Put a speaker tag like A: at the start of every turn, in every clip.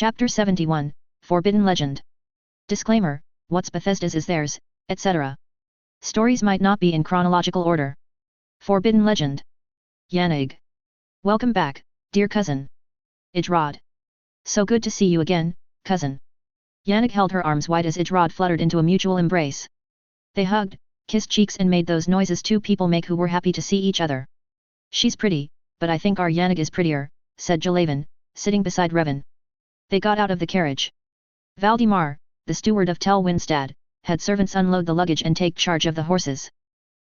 A: Chapter 71, Forbidden Legend. Disclaimer, what's Bethesda's is theirs, etc. Stories might not be in chronological order. Forbidden Legend. Yannig. Welcome back, dear cousin. Idrod. So good to see you again, cousin. Yannig held her arms wide as Idrod fluttered into a mutual embrace. They hugged, kissed cheeks and made those noises two people make who were happy to see each other. She's pretty, but I think our Yannig is prettier, said Jalavan, sitting beside Revan. They got out of the carriage. Valdemar, the steward of Tel Winstad, had servants unload the luggage and take charge of the horses.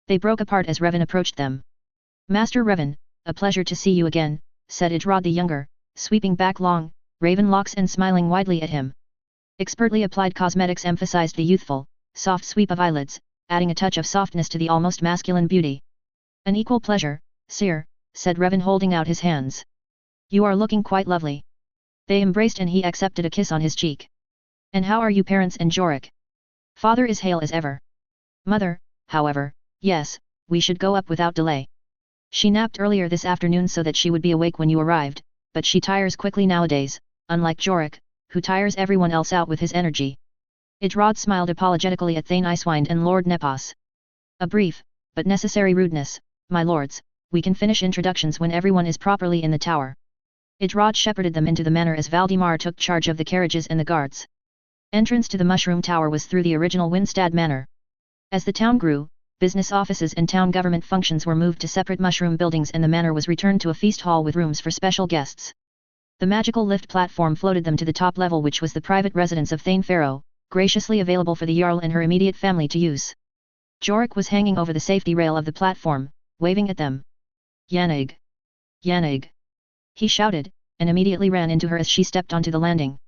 A: They broke apart as Revan approached them. Master Revan, a pleasure to see you again, said Idrod the younger, sweeping back long, raven locks and smiling widely at him. Expertly applied cosmetics emphasized the youthful, soft sweep of eyelids, adding a touch of softness to the almost masculine beauty. An equal pleasure, sire, said Revan holding out his hands. You are looking quite lovely. They embraced and he accepted a kiss on his cheek. And how are you parents and Jorik? Father is hale as ever. Mother, however, yes, we should go up without delay. She napped earlier this afternoon so that she would be awake when you arrived, but she tires quickly nowadays, unlike Jorik, who tires everyone else out with his energy. Idrod smiled apologetically at Thane Icewind and Lord Nepos. A brief, but necessary rudeness, my lords, we can finish introductions when everyone is properly in the tower. Idrod shepherded them into the manor as Valdemar took charge of the carriages and the guards. Entrance to the Mushroom Tower was through the original Winstad Manor. As the town grew, business offices and town government functions were moved to separate mushroom buildings and the manor was returned to a feast hall with rooms for special guests. The magical lift platform floated them to the top level, which was the private residence of Thane Pharaoh, graciously available for the Jarl and her immediate family to use. Jorik was hanging over the safety rail of the platform, waving at them. Yannig! Yannig! He shouted, and immediately ran into her as she stepped onto the landing.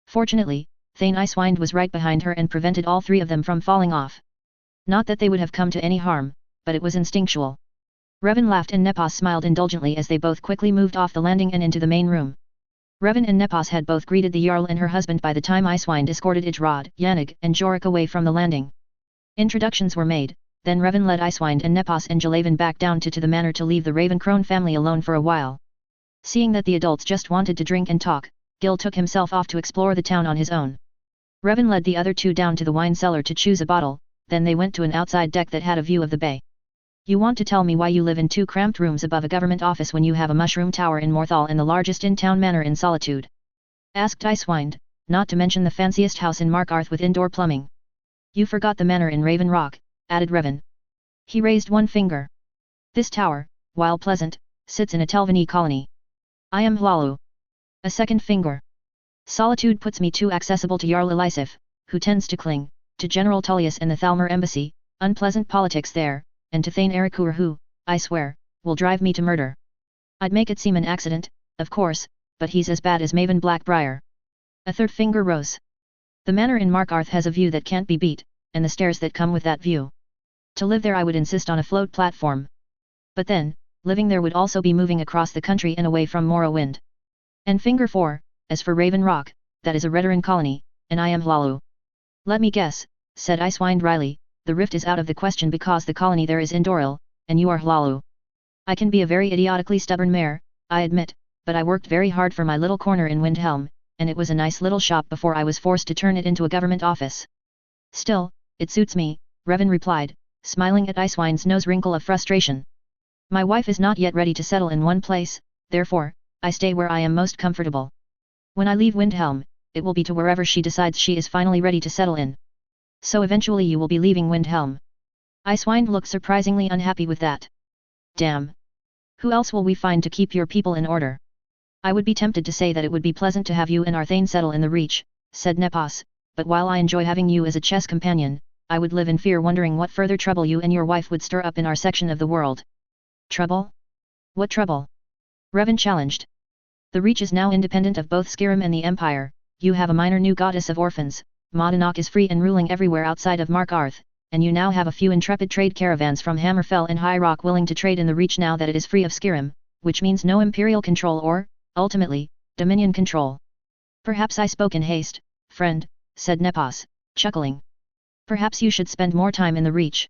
A: Fortunately, Thane Icewind was right behind her and prevented all three of them from falling off. Not that they would have come to any harm, but it was instinctual. Revan laughed and Nepos smiled indulgently as they both quickly moved off the landing and into the main room. Revan and Nepos had both greeted the Jarl and her husband by the time Icewind escorted Idrod, Yannig, and Jorik away from the landing. Introductions were made, then Revan led Icewind and Nepos and Jalavan back down to the manor to leave the Raven Crone family alone for a while. Seeing that the adults just wanted to drink and talk, Gil took himself off to explore the town on his own. Revan led the other two down to the wine cellar to choose a bottle, then they went to an outside deck that had a view of the bay. You want to tell me why you live in two cramped rooms above a government office when you have a mushroom tower in Morthal and the largest in-town manor in Solitude? Asked Icewind, not to mention the fanciest house in Markarth with indoor plumbing. You forgot the manor in Raven Rock, added Revan. He raised one finger. This tower, while pleasant, sits in a Telvanni colony. I am Hlalu. A second finger. Solitude puts me too accessible to Jarl Elisif, who tends to cling to General Tullius and the Thalmor embassy, unpleasant politics there, and to Thane Erikur who, I swear, will drive me to murder. I'd make it seem an accident, of course, but he's as bad as Maven Blackbriar. A third finger rose. The manor in Markarth has a view that can't be beat, and the stairs that come with that view. To live there I would insist on a float platform. But then, living there would also be moving across the country and away from Morrowind. And finger 4, as for Raven Rock, that is a Redoran colony, and I am Hlalu. Let me guess, said Icewind wryly, the rift is out of the question because the colony there is Indoril, and you are Hlalu. I can be a very idiotically stubborn mare, I admit, but I worked very hard for my little corner in Windhelm, and it was a nice little shop before I was forced to turn it into a government office. Still, it suits me, Revan replied, smiling at Icewind's nose wrinkle of frustration. My wife is not yet ready to settle in one place, therefore, I stay where I am most comfortable. When I leave Windhelm, it will be to wherever she decides she is finally ready to settle in. So eventually you will be leaving Windhelm. Icewind looked surprisingly unhappy with that. Damn. Who else will we find to keep your people in order? I would be tempted to say that it would be pleasant to have you and Arthane settle in the Reach, said Nepos, but while I enjoy having you as a chess companion, I would live in fear wondering what further trouble you and your wife would stir up in our section of the world. Trouble? What trouble? Revan challenged. The Reach is now independent of both Skyrim and the Empire. You have a minor new goddess of orphans, Modonok is free and ruling everywhere outside of Markarth, and you now have a few intrepid trade caravans from Hammerfell and High Rock willing to trade in the Reach now that it is free of Skyrim, which means no imperial control or, ultimately, dominion control. Perhaps I spoke in haste, friend, said Nepos, chuckling. Perhaps you should spend more time in the Reach.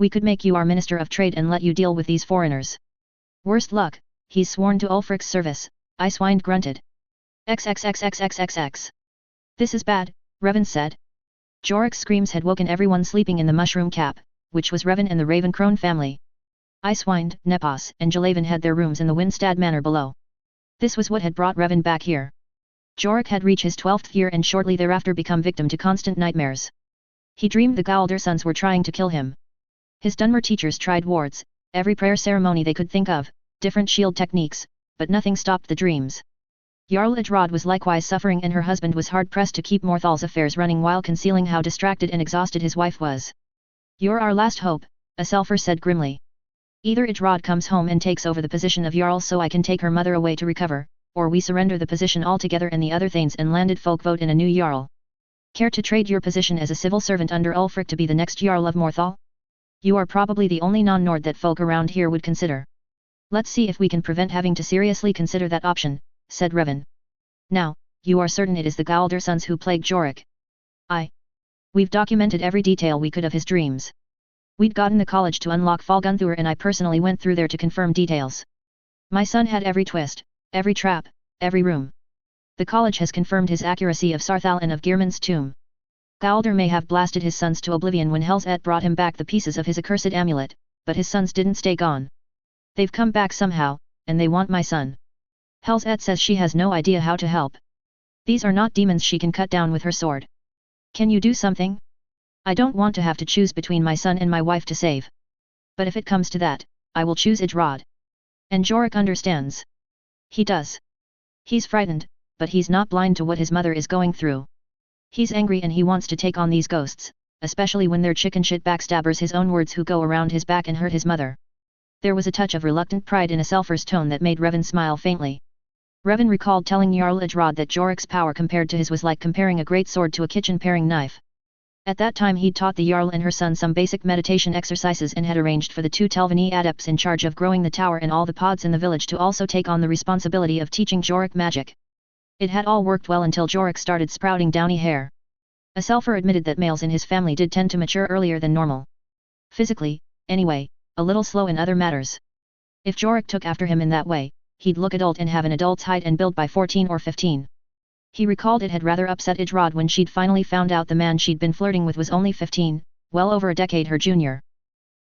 A: We could make you our Minister of Trade and let you deal with these foreigners. Worst luck, he's sworn to Ulfric's service, Icewind grunted. XXXXXXX. This is bad, Revan said. Jorik's screams had woken everyone sleeping in the mushroom cap, which was Revan and the Raven Crone family. Icewind, Nepos, and Jalavan had their rooms in the Windstad Manor below. This was what had brought Revan back here. Jorik had reached his 12th year and shortly thereafter become victim to constant nightmares. He dreamed the Galder sons were trying to kill him. His Dunmer teachers tried wards, every prayer ceremony they could think of, different shield techniques, but nothing stopped the dreams. Jarl Idrod was likewise suffering and her husband was hard-pressed to keep Morthal's affairs running while concealing how distracted and exhausted his wife was. "You're our last hope," a Selfer said grimly. "Either Idrod comes home and takes over the position of Jarl so I can take her mother away to recover, or we surrender the position altogether and the other Thanes and landed folk vote in a new Jarl. Care to trade your position as a civil servant under Ulfric to be the next Jarl of Morthal? You are probably the only non-Nord that folk around here would consider. Let's see if we can prevent having to seriously consider that option," said Revan. "Now, you are certain it is the Galder sons who plagued Jorik?" "We've documented every detail we could of his dreams. We'd gotten the college to unlock Falgunthur and I personally went through there to confirm details. My son had every twist, every trap, every room. The college has confirmed his accuracy of Sarthal and of Geirmund's tomb. Galder may have blasted his sons to oblivion when Hel's-Et brought him back the pieces of his accursed amulet, but his sons didn't stay gone. They've come back somehow, and they want my son. Hel's-Et says she has no idea how to help. These are not demons she can cut down with her sword. Can you do something? I don't want to have to choose between my son and my wife to save. But if it comes to that, I will choose Idrod." And Jorik understands. He does. He's frightened, but he's not blind to what his mother is going through. He's angry and he wants to take on these ghosts, especially when they're chicken shit backstabbers, his own words, who go around his back and hurt his mother. There was a touch of reluctant pride in a Selfer's tone that made Revan smile faintly. Revan recalled telling Jarl Idrod that Jorik's power compared to his was like comparing a great sword to a kitchen paring knife. At that time he'd taught the Jarl and her son some basic meditation exercises and had arranged for the 2 Telvanni adepts in charge of growing the tower and all the pods in the village to also take on the responsibility of teaching Jorik magic. It had all worked well until Jorik started sprouting downy hair. A Selfer admitted that males in his family did tend to mature earlier than normal. Physically, anyway, a little slow in other matters. If Jorik took after him in that way, he'd look adult and have an adult's height and build by 14 or 15. He recalled it had rather upset Idrod when she'd finally found out the man she'd been flirting with was only 15, well over a decade her junior.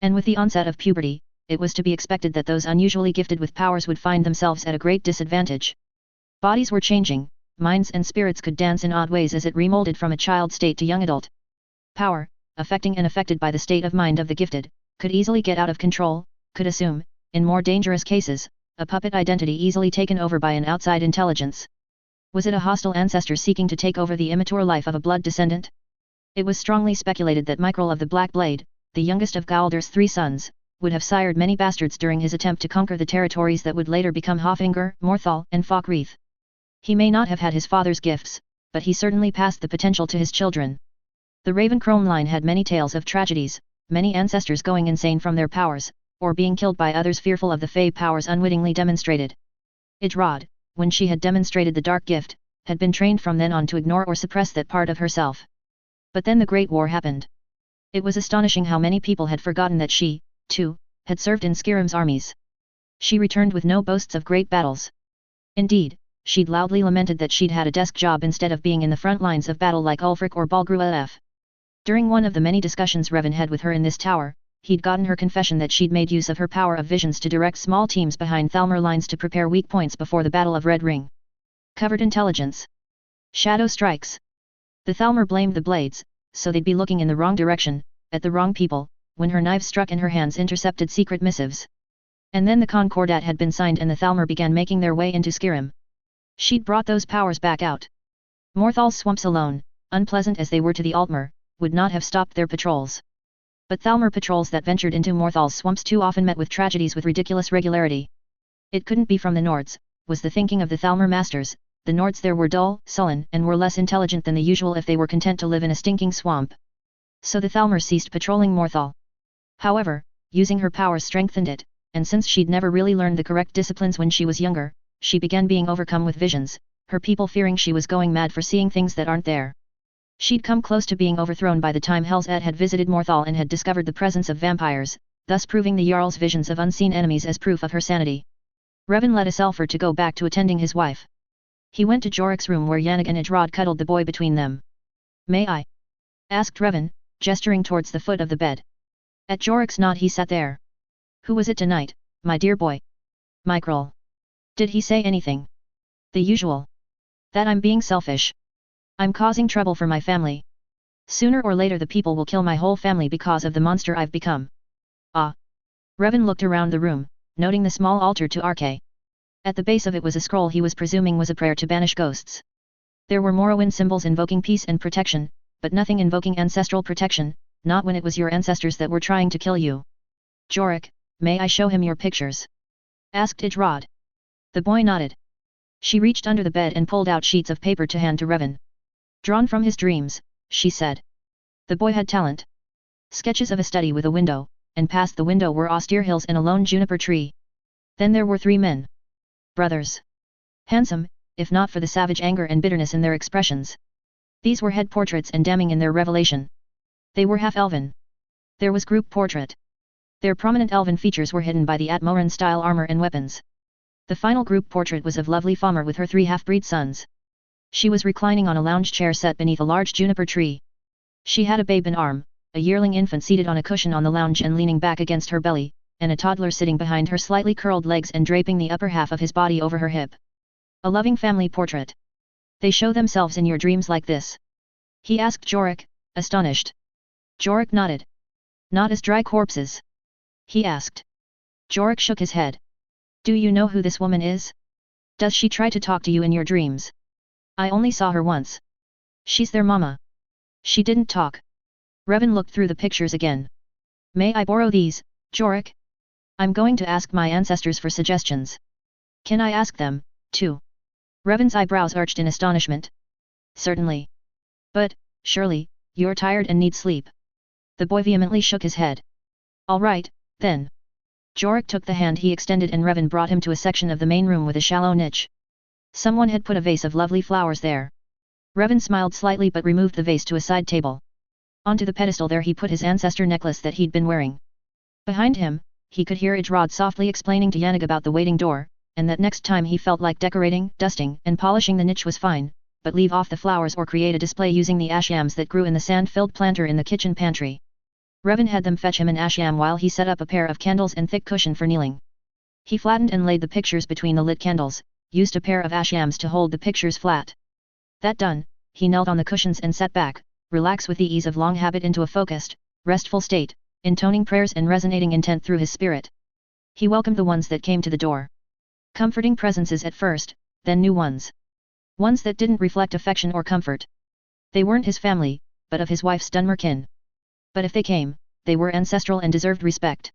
A: And with the onset of puberty, it was to be expected that those unusually gifted with powers would find themselves at a great disadvantage. Bodies were changing, minds and spirits could dance in odd ways as it remolded from a child state to young adult. Power, affecting and affected by the state of mind of the gifted, could easily get out of control, could assume, in more dangerous cases, a puppet identity easily taken over by an outside intelligence. Was it a hostile ancestor seeking to take over the immature life of a blood descendant? It was strongly speculated that Michael of the Black Blade, the youngest of Galder's 3 sons, would have sired many bastards during his attempt to conquer the territories that would later become Hofingr, Morthal, and Falkreath. He may not have had his father's gifts, but he certainly passed the potential to his children. The Raven Crone line had many tales of tragedies, many ancestors going insane from their powers, or being killed by others fearful of the Fae powers unwittingly demonstrated. Idrod, when she had demonstrated the dark gift, had been trained from then on to ignore or suppress that part of herself. But then the Great War happened. It was astonishing how many people had forgotten that she, too, had served in Skyrim's armies. She returned with no boasts of great battles. Indeed, she'd loudly lamented that she'd had a desk job instead of being in the front lines of battle like Ulfric or Balgruuf. During one of the many discussions Revan had with her in this tower, he'd gotten her confession that she'd made use of her power of visions to direct small teams behind Thalmor lines to prepare weak points before the Battle of Red Ring. Covered intelligence. Shadow strikes. The Thalmor blamed the blades, so they'd be looking in the wrong direction, at the wrong people, when her knives struck and her hands intercepted secret missives. And then the Concordat had been signed and the Thalmor began making their way into Skyrim. She'd brought those powers back out. Morthal's swamps alone, unpleasant as they were to the Altmer, would not have stopped their patrols. But Thalmor patrols that ventured into Morthal's swamps too often met with tragedies with ridiculous regularity. It couldn't be from the Nords, was the thinking of the Thalmor masters. The Nords there were dull, sullen, and were less intelligent than the usual if they were content to live in a stinking swamp. So the Thalmor ceased patrolling Morthal. However, using her powers strengthened it, and since she'd never really learned the correct disciplines when she was younger, she began being overcome with visions, her people fearing she was going mad for seeing things that aren't there. She'd come close to being overthrown by the time Hel's-Et had visited Morthal and had discovered the presence of vampires, thus proving the Jarl's visions of unseen enemies as proof of her sanity. Revan led a Selfer to go back to attending his wife. He went to Jorik's room where Yannick and Idrod cuddled the boy between them. "May I?" asked Revan, gesturing towards the foot of the bed. At Jorik's nod he sat there. "Who was it tonight, my dear boy?" "Michael." "Did he say anything?" "The usual. That I'm being selfish. I'm causing trouble for my family. Sooner or later the people will kill my whole family because of the monster I've become." "Ah." Revan looked around the room, noting the small altar to RK. At the base of it was a scroll he was presuming was a prayer to banish ghosts. There were Morrowind symbols invoking peace and protection, but nothing invoking ancestral protection, not when it was your ancestors that were trying to kill you. "Jorik, may I show him your pictures?" asked Idrod. The boy nodded. She reached under the bed and pulled out sheets of paper to hand to Revan. "Drawn from his dreams," she said. The boy had talent. Sketches of a study with a window, and past the window were austere hills and a lone juniper tree. Then there were 3 men. Brothers. Handsome, if not for the savage anger and bitterness in their expressions. These were head portraits and damning in their revelation. They were half-elven. There was group portrait. Their prominent elven features were hidden by the Atmoran-style armor and weapons. The final group portrait was of lovely Falmer with her 3 half-breed sons. She was reclining on a lounge chair set beneath a large juniper tree. She had a babe in arm, a yearling infant seated on a cushion on the lounge and leaning back against her belly, and a toddler sitting behind her slightly curled legs and draping the upper half of his body over her hip. A loving family portrait. "They show themselves in your dreams like this?" he asked Jorik, astonished. Jorik nodded. "Not as dry corpses?" he asked. Jorik shook his head. "Do you know who this woman is? Does she try to talk to you in your dreams?" "I only saw her once. She's their mama. She didn't talk." Revan looked through the pictures again. "May I borrow these, Jorik? I'm going to ask my ancestors for suggestions." "Can I ask them, too?" Revan's eyebrows arched in astonishment. "Certainly. But, surely, you're tired and need sleep." The boy vehemently shook his head. "All right, then." Jorik took the hand he extended and Revan brought him to a section of the main room with a shallow niche. Someone had put a vase of lovely flowers there. Revan smiled slightly but removed the vase to a side table. Onto the pedestal there he put his ancestor necklace that he'd been wearing. Behind him, he could hear Idrod softly explaining to Yannick about the waiting door, and that next time he felt like decorating, dusting and polishing the niche was fine, but leave off the flowers or create a display using the ash yams that grew in the sand-filled planter in the kitchen pantry. Revan had them fetch him an ash yam while he set up a pair of candles and thick cushion for kneeling. He flattened and laid the pictures between the lit candles, used a pair of ash yams to hold the pictures flat. That done, he knelt on the cushions and sat back, relaxed with the ease of long habit into a focused, restful state, intoning prayers and resonating intent through his spirit. He welcomed the ones that came to the door. Comforting presences at first, then new ones. Ones that didn't reflect affection or comfort. They weren't his family, but of his wife's Dunmer kin. But if they came, they were ancestral and deserved respect.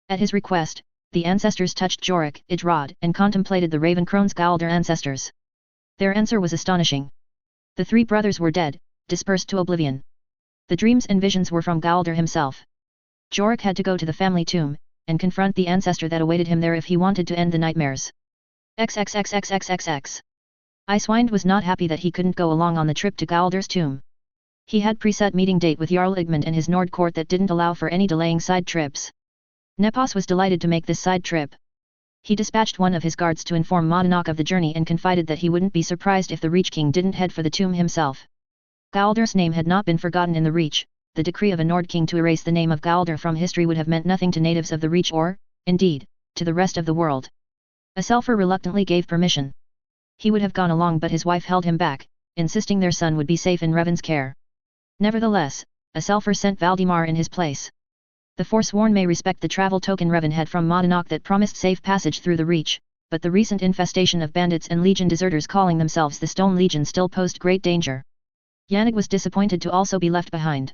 A: At his request, the ancestors touched Jorik, Idrod, and contemplated the Raven Crone's Galdr ancestors. Their answer was astonishing. The 3 brothers were dead, dispersed to oblivion. The dreams and visions were from Galdr himself. Jorik had to go to the family tomb, and confront the ancestor that awaited him there if he wanted to end the nightmares. XXXXXXX. Icewind was not happy that he couldn't go along on the trip to Galdr's tomb. He had preset meeting date with Jarl Igmund and his Nord court that didn't allow for any delaying side trips. Nepos was delighted to make this side trip. He dispatched one of his guards to inform Modonok of the journey and confided that he wouldn't be surprised if the Reach King didn't head for the tomb himself. Galdr's name had not been forgotten in the Reach. The decree of a Nord king to erase the name of Galdr from history would have meant nothing to natives of the Reach or, indeed, to the rest of the world. A Selfer reluctantly gave permission. He would have gone along but his wife held him back, insisting their son would be safe in Revan's care. Nevertheless, a Selfer sent Valdemar in his place. The Forsworn may respect the travel token Revan had from Modonok that promised safe passage through the Reach, but the recent infestation of bandits and Legion deserters calling themselves the Stone Legion still posed great danger. Yannick was disappointed to also be left behind.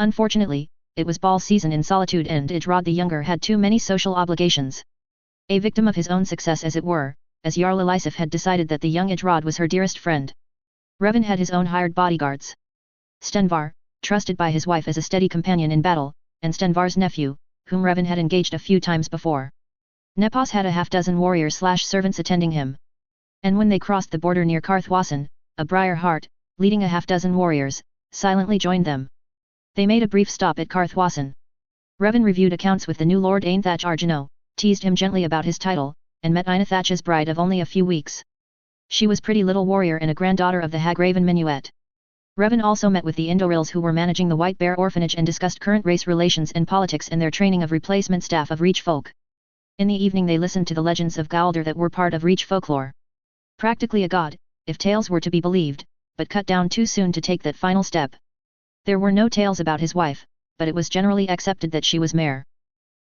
A: Unfortunately, it was ball season in Solitude and Idrod the Younger had too many social obligations. A victim of his own success as it were, as Jarl Elisif had decided that the young Idrod was her dearest friend. Revan had his own hired bodyguards. Stenvar, trusted by his wife as a steady companion in battle, and Stenvar's nephew, whom Revan had engaged a few times before. Nepos had a half-dozen warriors/servants attending him. And when they crossed the border near Karthwassen, a Briar Heart, leading a half-dozen warriors, silently joined them. They made a brief stop at Karthwassen. Revan reviewed accounts with the new Lord Ainthach Arjano, teased him gently about his title, and met Ainthach's bride of only a few weeks. She was pretty little warrior and a granddaughter of the hag Raven Minuet. Revan also met with the Indorils who were managing the White Bear Orphanage and discussed current race relations and politics and their training of replacement staff of Reach folk. In the evening they listened to the legends of Galder that were part of Reach folklore. Practically a god, if tales were to be believed, but cut down too soon to take that final step. There were no tales about his wife, but it was generally accepted that she was mare.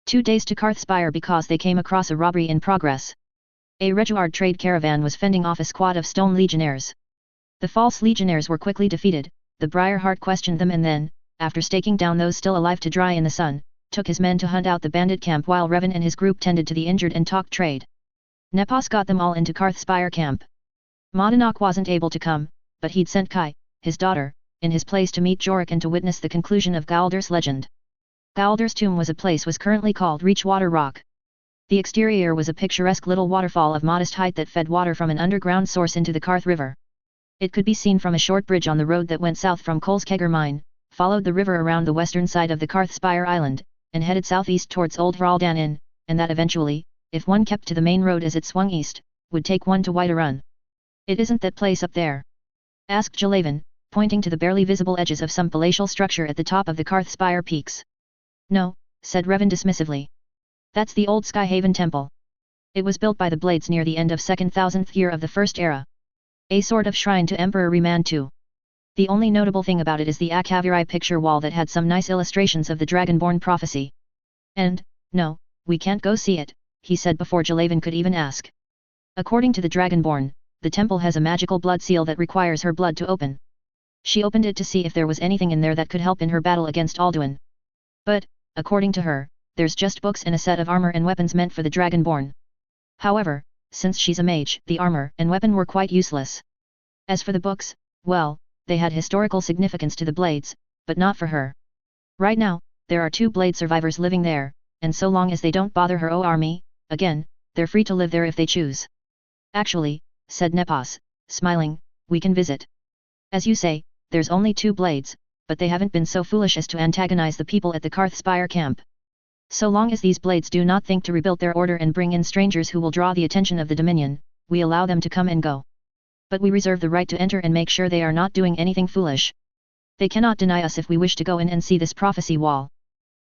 A: 2 days to Karthspire because they came across a robbery in progress. A Reguard trade caravan was fending off a squad of stone legionnaires. The false legionnaires were quickly defeated. The Briarheart questioned them and then, after staking down those still alive to dry in the sun, took his men to hunt out the bandit camp while Revan and his group tended to the injured and talked trade. Nepos got them all into Karthspire camp. Modinok wasn't able to come, but he'd sent Kai, his daughter, in his place to meet Jorik and to witness the conclusion of Galder's legend. Galder's tomb was currently called Reachwater Rock. The exterior was a picturesque little waterfall of modest height that fed water from an underground source into the Karth River. It could be seen from a short bridge on the road that went south from Kolskegger Mine, followed the river around the western side of the Karthspire Island, and headed southeast towards Old Hraldan Inn, and that eventually, if one kept to the main road as it swung east, would take one to Whiterun. "It isn't that place up there?" asked Jalavan, pointing to the barely visible edges of some palatial structure at the top of the Karthspire peaks. "No," said Revan dismissively. "That's the old Skyhaven Temple. It was built by the Blades near the end of 2,000th year of the First Era. A sort of shrine to Emperor Remand II. The only notable thing about it is the Akhavirai picture wall that had some nice illustrations of the Dragonborn prophecy. And, no, we can't go see it," he said before Jalavan could even ask. "According to the Dragonborn, the temple has a magical blood seal that requires her blood to open. She opened it to see if there was anything in there that could help in her battle against Alduin. But, according to her, there's just books and a set of armor and weapons meant for the Dragonborn. However, since she's a mage, the armor and weapon were quite useless. As for the books, well, they had historical significance to the Blades, but not for her. Right now, there are 2 Blade survivors living there, and so long as they don't bother her army, again, they're free to live there if they choose." "Actually," said Nepos, smiling, "we can visit. As you say, there's only 2 Blades, but they haven't been so foolish as to antagonize the people at the Karthspire camp. So long as these Blades do not think to rebuild their order and bring in strangers who will draw the attention of the Dominion, we allow them to come and go. But we reserve the right to enter and make sure they are not doing anything foolish. They cannot deny us if we wish to go in and see this prophecy wall."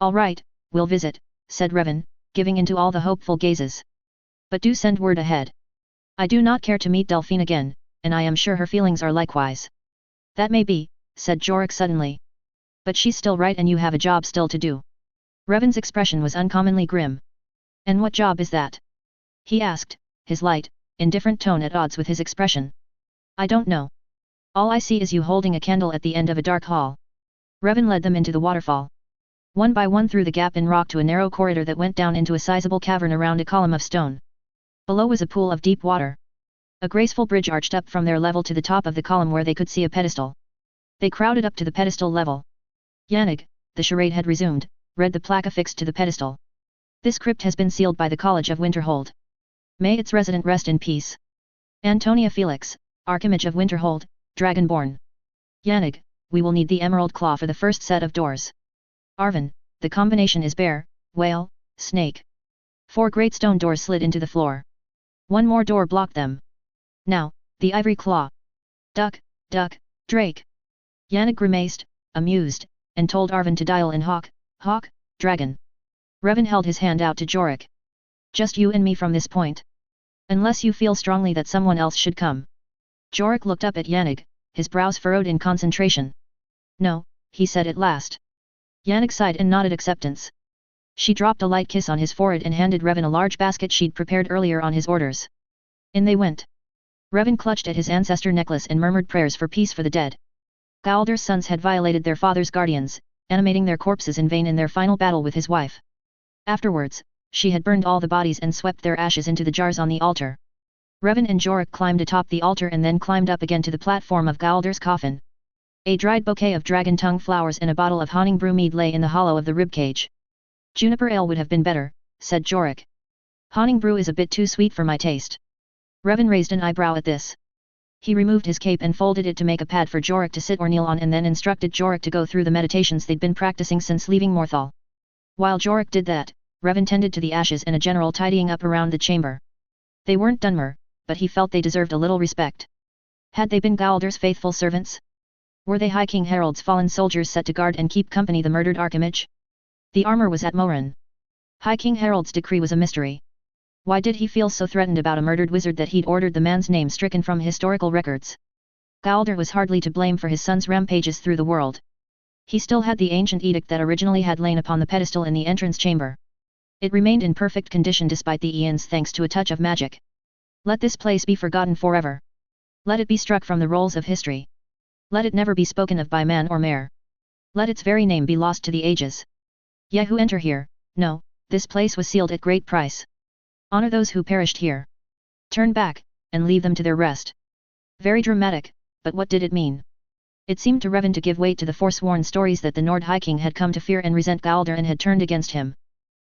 A: "All right, we'll visit," said Revan, giving into all the hopeful gazes. "But do send word ahead. I do not care to meet Delphine again, and I am sure her feelings are likewise." "That may be," said Jorik suddenly. "But she's still right and you have a job still to do." Revan's expression was uncommonly grim. "And what job is that?" he asked, his light, indifferent tone at odds with his expression. "I don't know. All I see is you holding a candle at the end of a dark hall." Revan led them into the waterfall. One by one through the gap in rock to a narrow corridor that went down into a sizable cavern around a column of stone. Below was a pool of deep water. A graceful bridge arched up from their level to the top of the column where they could see a pedestal. They crowded up to the pedestal level. "Yannig," the charade had resumed, read the plaque affixed to the pedestal. "This crypt has been sealed by the College of Winterhold. May its resident rest in peace. Antonia Felix, Archimage of Winterhold, Dragonborn. Yannig, we will need the Emerald Claw for the first set of doors. Arvin, the combination is bear, whale, snake." 4 great stone doors slid into the floor. One more door blocked them. "Now, the Ivory Claw. Duck, duck, drake." Yannig grimaced, amused, and told Arvin to dial in hawk, hawk, dragon. Revan held his hand out to Jorik. "Just you and me from this point. Unless you feel strongly that someone else should come." Jorik looked up at Yannig, his brows furrowed in concentration. "No," he said at last. Yannig sighed and nodded acceptance. She dropped a light kiss on his forehead and handed Revan a large basket she'd prepared earlier on his orders. In they went. Revan clutched at his ancestor necklace and murmured prayers for peace for the dead. Galder's sons had violated their father's guardians, animating their corpses in vain in their final battle with his wife. Afterwards, she had burned all the bodies and swept their ashes into the jars on the altar. Revan and Jorik climbed atop the altar and then climbed up again to the platform of Galder's coffin. A dried bouquet of dragon tongue flowers and a bottle of Honning brew mead lay in the hollow of the ribcage. "Juniper ale would have been better," said Jorik. "Honning brew is a bit too sweet for my taste." Revan raised an eyebrow at this. He removed his cape and folded it to make a pad for Jorik to sit or kneel on and then instructed Jorik to go through the meditations they'd been practicing since leaving Morthal. While Jorik did that, Revan tended to the ashes and a general tidying up around the chamber. They weren't done, but he felt they deserved a little respect. Had they been Galdur's faithful servants? Were they High King Harold's fallen soldiers set to guard and keep company the murdered archimage? The armor was at Morin. High King Harold's decree was a mystery. Why did he feel so threatened about a murdered wizard that he'd ordered the man's name stricken from historical records? Galdur was hardly to blame for his son's rampages through the world. He still had the ancient edict that originally had lain upon the pedestal in the entrance chamber. It remained in perfect condition despite the eons thanks to a touch of magic. Let this place be forgotten forever. Let it be struck from the rolls of history. Let it never be spoken of by man or mare. Let its very name be lost to the ages. Ye who enter here, know, this place was sealed at great price. Honor those who perished here. Turn back, and leave them to their rest. Very dramatic, but what did it mean? It seemed to Revan to give weight to the forsworn stories that the Nord High King had come to fear and resent Galdur and had turned against him.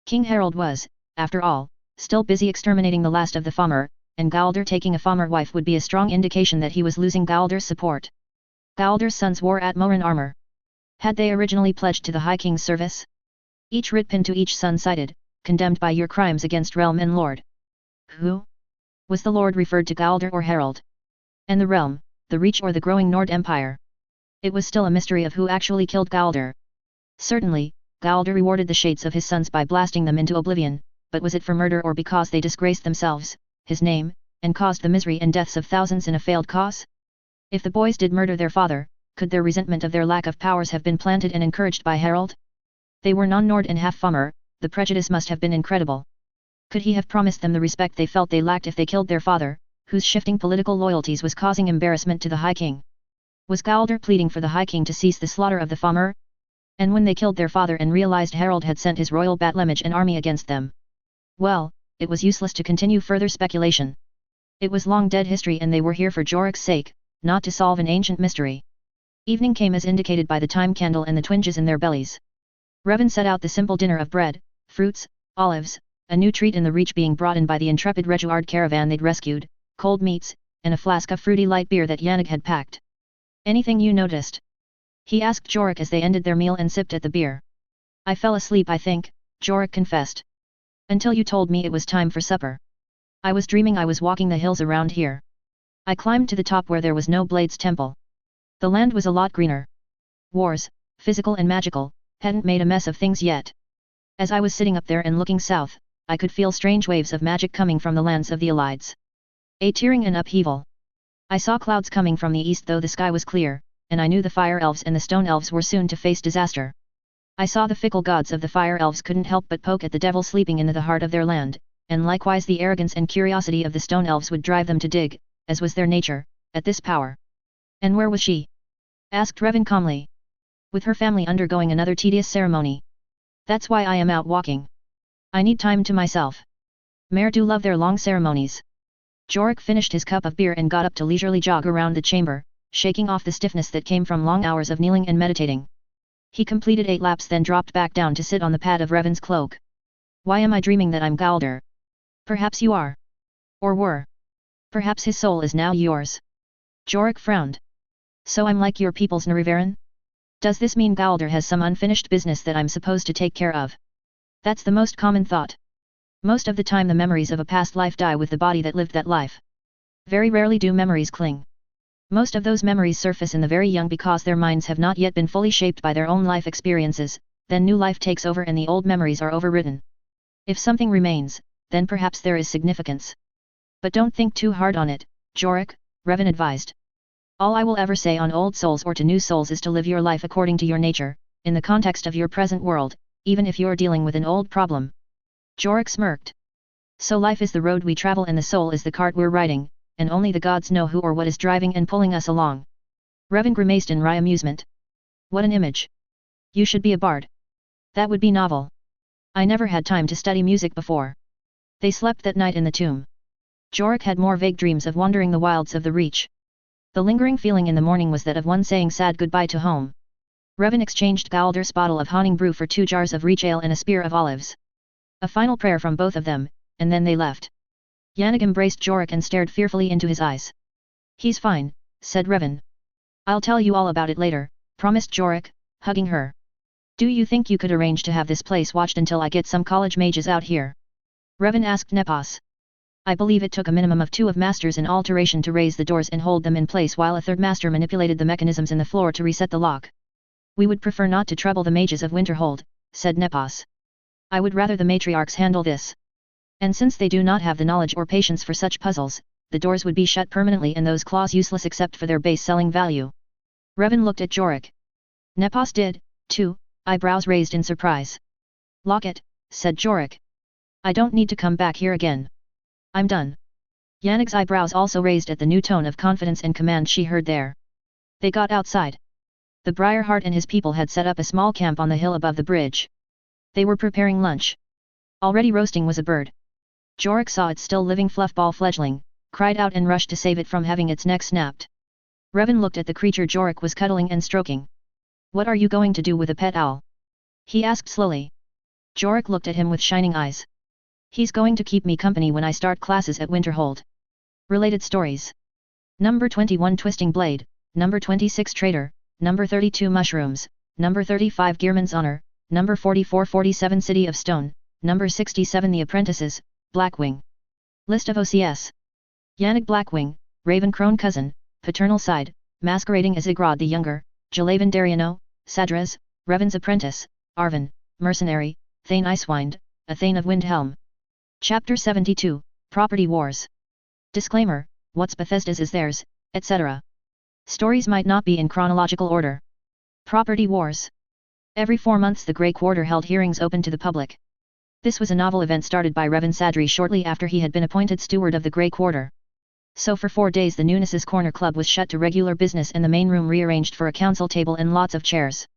A: King Harold was, after all, still busy exterminating the last of the Fomor, and Galdur taking a Fomor wife would be a strong indication that he was losing Galdur's support. Galdur's sons wore Atmoran armor. Had they originally pledged to the High King's service? Each writ pinned to each son cited, condemned by your crimes against realm and lord. Who? Was the lord referred to Galdur or Harold? And the realm, the reach or the growing Nord Empire? It was still a mystery of who actually killed Galdur. Certainly, Galdur rewarded the shades of his sons by blasting them into oblivion, but was it for murder or because they disgraced themselves, his name, and caused the misery and deaths of thousands in a failed cause? If the boys did murder their father, could their resentment of their lack of powers have been planted and encouraged by Harold? They were non-Nord and half-Fomor, the prejudice must have been incredible. Could he have promised them the respect they felt they lacked if they killed their father, whose shifting political loyalties was causing embarrassment to the High King? Was Galdur pleading for the High King to cease the slaughter of the Fomor? And when they killed their father and realized Harold had sent his royal Batlemage and army against them? Well, it was useless to continue further speculation. It was long dead history and they were here for Jorik's sake, not to solve an ancient mystery. Evening came as indicated by the time candle and the twinges in their bellies. Revan set out the simple dinner of bread, fruits, olives, a new treat in the reach being brought in by the intrepid Reguard caravan they'd rescued, cold meats, and a flask of fruity light beer that Yannick had packed. Anything you noticed? He asked Jorik as they ended their meal and sipped at the beer. I fell asleep I think, Jorik confessed. Until you told me it was time for supper. I was dreaming I was walking the hills around here. I climbed to the top where there was no Blade's temple. The land was a lot greener. Wars, physical and magical, hadn't made a mess of things yet. As I was sitting up there and looking south, I could feel strange waves of magic coming from the lands of the Elides. A tearing and upheaval. I saw clouds coming from the east though the sky was clear, and I knew the fire elves and the stone elves were soon to face disaster. I saw the fickle gods of the fire elves couldn't help but poke at the devil sleeping in the heart of their land, and likewise the arrogance and curiosity of the stone elves would drive them to dig, as was their nature, at this power. And where was she? Asked Revan calmly. With her family undergoing another tedious ceremony. That's why I am out walking. I need time to myself. Mare do love their long ceremonies. Jorik finished his cup of beer and got up to leisurely jog around the chamber, shaking off the stiffness that came from long hours of kneeling and meditating. He completed 8 laps then dropped back down to sit on the pad of Revan's cloak. Why am I dreaming that I'm Galdur? Perhaps you are. Or were. Perhaps his soul is now yours. Jorik frowned. So I'm like your people's Narivaran? Does this mean Galdur has some unfinished business that I'm supposed to take care of? That's the most common thought. Most of the time the memories of a past life die with the body that lived that life. Very rarely do memories cling. Most of those memories surface in the very young because their minds have not yet been fully shaped by their own life experiences, then new life takes over and the old memories are overridden. If something remains, then perhaps there is significance. But don't think too hard on it, Jorik, Revan advised. All I will ever say on old souls or to new souls is to live your life according to your nature, in the context of your present world, even if you're dealing with an old problem. Jorik smirked. So life is the road we travel and the soul is the cart we're riding, and only the gods know who or what is driving and pulling us along. Revan grimaced in wry amusement. What an image. You should be a bard. That would be novel. I never had time to study music before. They slept that night in the tomb. Jorik had more vague dreams of wandering the wilds of the Reach. The lingering feeling in the morning was that of one saying sad goodbye to home. Revan exchanged Galdur's bottle of Honing brew for 2 jars of Reach ale and a spear of olives. A final prayer from both of them, and then they left. Yannick embraced Jorik and stared fearfully into his eyes. He's fine, said Revan. I'll tell you all about it later, promised Jorik, hugging her. Do you think you could arrange to have this place watched until I get some college mages out here? Revan asked Nepos. I believe it took a minimum of 2 of masters in alteration to raise the doors and hold them in place while a third master manipulated the mechanisms in the floor to reset the lock. We would prefer not to trouble the mages of Winterhold, said Nepos. I would rather the matriarchs handle this. And since they do not have the knowledge or patience for such puzzles, the doors would be shut permanently and those claws useless except for their base selling value. Revan looked at Jorik. Nepos did, too, eyebrows raised in surprise. Lock it, said Jorik. I don't need to come back here again. I'm done. Yannick's eyebrows also raised at the new tone of confidence and command she heard there. They got outside. The Briarheart and his people had set up a small camp on the hill above the bridge. They were preparing lunch. Already roasting was a bird. Jorik saw its still living fluffball fledgling, cried out and rushed to save it from having its neck snapped. Revan looked at the creature Jorik was cuddling and stroking. What are you going to do with a pet owl? He asked slowly. Jorik looked at him with shining eyes. He's going to keep me company when I start classes at Winterhold. Related stories. Number 21 Twisting Blade, Number 26 Traitor, Number 32 Mushrooms, Number 35 Gearman's Honor, Number 44-47 City of Stone, Number 67 The Apprentices, Blackwing. List of OCS. Yannick Blackwing, Ravencrone cousin, paternal side, masquerading as Igrod the Younger, Jalavan Dariano, Sadras, Revan's apprentice, Arvin, mercenary, Thane Icewind, a Thane of Windhelm. Chapter 72, Property Wars. Disclaimer, what's Bethesda's is theirs, etc. Stories might not be in chronological order. Property Wars. Every 4 months the Grey Quarter held hearings open to the public. This was a novel event started by Revan Sadri shortly after he had been appointed steward of the Grey Quarter. So for 4 days the Nunis's Corner Club was shut to regular business and the main room rearranged for a council table and lots of chairs.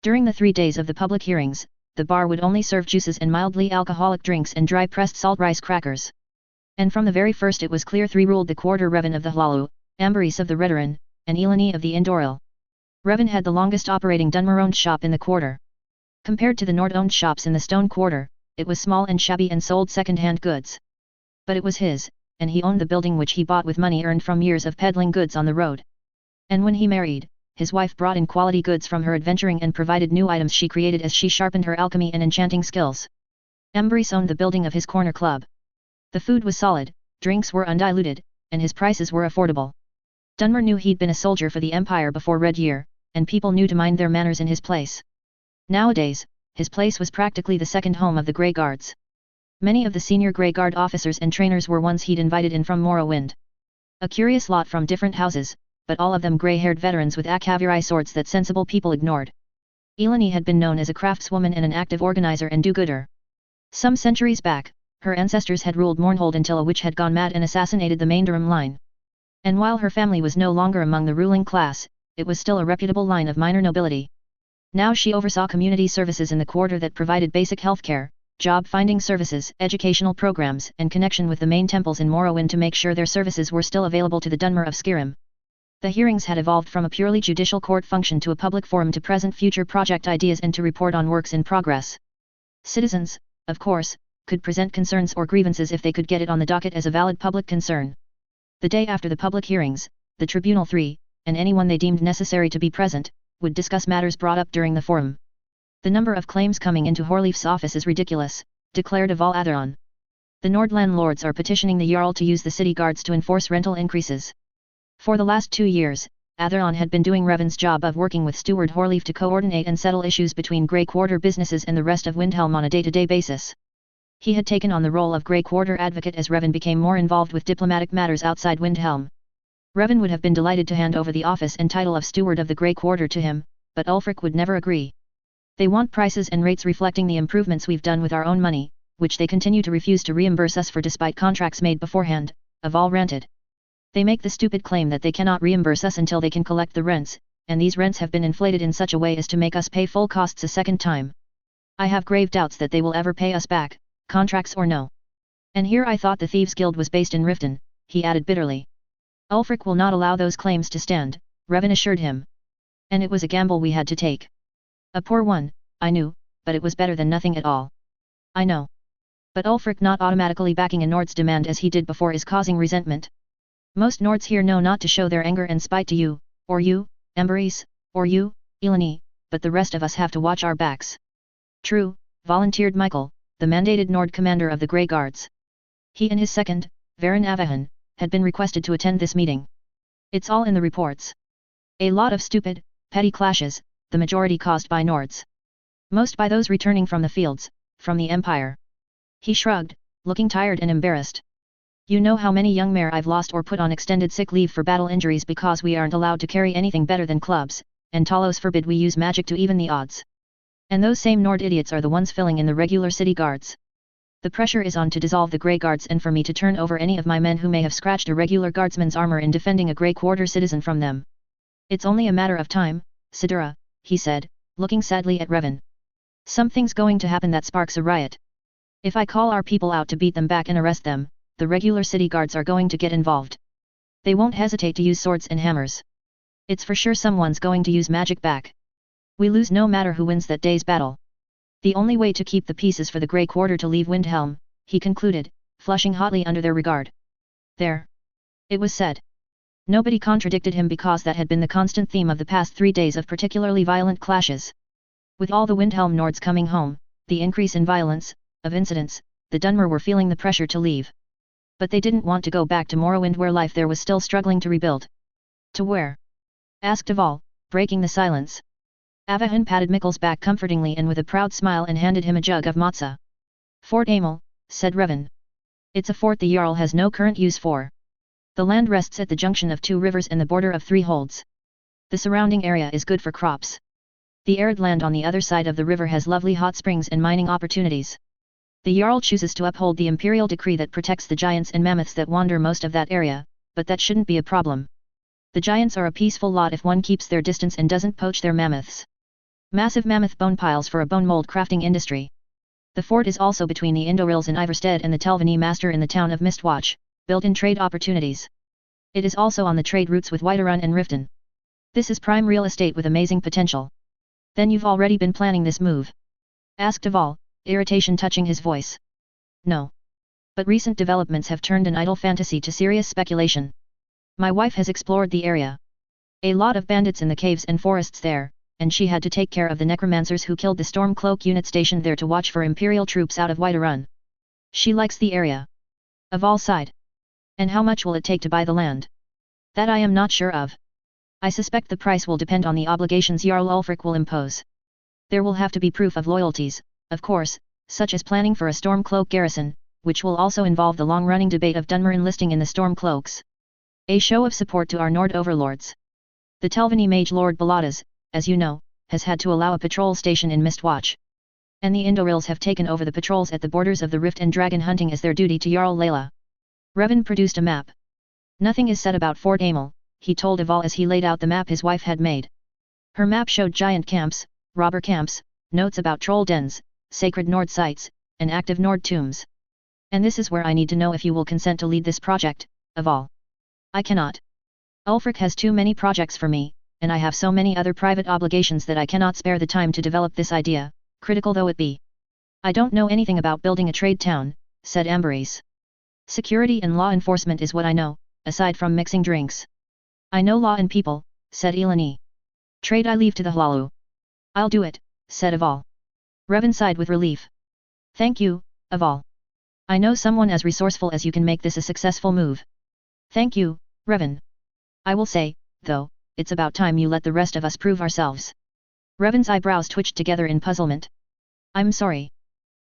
A: During the 3 days of the public hearings, the bar would only serve juices and mildly alcoholic drinks and dry-pressed salt rice crackers. And from the very first it was clear 3 ruled the quarter: Revan of the Hlalu, Amberys of the Redoran, and Eleni of the Indoril. Revan had the longest operating Dunmer-owned shop in the quarter. Compared to the Nord-owned shops in the Stone Quarter, it was small and shabby and sold second-hand goods. But it was his, and he owned the building which he bought with money earned from years of peddling goods on the road. And when he married, his wife brought in quality goods from her adventuring and provided new items she created as she sharpened her alchemy and enchanting skills. Amberys owned the building of his corner club. The food was solid, drinks were undiluted, and his prices were affordable. Dunmer knew he'd been a soldier for the Empire before Red Year, and people knew to mind their manners in his place. Nowadays, his place was practically the second home of the Grey Guards. Many of the senior Grey Guard officers and trainers were ones he'd invited in from Morrowind. A curious lot from different houses, but all of them grey-haired veterans with Akaviri swords that sensible people ignored. Eleni had been known as a craftswoman and an active organizer and do-gooder. Some centuries back, her ancestors had ruled Mournhold until a witch had gone mad and assassinated the Maindarim line. And while her family was no longer among the ruling class, it was still a reputable line of minor nobility. Now she oversaw community services in the quarter that provided basic healthcare, job-finding services, educational programs, and connection with the main temples in Morrowind to make sure their services were still available to the Dunmer of Skyrim. The hearings had evolved from a purely judicial court function to a public forum to present future project ideas and to report on works in progress. Citizens, of course, could present concerns or grievances if they could get it on the docket as a valid public concern. The day after the public hearings, the Tribunal 3, and anyone they deemed necessary to be present, would discuss matters brought up during the forum. The number of claims coming into Horleaf's office is ridiculous, declared Aval Atheron. The Nordland lords are petitioning the Jarl to use the city guards to enforce rental increases. For the last 2 years, Atheron had been doing Revan's job of working with Steward Horleaf to coordinate and settle issues between Grey Quarter businesses and the rest of Windhelm on a day-to-day basis. He had taken on the role of Grey Quarter advocate as Revan became more involved with diplomatic matters outside Windhelm. Revan would have been delighted to hand over the office and title of Steward of the Grey Quarter to him, but Ulfric would never agree. They want prices and rates reflecting the improvements we've done with our own money, which they continue to refuse to reimburse us for despite contracts made beforehand, Aval ranted. They make the stupid claim that they cannot reimburse us until they can collect the rents, and these rents have been inflated in such a way as to make us pay full costs a second time. I have grave doubts that they will ever pay us back, contracts or no. And here I thought the Thieves' Guild was based in Riften, he added bitterly. Ulfric will not allow those claims to stand, Revan assured him. And it was a gamble we had to take. A poor one, I knew, but it was better than nothing at all. I know. But Ulfric not automatically backing a Nord's demand as he did before is causing resentment. Most Nords here know not to show their anger and spite to you, Amberys, or you, Eleni, but the rest of us have to watch our backs. True, volunteered Michael, the mandated Nord commander of the Grey Guards. He and his second, Varan Avahan, had been requested to attend this meeting. It's all in the reports. A lot of stupid, petty clashes, the majority caused by Nords. Most by those returning from the fields, from the Empire. He shrugged, looking tired and embarrassed. You know how many young men I've lost or put on extended sick leave for battle injuries because we aren't allowed to carry anything better than clubs, and Talos forbid we use magic to even the odds. And those same Nord idiots are the ones filling in the regular city guards. The pressure is on to dissolve the Grey Guards and for me to turn over any of my men who may have scratched a regular guardsman's armor in defending a Grey Quarter citizen from them. It's only a matter of time, Sidura, he said, looking sadly at Revan. Something's going to happen that sparks a riot. If I call our people out to beat them back and arrest them, the regular city guards are going to get involved. They won't hesitate to use swords and hammers. It's for sure someone's going to use magic back. We lose no matter who wins that day's battle. The only way to keep the peace is for the Grey Quarter to leave Windhelm, he concluded, flushing hotly under their regard. There. It was said. Nobody contradicted him because that had been the constant theme of the past 3 days of particularly violent clashes. With all the Windhelm Nords coming home, the increase in violence, of incidents, the Dunmer were feeling the pressure to leave. But they didn't want to go back to Morrowind where life there was still struggling to rebuild. To where? Asked Aval, breaking the silence. Avahan patted Mikkel's back comfortingly and with a proud smile and handed him a jug of matzah. Fort Amel, said Revan. It's a fort the Jarl has no current use for. The land rests at the junction of 2 rivers and the border of 3 holds. The surrounding area is good for crops. The arid land on the other side of the river has lovely hot springs and mining opportunities. The Jarl chooses to uphold the imperial decree that protects the giants and mammoths that wander most of that area, but that shouldn't be a problem. The giants are a peaceful lot if one keeps their distance and doesn't poach their mammoths. Massive mammoth bone piles for a bone mold crafting industry. The fort is also between the Indorils in Iverstead and the Telvanni Master in the town of Mistwatch, built-in trade opportunities. It is also on the trade routes with Whiterun and Riften. This is prime real estate with amazing potential. Then you've already been planning this move? Asked Aval, irritation touching his voice. No. But recent developments have turned an idle fantasy to serious speculation. My wife has explored the area. A lot of bandits in the caves and forests there, and she had to take care of the necromancers who killed the Stormcloak unit stationed there to watch for Imperial troops out of Whiterun. She likes the area. Aval sighed. And how much will it take to buy the land? That I am not sure of. I suspect the price will depend on the obligations Jarl Ulfric will impose. There will have to be proof of loyalties, of course, such as planning for a Stormcloak garrison, which will also involve the long-running debate of Dunmer enlisting in the Stormcloaks. A show of support to our Nord overlords. The Telvanni Mage Lord Baladas, as you know, has had to allow a patrol station in Mistwatch. And the Indorils have taken over the patrols at the borders of the Rift and dragon hunting as their duty to Jarl Layla. Revan produced a map. Nothing is said about Fort Amel, he told Aval as he laid out the map his wife had made. Her map showed giant camps, robber camps, notes about troll dens, sacred Nord sites, and active Nord tombs. And this is where I need to know if you will consent to lead this project, Aval. I cannot. Ulfric has too many projects for me, and I have so many other private obligations that I cannot spare the time to develop this idea, critical though it be. I don't know anything about building a trade town, said Amberese. Security and law enforcement is what I know, aside from mixing drinks. I know law and people, said Eleni. Trade I leave to the Hlalu. I'll do it, said Aval. Revan sighed with relief. Thank you, Aval. I know someone as resourceful as you can make this a successful move. Thank you, Revan. I will say, though, it's about time you let the rest of us prove ourselves. Revan's eyebrows twitched together in puzzlement. I'm sorry.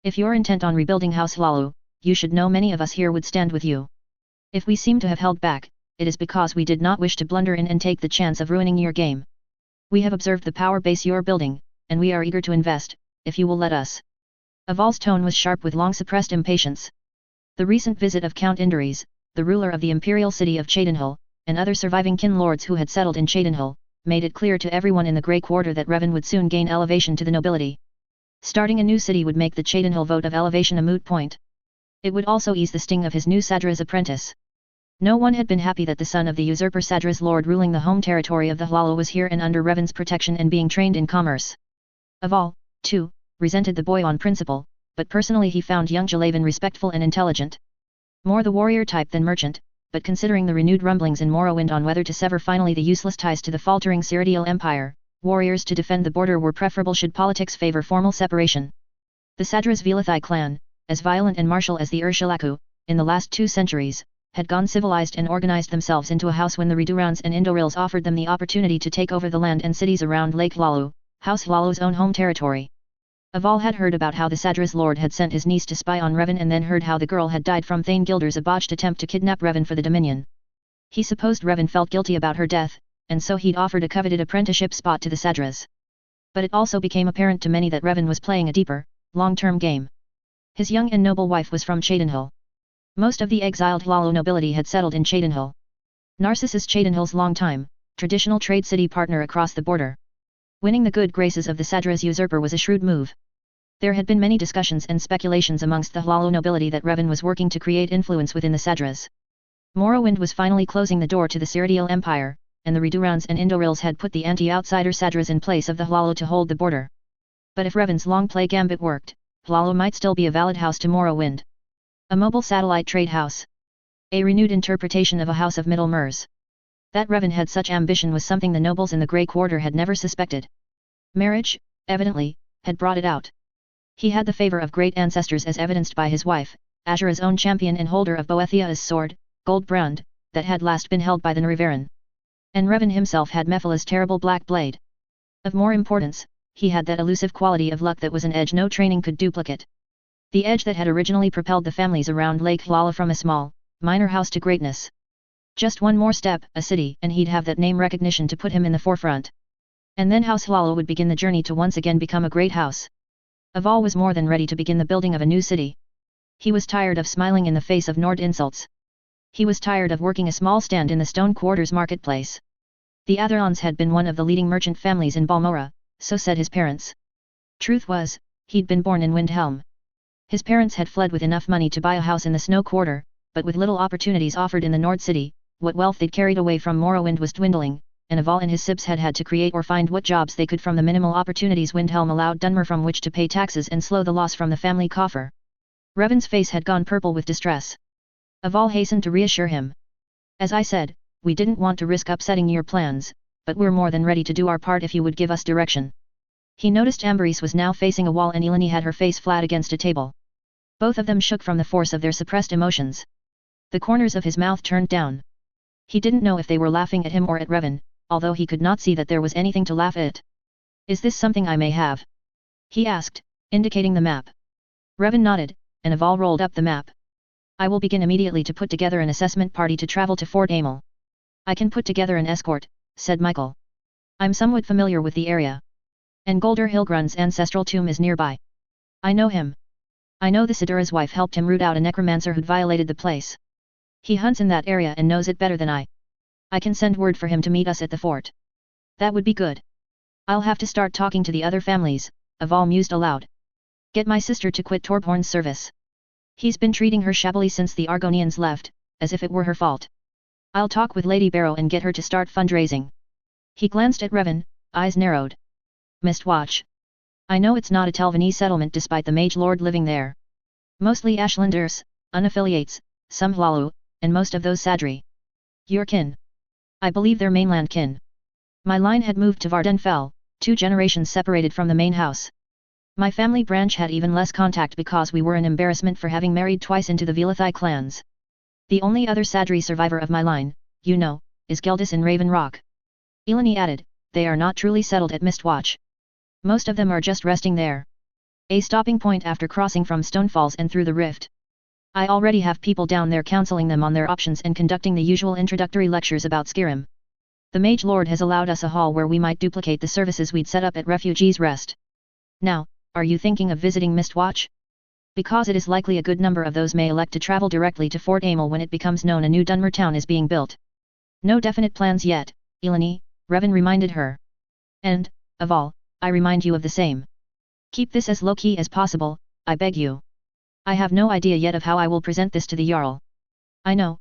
A: If you're intent on rebuilding House Hlalu, you should know many of us here would stand with you. If we seem to have held back, it is because we did not wish to blunder in and take the chance of ruining your game. We have observed the power base you're building, and we are eager to invest, if you will let us. Aval's tone was sharp with long-suppressed impatience. The recent visit of Count Indores, the ruler of the imperial city of Cheydinhal, and other surviving kin lords who had settled in Cheydinhal, made it clear to everyone in the Grey Quarter that Revan would soon gain elevation to the nobility. Starting a new city would make the Cheydinhal vote of elevation a moot point. It would also ease the sting of his new Sadra's apprentice. No one had been happy that the son of the usurper Sadra's lord ruling the home territory of the Hlalu was here and under Revan's protection and being trained in commerce. Aval, too, resented the boy on principle, but personally he found young Jalavan respectful and intelligent. More the warrior type than merchant, but considering the renewed rumblings in Morrowind on whether to sever finally the useless ties to the faltering Cyrodiil Empire, warriors to defend the border were preferable should politics favor formal separation. The Sadra's Velathai clan, as violent and martial as the Urshilaku, in the last 2 centuries, had gone civilized and organized themselves into a house when the Redurans and Indorils offered them the opportunity to take over the land and cities around Lake Hlalu, House Hlalu's own home territory. Aval had heard about how the Sadra's lord had sent his niece to spy on Revan and then heard how the girl had died from Thane Gilder's botched attempt to kidnap Revan for the Dominion. He supposed Revan felt guilty about her death, and so he'd offered a coveted apprenticeship spot to the Sadras. But it also became apparent to many that Revan was playing a deeper, long-term game. His young and noble wife was from Cheydinhal. Most of the exiled Hlalu nobility had settled in Cheydinhal. Narcissus Cheydinhal's long-time, traditional trade city partner across the border. Winning the good graces of the Sadras usurper was a shrewd move. There had been many discussions and speculations amongst the Hlalu nobility that Revan was working to create influence within the Sadras. Morrowind was finally closing the door to the Cyrodiil Empire, and the Redurans and Indorils had put the anti-outsider Sadras in place of the Hlalu to hold the border. But if Revan's long-play gambit worked, Hlalu might still be a valid house to Morrowind. A mobile satellite trade house. A renewed interpretation of a house of Middle Mers. That Revan had such ambition was something the nobles in the Grey Quarter had never suspected. Marriage, evidently, had brought it out. He had the favor of great ancestors as evidenced by his wife, Azura's own champion and holder of Boethia's sword, Goldbrand, that had last been held by the Nrivaran. And Revan himself had Mephala's terrible black blade. Of more importance, he had that elusive quality of luck that was an edge no training could duplicate. The edge that had originally propelled the families around Lake Hlalu from a small, minor house to greatness. Just one more step, a city, and he'd have that name recognition to put him in the forefront. And then House Hlalu would begin the journey to once again become a great house. Aval was more than ready to begin the building of a new city. He was tired of smiling in the face of Nord insults. He was tired of working a small stand in the Stone Quarters marketplace. The Atherons had been one of the leading merchant families in Balmora, so said his parents. Truth was, he'd been born in Windhelm. His parents had fled with enough money to buy a house in the Snow Quarter, but with little opportunities offered in the Nord City, what wealth they'd carried away from Morrowind was dwindling, and Aval and his sibs had had to create or find what jobs they could from the minimal opportunities Windhelm allowed Dunmer from which to pay taxes and slow the loss from the family coffer. Revan's face had gone purple with distress. Aval hastened to reassure him. As I said, we didn't want to risk upsetting your plans, but we're more than ready to do our part if you would give us direction. He noticed Amberys was now facing a wall and Eleni had her face flat against a table. Both of them shook from the force of their suppressed emotions. The corners of his mouth turned down. He didn't know if they were laughing at him or at Revan, although he could not see that there was anything to laugh at. Is this something I may have? He asked, indicating the map. Revan nodded, and Aval rolled up the map. I will begin immediately to put together an assessment party to travel to Fort Amel. I can put together an escort, said Michael. I'm somewhat familiar with the area. And Golder Hilgrun's ancestral tomb is nearby. I know him. I know the Sidura's wife helped him root out a necromancer who'd violated the place. He hunts in that area and knows it better than I. I can send word for him to meet us at the fort. That would be good. I'll have to start talking to the other families, Aval mused aloud. Get my sister to quit Torbhorn's service. He's been treating her shabbily since the Argonians left, as if it were her fault. I'll talk with Lady Barrow and get her to start fundraising. He glanced at Revan, eyes narrowed. Mistwatch. I know it's not a Telvanese settlement despite the Mage Lord living there. Mostly Ashlanders, unaffiliates, some Hlalu, and most of those Sadri. Your kin. I believe they're mainland kin. My line had moved to Vardenfell, 2 generations separated from the main house. My family branch had even less contact because we were an embarrassment for having married twice into the Velathai clans. The only other Sadri survivor of my line, you know, is Geldis in Raven Rock. Eleni added, they are not truly settled at Mistwatch. Most of them are just resting there. A stopping point after crossing from Stonefalls and through the rift. I already have people down there counseling them on their options and conducting the usual introductory lectures about Skyrim. The Mage Lord has allowed us a hall where we might duplicate the services we'd set up at Refugees Rest. Now, are you thinking of visiting Mistwatch? Because it is likely a good number of those may elect to travel directly to Fort Amel when it becomes known a new Dunmer town is being built. No definite plans yet, Eleni, Revan reminded her. And, Aval, I remind you of the same. Keep this as low-key as possible, I beg you. I have no idea yet of how I will present this to the Jarl. I know,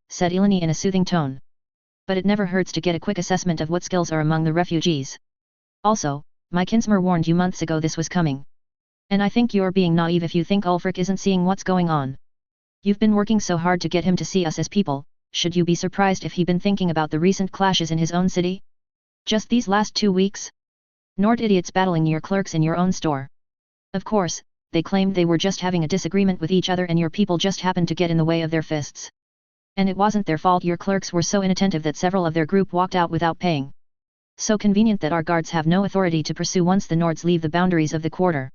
A: said Eleni in a soothing tone. But it never hurts to get a quick assessment of what skills are among the refugees. Also, my kinsmer warned you months ago this was coming. And I think you're being naive if you think Ulfric isn't seeing what's going on. You've been working so hard to get him to see us as people, should you be surprised if he'd been thinking about the recent clashes in his own city? Just these last 2 weeks? Nord idiots battling your clerks in your own store. Of course, they claimed they were just having a disagreement with each other and your people just happened to get in the way of their fists. And it wasn't their fault your clerks were so inattentive that several of their group walked out without paying. So convenient that our guards have no authority to pursue once the Nords leave the boundaries of the quarter.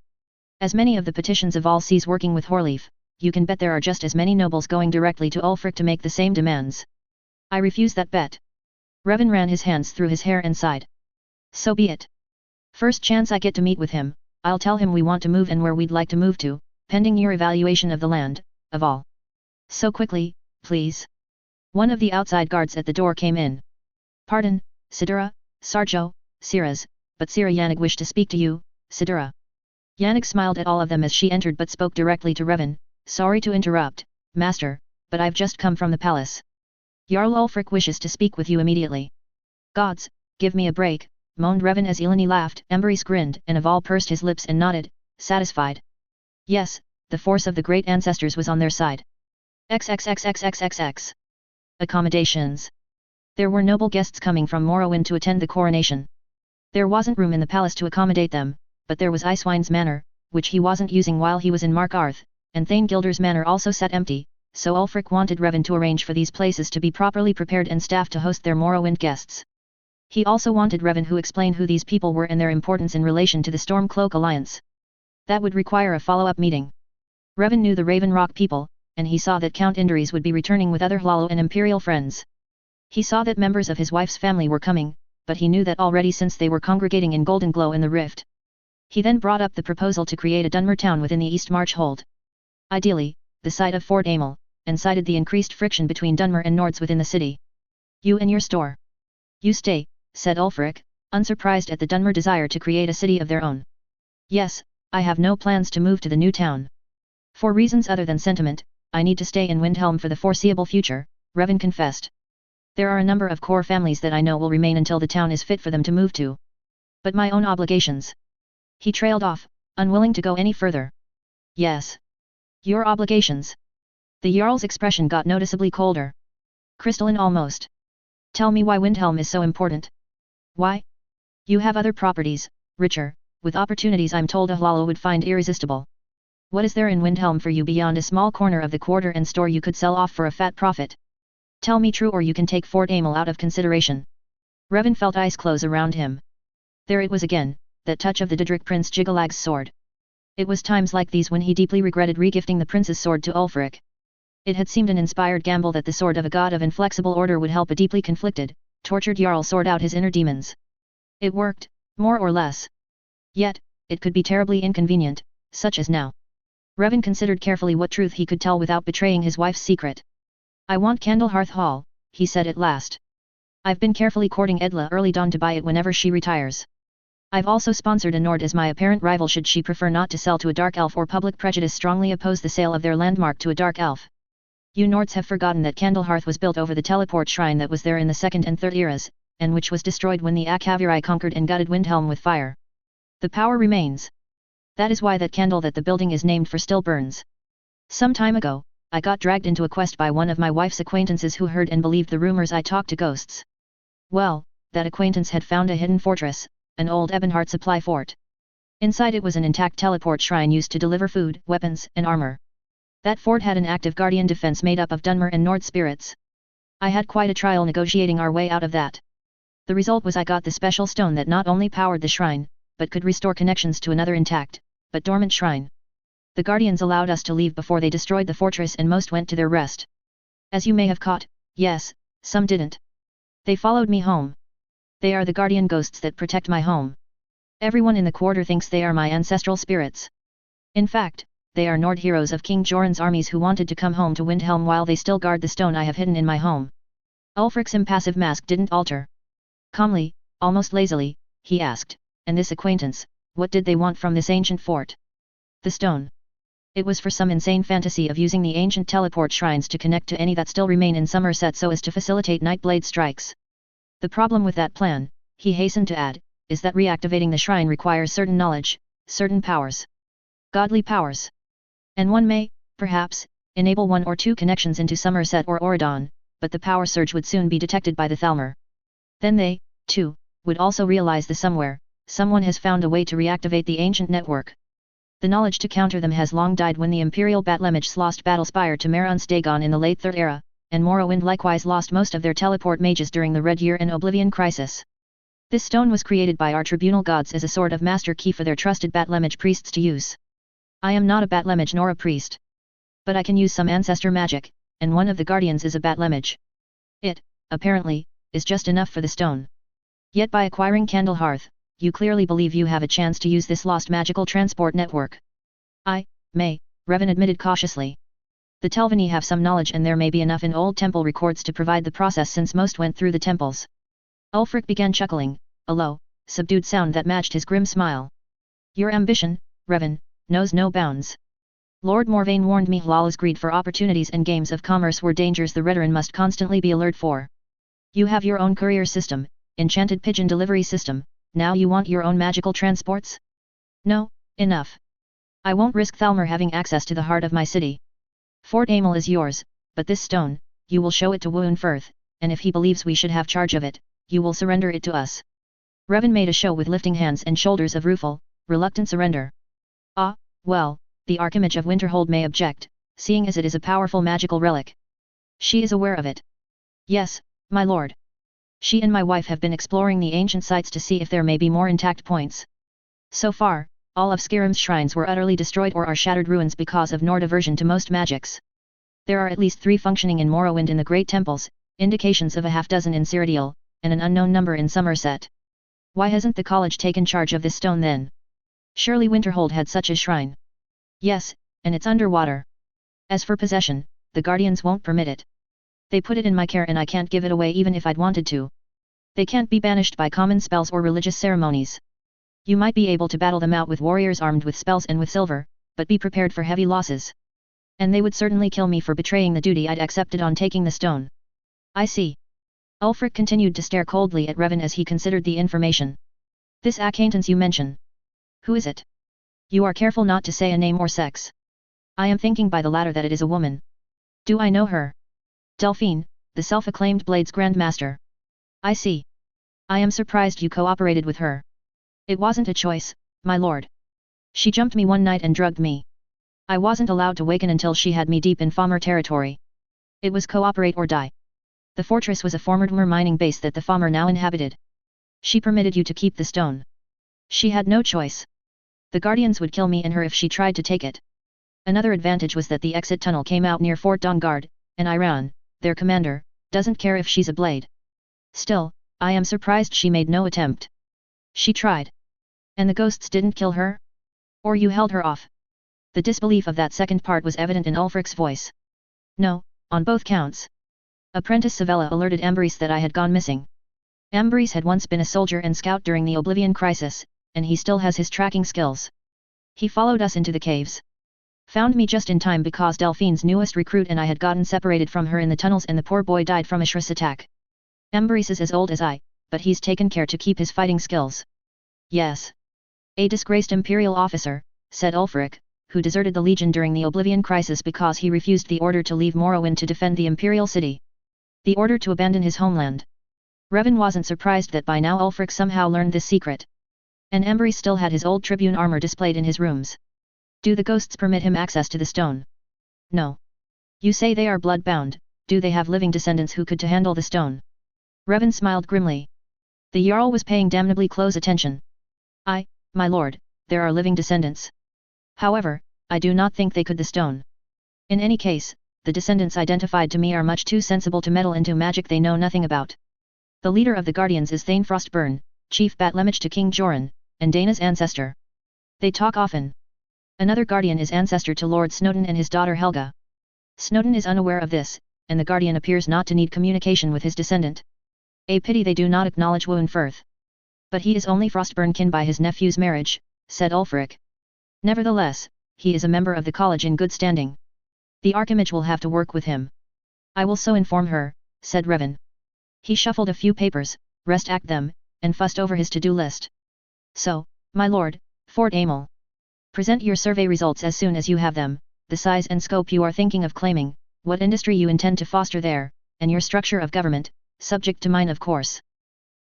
A: As many of the petitions of all seas working with Horleaf, you can bet there are just as many nobles going directly to Ulfric to make the same demands. I refuse that bet. Revan ran his hands through his hair and sighed. So be it. First chance I get to meet with him, I'll tell him we want to move and where we'd like to move to, pending your evaluation of the land, of all. So quickly, please. One of the outside guards at the door came in. Pardon, Sidura, Sarjo, Siras, but Sira Yannig wished to speak to you, Sidura. Yannig smiled at all of them as she entered but spoke directly to Revan. Sorry to interrupt, Master, but I've just come from the palace. Jarl Ulfric wishes to speak with you immediately. Gods, give me a break, moaned Revan as Ilani laughed. Emberys grinned and Aval pursed his lips and nodded, satisfied. Yes, the force of the great ancestors was on their side. XXXXXXX. Accommodations. There were noble guests coming from Morrowind to attend the coronation. There wasn't room in the palace to accommodate them, but there was Icewine's manor, which he wasn't using while he was in Markarth, and Thane Gilder's manor also sat empty, so Ulfric wanted Revan to arrange for these places to be properly prepared and staffed to host their Morrowind guests. He also wanted Revan to explain who these people were and their importance in relation to the Stormcloak Alliance. That would require a follow-up meeting. Revan knew the Raven Rock people, and he saw that Count Indres would be returning with other Hlalo and Imperial friends. He saw that members of his wife's family were coming, but he knew that already since they were congregating in Golden Glow in the Rift. He then brought up the proposal to create a Dunmer town within the East March Hold. Ideally, the site of Fort Amel, and cited the increased friction between Dunmer and Nords within the city. You and your store. You stay, said Ulfric, unsurprised at the Dunmer desire to create a city of their own. Yes, I have no plans to move to the new town. For reasons other than sentiment, I need to stay in Windhelm for the foreseeable future, Revan confessed. There are a number of core families that I know will remain until the town is fit for them to move to. But my own obligations. He trailed off, unwilling to go any further. Yes. Your obligations. The Jarl's expression got noticeably colder. Crystalline almost. Tell me why Windhelm is so important. Why? You have other properties, richer, with opportunities I'm told a Hlalo would find irresistible. What is there in Windhelm for you beyond a small corner of the quarter and store you could sell off for a fat profit? Tell me true or you can take Fort Amel out of consideration. Revan felt ice close around him. There it was again, that touch of the Didrik Prince Jiggalag's sword. It was times like these when he deeply regretted regifting the prince's sword to Ulfric. It had seemed an inspired gamble that the sword of a god of inflexible order would help a deeply conflicted, tortured Jarl sort out his inner demons. It worked, more or less. Yet, it could be terribly inconvenient, such as now. Revan considered carefully what truth he could tell without betraying his wife's secret. I want Candlehearth Hall, he said at last. I've been carefully courting Edla Early Dawn to buy it whenever she retires. I've also sponsored a Nord as my apparent rival should she prefer not to sell to a Dark Elf or public prejudice strongly oppose the sale of their landmark to a Dark Elf. You Nords have forgotten that Candlehearth was built over the teleport shrine that was there in the Second and Third eras, and which was destroyed when the Akhavirai conquered and gutted Windhelm with fire. The power remains. That is why that candle that the building is named for still burns. Some time ago, I got dragged into a quest by one of my wife's acquaintances who heard and believed the rumors I talked to ghosts. Well, that acquaintance had found a hidden fortress, an old Ebonheart supply fort. Inside it was an intact teleport shrine used to deliver food, weapons, and armor. That fort had an active guardian defense made up of Dunmer and Nord spirits. I had quite a trial negotiating our way out of that. The result was I got the special stone that not only powered the shrine, but could restore connections to another intact, but dormant shrine. The guardians allowed us to leave before they destroyed the fortress and most went to their rest. As you may have caught, yes, some didn't. They followed me home. They are the guardian ghosts that protect my home. Everyone in the quarter thinks they are my ancestral spirits. In fact, they are Nord heroes of King Joran's armies who wanted to come home to Windhelm while they still guard the stone I have hidden in my home. Ulfric's impassive mask didn't alter. Calmly, almost lazily, he asked, and this acquaintance, what did they want from this ancient fort? The stone. It was for some insane fantasy of using the ancient teleport shrines to connect to any that still remain in Somerset so as to facilitate Nightblade strikes. The problem with that plan, he hastened to add, is that reactivating the shrine requires certain knowledge, certain powers. Godly powers. And one may, perhaps, enable one or two connections into Somerset or Oradon, but the power surge would soon be detected by the Thalmor. Then they, too, would also realize that someone has found a way to reactivate the ancient network. The knowledge to counter them has long died when the Imperial Batlemage lost Battlespire to Maron Stagon in the late Third Era, and Morrowind likewise lost most of their teleport mages during the Red Year and Oblivion Crisis. This stone was created by our tribunal gods as a sort of master key for their trusted Batlemage priests to use. I am not a Batlemage nor a priest. But I can use some ancestor magic, and one of the guardians is a Batlemage. It, apparently, is just enough for the stone. Yet by acquiring Candle Hearth, you clearly believe you have a chance to use this lost magical transport network. I may, Revan admitted cautiously. The Telvanni have some knowledge and there may be enough in old temple records to provide the process since most went through the temples. Ulfric began chuckling, a low, subdued sound that matched his grim smile. Your ambition, Revan, knows no bounds. Lord Morvayn warned me Hlala's greed for opportunities and games of commerce were dangers the Redarin must constantly be alert for. You have your own courier system, enchanted pigeon delivery system, now you want your own magical transports? No, enough. I won't risk Thalmor having access to the heart of my city. Fort Amel is yours, but this stone, you will show it to Woon Firth, and if he believes we should have charge of it, you will surrender it to us. Revan made a show with lifting hands and shoulders of rueful, reluctant surrender. Ah, well, the Archimage of Winterhold may object, seeing as it is a powerful magical relic. She is aware of it. Yes, my lord. She and my wife have been exploring the ancient sites to see if there may be more intact points. So far, all of Skyrim's shrines were utterly destroyed or are shattered ruins because of Nord aversion to most magics. There are at least 3 functioning in Morrowind in the Great Temples, indications of a half-dozen in Cyrodiil, and an unknown number in Somerset. Why hasn't the college taken charge of this stone then? Surely Winterhold had such a shrine. Yes, and it's underwater. As for possession, the Guardians won't permit it. They put it in my care and I can't give it away even if I'd wanted to. They can't be banished by common spells or religious ceremonies. You might be able to battle them out with warriors armed with spells and with silver, but be prepared for heavy losses. And they would certainly kill me for betraying the duty I'd accepted on taking the stone. I see. Ulfric continued to stare coldly at Revan as he considered the information. This acquaintance you mention. Who is it? You are careful not to say a name or sex. I am thinking by the latter that it is a woman. Do I know her? Delphine, the self-acclaimed Blades Grandmaster. I see. I am surprised you cooperated with her. It wasn't a choice, my lord. She jumped me one night and drugged me. I wasn't allowed to waken until she had me deep in Falmer territory. It was cooperate or die. The fortress was a former mining base that the Falmer now inhabited. She permitted you to keep the stone. She had no choice. The Guardians would kill me and her if she tried to take it. Another advantage was that the exit tunnel came out near Fort Dawnguard, and Iran, their commander, doesn't care if she's a blade. Still, I am surprised she made no attempt. She tried. And the ghosts didn't kill her? Or you held her off? The disbelief of that second part was evident in Ulfric's voice. No, on both counts. Apprentice Savella alerted Amberys that I had gone missing. Amberys had once been a soldier and scout during the Oblivion Crisis, and he still has his tracking skills. He followed us into the caves. Found me just in time because Delphine's newest recruit and I had gotten separated from her in the tunnels and the poor boy died from a Shriss attack. Amberys is as old as I, but he's taken care to keep his fighting skills. Yes. A disgraced Imperial officer, said Ulfric, who deserted the Legion during the Oblivion Crisis because he refused the order to leave Morrowind to defend the Imperial city. The order to abandon his homeland. Revan wasn't surprised that by now Ulfric somehow learned this secret. And Amberys still had his old Tribune armor displayed in his rooms. Do the ghosts permit him access to the stone? No. You say they are blood-bound, do they have living descendants who could to handle the stone? Revan smiled grimly. The Jarl was paying damnably close attention. My lord, there are living descendants. However, I do not think they could the stone. In any case, the descendants identified to me are much too sensible to meddle into magic they know nothing about. The leader of the Guardians is Thane Frostburn, chief Batlemage to King Joran, and Dana's ancestor. They talk often. Another Guardian is ancestor to Lord Snowden and his daughter Helga. Snowden is unaware of this, and the Guardian appears not to need communication with his descendant. A pity they do not acknowledge Woon Firth. But he is only Frostburn kin by his nephew's marriage, said Ulfric. Nevertheless, he is a member of the college in good standing. The Archimage will have to work with him. I will so inform her, said Revan. He shuffled a few papers, rest-act them, and fussed over his to-do list. So, my lord, Fort Amel. Present your survey results as soon as you have them, the size and scope you are thinking of claiming, what industry you intend to foster there, and your structure of government, subject to mine of course.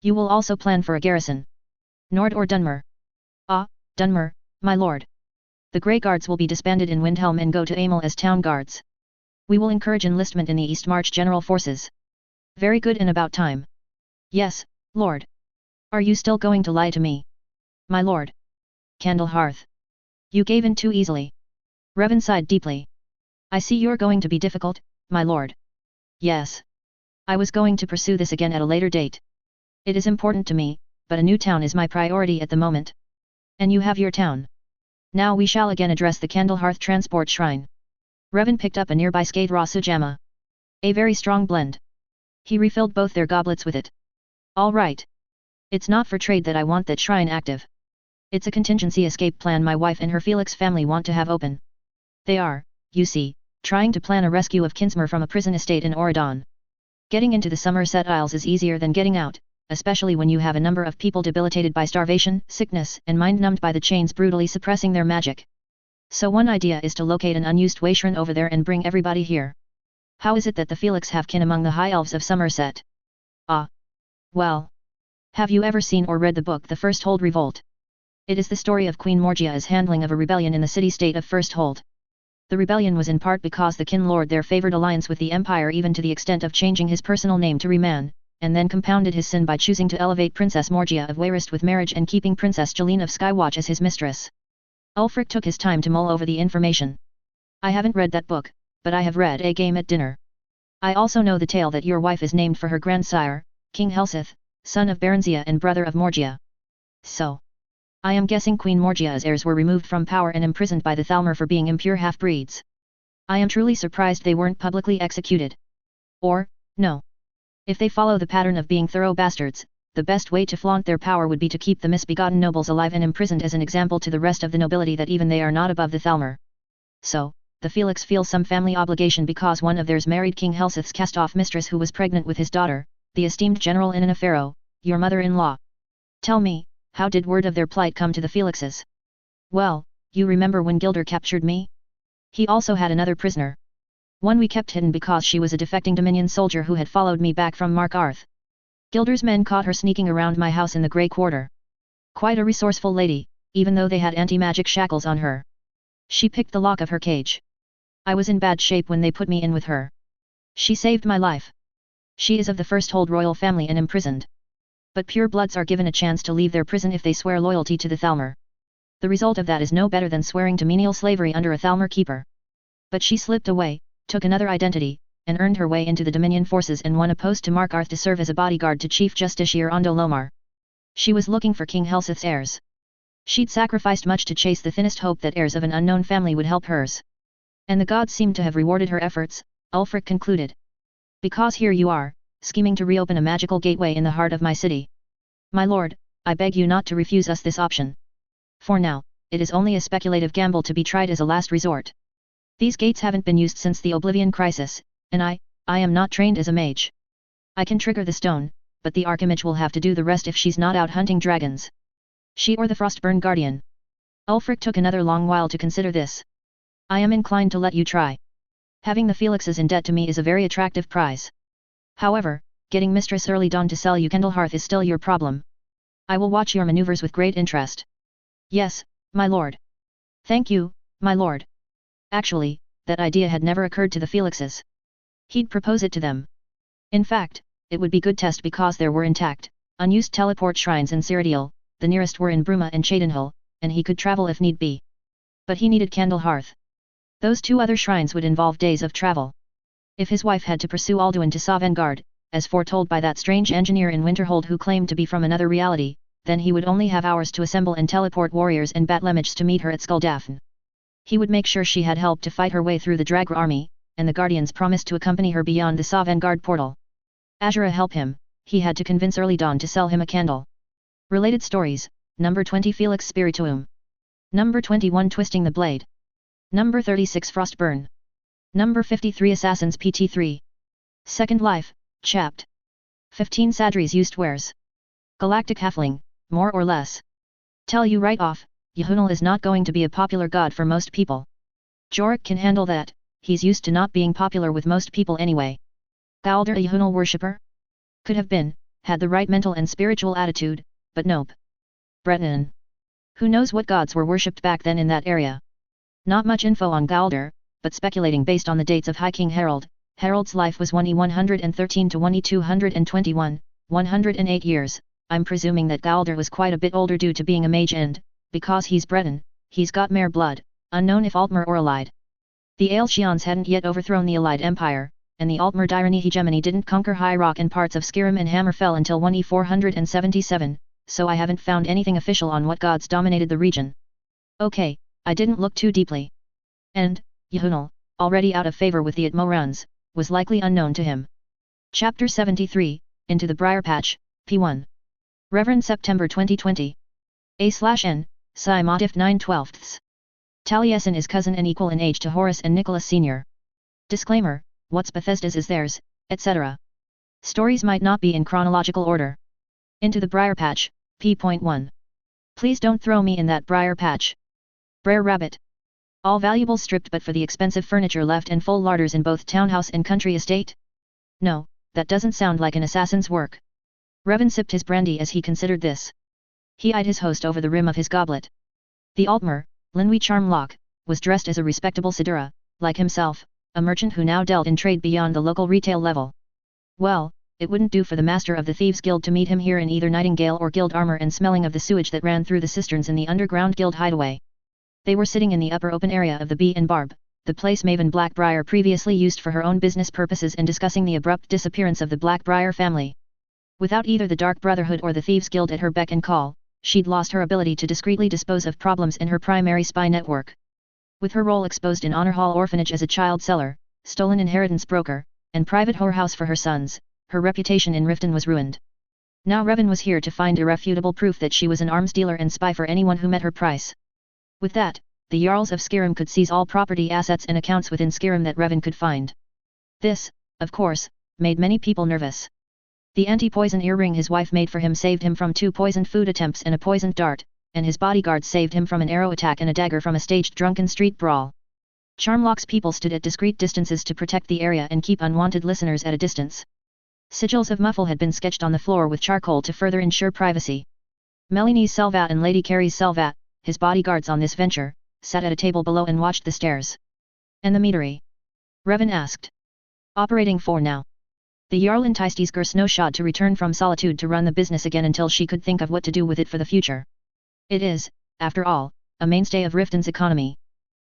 A: You will also plan for a garrison. Nord or Dunmer? Ah, Dunmer, my lord. The Grey Guards will be disbanded in Windhelm and go to Amel as town guards. We will encourage enlistment in the East March General Forces. Very good, in about time. Yes, Lord. Are you still going to lie to me? My lord. Candlehearth. You gave in too easily. Revan sighed deeply. I see you're going to be difficult, my lord. Yes. I was going to pursue this again at a later date. It is important to me, but a new town is my priority at the moment. And you have your town. Now we shall again address the Candlehearth Transport Shrine. Revan picked up a nearby Skate Raw Sujamma. A very strong blend. He refilled both their goblets with it. All right. It's not for trade that I want that shrine active. It's a contingency escape plan my wife and her Felix family want to have open. They are, you see, trying to plan a rescue of Kinsmer from a prison estate in Oridon. Getting into the Somerset Isles is easier than getting out, especially when you have a number of people debilitated by starvation, sickness, and mind-numbed by the chains brutally suppressing their magic. So one idea is to locate an unused waishran over there and bring everybody here. How is it that the Felix have kin among the High Elves of Somerset? Ah. Well. Have you ever seen or read the book The First Hold Revolt? It is the story of Queen Morgia's handling of a rebellion in the city-state of First Hold. The rebellion was in part because the kin lord there favoured alliance with the Empire, even to the extent of changing his personal name to Reman, and then compounded his sin by choosing to elevate Princess Morgia of Wayrest with marriage and keeping Princess Jeline of Skywatch as his mistress. Ulfric took his time to mull over the information. I haven't read that book, but I have read A Game at Dinner. I also know the tale that your wife is named for her grandsire, King Helseth, son of Baronzia and brother of Morgia. So. I am guessing Queen Morgia's heirs were removed from power and imprisoned by the Thalmor for being impure half-breeds. I am truly surprised they weren't publicly executed. Or, no. If they follow the pattern of being thorough bastards, the best way to flaunt their power would be to keep the misbegotten nobles alive and imprisoned as an example to the rest of the nobility that even they are not above the Thalmor. So, the Felix feel some family obligation because one of theirs married King Helseth's cast-off mistress who was pregnant with his daughter, the esteemed General Inanafero, your mother-in-law. Tell me, how did word of their plight come to the Felixes? Well, you remember when Gilder captured me? He also had another prisoner. One we kept hidden because she was a defecting Dominion soldier who had followed me back from Markarth. Gilder's men caught her sneaking around my house in the Grey Quarter. Quite a resourceful lady, even though they had anti-magic shackles on her. She picked the lock of her cage. I was in bad shape when they put me in with her. She saved my life. She is of the First Hold royal family and imprisoned. But purebloods are given a chance to leave their prison if they swear loyalty to the Thalmor. The result of that is no better than swearing to menial slavery under a Thalmor keeper. But she slipped away, took another identity, and earned her way into the Dominion forces and won a post to Markarth to serve as a bodyguard to Chief Justiciar Ondo Lomar. She was looking for King Helseth's heirs. She'd sacrificed much to chase the thinnest hope that heirs of an unknown family would help hers. And the gods seemed to have rewarded her efforts, Ulfric concluded. Because here you are, scheming to reopen a magical gateway in the heart of my city. My lord, I beg you not to refuse us this option. For now, it is only a speculative gamble to be tried as a last resort. These gates haven't been used since the Oblivion Crisis, and I am not trained as a mage. I can trigger the stone, but the Archimage will have to do the rest if she's not out hunting dragons. She or the Frostburn Guardian. Ulfric took another long while to consider this. I am inclined to let you try. Having the Felixes in debt to me is a very attractive prize. However, getting Mistress Early Dawn to sell you Candlehearth is still your problem. I will watch your maneuvers with great interest. Yes, my lord. Thank you, my lord. Actually, that idea had never occurred to the Felixes. He'd propose it to them. In fact, it would be good test because there were intact, unused teleport shrines in Cyrodiil, the nearest were in Bruma and Cheydinhal, and he could travel if need be. But he needed Candlehearth. Those two other shrines would involve days of travel. If his wife had to pursue Alduin to Sovngarde, as foretold by that strange engineer in Winterhold who claimed to be from another reality, then he would only have hours to assemble and teleport warriors and Batlemage to meet her at Skuldafn. He would make sure she had help to fight her way through the Dragra army, and the Guardians promised to accompany her beyond the Sovngarde portal. Azura help him, he had to convince Early Dawn to sell him a candle. Related stories, number 20 Felix Spirituum. Number 21 Twisting the Blade. Number 36 Frostburn. Number 53 Assassins PT3. Second Life, Chapt. 15 Sadries Used Wares. Galactic Halfling, more or less. Tell you right off, Yahunal is not going to be a popular god for most people. Jorik can handle that, he's used to not being popular with most people anyway. Galder a Yahunal worshipper? Could have been, had the right mental and spiritual attitude, but nope. Breton. Who knows what gods were worshipped back then in that area? Not much info on Galder, but speculating based on the dates of High King Harold. Harold's life was 1E113 to 1E221, 108 years. I'm presuming that Galdr was quite a bit older due to being a mage and, because he's Breton, he's got mare blood, unknown if Altmer or Allied. The Aelshians hadn't yet overthrown the Allied Empire, and the Altmer Dyrani hegemony didn't conquer High Rock and parts of Skyrim and Hammerfell until 1E477, so I haven't found anything official on what gods dominated the region. Okay, I didn't look too deeply. And, Yehunal, already out of favor with the Atmoruns, was likely unknown to him. Chapter 73, Into the Briar Patch, P1. Reverend September 2020. A/N, Psi Motif 9/12. Taliesin is cousin and equal in age to Horace and Nicholas Sr. Disclaimer, what's Bethesda's is theirs, etc. Stories might not be in chronological order. Into the Briar Patch, P.1. Please don't throw me in that briar patch. Brer Rabbit. All valuables stripped but for the expensive furniture left and full larders in both townhouse and country estate? No, that doesn't sound like an assassin's work. Revan sipped his brandy as he considered this. He eyed his host over the rim of his goblet. The Altmer, Linwi Charmlock, was dressed as a respectable Sidura, like himself, a merchant who now dealt in trade beyond the local retail level. Well, it wouldn't do for the master of the Thieves' Guild to meet him here in either nightingale or guild armor and smelling of the sewage that ran through the cisterns in the underground guild hideaway. They were sitting in the upper open area of the Bee and Barb, the place Maven Blackbriar previously used for her own business purposes, and discussing the abrupt disappearance of the Blackbriar family. Without either the Dark Brotherhood or the Thieves' Guild at her beck and call, she'd lost her ability to discreetly dispose of problems in her primary spy network. With her role exposed in Honor Hall Orphanage as a child seller, stolen inheritance broker, and private whorehouse for her sons, her reputation in Riften was ruined. Now Revan was here to find irrefutable proof that she was an arms dealer and spy for anyone who met her price. With that, the Jarls of Skyrim could seize all property, assets and accounts within Skyrim that Revan could find. This, of course, made many people nervous. The anti-poison earring his wife made for him saved him from 2 poisoned food attempts and a poisoned dart, and his bodyguards saved him from an arrow attack and a dagger from a staged drunken street brawl. Charmlock's people stood at discreet distances to protect the area and keep unwanted listeners at a distance. Sigils of Muffle had been sketched on the floor with charcoal to further ensure privacy. Meline's Selvat and Lady Carrie's Selvat, his bodyguards on this venture, sat at a table below and watched the stairs. And the meadery? Revan asked. Operating for now. The Jarl enticed Isgur Snowshod to return from solitude to run the business again until she could think of what to do with it for the future. It is, after all, a mainstay of Riften's economy.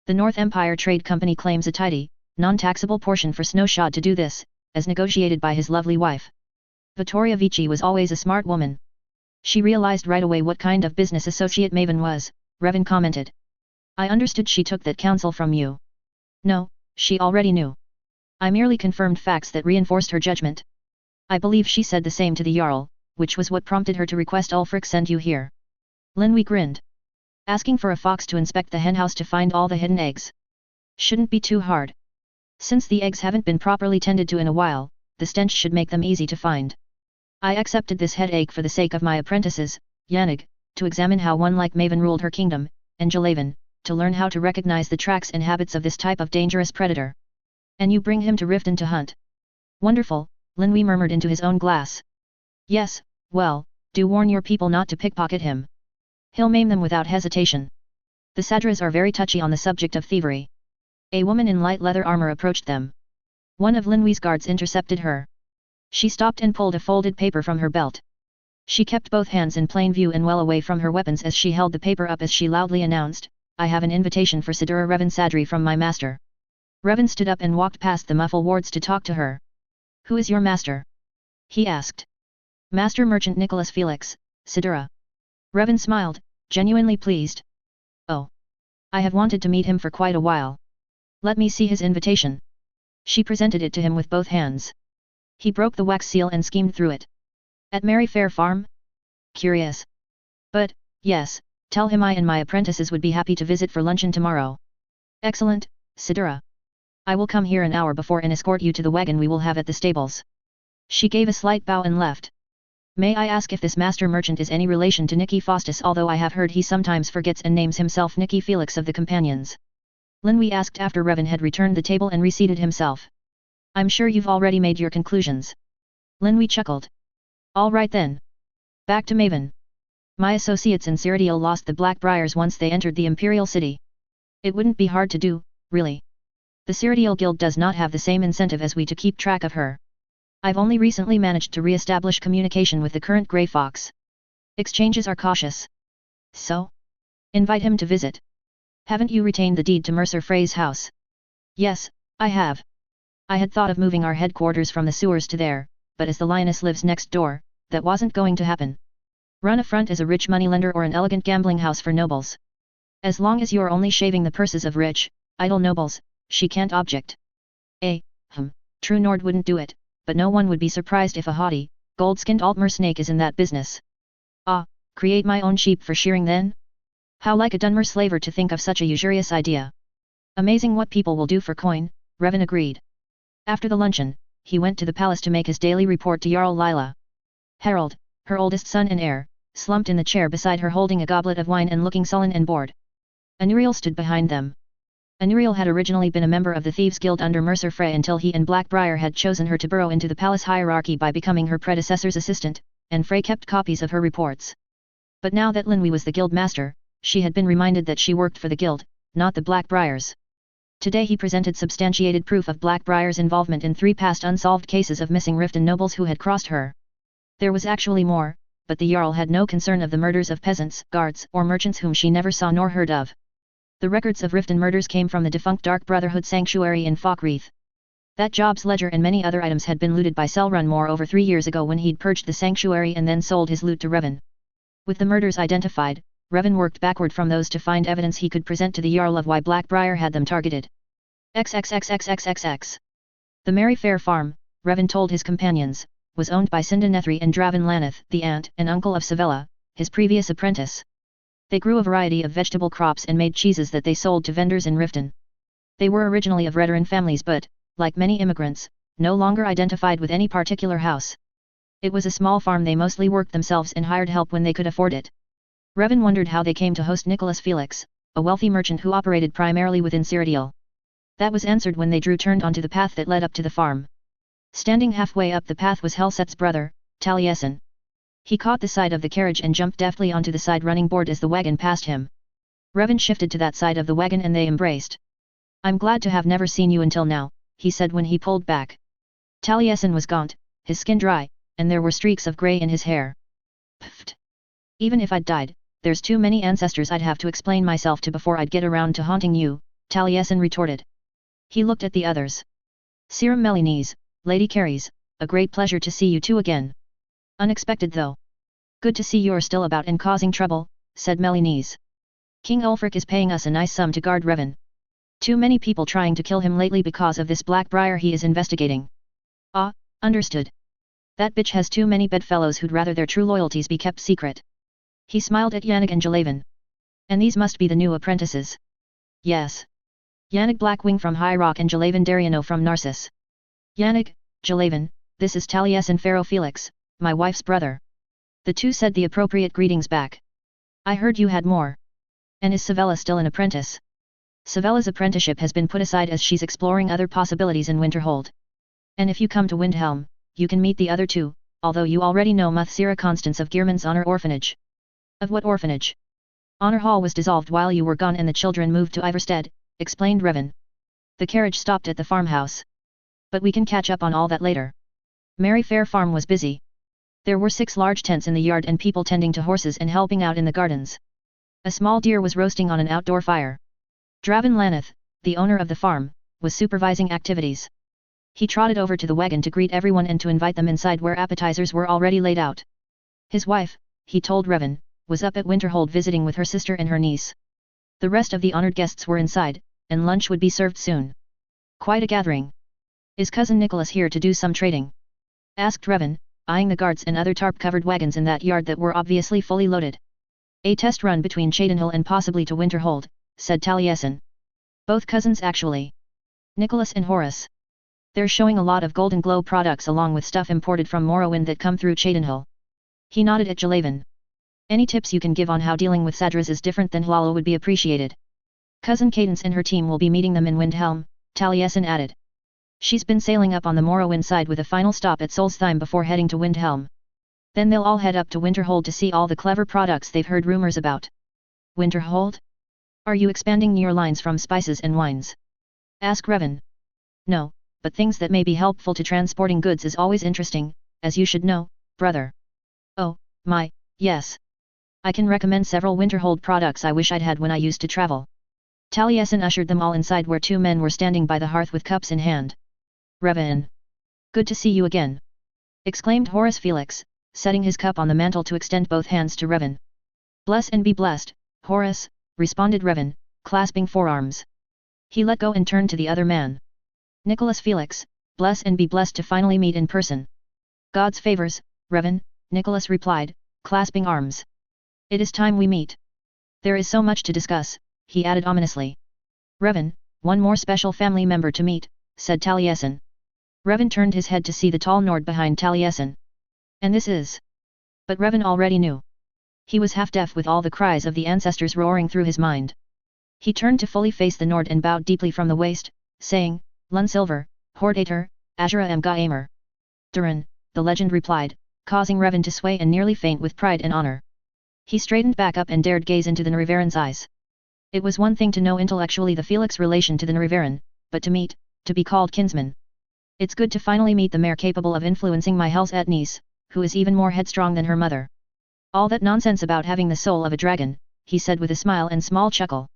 A: The North Empire Trade Company claims a tidy, non-taxable portion for Snowshod to do this, as negotiated by his lovely wife. Vittoria Vici was always a smart woman. She realized right away what kind of business associate Maven was, Revan commented. I understood she took that counsel from you. No, she already knew. I merely confirmed facts that reinforced her judgment. I believe she said the same to the Jarl, which was what prompted her to request Ulfric send you here. Linwi grinned. Asking for a fox to inspect the henhouse to find all the hidden eggs. Shouldn't be too hard. Since the eggs haven't been properly tended to in a while, the stench should make them easy to find. I accepted this headache for the sake of my apprentices, Yannig, to examine how one like Maven ruled her kingdom, and Jalaven, to learn how to recognize the tracks and habits of this type of dangerous predator. And you bring him to Riften to hunt. Wonderful, Linwi murmured into his own glass. Yes, well, do warn your people not to pickpocket him. He'll maim them without hesitation. The Sadras are very touchy on the subject of thievery. A woman in light leather armor approached them. One of Linwi's guards intercepted her. She stopped and pulled a folded paper from her belt. She kept both hands in plain view and well away from her weapons as she held the paper up as she loudly announced, I have an invitation for Sidura Revan Sadri from my master. Revan stood up and walked past the Muffle wards to talk to her. Who is your master? He asked. Master Merchant Nicholas Felix, Sidura. Revan smiled, genuinely pleased. Oh. I have wanted to meet him for quite a while. Let me see his invitation. She presented it to him with both hands. He broke the wax seal and schemed through it. At Merryfair Farm? Curious. But, yes, tell him I and my apprentices would be happy to visit for luncheon tomorrow. Excellent, Sidura. I will come here an hour before and escort you to the wagon we will have at the stables. She gave a slight bow and left. May I ask if this master merchant is any relation to Nicky Faustus, although I have heard he sometimes forgets and names himself Nicky Felix of the Companions? Linwi asked after Revan had returned the table and reseated himself. I'm sure you've already made your conclusions. Linwi chuckled. All right then. Back to Maven. My associates in Cyrodiil lost the Blackbriars once they entered the Imperial City. It wouldn't be hard to do, really. The Cyrodiil Guild does not have the same incentive as we to keep track of her. I've only recently managed to re-establish communication with the current Grey Fox. Exchanges are cautious. So? Invite him to visit. Haven't you retained the deed to Mercer Frey's house? Yes, I have. I had thought of moving our headquarters from the sewers to there, but as the lioness lives next door, that wasn't going to happen. Run a front as a rich moneylender or an elegant gambling house for nobles. As long as you're only shaving the purses of rich, idle nobles, she can't object. True Nord wouldn't do it, but no one would be surprised if a haughty, gold-skinned Altmer snake is in that business. Create my own sheep for shearing then? How like a Dunmer slaver to think of such a usurious idea. Amazing what people will do for coin, Revan agreed. After the luncheon, he went to the palace to make his daily report to Jarl Lila. Harold, her oldest son and heir, slumped in the chair beside her holding a goblet of wine and looking sullen and bored. Anuriel stood behind them. Anuriel had originally been a member of the Thieves' Guild under Mercer Frey until he and Blackbriar had chosen her to burrow into the palace hierarchy by becoming her predecessor's assistant, and Frey kept copies of her reports. But now that Linwi was the guild master, she had been reminded that she worked for the guild, not the Blackbriars. Today he presented substantiated proof of Blackbriar's involvement in 3 past unsolved cases of missing Riften nobles who had crossed her. There was actually more, but the Jarl had no concern of the murders of peasants, guards, or merchants whom she never saw nor heard of. The records of Riften murders came from the defunct Dark Brotherhood sanctuary in Falkreath. That job's ledger and many other items had been looted by Selrun more over 3 years ago when he'd purged the sanctuary and then sold his loot to Revan. With the murders identified, Revan worked backward from those to find evidence he could present to the Jarl of why Blackbriar had them targeted. XXXXXXX. The Merry Fair farm, Revan told his companions, was owned by Sinda Nethri and Draven Laneth, the aunt and uncle of Savella, his previous apprentice. They grew a variety of vegetable crops and made cheeses that they sold to vendors in Riften. They were originally of Redoran families but, like many immigrants, no longer identified with any particular house. It was a small farm they mostly worked themselves and hired help when they could afford it. Revan wondered how they came to host Nicholas Felix, a wealthy merchant who operated primarily within Cyrodiil. That was answered when they turned onto the path that led up to the farm. Standing halfway up the path was Helset's brother, Taliesin. He caught the side of the carriage and jumped deftly onto the side running board as the wagon passed him. Revan shifted to that side of the wagon and they embraced. "I'm glad to have never seen you until now," he said when he pulled back. Taliesin was gaunt, his skin dry, and there were streaks of grey in his hair. "Pfft. Even if I'd died, there's too many ancestors I'd have to explain myself to before I'd get around to haunting you," Taliesin retorted. He looked at the others. "Siram Melinese, Lady Carries, a great pleasure to see you two again. Unexpected though. Good to see you're still about and causing trouble," said Melinese. "King Ulfric is paying us a nice sum to guard Revan. Too many people trying to kill him lately because of this Blackbriar he is investigating." Understood. That bitch has too many bedfellows who'd rather their true loyalties be kept secret." He smiled at Yannig and Jalaven. "And these must be the new apprentices." "Yes. Yannig Blackwing from High Rock and Jalaven Dariano from Narcissus." "Yannig, Jalaven, this is Taliesin Pharaoh Felix, my wife's brother." The two said the appropriate greetings back. "I heard you had more. And is Savella still an apprentice?" "Savella's apprenticeship has been put aside as she's exploring other possibilities in Winterhold. And if you come to Windhelm, you can meet the other two, although you already know Muthsira Constance of Gearman's Honor Orphanage." "Of what orphanage?" "Honor Hall was dissolved while you were gone and the children moved to Iverstead," explained Revan. The carriage stopped at the farmhouse. "But we can catch up on all that later." Merry Fair farm was busy. There were 6 large tents in the yard and people tending to horses and helping out in the gardens. A small deer was roasting on an outdoor fire. Draven Laneth, the owner of the farm, was supervising activities. He trotted over to the wagon to greet everyone and to invite them inside where appetizers were already laid out. His wife, he told Revan, was up at Winterhold visiting with her sister and her niece. The rest of the honored guests were inside, and lunch would be served soon. "Quite a gathering. Is cousin Nicholas here to do some trading?" asked Revan, eyeing the guards and other tarp-covered wagons in that yard that were obviously fully loaded. "A test run between Cheydinhill and possibly to Winterhold," said Taliesin. "Both cousins actually. Nicholas and Horace. They're showing a lot of Golden Glow products along with stuff imported from Morrowind that come through Cheydinhill." He nodded at Jalaven. "Any tips you can give on how dealing with Sadras is different than Hlala would be appreciated." "Cousin Cadence and her team will be meeting them in Windhelm," Taliesin added. "She's been sailing up on the Morrowind side with a final stop at Solstheim before heading to Windhelm. Then they'll all head up to Winterhold to see all the clever products they've heard rumors about." "Winterhold? Are you expanding your lines from spices and wines?" Asked Revan. No, but things that may be helpful to transporting goods is always interesting, as you should know, brother. Oh, my, yes. I can recommend several Winterhold products I wish I'd had when I used to travel. Taliesin ushered them all inside where two men were standing by the hearth with cups in hand. Revan. Good to see you again. Exclaimed Horace Felix, setting his cup on the mantel to extend both hands to Revan. Bless and be blessed, Horace, responded Revan, clasping forearms. He let go and turned to the other man. Nicholas Felix, bless and be blessed to finally meet in person. God's favors, Revan, Nicholas replied, clasping arms. It is time we meet. There is so much to discuss, he added ominously. Revan, one more special family member to meet, said Taliesin. Revan turned his head to see the tall Nord behind Taliesin. And this is... But Revan already knew. He was half-deaf with all the cries of the ancestors roaring through his mind. He turned to fully face the Nord and bowed deeply from the waist, saying, Lun Silver, Hordator, Azura Mga Duran, the legend replied, causing Revan to sway and nearly faint with pride and honor. He straightened back up and dared gaze into the Nrivaran's eyes. It was one thing to know intellectually the Felix relation to the Nrivaran, but to meet, to be called kinsman. It's good to finally meet the mare capable of influencing my Hell's niece, who is even more headstrong than her mother. All that nonsense about having the soul of a dragon, he said with a smile and small chuckle.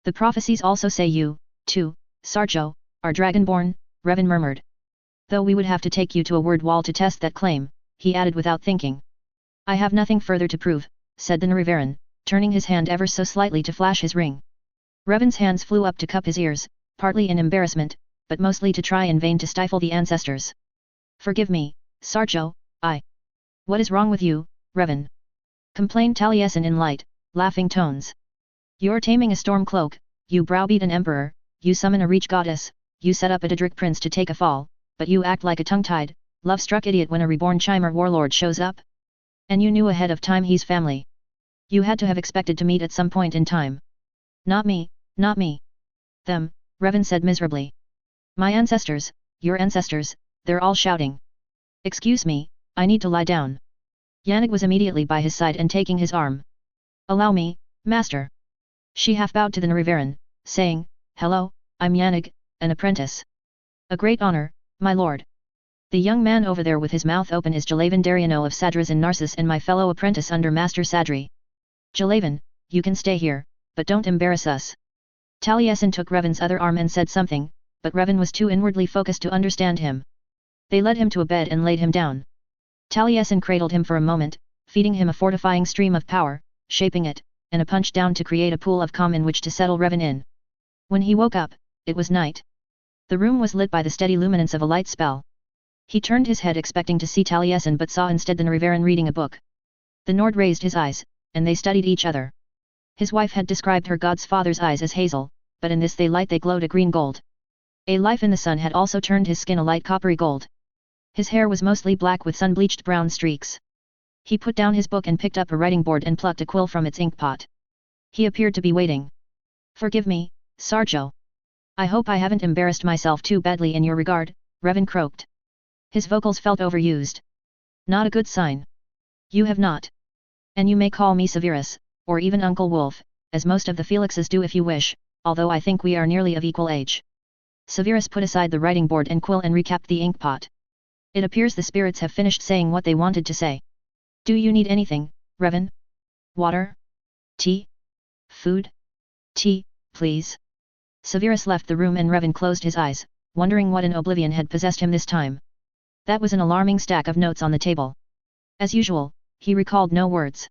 A: The prophecies also say you, too, Sarjo, are dragonborn, Revan murmured. Though we would have to take you to a word wall to test that claim, he added without thinking. I have nothing further to prove, said the Nrivaran, turning his hand ever so slightly to flash his ring. Revan's hands flew up to cup his ears, partly in embarrassment, but mostly to try in vain to stifle the ancestors. Forgive me, Sarjo, I... What is wrong with you, Revan? Complained Taliesin in light, laughing tones. You're taming a storm cloak, you browbeat an emperor, you summon a reach goddess, you set up a Daedric prince to take a fall, but you act like a tongue-tied, love-struck idiot when a reborn Chimer warlord shows up? And you knew ahead of time he's family. You had to have expected to meet at some point in time. Not me, not me. Them, Revan said miserably. My ancestors, your ancestors, they're all shouting. Excuse me, I need to lie down. Yannig was immediately by his side and taking his arm. Allow me, master. She half bowed to the Nrivaran, saying, Hello, I'm Yannig, an apprentice. A great honor, my lord. The young man over there with his mouth open is Jalavan Dariano of Sadras and Narcissus and my fellow apprentice under Master Sadri. Jalavan, you can stay here, but don't embarrass us. Taliesin took Revan's other arm and said something, but Revan was too inwardly focused to understand him. They led him to a bed and laid him down. Taliesin cradled him for a moment, feeding him a fortifying stream of power, shaping it, and a punch down to create a pool of calm in which to settle Revan in. When he woke up, it was night. The room was lit by the steady luminance of a light spell. He turned his head expecting to see Taliesin but saw instead the Nrivaran reading a book. The Nord raised his eyes, and they studied each other. His wife had described her god's father's eyes as hazel, but in this they glowed a green gold. A life in the sun had also turned his skin a light coppery gold. His hair was mostly black with sun-bleached brown streaks. He put down his book and picked up a writing board and plucked a quill from its inkpot. He appeared to be waiting. Forgive me, Sarjo. I hope I haven't embarrassed myself too badly in your regard, Revan croaked. His vocals felt overused. Not a good sign. You have not. And you may call me Severus, or even Uncle Wolf, as most of the Felixes do if you wish, although I think we are nearly of equal age. Severus put aside the writing board and quill and recapped the inkpot. It appears the spirits have finished saying what they wanted to say. Do you need anything, Revan? Water? Tea? Food? Tea, please. Severus left the room and Revan closed his eyes, wondering what in oblivion had possessed him this time. That was an alarming stack of notes on the table. As usual, he recalled no words.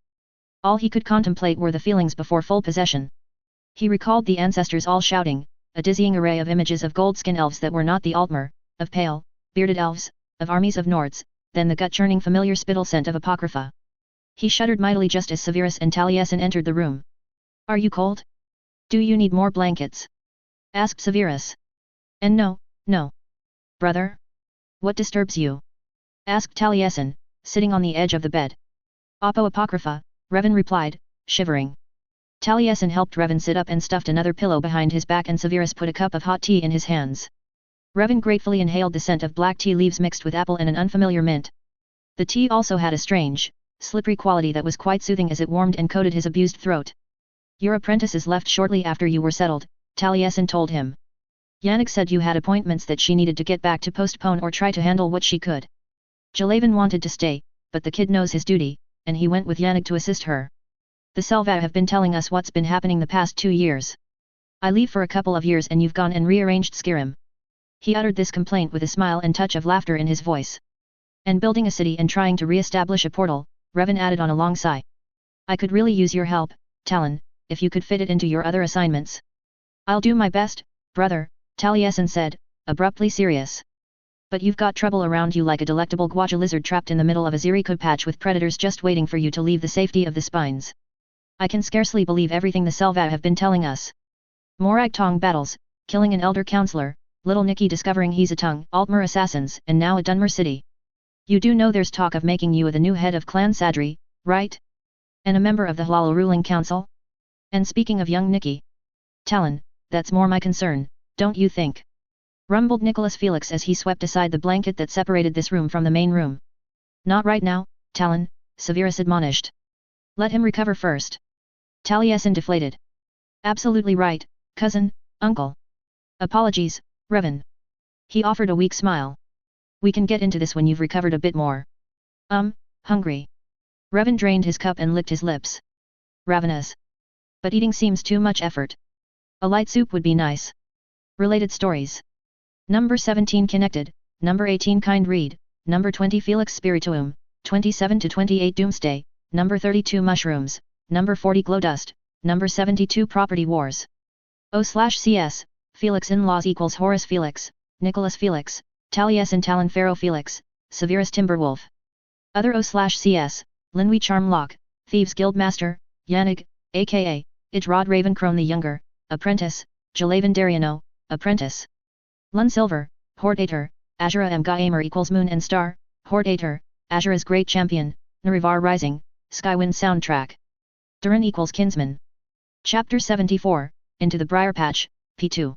A: All he could contemplate were the feelings before full possession. He recalled the ancestors all shouting, a dizzying array of images of gold-skin elves that were not the Altmer, of pale, bearded elves, of armies of Nords, then the gut-churning familiar spittle scent of Apocrypha. He shuddered mightily just as Severus and Taliesin entered the room. Are you cold? Do you need more blankets? Asked Severus. And no, no. Brother? What disturbs you? Asked Taliesin, sitting on the edge of the bed. Apocrypha, Revan replied, shivering. Taliesin helped Revan sit up and stuffed another pillow behind his back and Severus put a cup of hot tea in his hands. Revan gratefully inhaled the scent of black tea leaves mixed with apple and an unfamiliar mint. The tea also had a strange, slippery quality that was quite soothing as it warmed and coated his abused throat. Your apprentices left shortly after you were settled, Taliesin told him. Yannick said you had appointments that she needed to get back to postpone or try to handle what she could. Jalavan wanted to stay, but the kid knows his duty, and he went with Yannick to assist her. The Selva have been telling us what's been happening the past 2 years. I leave for a couple of years and you've gone and rearranged Skirim. He uttered this complaint with a smile and touch of laughter in his voice. And building a city and trying to re-establish a portal, Revan added on a long sigh. I could really use your help, Talon, if you could fit it into your other assignments. I'll do my best, brother, Taliesin said, abruptly serious. But you've got trouble around you like a delectable Gwaja lizard trapped in the middle of a Ziriko patch with predators just waiting for you to leave the safety of the spines. I can scarcely believe everything the Selva have been telling us. Morag Tong battles, killing an elder counselor, little Nikki discovering he's a Tung, Altmer assassins, and now a Dunmer city. You do know there's talk of making you the new head of Clan Sadri, right? And a member of the Halal ruling council? And speaking of young Nikki. Talon, that's more my concern, don't you think? Rumbled Nicholas Felix as he swept aside the blanket that separated this room from the main room. Not right now, Talon, Severus admonished. Let him recover first. Taliesin deflated. Absolutely right, cousin, uncle. Apologies, Revan. He offered a weak smile. We can get into this when you've recovered a bit more. Hungry. Revan drained his cup and licked his lips. Ravenous. But eating seems too much effort. A light soup would be nice. Related stories. Number 17 Connected, Number 18 Kind Read, Number 20 Felix Spirituum, 27 to 28 Doomsday, Number 32 Mushrooms, Number 40 Glow Dust, Number 72 Property Wars. O/CS, Felix in-laws equals Horace Felix, Nicholas Felix, Taliesin Talon Pharaoh Felix, Severus Timberwolf. Other O/CS, Linwi Charmlock, Thieves Guildmaster, Yannig, aka, Ijrod Ravencrone the Younger, Apprentice, Jalavan Dariano, Apprentice. Lun Silver, Hordator, Azura M. Gamer equals Moon and Star, Hordator, Azura's Great Champion, Narivar Rising, Skywind Soundtrack. Durin equals Kinsman. Chapter 74, Into the Briar Patch, P2.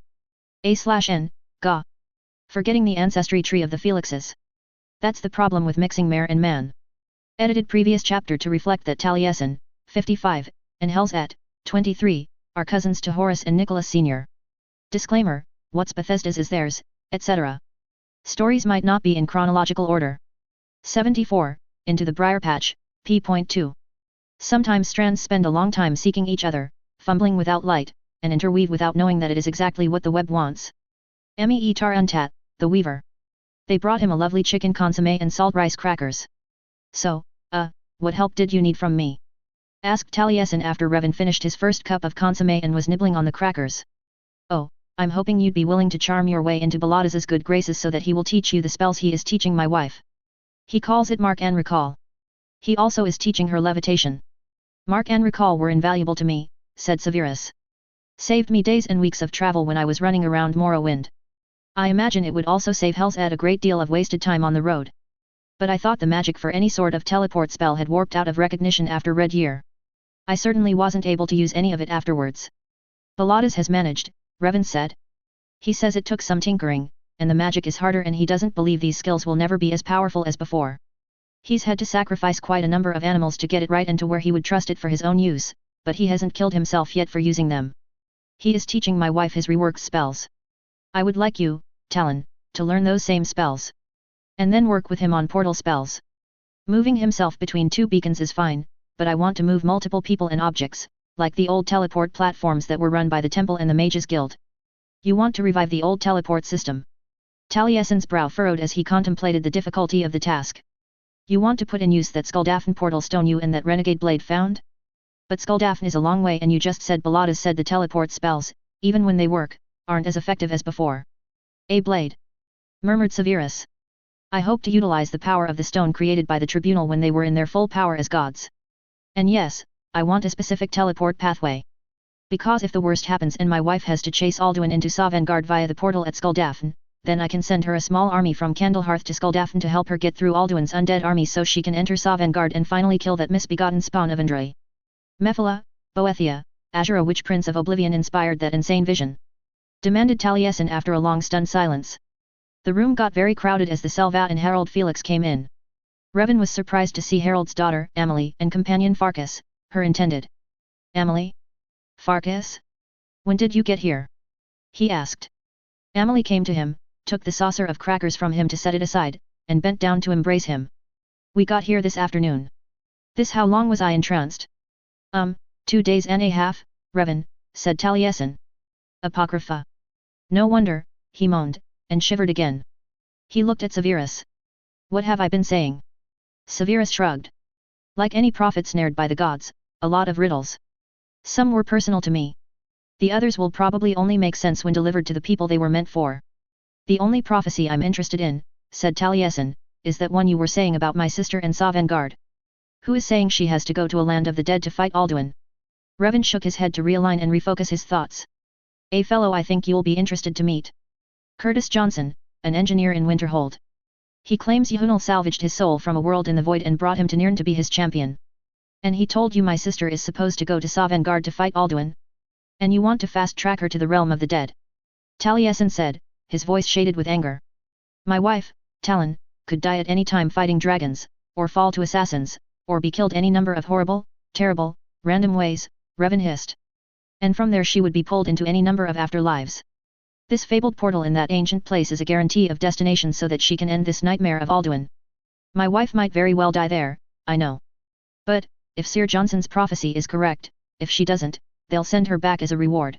A: A/N, Ga. Forgetting the ancestry tree of the Felixes. That's the problem with mixing mare and man. Edited previous chapter to reflect that Taliesin, 55, and Helzet, 23, are cousins to Horace and Nicholas Sr. Disclaimer, what's Bethesda's is theirs, etc. Stories might not be in chronological order. 74, Into the Briar Patch, p.2. Sometimes strands spend a long time seeking each other, fumbling without light, and interweave without knowing that it is exactly what the web wants. Me Tar Untat, the weaver. They brought him a lovely chicken consommé and salt rice crackers. So, what help did you need from me? Asked Taliesin after Revan finished his first cup of consommé and was nibbling on the crackers. Oh, I'm hoping you'd be willing to charm your way into Baladaz's good graces so that he will teach you the spells he is teaching my wife. He calls it Mark and Recall. He also is teaching her levitation. Mark and Recall were invaluable to me, said Severus. Saved me days and weeks of travel when I was running around Morrowind. I imagine it would also save Helzed a great deal of wasted time on the road. But I thought the magic for any sort of teleport spell had warped out of recognition after Red Year. I certainly wasn't able to use any of it afterwards. Baladaz has managed, Revan said. He says it took some tinkering, and the magic is harder and he doesn't believe these skills will never be as powerful as before. He's had to sacrifice quite a number of animals to get it right and to where he would trust it for his own use, but he hasn't killed himself yet for using them. He is teaching my wife his reworked spells. I would like you, Talon, to learn those same spells. And then work with him on portal spells. Moving himself between two beacons is fine, but I want to move multiple people and objects, like the old teleport platforms that were run by the Temple and the Mages Guild. You want to revive the old teleport system. Taliesin's brow furrowed as he contemplated the difficulty of the task. You want to put in use that Skuldafn portal stone you and that renegade blade found? But Skuldafn is a long way and you just said Baladaz said the teleport spells, even when they work, aren't as effective as before. A blade. Murmured Severus. I hope to utilize the power of the stone created by the tribunal when they were in their full power as gods. And yes, I want a specific teleport pathway. Because if the worst happens and my wife has to chase Alduin into Sovngarde via the portal at Skuldafn, then I can send her a small army from Candlehearth to Skuldafn to help her get through Alduin's undead army so she can enter Sovngarde and finally kill that misbegotten spawn of Andrei. Mephila, Boethia, Azura, which Prince of Oblivion inspired that insane vision? Demanded Taliesin after a long stunned silence. The room got very crowded as the Selva and Harold Felix came in. Revan was surprised to see Harold's daughter, Amelie, and companion Farkas, her intended. Amelie? Farkas? When did you get here? He asked. Amelie came to him, took the saucer of crackers from him to set it aside, and bent down to embrace him. We got here this afternoon. This how long was I entranced? 2 days and a half, Revan, said Taliesin. Apocrypha. No wonder, he moaned, and shivered again. He looked at Severus. What have I been saying? Severus shrugged. Like any prophet snared by the gods, a lot of riddles. Some were personal to me. The others will probably only make sense when delivered to the people they were meant for. The only prophecy I'm interested in, said Taliesin, is that one you were saying about my sister and Sovngarde. Who is saying she has to go to a land of the dead to fight Alduin? Revan shook his head to realign and refocus his thoughts. A fellow I think you'll be interested to meet. Curtis Johnson, an engineer in Winterhold. He claims Yahunal salvaged his soul from a world in the void and brought him to Nirn to be his champion. And he told you my sister is supposed to go to Sovngarde to fight Alduin? And you want to fast-track her to the realm of the dead? Taliesin said, his voice shaded with anger. My wife, Talon, could die at any time fighting dragons, or fall to assassins, or be killed any number of horrible, terrible, random ways, Revan hissed. And from there she would be pulled into any number of afterlives. This fabled portal in that ancient place is a guarantee of destination so that she can end this nightmare of Alduin. My wife might very well die there, I know. But, if Sir Johnson's prophecy is correct, if she doesn't, they'll send her back as a reward.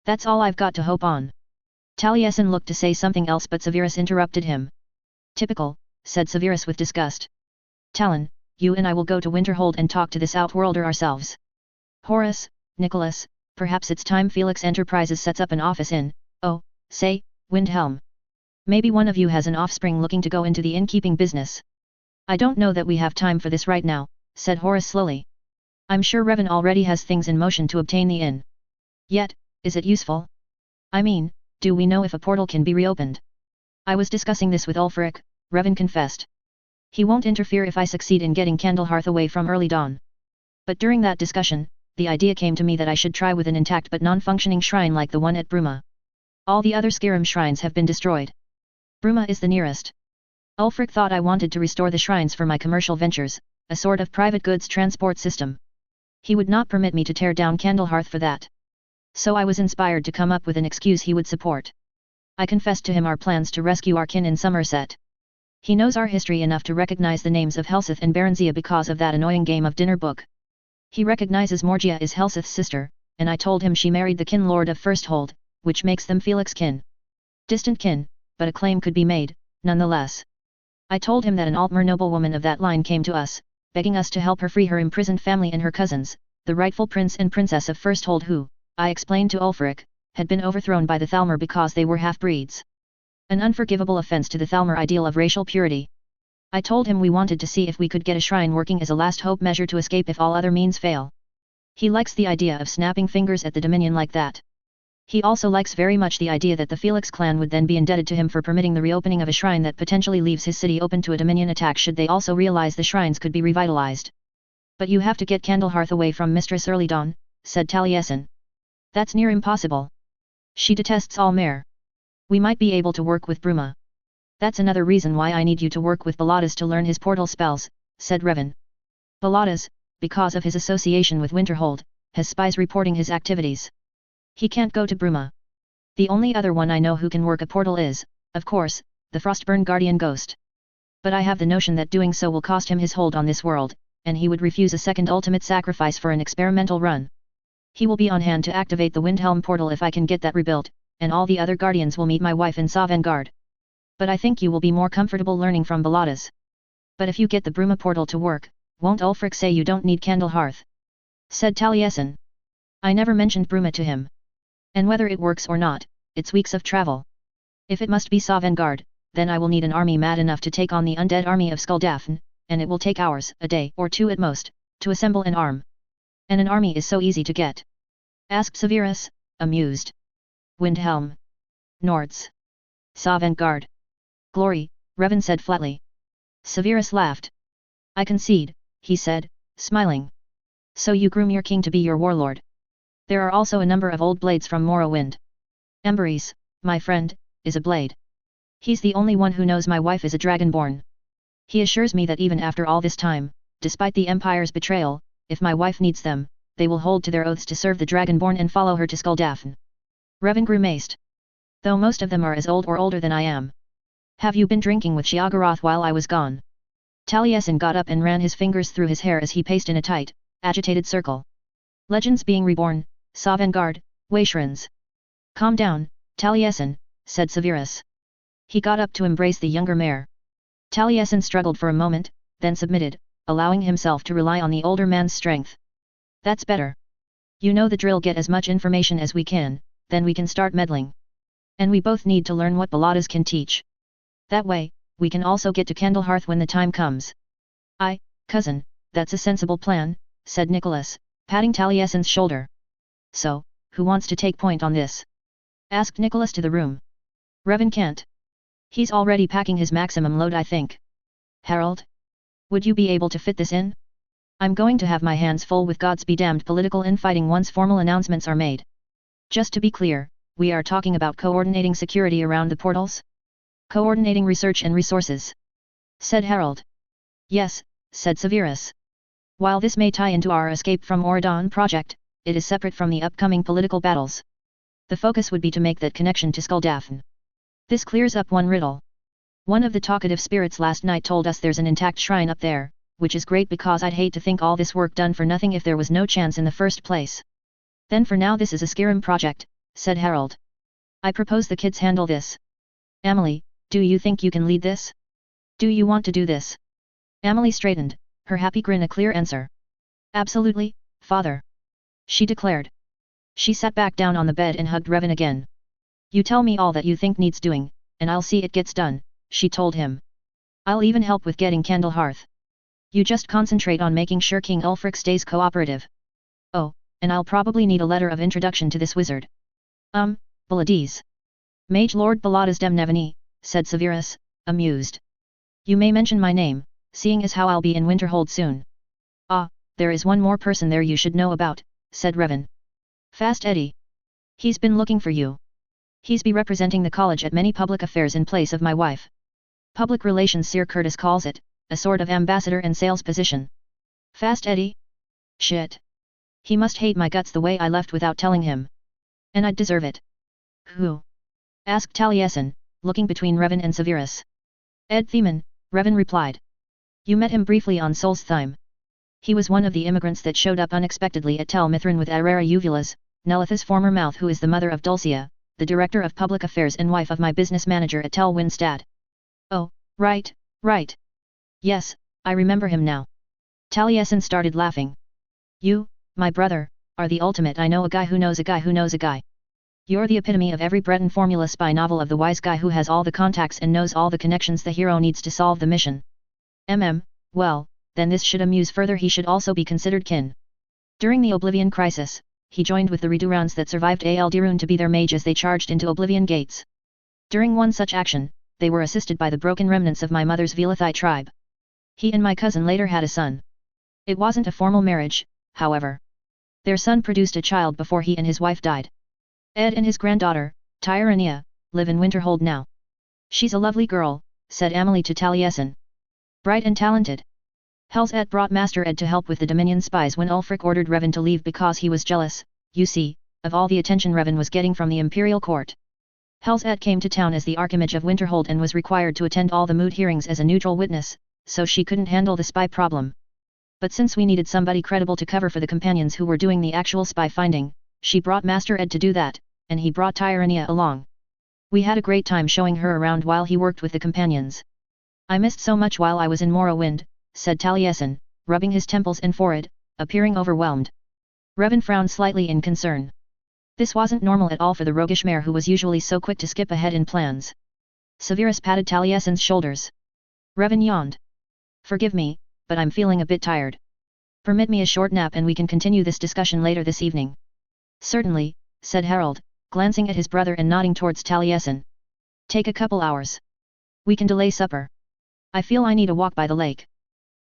A: That's all I've got to hope on. Taliesin looked to say something else but Severus interrupted him. Typical, said Severus with disgust. Talon, you and I will go to Winterhold and talk to this outworlder ourselves. Horace, Nicholas, perhaps it's time Felix Enterprises sets up an office in, say, Windhelm. Maybe one of you has an offspring looking to go into the innkeeping business. I don't know that we have time for this right now, said Horace slowly. I'm sure Revan already has things in motion to obtain the inn. Yet, is it useful? I mean, do we know if a portal can be reopened? I was discussing this with Ulfric, Revan confessed. He won't interfere if I succeed in getting Candlehearth away from early dawn. But during that discussion, the idea came to me that I should try with an intact but non-functioning shrine like the one at Bruma. All the other Skyrim shrines have been destroyed. Bruma is the nearest. Ulfric thought I wanted to restore the shrines for my commercial ventures, a sort of private goods transport system. He would not permit me to tear down Candlehearth for that. So I was inspired to come up with an excuse he would support. I confessed to him our plans to rescue our kin in Somerset. He knows our history enough to recognize the names of Helseth and Berenzia because of that annoying game of dinner book. He recognizes Morgia is Helseth's sister, and I told him she married the kin lord of Firsthold, which makes them Felix kin. Distant kin, but a claim could be made, nonetheless. I told him that an Altmer noblewoman of that line came to us, begging us to help her free her imprisoned family and her cousins, the rightful prince and princess of Firsthold who, I explained to Ulfric, had been overthrown by the Thalmor because they were half-breeds. An unforgivable offense to the Thalmor ideal of racial purity. I told him we wanted to see if we could get a shrine working as a last hope measure to escape if all other means fail. He likes the idea of snapping fingers at the Dominion like that. He also likes very much the idea that the Felix clan would then be indebted to him for permitting the reopening of a shrine that potentially leaves his city open to a Dominion attack should they also realize the shrines could be revitalized. But you have to get Candlehearth away from Mistress Earlydawn, said Taliesin. That's near impossible. She detests Almer. We might be able to work with Bruma. That's another reason why I need you to work with Baladas to learn his portal spells, said Revan. Baladas, because of his association with Winterhold, has spies reporting his activities. He can't go to Bruma. The only other one I know who can work a portal is, of course, the Frostburn Guardian Ghost. But I have the notion that doing so will cost him his hold on this world, and he would refuse a second ultimate sacrifice for an experimental run. He will be on hand to activate the Windhelm portal if I can get that rebuilt, and all the other guardians will meet my wife in Sovngarde. But I think you will be more comfortable learning from Baladas. But if you get the Bruma portal to work, won't Ulfric say you don't need Candlehearth? Said Taliesin. I never mentioned Bruma to him. And whether it works or not, it's weeks of travel. If it must be Sovngarde, then I will need an army mad enough to take on the undead army of Skuldafn, and it will take hours, a day or two at most, to assemble an arm. And an army is so easy to get? Asked Severus, amused. Windhelm. Nords. Sovngarde. Glory, Revan said flatly. Severus laughed. I concede, he said, smiling. So you groom your king to be your warlord. There are also a number of old blades from Morrowind. Emberis, my friend, is a blade. He's the only one who knows my wife is a dragonborn. He assures me that even after all this time, despite the Empire's betrayal, if my wife needs them, they will hold to their oaths to serve the dragonborn and follow her to Skuldafn. Revan grimaced. though most of them are as old or older than I am. Have you been drinking with Sheogorath while I was gone? Taliesin got up and ran his fingers through his hair as he paced in a tight, agitated circle. Legends being reborn, Sovngarde, Waishrans. Calm down, Taliesin, said Severus. He got up to embrace the younger mare. Taliesin struggled for a moment, then submitted, allowing himself to rely on the older man's strength. That's better. You know the drill, get as much information as we can, then we can start meddling. And we both need to learn what Baladas can teach. That way, we can also get to Candlehearth when the time comes. Cousin, that's a sensible plan, said Nicholas, patting Taliesin's shoulder. So, who wants to take point on this? Asked Nicholas to the room. Revan can't. He's already packing his maximum load, I think. Harold? Would you be able to fit this in? I'm going to have my hands full with God's be damned political infighting once formal announcements are made. Just to be clear, we are talking about coordinating security around the portals? Coordinating research and resources, said Harold. Yes, said Severus. While this may tie into our Escape from Auradon project, it is separate from the upcoming political battles. The focus would be to make that connection to Skuldafn. This clears up one riddle. One of the talkative spirits last night told us there's an intact shrine up there, which is great because I'd hate to think all this work done for nothing if there was no chance in the first place. Then for now this is a Skyrim project, said Harold. I propose the kids handle this. Amelie, do you think you can lead this? Do you want to do this? Amelie straightened, her happy grin a clear answer. Absolutely, father. She declared. She sat back down on the bed and hugged Revan again. You tell me all that you think needs doing, and I'll see it gets done, she told him. I'll even help with getting Candlehearth. You just concentrate on making sure King Ulfric stays cooperative. Oh, and I'll probably need a letter of introduction to this wizard. Balades. Mage Lord Baladas Demnevany, said Severus, amused. You may mention my name, seeing as how I'll be in Winterhold soon. There is one more person there you should know about, said Revan. Fast Eddie. He's been looking for you. He's be representing the college at many public affairs in place of my wife. Public relations Sir Curtis calls it, a sort of ambassador and sales position. Fast Eddie? Shit. He must hate my guts the way I left without telling him. And I'd deserve it. Who? Asked Taliesin, looking between Revan and Severus. Ed Theman, Revan replied. You met him briefly on Solstheim. He was one of the immigrants that showed up unexpectedly at Tel Mithrin with Arera Uvulas, Nelith's former mouth, who is the mother of Dulcia, the director of public affairs and wife of my business manager at Tel Winstad. Oh, right. Yes, I remember him now. Taliesin started laughing. You, my brother, are the ultimate I know a guy who knows a guy who knows a guy. You're the epitome of every Breton formula spy novel of the wise guy who has all the contacts and knows all the connections the hero needs to solve the mission. Well, then this should amuse further. He should also be considered kin. During the Oblivion Crisis, he joined with the Redurans that survived Aldirun to be their mage as they charged into Oblivion Gates. During one such action, they were assisted by the broken remnants of my mother's Velathai tribe. He and my cousin later had a son. It wasn't a formal marriage, however. Their son produced a child before he and his wife died. Ed and his granddaughter, Tyrania, live in Winterhold now. She's a lovely girl, said Amelie to Taliesin. Bright and talented. Hell's Ed brought Master Ed to help with the Dominion spies when Ulfric ordered Revan to leave because he was jealous, you see, of all the attention Revan was getting from the Imperial Court. Hell's Ed came to town as the Archimage of Winterhold and was required to attend all the moot hearings as a neutral witness, so she couldn't handle the spy problem. But since we needed somebody credible to cover for the companions who were doing the actual spy finding, she brought Master Ed to do that, and he brought Tyrania along. We had a great time showing her around while he worked with the companions. I missed so much while I was in Morrowind, said Taliesin, rubbing his temples and forehead, appearing overwhelmed. Revan frowned slightly in concern. This wasn't normal at all for the roguish mare who was usually so quick to skip ahead in plans. Severus patted Taliesin's shoulders. Revan yawned. Forgive me, but I'm feeling a bit tired. Permit me a short nap and we can continue this discussion later this evening. Certainly, said Harold, glancing at his brother and nodding towards Taliesin. Take a couple hours. We can delay supper. I feel I need a walk by the lake.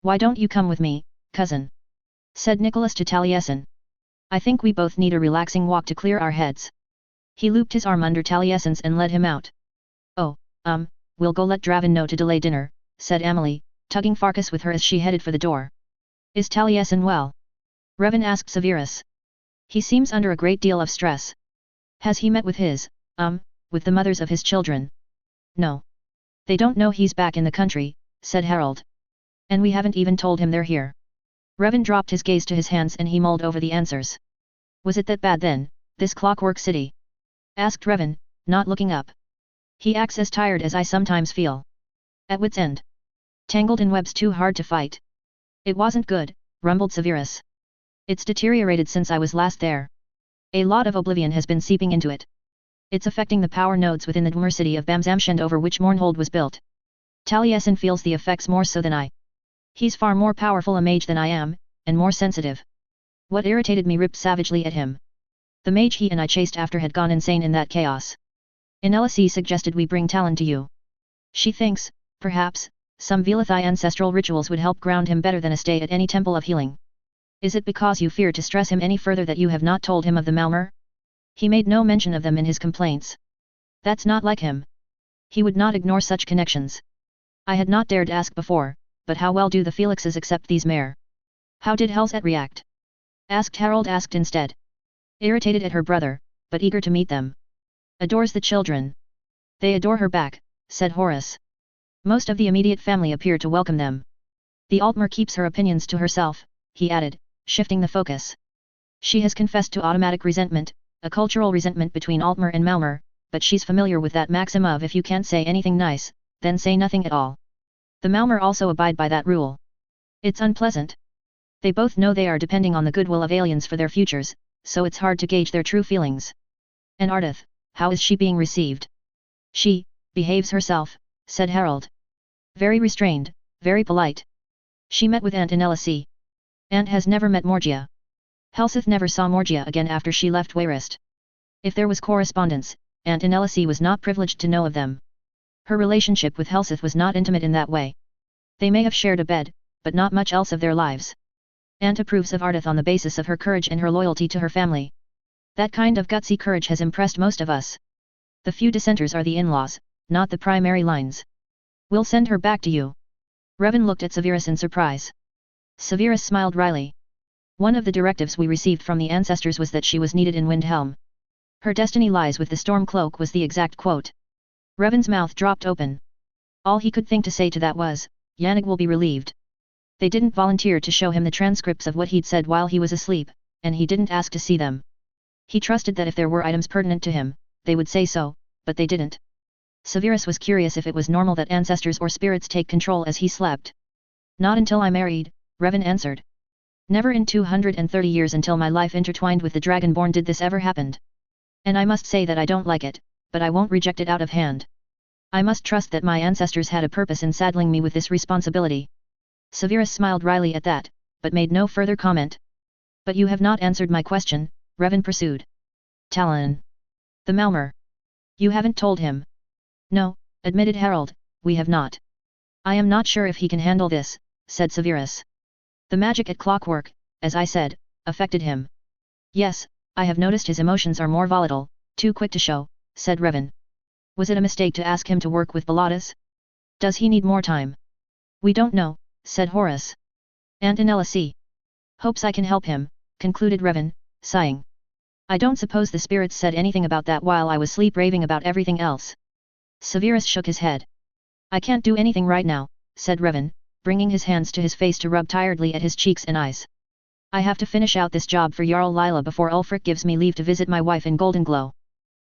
A: Why don't you come with me, cousin? Said Nicholas to Taliesin. I think we both need a relaxing walk to clear our heads. He looped his arm under Taliesin's and led him out. Oh, we'll go let Draven know to delay dinner, said Amelie, tugging Farkas with her as she headed for the door. Is Taliesin well? Revan asked Severus. He seems under a great deal of stress. Has he met with his, with the mothers of his children. No. They don't know he's back in the country, said Harold. And we haven't even told him they're here. Revan dropped his gaze to his hands and he mulled over the answers. Was it that bad then, this Clockwork City? Asked Revan, not looking up. He acts as tired as I sometimes feel. At wit's end. Tangled in webs too hard to fight. It wasn't good, rumbled Severus. It's deteriorated since I was last there. A lot of oblivion has been seeping into it. It's affecting the power nodes within the Dwemer city of Bamzamshend over which Mournhold was built. Taliesin feels the effects more so than I. He's far more powerful a mage than I am, and more sensitive. What irritated me ripped savagely at him. The mage he and I chased after had gone insane in that chaos. Inelisi suggested we bring Talon to you. She thinks, perhaps, some Velathi ancestral rituals would help ground him better than a stay at any temple of healing. Is it because you fear to stress him any further that you have not told him of the Malmer? He made no mention of them in his complaints. That's not like him. He would not ignore such connections. I had not dared ask before, but how well do the Felixes accept these mare? How did Helzet react? Harold asked instead. Irritated at her brother, but eager to meet them. Adores the children. They adore her back, said Horace. Most of the immediate family appear to welcome them. The Altmer keeps her opinions to herself, he added, shifting the focus. She has confessed to automatic resentment, a cultural resentment between Altmer and Malmer, but she's familiar with that maxim of if you can't say anything nice, then say nothing at all. The Malmer also abide by that rule. It's unpleasant. They both know they are depending on the goodwill of aliens for their futures, so it's hard to gauge their true feelings. And Ardith, how is she being received? She behaves herself, said Harold. Very restrained, very polite. She met with Aunt Inelisi. Aunt has never met Morgia. Helseth never saw Morgia again after she left Wayrest. If there was correspondence, Aunt Inelisi was not privileged to know of them. Her relationship with Helseth was not intimate in that way. They may have shared a bed, but not much else of their lives. Aunt approves of Ardith on the basis of her courage and her loyalty to her family. That kind of gutsy courage has impressed most of us. The few dissenters are the in-laws, not the primary lines. We'll send her back to you. Revan looked at Severus in surprise. Severus smiled wryly. One of the directives we received from the ancestors was that she was needed in Windhelm. Her destiny lies with the Stormcloak was the exact quote. Revan's mouth dropped open. All he could think to say to that was, Yannig will be relieved. They didn't volunteer to show him the transcripts of what he'd said while he was asleep, and he didn't ask to see them. He trusted that if there were items pertinent to him, they would say so, but they didn't. Severus was curious if it was normal that ancestors or spirits take control as he slept. Not until I married, Revan answered. Never in 230 years until my life intertwined with the Dragonborn did this ever happen. And I must say that I don't like it, but I won't reject it out of hand. I must trust that my ancestors had a purpose in saddling me with this responsibility. Severus smiled wryly at that, but made no further comment. But you have not answered my question, Revan pursued. Talon. The Malmer. You haven't told him. No, admitted Harold, we have not. I am not sure if he can handle this, said Severus. The magic at Clockwork, as I said, affected him. Yes, I have noticed his emotions are more volatile, too quick to show, said Revan. Was it a mistake to ask him to work with Bellatus? Does he need more time? We don't know, said Horace. Aunt Inelisi hopes I can help him, concluded Revan, sighing. I don't suppose the spirits said anything about that while I was sleep raving about everything else. Severus shook his head. I can't do anything right now, said Revan, bringing his hands to his face to rub tiredly at his cheeks and eyes. I have to finish out this job for Jarl Lila before Ulfric gives me leave to visit my wife in Goldenglow.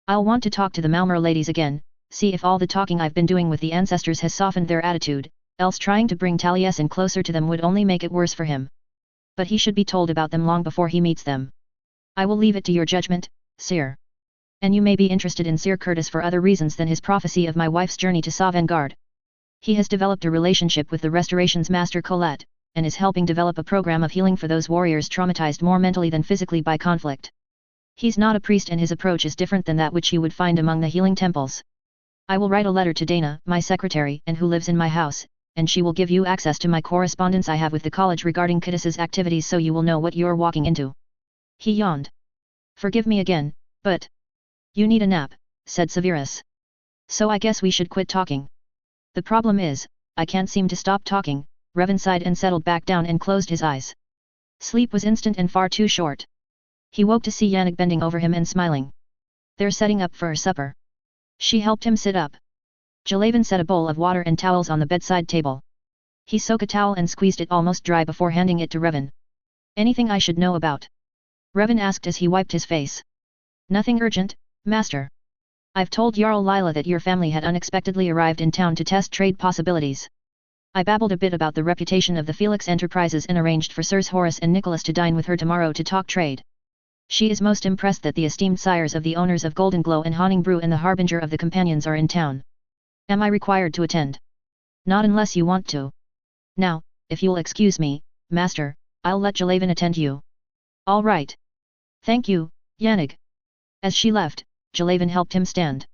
A: I'll want to talk to the Malmer ladies again, see if all the talking I've been doing with the ancestors has softened their attitude, else trying to bring Taliesin closer to them would only make it worse for him. But he should be told about them long before he meets them. I will leave it to your judgment, Sir. And you may be interested in Sir Curtis for other reasons than his prophecy of my wife's journey to Sovngarde. He has developed a relationship with the Restoration's Master Colette, and is helping develop a program of healing for those warriors traumatized more mentally than physically by conflict. He's not a priest and his approach is different than that which you would find among the healing temples. I will write a letter to Dana, my secretary and who lives in my house, and she will give you access to my correspondence I have with the college regarding Kittis's activities so you will know what you're walking into. He yawned. Forgive me again, but... You need a nap, said Severus. So I guess we should quit talking. The problem is, I can't seem to stop talking, Revan sighed and settled back down and closed his eyes. Sleep was instant and far too short. He woke to see Yannig bending over him and smiling. They're setting up for supper. She helped him sit up. Jalavan set a bowl of water and towels on the bedside table. He soaked a towel and squeezed it almost dry before handing it to Revan. Anything I should know about? Revan asked as he wiped his face. Nothing urgent, Master. I've told Jarl Lila that your family had unexpectedly arrived in town to test trade possibilities. I babbled a bit about the reputation of the Felix Enterprises and arranged for Sirs Horace and Nicholas to dine with her tomorrow to talk trade. She is most impressed that the esteemed sires of the owners of Golden Glow and Hawning Brew and the harbinger of the companions are in town. Am I required to attend? Not unless you want to. Now, if you'll excuse me, Master, I'll let Jalavan attend you. All right. Thank you, Yannig. As she left, Jalavan helped him stand.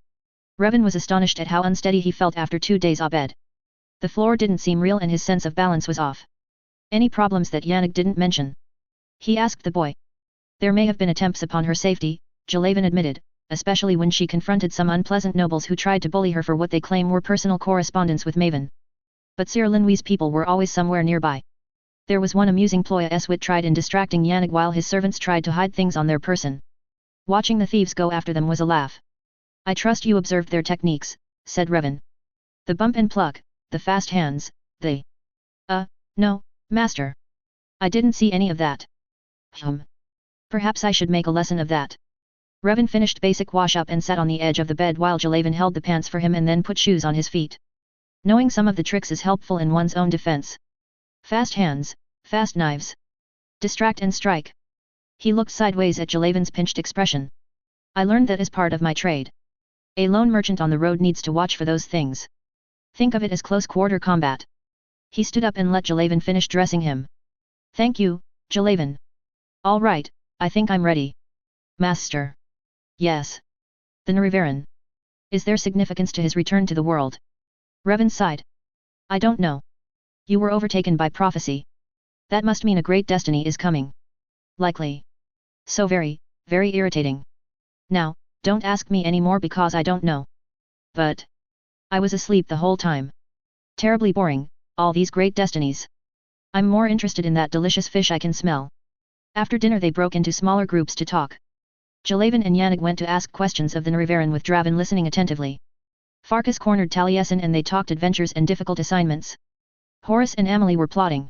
A: Revan was astonished at how unsteady he felt after 2 days abed. The floor didn't seem real and his sense of balance was off. Any problems that Yannig didn't mention? He asked the boy. There may have been attempts upon her safety, Jalavan admitted, especially when she confronted some unpleasant nobles who tried to bully her for what they claim were personal correspondence with Maven. But Sir Linwee's people were always somewhere nearby. There was one amusing ploy Eswit tried in distracting Yannig while his servants tried to hide things on their person. Watching the thieves go after them was a laugh. I trust you observed their techniques, said Revan. The bump and pluck, the fast hands, the... no, Master. I didn't see any of that. Perhaps I should make a lesson of that. Revan finished basic wash-up and sat on the edge of the bed while Jalavan held the pants for him and then put shoes on his feet. Knowing some of the tricks is helpful in one's own defense. Fast hands, fast knives. Distract and strike. He looked sideways at Jalavan's pinched expression. I learned that as part of my trade. A lone merchant on the road needs to watch for those things. Think of it as close-quarter combat. He stood up and let Jalavan finish dressing him. Thank you, Jalavan. All right, I think I'm ready. Master. Yes. The Narivaran. Is there significance to his return to the world? Revan sighed. I don't know. You were overtaken by prophecy. That must mean a great destiny is coming. Likely. So very, very irritating. Now, don't ask me any more because I don't know. But... I was asleep the whole time. Terribly boring, all these great destinies. I'm more interested in that delicious fish I can smell. After dinner they broke into smaller groups to talk. Jalavan and Yannig went to ask questions of the Narivaran with Draven listening attentively. Farkas cornered Taliesin and they talked adventures and difficult assignments. Horace and Amelie were plotting.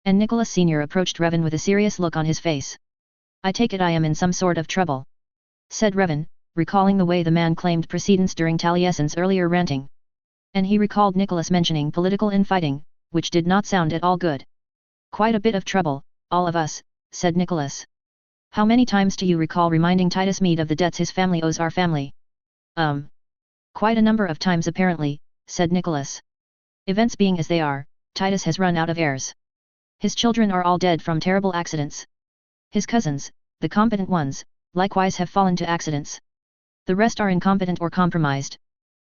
A: And Nicholas Sr. approached Revan with a serious look on his face. I take it I am in some sort of trouble. Said Revan, recalling the way the man claimed precedence during Taliesin's earlier ranting. And he recalled Nicholas mentioning political infighting, which did not sound at all good. Quite a bit of trouble, all of us, said Nicholas. How many times do you recall reminding Titus Mead of the debts his family owes our family? Quite a number of times apparently, said Nicholas. Events being as they are, Titus has run out of heirs. His children are all dead from terrible accidents. His cousins, the competent ones, likewise have fallen to accidents. The rest are incompetent or compromised.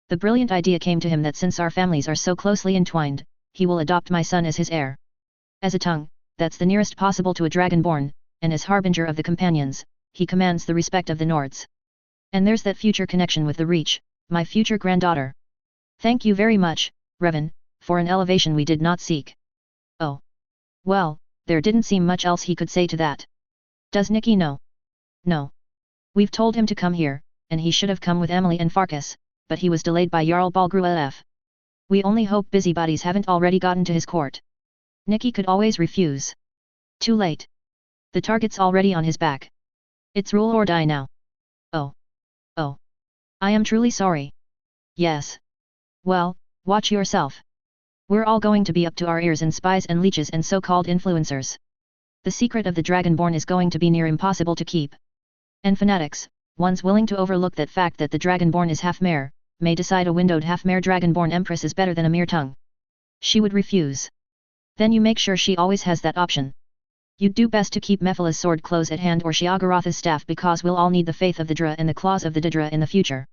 A: The brilliant idea came to him that since our families are so closely entwined, he will adopt my son as his heir. As a tongue, that's the nearest possible to a dragonborn, and as harbinger of the companions, he commands the respect of the Nords. And there's that future connection with the Reach, my future granddaughter. Thank you very much, Revan, for an elevation we did not seek. Oh. Well, there didn't seem much else he could say to that. Does Nicky know? No. We've told him to come here, and he should have come with Emily and Farkas, but he was delayed by Jarl Balgruaf. We only hope busybodies haven't already gotten to his court. Nicky could always refuse. Too late. The target's already on his back. It's rule or die now. Oh. Oh. I am truly sorry. Yes. Well, watch yourself. We're all going to be up to our ears in spies and leeches and so-called influencers. The secret of the Dragonborn is going to be near impossible to keep. And fanatics, ones willing to overlook that fact that the Dragonborn is half-mare, may decide a windowed half-mare Dragonborn Empress is better than a mere tongue. She would refuse. Then you make sure she always has that option. You'd do best to keep Mephala's sword close at hand or Shiagarotha's staff because we'll all need the faith of the Dra and the claws of the Didra in the future.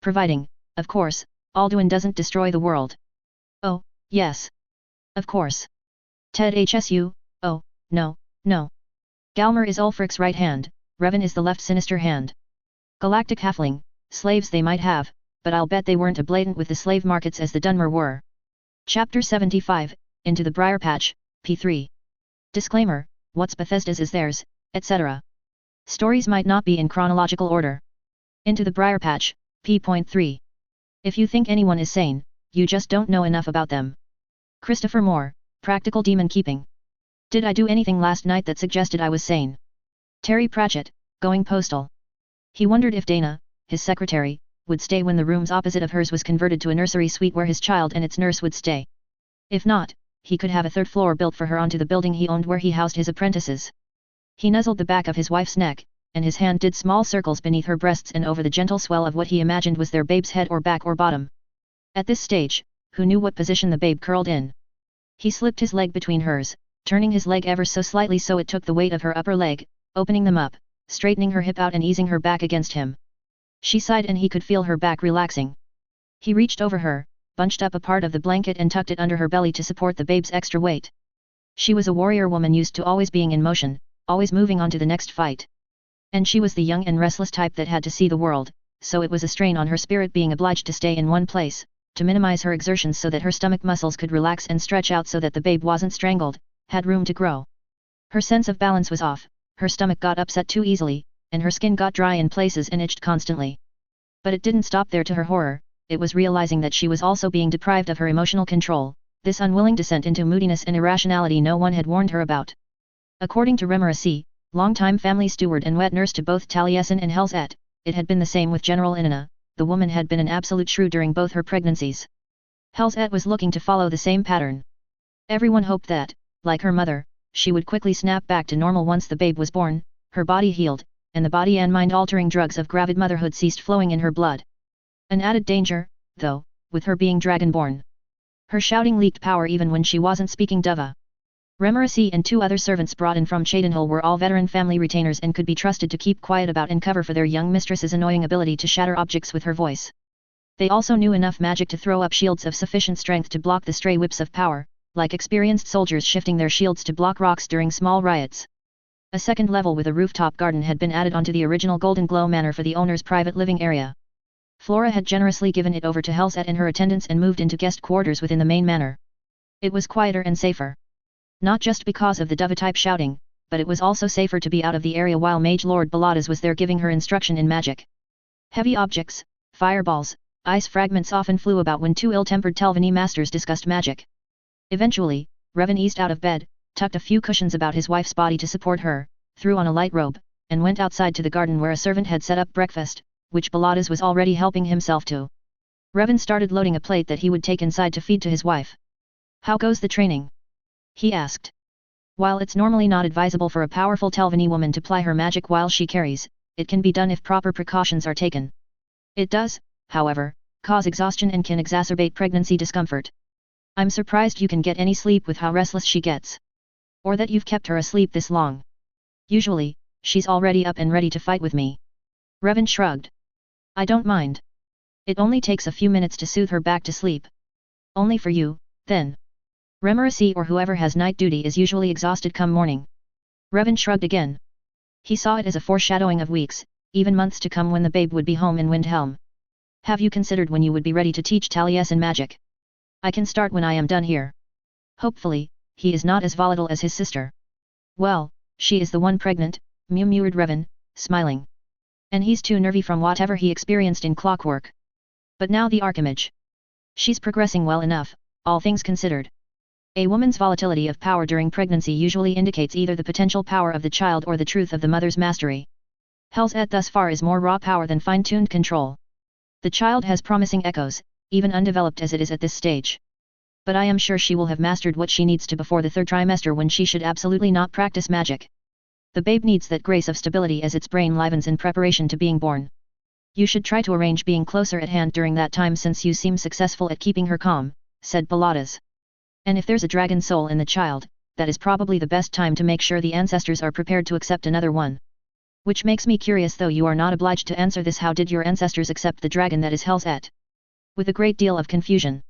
A: Providing, of course, Alduin doesn't destroy the world. Oh, yes. Of course. Ted HSU, oh, no, no. Galmer is Ulfric's right hand, Revan is the left sinister hand. Galactic halfling, slaves they might have, but I'll bet they weren't as blatant with the slave markets as the Dunmer were. Chapter 75, Into the Briar Patch, P3. Disclaimer, what's Bethesda's is theirs, etc. Stories might not be in chronological order. Into the Briar Patch, P.3. If you think anyone is sane, you just don't know enough about them. Christopher Moore, Practical Demon Keeping. Did I do anything last night that suggested I was sane? Terry Pratchett, Going Postal. He wondered if Dana, his secretary, would stay when the rooms opposite of hers was converted to a nursery suite where his child and its nurse would stay. If not, he could have a third floor built for her onto the building he owned where he housed his apprentices. He nuzzled the back of his wife's neck, and his hand did small circles beneath her breasts and over the gentle swell of what he imagined was their babe's head or back or bottom. At this stage, who knew what position the babe curled in? He slipped his leg between hers, turning his leg ever so slightly so it took the weight of her upper leg, opening them up, straightening her hip out and easing her back against him. She sighed and he could feel her back relaxing. He reached over her, bunched up a part of the blanket and tucked it under her belly to support the babe's extra weight. She was a warrior woman used to always being in motion, always moving on to the next fight. And she was the young and restless type that had to see the world, so it was a strain on her spirit being obliged to stay in one place, to minimize her exertions so that her stomach muscles could relax and stretch out so that the babe wasn't strangled, had room to grow. Her sense of balance was off, her stomach got upset too easily, and her skin got dry in places and itched constantly. But it didn't stop there to her horror, it was realizing that she was also being deprived of her emotional control, this unwilling descent into moodiness and irrationality no one had warned her about. According to Remeracy, longtime family steward and wet nurse to both Taliesin and Helzet, it had been the same with General Inanna, the woman had been an absolute shrew during both her pregnancies. Helzet was looking to follow the same pattern. Everyone hoped that, like her mother, she would quickly snap back to normal once the babe was born, her body healed, and the body and mind-altering drugs of gravid motherhood ceased flowing in her blood. An added danger, though, with her being dragonborn. Her shouting leaked power even when she wasn't speaking Deva. Remeracy and 2 other servants brought in from Cheydinhal were all veteran family retainers and could be trusted to keep quiet about and cover for their young mistress's annoying ability to shatter objects with her voice. They also knew enough magic to throw up shields of sufficient strength to block the stray whips of power, like experienced soldiers shifting their shields to block rocks during small riots. A second level with a rooftop garden had been added onto the original Golden Glow Manor for the owner's private living area. Flora had generously given it over to Helzet and her attendants and moved into guest quarters within the main manor. It was quieter and safer. Not just because of the Dova-type shouting, but it was also safer to be out of the area while Mage Lord Baladas was there giving her instruction in magic. Heavy objects, fireballs, ice fragments often flew about when 2 ill-tempered Telvanni masters discussed magic. Eventually, Revan eased out of bed, tucked a few cushions about his wife's body to support her, threw on a light robe, and went outside to the garden where a servant had set up breakfast, which Baladas was already helping himself to. Revan started loading a plate that he would take inside to feed to his wife. "How goes the training?" he asked. While it's normally not advisable for a powerful Telvanni woman to ply her magic while she carries, it can be done if proper precautions are taken. It does, however, cause exhaustion and can exacerbate pregnancy discomfort. I'm surprised you can get any sleep with how restless she gets. Or that you've kept her asleep this long. Usually, she's already up and ready to fight with me. Revan shrugged. I don't mind. It only takes a few minutes to soothe her back to sleep. Only for you, then. Remeracy or whoever has night duty is usually exhausted come morning. Revan shrugged again. He saw it as a foreshadowing of weeks, even months to come when the babe would be home in Windhelm. Have you considered when you would be ready to teach Taliesin magic? I can start when I am done here. Hopefully, he is not as volatile as his sister. Well, she is the one pregnant, mewed Revan, smiling. And he's too nervy from whatever he experienced in clockwork. But now the Archimage. She's progressing well enough, all things considered. A woman's volatility of power during pregnancy usually indicates either the potential power of the child or the truth of the mother's mastery. Helzet thus far is more raw power than fine-tuned control. The child has promising echoes, even undeveloped as it is at this stage. But I am sure she will have mastered what she needs to before the 3rd trimester when she should absolutely not practice magic. The babe needs that grace of stability as its brain livens in preparation to being born. You should try to arrange being closer at hand during that time since you seem successful at keeping her calm, said Baladas. And if there's a dragon soul in the child, that is probably the best time to make sure the ancestors are prepared to accept another one. Which makes me curious, though you are not obliged to answer this, how did your ancestors accept the dragon that is Helzet? With a great deal of confusion.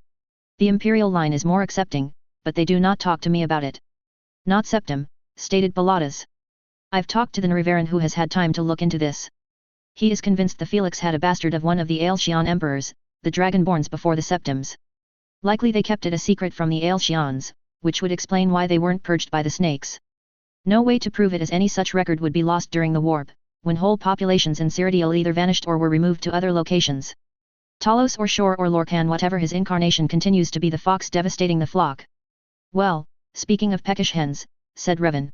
A: The Imperial line is more accepting, but they do not talk to me about it. Not Septim, stated Baladas. I've talked to the Narivaran who has had time to look into this. He is convinced the Felix had a bastard of one of the Aelshian emperors, the Dragonborns before the Septims. Likely they kept it a secret from the Aelshians, which would explain why they weren't purged by the snakes. No way to prove it, as any such record would be lost during the warp, when whole populations in Cyrodiil either vanished or were removed to other locations. Talos or Shore or Lorcan, whatever his incarnation, continues to be the fox devastating the flock. Well, speaking of peckish hens, said Revan.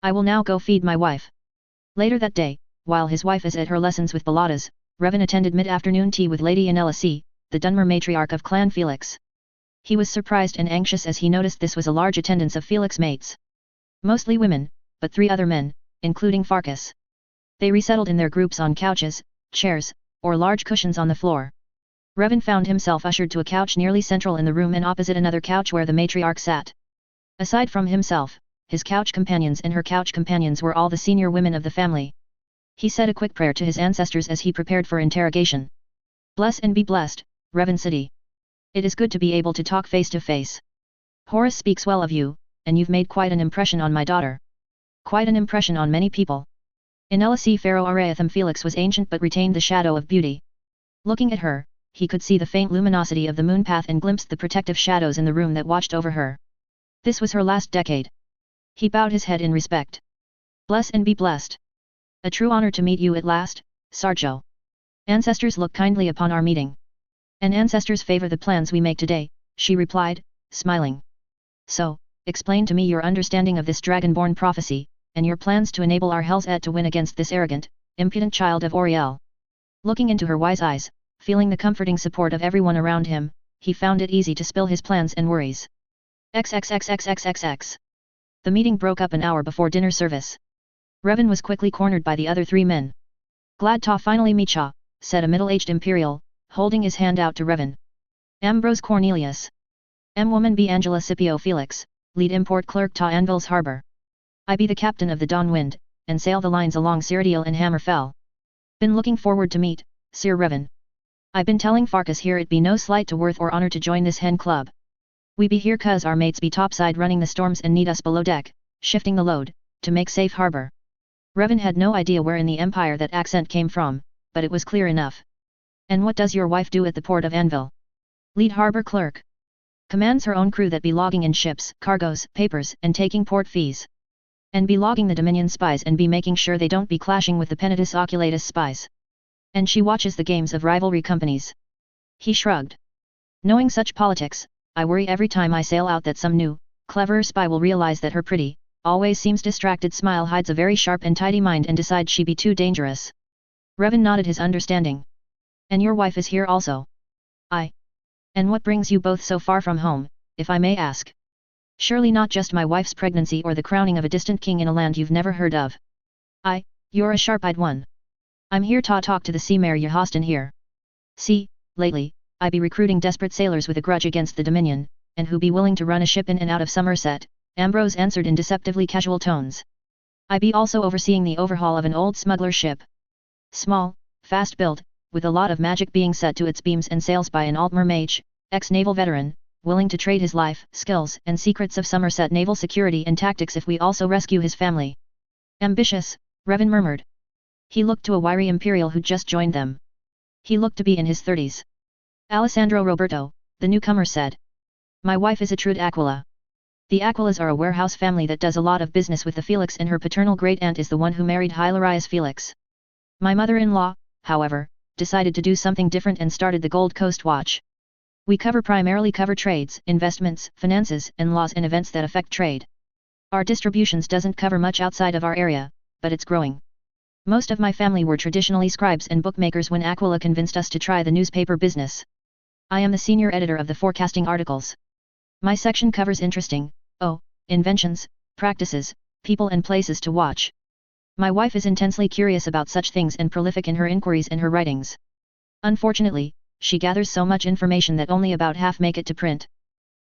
A: I will now go feed my wife. Later that day, while his wife is at her lessons with Baladas, Revan attended mid-afternoon tea with Lady Inella C., the Dunmer matriarch of Clan Felix. He was surprised and anxious as he noticed this was a large attendance of Felix mates. Mostly women, but 3 other men, including Farkas. They resettled in their groups on couches, chairs, or large cushions on the floor. Revan found himself ushered to a couch nearly central in the room and opposite another couch where the matriarch sat. Aside from himself, his couch companions and her couch companions were all the senior women of the family. He said a quick prayer to his ancestors as he prepared for interrogation. Bless and be blessed, Revan City. It is good to be able to talk face to face. Horus speaks well of you, and you've made quite an impression on my daughter. Quite an impression on many people. Inella C. Pharaoh Araetham Felix was ancient but retained the shadow of beauty. Looking at her, he could see the faint luminosity of the moon path and glimpsed the protective shadows in the room that watched over her. This was her last decade. He bowed his head in respect. Bless and be blessed. A true honor to meet you at last, Sarjo. Ancestors look kindly upon our meeting. And ancestors favor the plans we make today, she replied, smiling. So, explain to me your understanding of this dragonborn prophecy, and your plans to enable our Hell's Et to win against this arrogant, impudent child of Oriel. Looking into her wise eyes, feeling the comforting support of everyone around him, he found it easy to spill his plans and worries. XXXXXXX. The meeting broke up an hour before dinner service. Revan was quickly cornered by the other 3 men. Glad ta finally meet ya, said a middle-aged Imperial, holding his hand out to Revan. Ambrose Cornelius. Woman B. Angela Scipio Felix, lead import clerk ta Anvil's Harbor. I be the captain of the Dawn Wind, and sail the lines along Cyrodiil and Hammerfell. Been looking forward to meet, Sir Revan. I been telling Farkas here it be no slight to worth or honor to join this hen club. We be here cause our mates be topside running the storms and need us below deck, shifting the load, to make safe harbor. Revan had no idea where in the Empire that accent came from, but it was clear enough. And what does your wife do at the port of Anvil? Lead harbor clerk. Commands her own crew that be logging in ships, cargoes, papers, and taking port fees. And be logging the Dominion spies and be making sure they don't be clashing with the Penitus Oculatus spies. And she watches the games of rivalry companies. He shrugged. Knowing such politics, I worry every time I sail out that some new, cleverer spy will realize that her pretty, always seems distracted smile hides a very sharp and tidy mind and decide she be too dangerous. Revan nodded his understanding. And your wife is here also? Aye. And what brings you both so far from home, if I may ask? Surely not just my wife's pregnancy or the crowning of a distant king in a land you've never heard of. Aye, you're a sharp-eyed one. I'm here to talk to the sea mare Yahostin here. See, lately, I be recruiting desperate sailors with a grudge against the Dominion, and who be willing to run a ship in and out of Somerset, Ambrose answered in deceptively casual tones. I be also overseeing the overhaul of an old smuggler ship. Small, fast-built, with a lot of magic being set to its beams and sails by an Altmer mage, ex-naval veteran, willing to trade his life, skills, and secrets of Somerset naval security and tactics if we also rescue his family. Ambitious, Revan murmured. He looked to a wiry Imperial who'd just joined them. He looked to be in his 30s. Alessandro Roberto, the newcomer said. My wife is Atrud Aquila. The Aquilas are a warehouse family that does a lot of business with the Felix, and her paternal great-aunt is the one who married Hilarius Felix. My mother-in-law, however, decided to do something different and started the Gold Coast Watch. We primarily cover trades, investments, finances, and laws and events that affect trade. Our distributions doesn't cover much outside of our area, but it's growing. Most of my family were traditionally scribes and bookmakers when Aquila convinced us to try the newspaper business. I am the senior editor of the forecasting articles. My section covers interesting, inventions, practices, people and places to watch. My wife is intensely curious about such things and prolific in her inquiries and her writings. Unfortunately, she gathers so much information that only about half make it to print.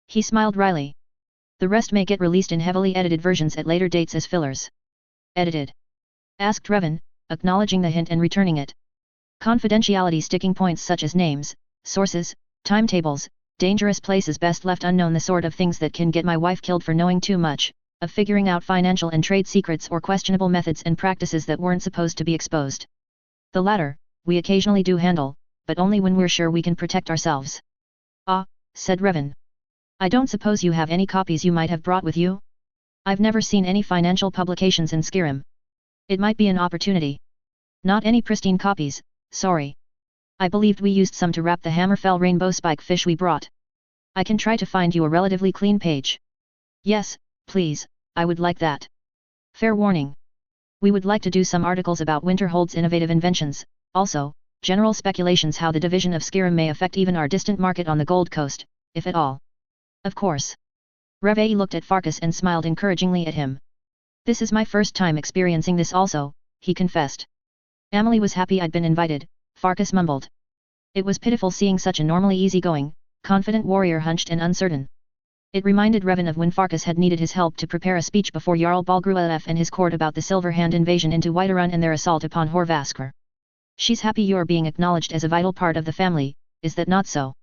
A: He smiled wryly. The rest may get released in heavily edited versions at later dates as fillers. Edited? Asked Revan, acknowledging the hint and returning it. Confidentiality sticking points such as names, sources, timetables, dangerous places best left unknown, the sort of things that can get my wife killed for knowing too much, of figuring out financial and trade secrets or questionable methods and practices that weren't supposed to be exposed. The latter, we occasionally do handle, but only when we're sure we can protect ourselves. Ah, said Revan. I don't suppose you have any copies you might have brought with you? I've never seen any financial publications in Skyrim. It might be an opportunity. Not any pristine copies, sorry. I believed we used some to wrap the hammerfell rainbow spike fish we brought. I can try to find you a relatively clean page. Yes, please, I would like that. Fair warning. We would like to do some articles about Winterhold's innovative inventions, also, general speculations how the division of Skyrim may affect even our distant market on the Gold Coast, if at all. Of course. Reveille looked at Farkas and smiled encouragingly at him. This is my first time experiencing this also, he confessed. Amelie was happy I'd been invited, Farkas mumbled. It was pitiful seeing such a normally easygoing, confident warrior hunched and uncertain. It reminded Revan of when Farkas had needed his help to prepare a speech before Jarl Balgruuf and his court about the Silver Hand invasion into Whiterun and their assault upon Horvaskr. She's happy you're being acknowledged as a vital part of the family, is that not so?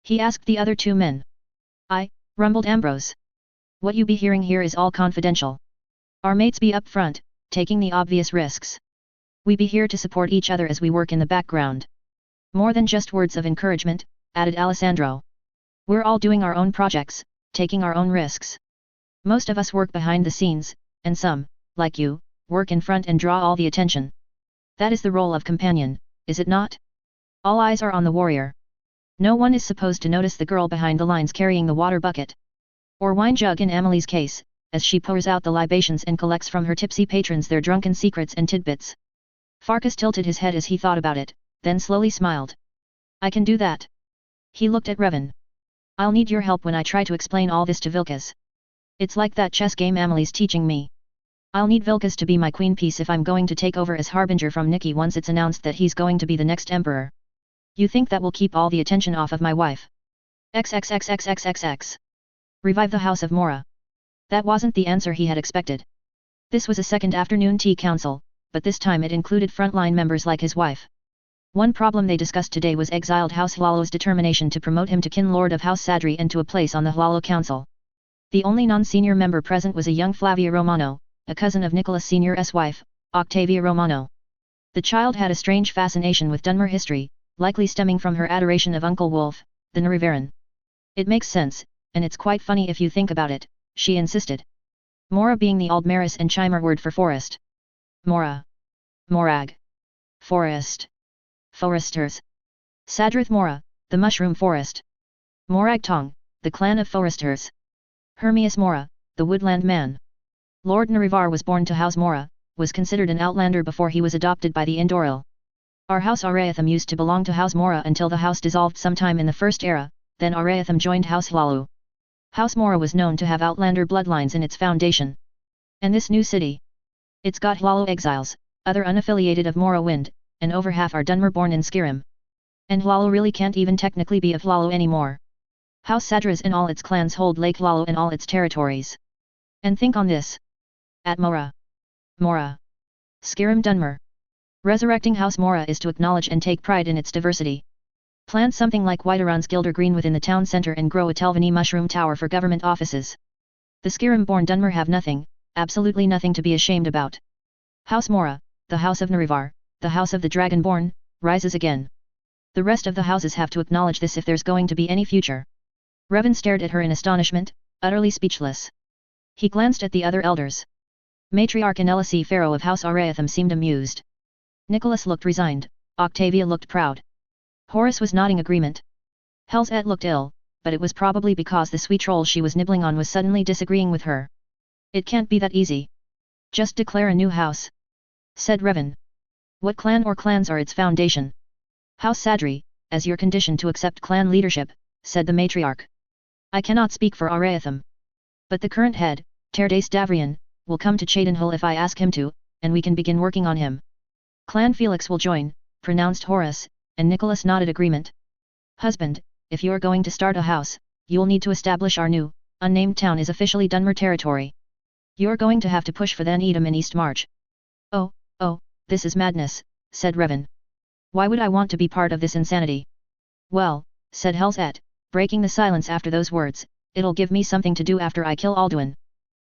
A: He asked the other two men. I, rumbled Ambrose. What you be hearing here is all confidential. Our mates be up front, taking the obvious risks. We be here to support each other as we work in the background. More than just words of encouragement, added Alessandro. We're all doing our own projects, taking our own risks. Most of us work behind the scenes, and some, like you, work in front and draw all the attention. That is the role of companion, is it not? All eyes are on the warrior. No one is supposed to notice the girl behind the lines carrying the water bucket. Or wine jug in Amelie's case, as she pours out the libations and collects from her tipsy patrons their drunken secrets and tidbits. Farkas tilted his head as he thought about it, then slowly smiled. I can do that. He looked at Revan. I'll need your help when I try to explain all this to Vilkas. It's like that chess game Amelie's teaching me. I'll need Vilkas to be my queen piece if I'm going to take over as Harbinger from Nikki once it's announced that he's going to be the next emperor. You think that will keep all the attention off of my wife? XXXXXXX. Revive the House of Mora. That wasn't the answer he had expected. This was a second afternoon tea council, but this time it included frontline members like his wife. One problem they discussed today was exiled House Hlalo's determination to promote him to Kin Lord of House Sadri and to a place on the Hlalo Council. The only non-senior member present was a young Flavia Romano, a cousin of Nicholas Sr.'s wife, Octavia Romano. The child had a strange fascination with Dunmer history, likely stemming from her adoration of Uncle Wolf, the Narivaran. It makes sense, and it's quite funny if you think about it, she insisted. Mora being the Aldmeris and Chimer word for forest. Mora. Morag. Forest. Foresters. Sadrith Mora, the mushroom forest. Morag Tong, the clan of foresters. Hermias Mora, the woodland man. Lord Narivar was born to House Mora, was considered an outlander before he was adopted by the Indoril. Our House Araetham used to belong to House Mora until the house dissolved sometime in the First Era, then Araetham joined House Hlalu. House Mora was known to have outlander bloodlines in its foundation. And this new city? It's got Hlalu exiles, other unaffiliated of Morrowind, and over half are Dunmer born in Skyrim. And Hlalu really can't even technically be of Hlalu anymore. House Sadras and all its clans hold Lake Hlalu and all its territories. And think on this. At Mora. Mora. Skyrim Dunmer. Resurrecting House Mora is to acknowledge and take pride in its diversity. Plant something like Whiterun's Gilder Green within the town centre and grow a Telvanni mushroom tower for government offices. The Skyrim-born Dunmer have nothing, absolutely nothing to be ashamed about. House Mora, the House of Narivar, the House of the Dragonborn, rises again. The rest of the houses have to acknowledge this if there's going to be any future. Revan stared at her in astonishment, utterly speechless. He glanced at the other elders. Matriarch Anelisi Pharaoh of House Araetham seemed amused. Nicholas looked resigned, Octavia looked proud. Horace was nodding agreement. Helzet looked ill, but it was probably because the sweet troll she was nibbling on was suddenly disagreeing with her. It can't be that easy. Just declare a new house. Said Revan. What clan or clans are its foundation? House Sadri, as your condition to accept clan leadership, said the matriarch. I cannot speak for Araetham. But the current head, Terdace Davrian, will come to Cheydinhul if I ask him to, and we can begin working on him. Clan Felix will join, pronounced Horace, and Nicholas nodded agreement. Husband, if you're going to start a house, you'll need to establish our new, unnamed town is officially Dunmer territory. You're going to have to push for Then Edom in East March. Oh, this is madness, said Revan. Why would I want to be part of this insanity? Well, said Helzet, breaking the silence after those words, it'll give me something to do after I kill Alduin.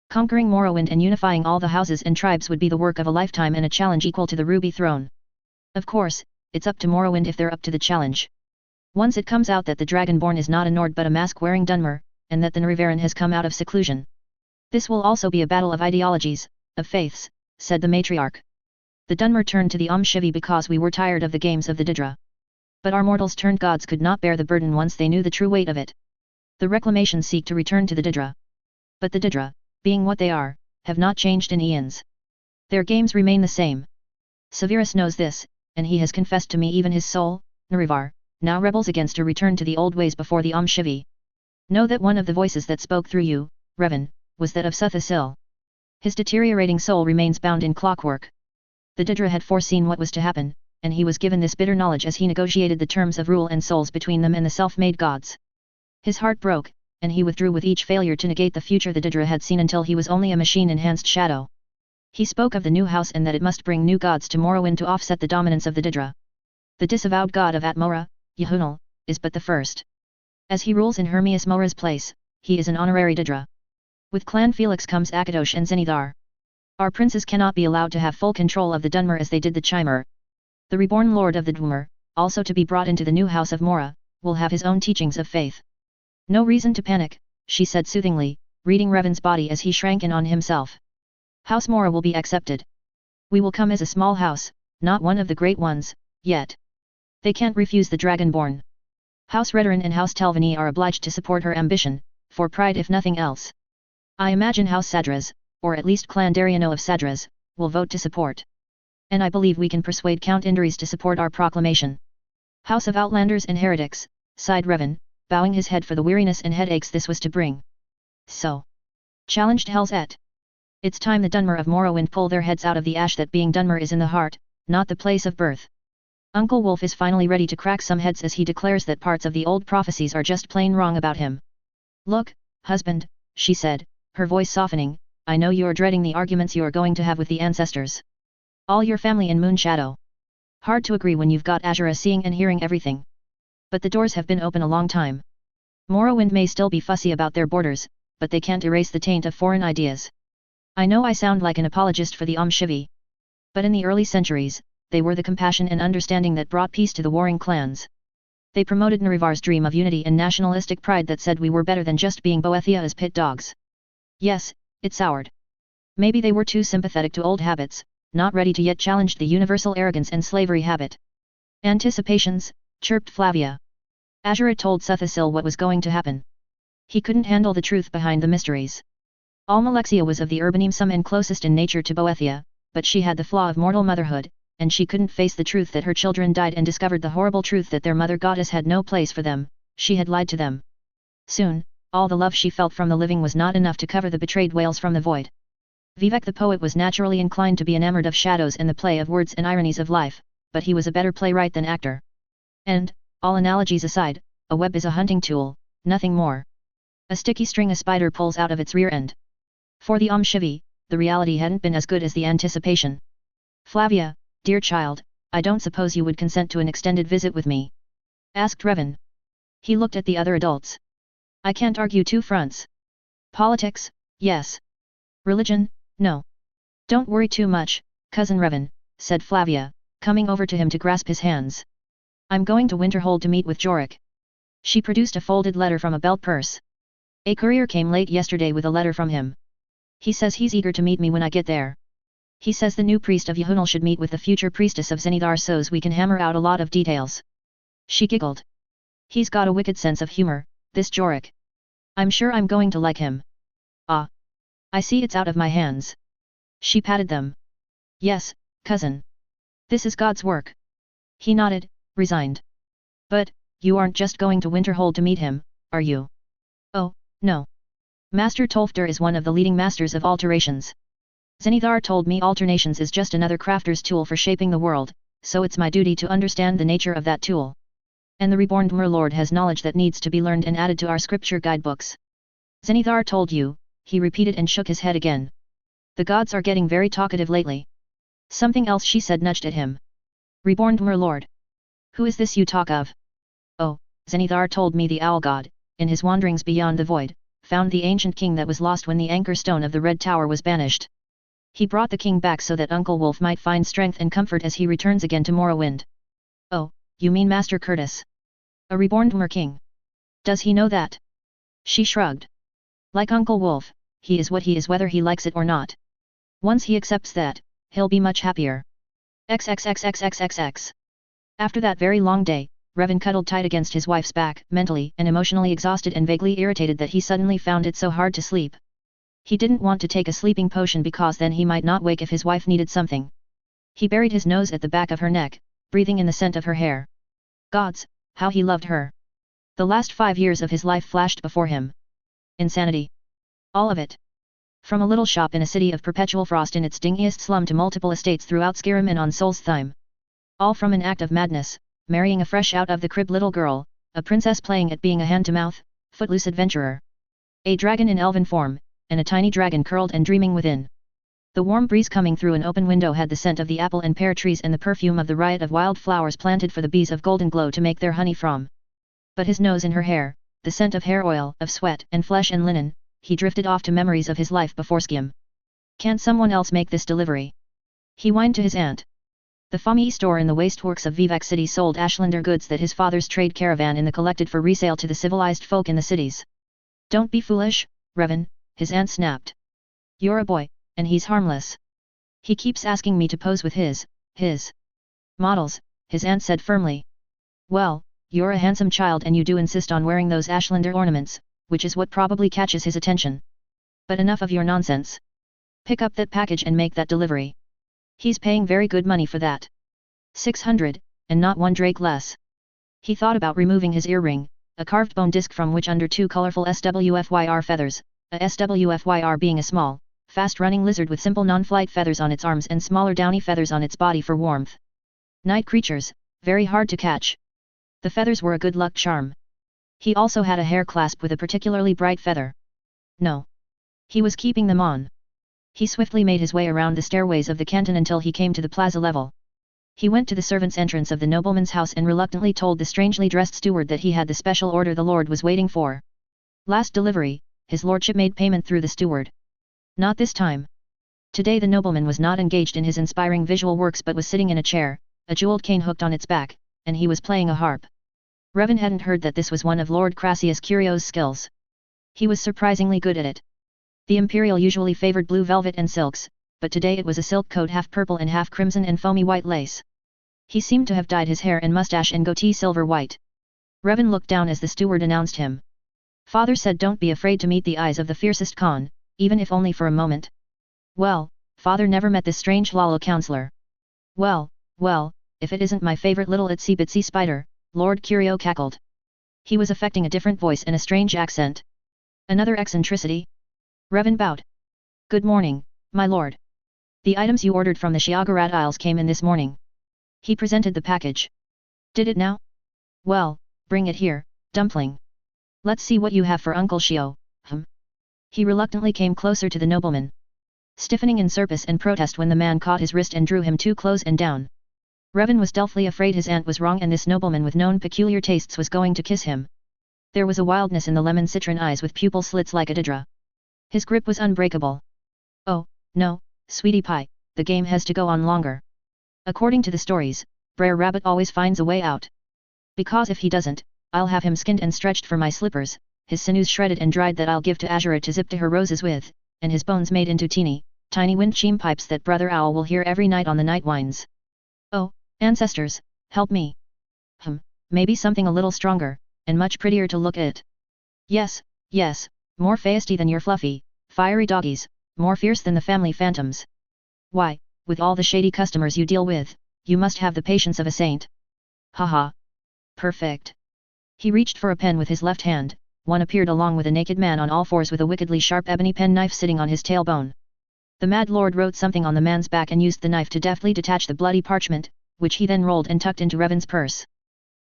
A: Conquering Morrowind and unifying all the houses and tribes would be the work of a lifetime and a challenge equal to the Ruby Throne. Of course, it's up to Morrowind if they're up to the challenge. Once it comes out that the Dragonborn is not a Nord but a mask-wearing Dunmer, and that the Narivaran has come out of seclusion. This will also be a battle of ideologies, of faiths, said the matriarch. The Dunmer turned to the Shivi because we were tired of the games of the Didra. But our mortals turned gods could not bear the burden once they knew the true weight of it. The reclamations seek to return to the Didra. But the Didra, being what they are, have not changed in eons. Their games remain the same. Severus knows this, and he has confessed to me even his soul, Narivar, now rebels against a return to the old ways before the Shivi. Know that one of the voices that spoke through you, Revan, was that of Suthasil. His deteriorating soul remains bound in clockwork. The Didra had foreseen what was to happen, and he was given this bitter knowledge as he negotiated the terms of rule and souls between them and the self-made gods. His heart broke, and he withdrew with each failure to negate the future the Didra had seen until he was only a machine-enhanced shadow. He spoke of the new house and that it must bring new gods to Morrowind to offset the dominance of the Didra. The disavowed god of Atmora, Yahunal, is but the first. As he rules in Hermias Mora's place, he is an honorary Didra. With Clan Felix comes Akadosh and Zenithar. Our princes cannot be allowed to have full control of the Dunmer as they did the Chimer. The reborn lord of the Dwemer, also to be brought into the new house of Mora, will have his own teachings of faith. No reason to panic, she said soothingly, reading Revan's body as he shrank in on himself. House Mora will be accepted. We will come as a small house, not one of the great ones, yet. They can't refuse the Dragonborn. House Redoran and House Telvanni are obliged to support her ambition, for pride if nothing else. I imagine House Sadras, or at least Clan Dariano of Sadras, will vote to support. And I believe we can persuade Count Indaris to support our proclamation. House of Outlanders and Heretics, sighed Revan, bowing his head for the weariness and headaches this was to bring. So. Challenged Helzet. It's time the Dunmer of Morrowind pull their heads out of the ash that being Dunmer is in the heart, not the place of birth. Uncle Wolf is finally ready to crack some heads as he declares that parts of the old prophecies are just plain wrong about him. Look, husband, she said, her voice softening, I know you're dreading the arguments you're going to have with the ancestors. All your family in Moon Shadow. Hard to agree when you've got Azura seeing and hearing everything. But the doors have been open a long time. Morrowind may still be fussy about their borders, but they can't erase the taint of foreign ideas. I know I sound like an apologist for the Shivi. But in the early centuries, they were the compassion and understanding that brought peace to the warring clans. They promoted Narivar's dream of unity and nationalistic pride that said we were better than just being Boethia as pit dogs. Yes, it soured. Maybe they were too sympathetic to old habits, not ready to yet challenge the universal arrogance and slavery habit. Anticipations, chirped Flavia. Azura told Suthasil what was going to happen. He couldn't handle the truth behind the mysteries. Almalexia was of the urbanism and closest in nature to Boethia, but she had the flaw of mortal motherhood, and she couldn't face the truth that her children died and discovered the horrible truth that their mother goddess had no place for them, she had lied to them. Soon, all the love she felt from the living was not enough to cover the betrayed wails from the void. Vivek the poet was naturally inclined to be enamored of shadows and the play of words and ironies of life, but he was a better playwright than actor. And, all analogies aside, a web is a hunting tool, nothing more. A sticky string a spider pulls out of its rear end. For the Shivi, the reality hadn't been as good as the anticipation. Flavia, dear child, I don't suppose you would consent to an extended visit with me? Asked Revan. He looked at the other adults. I can't argue two fronts. Politics, yes. Religion, no. Don't worry too much, cousin Revan, said Flavia, coming over to him to grasp his hands. I'm going to Winterhold to meet with Jorik. She produced a folded letter from a belt purse. A courier came late yesterday with a letter from him. He says he's eager to meet me when I get there. He says the new priest of Yahunal should meet with the future priestess of Zenithar so's we can hammer out a lot of details. She giggled. He's got a wicked sense of humor, this Jorik. I'm sure I'm going to like him. Ah. I see it's out of my hands. She patted them. Yes, cousin. This is God's work. He nodded, resigned. But, you aren't just going to Winterhold to meet him, are you? Oh, no. Master Tolfter is one of the leading masters of alterations. Zenithar told me alternations is just another crafter's tool for shaping the world, so it's my duty to understand the nature of that tool. And the reborn Dwemer Lord has knowledge that needs to be learned and added to our scripture guidebooks. Zenithar told you, he repeated and shook his head again. The gods are getting very talkative lately. Something else she said nudged at him. Reborn Dwemer Lord. Who is this you talk of? Oh, Zenithar told me the owl god, in his wanderings beyond the void, found the ancient king that was lost when the anchor stone of the Red Tower was banished. He brought the king back so that Uncle Wolf might find strength and comfort as he returns again to Morrowind. Oh, you mean Master Curtis? A reborn Dwemer king. Does he know that? She shrugged. Like Uncle Wolf, he is what he is whether he likes it or not. Once he accepts that, he'll be much happier. XXXXXXX. After that very long day, Revan cuddled tight against his wife's back, mentally and emotionally exhausted and vaguely irritated that he suddenly found it so hard to sleep. He didn't want to take a sleeping potion because then he might not wake if his wife needed something. He buried his nose at the back of her neck, breathing in the scent of her hair. Gods, how he loved her! The last 5 years of his life flashed before him. Insanity. All of it. From a little shop in a city of perpetual frost in its dingiest slum to multiple estates throughout Skyrim and on Solstheim. All from an act of madness, marrying a fresh out of the crib little girl, a princess playing at being a hand-to-mouth, footloose adventurer. A dragon in elven form, and a tiny dragon curled and dreaming within. The warm breeze coming through an open window had the scent of the apple and pear trees and the perfume of the riot of wild flowers planted for the bees of golden glow to make their honey from. But his nose in her hair, the scent of hair oil, of sweat and flesh and linen, he drifted off to memories of his life before Skyrim. Can't someone else make this delivery? He whined to his aunt. The Fami store in the wasteworks of Vivek City sold Ashlander goods that his father's trade caravan in the collected for resale to the civilized folk in the cities. Don't be foolish, Revan, his aunt snapped. You're a boy, and he's harmless. He keeps asking me to pose with his models, his aunt said firmly. Well, you're a handsome child and you do insist on wearing those Ashlander ornaments, which is what probably catches his attention. But enough of your nonsense. Pick up that package and make that delivery. He's paying very good money for that. 600, and not 1 drake less. He thought about removing his earring, a carved bone disc from which under 2 colorful SWFYR feathers, a SWFYR being a small, fast-running lizard with simple non-flight feathers on its arms and smaller downy feathers on its body for warmth. Night creatures, very hard to catch. The feathers were a good luck charm. He also had a hair clasp with a particularly bright feather. No. He was keeping them on. He swiftly made his way around the stairways of the canton until he came to the plaza level. He went to the servants' entrance of the nobleman's house and reluctantly told the strangely dressed steward that he had the special order the lord was waiting for. Last delivery, his lordship made payment through the steward. Not this time. Today the nobleman was not engaged in his inspiring visual works but was sitting in a chair, a jeweled cane hooked on its back, and he was playing a harp. Revan hadn't heard that this was one of Lord Crassius Curio's skills. He was surprisingly good at it. The Imperial usually favored blue velvet and silks, but today it was a silk coat half purple and half crimson and foamy white lace. He seemed to have dyed his hair and mustache and goatee silver white. Revan looked down as the steward announced him. Father said don't be afraid to meet the eyes of the fiercest Khan, even if only for a moment. Well, father never met this strange Lalo counselor. Well, if it isn't my favorite little itsy bitsy spider, Lord Curio cackled. He was affecting a different voice and a strange accent. Another eccentricity? Revan bowed. Good morning, my lord. The items you ordered from the Shiagarad Isles came in this morning. He presented the package. Did it now? Well, bring it here, dumpling. Let's see what you have for Uncle Shio. He reluctantly came closer to the nobleman, stiffening in surprise and protest when the man caught his wrist and drew him too close and down. Revan was deathly afraid his aunt was wrong and this nobleman with known peculiar tastes was going to kiss him. There was a wildness in the lemon citron eyes with pupil slits like a Didra. His grip was unbreakable. Oh, no, sweetie pie, the game has to go on longer. According to the stories, Brer Rabbit always finds a way out. Because if he doesn't, I'll have him skinned and stretched for my slippers, his sinews shredded and dried that I'll give to Azura to zip to her roses with, and his bones made into tiny wind chime pipes that Brother Owl will hear every night on the night winds. Oh, ancestors, help me. Maybe something a little stronger, and much prettier to look at. Yes, more feisty than your fluffy, fiery doggies, more fierce than the family phantoms. Why, with all the shady customers you deal with, you must have the patience of a saint. Haha. Perfect. He reached for a pen with his left hand, one appeared along with a naked man on all fours with a wickedly sharp ebony penknife sitting on his tailbone. The Mad Lord wrote something on the man's back and used the knife to deftly detach the bloody parchment, which he then rolled and tucked into Revan's purse.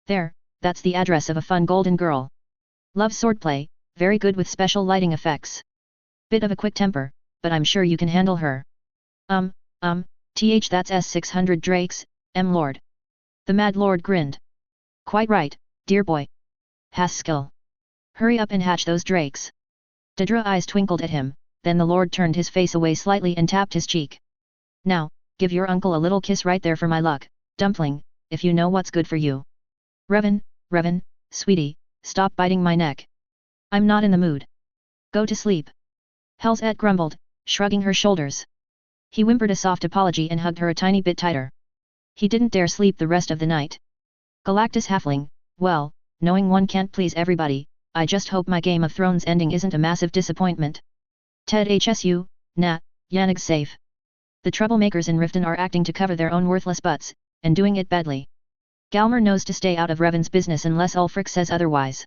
A: There, that's the address of a fun golden girl. Loves swordplay, very good with special lighting effects. Bit of a quick temper, but I'm sure you can handle her. That's S600 drakes, Lord. The Mad Lord grinned. Quite right, dear boy. Has skill. Hurry up and hatch those drakes. Didra eyes twinkled at him, then the Lord turned his face away slightly and tapped his cheek. Now, give your uncle a little kiss right there for my luck, dumpling, if you know what's good for you. Revan, sweetie, stop biting my neck. I'm not in the mood. Go to sleep. Helzette grumbled, shrugging her shoulders. He whimpered a soft apology and hugged her a tiny bit tighter. He didn't dare sleep the rest of the night. Galactus Halfling, Well, knowing one can't please everybody, I just hope my Game of Thrones ending isn't a massive disappointment. Ted HSU, Nat, Yannick's safe. The troublemakers in Riften are acting to cover their own worthless butts, and doing it badly. Galmer knows to stay out of Revan's business unless Ulfric says otherwise.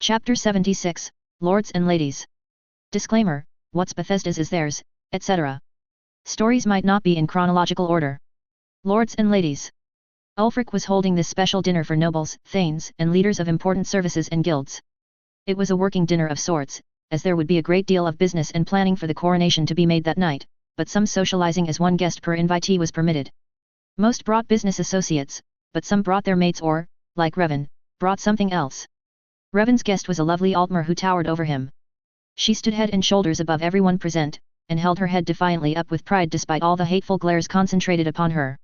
A: Chapter 76, Lords and Ladies. Disclaimer, what's Bethesda's is theirs, etc. Stories might not be in chronological order. Lords and Ladies. Ulfric was holding this special dinner for nobles, thanes, and leaders of important services and guilds. It was a working dinner of sorts, as there would be a great deal of business and planning for the coronation to be made that night, but some socializing as one guest per invitee was permitted. Most brought business associates, but some brought their mates or, like Revan, brought something else. Revan's guest was a lovely Altmer who towered over him. She stood head and shoulders above everyone present, and held her head defiantly up with pride despite all the hateful glares concentrated upon her.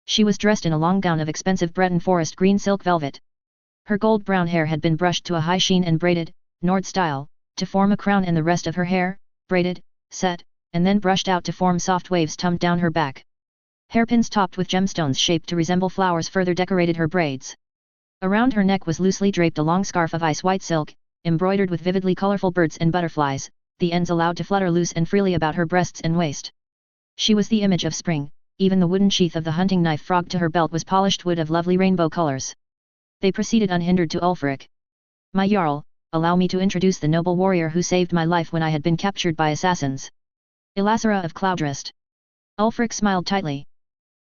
A: She was dressed in a long gown of expensive Breton forest green silk velvet. Her gold brown hair had been brushed to a high sheen and braided, Nord style, to form a crown, and the rest of her hair, braided, set, and then brushed out to form soft waves tumbed down her back. Hairpins topped with gemstones shaped to resemble flowers further decorated her braids. Around her neck was loosely draped a long scarf of ice-white silk, embroidered with vividly colorful birds and butterflies, the ends allowed to flutter loose and freely about her breasts and waist. She was the image of spring, even the wooden sheath of the hunting knife frogged to her belt was polished wood of lovely rainbow colors. They proceeded unhindered to Ulfric. My Jarl, allow me to introduce the noble warrior who saved my life when I had been captured by assassins. Ilasera of Cloudrest. Ulfric smiled tightly.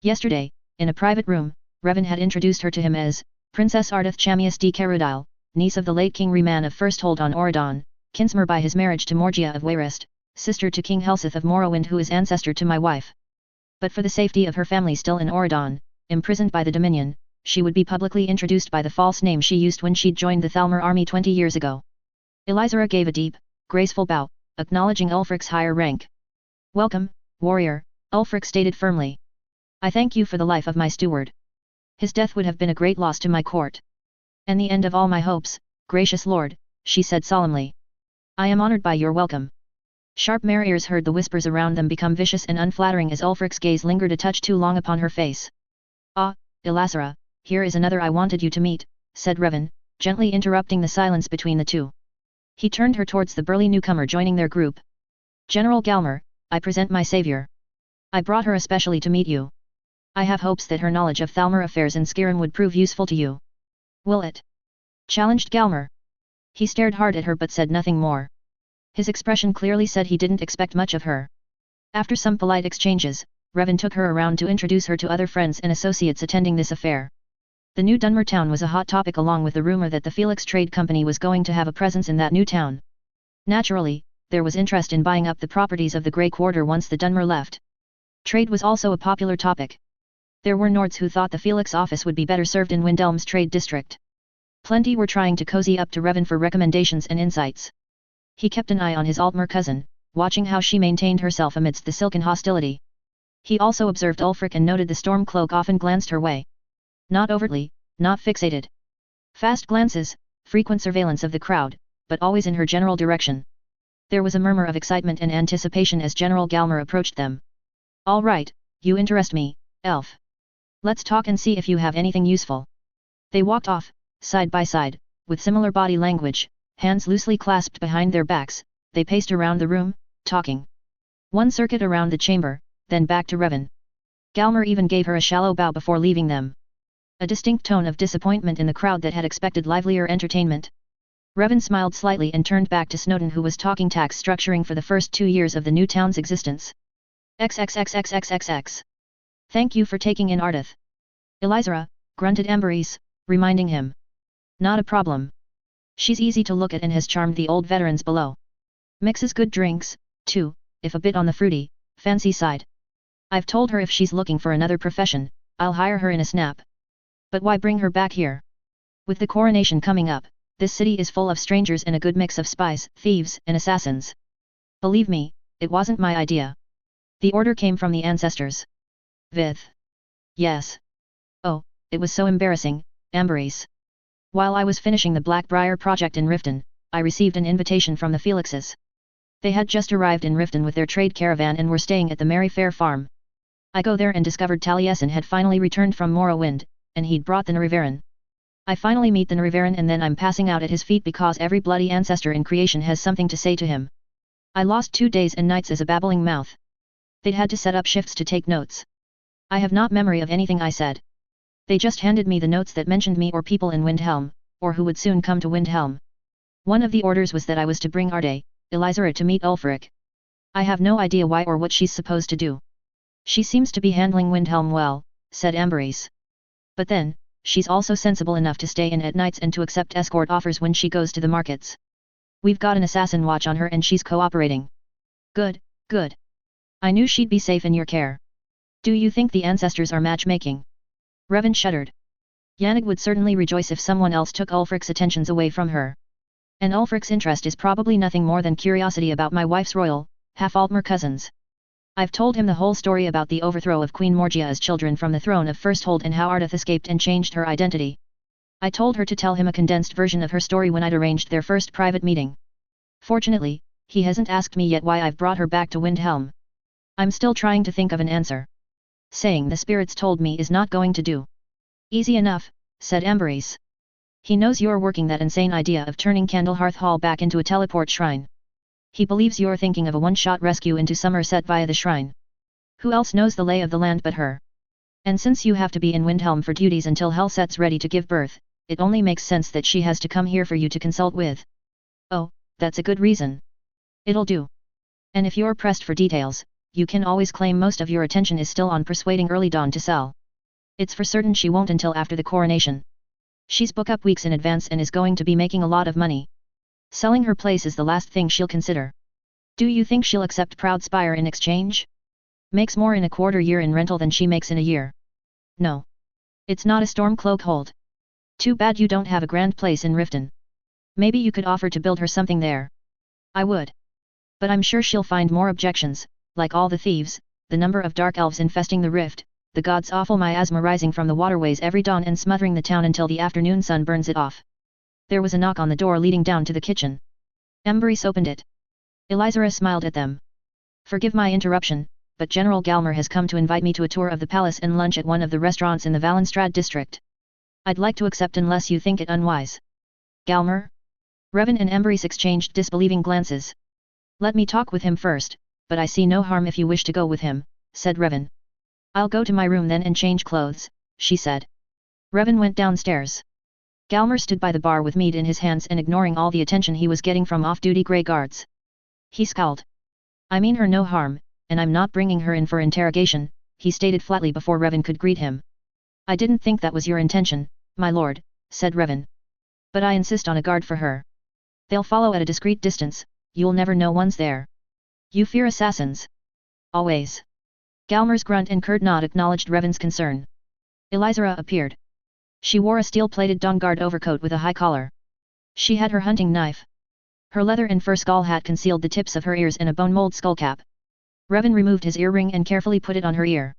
A: Yesterday, in a private room, Revan had introduced her to him as Princess Ardith Chamius de Carudile, niece of the late King Reman of Firsthold on Auradon, kinsmer by his marriage to Morgia of Wayrest, sister to King Helseth of Morrowind who is ancestor to my wife. But for the safety of her family still in Auradon, imprisoned by the Dominion, she would be publicly introduced by the false name she used when she'd joined the Thalmor army 20 years ago. Ilisera gave a deep, graceful bow, acknowledging Ulfric's higher rank. Welcome, warrior, Ulfric stated firmly. I thank you for the life of my steward. His death would have been a great loss to my court. And the end of all my hopes, gracious lord, she said solemnly. I am honored by your welcome. Sharp mare ears heard the whispers around them become vicious and unflattering as Ulfric's gaze lingered a touch too long upon her face. Ah, Ilasera, here is another I wanted you to meet, said Revan, gently interrupting the silence between the two. He turned her towards the burly newcomer joining their group. General Galmer, I present my savior. I brought her especially to meet you. I have hopes that her knowledge of Thalmor affairs in Skyrim would prove useful to you. Will it? Challenged Galmer. He stared hard at her but said nothing more. His expression clearly said he didn't expect much of her. After some polite exchanges, Revan took her around to introduce her to other friends and associates attending this affair. The new Dunmer town was a hot topic along with the rumor that the Felix Trade Company was going to have a presence in that new town. Naturally, there was interest in buying up the properties of the Grey Quarter once the Dunmer left. Trade was also a popular topic. There were Nords who thought the Felix office would be better served in Windhelm's trade district. Plenty were trying to cozy up to Revan for recommendations and insights. He kept an eye on his Altmer cousin, watching how she maintained herself amidst the silken hostility. He also observed Ulfric and noted the Stormcloak often glanced her way. Not overtly, not fixated. Fast glances, frequent surveillance of the crowd, but always in her general direction. There was a murmur of excitement and anticipation as General Galmer approached them. All right, you interest me, elf. Let's talk and see if you have anything useful. They walked off, side by side, with similar body language, hands loosely clasped behind their backs. They paced around the room, talking. One circuit around the chamber, then back to Revan. Galmer even gave her a shallow bow before leaving them. A distinct tone of disappointment in the crowd that had expected livelier entertainment. Revan smiled slightly and turned back to Snowden who was talking tax structuring for the first 2 years of the new town's existence. XXXXXXX. Thank you for taking in Ardith. Ilisera, grunted Amberese, reminding him. Not a problem. She's easy to look at and has charmed the old veterans below. Mixes good drinks, too, if a bit on the fruity, fancy side. I've told her if she's looking for another profession, I'll hire her in a snap. But why bring her back here? With the coronation coming up, this city is full of strangers and a good mix of spies, thieves, and assassins. Believe me, it wasn't my idea. The order came from the ancestors. Vith. Yes. Oh, it was so embarrassing, Amberese. While I was finishing the Blackbriar project in Riften, I received an invitation from the Felixes. They had just arrived in Riften with their trade caravan and were staying at the Merry Fair farm. I go there and discovered Taliesin had finally returned from Morrowind, and he'd brought the Narivaran. I finally meet the Nrivaran and then I'm passing out at his feet because every bloody ancestor in creation has something to say to him. I lost 2 days and nights as a babbling mouth. They'd had to set up shifts to take notes. I have not memory of anything I said. They just handed me the notes that mentioned me or people in Windhelm, or who would soon come to Windhelm. One of the orders was that I was to bring Arde, Elizara to meet Ulfric. I have no idea why or what she's supposed to do. She seems to be handling Windhelm well, said Amberese. But then, she's also sensible enough to stay in at nights and to accept escort offers when she goes to the markets. We've got an assassin watch on her and she's cooperating. Good, good. I knew she'd be safe in your care. Do you think the ancestors are matchmaking? Revan shuddered. Yannig would certainly rejoice if someone else took Ulfric's attentions away from her. And Ulfric's interest is probably nothing more than curiosity about my wife's royal, half-Altmer cousins. I've told him the whole story about the overthrow of Queen Morgia's children from the throne of Firsthold and how Ardeth escaped and changed her identity. I told her to tell him a condensed version of her story when I'd arranged their first private meeting. Fortunately, he hasn't asked me yet why I've brought her back to Windhelm. I'm still trying to think of an answer. Saying the spirits told me is not going to do. Easy enough, said Amberese. He knows you're working that insane idea of turning Candlehearth Hall back into a teleport shrine. He believes you're thinking of a one-shot rescue into Somerset via the shrine. Who else knows the lay of the land but her? And since you have to be in Windhelm for duties until Helset's ready to give birth, it only makes sense that she has to come here for you to consult with. Oh, that's a good reason. It'll do. And if you're pressed for details, you can always claim most of your attention is still on persuading Early Dawn to sell. It's for certain she won't until after the coronation. She's booked up weeks in advance and is going to be making a lot of money. Selling her place is the last thing she'll consider. Do you think she'll accept Proudspire in exchange? Makes more in a quarter year in rental than she makes in a year. No. It's not a Stormcloak hold. Too bad you don't have a grand place in Riften. Maybe you could offer to build her something there. I would. But I'm sure she'll find more objections, like all the thieves, the number of dark elves infesting the rift, the god's awful miasma rising from the waterways every dawn and smothering the town until the afternoon sun burns it off. There was a knock on the door leading down to the kitchen. Amberese opened it. Elizara smiled at them. Forgive my interruption, but General Galmer has come to invite me to a tour of the palace and lunch at one of the restaurants in the Valenstrad district. I'd like to accept unless you think it unwise. Galmer? Revan and Amberese exchanged disbelieving glances. Let me talk with him first, but I see no harm if you wish to go with him, said Revan. I'll go to my room then and change clothes, she said. Revan went downstairs. Galmer stood by the bar with mead in his hands and ignoring all the attention he was getting from off-duty grey guards. He scowled. I mean her no harm, and I'm not bringing her in for interrogation, he stated flatly before Revan could greet him. I didn't think that was your intention, my lord, said Revan. But I insist on a guard for her. They'll follow at a discreet distance, you'll never know one's there. You fear assassins? Always. Galmer's grunt and curt nod acknowledged Revan's concern. Elizara appeared. She wore a steel-plated Dawnguard overcoat with a high collar. She had her hunting knife. Her leather and fur skull hat concealed the tips of her ears and a bone-mold skullcap. Revan removed his earring and carefully put it on her ear.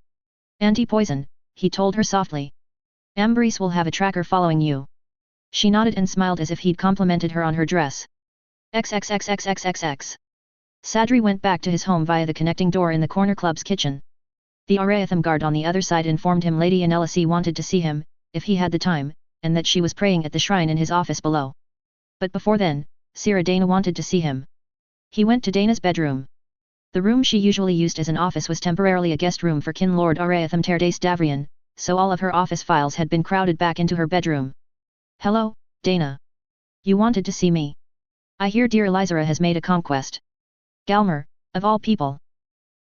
A: Anti-poison, he told her softly. Amberese will have a tracker following you. She nodded and smiled as if he'd complimented her on her dress. XXXXXXX. Sadri went back to his home via the connecting door in the corner club's kitchen. The Aratham guard on the other side informed him Lady Anelisi wanted to see him, if he had the time, and that she was praying at the shrine in his office below. But before then, Sira Dana wanted to see him. He went to Dana's bedroom. The room she usually used as an office was temporarily a guest room for Kin Lord Aratham Terdace Davrian, so all of her office files had been crowded back into her bedroom. Hello, Dana. You wanted to see me. I hear dear Elizara has made a conquest. Galmer, of all people.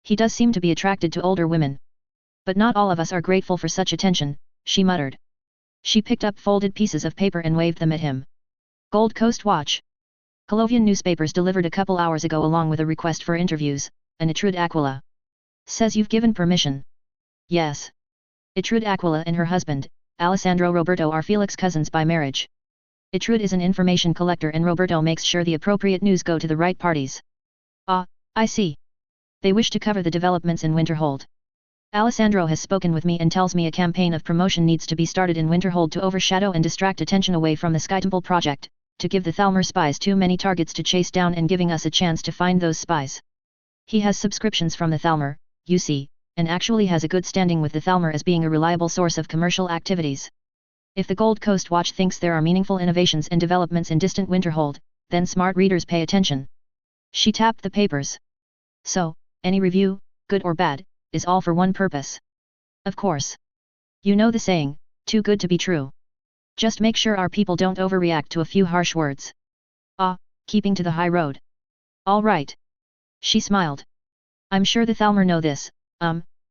A: He does seem to be attracted to older women. But not all of us are grateful for such attention, she muttered. She picked up folded pieces of paper and waved them at him. Gold Coast Watch. Colovian newspapers delivered a couple hours ago along with a request for interviews, and Itrud Aquila. Says you've given permission. Yes. Itrud Aquila and her husband, Alessandro Roberto, are Felix cousins by marriage. Itrud is an information collector and Roberto makes sure the appropriate news go to the right parties. Ah, I see. They wish to cover the developments in Winterhold. Alessandro has spoken with me and tells me a campaign of promotion needs to be started in Winterhold to overshadow and distract attention away from the Sky Temple project, to give the Thalmor spies too many targets to chase down and giving us a chance to find those spies. He has subscriptions from the Thalmor, you see, and actually has a good standing with the Thalmor as being a reliable source of commercial activities. If the Gold Coast Watch thinks there are meaningful innovations and developments in distant Winterhold, then smart readers pay attention. She tapped the papers. So, any review, good or bad, is all for one purpose. Of course. You know the saying, too good to be true. Just make sure our people don't overreact to a few harsh words. Ah, keeping to the high road. All right. She smiled. I'm sure the Thalmer know this,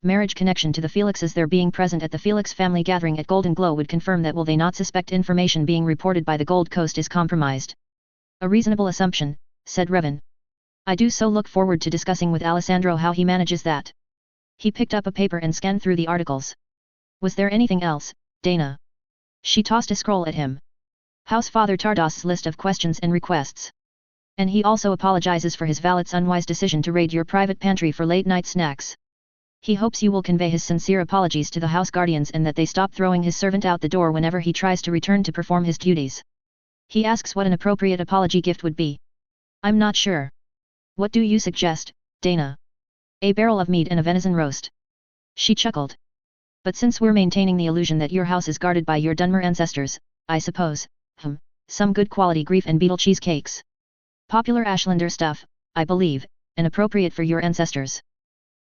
A: marriage connection to the Felixes. Their being present at the Felix family gathering at Golden Glow would confirm that. Will they not suspect information being reported by the Gold Coast is compromised? A reasonable assumption, said Revan. I do so look forward to discussing with Alessandro how he manages that. He picked up a paper and scanned through the articles. Was there anything else, Dana? She tossed a scroll at him. House Father Tardos's list of questions and requests. And he also apologizes for his valet's unwise decision to raid your private pantry for late-night snacks. He hopes you will convey his sincere apologies to the house guardians and that they stop throwing his servant out the door whenever he tries to return to perform his duties. He asks what an appropriate apology gift would be. I'm not sure. What do you suggest, Dana? A barrel of meat and a venison roast. She chuckled. But since we're maintaining the illusion that your house is guarded by your Dunmer ancestors, I suppose, some good quality grief and beetle cheesecakes. Popular Ashlander stuff, I believe, and appropriate for your ancestors.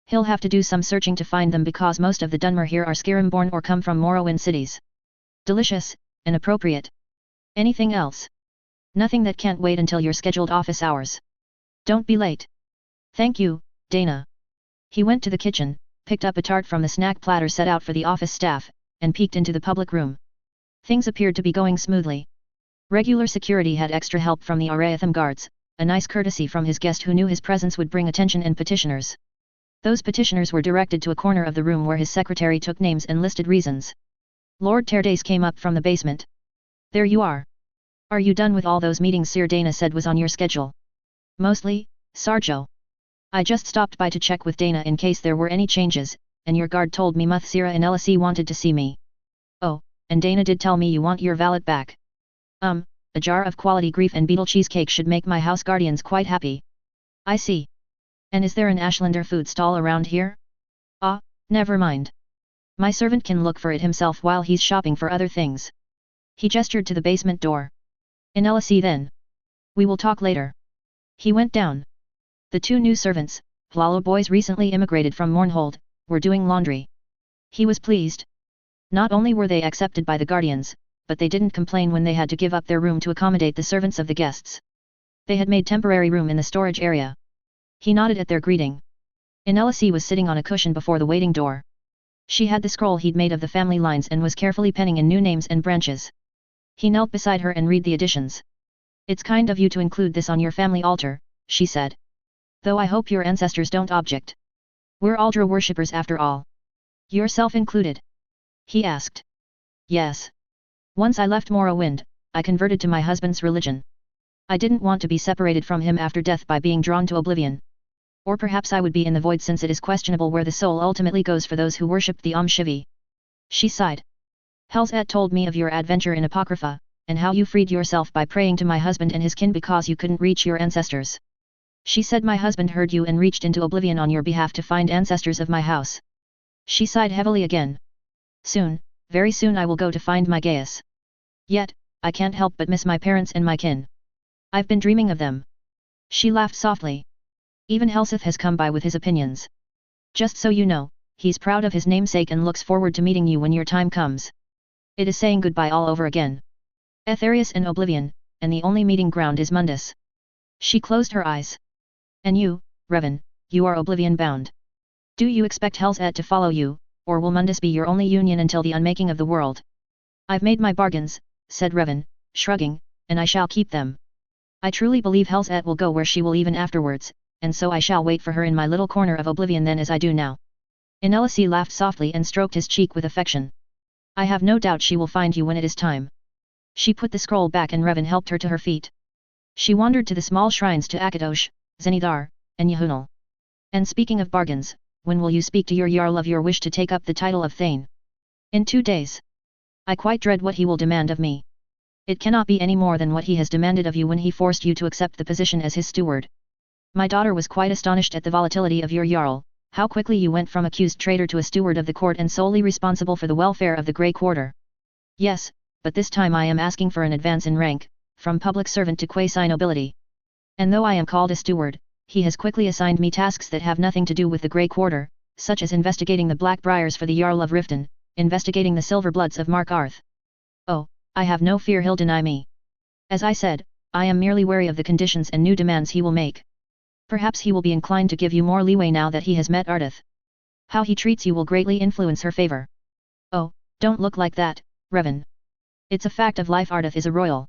A: He'll have to do some searching to find them because most of the Dunmer here are Skyrim-born or come from Morrowind cities. Delicious, and appropriate. Anything else? Nothing that can't wait until your scheduled office hours. Don't be late. Thank you, Dana. He went to the kitchen, picked up a tart from the snack platter set out for the office staff, and peeked into the public room. Things appeared to be going smoothly. Regular security had extra help from the Aratham guards, a nice courtesy from his guest who knew his presence would bring attention and petitioners. Those petitioners were directed to a corner of the room where his secretary took names and listed reasons. Lord Terdace came up from the basement. There you are. Are you done with all those meetings Sir Dana said was on your schedule? Mostly, Sarjo. I just stopped by to check with Dana in case there were any changes, and your guard told me Muthsira and Elise wanted to see me. Oh, and Dana did tell me you want your valet back. A jar of quality grief and beetle cheesecake should make my house guardians quite happy. I see. And is there an Ashlander food stall around here? Ah, never mind. My servant can look for it himself while he's shopping for other things. He gestured to the basement door. In Elise then. We will talk later. He went down. The two new servants, Hlalo boys recently immigrated from Mournhold, were doing laundry. He was pleased. Not only were they accepted by the guardians, but they didn't complain when they had to give up their room to accommodate the servants of the guests. They had made temporary room in the storage area. He nodded at their greeting. Elise was sitting on a cushion before the waiting door. She had the scroll he'd made of the family lines and was carefully penning in new names and branches. He knelt beside her and read the additions. It's kind of you to include this on your family altar, she said. Though I hope your ancestors don't object. We're Aldra worshippers after all. Yourself included? He asked. Yes. Once I left Morrowind, I converted to my husband's religion. I didn't want to be separated from him after death by being drawn to oblivion. Or perhaps I would be in the void since it is questionable where the soul ultimately goes for those who worshipped the Shivi. She sighed. Helzet told me of your adventure in Apocrypha, and how you freed yourself by praying to my husband and his kin because you couldn't reach your ancestors. She said my husband heard you and reached into oblivion on your behalf to find ancestors of my house. She sighed heavily again. Soon, very soon I will go to find my Gaius. Yet, I can't help but miss my parents and my kin. I've been dreaming of them. She laughed softly. Even Helseth has come by with his opinions. Just so you know, he's proud of his namesake and looks forward to meeting you when your time comes. It is saying goodbye all over again. Etherius and Oblivion, and the only meeting ground is Mundus. She closed her eyes. And you, Revan, you are Oblivion bound. Do you expect Helseth to follow you, or will Mundus be your only union until the unmaking of the world? I've made my bargains, said Revan, shrugging, and I shall keep them. I truly believe Helseth will go where she will even afterwards, and so I shall wait for her in my little corner of oblivion then as I do now. Elise laughed softly and stroked his cheek with affection. I have no doubt she will find you when it is time. She put the scroll back and Revan helped her to her feet. She wandered to the small shrines to Akatosh, Zenithar, and Yahunal. And speaking of bargains, when will you speak to your Jarl of your wish to take up the title of Thane? In 2 days. I quite dread what he will demand of me. It cannot be any more than what he has demanded of you when he forced you to accept the position as his steward. My daughter was quite astonished at the volatility of your Jarl, how quickly you went from accused traitor to a steward of the court and solely responsible for the welfare of the Grey Quarter. Yes, but this time I am asking for an advance in rank, from public servant to quasi-nobility. And though I am called a steward, he has quickly assigned me tasks that have nothing to do with the Grey Quarter, such as investigating the Black Briars for the Jarl of Riften, investigating the Silver Bloods of Mark Arth. Oh, I have no fear he'll deny me. As I said, I am merely wary of the conditions and new demands he will make. Perhaps he will be inclined to give you more leeway now that he has met Ardith. How he treats you will greatly influence her favor. Oh, don't look like that, Revan. It's a fact of life, Ardith is a royal.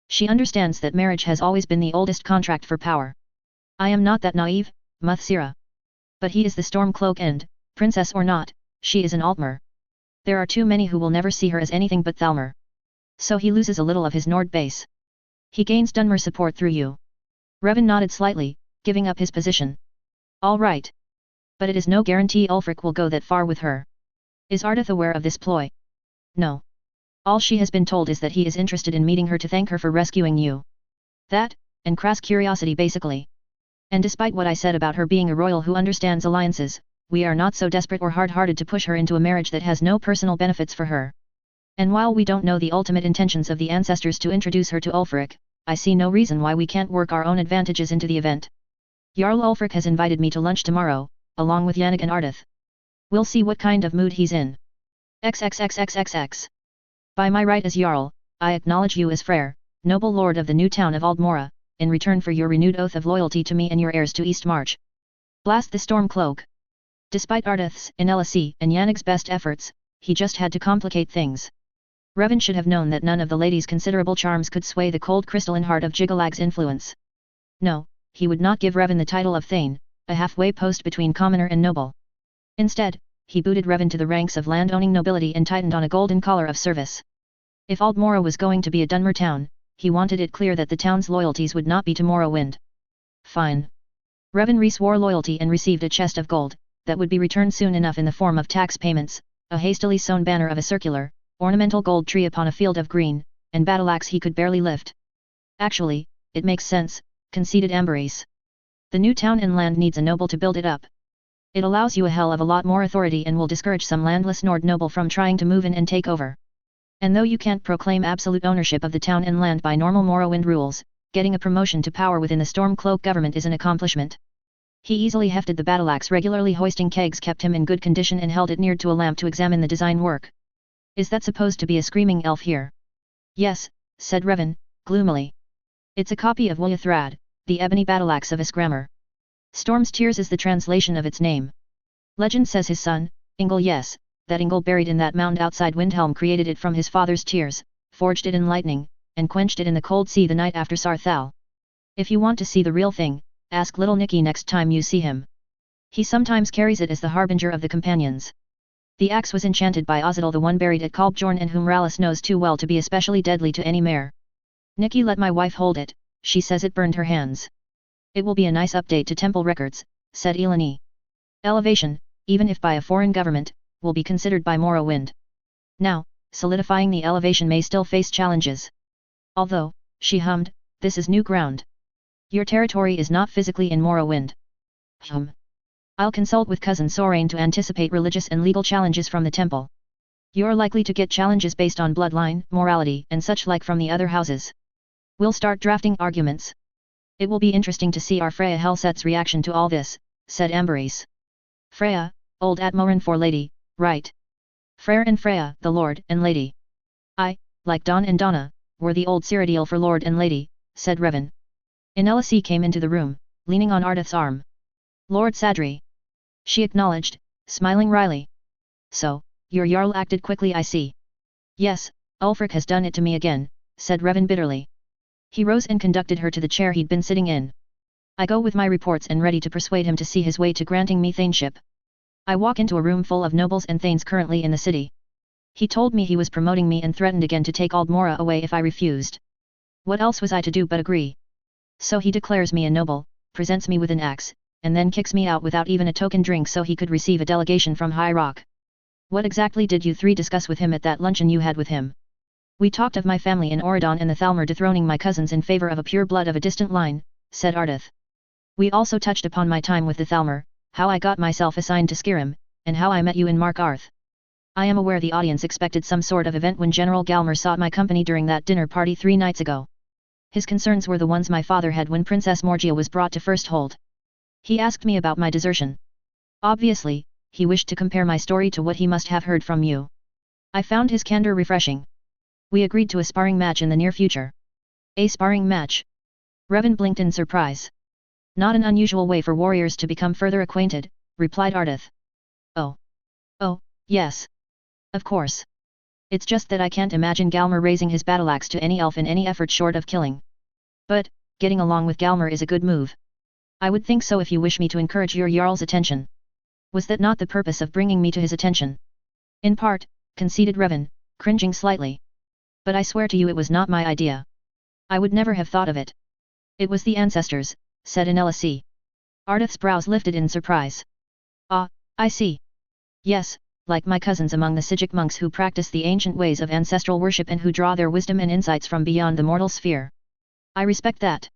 A: She understands that marriage has always been the oldest contract for power. I am not that naive, Muthsira. But he is the Stormcloak and, princess or not, she is an Altmer. There are too many who will never see her as anything but Thalmor. So he loses a little of his Nord base. He gains Dunmer support through you. Revan nodded slightly, giving up his position. All right. But it is no guarantee Ulfric will go that far with her. Is Ardith aware of this ploy? No. All she has been told is that he is interested in meeting her to thank her for rescuing you. That, and crass curiosity basically. And despite what I said about her being a royal who understands alliances, we are not so desperate or hard-hearted to push her into a marriage that has no personal benefits for her. And while we don't know the ultimate intentions of the ancestors to introduce her to Ulfric, I see no reason why we can't work our own advantages into the event. Jarl Ulfric has invited me to lunch tomorrow, along with Yannick and Ardith. We'll see what kind of mood he's in. XXXXXX. By my right as Jarl, I acknowledge you as Freyr, noble lord of the new town of Aldmora, in return for your renewed oath of loyalty to me and your heirs to East March. Blast the Stormcloak. Despite Ardith's, Inelasi, and Yannick's best efforts, he just had to complicate things. Revan should have known that none of the lady's considerable charms could sway the cold crystalline heart of Jiggalag's influence. No, he would not give Revan the title of Thane, a halfway post between commoner and noble. Instead, he booted Revan to the ranks of land-owning nobility and tightened on a golden collar of service. If Aldmora was going to be a Dunmer town, he wanted it clear that the town's loyalties would not be to Morrowind. Fine. Revan re-swore loyalty and received a chest of gold, that would be returned soon enough in the form of tax payments, a hastily sewn banner of a circular, ornamental gold tree upon a field of green, and battle-axe he could barely lift. Actually, it makes sense, conceded Amberese. The new town and land needs a noble to build it up. It allows you a hell of a lot more authority and will discourage some landless Nord noble from trying to move in and take over. And though you can't proclaim absolute ownership of the town and land by normal Morrowind rules, getting a promotion to power within the Stormcloak government is an accomplishment. He easily hefted the battle-axe. Regularly hoisting kegs kept him in good condition and held it near to a lamp to examine the design work. Is that supposed to be a screaming elf here? Yes, said Revan, gloomily. It's a copy of Wiluthrad, the ebony battle-axe of Isgramor. Storm's Tears is the translation of its name. Legend says his son, Ingol, yes, that Ingol buried in that mound outside Windhelm created it from his father's tears, forged it in lightning, and quenched it in the cold sea the night after Sarthal. If you want to see the real thing, ask little Nicky next time you see him. He sometimes carries it as the harbinger of the companions. The axe was enchanted by Ozidal, the one buried at Kalbjorn and whom Rallis knows too well to be especially deadly to any mare. Nicky let my wife hold it, she says it burned her hands. It will be a nice update to temple records, said Eleni. Elevation, even if by a foreign government, will be considered by Morrowind. Now, solidifying the elevation may still face challenges. Although, she hummed, this is new ground. Your territory is not physically in Morrowind. I'll consult with cousin Sorain to anticipate religious and legal challenges from the temple. You're likely to get challenges based on bloodline, morality, and such like from the other houses. We'll start drafting arguments. It will be interesting to see our Freya Helset's reaction to all this, said Amberese. Freya, old Atmoran for lady, right? Freyr and Freya, the lord and lady. I, like Don and Donna, were the old Cyrodiil for lord and lady, said Revan. Inelasi came into the room, leaning on Ardith's arm. Lord Sadri. She acknowledged, smiling wryly. So, your Jarl acted quickly, I see. Yes, Ulfric has done it to me again, said Revan bitterly. He rose and conducted her to the chair he'd been sitting in. I go with my reports and ready to persuade him to see his way to granting me thaneship. I walk into a room full of nobles and thanes currently in the city. He told me he was promoting me and threatened again to take Aldmora away if I refused. What else was I to do but agree? So he declares me a noble, presents me with an axe, and then kicks me out without even a token drink so he could receive a delegation from High Rock. What exactly did you three discuss with him at that luncheon you had with him? We talked of my family in Oridon and the Thalmor dethroning my cousins in favor of a pure blood of a distant line, said Ardith. We also touched upon my time with the Thalmor, how I got myself assigned to Skyrim, and how I met you in Mark Arth. I am aware the audience expected some sort of event when General Galmer sought my company during that dinner party 3 nights ago. His concerns were the ones my father had when Princess Morgia was brought to first hold. He asked me about my desertion. Obviously, he wished to compare my story to what he must have heard from you. I found his candor refreshing. We agreed to a sparring match in the near future. A sparring match? Revan blinked in surprise. Not an unusual way for warriors to become further acquainted, replied Ardith. Oh. Oh, yes. Of course. It's just that I can't imagine Galmer raising his battleaxe to any elf in any effort short of killing. But, getting along with Galmer is a good move. I would think so if you wish me to encourage your Jarl's attention. Was that not the purpose of bringing me to his attention? In part, conceded Revan, cringing slightly. But I swear to you it was not my idea. I would never have thought of it. It was the ancestors, said Anelisi. Ardith's brows lifted in surprise. Ah, I see. Yes, like my cousins among the Sijic monks who practice the ancient ways of ancestral worship and who draw their wisdom and insights from beyond the mortal sphere. I respect that.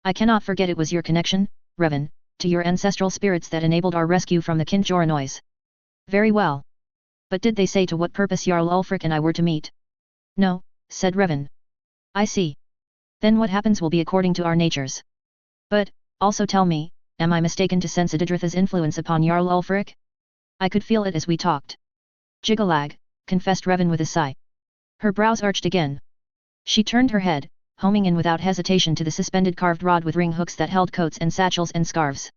A: I cannot forget it was your connection, Revan, to your ancestral spirits that enabled our rescue from the Kinjoranois. Very well. But did they say to what purpose Jarl Ulfric and I were to meet? No, said Revan. I see. Then what happens will be according to our natures. But, also tell me, am I mistaken to sense Adidritha's influence upon Jarl Ulfric? I could feel it as we talked. Jigalag, confessed Revan with a sigh. Her brows arched again. She turned her head, homing in without hesitation to the suspended carved rod with ring hooks that held coats and satchels and scarves.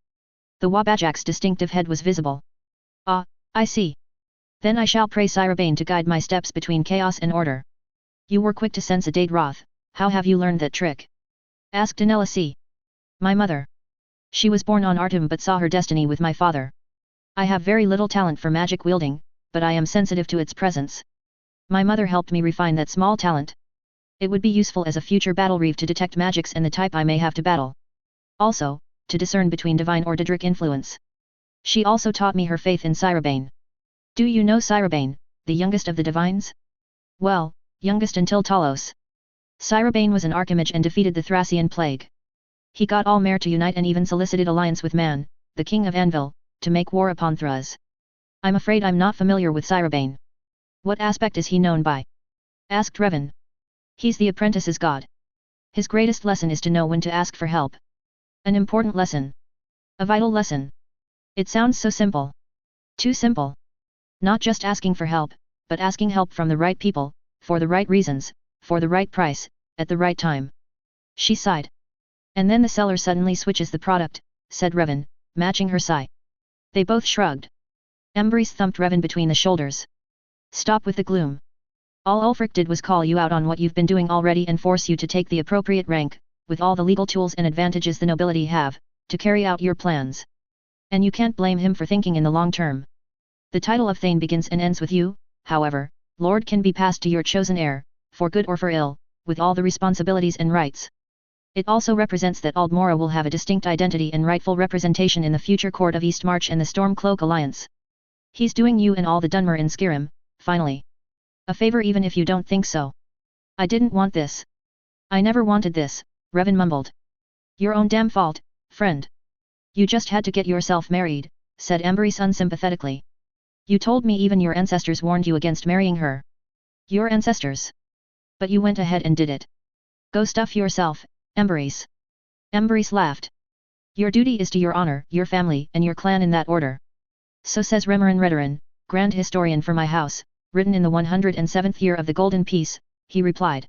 A: The Wabajak's distinctive head was visible. Ah, I see. Then I shall pray Syrabane to guide my steps between chaos and order. You were quick to sense a Dade Roth, how have you learned that trick? Asked Anelisi. My mother. She was born on Artum but saw her destiny with my father. I have very little talent for magic wielding, but I am sensitive to its presence. My mother helped me refine that small talent. It would be useful as a future battle reeve to detect magics and the type I may have to battle. Also, to discern between divine or Daedric influence. She also taught me her faith in Syrabane. Do you know Syrabane, the youngest of the divines? Well, youngest until Talos. Syrabane was an archimage and defeated the Thracian plague. He got Almer to unite and even solicited alliance with Man, the king of Anvil, to make war upon Thras. I'm afraid I'm not familiar with Syrabane. What aspect is he known by? Asked Revan. He's the apprentice's god. His greatest lesson is to know when to ask for help. An important lesson. A vital lesson. It sounds so simple. Too simple. Not just asking for help, but asking help from the right people, for the right reasons, for the right price, at the right time. She sighed. And then the seller suddenly switches the product, said Revan, matching her sigh. They both shrugged. Embrace thumped Revan between the shoulders. Stop with the gloom. All Ulfric did was call you out on what you've been doing already and force you to take the appropriate rank, with all the legal tools and advantages the nobility have, to carry out your plans. And you can't blame him for thinking in the long term. The title of Thane begins and ends with you, however, Lord can be passed to your chosen heir, for good or for ill, with all the responsibilities and rights. It also represents that Aldmora will have a distinct identity and rightful representation in the future court of Eastmarch and the Stormcloak Alliance. He's doing you and all the Dunmer in Skyrim, finally. A favor even if you don't think so. I didn't want this. I never wanted this, Revan mumbled. Your own damn fault, friend. You just had to get yourself married, said Embrace unsympathetically. You told me even your ancestors warned you against marrying her. Your ancestors. But you went ahead and did it. Go stuff yourself, Embrace. Embrace laughed. Your duty is to your honor, your family, and your clan in that order. So says Remeron Redoran, Grand Historian for my house, written in the 107th year of the Golden Peace, he replied.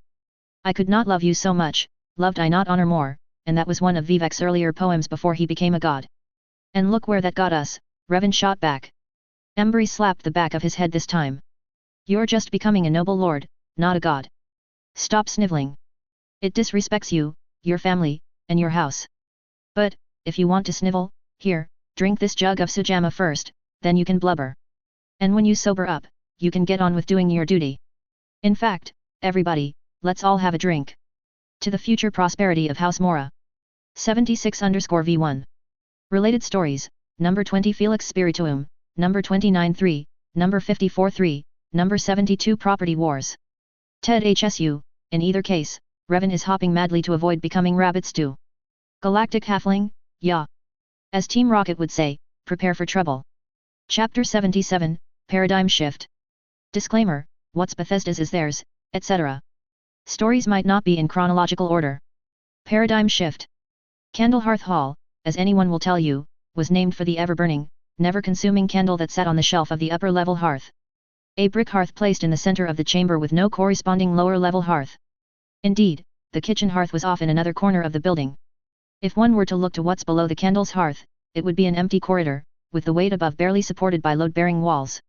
A: I could not love you so much, loved I not honor more, and that was one of Vivek's earlier poems before he became a god. And look where that got us, Revan shot back. Embrace slapped the back of his head this time. You're just becoming a noble lord, not a god. Stop sniveling. It disrespects you, your family, and your house. But, if you want to snivel, here, drink this jug of sujama first, then you can blubber. And when you sober up, you can get on with doing your duty. In fact, everybody, let's all have a drink. To the future prosperity of House Mora. 76_V1. Related stories, number 20 Felix Spirituum, number 29 3, number 54 3, number 72 Property Wars. Ted HSU, in either case, Revan is hopping madly to avoid becoming rabbit stew. Galactic Halfling, yeah. As Team Rocket would say, prepare for trouble. Chapter 77, Paradigm Shift. Disclaimer, what's Bethesda's is theirs, etc. Stories might not be in chronological order. Paradigm shift. Candlehearth Hall, as anyone will tell you, was named for the ever-burning, never-consuming candle that sat on the shelf of the upper-level hearth. A brick hearth placed in the center of the chamber with no corresponding lower-level hearth. Indeed, the kitchen hearth was off in another corner of the building. If one were to look to what's below the candle's hearth, it would be an empty corridor, with the weight above barely supported by load-bearing walls.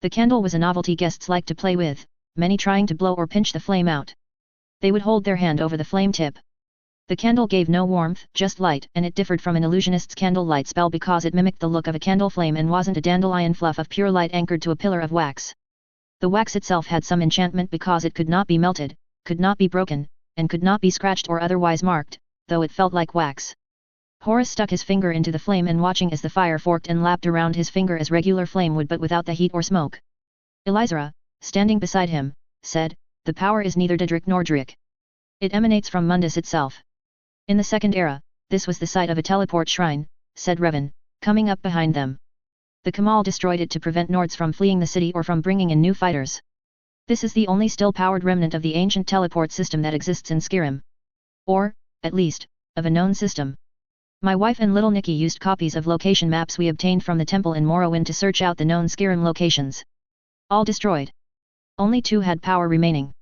A: The candle was a novelty guests liked to play with, many trying to blow or pinch the flame out. They would hold their hand over the flame tip. The candle gave no warmth, just light, and it differed from an illusionist's candle light spell because it mimicked the look of a candle flame and wasn't a dandelion fluff of pure light anchored to a pillar of wax. The wax itself had some enchantment because it could not be melted, could not be broken, and could not be scratched or otherwise marked, though it felt like wax. Horace stuck his finger into the flame and watching as the fire forked and lapped around his finger as regular flame would but without the heat or smoke. Elizra, standing beside him, said, "The power is neither Didrik nor Drik. It emanates from Mundus itself." In the Second Era, this was the site of a teleport shrine, said Revan, coming up behind them. The Kamal destroyed it to prevent Nords from fleeing the city or from bringing in new fighters. This is the only still-powered remnant of the ancient teleport system that exists in Skyrim. Or, at least, of a known system. My wife and little Nikki used copies of location maps we obtained from the temple in Morrowind to search out the known Skyrim locations. All destroyed. Only 2 had power remaining.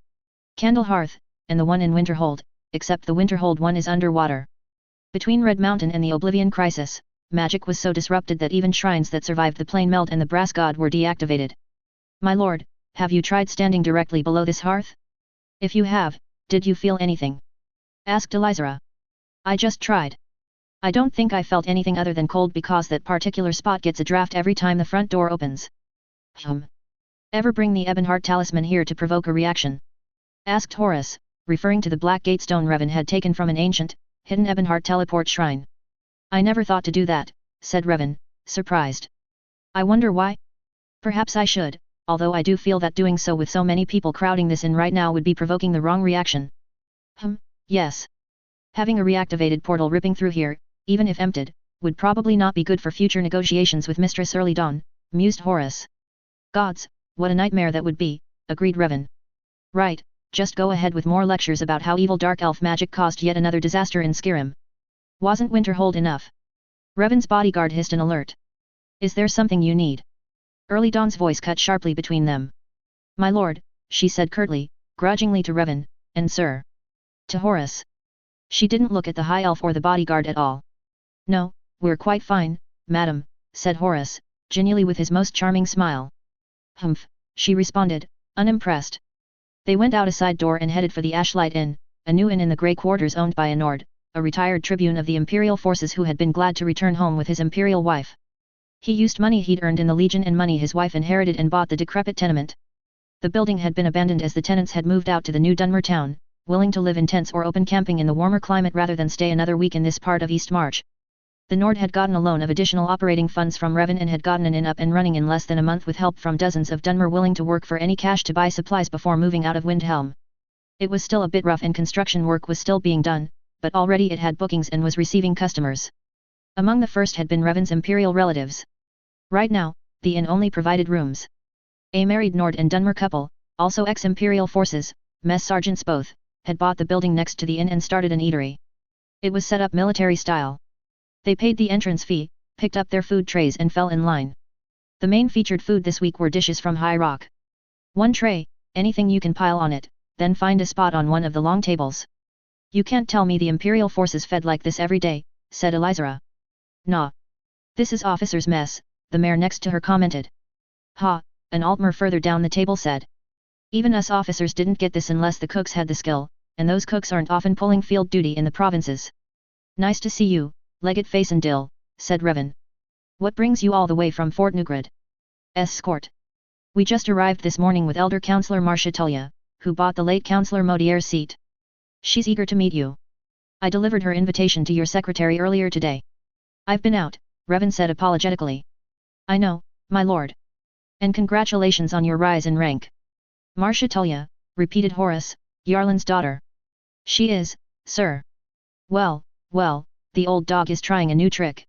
A: Candlehearth, and the one in Winterhold, except the Winterhold one is underwater. Between Red Mountain and the Oblivion Crisis, magic was so disrupted that even shrines that survived the plane melt and the brass god were deactivated. My lord, have you tried standing directly below this hearth? If you have, did you feel anything? Asked Elizra. I just tried. I don't think I felt anything other than cold because that particular spot gets a draft every time the front door opens. Ever bring the Ebonheart talisman here to provoke a reaction? Asked Horace, referring to the black gate stone Revan had taken from an ancient, hidden Ebonheart teleport shrine. I never thought to do that, said Revan, surprised. I wonder why? Perhaps I should, although I do feel that doing so with so many people crowding this in right now would be provoking the wrong reaction. Yes. Having a reactivated portal ripping through here, even if emptied, would probably not be good for future negotiations with Mistress Early Dawn, mused Horace. Gods, what a nightmare that would be, agreed Revan. Right, just go ahead with more lectures about how evil dark elf magic caused yet another disaster in Skyrim. Wasn't Winterhold enough? Revan's bodyguard hissed an alert. Is there something you need? Early Dawn's voice cut sharply between them. My lord, she said curtly, grudgingly to Revan, and sir. To Horace. She didn't look at the high elf or the bodyguard at all. No, we're quite fine, madam, said Horace, genuinely with his most charming smile. Humph, she responded, unimpressed. They went out a side door and headed for the Ashlight Inn, a new inn in the Grey Quarters owned by a Nord, a retired tribune of the Imperial forces who had been glad to return home with his Imperial wife. He used money he'd earned in the Legion and money his wife inherited and bought the decrepit tenement. The building had been abandoned as the tenants had moved out to the new Dunmer town, willing to live in tents or open camping in the warmer climate rather than stay another week in this part of East March. The Nord had gotten a loan of additional operating funds from Revan and had gotten an inn up and running in less than a month with help from dozens of Dunmer willing to work for any cash to buy supplies before moving out of Windhelm. It was still a bit rough and construction work was still being done, but already it had bookings and was receiving customers. Among the first had been Revan's Imperial relatives. Right now, the inn only provided rooms. A married Nord and Dunmer couple, also ex-Imperial forces, mess sergeants both, had bought the building next to the inn and started an eatery. It was set up military style. They paid the entrance fee, picked up their food trays and fell in line. The main featured food this week were dishes from High Rock. One tray, anything you can pile on it, then find a spot on one of the long tables. You can't tell me the Imperial forces fed like this every day, said Elizra. Nah. This is officer's mess, the mare next to her commented. Ha, an Altmer further down the table said. Even us officers didn't get this unless the cooks had the skill, and those cooks aren't often pulling field duty in the provinces. Nice to see you, Legate Facendil, said Revan. What brings you all the way from Fort Nugrid? Escort. We just arrived this morning with Elder Councillor Marcia Tullia, who bought the late Councillor Modier's seat. She's eager to meet you. I delivered her invitation to your secretary earlier today. I've been out, Revan said apologetically. I know, my lord. And congratulations on your rise in rank. Marcia Tullia, repeated Horace, Yarlin's daughter. She is, sir. Well, the old dog is trying a new trick.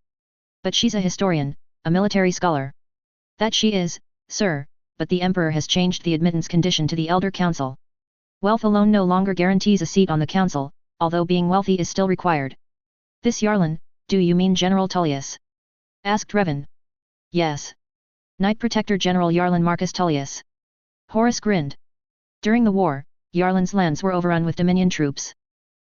A: But she's a historian, a military scholar. That she is, sir, but the emperor has changed the admittance condition to the elder council. Wealth alone no longer guarantees a seat on the council, although being wealthy is still required. This Yarlan, do you mean General Tullius? Asked Revan. Yes. Knight Protector General Yarlan Marcus Tullius. Horus grinned. During the war, Yarlan's lands were overrun with Dominion troops.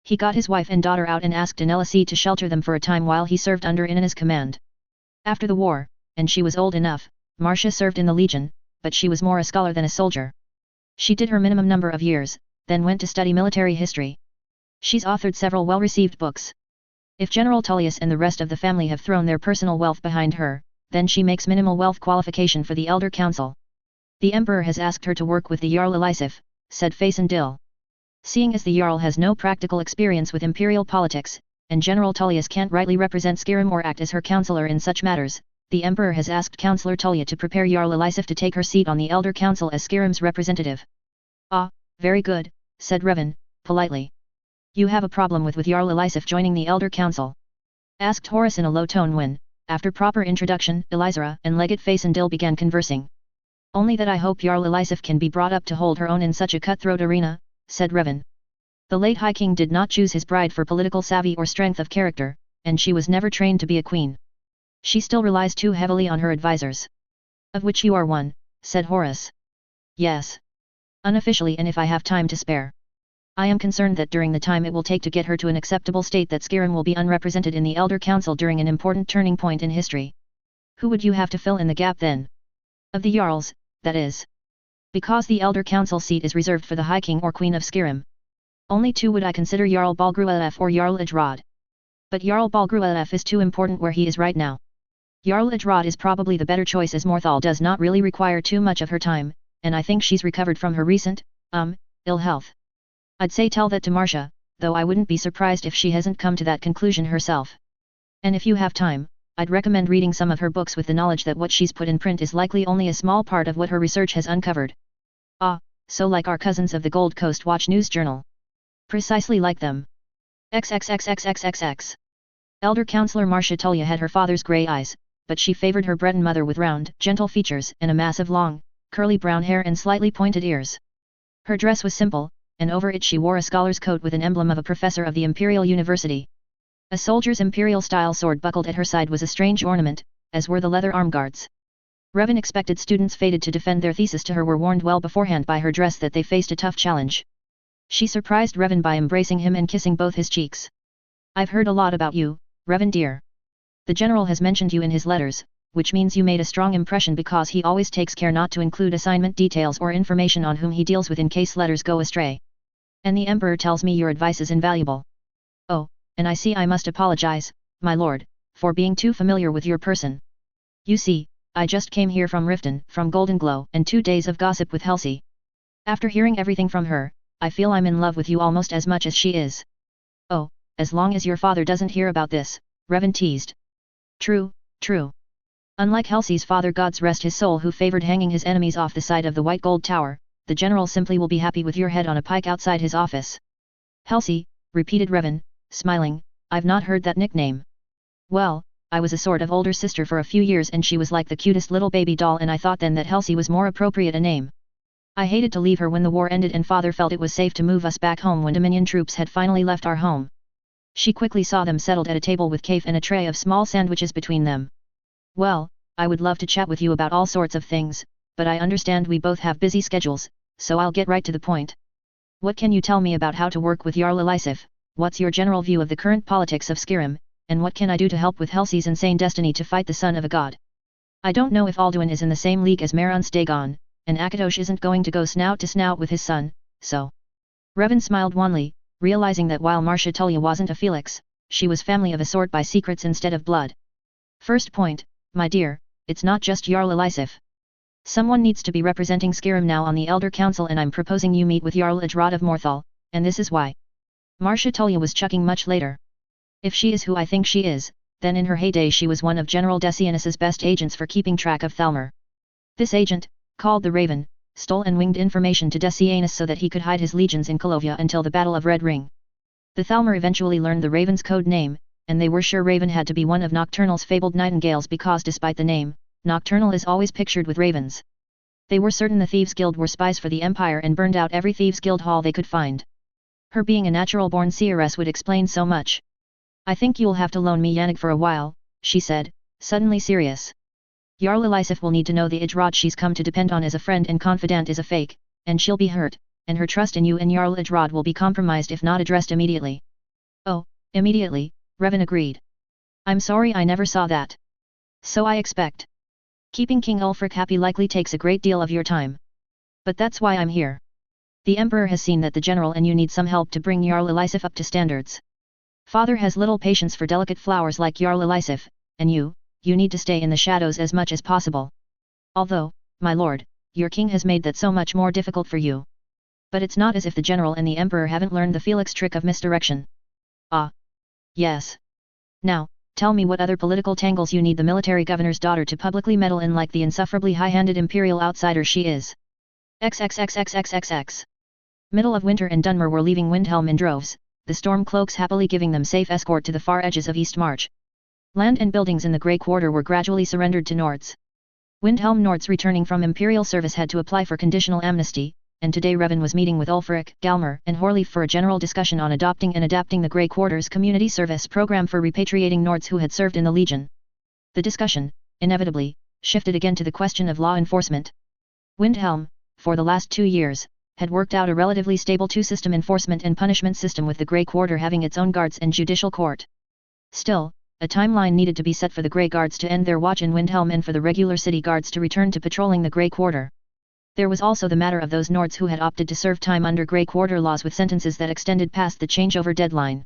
A: He got his wife and daughter out and asked Anelisi to shelter them for a time while he served under Inanna's command. After the war, and she was old enough, Marcia served in the Legion, but she was more a scholar than a soldier. She did her minimum number of years, then went to study military history. She's authored several well-received books. If General Tullius and the rest of the family have thrown their personal wealth behind her, then she makes minimal wealth qualification for the Elder Council. The Emperor has asked her to work with the Jarl Elisif, said Faisandil. Seeing as the Jarl has no practical experience with imperial politics, and General Tullius can't rightly represent Skyrim or act as her counselor in such matters, the Emperor has asked Councillor Tullia to prepare Jarl Elisif to take her seat on the Elder Council as Skyrim's representative. Ah, very good, said Revan, politely. You have a problem with Jarl Elisif joining the Elder Council? Asked Horus in a low tone when, after proper introduction, Elizra and Legate Faisandil began conversing. Only that I hope Jarl Elisif can be brought up to hold her own in such a cutthroat arena, said Revan. The late High King did not choose his bride for political savvy or strength of character, and she was never trained to be a queen. She still relies too heavily on her advisors. Of which you are one, said Horus. Yes. Unofficially and if I have time to spare. I am concerned that during the time it will take to get her to an acceptable state that Skyrim will be unrepresented in the Elder Council during an important turning point in history. Who would you have to fill in the gap then? Of the Jarls, that is. Because the Elder Council seat is reserved for the High King or Queen of Skyrim. Only two would I consider Jarl Balgruelf or Jarl Idrod. But Jarl Balgruelf is too important where he is right now. Jarl Idrod is probably the better choice as Morthal does not really require too much of her time, and I think she's recovered from her recent, ill health. I'd say tell that to Marcia, though I wouldn't be surprised if she hasn't come to that conclusion herself. And if you have time, I'd recommend reading some of her books with the knowledge that what she's put in print is likely only a small part of what her research has uncovered. Ah, so like our cousins of the Gold Coast Watch News Journal. Precisely like them. XXXXXXX. Elder Counselor Marcia Tullia had her father's grey eyes, but she favored her Breton mother with round, gentle features and a mass of long, curly brown hair and slightly pointed ears. Her dress was simple, and over it she wore a scholar's coat with an emblem of a professor of the Imperial University. A soldier's imperial-style sword buckled at her side was a strange ornament, as were the leather armguards. Revan expected students fated to defend their thesis to her were warned well beforehand by her dress that they faced a tough challenge. She surprised Revan by embracing him and kissing both his cheeks. I've heard a lot about you, Revan dear. The general has mentioned you in his letters, which means you made a strong impression because he always takes care not to include assignment details or information on whom he deals with in case letters go astray. And the Emperor tells me your advice is invaluable. Oh, and I see I must apologize, my lord, for being too familiar with your person. You see, I just came here from Riften, from Golden Glow, and 2 days of gossip with Helsi. After hearing everything from her, I feel I'm in love with you almost as much as she is. Oh, as long as your father doesn't hear about this, Revan teased. True, true. Unlike Helsi's father, God's rest his soul, who favored hanging his enemies off the side of the White Gold Tower, the general simply will be happy with your head on a pike outside his office. Helsi, repeated Revan, smiling, I've not heard that nickname. Well, I was a sort of older sister for a few years and she was like the cutest little baby doll and I thought then that Helsi was more appropriate a name. I hated to leave her when the war ended and father felt it was safe to move us back home when Dominion troops had finally left our home. She quickly saw them settled at a table with Kaif and a tray of small sandwiches between them. Well, I would love to chat with you about all sorts of things, but I understand we both have busy schedules, so I'll get right to the point. What can you tell me about how to work with Jarl Elisif? What's your general view of the current politics of Skyrim, and what can I do to help with Helsi's insane destiny to fight the son of a god? I don't know if Alduin is in the same league as Mehrunes Dagon, and Akatosh isn't going to go snout to snout with his son, so. Revan smiled wanly, realizing that while Marcia Tullia wasn't a Felix, she was family of a sort by secrets instead of blood. First point, my dear, it's not just Jarl Elisif. Someone needs to be representing Skyrim now on the Elder Council and I'm proposing you meet with Jarl Idrod of Morthal, and this is why. Marcia Tullia was chuckling much later. If she is who I think she is, then in her heyday she was one of General Decianus's best agents for keeping track of Thalmor. This agent, called the Raven, stole and winged information to Decianus so that he could hide his legions in Kolovia until the Battle of Red Ring. The Thalmor eventually learned the Raven's code name, and they were sure Raven had to be one of Nocturnal's fabled nightingales because despite the name, Nocturnal is always pictured with ravens. They were certain the Thieves' Guild were spies for the Empire and burned out every Thieves' Guild hall they could find. Her being a natural-born seeress would explain so much. I think you'll have to loan me Yannick for a while, she said, suddenly serious. Jarl Elisif will need to know the Idrod she's come to depend on as a friend and confidant is a fake, and she'll be hurt, and her trust in you and Jarl Idrod will be compromised if not addressed immediately. Oh, immediately, Revan agreed. I'm sorry I never saw that. So I expect. Keeping King Ulfric happy likely takes a great deal of your time. But that's why I'm here. The Emperor has seen that the General and you need some help to bring Jarl Elisif up to standards. Father has little patience for delicate flowers like Jarl Elisif, and you need to stay in the shadows as much as possible. Although, my lord, your king has made that so much more difficult for you. But it's not as if the General and the Emperor haven't learned the Felix trick of misdirection. Ah. Yes. Now, tell me what other political tangles you need the military governor's daughter to publicly meddle in like the insufferably high-handed imperial outsider she is. XXXXXXX. Middle of winter and Dunmer were leaving Windhelm in droves, the storm cloaks happily giving them safe escort to the far edges of East March. Land and buildings in the Grey Quarter were gradually surrendered to Nords. Windhelm Nords returning from imperial service had to apply for conditional amnesty, and today Revan was meeting with Ulfric, Galmer, and Horleif for a general discussion on adopting and adapting the Grey Quarter's community service program for repatriating Nords who had served in the Legion. The discussion, inevitably, shifted again to the question of law enforcement. Windhelm, for the last 2 years, had worked out a relatively stable two-system enforcement and punishment system with the Grey Quarter having its own guards and judicial court. Still, a timeline needed to be set for the Grey Guards to end their watch in Windhelm and for the regular city guards to return to patrolling the Grey Quarter. There was also the matter of those Nords who had opted to serve time under Grey Quarter laws with sentences that extended past the changeover deadline.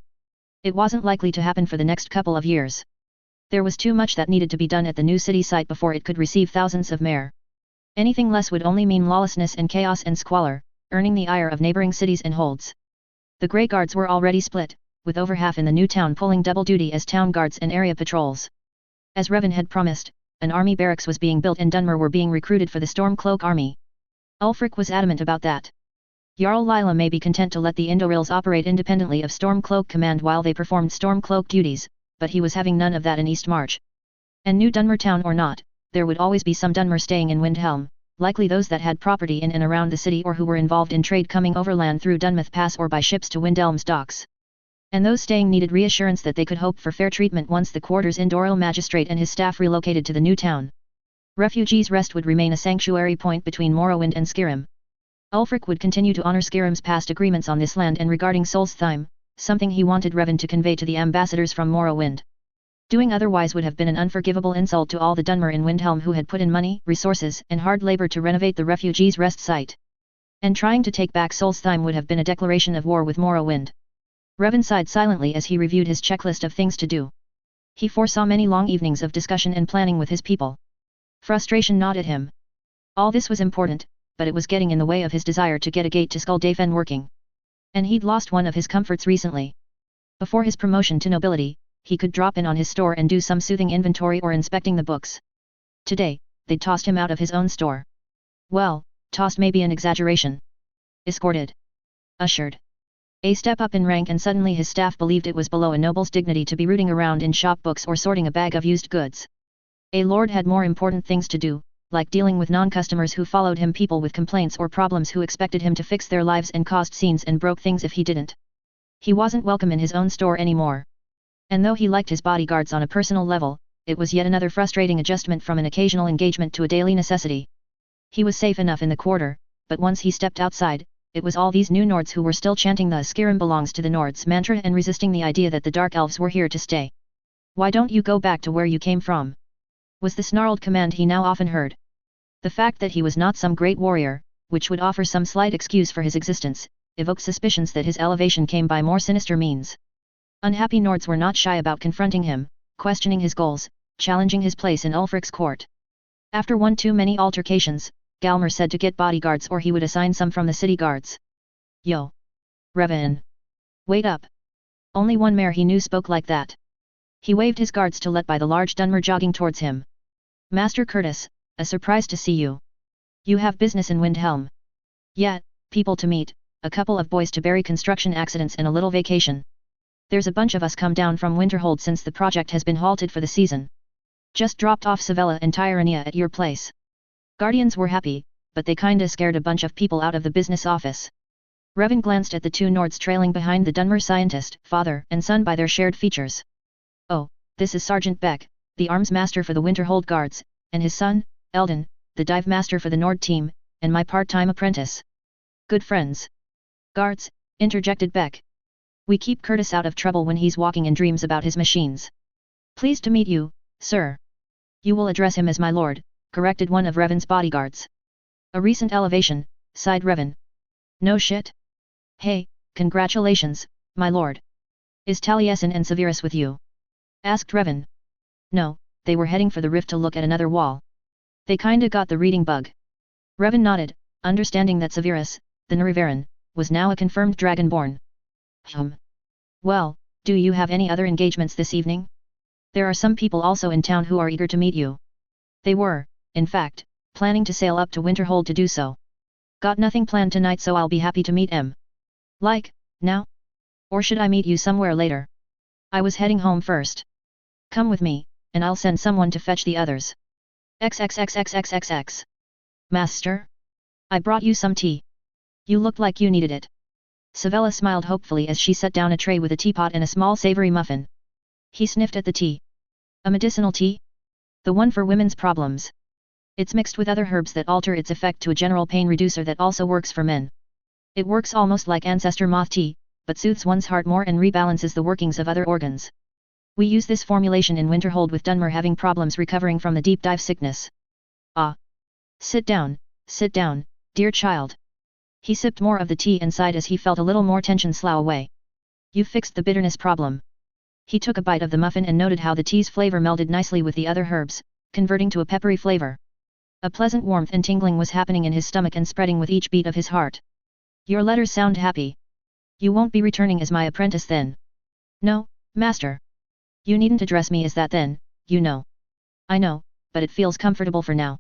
A: It wasn't likely to happen for the next couple of years. There was too much that needed to be done at the new city site before it could receive thousands of mer. Anything less would only mean lawlessness and chaos and squalor, earning the ire of neighboring cities and holds. The Grey Guards were already split, with over half in the new town pulling double duty as town guards and area patrols. As Revan had promised, an army barracks was being built and Dunmer were being recruited for the Stormcloak army. Ulfric was adamant about that. Jarl Lila may be content to let the Indorils operate independently of Stormcloak command while they performed Stormcloak duties, but he was having none of that in East March. And New Dunmer town or not, there would always be some Dunmer staying in Windhelm, likely those that had property in and around the city or who were involved in trade coming overland through Dunmouth Pass or by ships to Windhelm's docks. And those staying needed reassurance that they could hope for fair treatment once the quarter's Indoril magistrate and his staff relocated to the new town. Refugees' Rest would remain a sanctuary point between Morrowind and Skyrim. Ulfric would continue to honor Skyrim's past agreements on this land and regarding Solstheim, something he wanted Revan to convey to the ambassadors from Morrowind. Doing otherwise would have been an unforgivable insult to all the Dunmer in Windhelm who had put in money, resources, and hard labor to renovate the Refugees' Rest site. And trying to take back Solstheim would have been a declaration of war with Morrowind. Revan sighed silently as he reviewed his checklist of things to do. He foresaw many long evenings of discussion and planning with his people. Frustration gnawed at him. All this was important, but it was getting in the way of his desire to get a gate to Skuldafn working. And he'd lost one of his comforts recently. Before his promotion to nobility, he could drop in on his store and do some soothing inventory or inspecting the books. Today, they'd tossed him out of his own store. Well, tossed may be an exaggeration. Escorted. Ushered. A step up in rank and suddenly his staff believed it was below a noble's dignity to be rooting around in shop books or sorting a bag of used goods. A lord had more important things to do, like dealing with non-customers who followed him, people with complaints or problems who expected him to fix their lives and caused scenes and broke things if he didn't. He wasn't welcome in his own store anymore. And though he liked his bodyguards on a personal level, it was yet another frustrating adjustment from an occasional engagement to a daily necessity. He was safe enough in the quarter, but once he stepped outside, it was all these new Nords who were still chanting the Skyrim belongs to the Nords mantra and resisting the idea that the Dark Elves were here to stay. Why don't you go back to where you came from? Was the snarled command he now often heard. The fact that he was not some great warrior, which would offer some slight excuse for his existence, evoked suspicions that his elevation came by more sinister means. Unhappy Nords were not shy about confronting him, questioning his goals, challenging his place in Ulfric's court. After one too many altercations, Galmer said to get bodyguards or he would assign some from the city guards. Yo! Revan! Wait up! Only one mare he knew spoke like that. He waved his guards to let by the large Dunmer jogging towards him. Master Curtis, a surprise to see you. You have business in Windhelm. Yeah, people to meet, a couple of boys to bury, construction accidents and a little vacation. There's a bunch of us come down from Winterhold since the project has been halted for the season. Just dropped off Savella and Tyrania at your place. Guardians were happy, but they kinda scared a bunch of people out of the business office. Revan glanced at the two Nords trailing behind the Dunmer scientist, father and son by their shared features. Oh, this is Sergeant Beck, the arms master for the Winterhold Guards, and his son, Eldon, the dive master for the Nord team, and my part-time apprentice. Good friends. Guards, interjected Beck. We keep Curtis out of trouble when he's walking in dreams about his machines. Pleased to meet you, sir. You will address him as my lord, corrected one of Revan's bodyguards. A recent elevation, sighed Revan. No shit? Hey, congratulations, my lord. Is Taliesin and Severus with you? Asked Revan. No, they were heading for the rift to look at another wall. They kinda got the reading bug. Revan nodded, understanding that Severus, the Narivaran, was now a confirmed dragonborn. Well, do you have any other engagements this evening? There are some people also in town who are eager to meet you. They were, in fact, planning to sail up to Winterhold to do so. Got nothing planned tonight, so I'll be happy to meet em. Like, now? Or should I meet you somewhere later? I was heading home first. Come with me, and I'll send someone to fetch the others. XXXXXXX. Master? I brought you some tea. You looked like you needed it. Savella smiled hopefully as she set down a tray with a teapot and a small savory muffin. He sniffed at the tea. A medicinal tea? The one for women's problems. It's mixed with other herbs that alter its effect to a general pain reducer that also works for men. It works almost like ancestor moth tea, but soothes one's heart more and rebalances the workings of other organs. We use this formulation in Winterhold with Dunmer having problems recovering from the deep dive sickness. Ah. Sit down, dear child. He sipped more of the tea and sighed as he felt a little more tension slough away. You fixed the bitterness problem. He took a bite of the muffin and noted how the tea's flavor melded nicely with the other herbs, converting to a peppery flavor. A pleasant warmth and tingling was happening in his stomach and spreading with each beat of his heart. Your letters sound happy. You won't be returning as my apprentice then? No, master. You needn't address me as that then, you know. I know, but it feels comfortable for now.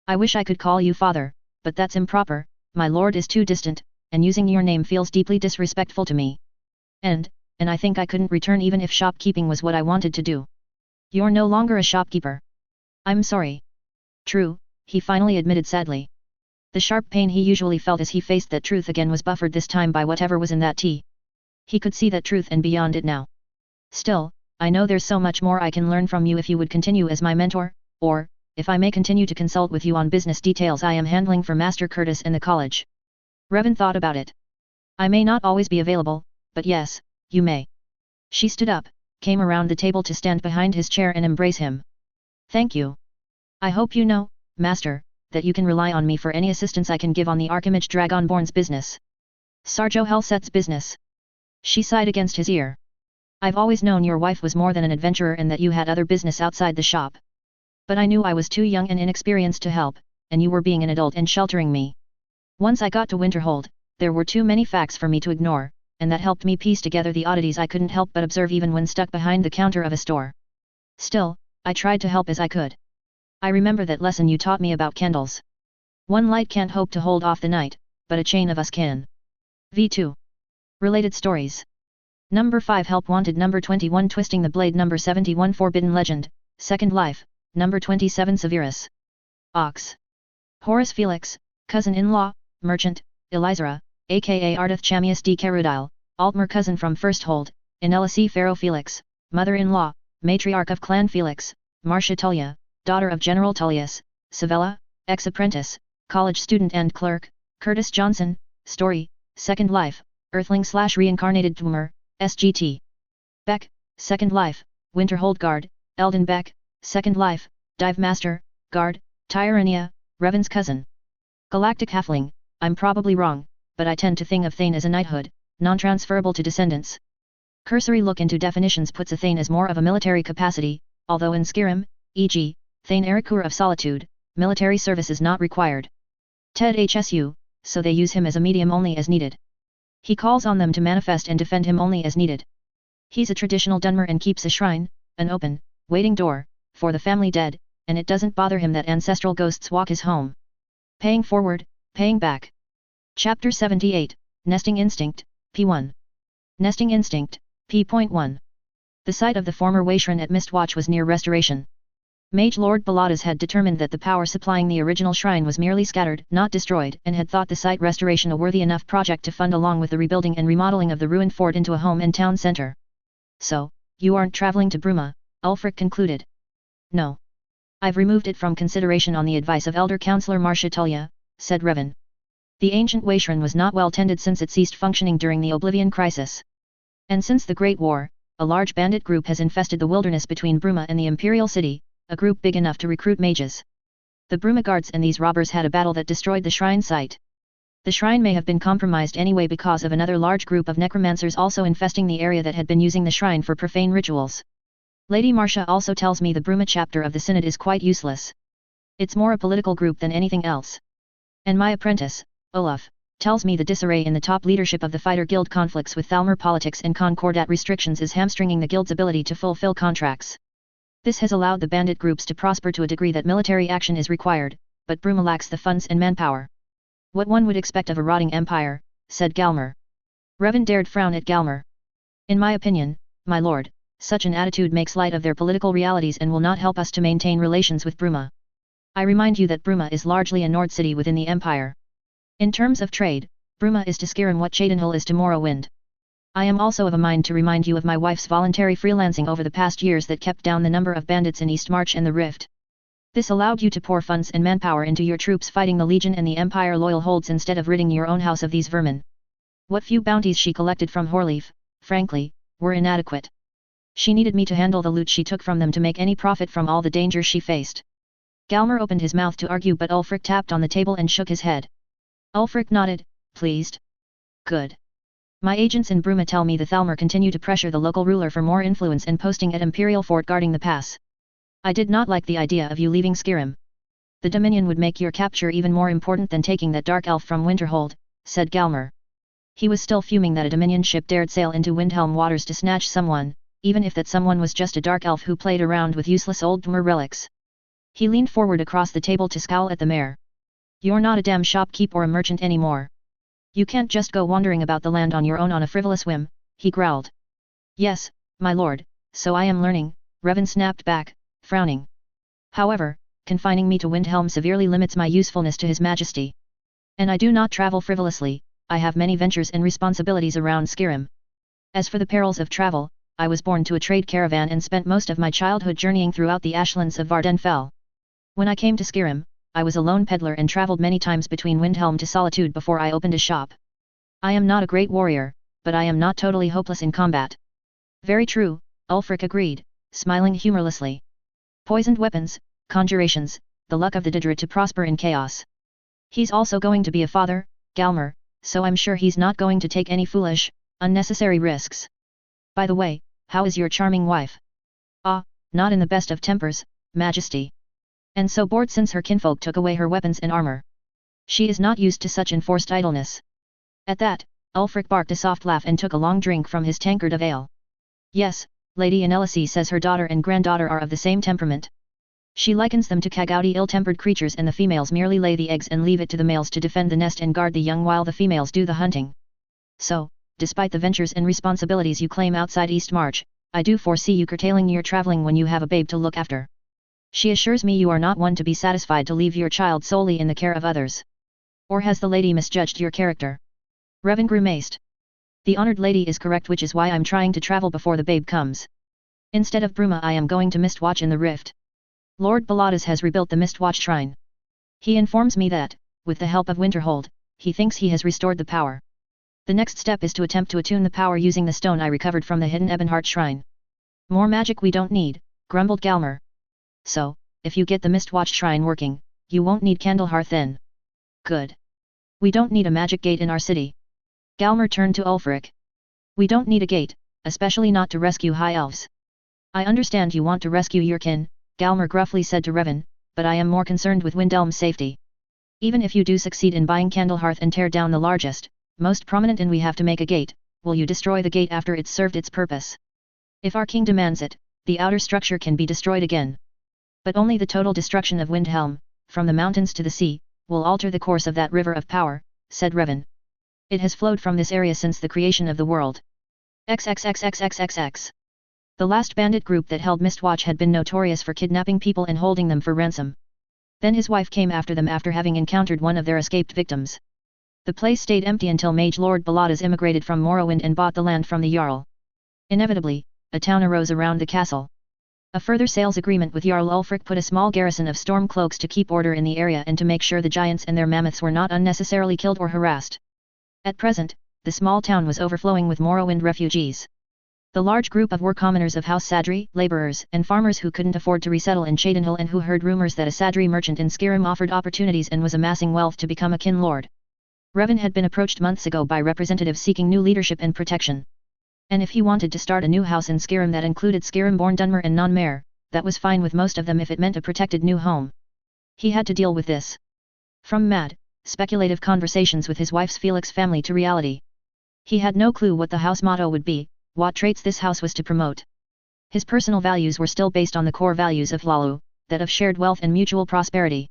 A: I wish I could call you father, but that's improper. My lord is too distant, and using your name feels deeply disrespectful to me. And I think I couldn't return even if shopkeeping was what I wanted to do. You're no longer a shopkeeper. I'm sorry. True, he finally admitted sadly. The sharp pain he usually felt as he faced that truth again was buffered this time by whatever was in that tea. He could see that truth and beyond it now. Still, I know there's so much more I can learn from you if you would continue as my mentor, or, if I may continue to consult with you on business details I am handling for Master Curtis and the college. Revan thought about it. I may not always be available, but yes, you may. She stood up, came around the table to stand behind his chair and embrace him. Thank you. I hope you know, Master, that you can rely on me for any assistance I can give on the Archimage Dragonborn's business. Sarjo Helset's business. She sighed against his ear. I've always known your wife was more than an adventurer and that you had other business outside the shop. But I knew I was too young and inexperienced to help, and you were being an adult and sheltering me. Once I got to Winterhold, there were too many facts for me to ignore, and that helped me piece together the oddities I couldn't help but observe even when stuck behind the counter of a store. Still, I tried to help as I could. I remember that lesson you taught me about candles. One light can't hope to hold off the night, but a chain of us can. V2. Related stories. Number 5 Help Wanted. Number 21 Twisting the Blade. Number 71 Forbidden Legend, Second Life. Number 27 Severus. Ox. Horace Felix, cousin-in-law, merchant, Elizara, aka Ardith Chamius D. Carudile, Altmer cousin from First Hold, Inella C. Pharaoh Felix, mother-in-law, matriarch of Clan Felix, Marcia Tullia, daughter of General Tullius, Savella, ex-apprentice, college student and clerk, Curtis Johnson, story, Second Life, Earthling/Reincarnated Tumor, SGT. Beck, Second Life, Winterhold Guard, Eldon Beck, Second Life, Dive Master, Guard, Tyrania, Revan's cousin. Galactic Halfling, I'm probably wrong, but I tend to think of Thane as a knighthood, non-transferable to descendants. Cursory look into definitions puts a Thane as more of a military capacity, although in Skyrim, e.g., Thane Erikur of Solitude, military service is not required. Ted HSU, so they use him as a medium only as needed. He calls on them to manifest and defend him only as needed. He's a traditional Dunmer and keeps a shrine, an open, waiting door, for the family dead, and it doesn't bother him that ancestral ghosts walk his home. Paying forward, paying back. Chapter 78, Nesting Instinct, P1. Nesting Instinct, P.1. The site of the former Waishran at Mistwatch was near restoration. Mage Lord Baladas had determined that the power supplying the original shrine was merely scattered, not destroyed, and had thought the site restoration a worthy enough project to fund along with the rebuilding and remodeling of the ruined fort into a home and town center. So, you aren't traveling to Bruma, Ulfric concluded. No. I've removed it from consideration on the advice of Elder Councillor Marcia Tullia, said Revan. The ancient Waishran was not well tended since it ceased functioning during the Oblivion Crisis. And since the Great War, a large bandit group has infested the wilderness between Bruma and the Imperial City, a group big enough to recruit mages. The Bruma guards and these robbers had a battle that destroyed the shrine site. The shrine may have been compromised anyway because of another large group of necromancers also infesting the area that had been using the shrine for profane rituals. Lady Marcia also tells me the Bruma chapter of the Synod is quite useless. It's more a political group than anything else. And my apprentice, Olaf, tells me the disarray in the top leadership of the Fighter Guild conflicts with Thalmor politics and Concordat restrictions is hamstringing the guild's ability to fulfill contracts. This has allowed the bandit groups to prosper to a degree that military action is required, but Bruma lacks the funds and manpower. What one would expect of a rotting empire, said Galmer. Revan dared frown at Galmer. In my opinion, my lord, such an attitude makes light of their political realities and will not help us to maintain relations with Bruma. I remind you that Bruma is largely a Nord city within the empire. In terms of trade, Bruma is to Skyrim what Cheydinhal is to Morrowind. I am also of a mind to remind you of my wife's voluntary freelancing over the past years that kept down the number of bandits in Eastmarch and the Rift. This allowed you to pour funds and manpower into your troops fighting the Legion and the Empire loyal holds instead of ridding your own house of these vermin. What few bounties she collected from Horleaf, frankly, were inadequate. She needed me to handle the loot she took from them to make any profit from all the dangers she faced. Galmer opened his mouth to argue but Ulfric tapped on the table and shook his head. Ulfric nodded, pleased. Good. My agents in Bruma tell me the Thalmor continue to pressure the local ruler for more influence and posting at Imperial Fort guarding the pass. I did not like the idea of you leaving Skyrim. The Dominion would make your capture even more important than taking that dark elf from Winterhold, said Galmer. He was still fuming that a Dominion ship dared sail into Windhelm waters to snatch someone, even if that someone was just a dark elf who played around with useless old Dwemer relics. He leaned forward across the table to scowl at the mayor. You're not a damn shopkeep or a merchant anymore. You can't just go wandering about the land on your own on a frivolous whim, he growled. Yes, my lord, so I am learning, Revan snapped back, frowning. However, confining me to Windhelm severely limits my usefulness to His Majesty. And I do not travel frivolously, I have many ventures and responsibilities around Skyrim. As for the perils of travel, I was born to a trade caravan and spent most of my childhood journeying throughout the ashlands of Vardenfell. When I came to Skyrim, I was a lone peddler and travelled many times between Windhelm to Solitude before I opened a shop. I am not a great warrior, but I am not totally hopeless in combat. Very true, Ulfric agreed, smiling humorlessly. Poisoned weapons, conjurations, the luck of the Daedra to prosper in chaos. He's also going to be a father, Galmer, so I'm sure he's not going to take any foolish, unnecessary risks. By the way, how is your charming wife? Ah, not in the best of tempers, Majesty. And so bored since her kinfolk took away her weapons and armor. She is not used to such enforced idleness. At that, Ulfric barked a soft laugh and took a long drink from his tankard of ale. Yes, Lady Annelisi says her daughter and granddaughter are of the same temperament. She likens them to Kagouti ill-tempered creatures and the females merely lay the eggs and leave it to the males to defend the nest and guard the young while the females do the hunting. So, despite the ventures and responsibilities you claim outside Eastmarch, I do foresee you curtailing your traveling when you have a babe to look after. She assures me you are not one to be satisfied to leave your child solely in the care of others. Or has the lady misjudged your character? Revan grimaced. The honored lady is correct, which is why I'm trying to travel before the babe comes. Instead of Bruma I am going to Mistwatch in the Rift. Lord Baladas has rebuilt the Mistwatch shrine. He informs me that, with the help of Winterhold, he thinks he has restored the power. The next step is to attempt to attune the power using the stone I recovered from the hidden Ebonheart shrine. More magic we don't need, grumbled Galmer. So, if you get the Mistwatch shrine working, you won't need Candlehearth then. Good. We don't need a magic gate in our city. Galmer turned to Ulfric. We don't need a gate, especially not to rescue high elves. I understand you want to rescue your kin, Galmer gruffly said to Revan, but I am more concerned with Windhelm's safety. Even if you do succeed in buying Candlehearth and tear down the largest, most prominent inn we have to make a gate, will you destroy the gate after it's served its purpose? If our king demands it, the outer structure can be destroyed again. But only the total destruction of Windhelm, from the mountains to the sea, will alter the course of that river of power, said Revan. It has flowed from this area since the creation of the world. XXXXXXX. The last bandit group that held Mistwatch had been notorious for kidnapping people and holding them for ransom. Then his wife came after them after having encountered one of their escaped victims. The place stayed empty until Mage Lord Baladas immigrated from Morrowind and bought the land from the Jarl. Inevitably, a town arose around the castle. A further sales agreement with Jarl Ulfric put a small garrison of Stormcloaks to keep order in the area and to make sure the giants and their mammoths were not unnecessarily killed or harassed. At present, the small town was overflowing with Morrowind refugees. The large group of were commoners of House Sadri, laborers and farmers who couldn't afford to resettle in Cheydinhal and who heard rumors that a Sadri merchant in Skyrim offered opportunities and was amassing wealth to become a kin lord. Revan had been approached months ago by representatives seeking new leadership and protection. And if he wanted to start a new house in Skyrim that included Skyrim-born Dunmer and non-Mare, that was fine with most of them if it meant a protected new home. He had to deal with this. From mad, speculative conversations with his wife's Felix family to reality. He had no clue what the house motto would be, what traits this house was to promote. His personal values were still based on the core values of Hlaalu, that of shared wealth and mutual prosperity.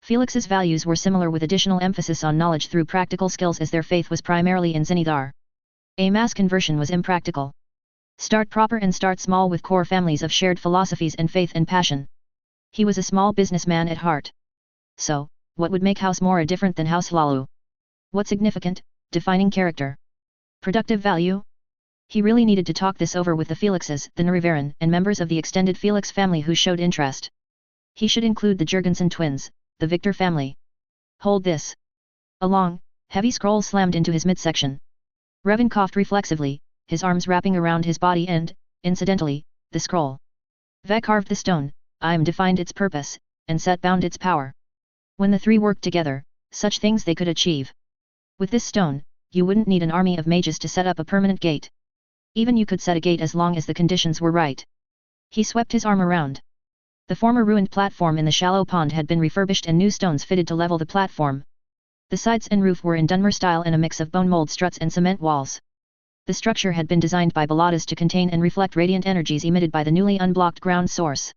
A: Felix's values were similar with additional emphasis on knowledge through practical skills as their faith was primarily in Zenithar. A mass conversion was impractical. Start proper and start small with core families of shared philosophies and faith and passion. He was a small businessman at heart. So, what would make House Mora different than House Hlaalu? What significant, defining character? Productive value? He really needed to talk this over with the Felixes, the Narivaran, and members of the extended Felix family who showed interest. He should include the Jurgensen twins, the Victor family. Hold this. A long, heavy scroll slammed into his midsection. Revan coughed reflexively, his arms wrapping around his body and, incidentally, the scroll. Ve carved the stone, Im defined its purpose, and Set bound its power. When the three worked together, such things they could achieve. With this stone, you wouldn't need an army of mages to set up a permanent gate. Even you could set a gate as long as the conditions were right. He swept his arm around. The former ruined platform in the shallow pond had been refurbished and new stones fitted to level the platform. The sides and roof were in Dunmer style and a mix of bone mold struts and cement walls. The structure had been designed by Baladas to contain and reflect radiant energies emitted by the newly unblocked ground source.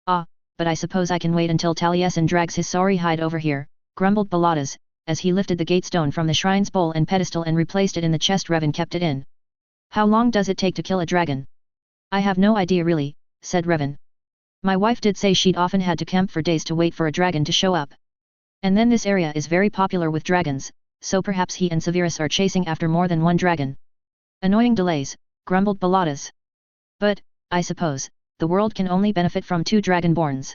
A: Ah, but I suppose I can wait until Taliesin drags his sorry hide over here, grumbled Baladas, as he lifted the gate stone from the shrine's bowl and pedestal and replaced it in the chest Revan kept it in. How long does it take to kill a dragon? I have no idea really, said Revan. My wife did say she'd often had to camp for days to wait for a dragon to show up. And then this area is very popular with dragons, so perhaps he and Severus are chasing after more than one dragon. Annoying delays, grumbled Baladas. But, I suppose, the world can only benefit from 2 dragonborns.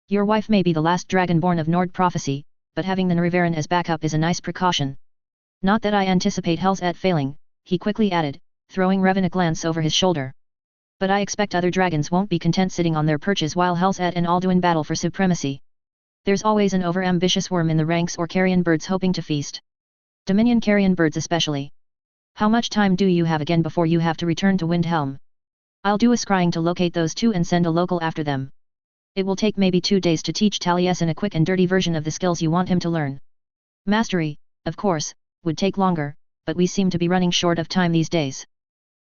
A: Your wife may be the last dragonborn of Nord prophecy, but having the Narivaran as backup is a nice precaution. Not that I anticipate Hel's failing, he quickly added, throwing Revan a glance over his shoulder. But I expect other dragons won't be content sitting on their perches while Hel's and Alduin battle for supremacy. There's always an over-ambitious worm in the ranks or carrion birds hoping to feast. Dominion carrion birds especially. How much time do you have again before you have to return to Windhelm? I'll do a scrying to locate those 2 and send a local after them. It will take maybe 2 days to teach Taliesin a quick and dirty version of the skills you want him to learn. Mastery, of course, would take longer, but we seem to be running short of time these days.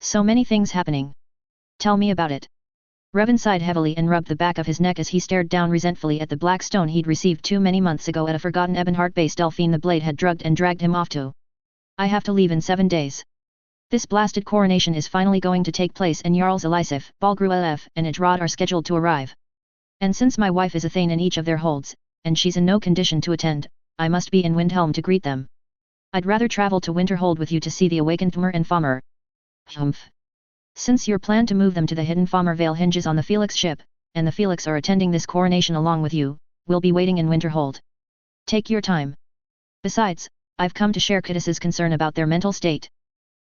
A: So many things happening. Tell me about it. Revan sighed heavily and rubbed the back of his neck as he stared down resentfully at the black stone he'd received too many months ago at a forgotten Ebonheart base Delphine the Blade had drugged and dragged him off to. I have to leave in 7 days. This blasted coronation is finally going to take place and Jarls Elisif, Balgruelf and Idrod are scheduled to arrive. And since my wife is a Thane in each of their holds, and she's in no condition to attend, I must be in Windhelm to greet them. I'd rather travel to Winterhold with you to see the awakened Tmur and Famur. Humph. Since your plan to move them to the hidden Famur Vale hinges on the Felix ship, and the Felix are attending this coronation along with you, we'll be waiting in Winterhold. Take your time. Besides, I've come to share Kittis's concern about their mental state.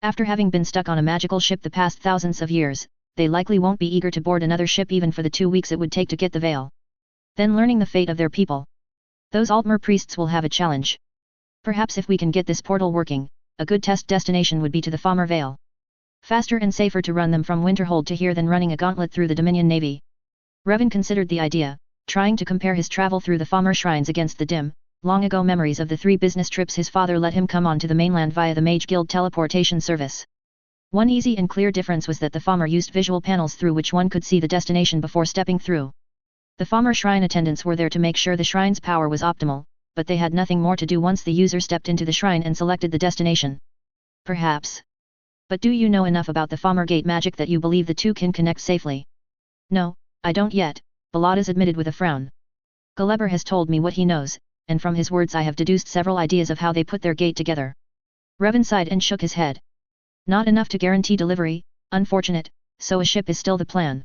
A: After having been stuck on a magical ship the past thousands of years, they likely won't be eager to board another ship even for the 2 weeks it would take to get the Vale. Then learning the fate of their people. Those Altmer priests will have a challenge. Perhaps if we can get this portal working, a good test destination would be to the Famur Vale. Faster and safer to run them from Winterhold to here than running a gauntlet through the Dominion Navy. Revan considered the idea, trying to compare his travel through the Famur shrines against the dim, long-ago memories of the 3 business trips his father let him come on to the mainland via the Mage Guild teleportation service. One easy and clear difference was that the Famur used visual panels through which one could see the destination before stepping through. The Famur shrine attendants were there to make sure the shrine's power was optimal, but they had nothing more to do once the user stepped into the shrine and selected the destination. Perhaps. But do you know enough about the Fomergate magic that you believe the two can connect safely? No, I don't yet, Baladas admitted with a frown. Gulliver has told me what he knows, and from his words I have deduced several ideas of how they put their gate together. Revan sighed and shook his head. Not enough to guarantee delivery, unfortunate, so a ship is still the plan.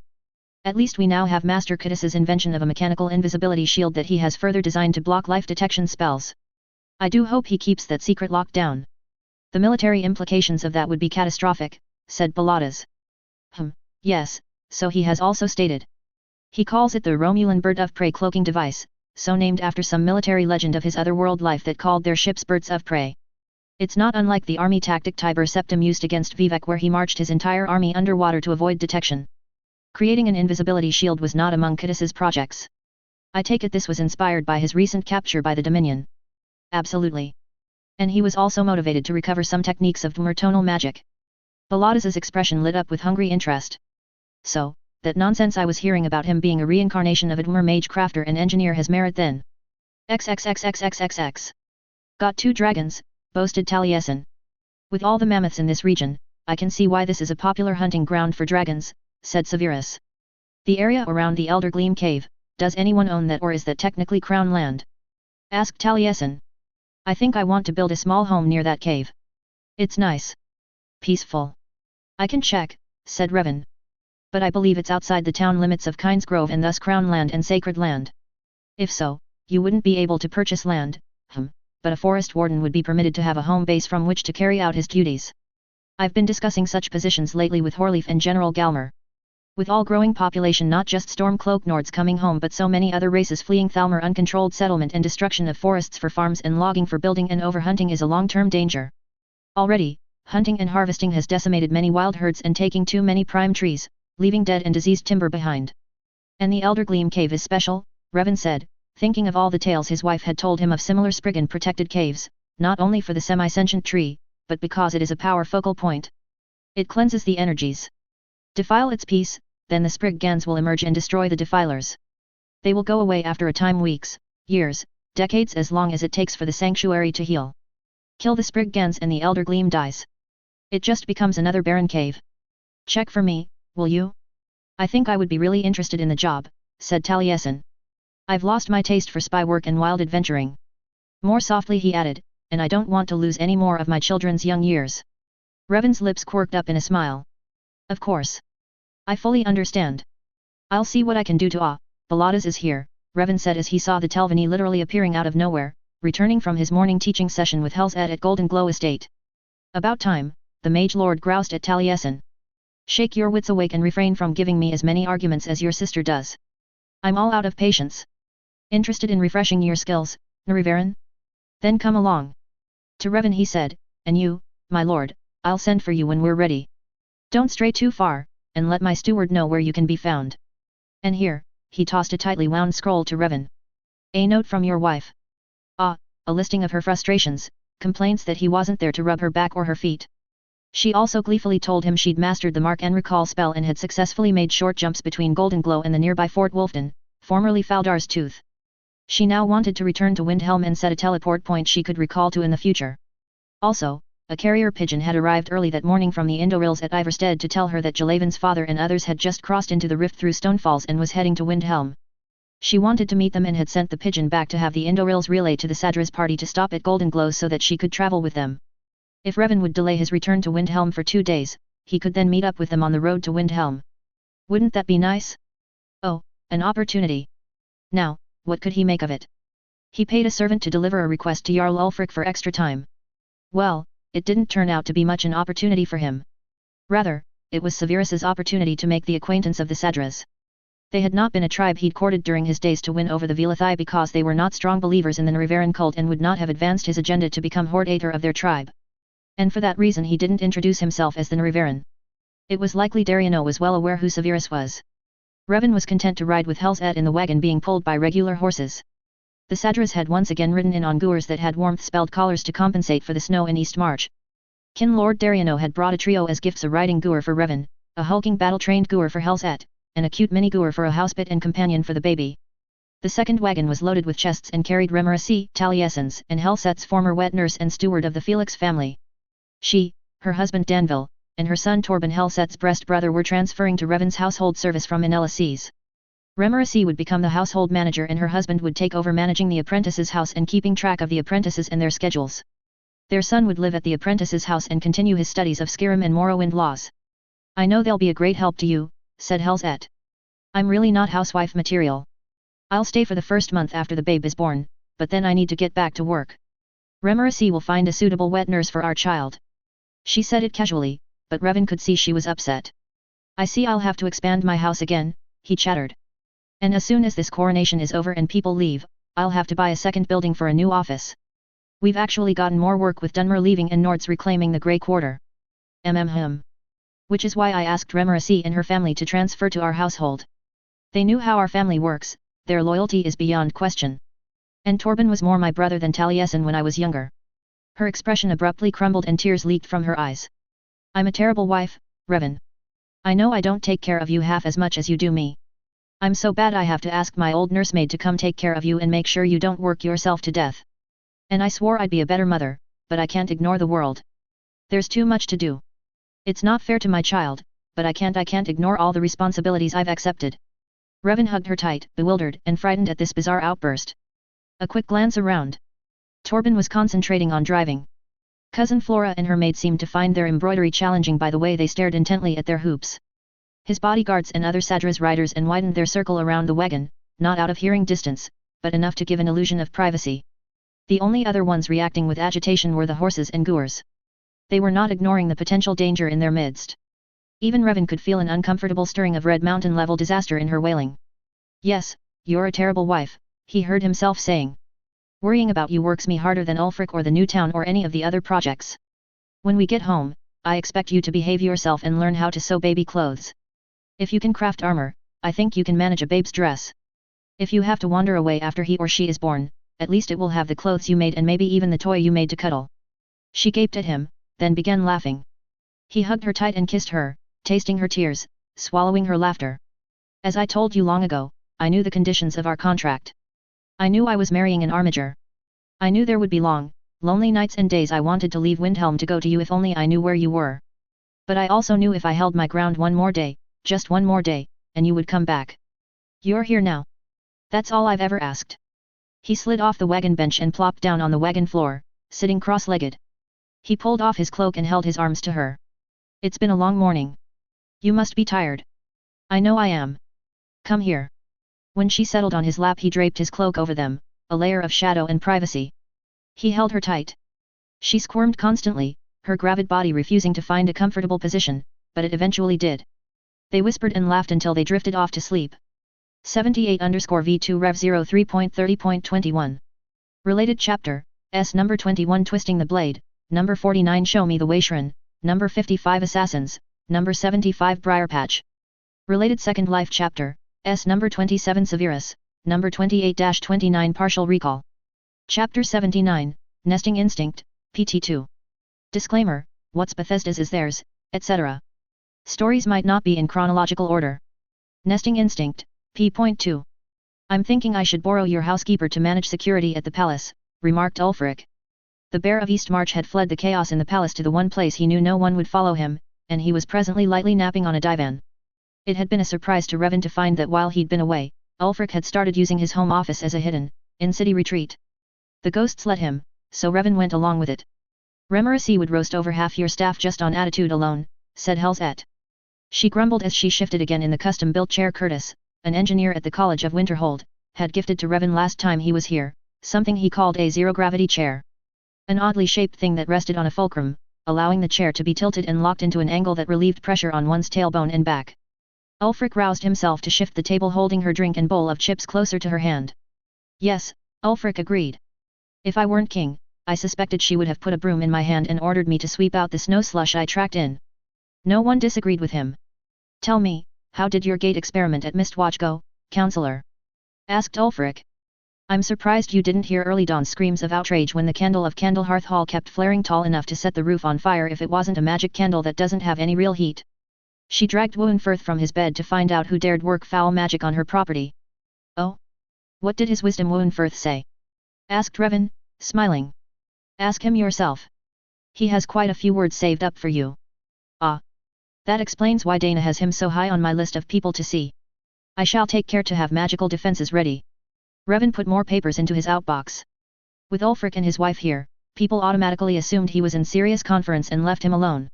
A: At least we now have Master Cadis's invention of a mechanical invisibility shield that he has further designed to block life detection spells. I do hope he keeps that secret locked down. The military implications of that would be catastrophic, said Baladas. Yes, so he has also stated. He calls it the Romulan bird of prey cloaking device, so named after some military legend of his otherworld life that called their ships birds of prey. It's not unlike the army tactic Tiber Septim used against Vivek, where he marched his entire army underwater to avoid detection. Creating an invisibility shield was not among Cadis's projects. I take it this was inspired by his recent capture by the Dominion. Absolutely. And he was also motivated to recover some techniques of Dwemer magic. Baladas's expression lit up with hungry interest. So, that nonsense I was hearing about him being a reincarnation of a Dwemer mage crafter and engineer has merit then. XXXXXXX. Got 2 dragons, boasted Taliesin. With all the mammoths in this region, I can see why this is a popular hunting ground for dragons, said Severus. The area around the Elder Gleam Cave, does anyone own that, or is that technically crown land? Asked Taliesin. I think I want to build a small home near that cave. It's nice. Peaceful. I can check, said Revan. But I believe it's outside the town limits of Kynes Grove and thus crown land and sacred land. If so, you wouldn't be able to purchase land, but a forest warden would be permitted to have a home base from which to carry out his duties. I've been discussing such positions lately with Horleaf and General Galmer. With all growing population, not just Stormcloak Nords coming home but so many other races fleeing Thalmor, uncontrolled settlement and destruction of forests for farms and logging for building and overhunting is a long-term danger. Already, hunting and harvesting has decimated many wild herds and taking too many prime trees, leaving dead and diseased timber behind. And the Elder Gleam Cave is special, Revan said, thinking of all the tales his wife had told him of similar Spriggan protected caves, not only for the semi-sentient tree, but because it is a power focal point. It cleanses the energies. Defile its peace, then the Spriggans will emerge and destroy the defilers. They will go away after a time, weeks, years, decades, as long as it takes for the sanctuary to heal. Kill the Spriggans and the Elder Gleam dies. It just becomes another barren cave. Check for me, will you? I think I would be really interested in the job, said Taliesin. I've lost my taste for spy work and wild adventuring. More softly he added, and I don't want to lose any more of my children's young years. Revan's lips quirked up in a smile. Of course. I fully understand. I'll see what I can do to Baladas is here, Revan said as he saw the Telvanni literally appearing out of nowhere, returning from his morning teaching session with Hel's Ed at Golden Glow Estate. About time, the Mage Lord groused at Taliesin. Shake your wits awake and refrain from giving me as many arguments as your sister does. I'm all out of patience. Interested in refreshing your skills, Narivaran? Then come along. To Revan he said, and you, my lord, I'll send for you when we're ready. Don't stray too far, and let my steward know where you can be found. And here, he tossed a tightly wound scroll to Revan. A note from your wife. A listing of her frustrations, complaints that he wasn't there to rub her back or her feet. She also gleefully told him she'd mastered the Mark and Recall spell and had successfully made short jumps between Golden Glow and the nearby Fort Wolfden, formerly Faldar's Tooth. She now wanted to return to Windhelm and set a teleport point she could recall to in the future. Also, a carrier pigeon had arrived early that morning from the Indorills at Iverstead to tell her that Jalaven's father and others had just crossed into the rift through Stonefalls and was heading to Windhelm. She wanted to meet them and had sent the pigeon back to have the Indorills relay to the Sadras party to stop at Golden Glow so that she could travel with them. If Revan would delay his return to Windhelm for 2 days, he could then meet up with them on the road to Windhelm. Wouldn't that be nice? Oh, an opportunity. Now, what could he make of it? He paid a servant to deliver a request to Jarl Ulfric for extra time. Well, it didn't turn out to be much an opportunity for him. Rather, it was Severus's opportunity to make the acquaintance of the Sadras. They had not been a tribe he'd courted during his days to win over the Velathai because they were not strong believers in the Narivaran cult and would not have advanced his agenda to become Hordator of their tribe. And for that reason he didn't introduce himself as the Narivaran. It was likely Dariano was well aware who Severus was. Revan was content to ride with Hel's Ed in the wagon being pulled by regular horses. The Sadras had once again ridden in on Guars that had warmth-spelled collars to compensate for the snow in East March. Kin Lord Dariano had brought a trio as gifts: a riding Guar for Revan, a hulking battle-trained Guar for Hel's Ed, and a cute mini Guar for a housebit and companion for the baby. The second wagon was loaded with chests and carried Remarasi, Taliesin's, and Helset's former wet nurse and steward of the Felix family. She, her husband Danville, and her son Torben Helset's breast brother were transferring to Revan's household service from Inelices. Remarasi would become the household manager and her husband would take over managing the apprentices' house and keeping track of the apprentices and their schedules. Their son would live at the apprentices' house and continue his studies of Skyrim and Morrowind laws. I know they'll be a great help to you, said Helset. I'm really not housewife material. I'll stay for the first month after the babe is born, but then I need to get back to work. Remarasi will find a suitable wet nurse for our child. She said it casually, but Revan could see she was upset. I see I'll have to expand my house again, he chattered. And as soon as this coronation is over and people leave, I'll have to buy a second building for a new office. We've actually gotten more work with Dunmer leaving and Nords reclaiming the Grey Quarter. Which is why I asked Remarasi and her family to transfer to our household. They knew how our family works, their loyalty is beyond question. And Torben was more my brother than Taliesin when I was younger. Her expression abruptly crumbled and tears leaked from her eyes. I'm a terrible wife, Revan. I know I don't take care of you half as much as you do me. I'm so bad I have to ask my old nursemaid to come take care of you and make sure you don't work yourself to death. And I swore I'd be a better mother, but I can't ignore the world. There's too much to do. It's not fair to my child, but I can't ignore all the responsibilities I've accepted. Revan hugged her tight, bewildered and frightened at this bizarre outburst. A quick glance around. Torben was concentrating on driving. Cousin Flora and her maid seemed to find their embroidery challenging by the way they stared intently at their hoops. His bodyguards and other Sadras riders widened their circle around the wagon, not out of hearing distance, but enough to give an illusion of privacy. The only other ones reacting with agitation were the horses and Goors. They were not ignoring the potential danger in their midst. Even Revan could feel an uncomfortable stirring of Red Mountain-level disaster in her wailing. Yes, you're a terrible wife, he heard himself saying. Worrying about you works me harder than Ulfric or the new town or any of the other projects. When we get home, I expect you to behave yourself and learn how to sew baby clothes. If you can craft armor, I think you can manage a babe's dress. If you have to wander away after he or she is born, at least it will have the clothes you made and maybe even the toy you made to cuddle. She gaped at him, then began laughing. He hugged her tight and kissed her, tasting her tears, swallowing her laughter. As I told you long ago, I knew the conditions of our contract. I knew I was marrying an armiger. I knew there would be long, lonely nights and days I wanted to leave Windhelm to go to you if only I knew where you were. But I also knew if I held my ground one more day, just one more day, and you would come back. You're here now. That's all I've ever asked. He slid off the wagon bench and plopped down on the wagon floor, sitting cross-legged. He pulled off his cloak and held his arms to her. It's been a long morning. You must be tired. I know I am. Come here. When she settled on his lap he draped his cloak over them, a layer of shadow and privacy. He held her tight. She squirmed constantly, her gravid body refusing to find a comfortable position, but it eventually did. They whispered and laughed until they drifted off to sleep. 78_V2 Rev 03.30.21. Related chapter, S number 21 Twisting the Blade, number 49 Show Me the Waishran, number 55 Assassins, number 75 Briarpatch. Related second life chapter, S number 27 Severus, number 28-29 Partial Recall. Chapter 79, Nesting Instinct, PT2. Disclaimer, what's Bethesda's is theirs, etc. Stories might not be in chronological order. Nesting Instinct, P.2. I'm thinking I should borrow your housekeeper to manage security at the palace, remarked Ulfric. The Bear of Eastmarch had fled the chaos in the palace to the one place he knew no one would follow him, and he was presently lightly napping on a divan. It had been a surprise to Revan to find that while he'd been away, Ulfric had started using his home office as a hidden, in-city retreat. The ghosts let him, so Revan went along with it. Remarasi would roast over half your staff just on attitude alone, said Helset. She grumbled as she shifted again in the custom-built chair Curtis, an engineer at the College of Winterhold, had gifted to Revan last time he was here, something he called a zero-gravity chair. An oddly shaped thing that rested on a fulcrum, allowing the chair to be tilted and locked into an angle that relieved pressure on one's tailbone and back. Ulfric roused himself to shift the table holding her drink and bowl of chips closer to her hand. Yes, Ulfric agreed. If I weren't king, I suspected she would have put a broom in my hand and ordered me to sweep out the snow slush I tracked in. No one disagreed with him. Tell me, how did your gate experiment at Mistwatch go, Counselor? Asked Ulfric. I'm surprised you didn't hear early dawn screams of outrage when the candle of Candlehearth Hall kept flaring tall enough to set the roof on fire if it wasn't a magic candle that doesn't have any real heat. She dragged Wounfirth from his bed to find out who dared work foul magic on her property. Oh? What did his wisdom Wounfirth say? Asked Revan, smiling. Ask him yourself. He has quite a few words saved up for you. Ah, That explains why Dana has him so high on my list of people to see. I shall take care to have magical defenses ready. Revan put more papers into his outbox. With Ulfric and his wife here, people automatically assumed he was in serious conference and left him alone.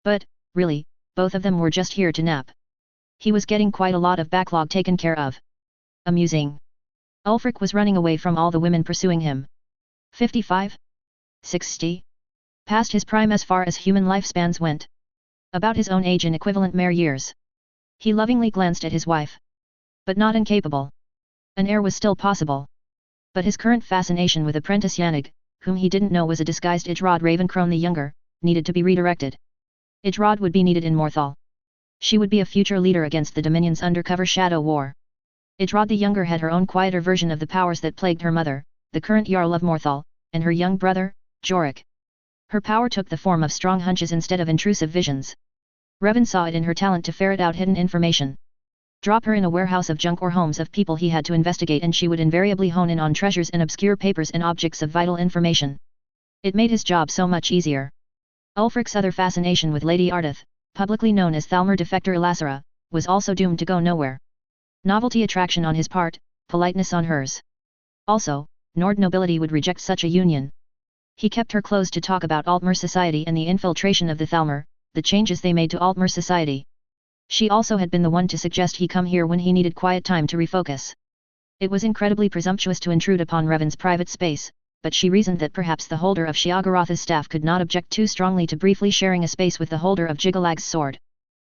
A: But, really, both of them were just here to nap. He was getting quite a lot of backlog taken care of. Amusing. Ulfric was running away from all the women pursuing him. 55? 60? Past his prime as far as human lifespans went. About his own age in equivalent mare years. He lovingly glanced at his wife. But not incapable. An heir was still possible. But his current fascination with apprentice Yannig, whom he didn't know was a disguised Idrod Ravencrone the Younger, needed to be redirected. Idrod would be needed in Morthal. She would be a future leader against the Dominion's undercover shadow war. Idrod the Younger had her own quieter version of the powers that plagued her mother, the current Jarl of Morthal, and her young brother, Jorik. Her power took the form of strong hunches instead of intrusive visions. Revan saw it in her talent to ferret out hidden information. Drop her in a warehouse of junk or homes of people he had to investigate and she would invariably hone in on treasures and obscure papers and objects of vital information. It made his job so much easier. Ulfric's other fascination with Lady Ardith, publicly known as Thalmor Defector Elasera, was also doomed to go nowhere. Novelty attraction on his part, politeness on hers. Also, Nord nobility would reject such a union. He kept her close to talk about Altmer society and the infiltration of the Thalmor, the changes they made to Altmer society. She also had been the one to suggest he come here when he needed quiet time to refocus. It was incredibly presumptuous to intrude upon Revan's private space, but she reasoned that perhaps the holder of Sheogoratha's staff could not object too strongly to briefly sharing a space with the holder of Jiggalag's sword.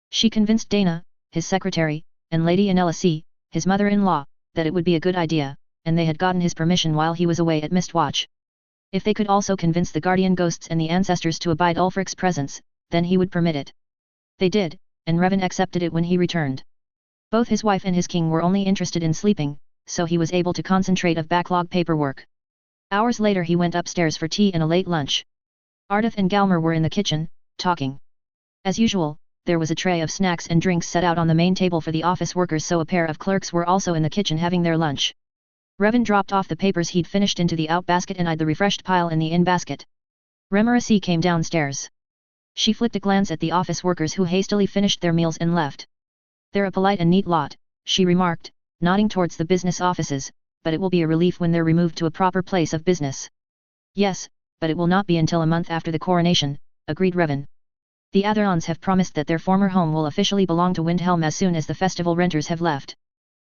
A: She convinced Dana, his secretary, and Lady Anella C., his mother-in-law, that it would be a good idea, and they had gotten his permission while he was away at Mistwatch. If they could also convince the guardian ghosts and the ancestors to abide Ulfric's presence, then he would permit it. They did, and Revan accepted it when he returned. Both his wife and his king were only interested in sleeping, so he was able to concentrate of backlog paperwork. Hours later he went upstairs for tea and a late lunch. Ardith and Galmer were in the kitchen, talking. As usual, there was a tray of snacks and drinks set out on the main table for the office workers, so a pair of clerks were also in the kitchen having their lunch. Revan dropped off the papers he'd finished into the out basket and eyed the refreshed pile in the in basket. Remarasi came downstairs. She flicked a glance at the office workers who hastily finished their meals and left. They're a polite and neat lot, she remarked, nodding towards the business offices, but it will be a relief when they're removed to a proper place of business. Yes, but it will not be until a month after the coronation, agreed Revan. The Atherons have promised that their former home will officially belong to Windhelm as soon as the festival renters have left.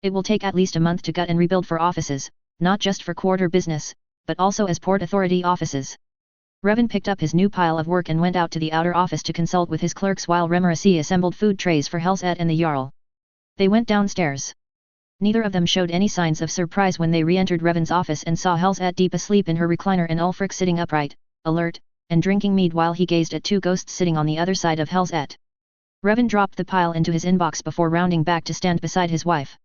A: It will take at least a month to gut and rebuild for offices, not just for quarter business, but also as Port Authority offices. Revan picked up his new pile of work and went out to the outer office to consult with his clerks while Remarasi assembled food trays for Helzet and the Jarl. They went downstairs. Neither of them showed any signs of surprise when they re-entered Revan's office and saw Helzet deep asleep in her recliner and Ulfric sitting upright, alert, and drinking mead while he gazed at two ghosts sitting on the other side of Helzet. Revan dropped the pile into his inbox before rounding back to stand beside his wife.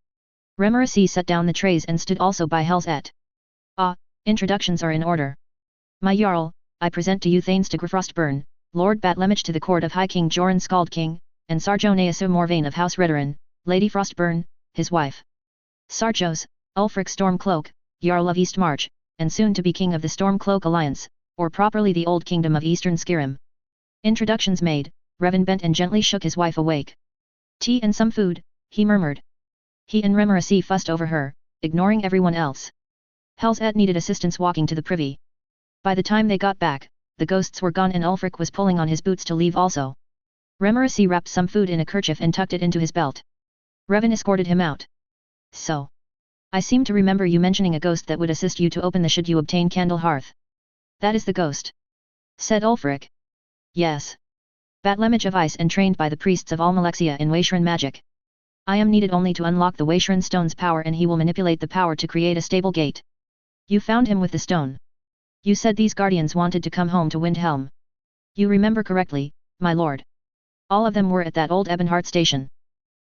A: Remarasi set down the trays and stood also by Helzet. Ah, introductions are in order. My Jarl, I present to you Thainstag Frostburn, Lord Batlemage to the court of High King Joran Skald King, and Sarjo Neasu Morvain of House Redoran, Lady Frostburn, his wife. Sarjos, Ulfric Stormcloak, Jarl of East March, and soon to be King of the Stormcloak Alliance, or properly the Old Kingdom of Eastern Skyrim. Introductions made, Revan bent and gently shook his wife awake. Tea and some food, he murmured. He and Remarasi fussed over her, ignoring everyone else. Helzet needed assistance walking to the privy. By the time they got back, the ghosts were gone and Ulfric was pulling on his boots to leave also. Remarasi wrapped some food in a kerchief and tucked it into his belt. Revan escorted him out. So. I seem to remember you mentioning a ghost that would assist you to open the should you obtain Candle Hearth. That is the ghost. Said Ulfric. Yes. Batlemage of Ice and trained by the priests of Almalexia in Waishran magic. I am needed only to unlock the Waishran stone's power and he will manipulate the power to create a stable gate. You found him with the stone. You said these guardians wanted to come home to Windhelm. You remember correctly, my lord. All of them were at that old Ebonheart station.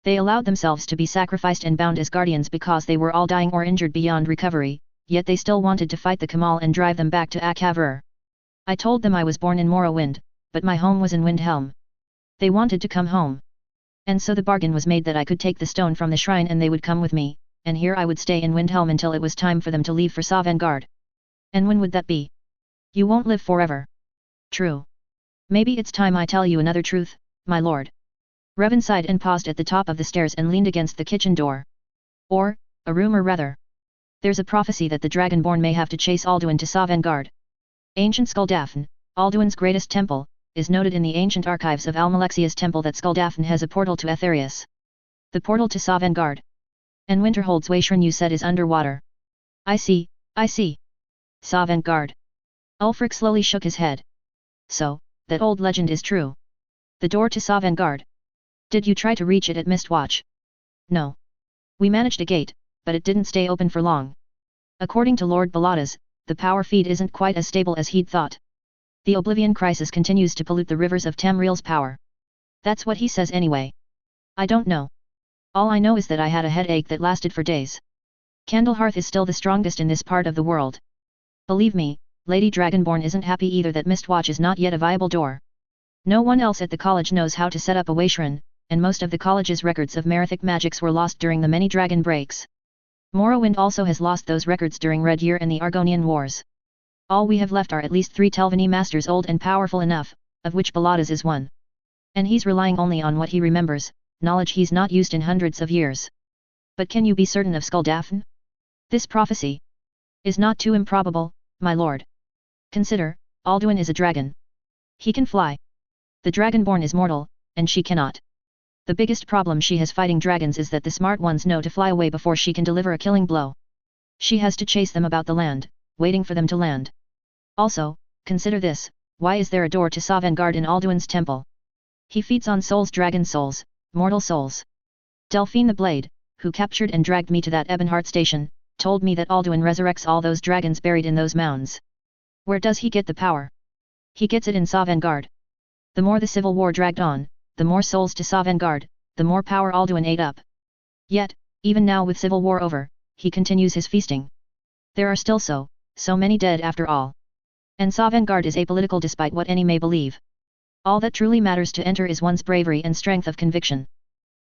A: They allowed themselves to be sacrificed and bound as guardians because they were all dying or injured beyond recovery, yet they still wanted to fight the Kamal and drive them back to Akhavur. I told them I was born in Morrowind, but my home was in Windhelm. They wanted to come home. And so the bargain was made that I could take the stone from the shrine and they would come with me, and here I would stay in Windhelm until it was time for them to leave for Sovngarde. And when would that be? You won't live forever. True. Maybe it's time I tell you another truth, my lord. Revan sighed and paused at the top of the stairs and leaned against the kitchen door. Or, a rumor rather. There's a prophecy that the Dragonborn may have to chase Alduin to Sovngarde. Ancient Skuldafn, Alduin's greatest temple, is noted in the ancient archives of Almalexia's temple that Skuldafn has a portal to Aetherius. The portal to Sovngarde. And Winterhold's Waishran you said is underwater. I see, I see. Sovngarde. Ulfric slowly shook his head. So, that old legend is true. The door to Sovngarde. Did you try to reach it at Mistwatch? No. We managed a gate, but it didn't stay open for long. According to Lord Baladas, the power feed isn't quite as stable as he'd thought. The Oblivion Crisis continues to pollute the rivers of Tamriel's power. That's what he says anyway. I don't know. All I know is that I had a headache that lasted for days. Candlehearth is still the strongest in this part of the world. Believe me, Lady Dragonborn isn't happy either that Mistwatch is not yet a viable door. No one else at the college knows how to set up a Waishran, and most of the college's records of Merithic magics were lost during the many dragon breaks. Morrowind also has lost those records during Red Year and the Argonian Wars. All we have left are at least 3 Telvanni masters old and powerful enough, of which Baladas is one. And he's relying only on what he remembers, knowledge he's not used in hundreds of years. But can you be certain of Skuldafn? This prophecy is not too improbable, my lord. Consider, Alduin is a dragon. He can fly. The Dragonborn is mortal, and she cannot. The biggest problem she has fighting dragons is that the smart ones know to fly away before she can deliver a killing blow. She has to chase them about the land, waiting for them to land. Also, consider this, why is there a door to Sovngarde in Alduin's temple? He feeds on souls, dragon souls, mortal souls. Delphine the Blade, who captured and dragged me to that Ebonheart station, told me that Alduin resurrects all those dragons buried in those mounds. Where does he get the power? He gets it in Sovngarde. The more the civil war dragged on, the more souls to Sovngarde, the more power Alduin ate up. Yet, even now with civil war over, he continues his feasting. There are still so many dead after all. And Sovngarde is apolitical despite what any may believe. All that truly matters to enter is one's bravery and strength of conviction.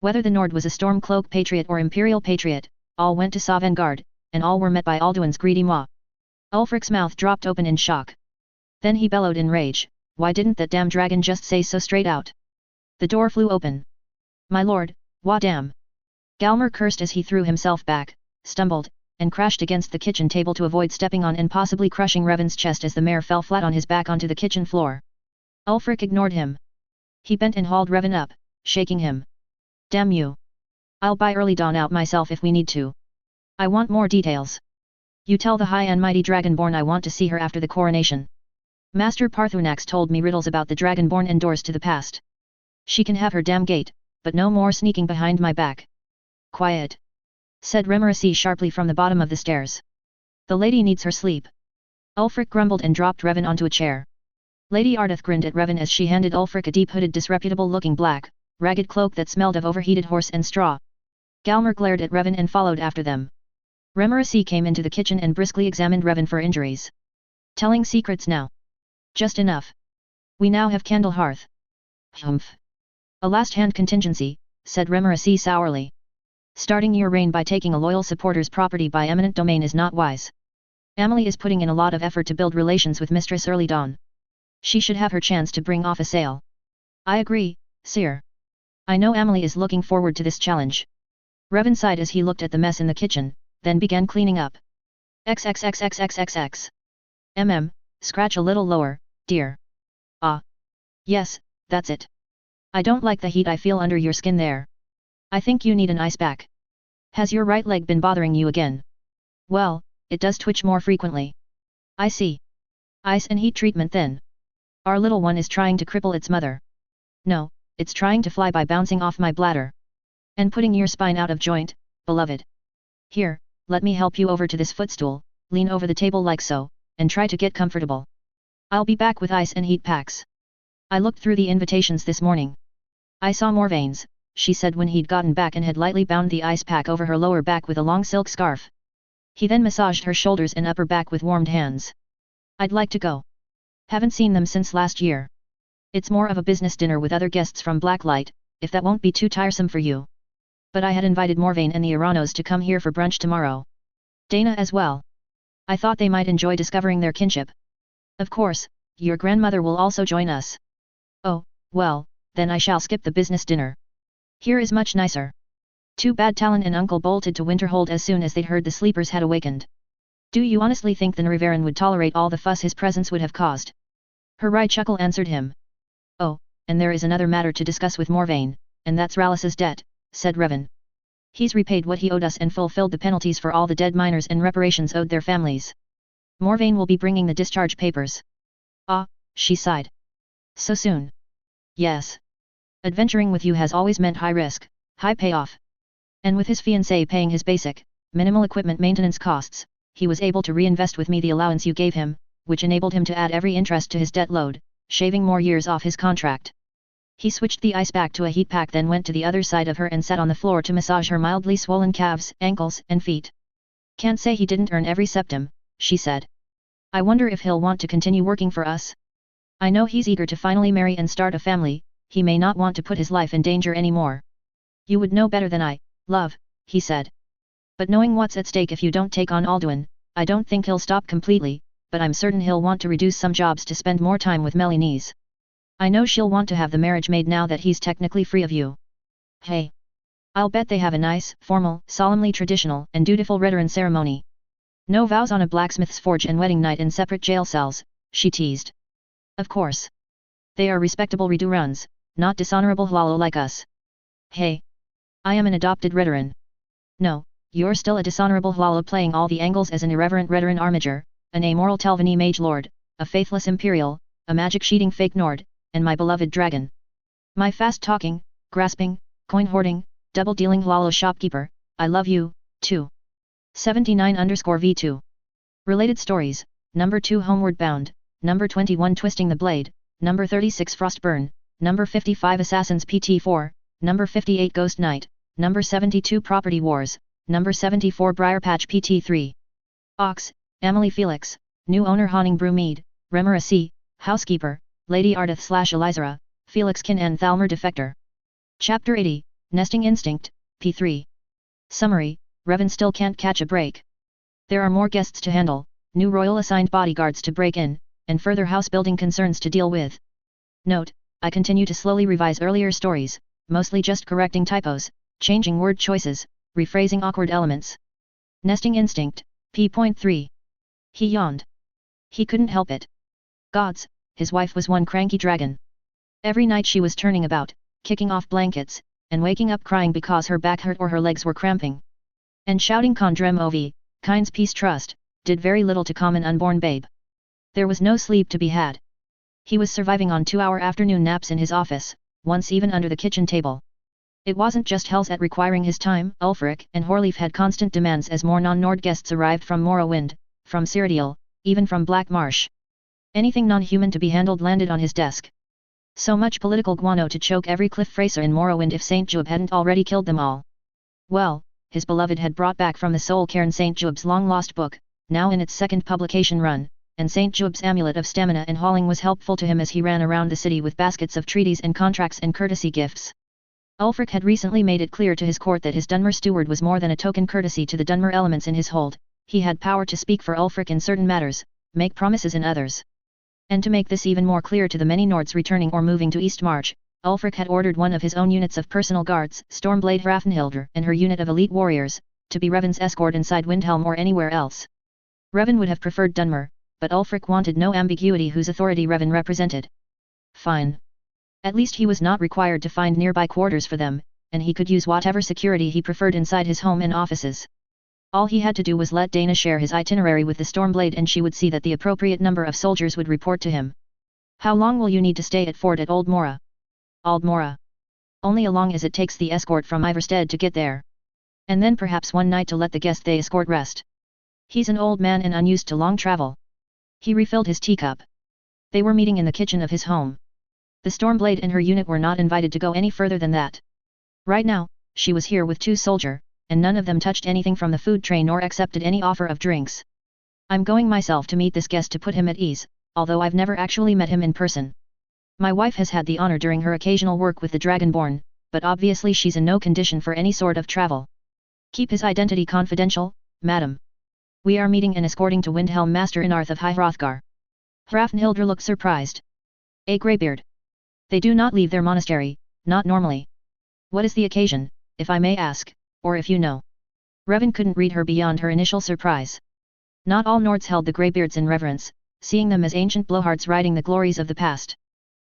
A: Whether the Nord was a Stormcloak patriot or Imperial patriot, all went to Sovngarde, and all were met by Alduin's greedy maw. Ulfric's mouth dropped open in shock. Then he bellowed in rage, why didn't that damn dragon just say so straight out? The door flew open. My lord, wah damn! Galmer cursed as he threw himself back, stumbled, and crashed against the kitchen table to avoid stepping on and possibly crushing Revan's chest as the mare fell flat on his back onto the kitchen floor. Ulfric ignored him. He bent and hauled Revan up, shaking him. Damn you! I'll buy early dawn out myself if we need to. I want more details. You tell the high and mighty Dragonborn I want to see her after the coronation. Master Parthunax told me riddles about the Dragonborn and doors to the past. She can have her damn gate, but no more sneaking behind my back. Quiet! Said Remarasi sharply from the bottom of the stairs. The lady needs her sleep. Ulfric grumbled and dropped Revan onto a chair. Lady Ardeth grinned at Revan as she handed Ulfric a deep-hooded disreputable-looking black, ragged cloak that smelled of overheated horse and straw. Galmer glared at Revan and followed after them. Remarasi came into the kitchen and briskly examined Revan for injuries. Telling secrets now. Just enough. We now have Candlehearth. Humph. A last-hand contingency, said Remarasi sourly. Starting your reign by taking a loyal supporter's property by eminent domain is not wise. Amelie is putting in a lot of effort to build relations with Mistress Early Dawn. She should have her chance to bring off a sale. I agree, Sire. I know Amelie is looking forward to this challenge. Revan sighed as he looked at the mess in the kitchen, then began cleaning up. XXXXXXX. Scratch a little lower, dear. Ah. Yes, that's it. I don't like the heat I feel under your skin there. I think you need an ice pack. Has your right leg been bothering you again? Well, it does twitch more frequently. I see. Ice and heat treatment then. Our little one is trying to cripple its mother. No, it's trying to fly by bouncing off my bladder. And putting your spine out of joint, beloved. Here, let me help you over to this footstool, lean over the table like so, and try to get comfortable. I'll be back with ice and heat packs. I looked through the invitations this morning. I saw Morvane's, she said when he'd gotten back and had lightly bound the ice pack over her lower back with a long silk scarf. He then massaged her shoulders and upper back with warmed hands. I'd like to go. Haven't seen them since last year. It's more of a business dinner with other guests from Blacklight, if that won't be too tiresome for you. But I had invited Morvane and the Aranos to come here for brunch tomorrow. Dana as well. I thought they might enjoy discovering their kinship. Of course, your grandmother will also join us. Oh, well, then I shall skip the business dinner. Here is much nicer. Too bad Talon and Uncle bolted to Winterhold as soon as they'd heard the sleepers had awakened. Do you honestly think the Nrivaran would tolerate all the fuss his presence would have caused? Her wry chuckle answered him. Oh, and there is another matter to discuss with Morvain, and that's Rallis's debt, said Revan. He's repaid what he owed us and fulfilled the penalties for all the dead miners and reparations owed their families. Morvain will be bringing the discharge papers. Ah, she sighed. So soon? Yes. Adventuring with you has always meant high risk, high payoff. And with his fiancée paying his basic, minimal equipment maintenance costs, he was able to reinvest with me the allowance you gave him, which enabled him to add every interest to his debt load, shaving more years off his contract. He switched the ice back to a heat pack, then went to the other side of her and sat on the floor to massage her mildly swollen calves, ankles, and feet. Can't say he didn't earn every septim, she said. I wonder if he'll want to continue working for us. I know he's eager to finally marry and start a family, he may not want to put his life in danger anymore. You would know better than I, love, he said. But knowing what's at stake if you don't take on Alduin, I don't think he'll stop completely, but I'm certain he'll want to reduce some jobs to spend more time with Melanese. I know she'll want to have the marriage made now that he's technically free of you. Hey. I'll bet they have a nice, formal, solemnly traditional, and dutiful Redaran ceremony. No vows on a blacksmith's forge and wedding night in separate jail cells, she teased. Of course. They are respectable Redaruns, not dishonorable Hlalo like us. Hey. I am an adopted Redaran. No, you're still a dishonorable Hlalo playing all the angles as an irreverent Redaran armiger, an amoral Telvanni mage lord, a faithless Imperial, a magic-sheeting fake Nord, and my beloved dragon. My fast-talking, grasping, coin-hoarding, double-dealing Hlalo shopkeeper, I love you, too. 79_V2. Related stories, number 2 Homeward Bound, number 21 Twisting the Blade, number 36 Frostburn, number 55 Assassins PT4, number 58 Ghost Knight, number 72 Property Wars, number 74 Briarpatch PT3. Ox, Emily Felix, new owner Haunting Brewmead, Remora C, Housekeeper, Lady Ardith / Elizara, Felix Kin and Thalmer Defector. Chapter 80, Nesting Instinct, P3. Summary, Revan still can't catch a break. There are more guests to handle, new royal assigned bodyguards to break in, and further house-building concerns to deal with. Note, I continue to slowly revise earlier stories, mostly just correcting typos, changing word choices, rephrasing awkward elements. Nesting Instinct, P.3. He yawned. He couldn't help it. Gods, his wife was one cranky dragon. Every night she was turning about, kicking off blankets, and waking up crying because her back hurt or her legs were cramping. And shouting Condrem Ov, Kind's Peace Trust, did very little to calm an unborn babe. There was no sleep to be had. He was surviving on 2-hour afternoon naps in his office, once even under the kitchen table. It wasn't just Helzet requiring his time, Ulfric and Horleaf had constant demands as more non-Nord guests arrived from Morrowind, from Cyrodiil, even from Black Marsh. Anything non-human to be handled landed on his desk. So much political guano to choke every cliff fraser in Morrowind if St. Jub hadn't already killed them all. Well, his beloved had brought back from the Soul Cairn St. Jub's long-lost book, now in its second publication run, and St. Jub's amulet of stamina and hauling was helpful to him as he ran around the city with baskets of treaties and contracts and courtesy gifts. Ulfric had recently made it clear to his court that his Dunmer steward was more than a token courtesy to the Dunmer elements in his hold, he had power to speak for Ulfric in certain matters, make promises in others. And to make this even more clear to the many Nords returning or moving to Eastmarch, Ulfric had ordered one of his own units of personal guards, Stormblade Hrafnhildr and her unit of elite warriors, to be Revan's escort inside Windhelm or anywhere else. Revan would have preferred Dunmer, but Ulfric wanted no ambiguity whose authority Revan represented. Fine. At least he was not required to find nearby quarters for them, and he could use whatever security he preferred inside his home and offices. All he had to do was let Dana share his itinerary with the Stormblade and she would see that the appropriate number of soldiers would report to him. How long will you need to stay at Fort at Old Mora? Old Mora. Only as long as it takes the escort from Iverstead to get there. And then perhaps one night to let the guest they escort rest. He's an old man and unused to long travel. He refilled his teacup. They were meeting in the kitchen of his home. The Stormblade and her unit were not invited to go any further than that. Right now, she was here with 2 soldiers, and none of them touched anything from the food tray nor accepted any offer of drinks. I'm going myself to meet this guest to put him at ease, although I've never actually met him in person. My wife has had the honor during her occasional work with the Dragonborn, but obviously she's in no condition for any sort of travel. Keep his identity confidential, madam. We are meeting and escorting to Windhelm Master Inarth of High Hrothgar. Hrafnhildr looked surprised. A greybeard. They do not leave their monastery, not normally. What is the occasion, if I may ask, or if you know? Revan couldn't read her beyond her initial surprise. Not all Nords held the greybeards in reverence, seeing them as ancient blowhards riding the glories of the past.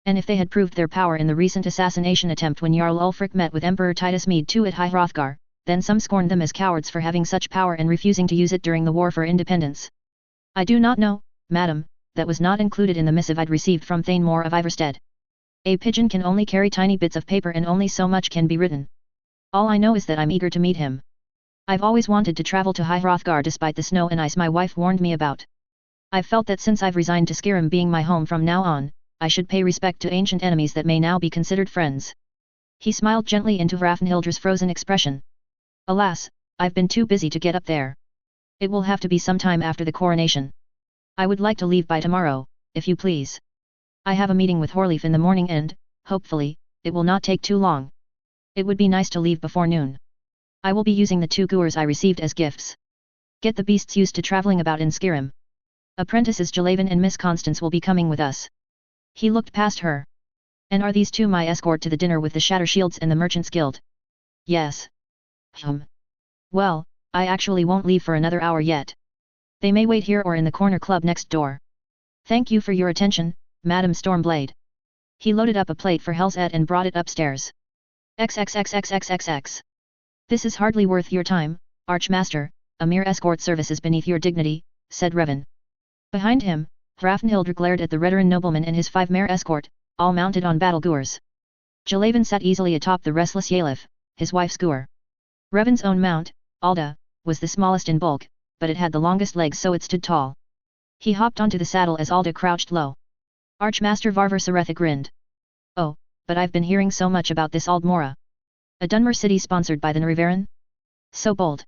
A: And if they had proved their power in the recent assassination attempt when Jarl Ulfric met with Emperor Titus Mede II at High Hrothgar, then some scorned them as cowards for having such power and refusing to use it during the War for Independence. I do not know, madam, that was not included in the missive I'd received from Thane Moore of Iverstead. A pigeon can only carry tiny bits of paper and only so much can be written. All I know is that I'm eager to meet him. I've always wanted to travel to High Hrothgar despite the snow and ice my wife warned me about. I've felt that since I've resigned to Skyrim being my home from now on, I should pay respect to ancient enemies that may now be considered friends. He smiled gently into Hrafnhildra's frozen expression. Alas, I've been too busy to get up there. It will have to be some time after the coronation. I would like to leave by tomorrow, if you please. I have a meeting with Horleaf in the morning and, hopefully, it will not take too long. It would be nice to leave before noon. I will be using the 2 goers I received as gifts. Get the beasts used to traveling about in Skyrim. Apprentices Jalavin and Miss Constance will be coming with us. He looked past her. And are these 2 my escort to the dinner with the Shattershields and the Merchants Guild? Yes. Well, I actually won't leave for another hour yet. They may wait here or in the corner club next door. Thank you for your attention, Madam Stormblade. He loaded up a plate for Helzet and brought it upstairs. XXXXXXX. This is hardly worth your time, Archmaster, a mere escort service is beneath your dignity, said Revan. Behind him, Hrafnhildr glared at the Redarin nobleman and his 5 mare escort, all mounted on battle goers. Jalavin sat easily atop the restless Yalif, his wife's goer. Revan's own mount, Alda, was the smallest in bulk, but it had the longest legs so it stood tall. He hopped onto the saddle as Alda crouched low. Archmaster Varvar Saretha grinned. Oh, but I've been hearing so much about this Aldmora. A Dunmer city sponsored by the Nrivaran? So bold.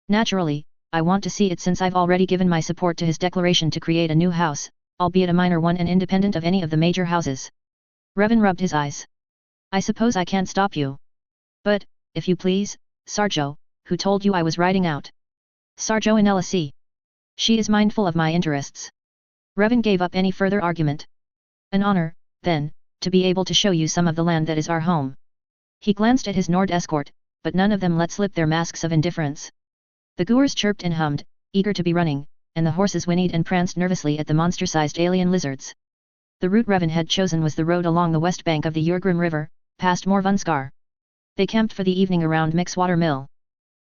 A: Naturally, I want to see it since I've already given my support to his declaration to create a new house, albeit a minor one and independent of any of the major houses. Revan rubbed his eyes. I suppose I can't stop you. But, if you please, Sarjo, who told you I was riding out? Sarjo in LSE. She is mindful of my interests. Revan gave up any further argument. An honor, then, to be able to show you some of the land that is our home. He glanced at his Nord escort, but none of them let slip their masks of indifference. The goers chirped and hummed, eager to be running, and the horses whinnied and pranced nervously at the monster-sized alien lizards. The route Revan had chosen was the road along the west bank of the Jurgrim River, past Morvunskar. They camped for the evening around Mixwater Mill.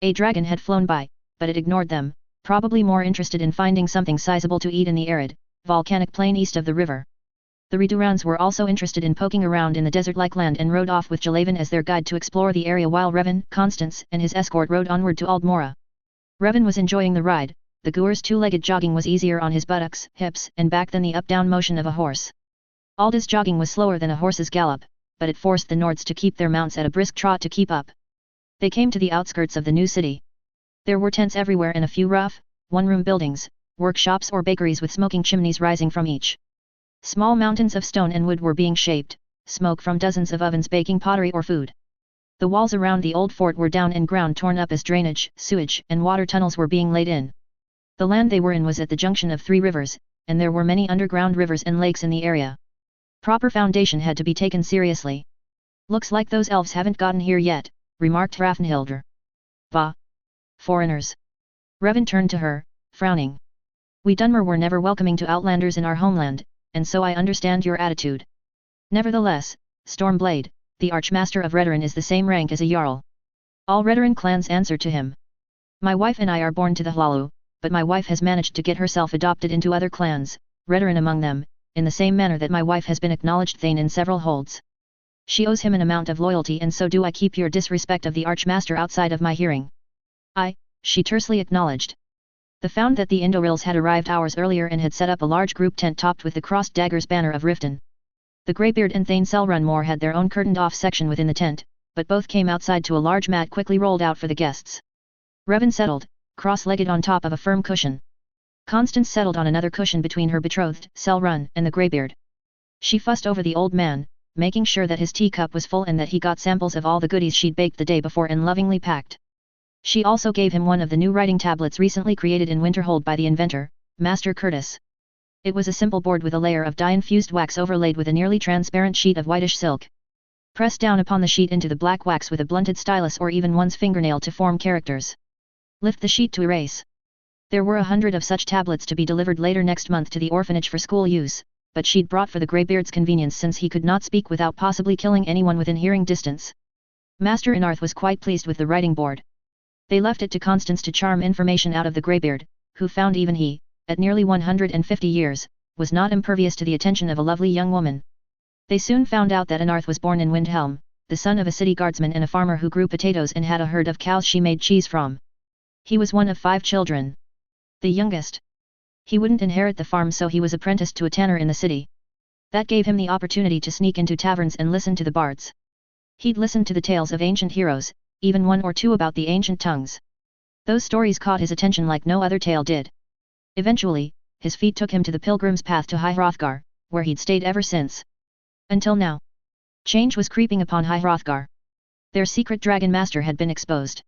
A: A dragon had flown by, but it ignored them, probably more interested in finding something sizable to eat in the arid, volcanic plain east of the river. The Redurans were also interested in poking around in the desert-like land and rode off with Jalavin as their guide to explore the area while Revan, Constance and his escort rode onward to Aldmora. Revan was enjoying the ride, the Goer's 2-legged jogging was easier on his buttocks, hips and back than the up-down motion of a horse. Alda's jogging was slower than a horse's gallop, but it forced the Nords to keep their mounts at a brisk trot to keep up. They came to the outskirts of the new city. There were tents everywhere and a few rough, one-room buildings, workshops or bakeries with smoking chimneys rising from each. Small mountains of stone and wood were being shaped, smoke from dozens of ovens baking pottery or food. The walls around the old fort were down and ground torn up as drainage, sewage and water tunnels were being laid in. The land they were in was at the junction of 3 rivers, and there were many underground rivers and lakes in the area. Proper foundation had to be taken seriously. Looks like those elves haven't gotten here yet, remarked Hrafnhildr. Bah! Foreigners. Revan turned to her, frowning. We Dunmer were never welcoming to outlanders in our homeland, and so I understand your attitude. Nevertheless, Stormblade, the Archmaster of Redarin is the same rank as a Jarl. All Redarin clans answer to him. My wife and I are born to the Hlalu, but my wife has managed to get herself adopted into other clans, Redarin among them, in the same manner that my wife has been acknowledged Thane in several holds. She owes him an amount of loyalty and so do I. Keep your disrespect of the Archmaster outside of my hearing. She tersely acknowledged. The found that the Indorils had arrived hours earlier and had set up a large group tent topped with the crossed daggers banner of Riften. The Greybeard and Thane Selrunmore had their own curtained-off section within the tent, but both came outside to a large mat quickly rolled out for the guests. Revan settled, cross-legged on top of a firm cushion. Constance settled on another cushion between her betrothed, Selrun, and the Greybeard. She fussed over the old man, making sure that his teacup was full and that he got samples of all the goodies she'd baked the day before and lovingly packed. She also gave him one of the new writing tablets recently created in Winterhold by the inventor, Master Curtis. It was a simple board with a layer of dye-infused wax overlaid with a nearly transparent sheet of whitish silk. Press down upon the sheet into the black wax with a blunted stylus or even one's fingernail to form characters. Lift the sheet to erase. There were 100 of such tablets to be delivered later next month to the orphanage for school use, but she'd brought for the greybeard's convenience since he could not speak without possibly killing anyone within hearing distance. Master Inarth was quite pleased with the writing board. They left it to Constance to charm information out of the greybeard, who found even he, at nearly 150 years, was not impervious to the attention of a lovely young woman. They soon found out that Inarth was born in Windhelm, the son of a city guardsman and a farmer who grew potatoes and had a herd of cows she made cheese from. He was one of 5 children. The youngest. He wouldn't inherit the farm, so he was apprenticed to a tanner in the city. That gave him the opportunity to sneak into taverns and listen to the bards. He'd listen to the tales of ancient heroes, even 1 or 2 about the ancient tongues. Those stories caught his attention like no other tale did. Eventually, his feet took him to the pilgrim's path to High Hrothgar, where he'd stayed ever since. Until now. Change was creeping upon High Hrothgar. Their secret dragon master had been exposed.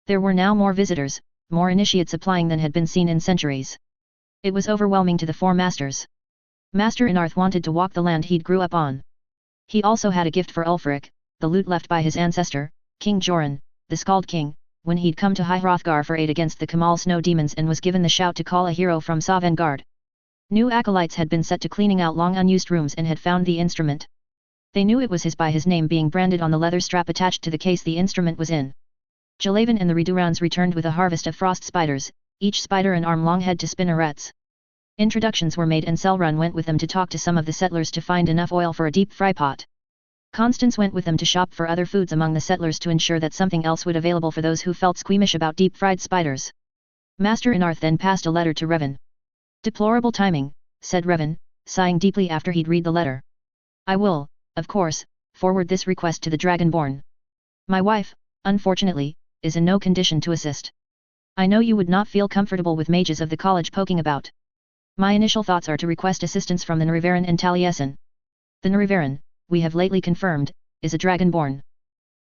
A: There were now more visitors, more initiates applying than had been seen in centuries. It was overwhelming to the 4 masters. Master Inarth wanted to walk the land he'd grew up on. He also had a gift for Ulfric, the lute left by his ancestor, King Joran, the Skald King, when he'd come to High Hrothgar for aid against the Kamal snow demons and was given the shout to call a hero from Sovngarde. New acolytes had been set to cleaning out long unused rooms and had found the instrument. They knew it was his by his name being branded on the leather strap attached to the case the instrument was in. Jalavan and the Redurans returned with a harvest of frost spiders, each spider an arm long head to spinnerets. Introductions were made and Selrun went with them to talk to some of the settlers to find enough oil for a deep fry pot. Constance went with them to shop for other foods among the settlers to ensure that something else would available for those who felt squeamish about deep-fried spiders. Master Inarth then passed a letter to Revan. Deplorable timing, said Revan, sighing deeply after he'd read the letter. I will, of course, forward this request to the Dragonborn. My wife, unfortunately, is in no condition to assist. I know you would not feel comfortable with mages of the college poking about. My initial thoughts are to request assistance from the Nrivaran and Taliesin. The Nrivaran, we have lately confirmed, is a Dragonborn.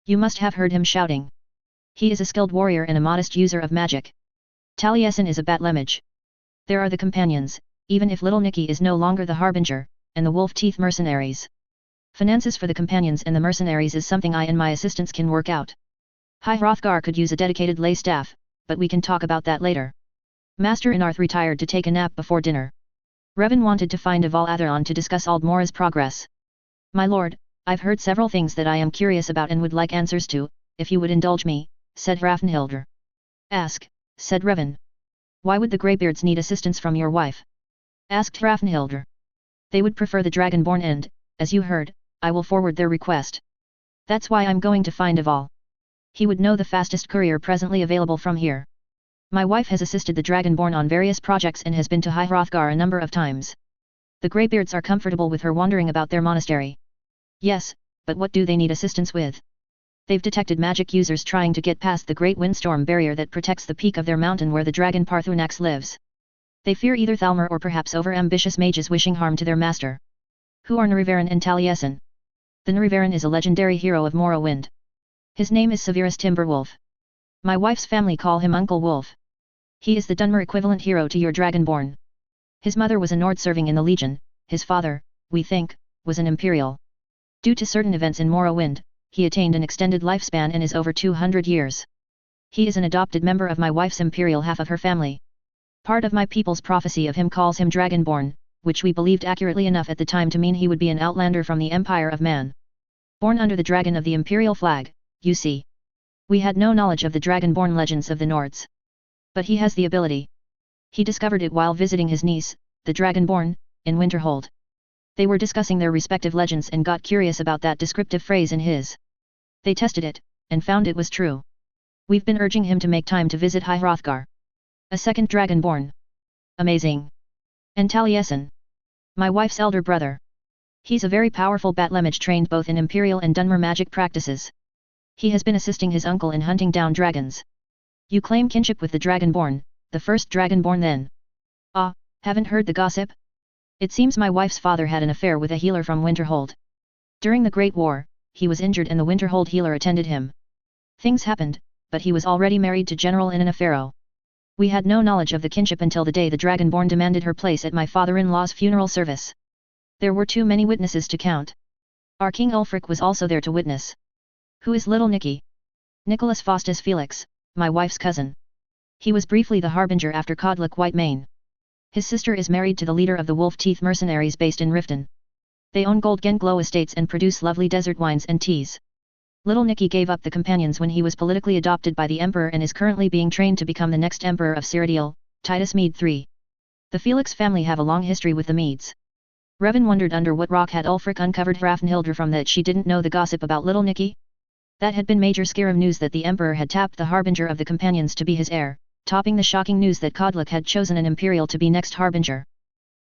A: You must have heard him shouting. He is a skilled warrior and a modest user of magic. Taliesin is a Batlemage. There are the companions, even if little Nicky is no longer the Harbinger, and the Wolf Teeth mercenaries. Finances for the companions and the mercenaries is something I and my assistants can work out. High Hrothgar could use a dedicated lay staff, but we can talk about that later. Master Inarth retired to take a nap before dinner. Revan wanted to find Aval Atharon to discuss Aldmora's progress. My lord, I've heard several things that I am curious about and would like answers to, if you would indulge me, said Hrafnhildr. Ask, said Revan. Why would the Greybeards need assistance from your wife? Asked Hrafnhildr. They would prefer the Dragonborn and, as you heard, I will forward their request. That's why I'm going to find Aval. He would know the fastest courier presently available from here. My wife has assisted the Dragonborn on various projects and has been to High Hrothgar a number of times. The Greybeards are comfortable with her wandering about their monastery. Yes, but what do they need assistance with? They've detected magic users trying to get past the great windstorm barrier that protects the peak of their mountain where the dragon Parthunax lives. They fear either Thalmor or perhaps over-ambitious mages wishing harm to their master. Who are Nrivaran and Taliesin? The Nrivaran is a legendary hero of Morrowind. His name is Severus Timberwolf. My wife's family call him Uncle Wolf. He is the Dunmer equivalent hero to your Dragonborn. His mother was a Nord serving in the Legion, his father, we think, was an Imperial. Due to certain events in Morrowind, he attained an extended lifespan and is over 200 years. He is an adopted member of my wife's Imperial half of her family. Part of my people's prophecy of him calls him Dragonborn, which we believed accurately enough at the time to mean he would be an outlander from the Empire of Man. Born under the dragon of the Imperial flag, you see. We had no knowledge of the Dragonborn legends of the Nords. But he has the ability. He discovered it while visiting his niece, the Dragonborn, in Winterhold. They were discussing their respective legends and got curious about that descriptive phrase in his. They tested it, and found it was true. We've been urging him to make time to visit High Hrothgar. A second Dragonborn. Amazing. And Taliesin. My wife's elder brother. He's a very powerful Batlemage trained both in Imperial and Dunmer magic practices. He has been assisting his uncle in hunting down dragons. You claim kinship with the Dragonborn, the first Dragonborn then. Ah, haven't heard the gossip? It seems my wife's father had an affair with a healer from Winterhold. During the Great War, he was injured and the Winterhold healer attended him. Things happened, but he was already married to General Inanafaro. We had no knowledge of the kinship until the day the Dragonborn demanded her place at my father-in-law's funeral service. There were too many witnesses to count. Our King Ulfric was also there to witness. Who is little Nicky? Nicholas Faustus Felix, my wife's cousin. He was briefly the harbinger after Codlic Whitemane. His sister is married to the leader of the Wolf Teeth mercenaries based in Riften. They own Goldgen Glow estates and produce lovely desert wines and teas. Little Nicky gave up the companions when he was politically adopted by the Emperor and is currently being trained to become the next Emperor of Cyrodiil, Titus Mede III. The Felix family have a long history with the Medes. Revan wondered under what rock had Ulfric uncovered Hrafnhildr from that she didn't know the gossip about little Nicky? That had been major Skyrim news that the Emperor had tapped the harbinger of the companions to be his heir, topping the shocking news that Codlic had chosen an Imperial to be next harbinger.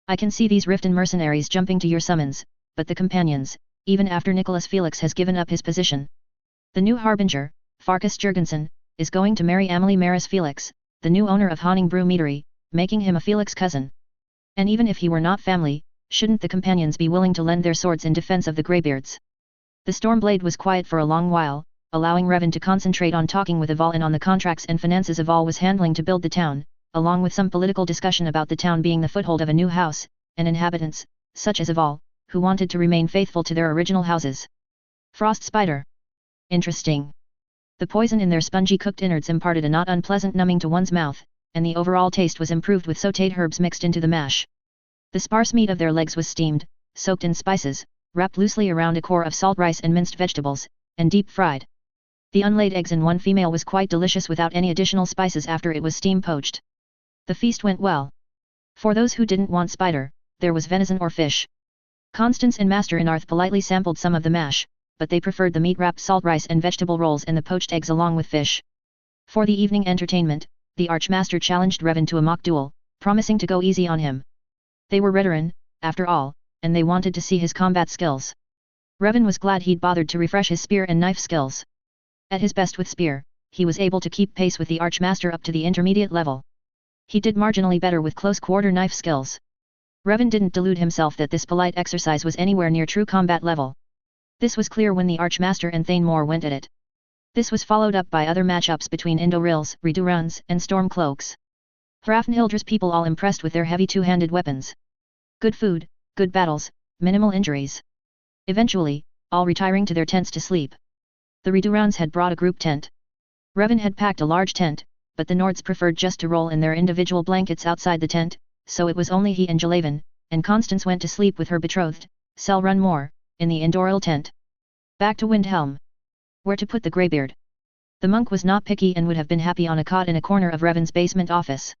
A: I can see these Riften mercenaries jumping to your summons, but the companions, even after Nicholas Felix has given up his position. The new harbinger, Farkas Jurgensen, is going to marry Amelie Maris Felix, the new owner of Honning Brew Meadery, making him a Felix cousin. And even if he were not family, shouldn't the companions be willing to lend their swords in defense of the Greybeards? The Stormblade was quiet for a long while, allowing Revan to concentrate on talking with Aval and on the contracts and finances Aval was handling to build the town, along with some political discussion about the town being the foothold of a new house, and inhabitants, such as Aval, who wanted to remain faithful to their original houses. Frost Spider. Interesting. The poison in their spongy cooked innards imparted a not unpleasant numbing to one's mouth, and the overall taste was improved with sautéed herbs mixed into the mash. The sparse meat of their legs was steamed, soaked in spices, wrapped loosely around a core of salt rice and minced vegetables, and deep fried. The unlaid eggs in one female was quite delicious without any additional spices after it was steam poached. The feast went well. For those who didn't want spider, there was venison or fish. Constance and Master Inarth politely sampled some of the mash, but they preferred the meat-wrapped salt rice and vegetable rolls and the poached eggs along with fish. For the evening entertainment, the Archmaster challenged Revan to a mock duel, promising to go easy on him. They were Redarin, after all, and they wanted to see his combat skills. Revan was glad he'd bothered to refresh his spear and knife skills. At his best with spear, he was able to keep pace with the Archmaster up to the intermediate level. He did marginally better with close-quarter knife skills. Revan didn't delude himself that this polite exercise was anywhere near true combat level. This was clear when the Archmaster and Thane Moore went at it. This was followed up by other matchups between Indorils, Reduruns, and Stormcloaks. Hrafnhildr's people all impressed with their heavy two-handed weapons. Good food, good battles, minimal injuries. Eventually, all retiring to their tents to sleep. The Reduruns had brought a group tent. Revan had packed a large tent, but the Nords preferred just to roll in their individual blankets outside the tent, so it was only he and Jalaven, and Constance went to sleep with her betrothed, Selrun Moore, in the Indoril tent. Back to Windhelm. Where to put the Greybeard? The monk was not picky and would have been happy on a cot in a corner of Revan's basement office.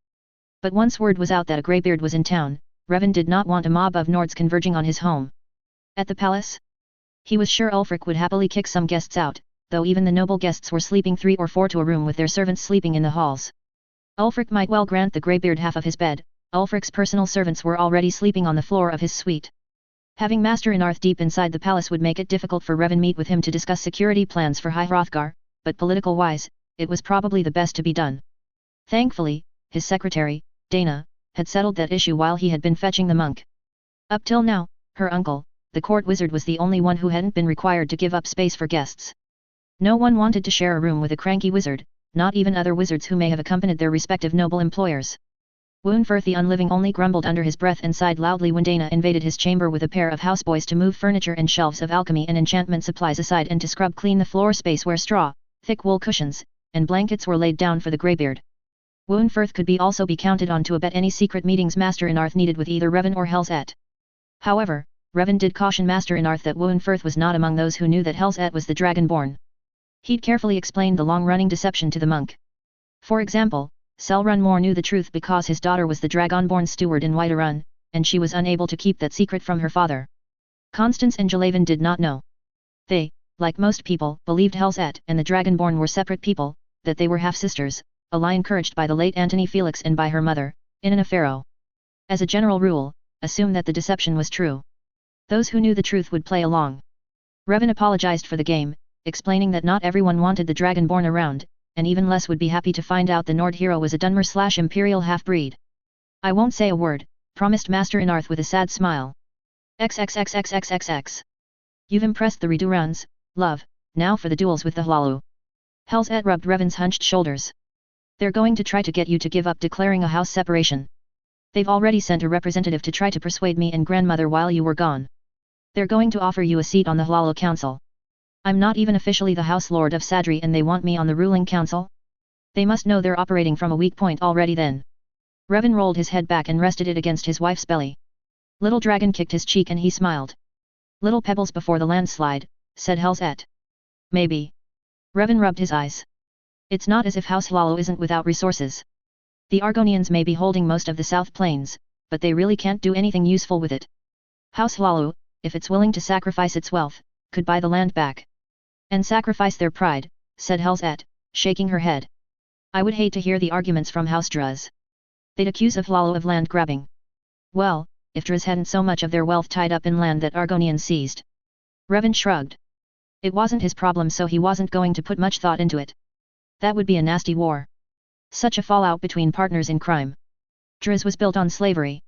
A: But once word was out that a Greybeard was in town, Revan did not want a mob of Nords converging on his home. At the palace? He was sure Ulfric would happily kick some guests out, though even the noble guests were sleeping 3 or 4 to a room with their servants sleeping in the halls. Ulfric might well grant the Greybeard half of his bed. Ulfric's personal servants were already sleeping on the floor of his suite. Having Master Inarth deep inside the palace would make it difficult for Revan meet with him to discuss security plans for High Hrothgar, but political-wise, it was probably the best to be done. Thankfully, his secretary, Dana, had settled that issue while he had been fetching the monk. Up till now, her uncle, the court wizard, was the only one who hadn't been required to give up space for guests. No one wanted to share a room with a cranky wizard, not even other wizards who may have accompanied their respective noble employers. Woonfirth the Unliving only grumbled under his breath and sighed loudly when Dana invaded his chamber with a pair of houseboys to move furniture and shelves of alchemy and enchantment supplies aside and to scrub clean the floor space where straw, thick wool cushions, and blankets were laid down for the Greybeard. Woonfirth could also be counted on to abet any secret meetings Master Inarth needed with either Revan or Helzet. However, Revan did caution Master Inarth that Woonfirth was not among those who knew that Helzet was the Dragonborn. He'd carefully explained the long-running deception to the monk. For example, Selrun Moore knew the truth because his daughter was the Dragonborn steward in Whiterun, and she was unable to keep that secret from her father. Constance and Jalaven did not know. They, like most people, believed Helzet and the Dragonborn were separate people, that they were half-sisters, a lie encouraged by the late Antony Felix and by her mother, Inanna Farrow. As a general rule, assume that the deception was true. Those who knew the truth would play along. Revan apologized for the game, explaining that not everyone wanted the Dragonborn around, and even less would be happy to find out the Nord hero was a Dunmer/Imperial half-breed. I won't say a word, promised Master Inarth with a sad smile. XXXXXXX. You've impressed the Reduruns, love, now for the duels with the Hlalu. Helzet rubbed Revan's hunched shoulders. They're going to try to get you to give up declaring a house separation. They've already sent a representative to try to persuade me and grandmother while you were gone. They're going to offer you a seat on the Hlalo Council. I'm not even officially the House Lord of Sadri and they want me on the ruling council? They must know they're operating from a weak point already then. Revan rolled his head back and rested it against his wife's belly. Little Dragon kicked his cheek and he smiled. Little pebbles before the landslide, said Helzet. Maybe. Revan rubbed his eyes. It's not as if House Hlalo isn't without resources. The Argonians may be holding most of the South Plains, but they really can't do anything useful with it. House Hlalo, if it's willing to sacrifice its wealth, could buy the land back. And sacrifice their pride, said Helzet, shaking her head. I would hate to hear the arguments from House Draz. They'd accuse of Hlalo of land grabbing. Well, if Draz hadn't so much of their wealth tied up in land that Argonians seized. Revan shrugged. It wasn't his problem so he wasn't going to put much thought into it. That would be a nasty war. Such a fallout between partners in crime. Draz was built on slavery.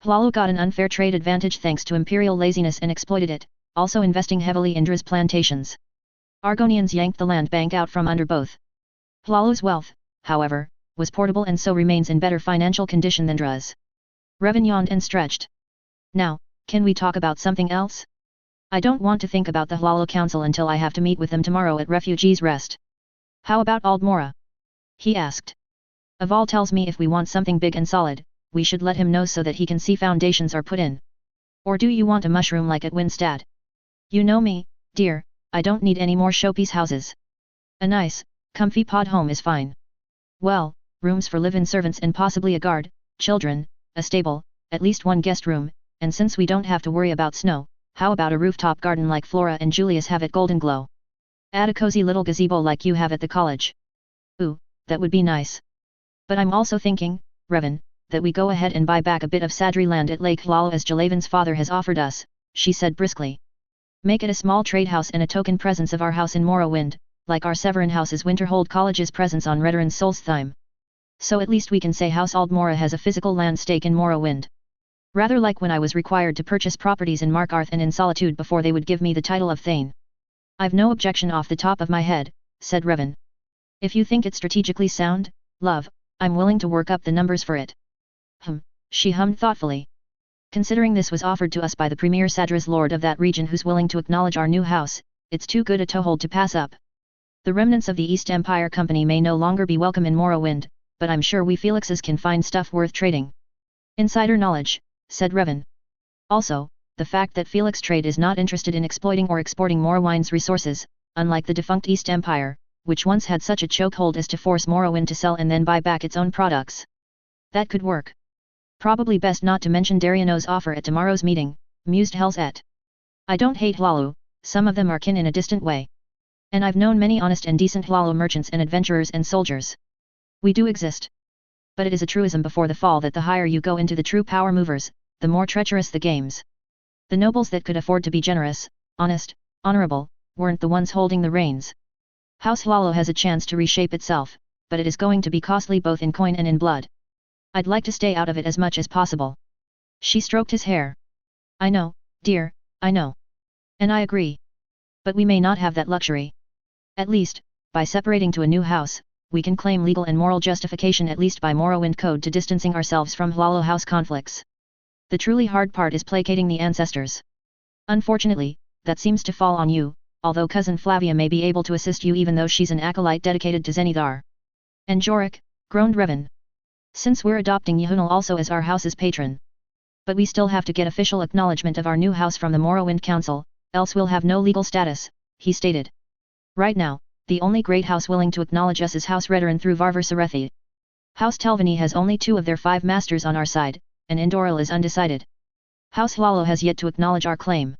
A: Hlalo got an unfair trade advantage thanks to imperial laziness and exploited it, also investing heavily in Draz plantations. Argonians yanked the land bank out from under both. Hlalo's wealth, however, was portable and so remains in better financial condition than Draz. Revan yawned and stretched. Now, can we talk about something else? I don't want to think about the Hlalo Council until I have to meet with them tomorrow at Refugees Rest. How about Aldmora? He asked. Aval tells me if we want something big and solid, we should let him know so that he can see foundations are put in. Or do you want a mushroom like at Winstad? You know me, dear, I don't need any more showpiece houses. A nice, comfy pod home is fine. Well, rooms for live-in servants and possibly a guard, children, a stable, at least one guest room, and since we don't have to worry about snow, how about a rooftop garden like Flora and Julius have at Golden Glow? Add a cozy little gazebo like you have at the college. Ooh, that would be nice. But I'm also thinking, Revan, that we go ahead and buy back a bit of Sadri land at Lake Hlalo as Jalavan's father has offered us, she said briskly. Make it a small trade house and a token presence of our house in Morrowind, like our Severin House's Winterhold College's presence on Redoran's Solstheim. So at least we can say House Aldmora has a physical land stake in Morrowind. Rather like when I was required to purchase properties in Markarth and in Solitude before they would give me the title of Thane. I've no objection off the top of my head, said Revan. If you think it's strategically sound, love, I'm willing to work up the numbers for it. She hummed thoughtfully. Considering this was offered to us by the Premier Sadras Lord of that region who's willing to acknowledge our new house, it's too good a toehold to pass up. The remnants of the East Empire Company may no longer be welcome in Morrowind, but I'm sure we Felixes can find stuff worth trading. Insider knowledge, said Revan. Also, the fact that Felix Trade is not interested in exploiting or exporting Morrowind's resources, unlike the defunct East Empire, which once had such a chokehold as to force Morrowind to sell and then buy back its own products. That could work. Probably best not to mention Dariano's offer at tomorrow's meeting, mused Helzet. I don't hate Hlalo, some of them are kin in a distant way. And I've known many honest and decent Hlalo merchants and adventurers and soldiers. We do exist. But it is a truism before the fall that the higher you go into the true power movers, the more treacherous the games. The nobles that could afford to be generous, honest, honorable, weren't the ones holding the reins. House Hlalo has a chance to reshape itself, but it is going to be costly both in coin and in blood. I'd like to stay out of it as much as possible. She stroked his hair. I know, dear, I know. And I agree. But we may not have that luxury. At least, by separating to a new house, we can claim legal and moral justification at least by Morrowind Code to distancing ourselves from Hlalo House conflicts. The truly hard part is placating the ancestors. Unfortunately, that seems to fall on you, although cousin Flavia may be able to assist you even though she's an acolyte dedicated to Zenithar. And Jorik, groaned Revan. Since we're adopting Yehunal also as our house's patron. But we still have to get official acknowledgement of our new house from the Morrowind Council, else we'll have no legal status, he stated. Right now, the only great house willing to acknowledge us is House Redoran through Varvar Serethi. House Telvanni has only 2 of their 5 masters on our side, and Indoril is undecided. House Hlalo has yet to acknowledge our claim.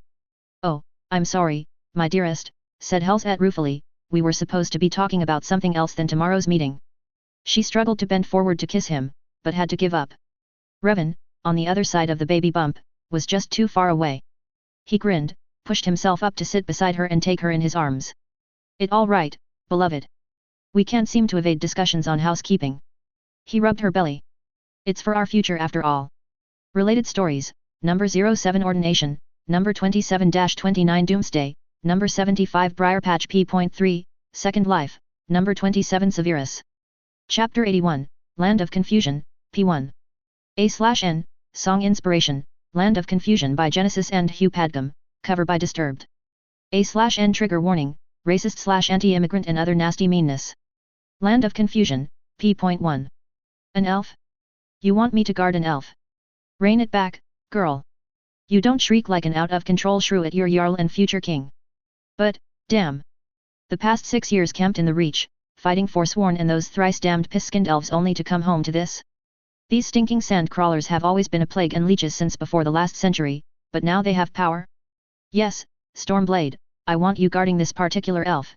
A: Oh, I'm sorry, my dearest, said Helzet ruefully, we were supposed to be talking about something else than tomorrow's meeting. She struggled to bend forward to kiss him, but had to give up. Revan, on the other side of the baby bump, was just too far away. He grinned, pushed himself up to sit beside her and take her in his arms. It all right, beloved. We can't seem to evade discussions on housekeeping. He rubbed her belly. It's for our future after all. Related stories, number 07 Ordination, number 27-29 Doomsday, number 75 Briarpatch P.3, Second Life, number 27 Severus. Chapter 81, Land of Confusion, P1. A/N, Song Inspiration, Land of Confusion by Genesis and Hugh Padgham, cover by disturbed. A/N trigger warning, racist / anti-immigrant and other nasty meanness. Land of confusion, p.1. An elf? You want me to guard an elf? Rein it back, girl. You don't shriek like an out-of-control shrew at your Jarl and future king. But, damn. The past 6 years camped in the Reach, fighting Forsworn and those thrice-damned piss-skinned elves only to come home to this? These stinking sand crawlers have always been a plague and leeches since before the last century, but now they have power? Yes, Stormblade, I want you guarding this particular elf.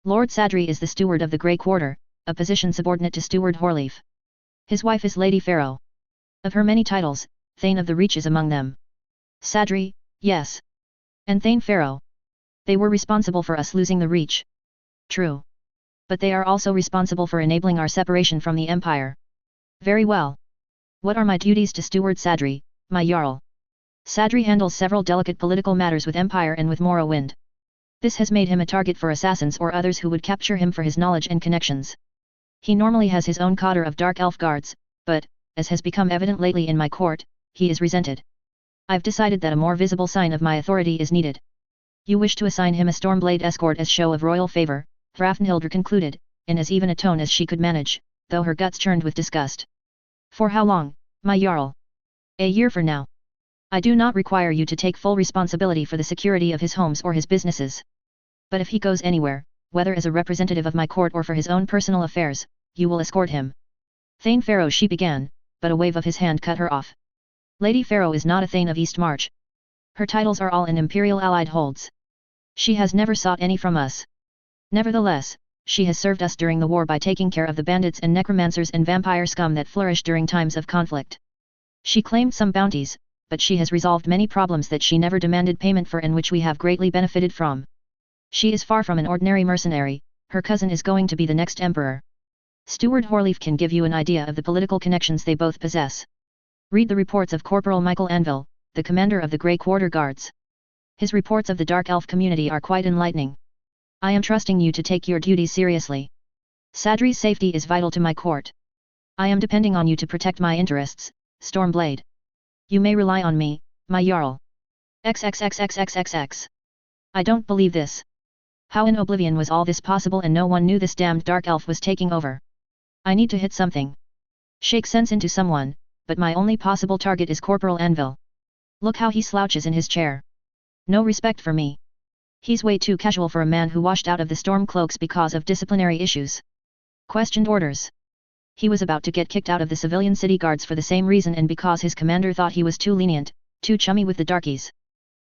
A: Lord Sadri is the steward of the Grey Quarter, a position subordinate to Steward Horleaf. His wife is Lady Pharaoh. Of her many titles, Thane of the Reach is among them. Sadri, yes. And Thane Pharaoh. They were responsible for us losing the Reach. True. But they are also responsible for enabling our separation from the Empire. Very well. What are my duties to Steward Sadri, my Jarl? Sadri handles several delicate political matters with Empire and with Morrowind. This has made him a target for assassins or others who would capture him for his knowledge and connections. He normally has his own cadre of Dark Elf guards, but, as has become evident lately in my court, he is resented. I've decided that a more visible sign of my authority is needed. You wish to assign him a Stormblade escort as show of royal favor, Hrafnhildr concluded, in as even a tone as she could manage, though her guts churned with disgust. For how long, my Jarl? A year for now. I do not require you to take full responsibility for the security of his homes or his businesses. But if he goes anywhere, whether as a representative of my court or for his own personal affairs, you will escort him. Thane Pharaoh she began, but a wave of his hand cut her off. Lady Pharaoh is not a Thane of East March. Her titles are all in Imperial Allied holds. She has never sought any from us. Nevertheless, she has served us during the war by taking care of the bandits and necromancers and vampire scum that flourished during times of conflict. She claimed some bounties, but she has resolved many problems that she never demanded payment for and which we have greatly benefited from. She is far from an ordinary mercenary, her cousin is going to be the next emperor. Steward Horleaf can give you an idea of the political connections they both possess. Read the reports of Corporal Michael Anvil, the commander of the Grey Quarter Guards. His reports of the Dark Elf community are quite enlightening. I am trusting you to take your duties seriously. Sadri's safety is vital to my court. I am depending on you to protect my interests, Stormblade. You may rely on me, my Jarl. XXXXXXX. I don't believe this. How in oblivion was all this possible and no one knew this damned Dark Elf was taking over? I need to hit something. Shake sense into someone, but my only possible target is Corporal Anvil. Look how he slouches in his chair. No respect for me. He's way too casual for a man who washed out of the Stormcloaks because of disciplinary issues. Questioned orders. He was about to get kicked out of the civilian city guards for the same reason and because his commander thought he was too lenient, too chummy with the Darkies.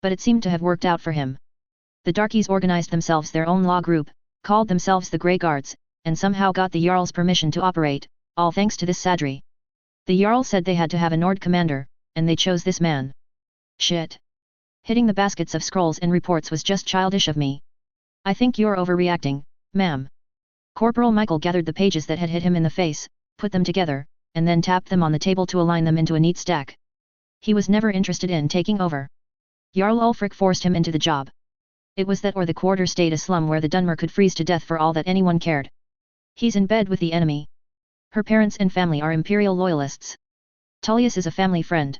A: But it seemed to have worked out for him. The Darkies organized themselves their own law group, called themselves the Grey Guards, and somehow got the Jarl's permission to operate, all thanks to this Sadri. The Jarl said they had to have a Nord commander, and they chose this man. Shit. Hitting the baskets of scrolls and reports was just childish of me. I think you're overreacting, ma'am. Corporal Michael gathered the pages that had hit him in the face, put them together, and then tapped them on the table to align them into a neat stack. He was never interested in taking over. Jarl Ulfric forced him into the job. It was that or the quarter stayed a slum where the Dunmer could freeze to death for all that anyone cared. He's in bed with the enemy. Her parents and family are Imperial loyalists. Tullius is a family friend.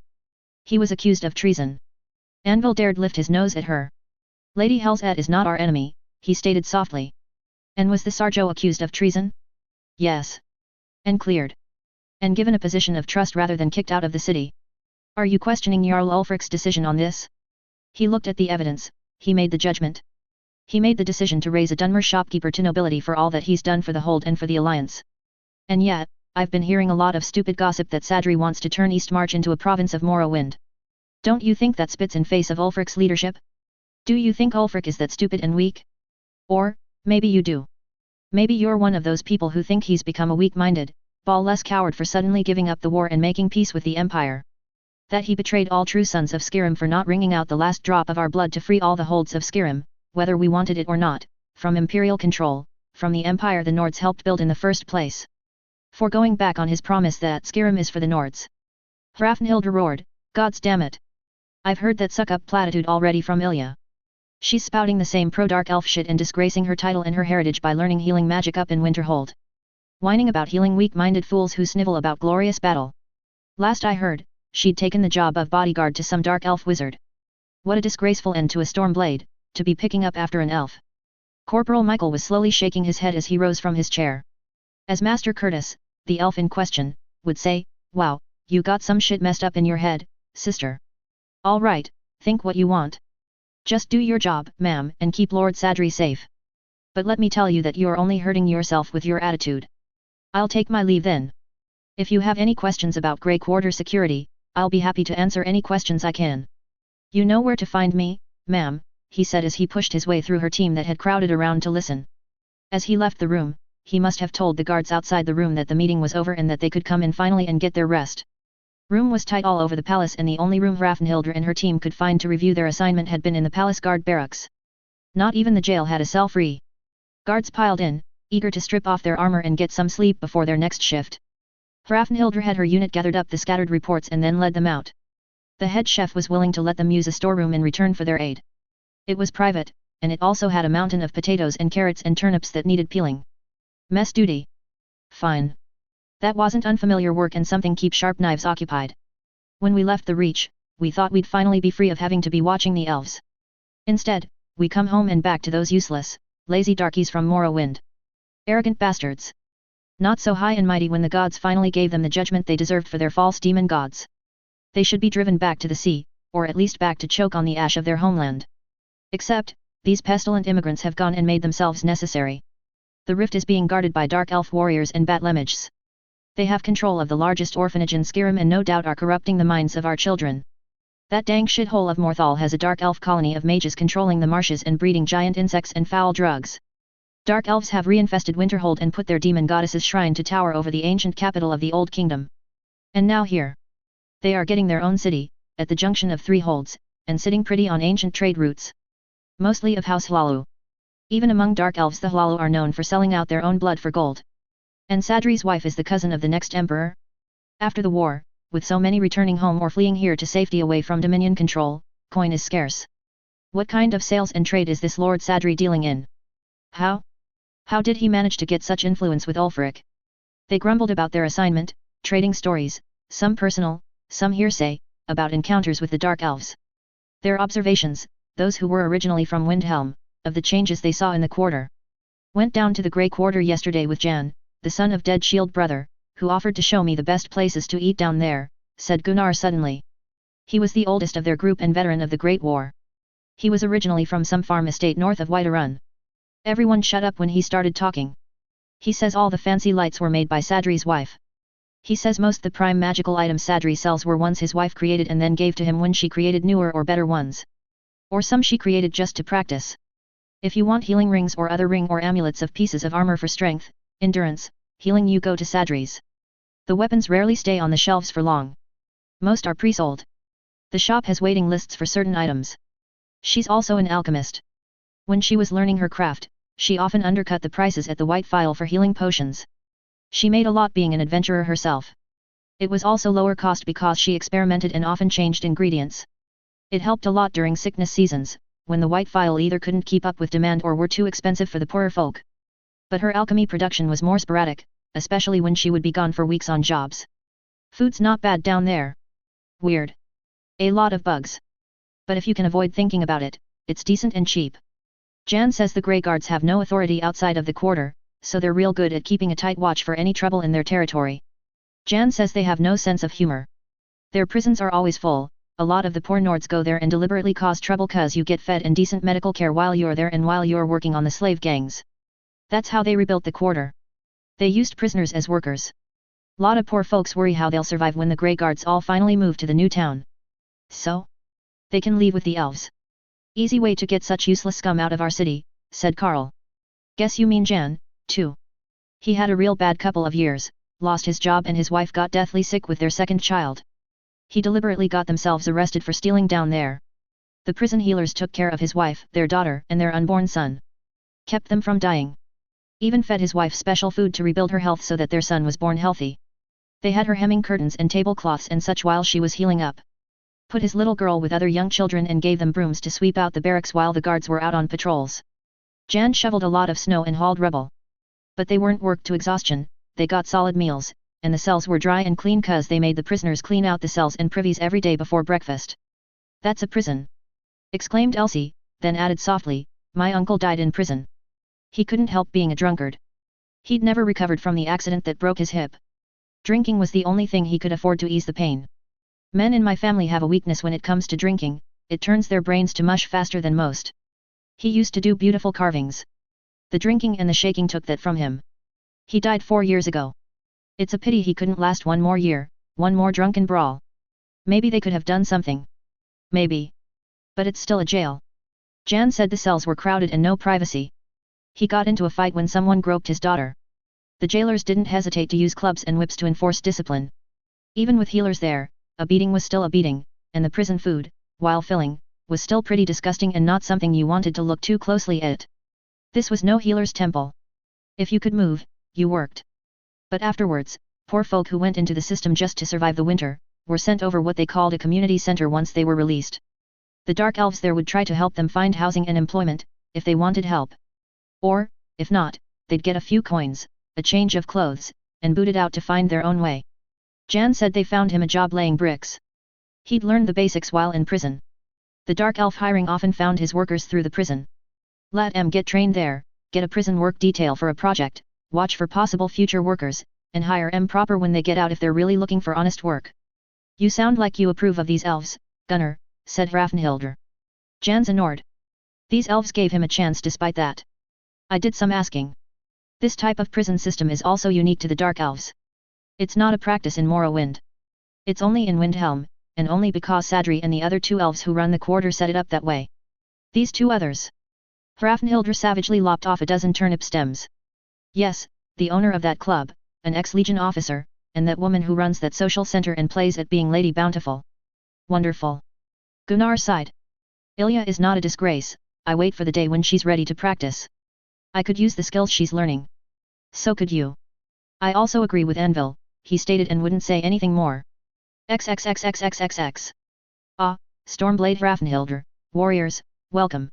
A: He was accused of treason. Anvil dared lift his nose at her. Lady Helzet is not our enemy, he stated softly. And was the Sarjo accused of treason? Yes. And cleared. And given a position of trust rather than kicked out of the city. Are you questioning Jarl Ulfric's decision on this? He looked at the evidence, he made the judgment. He made the decision to raise a Dunmer shopkeeper to nobility for all that he's done for the Hold and for the Alliance. And yet, I've been hearing a lot of stupid gossip that Sadri wants to turn Eastmarch into a province of Morrowind. Don't you think that spits in face of Ulfric's leadership? Do you think Ulfric is that stupid and weak? Or, maybe you do. Maybe you're one of those people who think he's become a weak-minded, ball-less coward for suddenly giving up the war and making peace with the Empire. That he betrayed all true sons of Skyrim for not wringing out the last drop of our blood to free all the holds of Skyrim, whether we wanted it or not, from Imperial control, from the Empire the Nords helped build in the first place. For going back on his promise that Skyrim is for the Nords. Hrafnhildr roared, Gods damn it! I've heard that suck-up platitude already from Ilya. She's spouting the same pro-dark elf shit and disgracing her title and her heritage by learning healing magic up in Winterhold. Whining about healing weak-minded fools who snivel about glorious battle. Last I heard, she'd taken the job of bodyguard to some dark elf wizard. What a disgraceful end to a Stormblade, to be picking up after an elf. Corporal Michael was slowly shaking his head as he rose from his chair. As Master Curtis, the elf in question, would say, "Wow, you got some shit messed up in your head, sister. All right, think what you want. Just do your job, ma'am, and keep Lord Sadri safe. But let me tell you that you're only hurting yourself with your attitude. I'll take my leave then. If you have any questions about Grey Quarter security, I'll be happy to answer any questions I can. You know where to find me, ma'am," he said as he pushed his way through her team that had crowded around to listen. As he left the room, he must have told the guards outside the room that the meeting was over and that they could come in finally and get their rest. Room was tight all over the palace, and the only room Raffenhildr and her team could find to review their assignment had been in the palace guard barracks. Not even the jail had a cell free. Guards piled in, eager to strip off their armor and get some sleep before their next shift. Raffenhildr had her unit gathered up the scattered reports and then led them out. The head chef was willing to let them use a storeroom in return for their aid. It was private, and it also had a mountain of potatoes and carrots and turnips that needed peeling. Mess duty. Fine. That wasn't unfamiliar work and something keep sharp knives occupied. When we left the Reach, we thought we'd finally be free of having to be watching the elves. Instead, we come home and back to those useless, lazy darkies from Morrowind. Arrogant bastards. Not so high and mighty when the gods finally gave them the judgment they deserved for their false demon gods. They should be driven back to the sea, or at least back to choke on the ash of their homeland. Except, these pestilent immigrants have gone and made themselves necessary. The rift is being guarded by dark elf warriors and bat-lemages. They have control of the largest orphanage in Skyrim and no doubt are corrupting the minds of our children. That dang shithole of Morthal has a dark elf colony of mages controlling the marshes and breeding giant insects and foul drugs. Dark elves have reinfested Winterhold and put their demon goddess's shrine to tower over the ancient capital of the Old Kingdom. And now here. They are getting their own city, at the junction of three holds, and sitting pretty on ancient trade routes. Mostly of House Hlalu. Even among dark elves the Hlalu are known for selling out their own blood for gold. And Sadri's wife is the cousin of the next emperor? After the war, with so many returning home or fleeing here to safety away from Dominion control, coin is scarce. What kind of sales and trade is this Lord Sadri dealing in? How did he manage to get such influence with Ulfric? They grumbled about their assignment, trading stories, some personal, some hearsay, about encounters with the Dark Elves. Their observations, those who were originally from Windhelm, of the changes they saw in the quarter. Went down to the Grey Quarter yesterday with Jan, the son of Dead Shield brother, who offered to show me the best places to eat down there, said Gunnar suddenly. He was the oldest of their group and veteran of the Great War. He was originally from some farm estate north of Whiterun. Everyone shut up when he started talking. He says all the fancy lights were made by Sadri's wife. He says most the prime magical items Sadri sells were ones his wife created and then gave to him when she created newer or better ones. Or some she created just to practice. If you want healing rings or other ring or amulets of pieces of armor for strength, endurance, healing, you go to Sadri's. The weapons rarely stay on the shelves for long. Most are pre-sold. The shop has waiting lists for certain items. She's also an alchemist. When she was learning her craft, she often undercut the prices at the White Phial for healing potions. She made a lot being an adventurer herself. It was also lower cost because she experimented and often changed ingredients. It helped a lot during sickness seasons, when the White Phial either couldn't keep up with demand or were too expensive for the poorer folk. But her alchemy production was more sporadic, especially when she would be gone for weeks on jobs. Food's not bad down there. Weird. A lot of bugs. But if you can avoid thinking about it, it's decent and cheap. Jan says the Grey Guards have no authority outside of the quarter, so they're real good at keeping a tight watch for any trouble in their territory. Jan says they have no sense of humor. Their prisons are always full. A lot of the poor Nords go there and deliberately cause trouble cause you get fed and decent medical care while you're there and while you're working on the slave gangs. That's how they rebuilt the quarter. They used prisoners as workers. Lot of poor folks worry how they'll survive when the Grey Guards all finally move to the new town. So? They can leave with the elves. Easy way to get such useless scum out of our city, said Carl. Guess you mean Jan, too. He had a real bad couple of years, lost his job and his wife got deathly sick with their second child. He deliberately got themselves arrested for stealing down there. The prison healers took care of his wife, their daughter, and their unborn son. Kept them from dying. Even fed his wife special food to rebuild her health so that their son was born healthy. They had her hemming curtains and tablecloths and such while she was healing up. Put his little girl with other young children and gave them brooms to sweep out the barracks while the guards were out on patrols. Jan shoveled a lot of snow and hauled rubble. But they weren't worked to exhaustion, they got solid meals, and the cells were dry and clean cause they made the prisoners clean out the cells and privies every day before breakfast. That's a prison. exclaimed Elsie, then added softly, my uncle died in prison. He couldn't help being a drunkard. He'd never recovered from the accident that broke his hip. Drinking was the only thing he could afford to ease the pain. Men in my family have a weakness when it comes to drinking, it turns their brains to mush faster than most. He used to do beautiful carvings. The drinking and the shaking took that from him. He died 4 years ago. It's a pity he couldn't last one more year, one more drunken brawl. Maybe they could have done something. Maybe. But it's still a jail. Jan said the cells were crowded and no privacy. He got into a fight when someone groped his daughter. The jailers didn't hesitate to use clubs and whips to enforce discipline. Even with healers there, a beating was still a beating, and the prison food, while filling, was still pretty disgusting and not something you wanted to look too closely at. This was no healer's temple. If you could move, you worked. But afterwards, poor folk who went into the system just to survive the winter, were sent over what they called a community center once they were released. The dark elves there would try to help them find housing and employment, if they wanted help. Or, if not, they'd get a few coins, a change of clothes, and booted out to find their own way. Jan said they found him a job laying bricks. He'd learned the basics while in prison. The dark elf hiring often found his workers through the prison. Let them get trained there, get a prison work detail for a project, watch for possible future workers, and hire them proper when they get out if they're really looking for honest work. You sound like you approve of these elves, Gunnar, said Hrafnhildr. Jan's ignored. These elves gave him a chance despite that. I did some asking. This type of prison system is also unique to the dark elves. It's not a practice in Morrowind. It's only in Windhelm, and only because Sadri and the other 2 elves who run the quarter set it up that way. These 2 others. Hrafnhildr savagely lopped off a dozen turnip stems. Yes, the owner of that club, an ex-Legion officer, and that woman who runs that social center and plays at being Lady Bountiful. Wonderful. Gunnar sighed. Ilya is not a disgrace, I wait for the day when she's ready to practice. I could use the skills she's learning. So could you. I also agree with Anvil, he stated and wouldn't say anything more. XXXXXXX. Ah, Stormblade Hrafnhildr, warriors, welcome.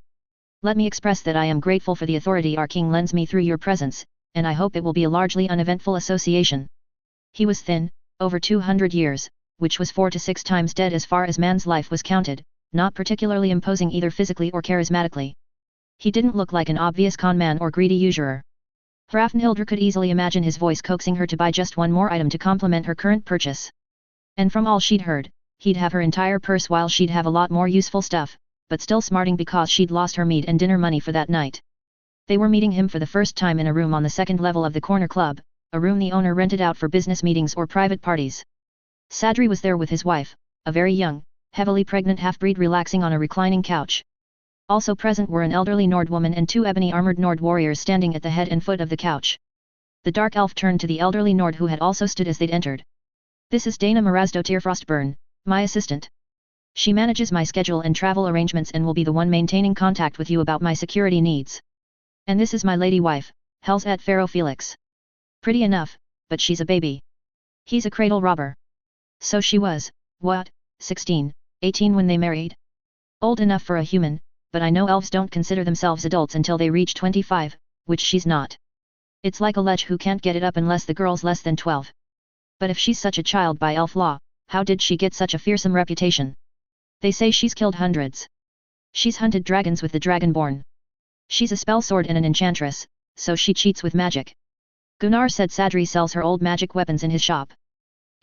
A: Let me express that I am grateful for the authority our king lends me through your presence, and I hope it will be a largely uneventful association. He was thin, over 200 years, which was 4 to 6 times dead as far as man's life was counted, not particularly imposing either physically or charismatically. He didn't look like an obvious con man or greedy usurer. Hrafnhildr could easily imagine his voice coaxing her to buy just one more item to complement her current purchase. And from all she'd heard, he'd have her entire purse while she'd have a lot more useful stuff, but still smarting because she'd lost her meat and dinner money for that night. They were meeting him for the first time in a room on the 2nd level of the corner club, a room the owner rented out for business meetings or private parties. Sadri was there with his wife, a very young, heavily pregnant half-breed relaxing on a reclining couch. Also present were an elderly Nord woman and 2 ebony-armored Nord warriors standing at the head and foot of the couch. The dark elf turned to the elderly Nord who had also stood as they'd entered. This is Dana Marazdotir Frostburn, my assistant. She manages my schedule and travel arrangements and will be the one maintaining contact with you about my security needs. And this is my lady wife, Helzet Pharaoh Felix. Pretty enough, but she's a baby. He's a cradle robber. So she was, what, 16, 18 when they married? Old enough for a human, but I know elves don't consider themselves adults until they reach 25, which she's not. It's like a lech who can't get it up unless the girl's less than 12. But if she's such a child by elf law, how did she get such a fearsome reputation? They say she's killed hundreds. She's hunted dragons with the Dragonborn. She's a spell sword and an enchantress, so she cheats with magic. Gunnar said Sadri sells her old magic weapons in his shop.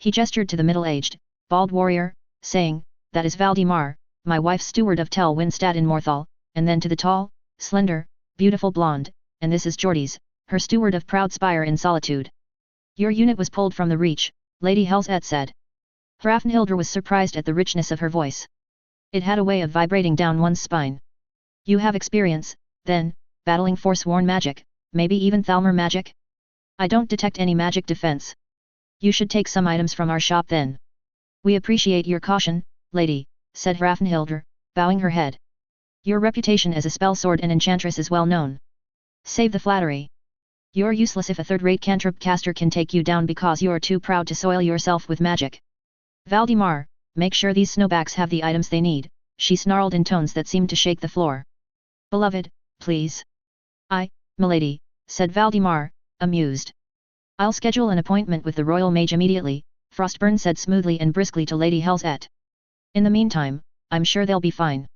A: He gestured to the middle-aged, bald warrior, saying, that is Valdemar, my wife's steward of Tel Winstad in Morthal, and then to the tall, slender, beautiful blonde, and this is Jordi's, her steward of Proud Spire in Solitude. Your unit was pulled from the Reach, Lady Helzet said. Hrafnhildr was surprised at the richness of her voice. It had a way of vibrating down one's spine. You have experience, then, battling Forsworn magic, maybe even Thalmor magic? I don't detect any magic defense. You should take some items from our shop then. We appreciate your caution, lady, said Hrafnhildr, bowing her head. Your reputation as a spell sword and enchantress is well known. Save the flattery. You're useless if a third-rate cantrip caster can take you down because you're too proud to soil yourself with magic. Valdemar, make sure these snowbacks have the items they need, she snarled in tones that seemed to shake the floor. Beloved, please. Milady, said Valdemar, amused. I'll schedule an appointment with the royal mage immediately, Frostburn said smoothly and briskly to Lady Helzet. In the meantime, I'm sure they'll be fine.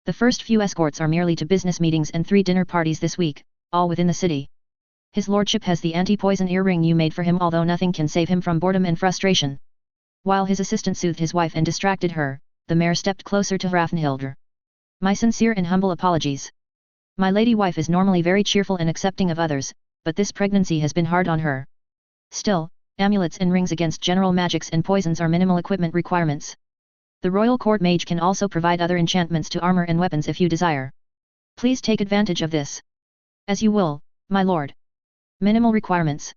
A: The first few escorts are merely to business meetings and 3 dinner parties this week, all within the city. His lordship has the anti-poison earring you made for him, although nothing can save him from boredom and frustration. While his assistant soothed his wife and distracted her, the mayor stepped closer to Hrafnhildr. My sincere and humble apologies. My lady wife is normally very cheerful and accepting of others, but this pregnancy has been hard on her. Still, amulets and rings against general magics and poisons are minimal equipment requirements. The royal court mage can also provide other enchantments to armor and weapons if you desire. Please take advantage of this. As you will, my lord. Minimal requirements.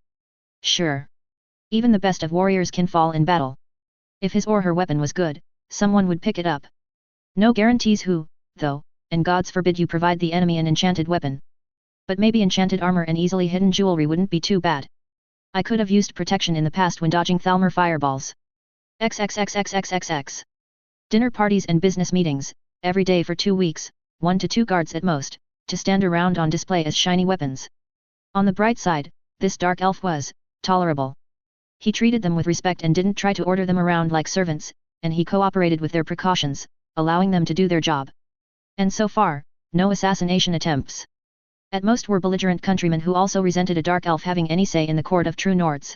A: Sure. Even the best of warriors can fall in battle. If his or her weapon was good, someone would pick it up. No guarantees who, though, and gods forbid you provide the enemy an enchanted weapon. But maybe enchanted armor and easily hidden jewelry wouldn't be too bad. I could have used protection in the past when dodging Thalmor fireballs. XXXXXXX. Dinner parties and business meetings, every day for 2 weeks, 1 to 2 guards at most, to stand around on display as shiny weapons. On the bright side, this dark elf was tolerable. He treated them with respect and didn't try to order them around like servants, and he cooperated with their precautions, allowing them to do their job. And so far, no assassination attempts. At most were belligerent countrymen who also resented a dark elf having any say in the court of true Nords.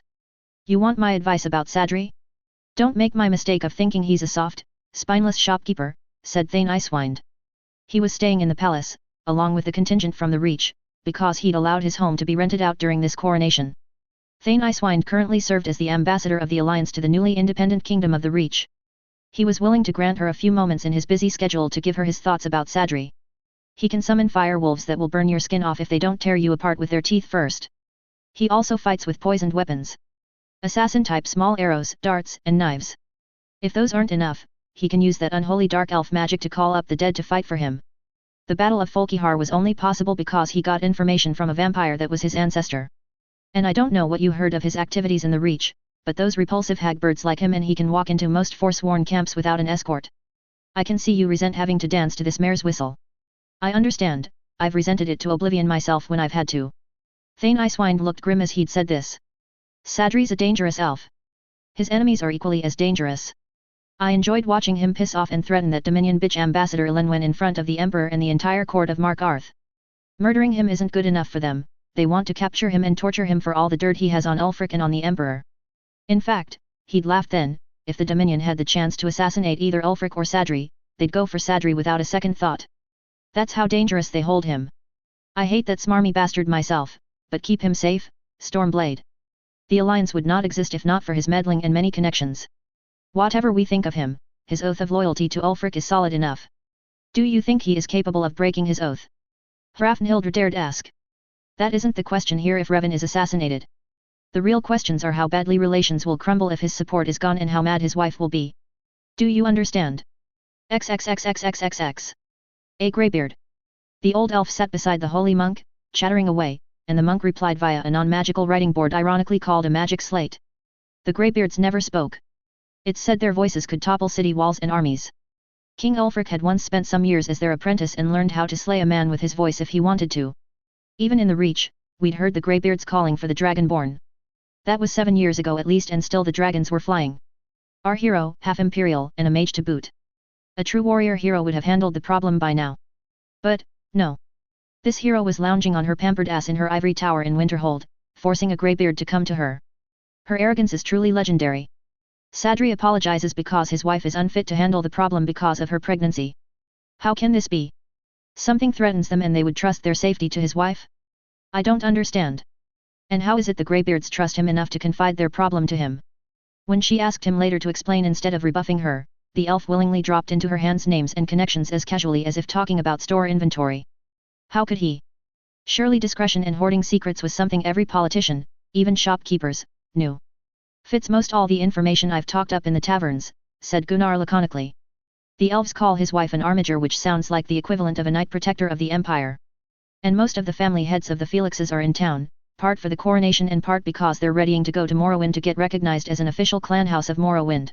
A: You want my advice about Sadri? Don't make my mistake of thinking he's a soft, spineless shopkeeper, said Thane Icewind. He was staying in the palace, along with the contingent from the Reach, because he'd allowed his home to be rented out during this coronation. Thane Icewind currently served as the ambassador of the alliance to the newly independent kingdom of the Reach. He was willing to grant her a few moments in his busy schedule to give her his thoughts about Sadri. He can summon fire wolves that will burn your skin off if they don't tear you apart with their teeth first. He also fights with poisoned weapons. Assassin-type small arrows, darts, and knives. If those aren't enough, he can use that unholy dark elf magic to call up the dead to fight for him. The Battle of Folkihar was only possible because he got information from a vampire that was his ancestor. And I don't know what you heard of his activities in the Reach, but those repulsive hagbirds like him, and he can walk into most forsworn camps without an escort. I can see you resent having to dance to this mare's whistle. I understand, I've resented it to oblivion myself when I've had to. Thane Icewind looked grim as he'd said this. Sadri's a dangerous elf. His enemies are equally as dangerous. I enjoyed watching him piss off and threaten that Dominion bitch Ambassador Elenwen in front of the Emperor and the entire court of Mark Arth. Murdering him isn't good enough for them, they want to capture him and torture him for all the dirt he has on Ulfric and on the Emperor. In fact, he'd laugh then, if the Dominion had the chance to assassinate either Ulfric or Sadri, they'd go for Sadri without a second thought. That's how dangerous they hold him. I hate that smarmy bastard myself, but keep him safe, Stormblade. The alliance would not exist if not for his meddling and many connections. Whatever we think of him, his oath of loyalty to Ulfric is solid enough. Do you think he is capable of breaking his oath? Hrafnhildr dared ask. That isn't the question here if Revan is assassinated. The real questions are how badly relations will crumble if his support is gone and how mad his wife will be. Do you understand? XXXXXXX. A greybeard. The old elf sat beside the holy monk, chattering away, and the monk replied via a non-magical writing board ironically called a magic slate. The greybeards never spoke. It said their voices could topple city walls and armies. King Ulfric had once spent some years as their apprentice and learned how to slay a man with his voice if he wanted to. Even in the Reach, we'd heard the greybeards calling for the Dragonborn. That was 7 years ago at least, and still the dragons were flying. Our hero, half Imperial and a mage to boot. A true warrior hero would have handled the problem by now. But, no. This hero was lounging on her pampered ass in her ivory tower in Winterhold, forcing a greybeard to come to her. Her arrogance is truly legendary. Sadri apologizes because his wife is unfit to handle the problem because of her pregnancy. How can this be? Something threatens them and they would trust their safety to his wife? I don't understand. And how is it the greybeards trust him enough to confide their problem to him? When she asked him later to explain instead of rebuffing her, the elf willingly dropped into her hands names and connections as casually as if talking about store inventory. How could he? Surely discretion and hoarding secrets was something every politician, even shopkeepers, knew. Fits most all the information I've talked up in the taverns, said Gunnar laconically. The elves call his wife an armiger, which sounds like the equivalent of a knight protector of the empire. And most of the family heads of the Felixes are in town, part for the coronation and part because they're readying to go to Morrowind to get recognized as an official clan house of Morrowind.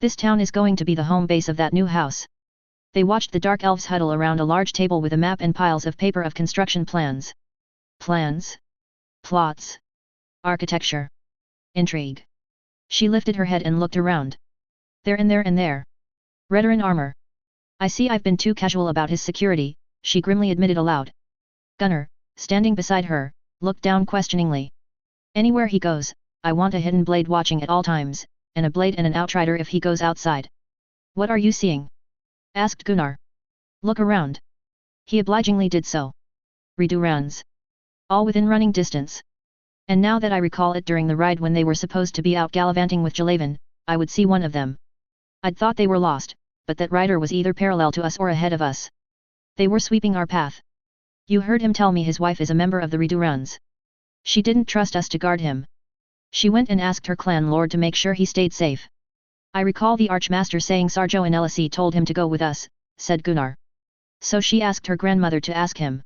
A: This town is going to be the home base of that new house. They watched the dark elves huddle around a large table with a map and piles of paper of construction plans. Plans? Plots? Architecture? Intrigue? She lifted her head and looked around. There and there and there. Redder in armor. I see I've been too casual about his security, she grimly admitted aloud. Gunnar, standing beside her, looked down questioningly. Anywhere he goes, I want a hidden blade watching at all times, and a blade and an outrider if he goes outside. What are you seeing? Asked Gunnar. Look around. He obligingly did so. Redurans. All within running distance. And now that I recall it, during the ride when they were supposed to be out gallivanting with Jalavan, I would see one of them. I'd thought they were lost, but that rider was either parallel to us or ahead of us. They were sweeping our path. You heard him tell me his wife is a member of the Redurans. She didn't trust us to guard him. She went and asked her clan lord to make sure he stayed safe. I recall the Archmaster saying Sarjo and Elise told him to go with us, said Gunnar. So she asked her grandmother to ask him.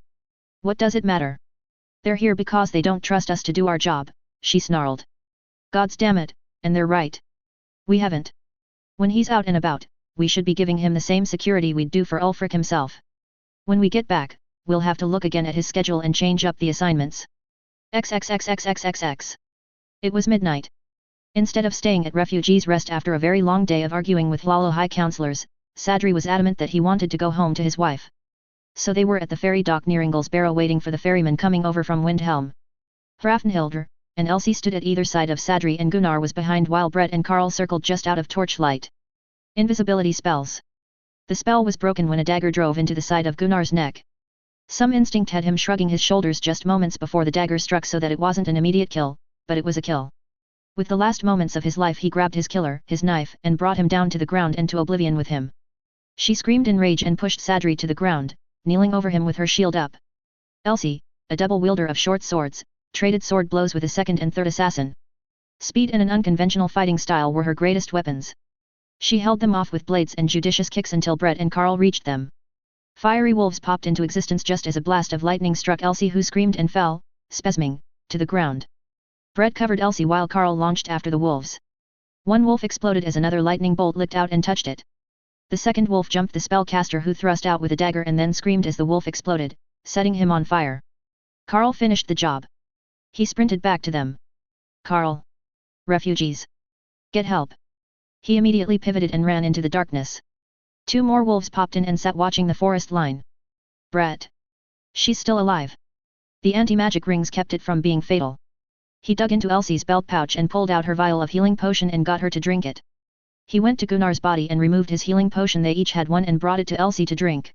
A: What does it matter? They're here because they don't trust us to do our job, she snarled. Gods damn it, and they're right. We haven't. When he's out and about, we should be giving him the same security we'd do for Ulfric himself. When we get back, we'll have to look again at his schedule and change up the assignments. XXXXXXX. It was midnight. Instead of staying at Refugees Rest after a very long day of arguing with Lalo High Councillors, Sadri was adamant that he wanted to go home to his wife. So they were at the ferry dock near Inglesborough waiting for the ferryman coming over from Windhelm. Hrafnhildr and Elsie stood at either side of Sadri and Gunnar was behind while Brett and Carl circled just out of torchlight. Invisibility spells. The spell was broken when a dagger drove into the side of Gunnar's neck. Some instinct had him shrugging his shoulders just moments before the dagger struck so that it wasn't an immediate kill, but it was a kill. With the last moments of his life he grabbed his killer, his knife, and brought him down to the ground and to oblivion with him. She screamed in rage and pushed Sadri to the ground, kneeling over him with her shield up. Elsie, a double wielder of short swords, traded sword blows with a second and third assassin. Speed and an unconventional fighting style were her greatest weapons. She held them off with blades and judicious kicks until Brett and Carl reached them. Fiery wolves popped into existence just as a blast of lightning struck Elsie, who screamed and fell, spasming, to the ground. Brett covered Elsie while Carl launched after the wolves. One wolf exploded as another lightning bolt licked out and touched it. The second wolf jumped the spellcaster, who thrust out with a dagger and then screamed as the wolf exploded, setting him on fire. Carl finished the job. He sprinted back to them. Carl. Refugees. Get help. He immediately pivoted and ran into the darkness. Two more wolves popped in and sat watching the forest line. Brett. She's still alive. The anti-magic rings kept it from being fatal. He dug into Elsie's belt pouch and pulled out her vial of healing potion and got her to drink it. He went to Gunnar's body and removed his healing potion. They each had one and brought it to Elsie to drink.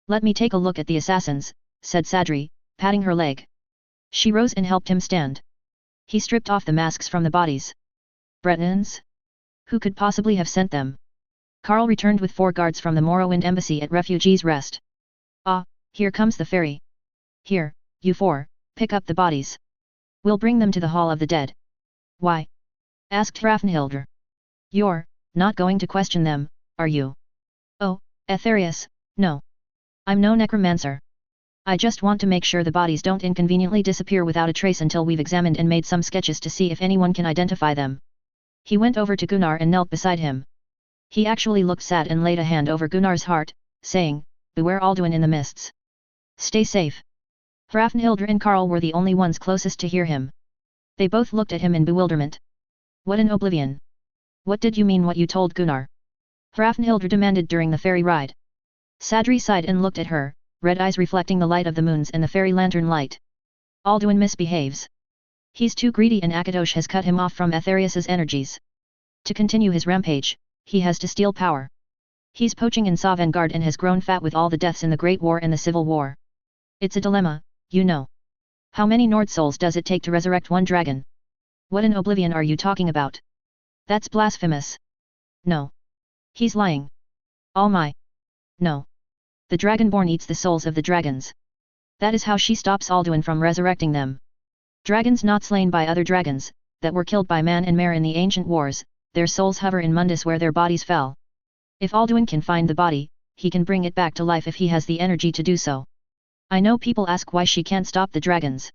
A: Let me take a look at the assassins, said Sadri, patting her leg. She rose and helped him stand. He stripped off the masks from the bodies. Bretons? Who could possibly have sent them? Carl returned with 4 guards from the Morrowind embassy at Refugees Rest. Ah, here comes the ferry. Here, you 4, pick up the bodies. We'll bring them to the Hall of the Dead. Why? Asked Hrafnhildr. You're not going to question them, are you? Oh, Aetherius, no. I'm no necromancer. I just want to make sure the bodies don't inconveniently disappear without a trace until we've examined and made some sketches to see if anyone can identify them. He went over to Gunnar and knelt beside him. He actually looked sad and laid a hand over Gunnar's heart, saying, Beware Alduin in the mists. Stay safe. Hrafnhildr and Carl were the only ones closest to hear him. They both looked at him in bewilderment. What an oblivion. What did you mean what you told Gunnar? Hrafnhildr demanded during the ferry ride. Sadri sighed and looked at her, red eyes reflecting the light of the moons and the fairy lantern light. Alduin misbehaves. He's too greedy and Akatosh has cut him off from Aetherius's energies. To continue his rampage, he has to steal power. He's poaching in Sovngarde and has grown fat with all the deaths in the Great War and the Civil War. It's a dilemma, you know. How many Nord souls does it take to resurrect one dragon? What an oblivion are you talking about? That's blasphemous. No. He's lying. All my. No. The Dragonborn eats the souls of the dragons. That is how she stops Alduin from resurrecting them. Dragons not slain by other dragons, that were killed by man and mare in the ancient wars, their souls hover in Mundus where their bodies fell. If Alduin can find the body, he can bring it back to life if he has the energy to do so. I know people ask why she can't stop the dragons.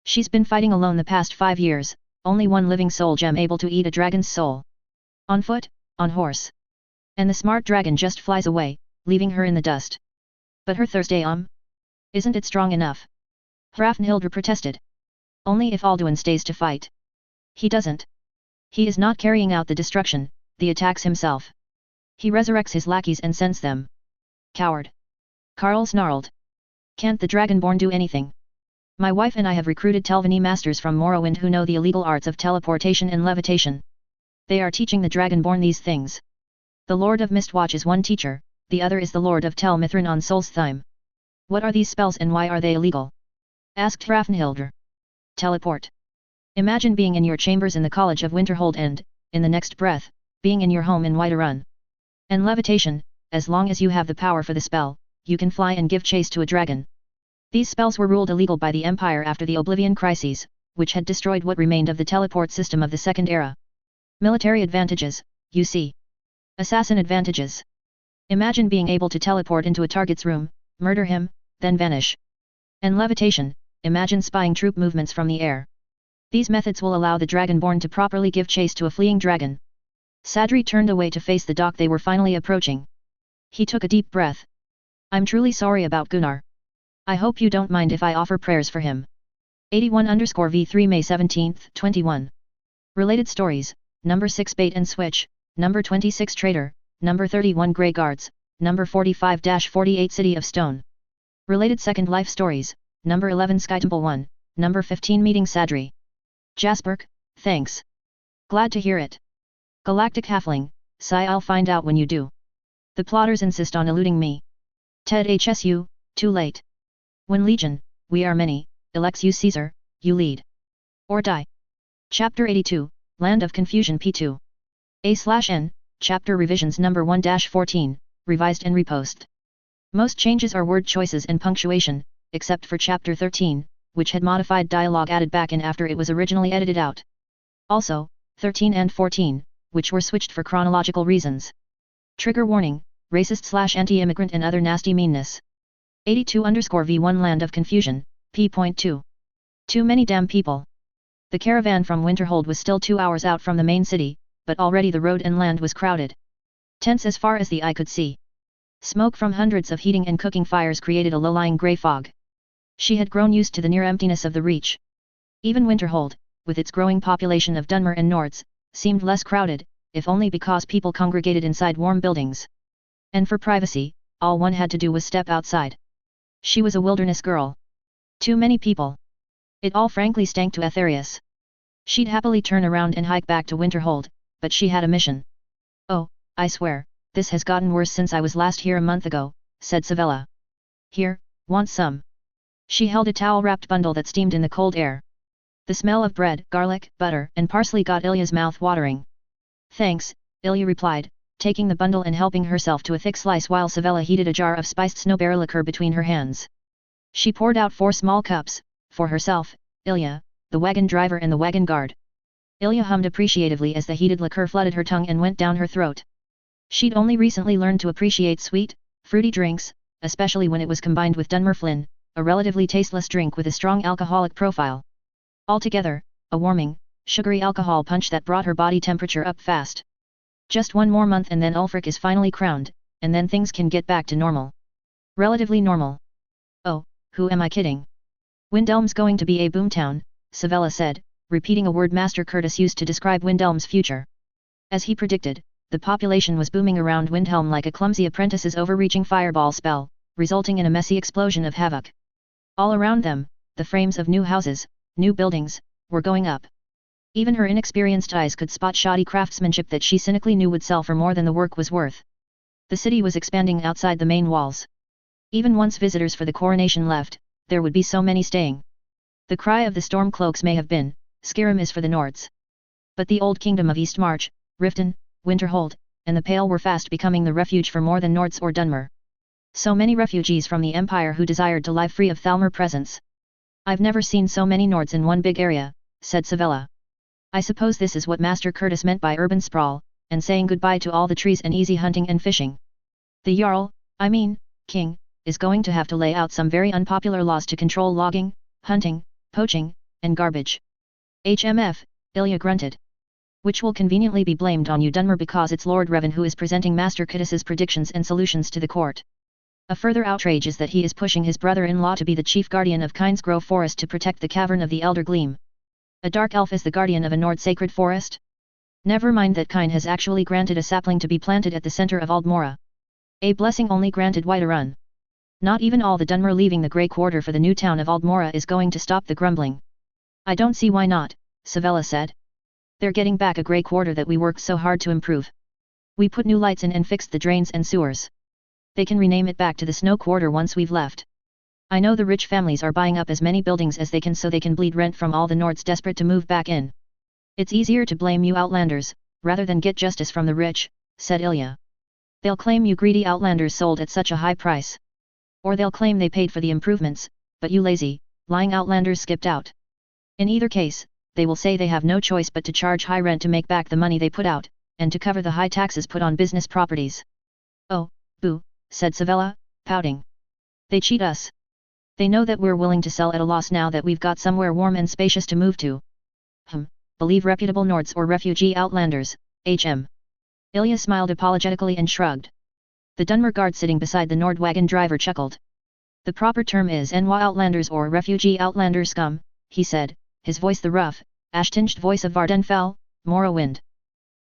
A: She's been fighting alone the past 5 years, only one living soul gem able to eat a dragon's soul. On foot, on horse. And the smart dragon just flies away, leaving her in the dust. But her Thursday isn't it strong enough? Hrafnhildr protested. Only if Alduin stays to fight. He doesn't. He is not carrying out the destruction, the attacks himself. He resurrects his lackeys and sends them. Coward! Carl snarled. Can't the Dragonborn do anything? My wife and I have recruited Telvanni masters from Morrowind who know the illegal arts of teleportation and levitation. They are teaching the Dragonborn these things. The Lord of Mistwatch is one teacher, the other is the Lord of Tel Mithrin on Solstheim. What are these spells and why are they illegal? Asked Hrafnhildr. Teleport. Imagine being in your chambers in the College of Winterhold and, in the next breath, being in your home in Whiterun. And levitation, as long as you have the power for the spell, you can fly and give chase to a dragon. These spells were ruled illegal by the Empire after the Oblivion Crises, which had destroyed what remained of the teleport system of the Second Era. Military advantages, you see. Assassin advantages. Imagine being able to teleport into a target's room, murder him, then vanish. And levitation, imagine spying troop movements from the air. These methods will allow the Dragonborn to properly give chase to a fleeing dragon. Sadri turned away to face the dock they were finally approaching. He took a deep breath. I'm truly sorry about Gunnar. I hope you don't mind if I offer prayers for him. 81_V3 May 17, 21. Related stories, number 6 Bait and Switch, number 26 Trader, number 31 Grey Guards, number 45-48 City of Stone. Related Second Life stories, number 11 Sky Temple 1, number 15 Meeting Sadri. Jasperk, thanks. Glad to hear it. Galactic Halfling, sigh I'll find out when you do. The plotters insist on eluding me. Ted HSU, too late. When Legion, we are many, elects you Caesar, you lead. Or die. Chapter 82, Land of Confusion P2. A/N, Chapter Revisions number 1-14, revised and repost. Most changes are word choices and punctuation, except for Chapter 13, which had modified dialogue added back in after it was originally edited out. Also, 13 and 14, which were switched for chronological reasons. Trigger warning, racist/anti-immigrant and other nasty meanness. 82_V1 Land of Confusion, p.2. Too many damn people. The caravan from Winterhold was still 2 hours out from the main city, but already the road and land was crowded. Tense as far as the eye could see. Smoke from hundreds of heating and cooking fires created a low-lying grey fog. She had grown used to the near emptiness of the reach. Even Winterhold, with its growing population of Dunmer and Nords, seemed less crowded, if only because people congregated inside warm buildings. And for privacy, all one had to do was step outside. She was a wilderness girl. Too many people. It all frankly stank to Aetherius. She'd happily turn around and hike back to Winterhold, but she had a mission. Oh, I swear, this has gotten worse since I was last here a month ago, said Savella. Here, want some? She held a towel-wrapped bundle that steamed in the cold air. The smell of bread, garlic, butter, and parsley got Ilya's mouth watering. Thanks, Ilya replied, taking the bundle and helping herself to a thick slice while Savella heated a jar of spiced snowberry liqueur between her hands. She poured out 4 small cups, for herself, Ilya, the wagon driver and the wagon guard. Ilya hummed appreciatively as the heated liqueur flooded her tongue and went down her throat. She'd only recently learned to appreciate sweet, fruity drinks, especially when it was combined with Dunmer Flynn, a relatively tasteless drink with a strong alcoholic profile. Altogether, a warming, sugary alcohol punch that brought her body temperature up fast. Just 1 more month and then Ulfric is finally crowned, and then things can get back to normal. Relatively normal. Oh, who am I kidding? Windhelm's going to be a boomtown, Savella said, repeating a word Master Curtis used to describe Windhelm's future. As he predicted, the population was booming around Windhelm like a clumsy apprentice's overreaching fireball spell, resulting in a messy explosion of havoc. All around them, the frames of new houses, new buildings, were going up. Even her inexperienced eyes could spot shoddy craftsmanship that she cynically knew would sell for more than the work was worth. The city was expanding outside the main walls. Even once visitors for the coronation left, there would be so many staying. The cry of the Stormcloaks may have been, Skyrim is for the Nords. But the old kingdom of Eastmarch, Riften, Winterhold, and the Pale were fast becoming the refuge for more than Nords or Dunmer. So many refugees from the Empire who desired to live free of Thalmor presence. I've never seen so many Nords in one big area, said Savella. I suppose this is what Master Curtis meant by urban sprawl, and saying goodbye to all the trees and easy hunting and fishing. The Jarl, King, is going to have to lay out some very unpopular laws to control logging, hunting, poaching, and garbage. HMF, Ilya grunted. Which will conveniently be blamed on you Dunmer because it's Lord Revan who is presenting Master Curtis's predictions and solutions to the court. A further outrage is that he is pushing his brother-in-law to be the chief guardian of Kynes Grove Forest to protect the Cavern of the Elder Gleam. A dark elf is the guardian of a Nord sacred forest? Never mind that Kyne has actually granted a sapling to be planted at the center of Aldmora. A blessing only granted Whiterun. Not even all the Dunmer leaving the grey quarter for the new town of Aldmora is going to stop the grumbling. I don't see why not, Savella said. They're getting back a grey quarter that we worked so hard to improve. We put new lights in and fixed the drains and sewers. They can rename it back to the Snow Quarter once we've left. I know the rich families are buying up as many buildings as they can so they can bleed rent from all the Nords desperate to move back in. It's easier to blame you Outlanders, rather than get justice from the rich, said Ilya. They'll claim you greedy Outlanders sold at such a high price. Or they'll claim they paid for the improvements, but you lazy, lying Outlanders skipped out. In either case, they will say they have no choice but to charge high rent to make back the money they put out, and to cover the high taxes put on business properties. Oh, boo, said Savella, pouting. They cheat us. They know that we're willing to sell at a loss now that we've got somewhere warm and spacious to move to. Believe reputable Nords or refugee Outlanders, HM. Ilya smiled apologetically and shrugged. The Dunmer guard sitting beside the Nord wagon driver chuckled. The proper term is NY Outlanders or refugee Outlander scum, he said, his voice the rough, ash-tinged voice of Vardenfell, Morrowind.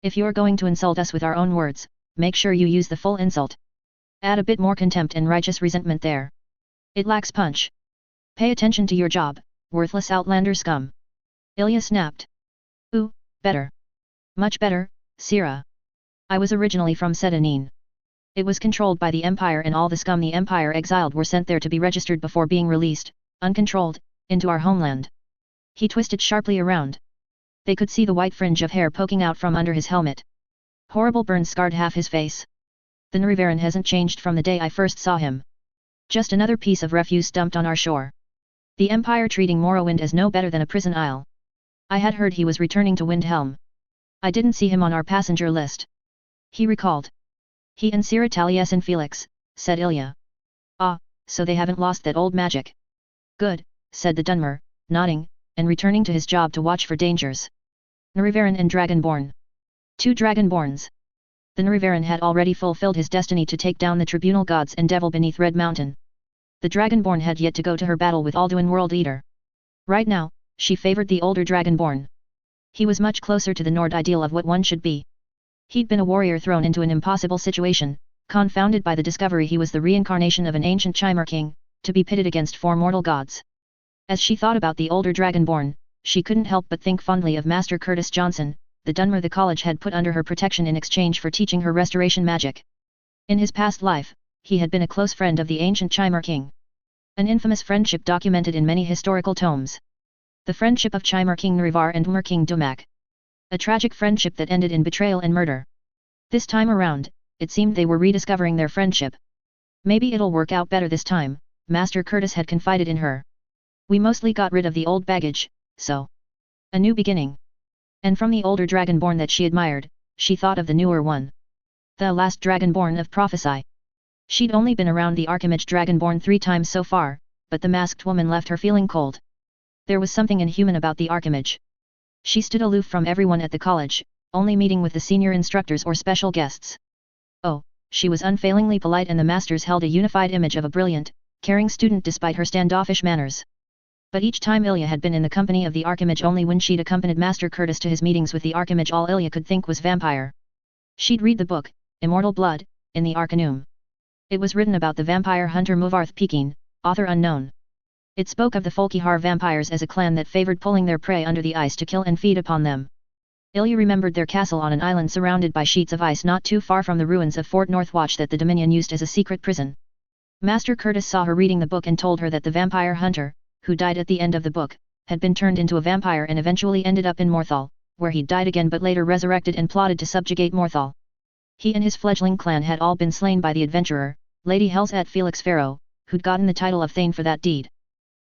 A: If you're going to insult us with our own words, make sure you use the full insult. Add a bit more contempt and righteous resentment there. It lacks punch. Pay attention to your job, worthless Outlander scum. Ilya snapped. Ooh, better. Much better, Sira. I was originally from Sedanine. It was controlled by the Empire and all the scum the Empire exiled were sent there to be registered before being released, uncontrolled, into our homeland. He twisted sharply around. They could see the white fringe of hair poking out from under his helmet. Horrible burns scarred half his face. The Nrivaran hasn't changed from the day I first saw him. Just another piece of refuse dumped on our shore. The Empire treating Morrowind as no better than a prison isle. I had heard he was returning to Windhelm. I didn't see him on our passenger list. He recalled. He and Sira Taliesin Felix, said Ilya. Ah, so they haven't lost that old magic. Good, said the Dunmer, nodding, and returning to his job to watch for dangers. Nrivaran and Dragonborn. 2 Dragonborns. The Nrivaran had already fulfilled his destiny to take down the Tribunal gods and devil beneath Red Mountain. The Dragonborn had yet to go to her battle with Alduin World Eater. Right now, she favored the older Dragonborn. He was much closer to the Nord ideal of what one should be. He'd been a warrior thrown into an impossible situation, confounded by the discovery he was the reincarnation of an ancient Chimera king, to be pitted against 4 mortal gods. As she thought about the older Dragonborn, she couldn't help but think fondly of Master Curtis Johnson, the Dunmer the college had put under her protection in exchange for teaching her restoration magic. In his past life, he had been a close friend of the ancient Chimera king. An infamous friendship documented in many historical tomes. The friendship of Chimera King Nrivar and Mer King Dumak. A tragic friendship that ended in betrayal and murder. This time around, it seemed they were rediscovering their friendship. Maybe it'll work out better this time, Master Curtis had confided in her. We mostly got rid of the old baggage, so. A new beginning. And from the older Dragonborn that she admired, she thought of the newer one. The last Dragonborn of Prophesy. She'd only been around the Archimage Dragonborn 3 times so far, but the masked woman left her feeling cold. There was something inhuman about the Archimage. She stood aloof from everyone at the college, only meeting with the senior instructors or special guests. Oh, she was unfailingly polite and the masters held a unified image of a brilliant, caring student despite her standoffish manners. But each time Ilya had been in the company of the Archimage only when she'd accompanied Master Curtis to his meetings with the Archimage all Ilya could think was vampire. She'd read the book, Immortal Blood, in the Arcanum. It was written about the vampire hunter Muvarth Pekin, author unknown. It spoke of the Folkihar vampires as a clan that favored pulling their prey under the ice to kill and feed upon them. Ilya remembered their castle on an island surrounded by sheets of ice not too far from the ruins of Fort Northwatch that the Dominion used as a secret prison. Master Curtis saw her reading the book and told her that the vampire hunter, who died at the end of the book, had been turned into a vampire and eventually ended up in Morthal, where he died again but later resurrected and plotted to subjugate Morthal. He and his fledgling clan had all been slain by the adventurer, Lady Helsat Felix Pharaoh, who'd gotten the title of Thane for that deed.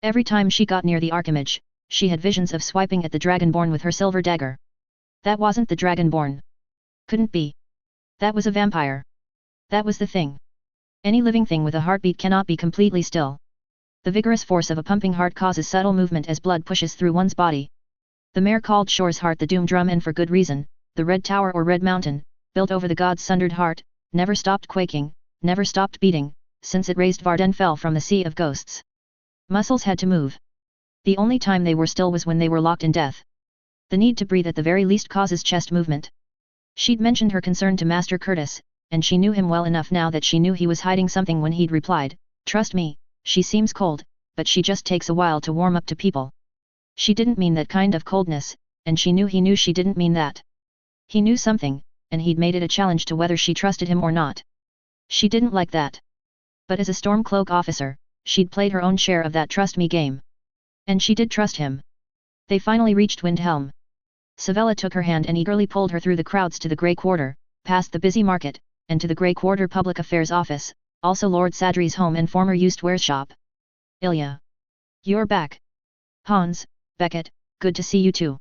A: Every time she got near the Archimage, she had visions of swiping at the Dragonborn with her silver dagger. That wasn't the Dragonborn. Couldn't be. That was a vampire. That was the thing. Any living thing with a heartbeat cannot be completely still. The vigorous force of a pumping heart causes subtle movement as blood pushes through one's body. The mare called Shore's Heart the Doom Drum and for good reason, the Red Tower or Red Mountain, built over the god's sundered heart, never stopped quaking, never stopped beating, since it raised Vardenfell from the Sea of Ghosts. Muscles had to move. The only time they were still was when they were locked in death. The need to breathe at the very least causes chest movement. She'd mentioned her concern to Master Curtis, and she knew him well enough now that she knew he was hiding something when he'd replied, "Trust me, she seems cold, but she just takes a while to warm up to people." She didn't mean that kind of coldness, and she knew he knew she didn't mean that. He knew something, and he'd made it a challenge to whether she trusted him or not. She didn't like that. But as a Stormcloak officer, she'd played her own share of that trust me game. And she did trust him. They finally reached Windhelm. Savella took her hand and eagerly pulled her through the crowds to the Grey Quarter, past the busy market, and to the Grey Quarter Public Affairs Office, also Lord Sadri's home and former used wares shop. "Ilya. You're back. Hans, Beckett, good to see you too.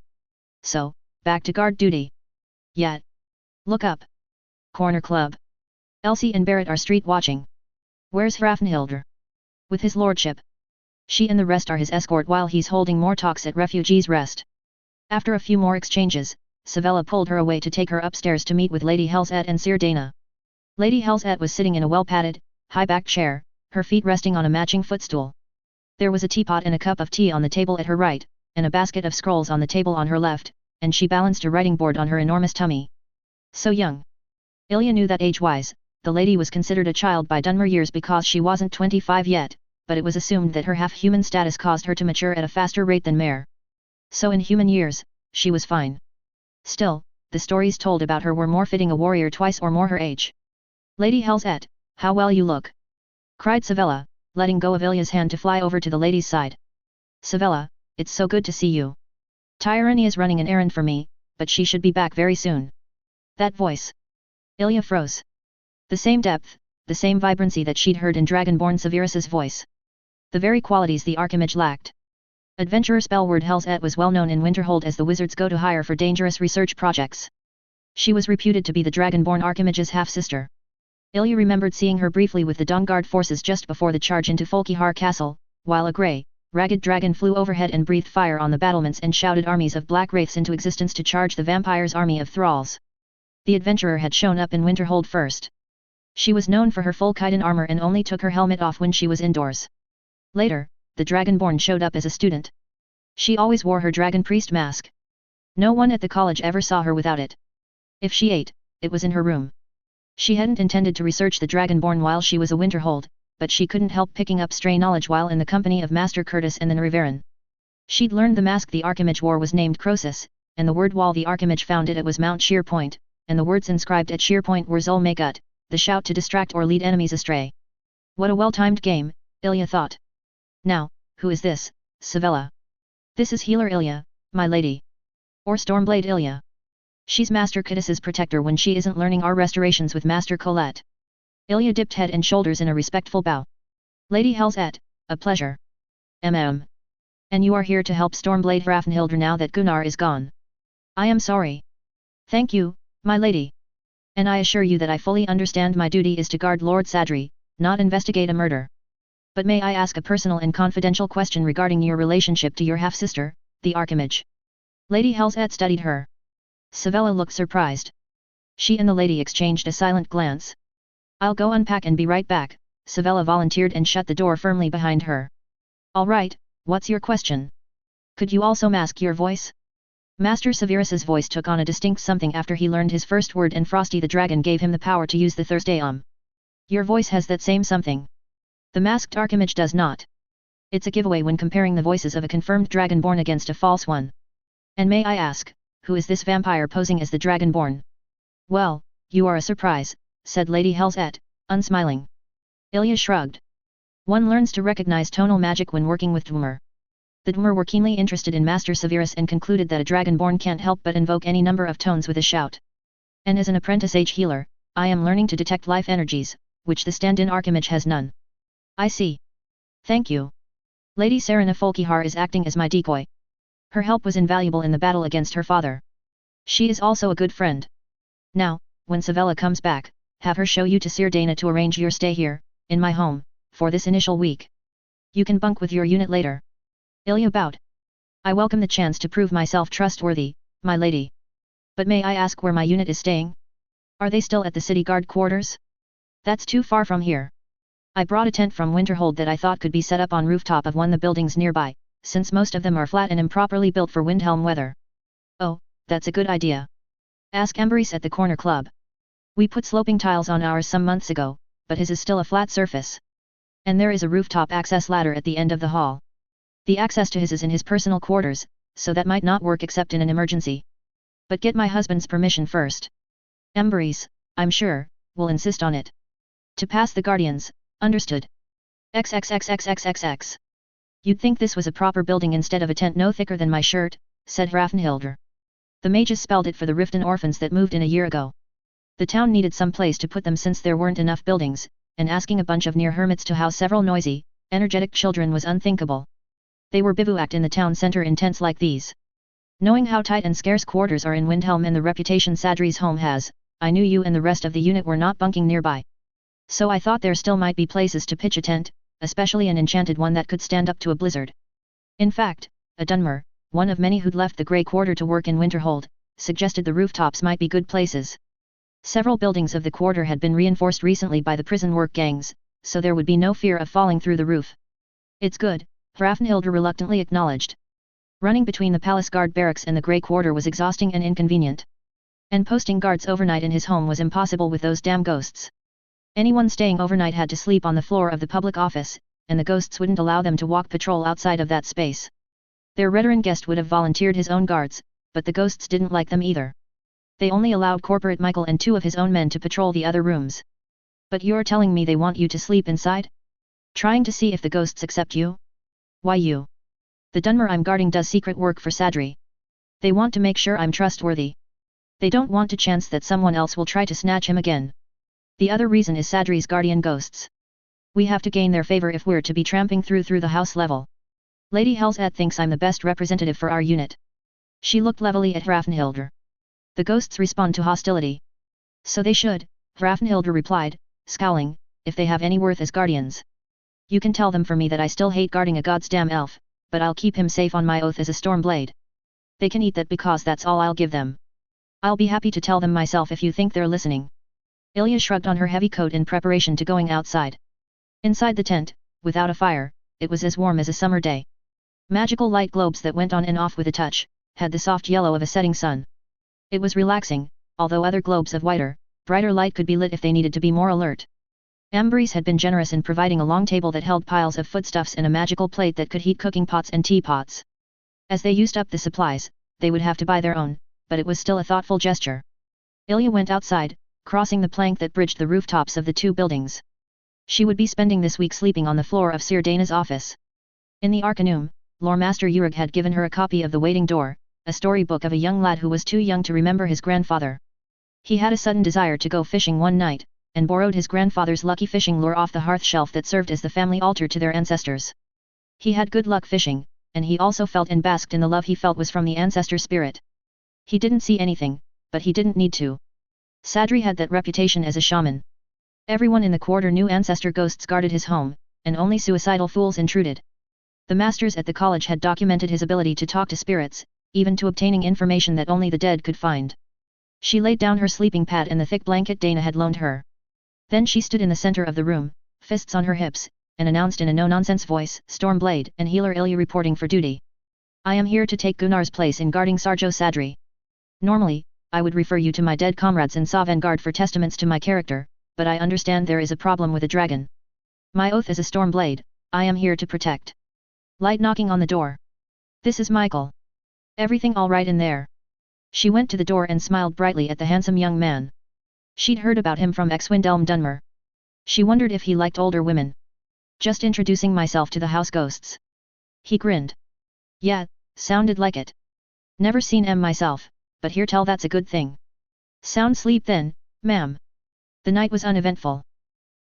A: So, back to guard duty?" "Yet. Look up. Corner Club. Elsie and Barrett are street watching. Where's Hrafnhildr?" "With his lordship. She and the rest are his escort while he's holding more talks at Refugees Rest." After a few more exchanges, Savella pulled her away to take her upstairs to meet with Lady Helzet and Sir Dana. Lady Helzet was sitting in a well-padded, high-backed chair, her feet resting on a matching footstool. There was a teapot and a cup of tea on the table at her right, and a basket of scrolls on the table on her left, and she balanced a writing board on her enormous tummy. So young. Ilya knew that age-wise, the lady was considered a child by Dunmer years because she wasn't 25 yet, but it was assumed that her half-human status caused her to mature at a faster rate than Mare. So in human years, she was fine. Still, the stories told about her were more fitting a warrior twice or more her age. "Lady Helzet, how well you look!" cried Savella, letting go of Ilya's hand to fly over to the lady's side. "Savella, it's so good to see you. Tyrone is running an errand for me, but she should be back very soon." That voice. Ilya froze. The same depth, the same vibrancy that she'd heard in Dragonborn Severus's voice. The very qualities the Archimage lacked. Adventurer Spellword Helzet was well known in Winterhold as the wizard's go-to-hire for dangerous research projects. She was reputed to be the Dragonborn Archimage's half-sister. Ilya remembered seeing her briefly with the Dawnguard forces just before the charge into Folkihar Castle, while a grey, ragged dragon flew overhead and breathed fire on the battlements and shouted armies of black wraiths into existence to charge the vampire's army of thralls. The adventurer had shown up in Winterhold first. She was known for her full chitin armor and only took her helmet off when she was indoors. Later, the Dragonborn showed up as a student. She always wore her dragon priest mask. No one at the college ever saw her without it. If she ate, it was in her room. She hadn't intended to research the Dragonborn while she was a Winterhold, but she couldn't help picking up stray knowledge while in the company of Master Curtis and the Riveran. She'd learned the mask the Archimage wore was named Croesus, and the word wall the Archimage found it was Mount Sheerpoint, and the words inscribed at Sheerpoint were Zulmagut, the shout to distract or lead enemies astray. What a well-timed game, Ilya thought. "Now, who is this, Savella?" "This is Healer Ilya, my lady. Or Stormblade Ilya. She's Master Curtis's protector when she isn't learning our restorations with Master Colette." Ilya dipped head and shoulders in a respectful bow. "Lady Helzet, a pleasure." "Mm. And you are here to help Stormblade Hrafnhildr now that Gunnar is gone?" "I am sorry." "Thank you, my lady. And I assure you that I fully understand my duty is to guard Lord Sadri, not investigate a murder. But may I ask a personal and confidential question regarding your relationship to your half-sister, the Archimage?" Lady Helzet studied her. Savella looked surprised. She and the lady exchanged a silent glance. "I'll go unpack and be right back," Savella volunteered and shut the door firmly behind her. "All right, what's your question? Could you also mask your voice?" Master Severus's voice took on a distinct something after he learned his first word and Frosty the Dragon gave him the power to use the Thursday Your voice has that same something. The masked Archimage does not. It's a giveaway when comparing the voices of a confirmed Dragonborn against a false one. "And may I ask, who is this vampire posing as the Dragonborn?" "Well, you are a surprise," said Lady Helzet, unsmiling. Ilya shrugged. "One learns to recognize tonal magic when working with Dwemer." The Dwemer were keenly interested in Master Severus and concluded that a Dragonborn can't help but invoke any number of tones with a shout. "And as an apprentice-age healer, I am learning to detect life energies, which the stand-in Archimage has none." "I see. Thank you. Lady Serena Folkihar is acting as my decoy. Her help was invaluable in the battle against her father. She is also a good friend. Now, when Savella comes back, have her show you to Sir Dana to arrange your stay here, in my home, for this initial week. You can bunk with your unit later." Ilya bowed. "I welcome the chance to prove myself trustworthy, my lady. But may I ask where my unit is staying? Are they still at the city guard quarters?" "That's too far from here. I brought a tent from Winterhold that I thought could be set up on rooftop of one of the buildings nearby, since most of them are flat and improperly built for Windhelm weather." "Oh, that's a good idea. Ask Emberice at the Corner Club." We put sloping tiles on ours some months ago, but his is still a flat surface. And there is a rooftop access ladder at the end of the hall. The access to his is in his personal quarters, so that might not work except in an emergency. But get my husband's permission first. Embers, I'm sure, will insist on it. To pass the guardians, understood. XXXXXXX. You'd think this was a proper building instead of a tent no thicker than my shirt, said Hrafnhildr. The mages spelled it for the Riften orphans that moved in a year ago. The town needed some place to put them since there weren't enough buildings, and asking a bunch of near hermits to house several noisy, energetic children was unthinkable. They were bivouacked in the town center in tents like these. Knowing how tight and scarce quarters are in Windhelm and the reputation Sadri's home has, I knew you and the rest of the unit were not bunking nearby. So I thought there still might be places to pitch a tent, especially an enchanted one that could stand up to a blizzard. In fact, a Dunmer, one of many who'd left the Grey Quarter to work in Winterhold, suggested the rooftops might be good places. Several buildings of the quarter had been reinforced recently by the prison work gangs, so there would be no fear of falling through the roof. It's good, Hrafnhildr reluctantly acknowledged. Running between the palace guard barracks and the Grey Quarter was exhausting and inconvenient. And posting guards overnight in his home was impossible with those damn ghosts. Anyone staying overnight had to sleep on the floor of the public office, and the ghosts wouldn't allow them to walk patrol outside of that space. Their Redoran guest would have volunteered his own guards, but the ghosts didn't like them either. They only allowed Corporate Michael and 2 of his own men to patrol the other rooms. But you're telling me they want you to sleep inside? Trying to see if the ghosts accept you? Why you? The Dunmer I'm guarding does secret work for Sadri. They want to make sure I'm trustworthy. They don't want a chance that someone else will try to snatch him again. The other reason is Sadri's guardian ghosts. We have to gain their favor if we're to be tramping through the house level. Lady Helzet thinks I'm the best representative for our unit. She looked levelly at Hrafnhildr. The ghosts respond to hostility. So they should, Hrafnhildr replied, scowling, if they have any worth as guardians. You can tell them for me that I still hate guarding a goddamn elf, but I'll keep him safe on my oath as a Stormblade. They can eat that because that's all I'll give them. I'll be happy to tell them myself if you think they're listening. Ilya shrugged on her heavy coat in preparation to going outside. Inside the tent, without a fire, it was as warm as a summer day. Magical light globes that went on and off with a touch, had the soft yellow of a setting sun. It was relaxing, although other globes of whiter, brighter light could be lit if they needed to be more alert. Ambries had been generous in providing a long table that held piles of foodstuffs and a magical plate that could heat cooking pots and teapots. As they used up the supplies, they would have to buy their own, but it was still a thoughtful gesture. Ilya went outside, crossing the plank that bridged the rooftops of the 2 buildings. She would be spending this week sleeping on the floor of Sir Dana's office. In the Arcanum, Lore Master Urig had given her a copy of The Waiting Door, a storybook of a young lad who was too young to remember his grandfather. He had a sudden desire to go fishing one night, and borrowed his grandfather's lucky fishing lure off the hearth shelf that served as the family altar to their ancestors. He had good luck fishing, and he also felt and basked in the love he felt was from the ancestor spirit. He didn't see anything, but he didn't need to. Sadri had that reputation as a shaman. Everyone in the quarter knew ancestor ghosts guarded his home, and only suicidal fools intruded. The masters at the college had documented his ability to talk to spirits, even to obtaining information that only the dead could find. She laid down her sleeping pad and the thick blanket Dana had loaned her. Then she stood in the center of the room, fists on her hips, and announced in a no-nonsense voice, Stormblade and Healer Ilya reporting for duty. I am here to take Gunnar's place in guarding Sarjo Sadri. Normally, I would refer you to my dead comrades in Sovngarde for testaments to my character, but I understand there is a problem with a dragon. My oath as a Stormblade, I am here to protect. Light knocking on the door. This is Michael. Everything all right in there? She went to the door and smiled brightly at the handsome young man. She'd heard about him from ex-Windhelm Dunmer. She wondered if he liked older women. Just introducing myself to the house ghosts. He grinned. Yeah, sounded like it. Never seen em myself, but hear tell that's a good thing. Sound sleep then, ma'am. The night was uneventful.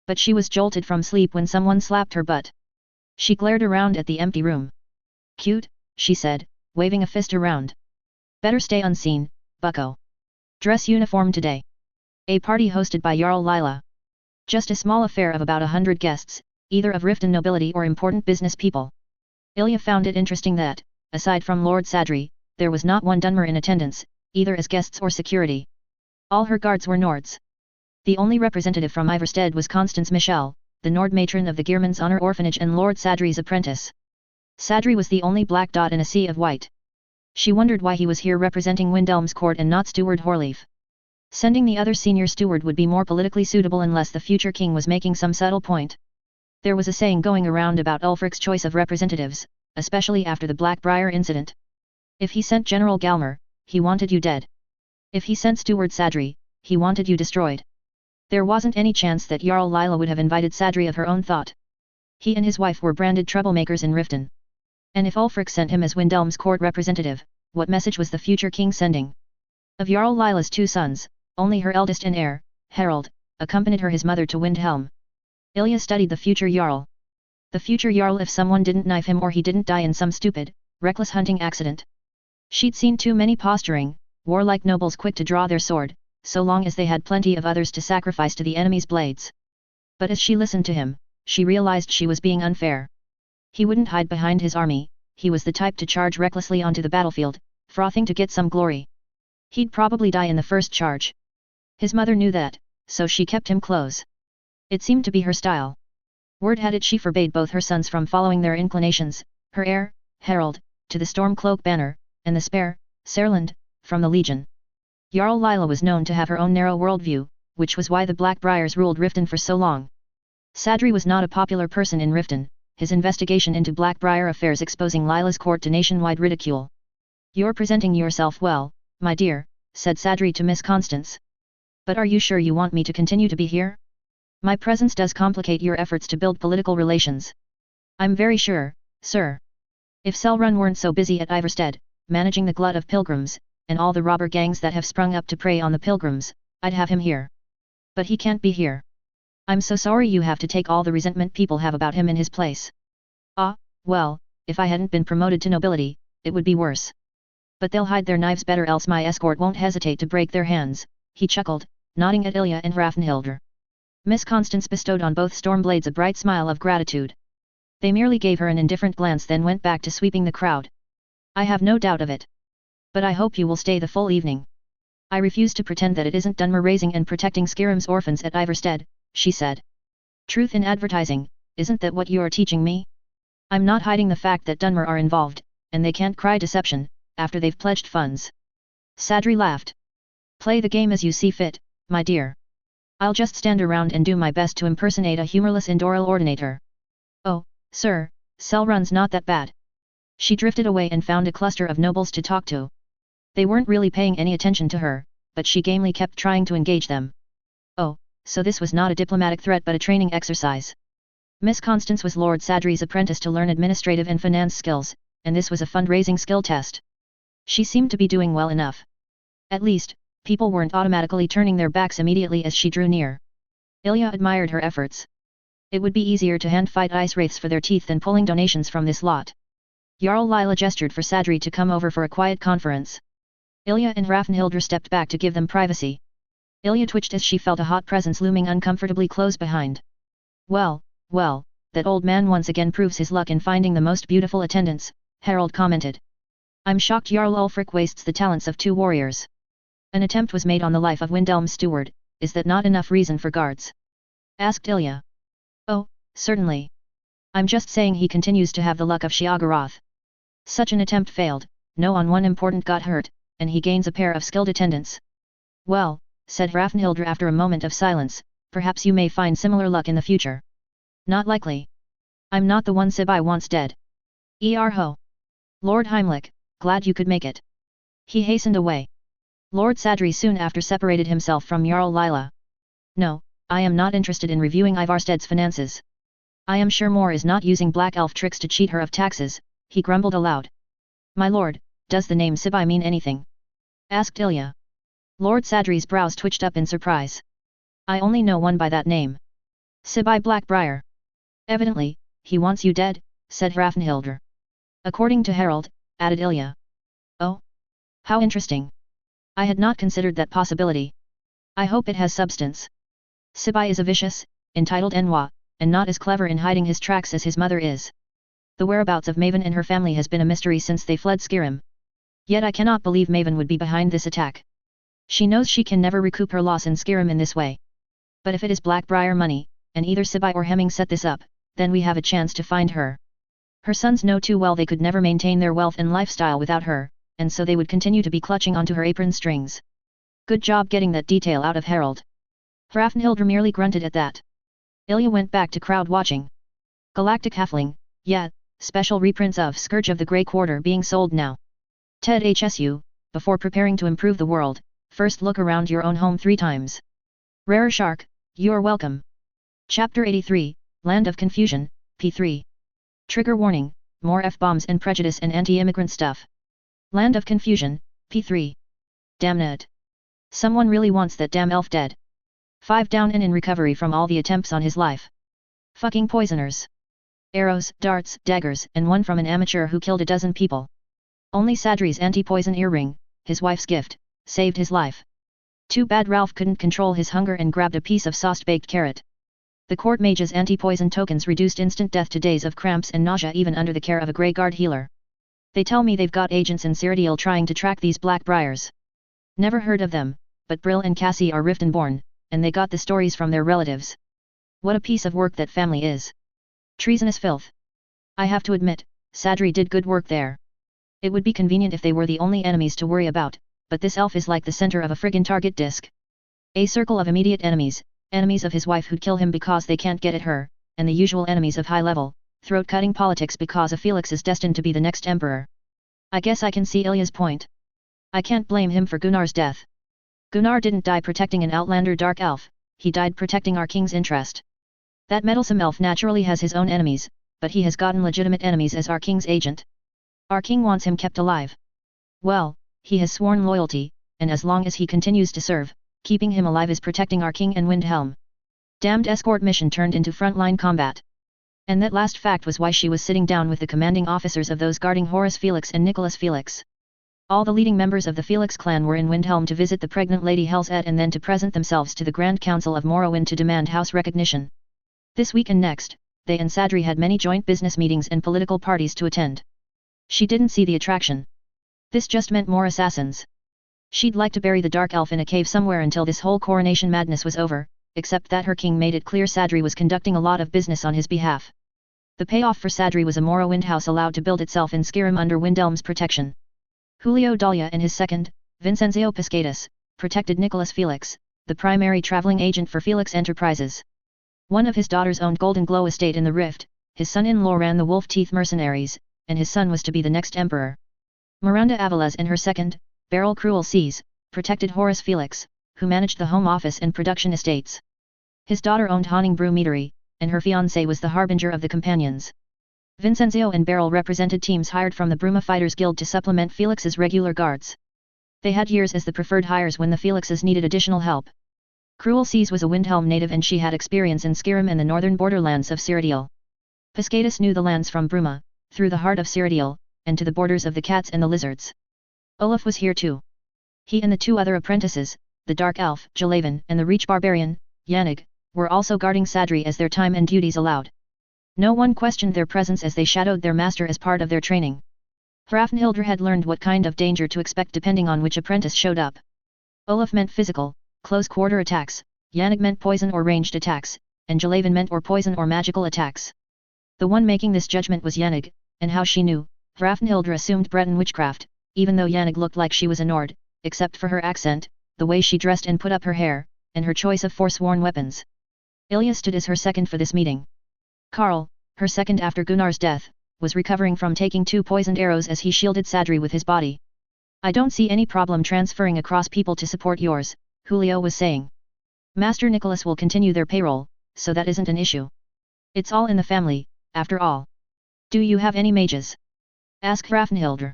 A: But she was jolted from sleep when someone slapped her butt. She glared around at the empty room. Cute, she said, waving a fist around. Better stay unseen, bucko. Dress uniform today. A party hosted by Jarl Lila. Just a small affair of about 100 guests, either of Riften nobility or important business people. Ilya found it interesting that, aside from Lord Sadri, there was not one Dunmer in attendance, either as guests or security. All her guards were Nords. The only representative from Iverstead was Constance Michelle, the Nord matron of the Gearman's Honor Orphanage and Lord Sadri's apprentice. Sadri was the only black dot in a sea of white. She wondered why he was here representing Windhelm's court and not Steward Horleaf. Sending the other senior steward would be more politically suitable unless the future king was making some subtle point. There was a saying going around about Ulfric's choice of representatives, especially after the Blackbriar incident. If he sent General Galmer, he wanted you dead. If he sent Steward Sadri, he wanted you destroyed. There wasn't any chance that Jarl Lila would have invited Sadri of her own thought. He and his wife were branded troublemakers in Riften. And if Ulfric sent him as Windhelm's court representative, what message was the future king sending? Of Jarl Lila's 2 sons, only her eldest and heir, Harold, accompanied his mother to Windhelm. Ilya studied the future Jarl. The future Jarl if someone didn't knife him or he didn't die in some stupid, reckless hunting accident. She'd seen too many posturing, warlike nobles quick to draw their sword, so long as they had plenty of others to sacrifice to the enemy's blades. But as she listened to him, she realized she was being unfair. He wouldn't hide behind his army, he was the type to charge recklessly onto the battlefield, frothing to get some glory. He'd probably die in the first charge. His mother knew that, so she kept him close. It seemed to be her style. Word had it she forbade both her sons from following their inclinations, her heir, Harold, to the Stormcloak banner, and the spare, Serland, from the Legion. Jarl Lila was known to have her own narrow worldview, which was why the Blackbriars ruled Riften for so long. Sadri was not a popular person in Riften, his investigation into Blackbriar affairs exposing Lila's court to nationwide ridicule. "You're presenting yourself well, my dear," said Sadri to Miss Constance. "But are you sure you want me to continue to be here? My presence does complicate your efforts to build political relations." "I'm very sure, sir. If Selrun weren't so busy at Ivarstead, managing the glut of pilgrims, and all the robber gangs that have sprung up to prey on the pilgrims, I'd have him here. But he can't be here. I'm so sorry you have to take all the resentment people have about him in his place." "Ah, well, if I hadn't been promoted to nobility, it would be worse. But they'll hide their knives better else my escort won't hesitate to break their hands," he chuckled, nodding at Ilya and Raffenhildr. Miss Constance bestowed on both Stormblades a bright smile of gratitude. They merely gave her an indifferent glance then went back to sweeping the crowd. "I have no doubt of it. But I hope you will stay the full evening. I refuse to pretend that it isn't Dunmer raising and protecting Skyrim's orphans at Ivarstead," she said. "Truth in advertising, isn't that what you're teaching me? I'm not hiding the fact that Dunmer are involved, and they can't cry deception, after they've pledged funds." Sadri laughed. "Play the game as you see fit, my dear. I'll just stand around and do my best to impersonate a humorless Indoral ordinator." "Oh, sir, Selrun's not that bad." She drifted away and found a cluster of nobles to talk to. They weren't really paying any attention to her, but she gamely kept trying to engage them. Oh, so this was not a diplomatic threat but a training exercise. Miss Constance was Lord Sadri's apprentice to learn administrative and finance skills, and this was a fundraising skill test. She seemed to be doing well enough. At least, people weren't automatically turning their backs immediately as she drew near. Ilya admired her efforts. It would be easier to hand-fight ice wraiths for their teeth than pulling donations from this lot. Jarl Lila gestured for Sadri to come over for a quiet conference. Ilya and Raffenhildr stepped back to give them privacy. Ilya twitched as she felt a hot presence looming uncomfortably close behind. Well, that old man once again proves his luck in finding the most beautiful attendants," Harold commented. "I'm shocked Jarl Ulfric wastes the talents of 2 warriors. An attempt was made on the life of Windhelm's steward, is that not enough reason for guards?" asked Ilya. "Oh, certainly. I'm just saying he continues to have the luck of Sheogorath. Such an attempt failed, no one important got hurt, and he gains a pair of skilled attendants." "Well," said Raffenhildr after a moment of silence, "perhaps you may find similar luck in the future." "Not likely. I'm not the one Sibai wants dead." "Ho! Lord Heimlich, glad you could make it." He hastened away. Lord Sadri soon after separated himself from Jarl Lila. "No, I am not interested in reviewing Ivarstead's finances. I am sure Moore is not using black elf tricks to cheat her of taxes," he grumbled aloud. "My lord, does the name Sibai mean anything?" asked Ilya. Lord Sadri's brows twitched up in surprise. "I only know one by that name. Sibai Blackbriar." "Evidently, he wants you dead," said Raffenhildr. "According to Harold," added Ilya. "Oh? How interesting. I had not considered that possibility. I hope it has substance. Sibai is a vicious, entitled Enwa, and not as clever in hiding his tracks as his mother is. The whereabouts of Maven and her family has been a mystery since they fled Skyrim. Yet I cannot believe Maven would be behind this attack. She knows she can never recoup her loss in Skyrim in this way. But if it is Blackbriar money, and either Sibai or Hemming set this up, then we have a chance to find her. Her sons know too well they could never maintain their wealth and lifestyle without her, and so they would continue to be clutching onto her apron strings. Good job getting that detail out of Harold. Hrafnhildr merely grunted at that. Ilya went back to crowd watching. Galactic Halfling, yeah, special reprints of Scourge of the Grey Quarter being sold now. TED HSU, before preparing to improve the world, first look around your own home 3 times. Rarer Shark, you're welcome. Chapter 83, Land of Confusion, P3. Trigger warning, more F-bombs and prejudice and anti-immigrant stuff. Land of Confusion, P3. Damn it. Someone really wants that damn elf dead. 5 down and in recovery from all the attempts on his life. Fucking poisoners. Arrows, darts, daggers, and one from an amateur who killed a dozen people. Only Sadri's anti-poison earring, his wife's gift, saved his life. Too bad Ralph couldn't control his hunger and grabbed a piece of sauced baked carrot. The court mage's anti-poison tokens reduced instant death to days of cramps and nausea even under the care of a Grey Guard healer. They tell me they've got agents in Cyrodiil trying to track these Blackbriars. Never heard of them, but Brill and Cassie are Riften-born, and they got the stories from their relatives. What a piece of work that family is. Treasonous filth. I have to admit, Sadri did good work there. It would be convenient if they were the only enemies to worry about, but this elf is like the center of a friggin' target disc. A circle of immediate enemies, enemies of his wife who'd kill him because they can't get at her, and the usual enemies of high level, throat-cutting politics because a Felix is destined to be the next emperor. I guess I can see Ilya's point. I can't blame him for Gunnar's death. Gunnar didn't die protecting an outlander dark elf, he died protecting our king's interest. That meddlesome elf naturally has his own enemies, but he has gotten legitimate enemies as our king's agent. Our king wants him kept alive. Well, he has sworn loyalty, and as long as he continues to serve, keeping him alive is protecting our king and Windhelm. Damned escort mission turned into frontline combat. And that last fact was why she was sitting down with the commanding officers of those guarding Horace Felix and Nicholas Felix. All the leading members of the Felix clan were in Windhelm to visit the pregnant Lady Helzet and then to present themselves to the Grand Council of Morrowind to demand house recognition. This week and next, they and Sadri had many joint business meetings and political parties to attend. She didn't see the attraction. This just meant more assassins. She'd like to bury the Dark Elf in a cave somewhere until this whole coronation madness was over, except that her king made it clear Sadri was conducting a lot of business on his behalf. The payoff for Sadri was a Morrowind house allowed to build itself in Skyrim under Windhelm's protection. Julio Dahlia and his second, Vincenzio Piscatus, protected Nicholas Felix, the primary traveling agent for Felix Enterprises. One of his daughters owned Golden Glow estate in the Rift, his son-in-law ran the Wolf Teeth Mercenaries, and his son was to be the next emperor. Miranda Aviles and her second, Beryl Cruel Seas, protected Horace Felix, who managed the home office and production estates. His daughter owned Haunting Brew Meadery, and her fiancé was the harbinger of the companions. Vincenzio and Beryl represented teams hired from the Bruma Fighters Guild to supplement Felix's regular guards. They had years as the preferred hires when the Felixes needed additional help. Cruel Seas was a Windhelm native and she had experience in Skyrim and the northern borderlands of Cyrodiil. Piscatus knew the lands from Bruma, through the heart of Cyrodiil, and to the borders of the cats and the lizards. Olaf was here too. He and the 2 other apprentices, the Dark Elf, Jalaven, and the Reach Barbarian, Yannig, were also guarding Sadri as their time and duties allowed. No one questioned their presence as they shadowed their master as part of their training. Hrafnhildr had learned what kind of danger to expect depending on which apprentice showed up. Olaf meant physical, close-quarter attacks, Yannig meant poison or ranged attacks, and Jalaven meant or poison or magical attacks. The one making this judgment was Yannig, and how she knew, Hrafnhildr assumed Breton witchcraft, even though Yannig looked like she was a Nord, except for her accent, the way she dressed and put up her hair, and her choice of forsworn weapons. Ilya stood as her second for this meeting. Karl, her second after Gunnar's death, was recovering from taking 2 poisoned arrows as he shielded Sadri with his body. I don't see any problem transferring across people to support yours, Julio was saying. Master Nicholas will continue their payroll, so that isn't an issue. It's all in the family, after all. Do you have any mages? Asked Hrafnhildr.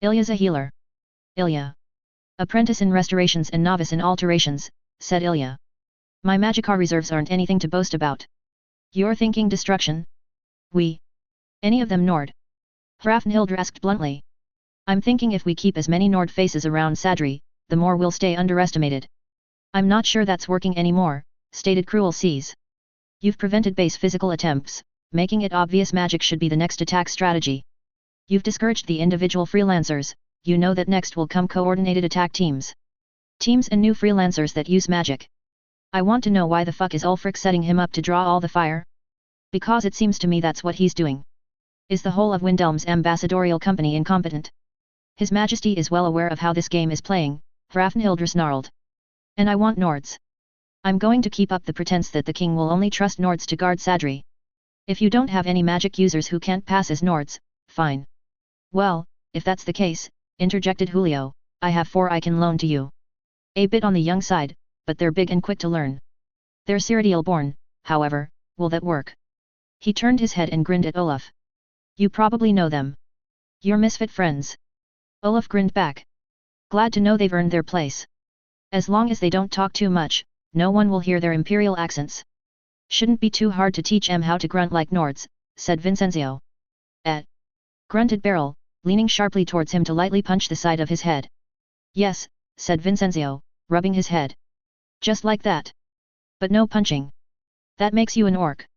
A: Ilya's a healer. Ilya. Apprentice in restorations and novice in alterations, said Ilya. My magicka reserves aren't anything to boast about. You're thinking destruction? Any of them Nord? Hrafnhildr asked bluntly. I'm thinking if we keep as many Nord faces around Sadri, the more we'll stay underestimated. I'm not sure that's working anymore, stated Cruel Seas. You've prevented base physical attempts, making it obvious magic should be the next attack strategy. You've discouraged the individual freelancers, you know that next will come coordinated attack teams. Teams and new freelancers that use magic. I want to know why the fuck is Ulfric setting him up to draw all the fire? Because it seems to me that's what he's doing. Is the whole of Windhelm's ambassadorial company incompetent? His Majesty is well aware of how this game is playing, Hrafnhildr snarled. And I want Nords. I'm going to keep up the pretense that the king will only trust Nords to guard Sadri. If you don't have any magic users who can't pass as Nords, fine. Well, if that's the case, interjected Julio, I have 4 I can loan to you. A bit on the young side, but they're big and quick to learn. They're Cyrodiil born, however, will that work? He turned his head and grinned at Olaf. You probably know them. You're misfit friends. Olaf grinned back. Glad to know they've earned their place. As long as they don't talk too much, no one will hear their imperial accents. Shouldn't be too hard to teach em how to grunt like Nords, said Vincenzo. Grunted Beryl, leaning sharply towards him to lightly punch the side of his head. Yes, said Vincenzo, rubbing his head. Just like that. But no punching. That makes you an orc.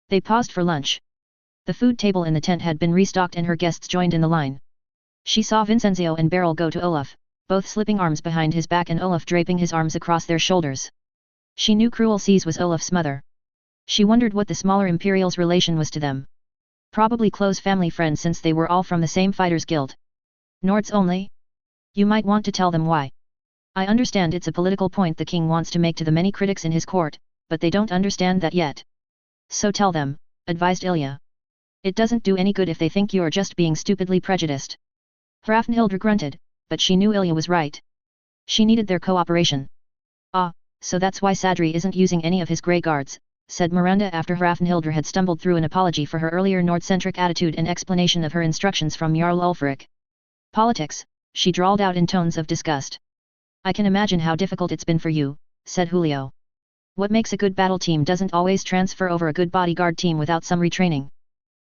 A: They paused for lunch. The food table in the tent had been restocked and her guests joined in the line. She saw Vincenzo and Beryl go to Olaf, both slipping arms behind his back and Olaf draping his arms across their shoulders. She knew Cruel Seas was Olaf's mother. She wondered what the smaller Imperial's relation was to them. Probably close family friends since they were all from the same fighters guild. Nords only? You might want to tell them why. I understand it's a political point the king wants to make to the many critics in his court, but they don't understand that yet. So tell them, advised Ilya. It doesn't do any good if they think you're just being stupidly prejudiced. Hrafnhildr grunted, but she knew Ilya was right. She needed their cooperation. Ah, so that's why Sadri isn't using any of his grey guards, said Miranda after Hrafnhildr had stumbled through an apology for her earlier Nord-centric attitude and explanation of her instructions from Jarl Ulfric. Politics, she drawled out in tones of disgust. I can imagine how difficult it's been for you, said Julio. What makes a good battle team doesn't always transfer over a good bodyguard team without some retraining.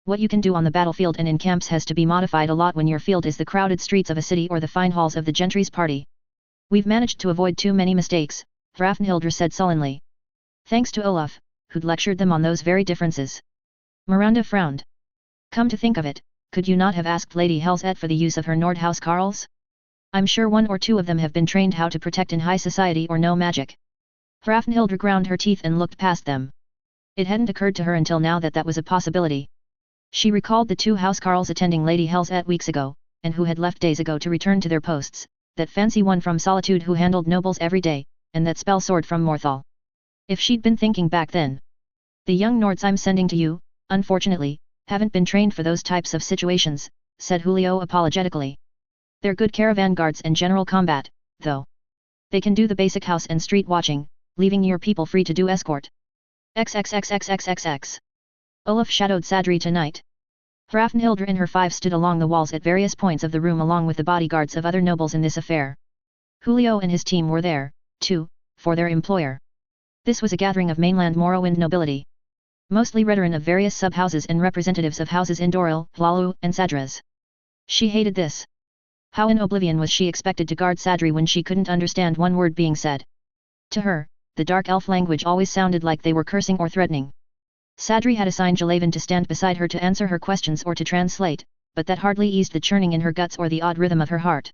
A: What you can do on the battlefield and in camps has to be modified a lot when your field is the crowded streets of a city or the fine halls of the gentry's party. We've managed to avoid too many mistakes, Hrafnhildr said sullenly. Thanks to Olaf, who'd lectured them on those very differences. Miranda frowned. Come to think of it, could you not have asked Lady Helset for the use of her Nordhaus Carls? I'm sure 1 or 2 of them have been trained how to protect in high society or no magic. Hrafnhildr ground her teeth and looked past them. It hadn't occurred to her until now that that was a possibility. She recalled the 2 housecarls attending Lady Helset weeks ago, and who had left days ago to return to their posts, that fancy one from Solitude who handled nobles every day, and that spell sword from Morthal. If she'd been thinking back then. The young Nords I'm sending to you, unfortunately, haven't been trained for those types of situations, said Julio apologetically. They're good caravan guards and general combat, though. They can do the basic house and street watching, leaving your people free to do escort. XXXXXXX. Olaf shadowed Sadri tonight. Hrafnhildr and her 5 stood along the walls at various points of the room along with the bodyguards of other nobles in this affair. Julio and his team were there, too, for their employer. This was a gathering of mainland Morrowind nobility. Mostly Redoran of various sub-houses and representatives of houses Indoril, Hlalu, and Sadras. She hated this. How in oblivion was she expected to guard Sadri when she couldn't understand one word being said? To her, the dark elf language always sounded like they were cursing or threatening. Sadri had assigned Jalaven to stand beside her to answer her questions or to translate, but that hardly eased the churning in her guts or the odd rhythm of her heart.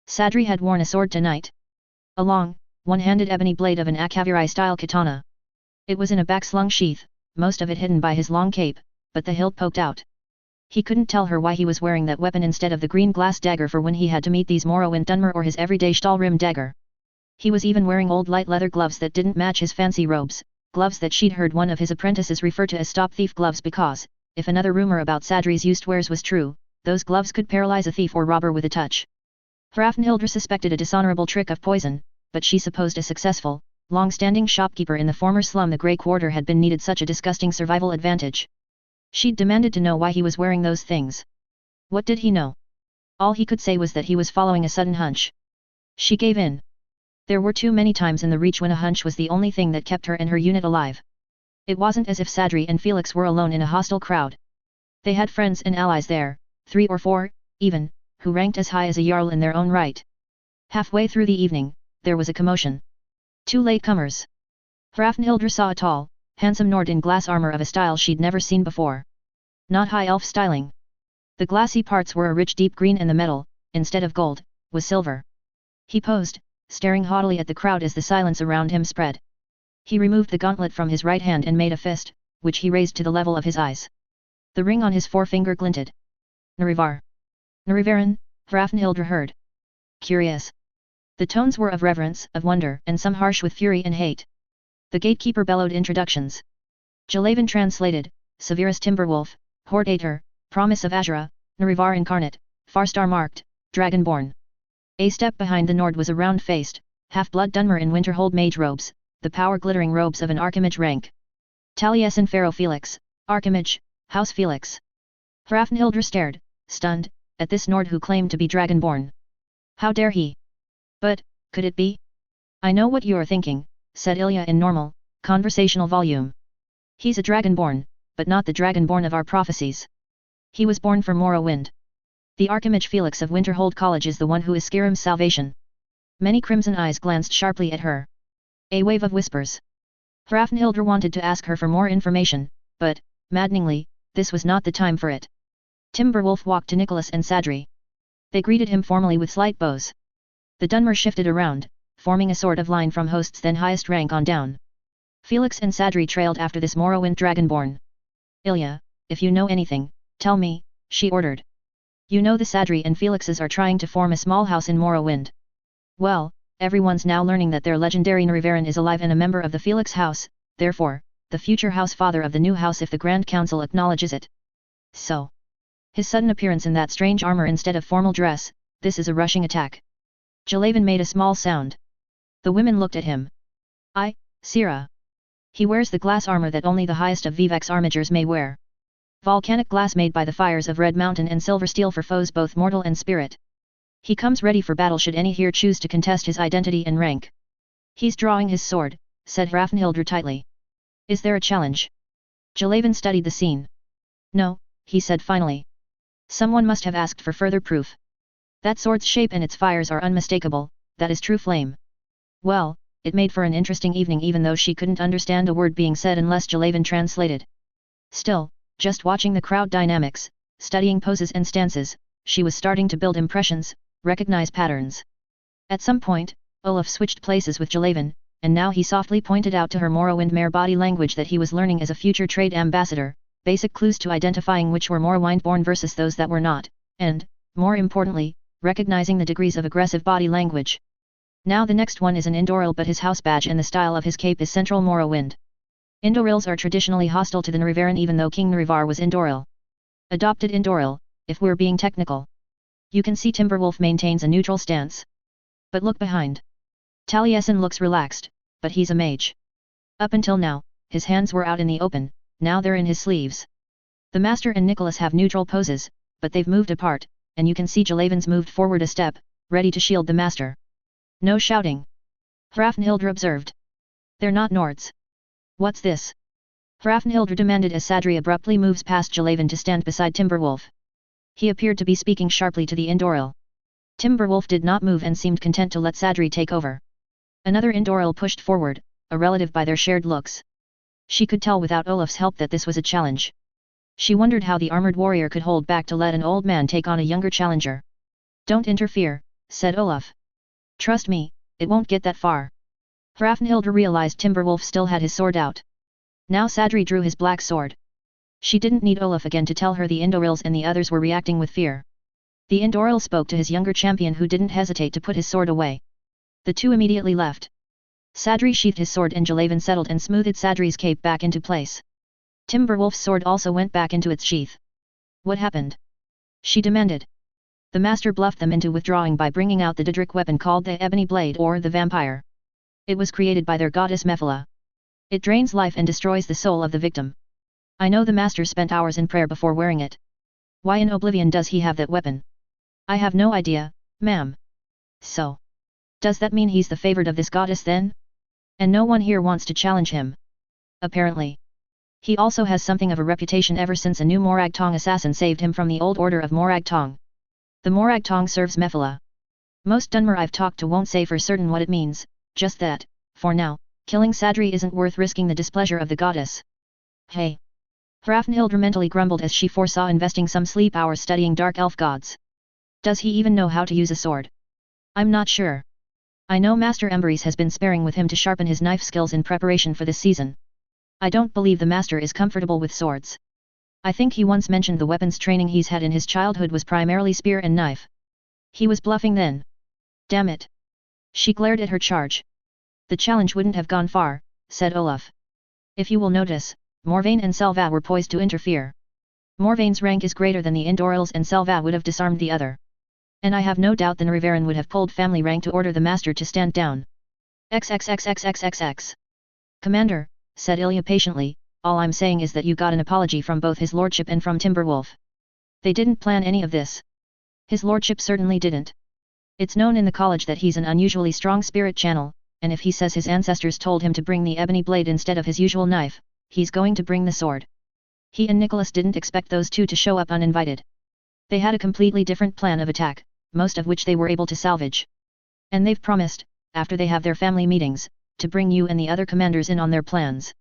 A: Sadri had worn a sword tonight. A long, one-handed ebony blade of an Akavirai-style katana. It was in a back-slung sheath, most of it hidden by his long cape, but the hilt poked out. He couldn't tell her why he was wearing that weapon instead of the green glass dagger for when he had to meet these Morrowind Dunmer or his everyday Stahlrim dagger. He was even wearing old light leather gloves that didn't match his fancy robes, gloves that she'd heard one of his apprentices refer to as stop thief gloves because, if another rumor about Sadri's used wares was true, those gloves could paralyze a thief or robber with a touch. Hrafnhildr suspected a dishonorable trick of poison, but she supposed a successful, long-standing shopkeeper in the former slum the Grey Quarter had been needed such a disgusting survival advantage. She'd demanded to know why he was wearing those things. What did he know? All he could say was that he was following a sudden hunch. She gave in. There were too many times in the Reach when a hunch was the only thing that kept her and her unit alive. It wasn't as if Sadri and Felix were alone in a hostile crowd. They had friends and allies there, 3 or 4, even, who ranked as high as a Jarl in their own right. Halfway through the evening, there was a commotion. 2 latecomers. Hrafnhildr saw a tall, handsome Nord in glass armor of a style she'd never seen before. Not high elf styling. The glassy parts were a rich deep green and the metal, instead of gold, was silver. He posed, staring haughtily at the crowd as the silence around him spread. He removed the gauntlet from his right hand and made a fist, which he raised to the level of his eyes. The ring on his forefinger glinted. Narivar. Narivaran, Hrafnhildr heard. Curious. The tones were of reverence, of wonder, and some harsh with fury and hate. The gatekeeper bellowed introductions. Jalavan translated, Severus Timberwolf, Hordator, Promise of Azura, Narivar incarnate, Farstar marked, Dragonborn. A step behind the Nord was a round-faced, half-blood Dunmer in Winterhold mage robes, the power-glittering robes of an Archimage rank. Taliesin Pharaoh Felix, Archimage, House Felix. Hrafnhildr stared, stunned, at this Nord who claimed to be Dragonborn. How dare he? But, could it be? I know what you are thinking, said Ilya in normal, conversational volume. He's a Dragonborn, but not the Dragonborn of our prophecies. He was born for Morrowind. The Archimage Felix of Winterhold College is the one who is Skyrim's salvation. Many crimson eyes glanced sharply at her. A wave of whispers. Hrafnhildr wanted to ask her for more information, but, maddeningly, this was not the time for it. Timberwolf walked to Nicholas and Sadri. They greeted him formally with slight bows. The Dunmer shifted around, forming a sort of line from hosts then highest rank on down. Felix and Sadri trailed after this Morrowind Dragonborn. Ilya, if you know anything, tell me, she ordered. You know the Sadri and Felixes are trying to form a small house in Morrowind. Well, everyone's now learning that their legendary Narivaran is alive and a member of the Felix house, therefore, the future house father of the new house if the Grand Council acknowledges it. So. His sudden appearance in that strange armor instead of formal dress, this is a rushing attack. Jalavan made a small sound. The women looked at him. Sira. He wears the glass armor that only the highest of Vivek's armigers may wear. Volcanic glass made by the fires of Red Mountain and silver steel for foes both mortal and spirit. He comes ready for battle should any here choose to contest his identity and rank. He's drawing his sword, said Hrafnhildr tightly. Is there a challenge? Jalavan studied the scene. No, he said finally. Someone must have asked for further proof. That sword's shape and its fires are unmistakable, that is true flame. Well, it made for an interesting evening even though she couldn't understand a word being said unless Jalavan translated. Still, just watching the crowd dynamics, studying poses and stances, she was starting to build impressions, recognize patterns. At some point, Olaf switched places with Jalavan, and now he softly pointed out to her Morrowind mare body language that he was learning as a future trade ambassador, basic clues to identifying which were Morrowind-born versus those that were not, and, more importantly, recognizing the degrees of aggressive body language. Now the next one is an Indoril, but his house badge and the style of his cape is Central Morrowind. Indorils are traditionally hostile to the Narivaran even though King Narivar was Indoril. Adopted Indoril, if we're being technical. You can see Timberwolf maintains a neutral stance. But look behind. Taliesin looks relaxed, but he's a mage. Up until now, his hands were out in the open, now they're in his sleeves. The Master and Nicholas have neutral poses, but they've moved apart, and you can see Jalavan's moved forward a step, ready to shield the Master. No shouting. Hrafnhildr observed. They're not Nords. What's this? Hrafnhildr demanded as Sadri abruptly moves past Jalavan to stand beside Timberwolf. He appeared to be speaking sharply to the Indoril. Timberwolf did not move and seemed content to let Sadri take over. Another Indoril pushed forward, a relative by their shared looks. She could tell without Olaf's help that this was a challenge. She wondered how the armored warrior could hold back to let an old man take on a younger challenger. Don't interfere, said Olaf. Trust me, it won't get that far. Hrafnhildr realized Timberwolf still had his sword out. Now Sadri drew his black sword. She didn't need Olaf again to tell her the Indorils and the others were reacting with fear. The Indoril spoke to his younger champion who didn't hesitate to put his sword away. The two immediately left. Sadri sheathed his sword and Jalavan settled and smoothed Sadri's cape back into place. Timberwolf's sword also went back into its sheath. What happened? She demanded. The Master bluffed them into withdrawing by bringing out the Daedric weapon called the Ebony Blade or the Vampire. It was created by their goddess Mephila. It drains life and destroys the soul of the victim. I know the Master spent hours in prayer before wearing it. Why in oblivion does he have that weapon? I have no idea, ma'am. So. Does that mean he's the favored of this goddess then? And no one here wants to challenge him. Apparently. He also has something of a reputation ever since a new Morag Tong assassin saved him from the old order of Morag Tong. The Morag Tong serves Mephila. Most Dunmer I've talked to won't say for certain what it means, just that, for now, killing Sadri isn't worth risking the displeasure of the goddess. Hey. Hrafnhildr mentally grumbled as she foresaw investing some sleep hours studying dark elf gods. Does he even know how to use a sword? I'm not sure. I know Master Emberys has been sparing with him to sharpen his knife skills in preparation for this season. I don't believe the Master is comfortable with swords. I think he once mentioned the weapons training he's had in his childhood was primarily spear and knife. He was bluffing then. Damn it. She glared at her charge. The challenge wouldn't have gone far, said Olaf. If you will notice, Morvain and Selva were poised to interfere. Morvain's rank is greater than the Indorals and Selva would have disarmed the other. And I have no doubt the Riveran would have pulled family rank to order the master to stand down. XXXXXXX. Commander, said Ilya patiently, all I'm saying is that you got an apology from both his lordship and from Timberwolf. They didn't plan any of this. His lordship certainly didn't. It's known in the college that he's an unusually strong spirit channel, and if he says his ancestors told him to bring the ebony blade instead of his usual knife, he's going to bring the sword. He and Nicholas didn't expect those two to show up uninvited. They had a completely different plan of attack, most of which they were able to salvage. And they've promised, after they have their family meetings, to bring you and the other commanders in on their plans.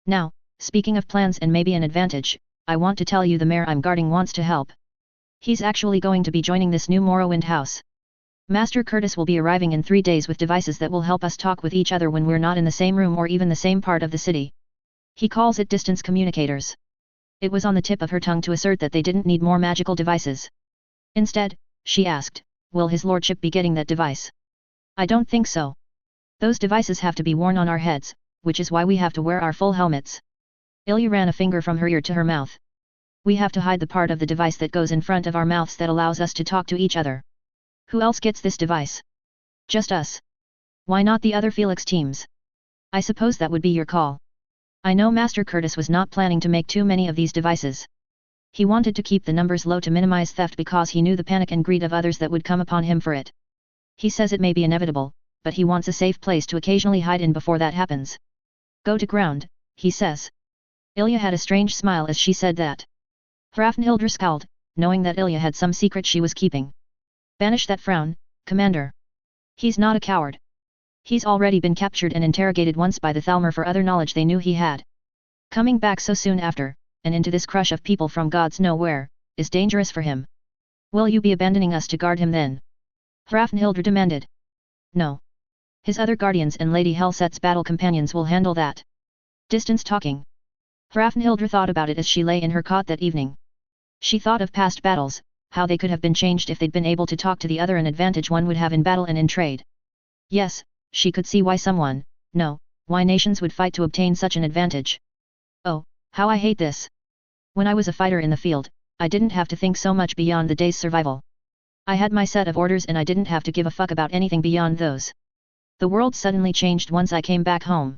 A: Now, speaking of plans and maybe an advantage, I want to tell you the mayor I'm guarding wants to help. He's actually going to be joining this new Morrowind house. Master Curtis will be arriving in 3 days with devices that will help us talk with each other when we're not in the same room or even the same part of the city. He calls it distance communicators. It was on the tip of her tongue to assert that they didn't need more magical devices. Instead, she asked, will his lordship be getting that device? I don't think so. Those devices have to be worn on our heads, which is why we have to wear our full helmets. Ilya ran a finger from her ear to her mouth. We have to hide the part of the device that goes in front of our mouths that allows us to talk to each other. Who else gets this device? Just us. Why not the other Felix teams? I suppose that would be your call. I know Master Curtis was not planning to make too many of these devices. He wanted to keep the numbers low to minimize theft because he knew the panic and greed of others that would come upon him for it. He says it may be inevitable, but he wants a safe place to occasionally hide in before that happens. Go to ground, he says. Ilya had a strange smile as she said that. Hrafnhildr scowled, knowing that Ilya had some secret she was keeping. Banish that frown, Commander. He's not a coward. He's already been captured and interrogated once by the Thalmor for other knowledge they knew he had. Coming back so soon after, and into this crush of people from gods nowhere, is dangerous for him. Will you be abandoning us to guard him then? Hrafnhildr demanded. No. His other guardians and Lady Helset's battle companions will handle that. Distance talking. Hrafnhildr thought about it as she lay in her cot that evening. She thought of past battles, how they could have been changed if they'd been able to talk to the other, an advantage one would have in battle and in trade. Yes, she could see why why nations would fight to obtain such an advantage. Oh, how I hate this. When I was a fighter in the field, I didn't have to think so much beyond the day's survival. I had my set of orders and I didn't have to give a fuck about anything beyond those. The world suddenly changed once I came back home.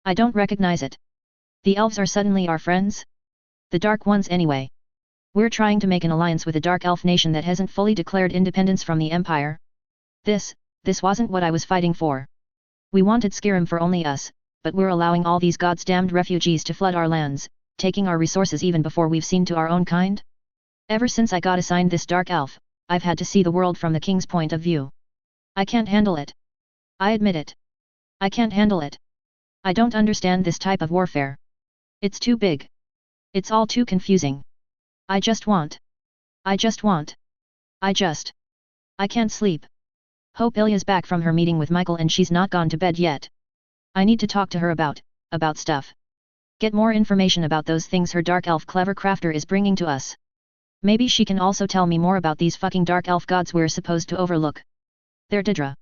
A: I don't recognize it. The elves are suddenly our friends? The dark ones anyway. We're trying to make an alliance with a dark elf nation that hasn't fully declared independence from the Empire. This wasn't what I was fighting for. We wanted Skyrim for only us, but we're allowing all these goddamned refugees to flood our lands, taking our resources even before we've seen to our own kind? Ever since I got assigned this dark elf, I've had to see the world from the king's point of view. I can't handle it. I admit it. I can't handle it. I don't understand this type of warfare. It's too big. It's all too confusing. I can't sleep. Hope Ilya's back from her meeting with Michael and she's not gone to bed yet. I need to talk to her about stuff. Get more information about those things her dark elf clever crafter is bringing to us. Maybe she can also tell me more about these fucking dark elf gods we're supposed to overlook. They're Didra.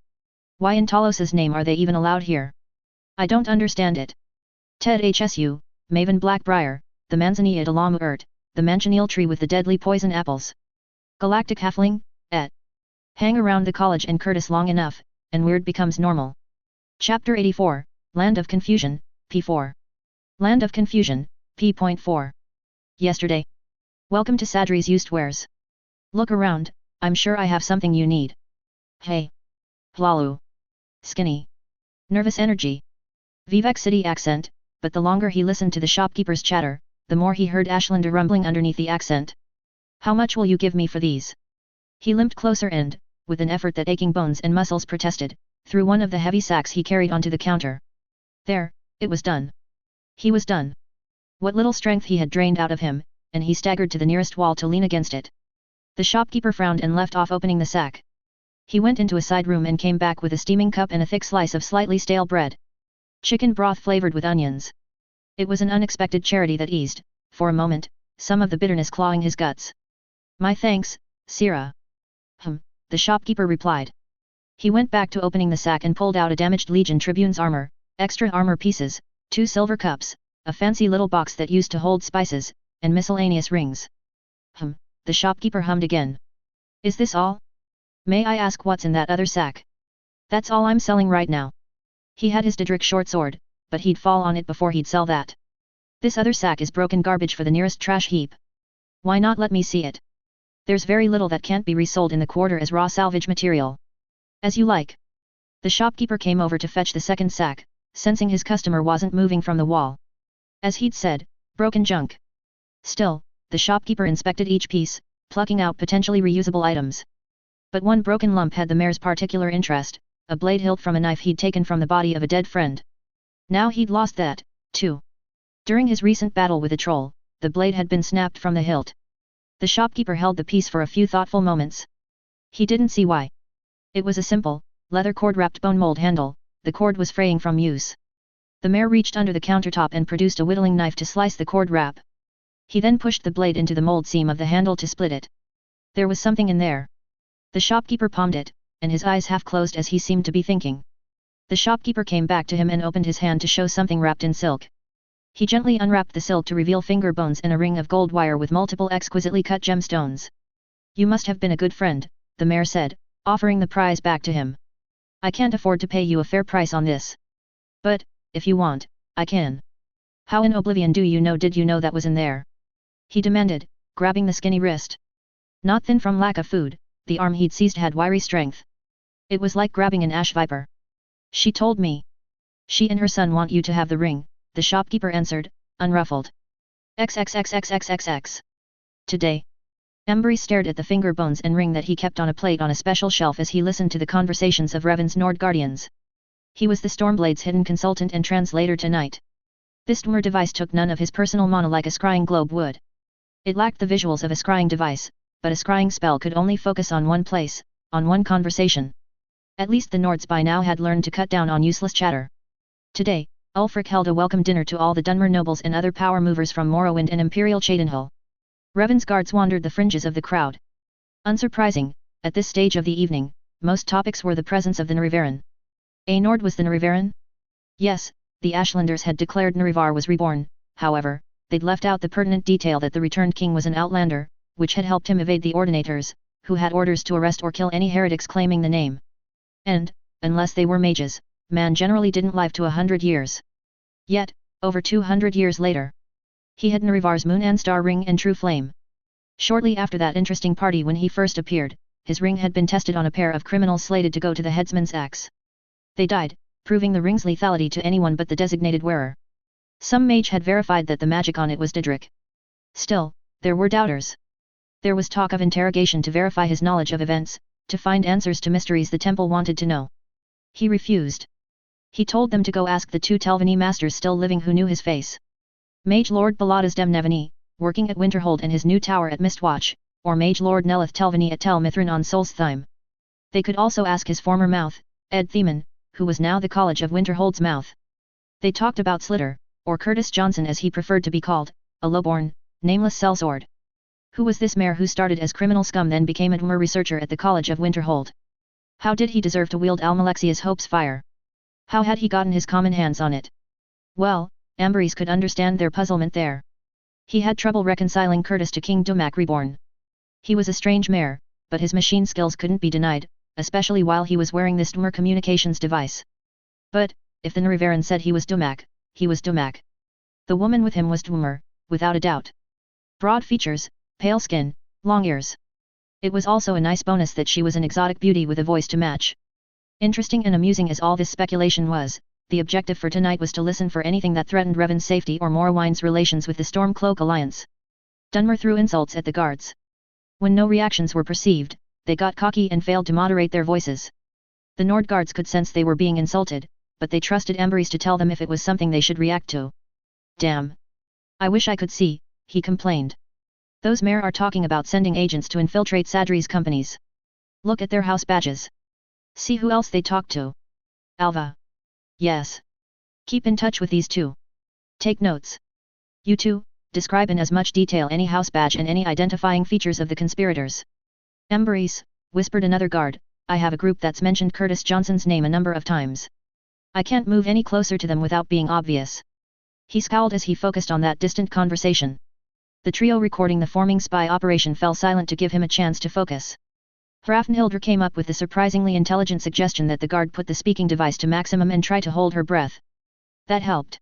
A: Why in Talos's name are they even allowed here? I don't understand it. Ted Hsu, Maven Blackbriar, the Manzanilla de la Muerte, the Manchineel tree with the deadly poison apples. Galactic Halfling, et. Hang around the college and Curtis long enough, and weird becomes normal. Chapter 84, Land of Confusion, P4. Land of Confusion, P.4. Yesterday. Welcome to Sadri's Used Wares. Look around, I'm sure I have something you need. Hey. Hlalu. Skinny. Nervous energy. Vivek City accent, but the longer he listened to the shopkeeper's chatter, the more he heard Ashlander rumbling underneath the accent. How much will you give me for these? He limped closer and, with an effort that aching bones and muscles protested, threw one of the heavy sacks he carried onto the counter. There, it was done. He was done. What little strength he had drained out of him, and he staggered to the nearest wall to lean against it. The shopkeeper frowned and left off opening the sack. He went into a side room and came back with a steaming cup and a thick slice of slightly stale bread. Chicken broth flavored with onions. It was an unexpected charity that eased, for a moment, some of the bitterness clawing his guts. My thanks, Sira. The shopkeeper replied. He went back to opening the sack and pulled out a damaged Legion Tribune's armor, extra armor pieces, 2 silver cups, a fancy little box that used to hold spices, and miscellaneous rings. The shopkeeper hummed again. Is this all? May I ask what's in that other sack? That's all I'm selling right now. He had his Didrik short sword, but he'd fall on it before he'd sell that. This other sack is broken garbage for the nearest trash heap. Why not let me see it? There's very little that can't be resold in the quarter as raw salvage material. As you like. The shopkeeper came over to fetch the second sack, sensing his customer wasn't moving from the wall. As he'd said, broken junk. Still, the shopkeeper inspected each piece, plucking out potentially reusable items. But one broken lump had the mayor's particular interest, a blade hilt from a knife he'd taken from the body of a dead friend. Now he'd lost that, too. During his recent battle with the troll, the blade had been snapped from the hilt. The shopkeeper held the piece for a few thoughtful moments. He didn't see why. It was a simple, leather cord-wrapped bone mold handle, the cord was fraying from use. The mayor reached under the countertop and produced a whittling knife to slice the cord wrap. He then pushed the blade into the mold seam of the handle to split it. There was something in there. The shopkeeper palmed it, and his eyes half closed as he seemed to be thinking. The shopkeeper came back to him and opened his hand to show something wrapped in silk. He gently unwrapped the silk to reveal finger bones and a ring of gold wire with multiple exquisitely cut gemstones. You must have been a good friend, the mayor said, offering the prize back to him. I can't afford to pay you a fair price on this. But, if you want, I can. How in oblivion did you know that was in there? He demanded, grabbing the skinny wrist. Not thin from lack of food, the arm he'd seized had wiry strength. It was like grabbing an ash viper. She told me. She and her son want you to have the ring, the shopkeeper answered, unruffled. XXXXXXX. Today. Embry stared at the finger bones and ring that he kept on a plate on a special shelf as he listened to the conversations of Revan's Nord guardians. He was the Stormblade's hidden consultant and translator tonight. This Dwemer device took none of his personal mana like a scrying globe would. It lacked the visuals of a scrying device, but a scrying spell could only focus on one place, on one conversation. At least the Nords by now had learned to cut down on useless chatter. Today, Ulfric held a welcome dinner to all the Dunmer nobles and other power movers from Morrowind and Imperial Cheydinhal. Revan's guards wandered the fringes of the crowd. Unsurprising, at this stage of the evening, most topics were the presence of the Narivaran. A Nord was the Narivaran? Yes, the Ashlanders had declared Narivar was reborn, however, they'd left out the pertinent detail that the returned king was an outlander, which had helped him evade the Ordinators, who had orders to arrest or kill any heretics claiming the name. And, unless they were mages, man generally didn't live to 100 years. Yet, over 200 years later, he had Narivar's moon and star ring and true flame. Shortly after that interesting party when he first appeared, his ring had been tested on a pair of criminals slated to go to the headsman's axe. They died, proving the ring's lethality to anyone but the designated wearer. Some mage had verified that the magic on it was Didrik. Still, there were doubters. There was talk of interrogation to verify his knowledge of events, to find answers to mysteries the temple wanted to know. He refused. He told them to go ask the 2 Telvanni masters still living who knew his face. Mage Lord Baladas Demnevani, working at Winterhold and his new tower at Mistwatch, or Mage Lord Nelith Telvanni at Tel Mithrin on Solstheim. They could also ask his former mouth, Ed Theman, who was now the College of Winterhold's mouth. They talked about Slitter, or Curtis Johnson as he preferred to be called, a lowborn, nameless sellsword. Who was this mayor who started as criminal scum then became a Dwemer researcher at the College of Winterhold? How did he deserve to wield Almalexia's Hope's fire? How had he gotten his common hands on it? Well, Amberys could understand their puzzlement there. He had trouble reconciling Curtis to King Dumak Reborn. He was a strange mayor, but his machine skills couldn't be denied, especially while he was wearing this Dwemer communications device. But, if the Narivaran said he was Dumak, he was Dumak. The woman with him was Dwemer, without a doubt. Broad features, pale skin, long ears. It was also a nice bonus that she was an exotic beauty with a voice to match. Interesting and amusing as all this speculation was, the objective for tonight was to listen for anything that threatened Revan's safety or Morrowind's relations with the Stormcloak Alliance. Dunmer threw insults at the guards. When no reactions were perceived, they got cocky and failed to moderate their voices. The Nord guards could sense they were being insulted, but they trusted Amberys to tell them if it was something they should react to. Damn. I wish I could see, he complained. Those Mare are talking about sending agents to infiltrate Sadri's companies. Look at their house badges. See who else they talk to. Alva. Yes. Keep in touch with these 2. Take notes. You 2, describe in as much detail any house badge and any identifying features of the conspirators. Amberys, whispered another guard, I have a group that's mentioned Curtis Johnson's name a number of times. I can't move any closer to them without being obvious. He scowled as he focused on that distant conversation. The trio recording the forming spy operation fell silent to give him a chance to focus. Hrafnhildr came up with the surprisingly intelligent suggestion that the guard put the speaking device to maximum and try to hold her breath. That helped.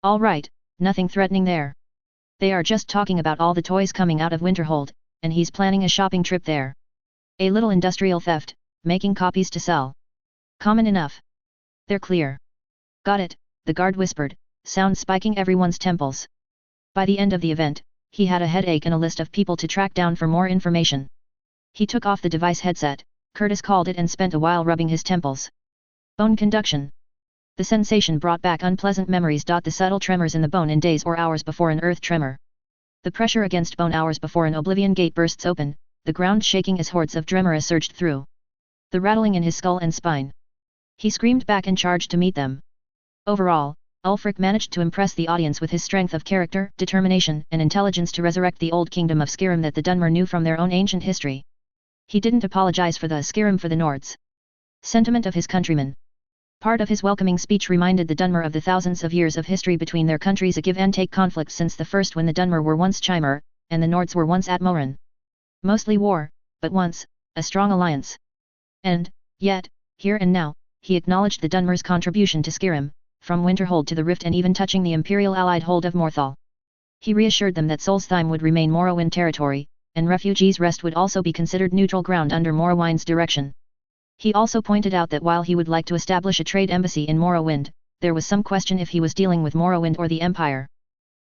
A: All right, nothing threatening there. They are just talking about all the toys coming out of Winterhold, and he's planning a shopping trip there. A little industrial theft, making copies to sell. Common enough. They're clear. Got it, the guard whispered, sound spiking everyone's temples. By the end of the event, he had a headache and a list of people to track down for more information. He took off the device headset, Curtis called it, and spent a while rubbing his temples. Bone conduction. The sensation brought back unpleasant memories. The subtle tremors in the bone in days or hours before an earth tremor. The pressure against bone hours before an oblivion gate bursts open, the ground shaking as hordes of Dremora surged through. The rattling in his skull and spine. He screamed back and charged to meet them. Overall, Ulfric managed to impress the audience with his strength of character, determination, and intelligence to resurrect the old kingdom of Skyrim that the Dunmer knew from their own ancient history. He didn't apologize for the Skyrim for the Nords. Sentiment of his countrymen. Part of his welcoming speech reminded the Dunmer of the thousands of years of history between their countries, a give-and-take conflict since the first, when the Dunmer were once Chimer, and the Nords were once at Morin. Mostly war, but once, a strong alliance. And, yet, here and now, he acknowledged the Dunmer's contribution to Skyrim, from Winterhold to the Rift and even touching the Imperial allied hold of Morthal. He reassured them that Solstheim would remain Morrowind territory, and Refugees' Rest would also be considered neutral ground under Morrowind's direction. He also pointed out that while he would like to establish a trade embassy in Morrowind, there was some question if he was dealing with Morrowind or the Empire.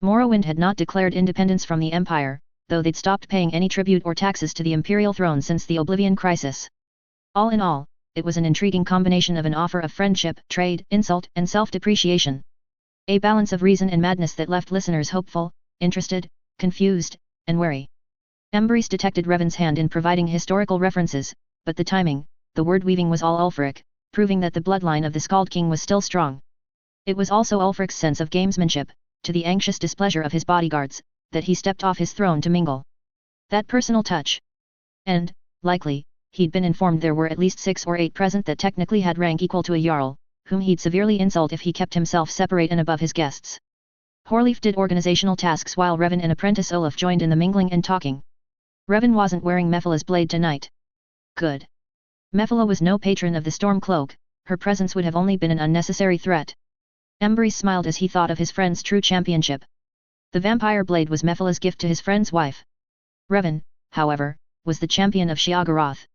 A: Morrowind had not declared independence from the Empire, though they'd stopped paying any tribute or taxes to the Imperial throne since the Oblivion Crisis. All in all, it was an intriguing combination of an offer of friendship, trade, insult, and self-depreciation. A balance of reason and madness that left listeners hopeful, interested, confused, and wary. Embrys detected Revan's hand in providing historical references, but the timing, the word-weaving was all Ulfric, proving that the bloodline of the Skald King was still strong. It was also Ulfric's sense of gamesmanship, to the anxious displeasure of his bodyguards, that he stepped off his throne to mingle. That personal touch. And, likely, he'd been informed there were at least 6 or 8 present that technically had rank equal to a Jarl, whom he'd severely insult if he kept himself separate and above his guests. Horleaf did organizational tasks while Revan and apprentice Olaf joined in the mingling and talking. Revan wasn't wearing Mephila's blade tonight. Good. Mephila was no patron of the Stormcloak, her presence would have only been an unnecessary threat. Embrys smiled as he thought of his friend's true championship. The vampire blade was Mephila's gift to his friend's wife. Revan, however, was the champion of Sheogorath.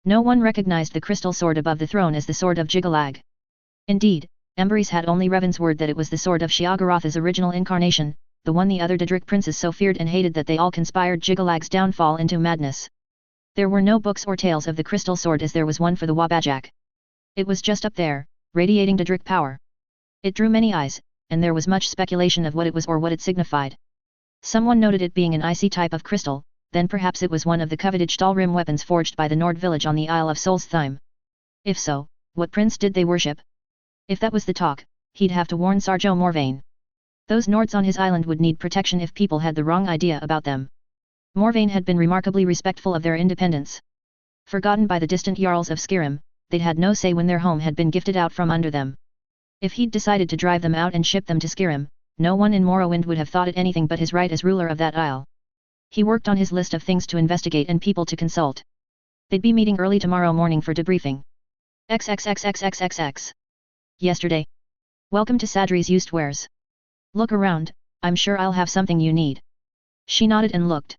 A: No one recognized the crystal sword above the throne as the sword of Jiggalag. Indeed, Embrys had only Revan's word that it was the sword of Sheogorath's original incarnation, the one the other Daedric princes so feared and hated that they all conspired Jiggalag's downfall into madness. There were no books or tales of the crystal sword as there was one for the Wabajak. It was just up there, radiating Daedric power. It drew many eyes, and there was much speculation of what it was or what it signified. Someone noted it being an icy type of crystal, then perhaps it was one of the coveted Stalrim weapons forged by the Nord village on the Isle of Solstheim. If so, what prince did they worship? If that was the talk, he'd have to warn Sarjo Morvain. Those Nords on his island would need protection if people had the wrong idea about them. Morvain had been remarkably respectful of their independence. Forgotten by the distant Jarls of Skyrim, they'd had no say when their home had been gifted out from under them. If he'd decided to drive them out and ship them to Skyrim, no one in Morrowind would have thought it anything but his right as ruler of that isle. He worked on his list of things to investigate and people to consult. They'd be meeting early tomorrow morning for debriefing. XXXXXXX. Yesterday. Welcome to Sadri's Used Wares. Look around, I'm sure I'll have something you need. She nodded and looked.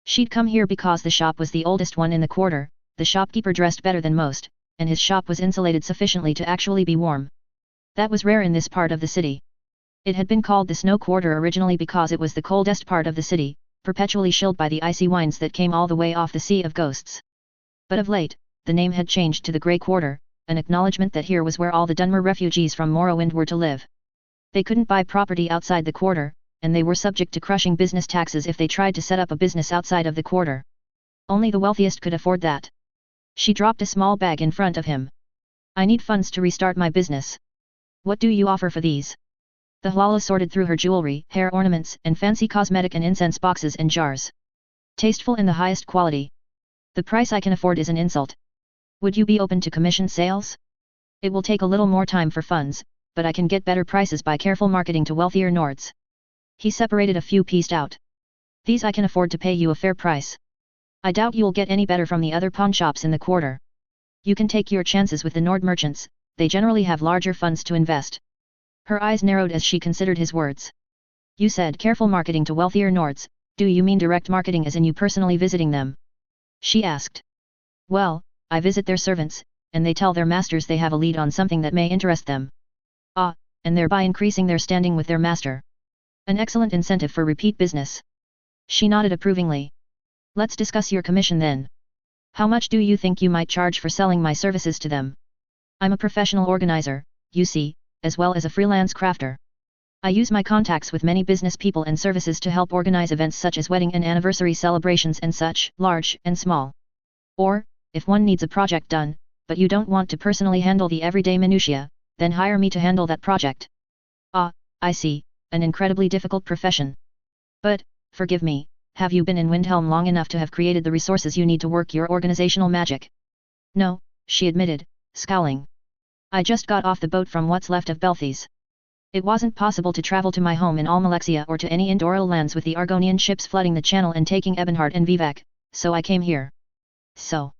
A: She'd come here because the shop was the oldest one in the quarter, the shopkeeper dressed better than most, and his shop was insulated sufficiently to actually be warm. That was rare in this part of the city. It had been called the Snow Quarter originally because it was the coldest part of the city, perpetually chilled by the icy winds that came all the way off the Sea of Ghosts. But of late, the name had changed to the Grey Quarter, an acknowledgement that here was where all the Dunmer refugees from Morrowind were to live. They couldn't buy property outside the quarter, and they were subject to crushing business taxes if they tried to set up a business outside of the quarter. Only the wealthiest could afford that. She dropped a small bag in front of him. I need funds to restart my business. What do you offer for these? The Hlala sorted through her jewelry, hair ornaments, and fancy cosmetic and incense boxes and jars. Tasteful and the highest quality. The price I can afford is an insult. Would you be open to commission sales? It will take a little more time for funds, but I can get better prices by careful marketing to wealthier Nords. He separated a few pieced out. These I can afford to pay you a fair price. I doubt you'll get any better from the other pawn shops in the quarter. You can take your chances with the Nord merchants, they generally have larger funds to invest. Her eyes narrowed as she considered his words. You said careful marketing to wealthier Nords, do you mean direct marketing as in you personally visiting them? She asked. Well, I visit their servants, and they tell their masters they have a lead on something that may interest them. Ah, and thereby increasing their standing with their master. An excellent incentive for repeat business. She nodded approvingly. Let's discuss your commission then. How much do you think you might charge for selling my services to them? I'm a professional organizer, you see, as well as a freelance crafter. I use my contacts with many business people and services to help organize events such as wedding and anniversary celebrations and such, large and small. Or, if one needs a project done, but you don't want to personally handle the everyday minutiae, then hire me to handle that project. Ah, I see, an incredibly difficult profession. But, forgive me, have you been in Windhelm long enough to have created the resources you need to work your organizational magic? No, she admitted, scowling. I just got off the boat from what's left of Belthes. It wasn't possible to travel to my home in Almalexia or to any Indoral lands with the Argonian ships flooding the channel and taking Ebonheart and Vivek, so I came here. So.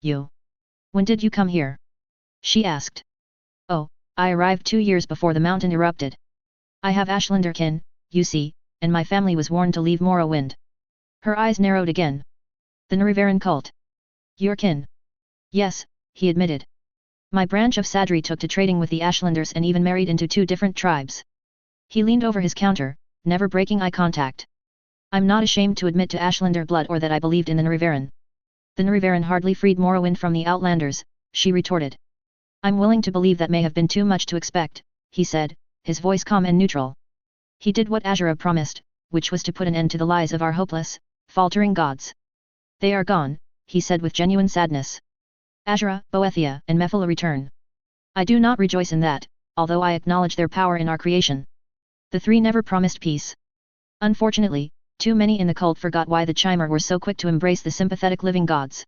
A: You. When did you come here? She asked. Oh, I arrived 2 years before the mountain erupted. I have Ashlander kin, you see, and my family was warned to leave Morrowind. Her eyes narrowed again. The Narivaran cult. Your kin? Yes, he admitted. My branch of Sadri took to trading with the Ashlanders and even married into 2 different tribes. He leaned over his counter, never breaking eye contact. I'm not ashamed to admit to Ashlander blood or that I believed in the Narivaran. The Narivaran hardly freed Morrowind from the Outlanders, she retorted. I'm willing to believe that may have been too much to expect, he said, his voice calm and neutral. He did what Azura promised, which was to put an end to the lies of our hopeless, faltering gods. They are gone, he said with genuine sadness. Azura, Boethia, and Mephila return. I do not rejoice in that, although I acknowledge their power in our creation. The 3 never promised peace. Unfortunately, too many in the cult forgot why the Chimer were so quick to embrace the sympathetic living gods.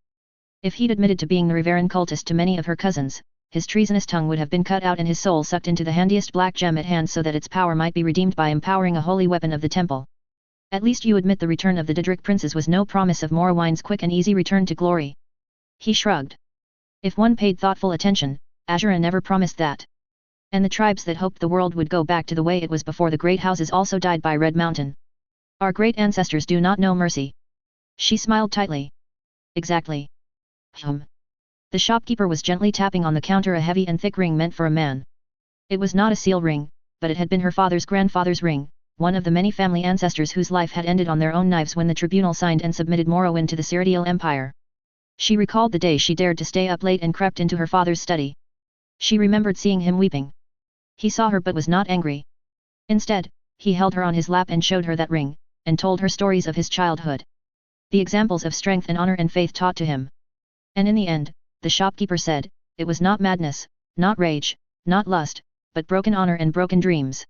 A: If he'd admitted to being the Rivaran cultist to many of her cousins, his treasonous tongue would have been cut out and his soul sucked into the handiest black gem at hand so that its power might be redeemed by empowering a holy weapon of the temple. At least you admit the return of the Daedric princes was no promise of Morrowind's quick and easy return to glory. He shrugged. If one paid thoughtful attention, Azura never promised that. And the tribes that hoped the world would go back to the way it was before the great houses also died by Red Mountain. Our great ancestors do not know mercy. She smiled tightly. Exactly. The shopkeeper was gently tapping on the counter a heavy and thick ring meant for a man. It was not a seal ring, but it had been her father's grandfather's ring, one of the many family ancestors whose life had ended on their own knives when the tribunal signed and submitted Morrowind to the Cyrodiil Empire. She recalled the day she dared to stay up late and crept into her father's study. She remembered seeing him weeping. He saw her but was not angry. Instead, he held her on his lap and showed her that ring, and told her stories of his childhood. The examples of strength and honor and faith taught to him. And in the end, the shopkeeper said, it was not madness, not rage, not lust, but broken honor and broken dreams.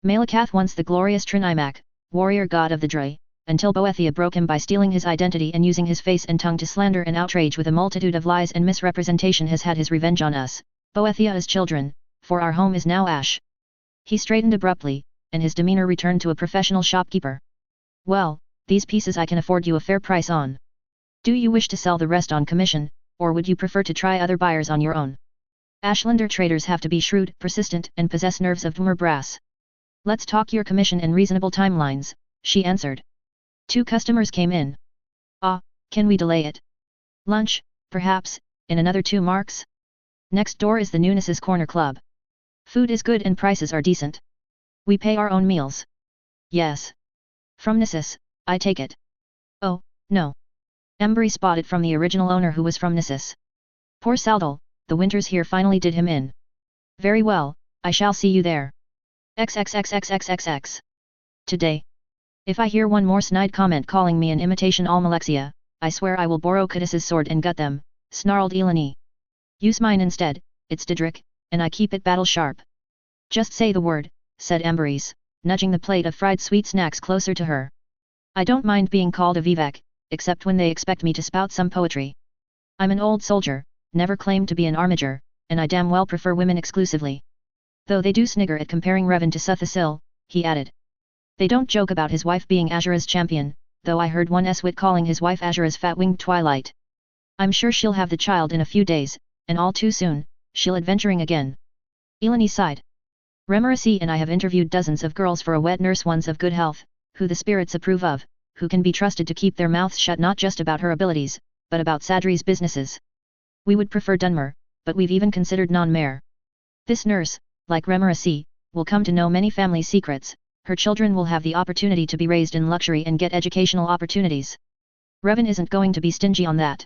A: Malakath once the glorious Trinimac, warrior god of the Drei, until Boethia broke him by stealing his identity and using his face and tongue to slander and outrage with a multitude of lies and misrepresentation has had his revenge on us, Boethia's children, for our home is now ash. He straightened abruptly, and his demeanor returned to a professional shopkeeper. Well, these pieces I can afford you a fair price on. Do you wish to sell the rest on commission, or would you prefer to try other buyers on your own? Ashlander traders have to be shrewd, persistent, and possess nerves of Dwemer brass. Let's talk your commission and reasonable timelines, she answered. 2 customers came in. Ah, can we delay it? Lunch, perhaps, in another 2 marks? Next door is the Nunis's Corner Club. Food is good and prices are decent. We pay our own meals. Yes. From Nissus, I take it. Oh, no. Embry spotted from the original owner who was from Nissus. Poor Saldal, the winters here finally did him in. Very well, I shall see you there. XXXXXXX. Today. If I hear one more snide comment calling me an imitation Almalexia, I swear I will borrow Cadis's sword and gut them, snarled Eleni. Use mine instead, it's Daedric, and I keep it battle sharp. Just say the word, said Amberese, nudging the plate of fried sweet snacks closer to her. I don't mind being called a Vivek, except when they expect me to spout some poetry. I'm an old soldier, never claimed to be an armiger, and I damn well prefer women exclusively. Though they do snigger at comparing Revan to Suthasil, he added. They don't joke about his wife being Azura's champion, though I heard one Eswit calling his wife Azura's fat-winged Twilight. I'm sure she'll have the child in a few days, and all too soon, she'll adventuring again. Eleni sighed. Remarasi and I have interviewed dozens of girls for a wet nurse, ones of good health, who the spirits approve of, who can be trusted to keep their mouths shut not just about her abilities, but about Sadri's businesses. We would prefer Dunmer, but we've even considered non-mare. This nurse, like Remarasi, will come to know many family secrets, her children will have the opportunity to be raised in luxury and get educational opportunities. Revan isn't going to be stingy on that.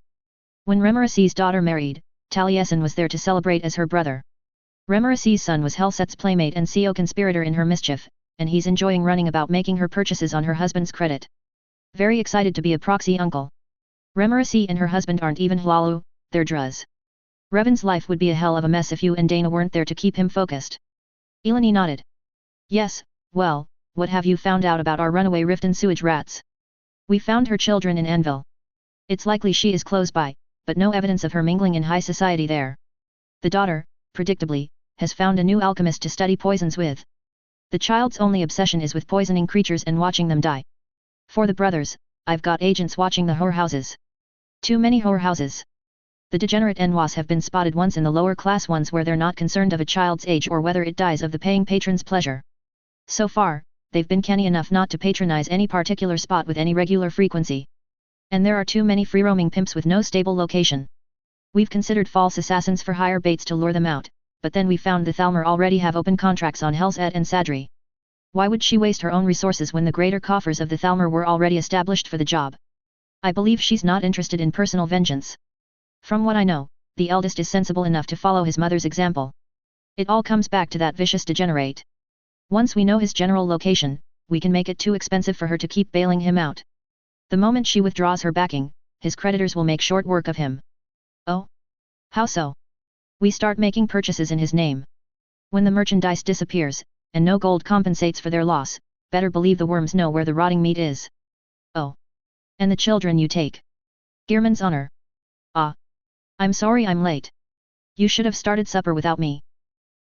A: When Remarasi's daughter married, Taliesin was there to celebrate as her brother. Remarasi's son was Helset's playmate and CO conspirator in her mischief, and he's enjoying running about making her purchases on her husband's credit. Very excited to be a proxy uncle. Remarasi and her husband aren't even Hlalu, they're Druz. Revan's life would be a hell of a mess if you and Dana weren't there to keep him focused. Eleni nodded. Yes, well, what have you found out about our runaway Riften sewage rats? We found her children in Anvil. It's likely she is close by, but no evidence of her mingling in high society there. The daughter, predictably, has found a new alchemist to study poisons with. The child's only obsession is with poisoning creatures and watching them die. For the brothers, I've got agents watching the whorehouses. Too many whorehouses. The degenerate Enwas have been spotted once in the lower class ones where they're not concerned of a child's age or whether it dies of the paying patron's pleasure. So far, they've been canny enough not to patronize any particular spot with any regular frequency. And there are too many free-roaming pimps with no stable location. We've considered false assassins for hire baits to lure them out, but then we found the Thalmor already have open contracts on Helzet and Sadri. Why would she waste her own resources when the greater coffers of the Thalmor were already established for the job? I believe she's not interested in personal vengeance. From what I know, the eldest is sensible enough to follow his mother's example. It all comes back to that vicious degenerate. Once we know his general location, we can make it too expensive for her to keep bailing him out. The moment she withdraws her backing, his creditors will make short work of him. Oh? How so? We start making purchases in his name. When the merchandise disappears, and no gold compensates for their loss, better believe the worms know where the rotting meat is. Oh. And the children you take. Gearman's honor. Ah. I'm sorry I'm late. You should have started supper without me.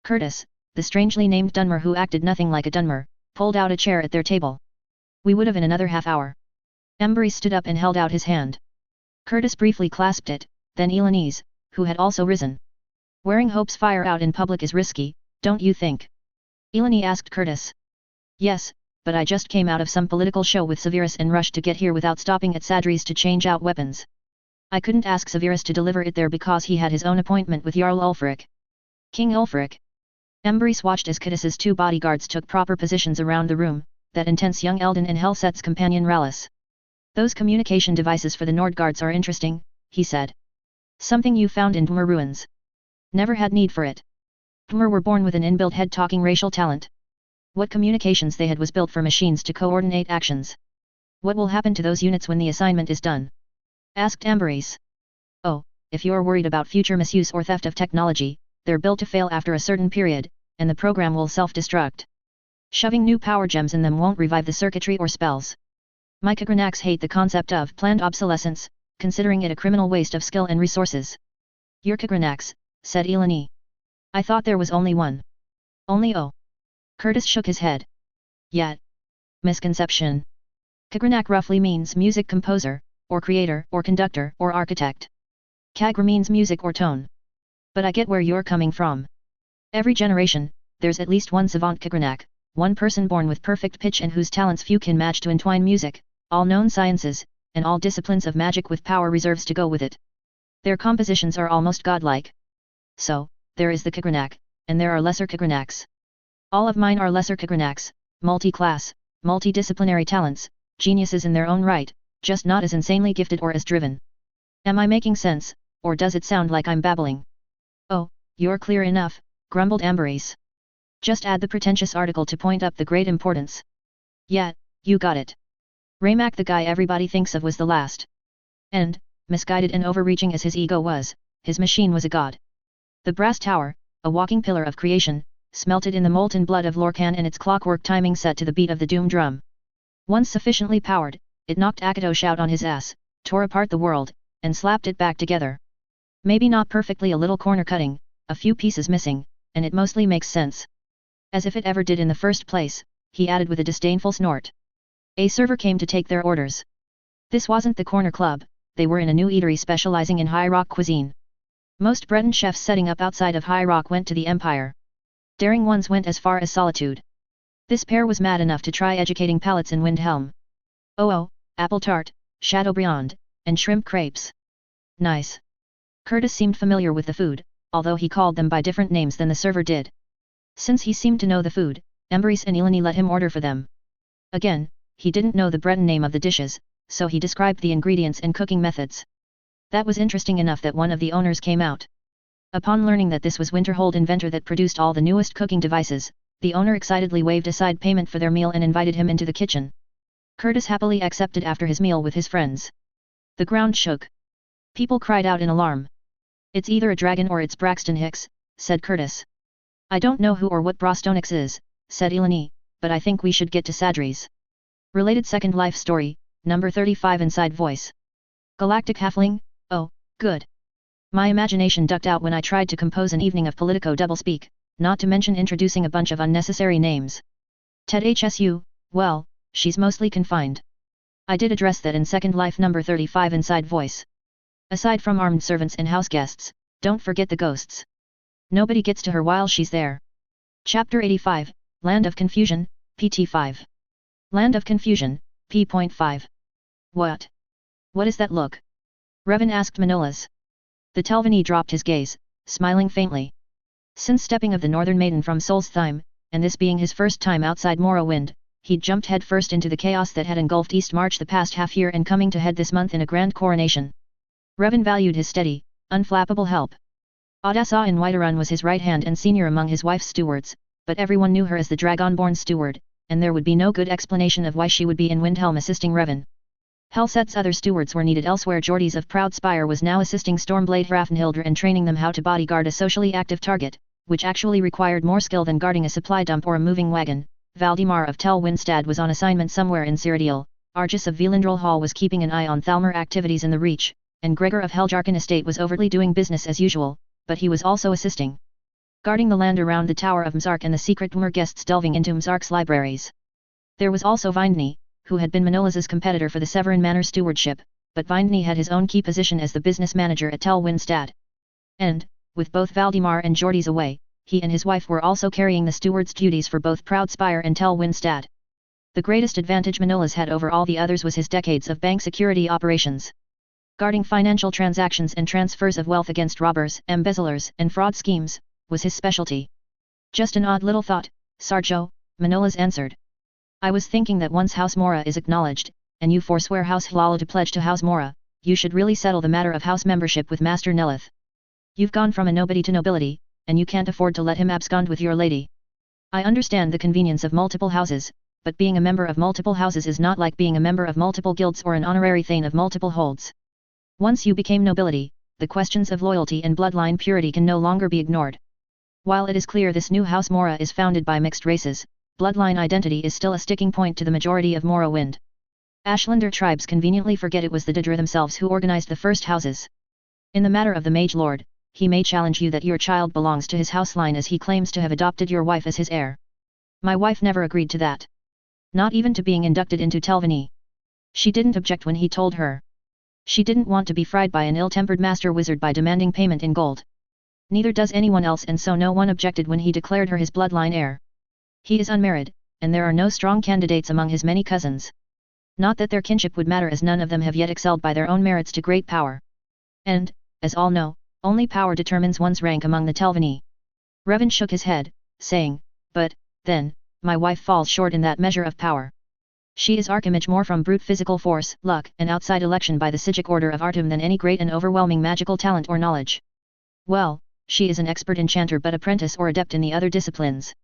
A: Curtis, the strangely named Dunmer who acted nothing like a Dunmer, pulled out a chair at their table. We would have in another half hour. Embry stood up and held out his hand. Curtis briefly clasped it, then Eleni's, who had also risen. Wearing Hope's fire out in public is risky, don't you think? Eleni asked Curtis. Yes, but I just came out of some political show with Severus and rushed to get here without stopping at Sadri's to change out weapons. I couldn't ask Severus to deliver it there because he had his own appointment with Jarl Ulfric. King Ulfric. Embry watched as Curtis's two bodyguards took proper positions around the room, that intense young Eldon and Helset's companion Rallis. Those communication devices for the Nordguards are interesting, he said. Something you found in Dwemer ruins. Never had need for it. Dwemer were born with an inbuilt head-talking racial talent. What communications they had was built for machines to coordinate actions. What will happen to those units when the assignment is done? Asked Amberese. Oh, if you're worried about future misuse or theft of technology, they're built to fail after a certain period, and the program will self-destruct. Shoving new power gems in them won't revive the circuitry or spells. Mycogranax hate the concept of planned obsolescence, considering it a criminal waste of skill and resources. Yurkagranax, said Eleni. I thought there was only one. Only oh. Curtis shook his head. Yet. Misconception. Kagranak roughly means music composer, or creator, or conductor, or architect. Kagra means music or tone. But I get where you're coming from. Every generation, there's at least one savant Kagranak, one person born with perfect pitch and whose talents few can match to entwine music, all known sciences, and all disciplines of magic with power reserves to go with it. Their compositions are almost godlike. So, there is the Kagranak, and there are lesser Kagranaks. All of mine are lesser Kagranaks, multi-class, multidisciplinary talents, geniuses in their own right, just not as insanely gifted or as driven. Am I making sense, or does it sound like I'm babbling? Oh, you're clear enough, grumbled Amberese. Just add the pretentious article to point up the great importance. Yeah, you got it. Raymak, the guy everybody thinks of, was the last. And, misguided and overreaching as his ego was, his machine was a god. The brass tower, a walking pillar of creation, smelted in the molten blood of Lorcan and its clockwork timing set to the beat of the doom drum. Once sufficiently powered, it knocked Akatosh out on his ass, tore apart the world, and slapped it back together. Maybe not perfectly, a little corner cutting, a few pieces missing, and it mostly makes sense. As if it ever did in the first place, he added with a disdainful snort. A server came to take their orders. This wasn't the corner club, they were in a new eatery specializing in High Rock cuisine. Most Breton chefs setting up outside of High Rock went to the Empire. Daring ones went as far as Solitude. This pair was mad enough to try educating palates in Windhelm. Oh, apple tart, Chateaubriand, and shrimp crepes. Nice. Curtis seemed familiar with the food, although he called them by different names than the server did. Since he seemed to know the food, Emberice and Eleni let him order for them. Again, he didn't know the Breton name of the dishes, so he described the ingredients and cooking methods. That was interesting enough that one of the owners came out. Upon learning that this was Winterhold inventor that produced all the newest cooking devices, the owner excitedly waved aside payment for their meal and invited him into the kitchen. Curtis happily accepted after his meal with his friends. The ground shook. People cried out in alarm. It's either a dragon or it's Braxton Hicks, said Curtis. I don't know who or what Brastonix is, said Eleni, but I think we should get to Sadri's. Related Second Life story, number 35 inside voice. Galactic Halfling, oh, good. My imagination ducked out when I tried to compose an evening of Politico doublespeak, not to mention introducing a bunch of unnecessary names. Ted HSU, well, she's mostly confined. I did address that in Second Life number 35 inside voice. Aside from armed servants and house guests, don't forget the ghosts. Nobody gets to her while she's there. Chapter 85, Land of Confusion, PT5. Land of Confusion, P.5. What? What is that look? Revan asked Manolas. The Telvanni dropped his gaze, smiling faintly. Since stepping of the Northern Maiden from Solstheim, and this being his first time outside Morrowind, he'd jumped headfirst into the chaos that had engulfed East March the past half year and coming to head this month in a grand coronation. Revan valued his steady, unflappable help. Audassa in Whiterun was his right hand and senior among his wife's stewards, but everyone knew her as the Dragonborn steward, and there would be no good explanation of why she would be in Windhelm assisting Revan. Helset's other stewards were needed elsewhere. Geordies of Proudspire was now assisting Stormblade Hrafnhildr and training them how to bodyguard a socially active target, which actually required more skill than guarding a supply dump or a moving wagon. Valdemar of Tel Winstad was on assignment somewhere in Cyrodiil, Argus of Velindrel Hall was keeping an eye on Thalmor activities in the Reach, and Gregor of Heljarkin Estate was overtly doing business as usual, but he was also assisting. Guarding the land around the Tower of Mzark and the secret Dwemer guests delving into Mzark's libraries. There was also Vindni, who had been Manolas's competitor for the Severin Manor stewardship, but Vindni had his own key position as the business manager at Tel Winstad. And, with both Valdemar and Geordies away, he and his wife were also carrying the steward's duties for both Proudspire and Tel Winstad. The greatest advantage Manolas had over all the others was his decades of bank security operations. Guarding financial transactions and transfers of wealth against robbers, embezzlers, and fraud schemes, was his specialty. Just an odd little thought, Sarjo, Manolas answered. I was thinking that once House Mora is acknowledged, and you forswear House Hlalo to pledge to House Mora, you should really settle the matter of house membership with Master Nelith. You've gone from a nobody to nobility, and you can't afford to let him abscond with your lady. I understand the convenience of multiple houses, but being a member of multiple houses is not like being a member of multiple guilds or an honorary thane of multiple holds. Once you became nobility, the questions of loyalty and bloodline purity can no longer be ignored. While it is clear this new House Mora is founded by mixed races, bloodline identity is still a sticking point to the majority of Morrowind. Ashlander tribes conveniently forget it was the Daedra themselves who organized the first houses. In the matter of the Mage Lord, he may challenge you that your child belongs to his house line as he claims to have adopted your wife as his heir. My wife never agreed to that. Not even to being inducted into Telvanni. She didn't object when he told her. She didn't want to be fried by an ill-tempered master wizard by demanding payment in gold. Neither does anyone else, and so no one objected when he declared her his bloodline heir. He is unmarried, and there are no strong candidates among his many cousins. Not that their kinship would matter, as none of them have yet excelled by their own merits to great power. And, as all know, only power determines one's rank among the Telvanni. Revan shook his head, saying, but, then, my wife falls short in that measure of power. She is archimage more from brute physical force, luck, and outside election by the Sijic order of Artum than any great and overwhelming magical talent or knowledge. Well, she is an expert enchanter but apprentice or adept in the other disciplines.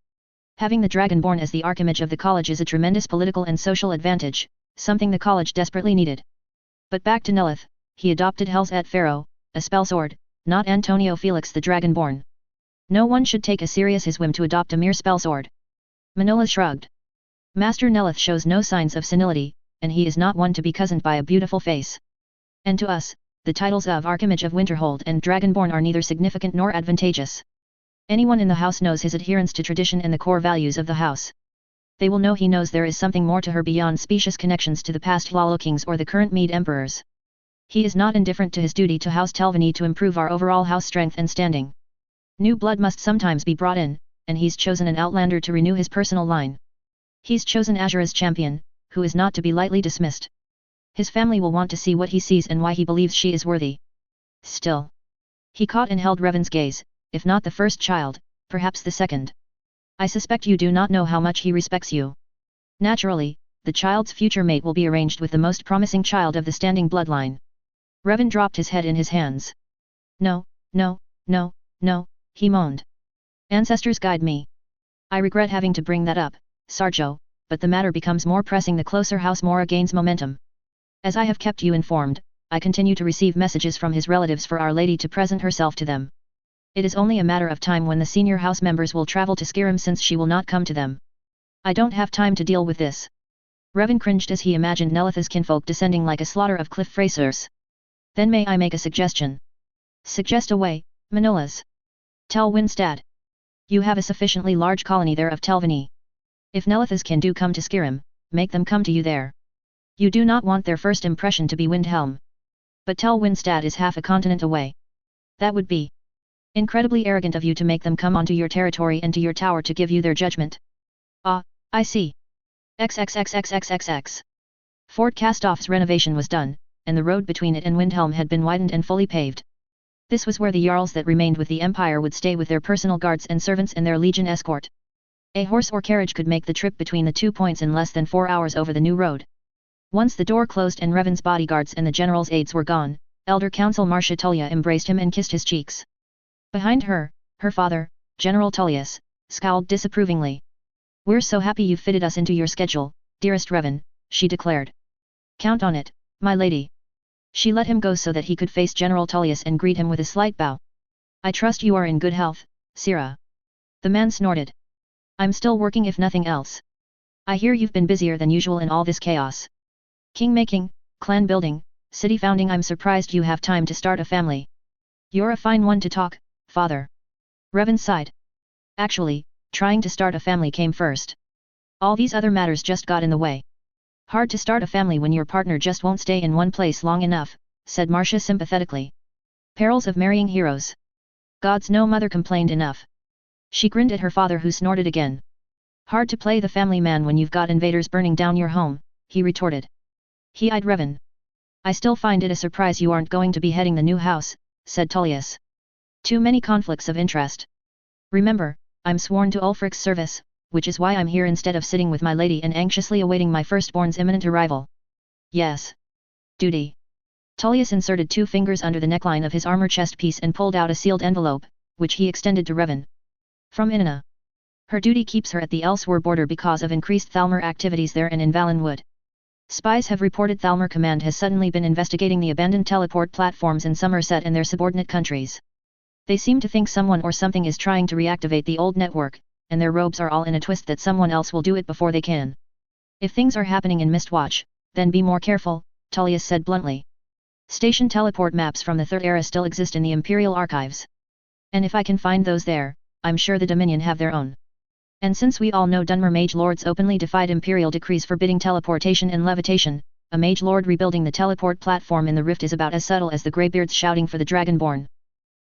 A: Having the Dragonborn as the archimage of the college is a tremendous political and social advantage, something the college desperately needed. But back to Nelith, he adopted Hel's et Pharaoh, a spellsword, not Antonio Felix the Dragonborn. No one should take as serious his whim to adopt a mere spellsword. Manolas shrugged. Master Nelith shows no signs of senility, and he is not one to be cozened by a beautiful face. And to us, the titles of Archimage of Winterhold and Dragonborn are neither significant nor advantageous. Anyone in the house knows his adherence to tradition and the core values of the house. They will know he knows there is something more to her beyond specious connections to the past Hlalo kings or the current Mead emperors. He is not indifferent to his duty to House Telvanni to improve our overall house strength and standing. New blood must sometimes be brought in, and he's chosen an outlander to renew his personal line. He's chosen Azura's champion, who is not to be lightly dismissed. His family will want to see what he sees and why he believes she is worthy. Still. He caught and held Revan's gaze, if not the first child, perhaps the second. I suspect you do not know how much he respects you. Naturally, the child's future mate will be arranged with the most promising child of the standing bloodline. Revan dropped his head in his hands. No, no, no, no, he moaned. Ancestors guide me. I regret having to bring that up, Sarjo, but the matter becomes more pressing the closer House Mora gains momentum. As I have kept you informed, I continue to receive messages from his relatives for Our Lady to present herself to them. It is only a matter of time when the senior house members will travel to Skyrim since she will not come to them. I don't have time to deal with this. Revan cringed as he imagined Nelitha's kinfolk descending like a slaughter of cliff fracers. Then may I make a suggestion? Suggest away, Manolas. Tell Winstad. You have a sufficiently large colony there of Telvanni. If Nelithas can do come to Skyrim, make them come to you there. You do not want their first impression to be Windhelm. But tell Winstad is half a continent away. That would be incredibly arrogant of you to make them come onto your territory and to your tower to give you their judgment. Ah, I see. XXXXXXX. Fort Castoff's renovation was done, and the road between it and Windhelm had been widened and fully paved. This was where the Jarls that remained with the Empire would stay with their personal guards and servants and their legion escort. A horse or carriage could make the trip between the 2 points in less than 4 hours over the new road. Once the door closed and Revan's bodyguards and the general's aides were gone, Elder Council Marcia Tullia embraced him and kissed his cheeks. Behind her, her father, General Tullius, scowled disapprovingly. We're so happy you've fitted us into your schedule, dearest Revan, she declared. Count on it, my lady. She let him go so that he could face General Tullius and greet him with a slight bow. I trust you are in good health, Sira. The man snorted. I'm still working if nothing else. I hear you've been busier than usual in all this chaos. King-making, clan building, city founding. I'm surprised you have time to start a family. You're a fine one to talk, father. Revan sighed. Actually, trying to start a family came first. All these other matters just got in the way. Hard to start a family when your partner just won't stay in one place long enough, said Marcia sympathetically. Perils of marrying heroes. God's no mother complained enough. She grinned at her father who snorted again. Hard to play the family man when you've got invaders burning down your home, he retorted. He eyed Revan. I still find it a surprise you aren't going to be heading the new house, said Tullius. Too many conflicts of interest. Remember, I'm sworn to Ulfric's service, which is why I'm here instead of sitting with my lady and anxiously awaiting my firstborn's imminent arrival. Yes. Duty. Tullius inserted 2 fingers under the neckline of his armor chest piece and pulled out a sealed envelope, which he extended to Revan. From Inanna. Her duty keeps her at the Elsewhere border because of increased Thalmor activities there and in Valenwood. Spies have reported Thalmor Command has suddenly been investigating the abandoned teleport platforms in Somerset and their subordinate countries. They seem to think someone or something is trying to reactivate the old network, and their robes are all in a twist that someone else will do it before they can. If things are happening in Mistwatch, then be more careful, Tullius said bluntly. Station teleport maps from the Third Era still exist in the Imperial Archives. And if I can find those there, I'm sure the Dominion have their own. And since we all know Dunmer Mage Lords openly defied Imperial decrees forbidding teleportation and levitation, a Mage Lord rebuilding the teleport platform in the Rift is about as subtle as the Greybeards shouting for the Dragonborn.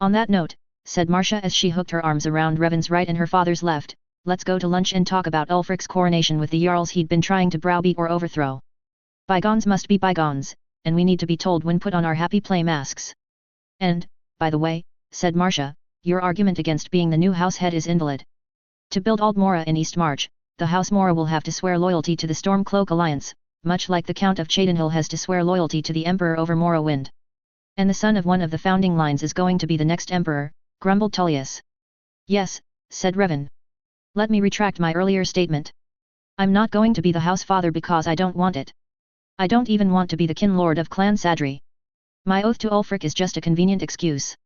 A: On that note, said Marcia as she hooked her arms around Revan's right and her father's left, let's go to lunch and talk about Ulfric's coronation with the Jarls he'd been trying to browbeat or overthrow. Bygones must be bygones, and we need to be told when put on our happy play masks. And, by the way, said Marcia, your argument against being the new house head is invalid. To build Aldmora in East March, the House Mora will have to swear loyalty to the Stormcloak Alliance, much like the Count of Cheydinhill has to swear loyalty to the Emperor over Morrowind. And the son of one of the founding lines is going to be the next Emperor, grumbled Tullius. Yes, said Revan. Let me retract my earlier statement. I'm not going to be the house father because I don't want it. I don't even want to be the kin lord of Clan Sadri. My oath to Ulfric is just a convenient excuse.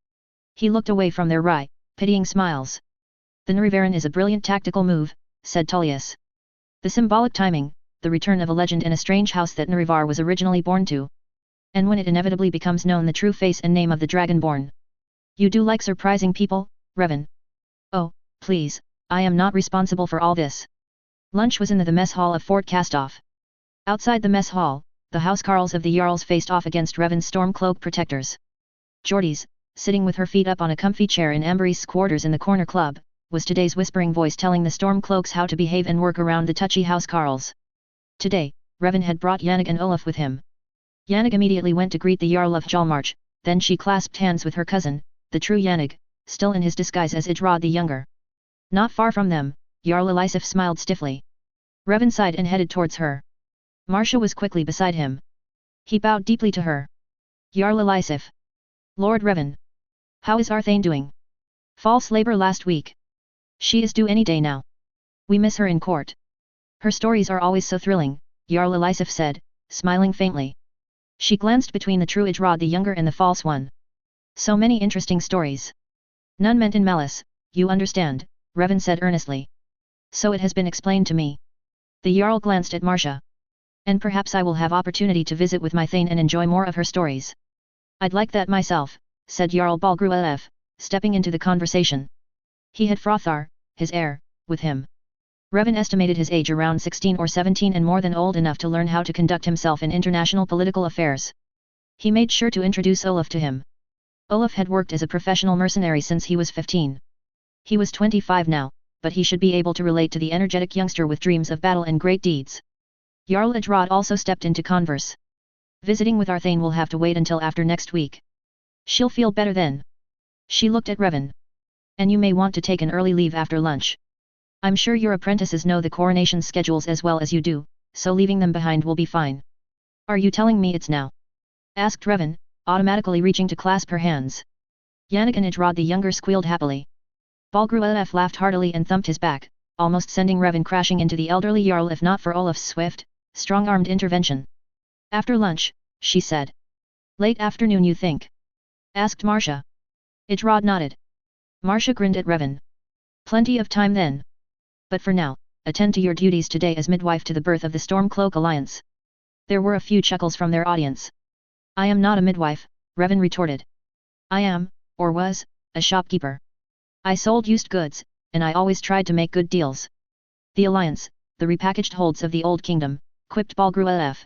A: He looked away from their wry, pitying smiles. The Nrivaran is a brilliant tactical move, said Tullius. The symbolic timing, the return of a legend in a strange house that Nrivar was originally born to. And when it inevitably becomes known the true face and name of the Dragonborn. You do like surprising people, Revan? Oh, please, I am not responsible for all this. Lunch was in the mess hall of Fort Castoff. Outside the mess hall, the housecarls of the Jarls faced off against Revan's Stormcloak protectors. Geordie's, sitting with her feet up on a comfy chair in Amberie's quarters in the corner club, was today's whispering voice telling the Stormcloaks how to behave and work around the touchy housecarls. Today, Revan had brought Yannig and Olaf with him. Yannig immediately went to greet the Jarl of Jalmarch, then she clasped hands with her cousin, the true Yannig, still in his disguise as Idrod the Younger. Not far from them, Jarl Elisif smiled stiffly. Revan sighed and headed towards her. Marcia was quickly beside him. He bowed deeply to her. Jarl Elisif. Lord Revan. How is Arthane doing? False labor last week. She is due any day now. We miss her in court. Her stories are always so thrilling, Jarl Elisif said, smiling faintly. She glanced between the true Idrod the Younger and the false one. So many interesting stories. None meant in malice, you understand, Revan said earnestly. So it has been explained to me. The Jarl glanced at Marcia. And perhaps I will have opportunity to visit with my Thane and enjoy more of her stories. I'd like that myself, said Jarl Balgruef, stepping into the conversation. He had Frothar, his heir, with him. Revan estimated his age around 16 or 17 and more than old enough to learn how to conduct himself in international political affairs. He made sure to introduce Olaf to him. Olaf had worked as a professional mercenary since he was 15. He was 25 now, but he should be able to relate to the energetic youngster with dreams of battle and great deeds. Jarl Idrod also stepped into converse. Visiting with Arthane will have to wait until after next week. She'll feel better then. She looked at Revan. And you may want to take an early leave after lunch. I'm sure your apprentices know the coronation schedules as well as you do, so leaving them behind will be fine. Are you telling me it's now? Asked Revan, automatically reaching to clasp her hands. Yannig and Idrod the Younger squealed happily. Balgruef laughed heartily and thumped his back, almost sending Revan crashing into the elderly Jarl if not for Olaf's swift, strong-armed intervention. After lunch, she said. Late afternoon you think? Asked Marcia. Idrod nodded. Marcia grinned at Revan. Plenty of time then. But for now, attend to your duties today as midwife to the birth of the Stormcloak Alliance. There were a few chuckles from their audience. I am not a midwife, Revan retorted. I am, or was, a shopkeeper. I sold used goods, and I always tried to make good deals. The Alliance, the repackaged holds of the Old Kingdom, quipped Balgruef.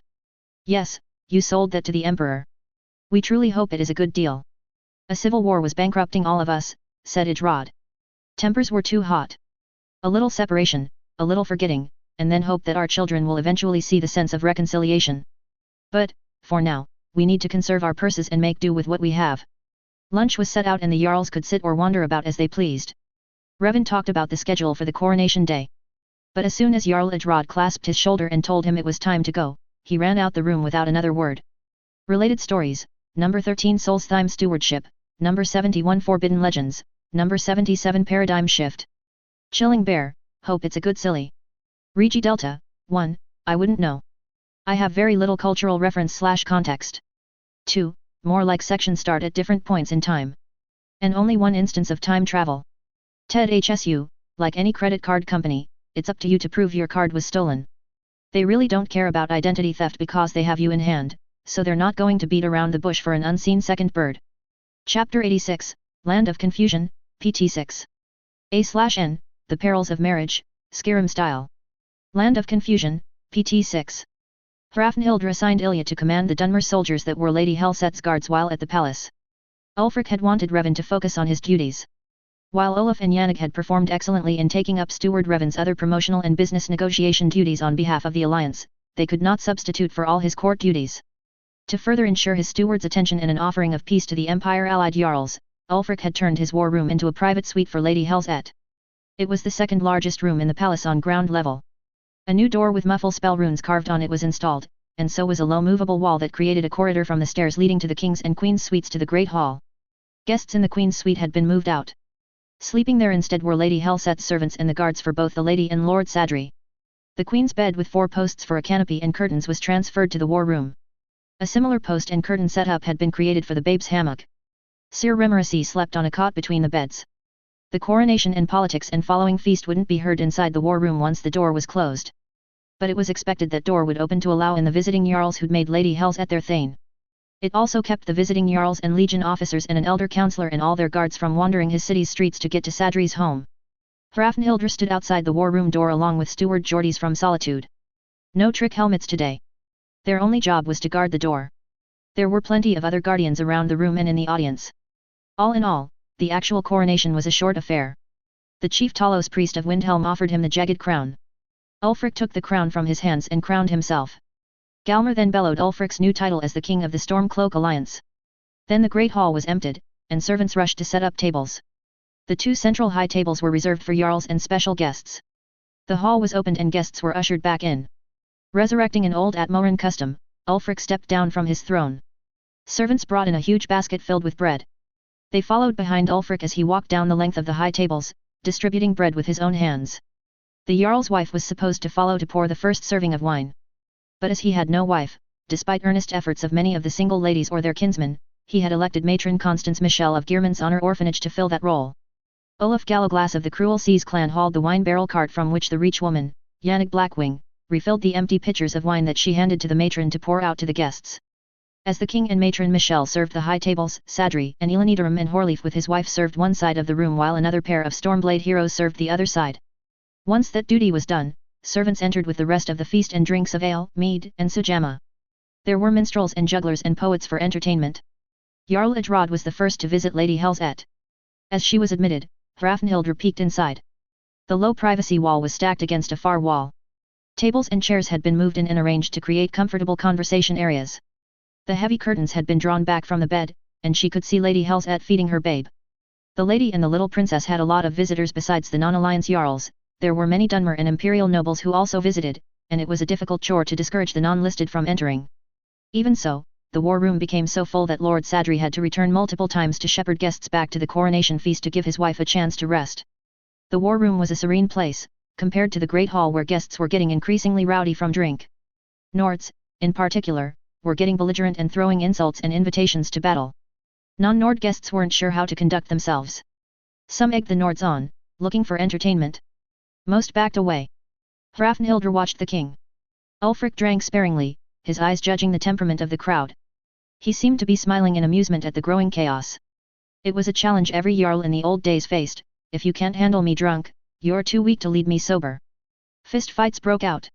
A: Yes, you sold that to the Emperor. We truly hope it is a good deal. A civil war was bankrupting all of us, said Idrod. Tempers were too hot. A little separation, a little forgetting, and then hope that our children will eventually see the sense of reconciliation. But, for now, we need to conserve our purses and make do with what we have. Lunch was set out and the Jarls could sit or wander about as they pleased. Revan talked about the schedule for the coronation day. But as soon as Jarl Idrod clasped his shoulder and told him it was time to go, he ran out the room without another word. Related stories, number 13 Solstheim Stewardship, number 71 Forbidden Legends, number 77 Paradigm Shift. Chilling Bear, hope it's a good silly. Regi Delta, 1, I wouldn't know. I have very little cultural reference/context. 2, more like sections start at different points in time. And only one instance of time travel. TED HSU, like any credit card company, it's up to you to prove your card was stolen. They really don't care about identity theft because they have you in hand, so they're not going to beat around the bush for an unseen second bird. Chapter 86, Land of Confusion, PT6. A/N, The Perils of Marriage, Skyrim Style. Land of Confusion, PT6. Hrafnhildr assigned Ilya to command the Dunmer soldiers that were Lady Helset's guards while at the palace. Ulfric had wanted Revan to focus on his duties. While Olaf and Yannig had performed excellently in taking up Steward Revan's other promotional and business negotiation duties on behalf of the Alliance, they could not substitute for all his court duties. To further ensure his steward's attention and an offering of peace to the Empire-allied Jarls, Ulfric had turned his war room into a private suite for Lady Helset. It was the second largest room in the palace on ground level. A new door with muffle spell runes carved on it was installed, and so was a low movable wall that created a corridor from the stairs leading to the King's and Queen's suites to the Great Hall. Guests in the Queen's suite had been moved out. Sleeping there instead were Lady Helset's servants and the guards for both the Lady and Lord Sadri. The Queen's bed with 4 posts for a canopy and curtains was transferred to the war room. A similar post and curtain setup had been created for the babe's hammock. Sir Remerisi slept on a cot between the beds. The coronation and politics and following feast wouldn't be heard inside the war room once the door was closed. But it was expected that door would open to allow in the visiting Jarls who'd made Lady Helset their thane. It also kept the visiting Jarls and legion officers and an elder councillor and all their guards from wandering his city's streets to get to Sadri's home. Hrafnhildr stood outside the war room door along with steward Geordies from Solitude. No trick helmets today. Their only job was to guard the door. There were plenty of other guardians around the room and in the audience. All in all, the actual coronation was a short affair. The chief Talos priest of Windhelm offered him the jagged crown. Ulfric took the crown from his hands and crowned himself. Galmer then bellowed Ulfric's new title as the king of the Stormcloak Alliance. Then the great hall was emptied, and servants rushed to set up tables. The two central high tables were reserved for Jarls and special guests. The hall was opened and guests were ushered back in. Resurrecting an old Atmoran custom, Ulfric stepped down from his throne. Servants brought in a huge basket filled with bread. They followed behind Ulfric as he walked down the length of the high tables, distributing bread with his own hands. The Jarl's wife was supposed to follow to pour the first serving of wine. But as he had no wife, despite earnest efforts of many of the single ladies or their kinsmen, he had elected matron Constance Michelle of Gearman's Honor Orphanage to fill that role. Olaf Gallaglass of the Cruel Seas clan hauled the wine barrel cart from which the Reach woman, Yannig Blackwing, refilled the empty pitchers of wine that she handed to the matron to pour out to the guests. As the king and matron Michelle served the high tables, Sadri and Elenidarum and Horleaf with his wife served one side of the room while another pair of Stormblade heroes served the other side. Once that duty was done, servants entered with the rest of the feast and drinks of ale, mead, and sujamma. There were minstrels and jugglers and poets for entertainment. Jarl Idrod was the first to visit Lady Helzet. As she was admitted, Hrafnhildr peeked inside. The low privacy wall was stacked against a far wall. Tables and chairs had been moved in and arranged to create comfortable conversation areas. The heavy curtains had been drawn back from the bed, and she could see Lady Helzet feeding her babe. The lady and the little princess had a lot of visitors besides the non-alliance Jarls. There were many Dunmer and imperial nobles who also visited, and it was a difficult chore to discourage the non-listed from entering. Even so, the war room became so full that Lord Sadri had to return multiple times to shepherd guests back to the coronation feast to give his wife a chance to rest. The war room was a serene place, compared to the great hall where guests were getting increasingly rowdy from drink. Nords, in particular, were getting belligerent and throwing insults and invitations to battle. Non-Nord guests weren't sure how to conduct themselves. Some egged the Nords on, looking for entertainment. Most backed away. Hrafnhildr watched the king. Ulfric drank sparingly, his eyes judging the temperament of the crowd. He seemed to be smiling in amusement at the growing chaos. It was a challenge every Jarl in the old days faced: if you can't handle me drunk, you're too weak to lead me sober. Fist fights broke out.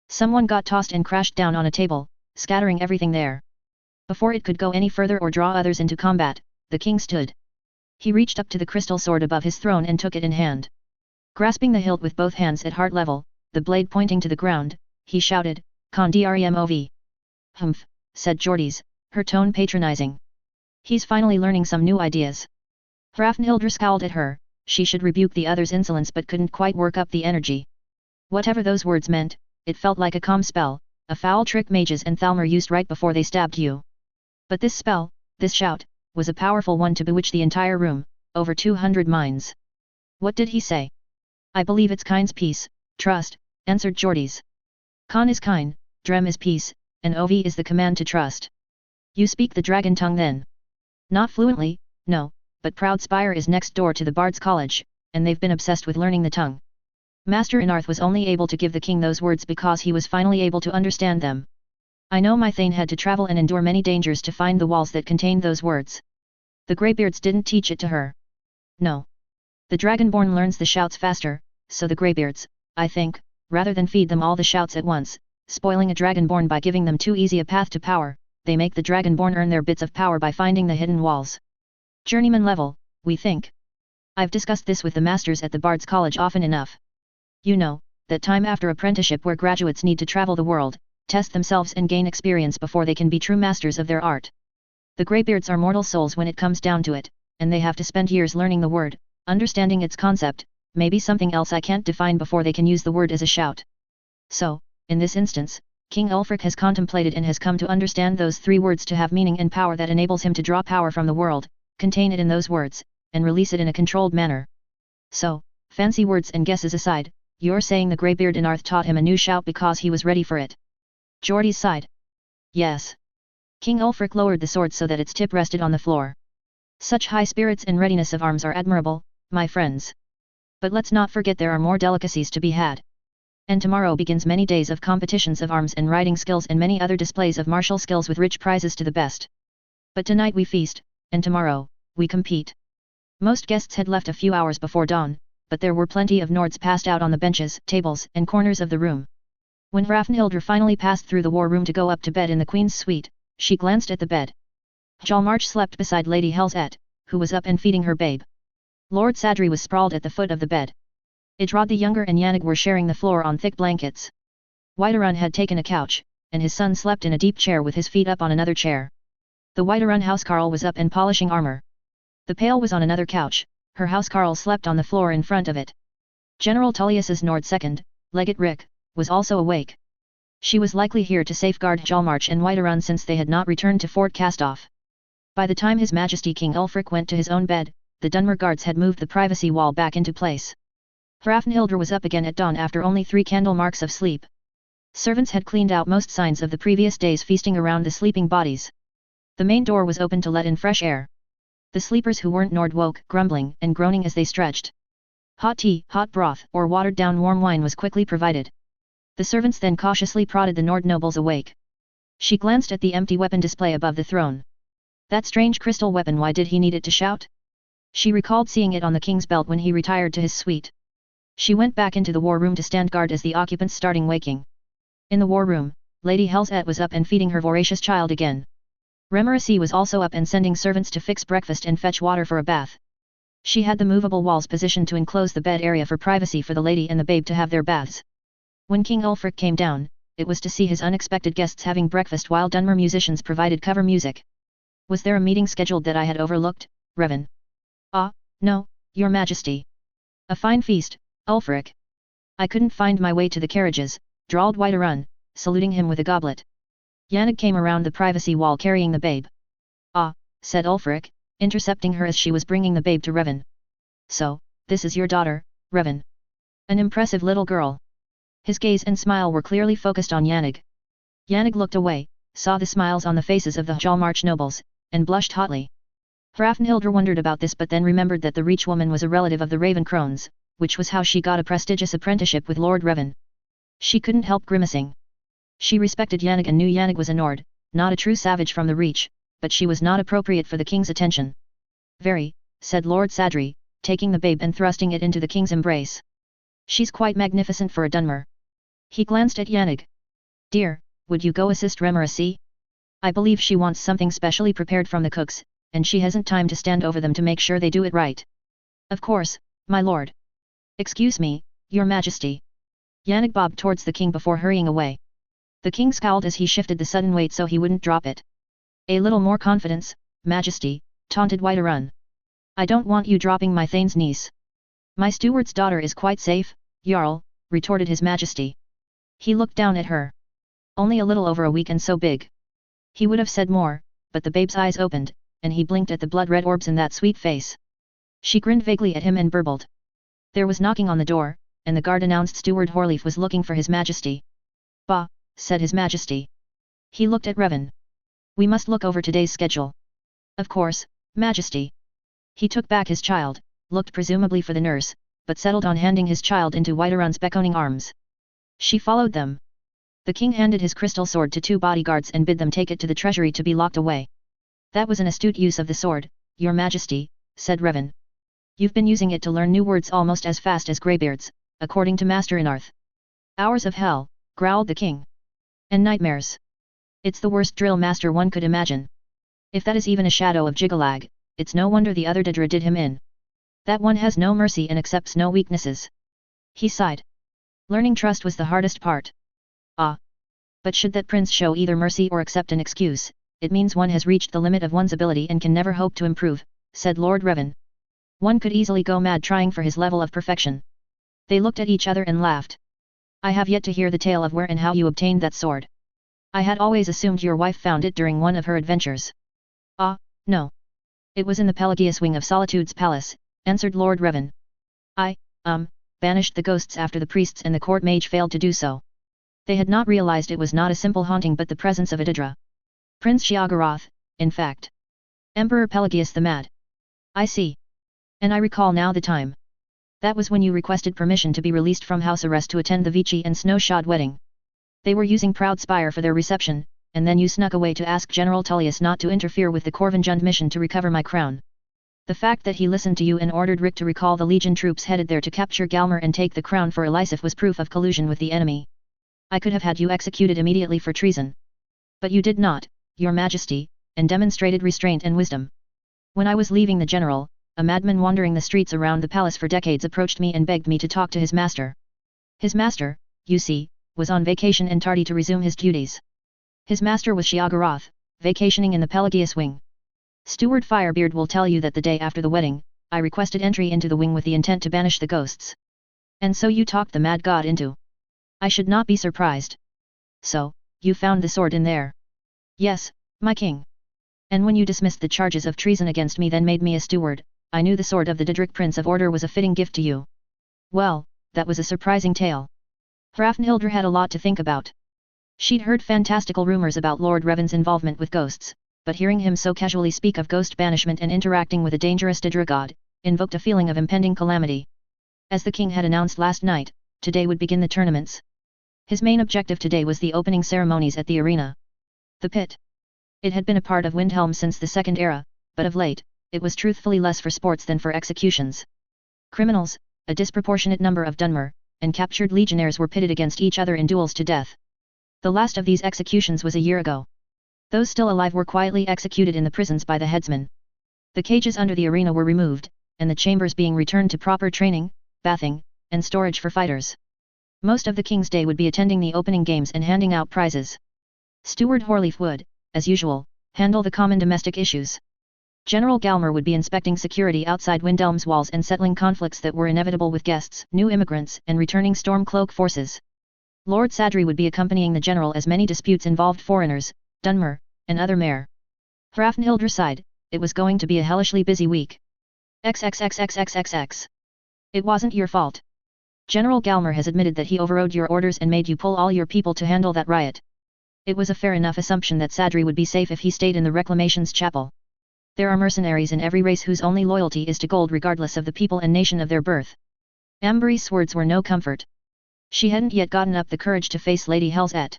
A: Someone got tossed and crashed down on a table, scattering everything there. Before it could go any further or draw others into combat, the king stood. He reached up to the crystal sword above his throne and took it in hand. Grasping the hilt with both hands at heart level, the blade pointing to the ground, he shouted, "Con dremov." "Humph," said Geordies, her tone patronizing. "He's finally learning some new ideas." Hrafnhildr scowled at her. She should rebuke the other's insolence but couldn't quite work up the energy. Whatever those words meant, it felt like a calm spell, a foul trick mages and Thalmor used right before they stabbed you. But this spell, this shout, was a powerful one to bewitch the entire room, over 200 minds. "What did he say?" "I believe it's kind's peace, trust," answered Geordies. "Con is kind, drem is peace, and ov is the command to trust." "You speak the dragon tongue then?" "Not fluently, no, but Proudspire is next door to the Bard's College, and they've been obsessed with learning the tongue." Master Inarth was only able to give the king those words because he was finally able to understand them. "I know my Thane had to travel and endure many dangers to find the walls that contained those words. The Greybeards didn't teach it to her." "No. The Dragonborn learns the shouts faster, so the Greybeards, I think, rather than feed them all the shouts at once, spoiling a Dragonborn by giving them too easy a path to power, they make the Dragonborn earn their bits of power by finding the hidden walls. Journeyman level, we think. I've discussed this with the masters at the Bard's College often enough. You know, that time after apprenticeship where graduates need to travel the world, test themselves and gain experience before they can be true masters of their art. The Greybeards are mortal souls when it comes down to it, and they have to spend years learning the word, understanding its concept, maybe something else I can't define before they can use the word as a shout. So, in this instance, King Ulfric has contemplated and has come to understand those 3 words to have meaning and power that enables him to draw power from the world, contain it in those words, and release it in a controlled manner. So, fancy words and guesses aside, you're saying the Greybeard Inarth taught him a new shout because he was ready for it?" Geordies sighed. "Yes." King Ulfric lowered the sword so that its tip rested on the floor. "Such high spirits and readiness of arms are admirable, my friends. But let's not forget there are more delicacies to be had. And tomorrow begins many days of competitions of arms and riding skills and many other displays of martial skills with rich prizes to the best. But tonight we feast, and tomorrow, we compete. Most guests had left a few hours before dawn, but there were plenty of Nords passed out on the benches, tables, and corners of the room. When Hrafnhildr finally passed through the war room to go up to bed in the queen's suite, she glanced at the bed. Hjalmarch slept beside Lady Helzet, who was up and feeding her babe. Lord Sadri was sprawled at the foot of the bed. Idrod the younger and Yannig were sharing the floor on thick blankets. Whiterun had taken a couch, and his son slept in a deep chair with his feet up on another chair. The Whiterun housecarl was up and polishing armor. The Pale was on another couch, her housecarl slept on the floor in front of it. General Tullius's Nord II, Legate Rick, was also awake. She was likely here to safeguard Hjalmarch and Whiterun since they had not returned to Fort Castoff. By the time His Majesty King Ulfric went to his own bed, the Dunmer guards had moved the privacy wall back into place. Hrafnhildr was up again at dawn after only 3 candle marks of sleep. Servants had cleaned out most signs of the previous day's feasting around the sleeping bodies. The main door was open to let in fresh air. The sleepers who weren't Nord woke, grumbling and groaning as they stretched. Hot tea, hot broth, or watered-down warm wine was quickly provided. The servants then cautiously prodded the Nord nobles awake. She glanced at the empty weapon display above the throne. That strange crystal weapon, why did he need it to shout? She recalled seeing it on the king's belt when he retired to his suite. She went back into the war room to stand guard as the occupants starting waking. In the war room, Lady Helzet was up and feeding her voracious child again. Remarasi was also up and sending servants to fix breakfast and fetch water for a bath. She had the movable walls positioned to enclose the bed area for privacy for the lady and the babe to have their baths. When King Ulfric came down, it was to see his unexpected guests having breakfast while Dunmer musicians provided cover music. Was there a meeting scheduled that I had overlooked, Revan? Ah, no, Your Majesty. A fine feast, Ulfric. I couldn't find my way to the carriages, drawled Whiterun, saluting him with a goblet. Yannig came around the privacy wall carrying the babe. Ah, said Ulfric, intercepting her as she was bringing the babe to Revan. So, this is your daughter, Revan. An impressive little girl. His gaze and smile were clearly focused on Yannig. Yannig looked away, saw the smiles on the faces of the Hjalmarch nobles, and blushed hotly. Hrafnhildr wondered about this but then remembered that the Reach woman was a relative of the Raven Crones, which was how she got a prestigious apprenticeship with Lord Revan. She couldn't help grimacing. She respected Yannig and knew Yannig was a Nord, not a true savage from the Reach, but she was not appropriate for the king's attention. Very, said Lord Sadri, taking the babe and thrusting it into the king's embrace. She's quite magnificent for a Dunmer. He glanced at Yannig. Dear, would you go assist Remarasi? I believe she wants something specially prepared from the cooks, and she hasn't time to stand over them to make sure they do it right. Of course, my lord. Excuse me, Your Majesty. Yannig bobbed towards the king before hurrying away. The king scowled as he shifted the sudden weight so he wouldn't drop it. A little more confidence, Majesty, taunted Whiterun. I don't want you dropping my Thane's niece. My steward's daughter is quite safe, Jarl, retorted His Majesty. He looked down at her. Only a little over a week and so big. He would have said more, but the babe's eyes opened, and he blinked at the blood-red orbs in that sweet face. She grinned vaguely at him and burbled. There was knocking on the door, and the guard announced Steward Horleaf was looking for His Majesty. Bah, said His Majesty. He looked at Revan. We must look over today's schedule. Of course, Majesty. He took back his child, looked presumably for the nurse, but settled on handing his child into Whiterun's beckoning arms. She followed them. The king handed his crystal sword to 2 bodyguards and bid them take it to the treasury to be locked away. That was an astute use of the sword, Your Majesty, said Revan. You've been using it to learn new words almost as fast as greybeards, according to Master Inarth. Hours of hell, growled the king. And nightmares. It's the worst drill master one could imagine. If that is even a shadow of Jigalag, it's no wonder the other Didra did him in. That one has no mercy and accepts no weaknesses. He sighed. Learning trust was the hardest part. Ah. But should that prince show either mercy or accept an excuse, it means one has reached the limit of one's ability and can never hope to improve, said Lord Revan. One could easily go mad trying for his level of perfection. They looked at each other and laughed. I have yet to hear the tale of where and how you obtained that sword. I had always assumed your wife found it during one of her adventures. Ah, no. It was in the Pelagius wing of Solitude's palace, answered Lord Revan. I, banished the ghosts after the priests and the court mage failed to do so. They had not realized it was not a simple haunting but the presence of a Didra. Prince Sheogorath, in fact. Emperor Pelagius the Mad. I see. And I recall now the time. That was when you requested permission to be released from house arrest to attend the Vici and Snowshod wedding. They were using Proud Spire for their reception, and then you snuck away to ask General Tullius not to interfere with the Corvinjund mission to recover my crown. The fact that he listened to you and ordered Rick to recall the Legion troops headed there to capture Galmer and take the crown for Elisif was proof of collusion with the enemy. I could have had you executed immediately for treason. But you did not, Your Majesty, and demonstrated restraint and wisdom. When I was leaving the general, a madman wandering the streets around the palace for decades approached me and begged me to talk to his master. His master, you see, was on vacation and tardy to resume his duties. His master was Shiagarath, vacationing in the Pelagius wing. Steward Firebeard will tell you that the day after the wedding, I requested entry into the wing with the intent to banish the ghosts. And so you talked the mad god into. I should not be surprised. So, you found the sword in there. Yes, my king. And when you dismissed the charges of treason against me then made me a steward, I knew the sword of the Didrik Prince of Order was a fitting gift to you. Well, that was a surprising tale. Hrafnhildr had a lot to think about. She'd heard fantastical rumors about Lord Revan's involvement with ghosts, but hearing him so casually speak of ghost banishment and interacting with a dangerous Didra god, invoked a feeling of impending calamity. As the king had announced last night, today would begin the tournaments. His main objective today was the opening ceremonies at the arena. The pit. It had been a part of Windhelm since the Second Era, but of late, it was truthfully less for sports than for executions. Criminals, a disproportionate number of Dunmer, and captured legionnaires were pitted against each other in duels to death. The last of these executions was a year ago. Those still alive were quietly executed in the prisons by the headsmen. The cages under the arena were removed, and the chambers being returned to proper training, bathing, and storage for fighters. Most of the King's Day would be attending the opening games and handing out prizes. Steward Horleaf would, as usual, handle the common domestic issues. General Galmer would be inspecting security outside Windhelm's walls and settling conflicts that were inevitable with guests, new immigrants, and returning Stormcloak forces. Lord Sadri would be accompanying the general as many disputes involved foreigners, Dunmer, and other mare. Hrafnhildr sighed, it was going to be a hellishly busy week. XXXXXXX. It wasn't your fault. General Galmer has admitted that he overrode your orders and made you pull all your people to handle that riot. It was a fair enough assumption that Sadri would be safe if he stayed in the Reclamation's chapel. There are mercenaries in every race whose only loyalty is to gold regardless of the people and nation of their birth. Amberie's words were no comfort. She hadn't yet gotten up the courage to face Lady Helzet.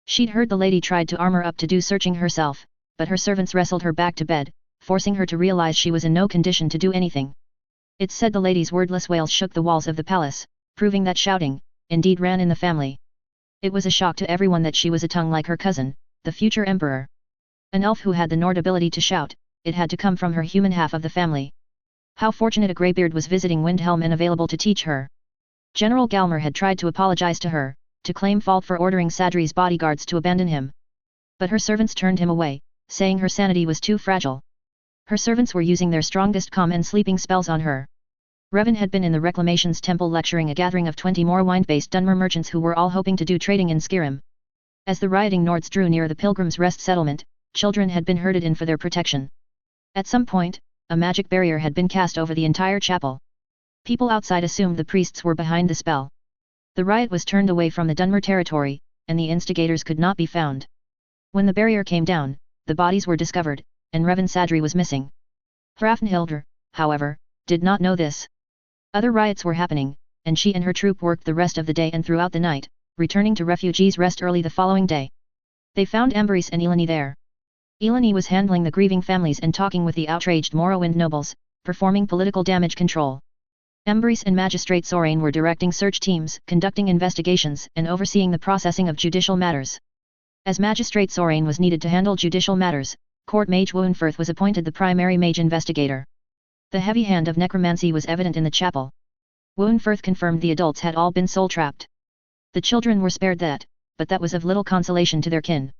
A: She'd heard the lady tried to armor up to do searching herself, but her servants wrestled her back to bed, forcing her to realize she was in no condition to do anything. It's said the lady's wordless wails shook the walls of the palace, proving that shouting, indeed ran in the family. It was a shock to everyone that she was a tongue like her cousin, the future emperor. An elf who had the Nord ability to shout, it had to come from her human half of the family. How fortunate a greybeard was visiting Windhelm and available to teach her. General Galmer had tried to apologize to her, to claim fault for ordering Sadri's bodyguards to abandon him. But her servants turned him away, saying her sanity was too fragile. Her servants were using their strongest calm and sleeping spells on her. Revan had been in the Reclamation's temple lecturing a gathering of 20 more wind-based Dunmer merchants who were all hoping to do trading in Skyrim. As the rioting Nords drew near the Pilgrims' Rest settlement, children had been herded in for their protection. At some point, a magic barrier had been cast over the entire chapel. People outside assumed the priests were behind the spell. The riot was turned away from the Dunmer territory, and the instigators could not be found. When the barrier came down, the bodies were discovered, and Revan Sadri was missing. Hrafnhildr, however, did not know this. Other riots were happening, and she and her troop worked the rest of the day and throughout the night, returning to Refugees' Rest early the following day. They found Amberys and Eleni there. Eleni was handling the grieving families and talking with the outraged Morrowind nobles, performing political damage control. Amberys and Magistrate Sorain were directing search teams, conducting investigations, and overseeing the processing of judicial matters. As Magistrate Sorain was needed to handle judicial matters, Court Mage Wounfirth was appointed the primary mage investigator. The heavy hand of necromancy was evident in the chapel. Wounfirth confirmed the adults had all been soul-trapped. The children were spared that, but that was of little consolation to their kin.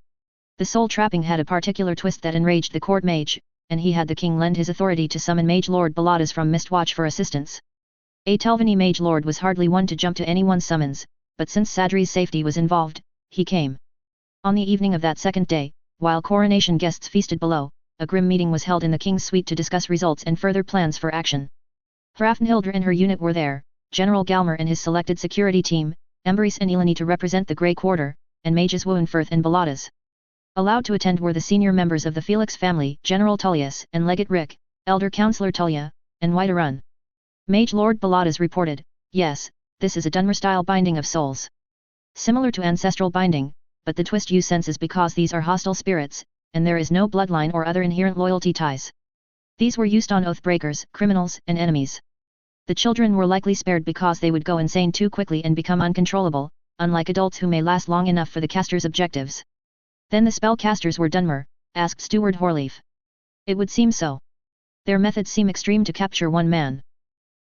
A: The soul-trapping had a particular twist that enraged the court mage, and he had the king lend his authority to summon Mage Lord Baladas from Mistwatch for assistance. A Telvanni Mage Lord was hardly one to jump to anyone's summons, but since Sadri's safety was involved, he came. On the evening of that second day, while coronation guests feasted below, a grim meeting was held in the king's suite to discuss results and further plans for action. Hrafnhildr and her unit were there, General Galmer and his selected security team, Amberys and Eleni to represent the Grey Quarter, and Mages Wounfirth and Baladas. Allowed to attend were the senior members of the Felix family, General Tullius and Legate Rick, Elder Counselor Tullia, and Whiterun. Mage Lord Baladas reported, "Yes, this is a Dunmer-style binding of souls. Similar to ancestral binding, but the twist you sense is because these are hostile spirits, and there is no bloodline or other inherent loyalty ties. These were used on oath breakers, criminals, and enemies. The children were likely spared because they would go insane too quickly and become uncontrollable, unlike adults who may last long enough for the caster's objectives. Then the spellcasters were Dunmer? Asked Steward Horleaf. It would seem so. Their methods seem extreme to capture one man.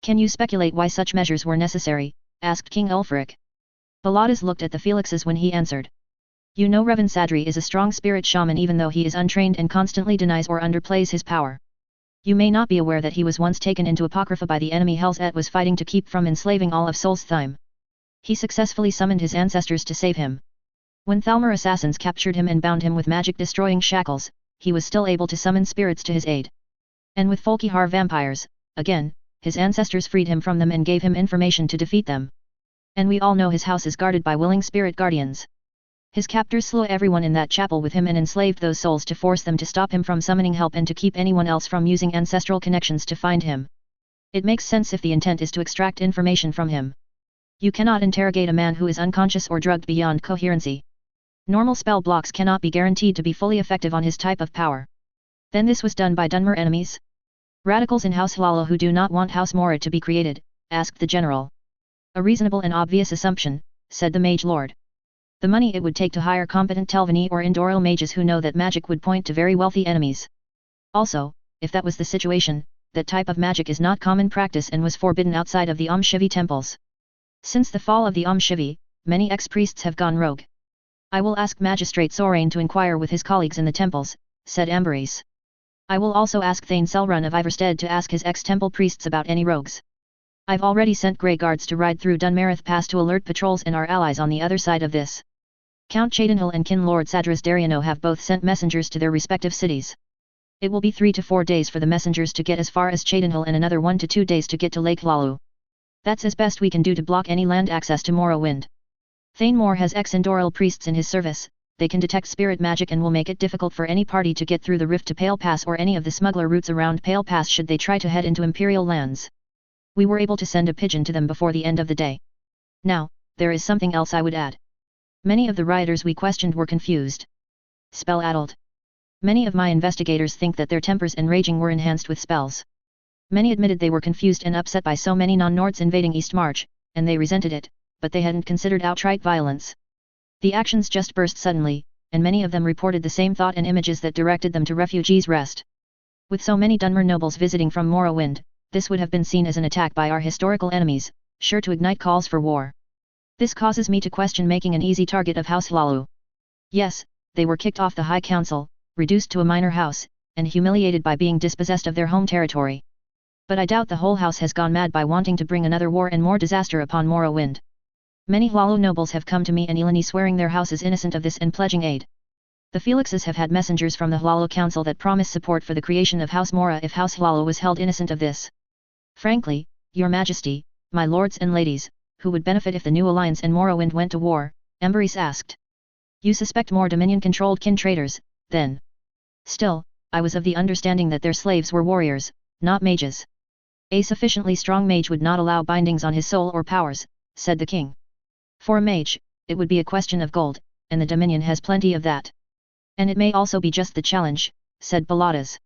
A: Can you speculate why such measures were necessary? Asked King Ulfric. Baladas looked at the Felixes when he answered. You know Revan Sadri is a strong spirit shaman even though he is untrained and constantly denies or underplays his power. You may not be aware that he was once taken into Apocrypha by the enemy Hel's Et was fighting to keep from enslaving all of Solstheim. He successfully summoned his ancestors to save him. When Thalmor assassins captured him and bound him with magic-destroying shackles, he was still able to summon spirits to his aid. And with Folkihar vampires, again, his ancestors freed him from them and gave him information to defeat them. And we all know his house is guarded by willing spirit guardians. His captors slew everyone in that chapel with him and enslaved those souls to force them to stop him from summoning help and to keep anyone else from using ancestral connections to find him. It makes sense if the intent is to extract information from him. You cannot interrogate a man who is unconscious or drugged beyond coherency. Normal spell blocks cannot be guaranteed to be fully effective on his type of power. Then this was done by Dunmer enemies? Radicals in House Hlaalu who do not want House Mora to be created, asked the general. A reasonable and obvious assumption, said the Mage Lord. The money it would take to hire competent Telvanni or Indoril mages who know that magic would point to very wealthy enemies. Also, if that was the situation, that type of magic is not common practice and was forbidden outside of the Shivi temples. Since the fall of the Shivi, many ex-priests have gone rogue. I will ask Magistrate Sorain to inquire with his colleagues in the temples, said Amberese. I will also ask Thane Selrun of Iverstead to ask his ex-temple priests about any rogues. I've already sent Grey Guards to ride through Dunmarith Pass to alert patrols and our allies on the other side of this. Count Cheydinhil and Kin Lord Sadras Dariano have both sent messengers to their respective cities. It will be 3 to 4 days for the messengers to get as far as Cheydinhil and another 1 to 2 days to get to Lake Hlaalu. That's as best we can do to block any land access to Morrowind. Thane Moore has ex-Indoril priests in his service, they can detect spirit magic and will make it difficult for any party to get through the rift to Pale Pass or any of the smuggler routes around Pale Pass should they try to head into Imperial lands. We were able to send a pigeon to them before the end of the day. Now, there is something else I would add. Many of the rioters we questioned were confused. Spell-addled. Many of my investigators think that their tempers and raging were enhanced with spells. Many admitted they were confused and upset by so many non-Nords invading East March, and they resented it, but they hadn't considered outright violence. The actions just burst suddenly, and many of them reported the same thought and images that directed them to Refugees' Rest. With so many Dunmer nobles visiting from Morrowind, this would have been seen as an attack by our historical enemies, sure to ignite calls for war. This causes me to question making an easy target of House Hlaalu. Yes, they were kicked off the High Council, reduced to a minor house, and humiliated by being dispossessed of their home territory. But I doubt the whole house has gone mad by wanting to bring another war and more disaster upon Morrowind. Many Hlaalu nobles have come to me and Eleni swearing their house is innocent of this and pledging aid. The Felixes have had messengers from the Hlaalu Council that promise support for the creation of House Mora if House Hlaalu was held innocent of this. Frankly, Your Majesty, my lords and ladies, who would benefit if the new alliance and Morrowind went to war? Amberese asked. You suspect more Dominion-controlled kin traitors, then? Still, I was of the understanding that their slaves were warriors, not mages. A sufficiently strong mage would not allow bindings on his soul or powers, said the king. For a mage, it would be a question of gold, and the Dominion has plenty of that. And it may also be just the challenge, said Baladas.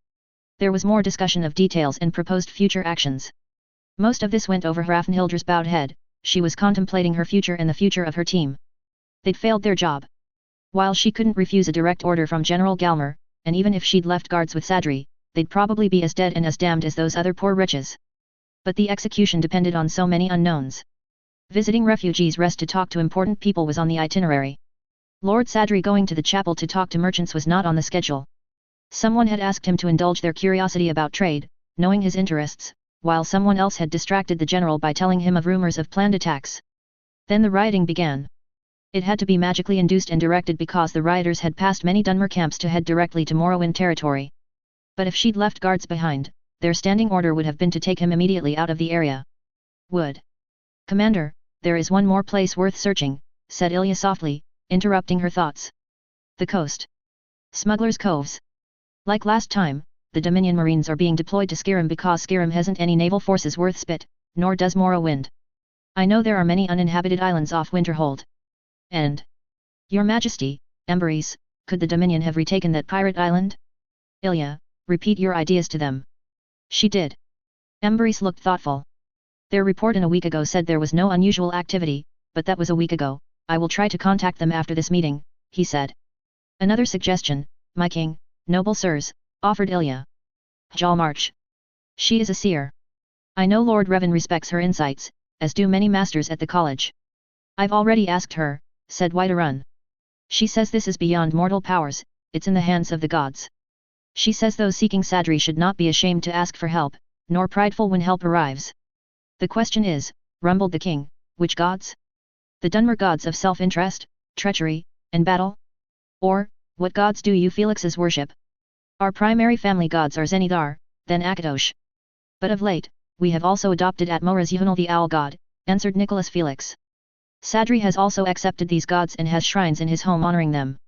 A: There was more discussion of details and proposed future actions. Most of this went over Hrafnhildra's bowed head. She was contemplating her future and the future of her team. They'd failed their job. While she couldn't refuse a direct order from General Galmer, and even if she'd left guards with Sadri, they'd probably be as dead and as damned as those other poor wretches. But the execution depended on so many unknowns. Visiting Refugees' Rest to talk to important people was on the itinerary. Lord Sadri going to the chapel to talk to merchants was not on the schedule. Someone had asked him to indulge their curiosity about trade, knowing his interests, while someone else had distracted the general by telling him of rumors of planned attacks. Then the rioting began. It had to be magically induced and directed because the rioters had passed many Dunmer camps to head directly to Morrowind territory. But if she'd left guards behind, their standing order would have been to take him immediately out of the area. Would. Commander, there is one more place worth searching, said Ilya softly, interrupting her thoughts. The coast. Smugglers' Coves. Like last time, the Dominion Marines are being deployed to Skyrim because Skyrim hasn't any naval forces worth spit, nor does Morrowind. I know there are many uninhabited islands off Winterhold. And, Your Majesty, Emberise, could the Dominion have retaken that pirate island? Ilya, repeat your ideas to them. She did. Emberise looked thoughtful. Their report in a week ago said there was no unusual activity, but that was a week ago. I will try to contact them after this meeting, he said. Another suggestion, my king, noble sirs, offered Ilya. Jal March. She is a seer. I know Lord Revan respects her insights, as do many masters at the college. I've already asked her, said Whiterun. She says this is beyond mortal powers, it's in the hands of the gods. She says those seeking Sadri should not be ashamed to ask for help, nor prideful when help arrives. The question is, rumbled the king, which gods? The Dunmer gods of self-interest, treachery, and battle? Or, what gods do you Felixes worship? Our primary family gods are Zenithar, then Akatosh. But of late, we have also adopted Atmoras Yhunal the owl god, answered Nicholas Felix. Sadri has also accepted these gods and has shrines in his home honoring them.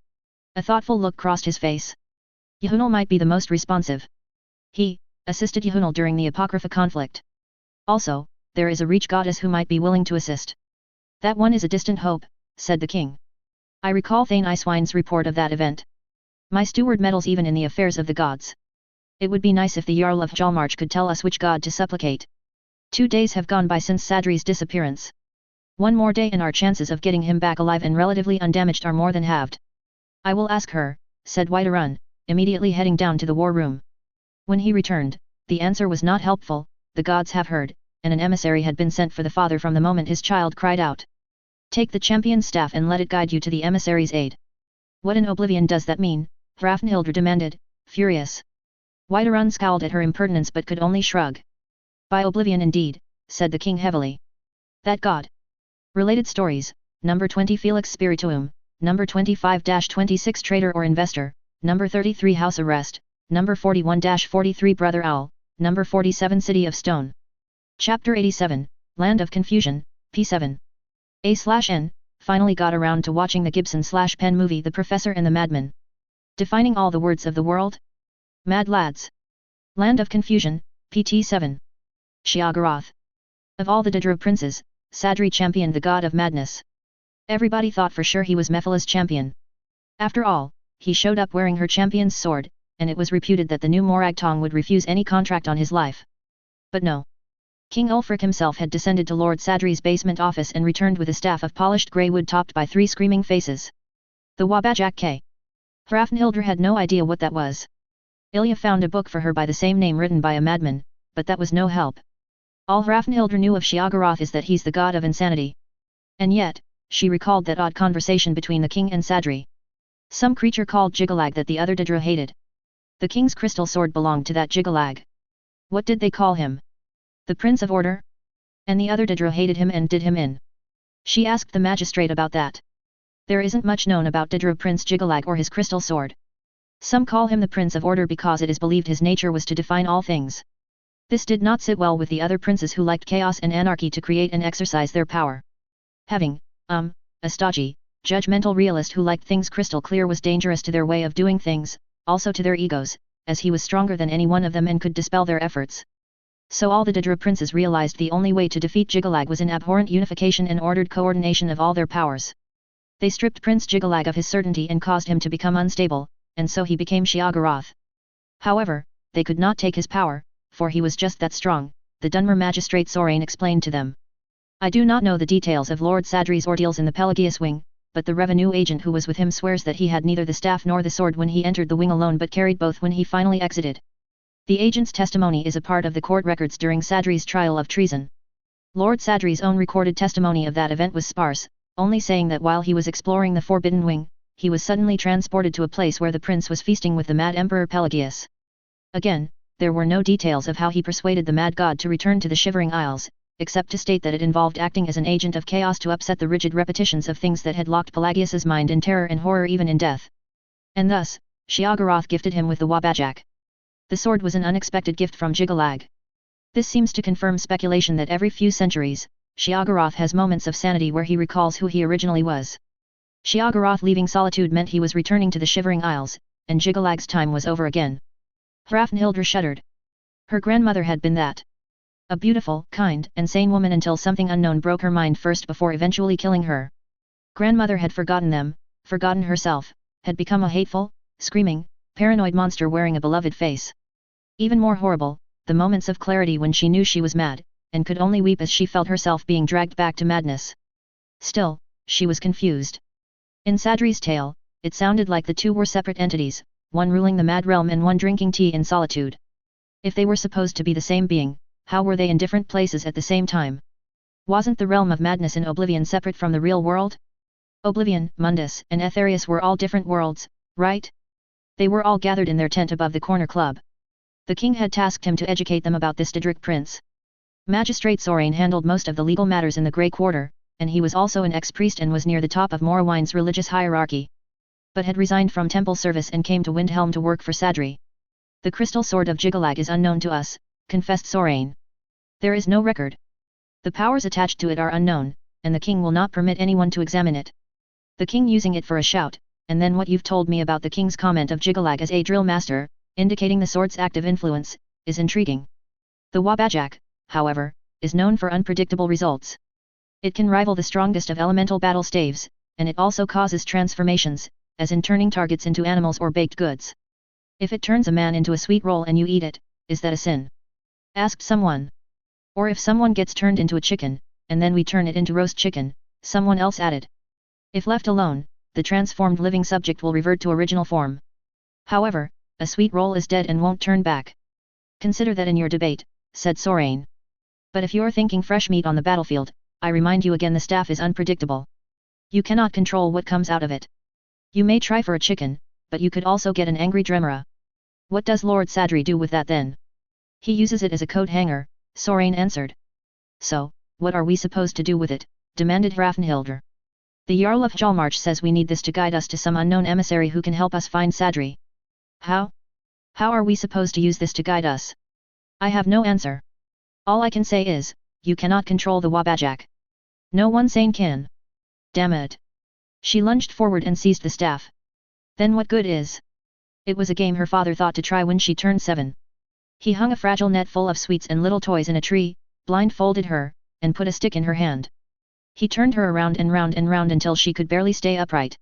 A: A thoughtful look crossed his face. Yhunal might be the most responsive. He assisted Yhunal during the Apocrypha conflict. Also, there is a Reach goddess who might be willing to assist. That one is a distant hope, said the king. I recall Thane Icewine's report of that event. My steward meddles even in the affairs of the gods. It would be nice if the Jarl of Jalmarch could tell us which god to supplicate. 2 days have gone by since Sadri's disappearance. One more day and our chances of getting him back alive and relatively undamaged are more than halved. I will ask her, said Whiterun, immediately heading down to the war room. When he returned, the answer was not helpful. The gods have heard, and an emissary had been sent for the father from the moment his child cried out. Take the champion's staff and let it guide you to the emissary's aid. What in oblivion does that mean? Hrafnhildr demanded, furious. Whiterun scowled at her impertinence but could only shrug. By oblivion indeed, said the king heavily. That god. Related stories, number 20 Felix Spirituum, number 25-26 Trader or Investor, number 33 House Arrest, number 41-43 Brother Owl, number 47 City of Stone. Chapter 87, Land of Confusion, P7. A/N, finally got around to watching the Gibson/Penn movie The Professor and the Madman. Defining all the words of the world? Mad lads. Land of Confusion, PT7. Sheogorath. Of all the Daedra princes, Sadri championed the god of madness. Everybody thought for sure he was Mephila's champion. After all, he showed up wearing her champion's sword, and it was reputed that the new Morag Tong would refuse any contract on his life. But no. King Ulfric himself had descended to Lord Sadri's basement office and returned with a staff of polished grey wood topped by 3 screaming faces. The Wabajak K. Hrafnhildr had no idea what that was. Ilya found a book for her by the same name written by a madman, but that was no help. All Hrafnhildr knew of Sheogorath is that he's the god of insanity. And yet, she recalled that odd conversation between the king and Sadri. Some creature called Jigalag that the other Daedra hated. The king's crystal sword belonged to that Jigalag. What did they call him? The Prince of Order? And the other Daedra hated him and did him in. She asked the magistrate about that. There isn't much known about Daedra Prince Jigalag or his crystal sword. Some call him the Prince of Order because it is believed his nature was to define all things. This did not sit well with the other princes who liked chaos and anarchy to create and exercise their power. Having, a stodgy, judgmental realist who liked things crystal clear was dangerous to their way of doing things, also to their egos, as he was stronger than any one of them and could dispel their efforts. So all the Daedra princes realized the only way to defeat Jigalag was in abhorrent unification and ordered coordination of all their powers. They stripped Prince Jigalag of his certainty and caused him to become unstable, and so he became Sheogorath. However, they could not take his power, for he was just that strong, the Dunmer magistrate Sorain explained to them. I do not know the details of Lord Sadri's ordeals in the Pelagius wing, but the revenue agent who was with him swears that he had neither the staff nor the sword when he entered the wing alone but carried both when he finally exited. The agent's testimony is a part of the court records during Sadri's trial of treason. Lord Sadri's own recorded testimony of that event was sparse, only saying that while he was exploring the Forbidden Wing, he was suddenly transported to a place where the prince was feasting with the mad Emperor Pelagius. Again, there were no details of how he persuaded the mad god to return to the Shivering Isles, except to state that it involved acting as an agent of chaos to upset the rigid repetitions of things that had locked Pelagius's mind in terror and horror even in death. And thus, Sheogorath gifted him with the Wabajak. The sword was an unexpected gift from Jigalag. This seems to confirm speculation that every few centuries, Sheogorath has moments of sanity where he recalls who he originally was. Sheogorath leaving Solitude meant he was returning to the Shivering Isles, and Jigalag's time was over again. Hrafnhildr shuddered. Her grandmother had been that. A beautiful, kind, and sane woman until something unknown broke her mind first before eventually killing her. Grandmother had forgotten them, forgotten herself, had become a hateful, screaming, paranoid monster wearing a beloved face. Even more horrible, the moments of clarity when she knew she was mad, and could only weep as she felt herself being dragged back to madness. Still, she was confused. In Sadri's tale, it sounded like the two were separate entities, one ruling the mad realm and one drinking tea in solitude. If they were supposed to be the same being, how were they in different places at the same time? Wasn't the realm of madness in Oblivion separate from the real world? Oblivion, Mundus, and Etherius were all different worlds, right? They were all gathered in their tent above the corner club. The king had tasked him to educate them about this Daedric prince. Magistrate Sorain handled most of the legal matters in the Grey Quarter, and he was also an ex-priest and was near the top of Morrowind's religious hierarchy. But had resigned from temple service and came to Windhelm to work for Sadri. The crystal sword of Jigalag is unknown to us, confessed Sorain. There is no record. The powers attached to it are unknown, and the king will not permit anyone to examine it. The king using it for a shout, and then what you've told me about the king's comment of Jigalag as a drill master, indicating the sword's active influence, is intriguing. The Wabajak, however, is known for unpredictable results. It can rival the strongest of elemental battle staves, and it also causes transformations, as in turning targets into animals or baked goods. If it turns a man into a sweet roll and you eat it, is that a sin? Asked someone. Or if someone gets turned into a chicken, and then we turn it into roast chicken, someone else added. If left alone, the transformed living subject will revert to original form. However, a sweet roll is dead and won't turn back. Consider that in your debate, said Sorain. But if you're thinking fresh meat on the battlefield, I remind you again the staff is unpredictable. You cannot control what comes out of it. You may try for a chicken, but you could also get an angry Dremora. What does Lord Sadri do with that then? He uses it as a coat hanger, Sorain answered. So, what are we supposed to do with it? Demanded Hrafnhildr. The Jarl of Hjalmarch says we need this to guide us to some unknown emissary who can help us find Sadri. How? How are we supposed to use this to guide us? I have no answer. All I can say is, you cannot control the Wabajak. No one sane can. Damn it. She lunged forward and seized the staff. Then what good is? It was a game her father thought to try when she turned 7. He hung a fragile net full of sweets and little toys in a tree, blindfolded her, and put a stick in her hand. He turned her around and round and round until she could barely stay upright.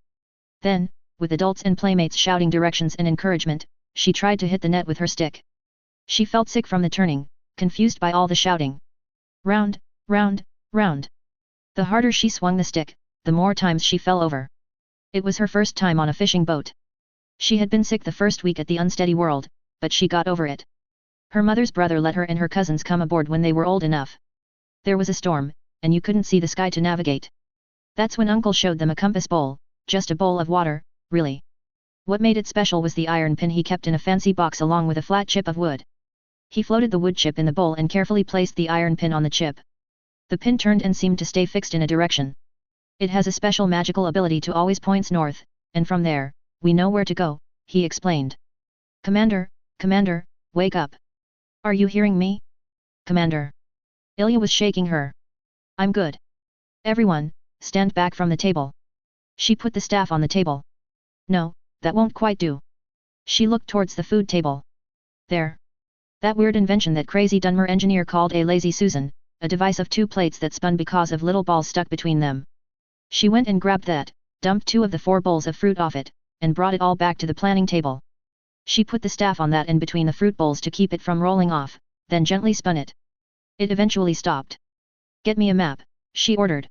A: Then, with adults and playmates shouting directions and encouragement, she tried to hit the net with her stick. She felt sick from the turning, confused by all the shouting. Round, round, round. The harder she swung the stick, the more times she fell over. It was her first time on a fishing boat. She had been sick the first week at the Unsteady World, but she got over it. Her mother's brother let her and her cousins come aboard when they were old enough. There was a storm, and you couldn't see the sky to navigate. That's when Uncle showed them a compass bowl, just a bowl of water, really. What made it special was the iron pin he kept in a fancy box along with a flat chip of wood. He floated the wood chip in the bowl and carefully placed the iron pin on the chip. The pin turned and seemed to stay fixed in a direction. It has a special magical ability to always points north, and from there, we know where to go, he explained. Commander, Commander, wake up. Are you hearing me? Commander. Ilya was shaking her. I'm good. Everyone, stand back from the table. She put the staff on the table. No, that won't quite do. She looked towards the food table. There. That weird invention that crazy Dunmer engineer called a lazy Susan, a device of 2 plates that spun because of little balls stuck between them. She went and grabbed that, dumped 2 of the 4 bowls of fruit off it, and brought it all back to the planning table. She put the staff on that and between the fruit bowls to keep it from rolling off, then gently spun it. It eventually stopped. Get me a map, she ordered.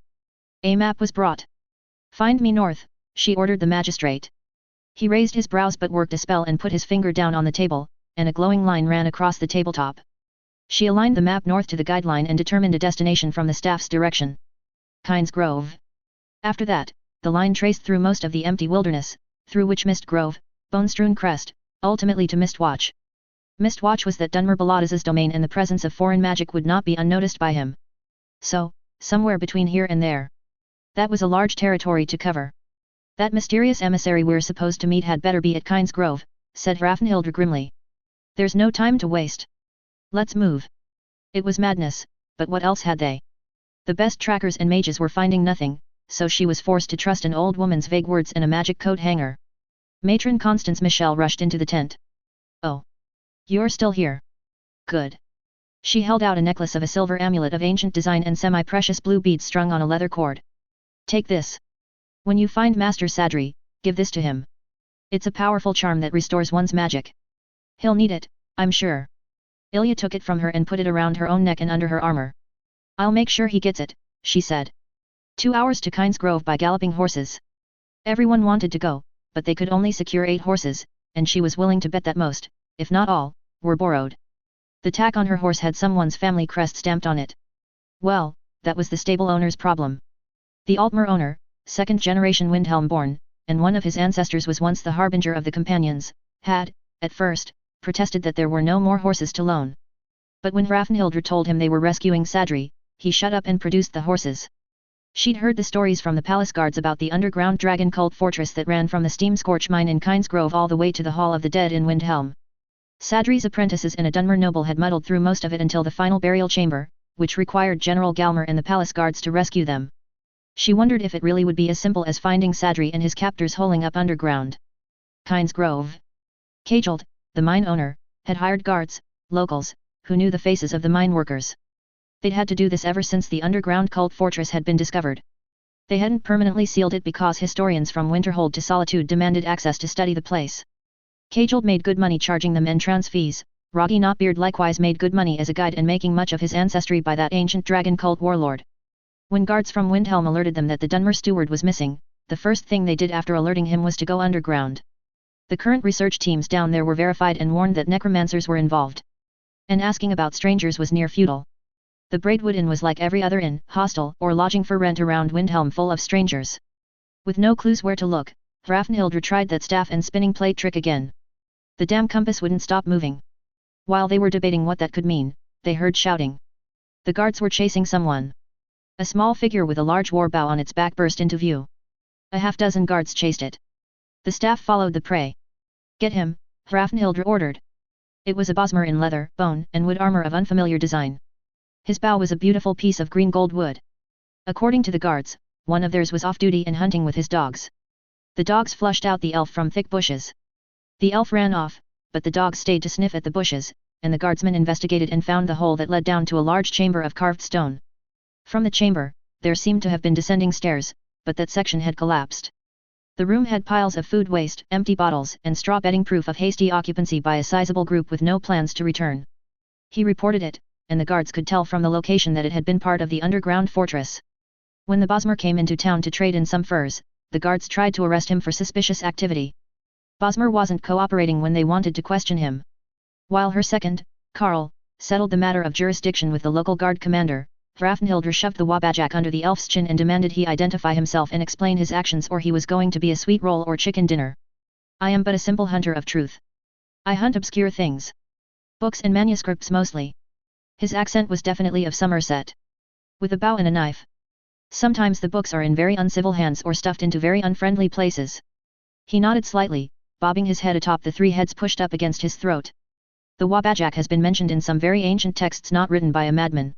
A: A map was brought. Find me north, she ordered the magistrate. He raised his brows but worked a spell and put his finger down on the table, and a glowing line ran across the tabletop. She aligned the map north to the guideline and determined a destination from the staff's direction. Kynes Grove. After that, the line traced through most of the empty wilderness, through which Mist Grove, Bone-strewn Crest, ultimately to Mistwatch. Mistwatch was that Dunmer Baladaz's domain and the presence of foreign magic would not be unnoticed by him. So, somewhere between here and there. That was a large territory to cover. That mysterious emissary we're supposed to meet had better be at Kynes Grove, said Hrafnhildr grimly. There's no time to waste. Let's move. It was madness, but what else had they? The best trackers and mages were finding nothing, so she was forced to trust an old woman's vague words and a magic coat hanger. Matron Constance Michelle rushed into the tent. Oh. You're still here. Good. She held out a necklace of a silver amulet of ancient design and semi-precious blue beads strung on a leather cord. Take this. When you find Master Sadri, give this to him. It's a powerful charm that restores one's magic. He'll need it, I'm sure. Ilya took it from her and put it around her own neck and under her armor. I'll make sure he gets it, she said. 2 hours to Kynes Grove by galloping horses. Everyone wanted to go, but they could only secure 8 horses, and she was willing to bet that most, if not all, were borrowed. The tack on her horse had someone's family crest stamped on it. Well, that was the stable owner's problem. The Altmer owner, 2nd generation Windhelm born, and one of his ancestors was once the harbinger of the companions, had, at first, protested that there were no more horses to loan. But when Hrafnhildr told him they were rescuing Sadri, he shut up and produced the horses. She'd heard the stories from the palace guards about the underground dragon cult fortress that ran from the steam scorch mine in Kynes Grove all the way to the Hall of the Dead in Windhelm. Sadri's apprentices and a Dunmer noble had muddled through most of it until the final burial chamber, which required General Galmer and the palace guards to rescue them. She wondered if it really would be as simple as finding Sadri and his captors holing up underground. Kynes Grove. Kajeld, the mine owner, had hired guards, locals, who knew the faces of the mine workers. They'd had to do this ever since the underground cult fortress had been discovered. They hadn't permanently sealed it because historians from Winterhold to Solitude demanded access to study the place. Kajeld made good money charging them entrance fees. Roggy Knotbeard likewise made good money as a guide and making much of his ancestry by that ancient dragon cult warlord. When guards from Windhelm alerted them that the Dunmer steward was missing, the first thing they did after alerting him was to go underground. The current research teams down there were verified and warned that necromancers were involved. And asking about strangers was near futile. The Braidwood Inn was like every other inn, hostel, or lodging for rent around Windhelm full of strangers. With no clues where to look, Hrafnhildr tried that staff and spinning plate trick again. The damn compass wouldn't stop moving. While they were debating what that could mean, they heard shouting. The guards were chasing someone. A small figure with a large war bow on its back burst into view. A half-dozen guards chased it. The staff followed the prey. Get him, Hrafnhildr ordered. It was a Bosmer in leather, bone, and wood armor of unfamiliar design. His bow was a beautiful piece of green gold wood. According to the guards, one of theirs was off duty and hunting with his dogs. The dogs flushed out the elf from thick bushes. The elf ran off, but the dogs stayed to sniff at the bushes, and the guardsmen investigated and found the hole that led down to a large chamber of carved stone. From the chamber, there seemed to have been descending stairs, but that section had collapsed. The room had piles of food waste, empty bottles, and straw bedding, proof of hasty occupancy by a sizable group with no plans to return. He reported it, and the guards could tell from the location that it had been part of the underground fortress. When the Bosmer came into town to trade in some furs, the guards tried to arrest him for suspicious activity. Bosmer wasn't cooperating when they wanted to question him. While her second, Karl, settled the matter of jurisdiction with the local guard commander, Hrafnhildr shoved the Wabajak under the elf's chin and demanded he identify himself and explain his actions, or he was going to be a sweet roll or chicken dinner. I am but a simple hunter of truth. I hunt obscure things. Books and manuscripts mostly. His accent was definitely of Somerset. With a bow and a knife. Sometimes the books are in very uncivil hands or stuffed into very unfriendly places. He nodded slightly, bobbing his head atop the 3 heads pushed up against his throat. The Wabajak has been mentioned in some very ancient texts not written by a madman.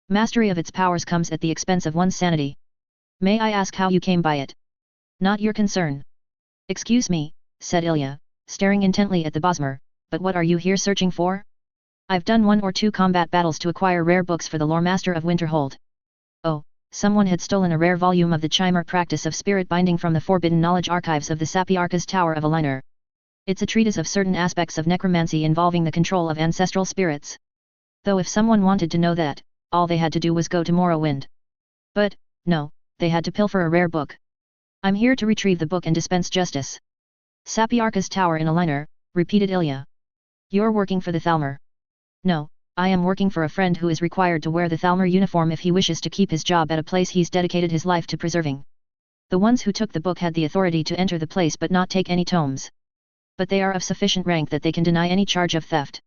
A: Mastery of its powers comes at the expense of one's sanity. May I ask how you came by it? Not your concern. Excuse me, said Ilya, staring intently at the Bosmer, but what are you here searching for? I've done 1 or 2 combat battles to acquire rare books for the lore master of Winterhold. Oh, someone had stolen a rare volume of the Chimer practice of spirit binding from the forbidden knowledge archives of the Sapiarka's Tower of Elinor. It's a treatise of certain aspects of necromancy involving the control of ancestral spirits. Though if someone wanted to know that, all they had to do was go to Morrowind. But, no, they had to pilfer a rare book. I'm here to retrieve the book and dispense justice. Sapiarka's Tower in Elinor, repeated Ilya. You're working for the Thalmor. No, I am working for a friend who is required to wear the Thalmor uniform if he wishes to keep his job at a place he's dedicated his life to preserving. The ones who took the book had the authority to enter the place but not take any tomes. But they are of sufficient rank that they can deny any charge of theft.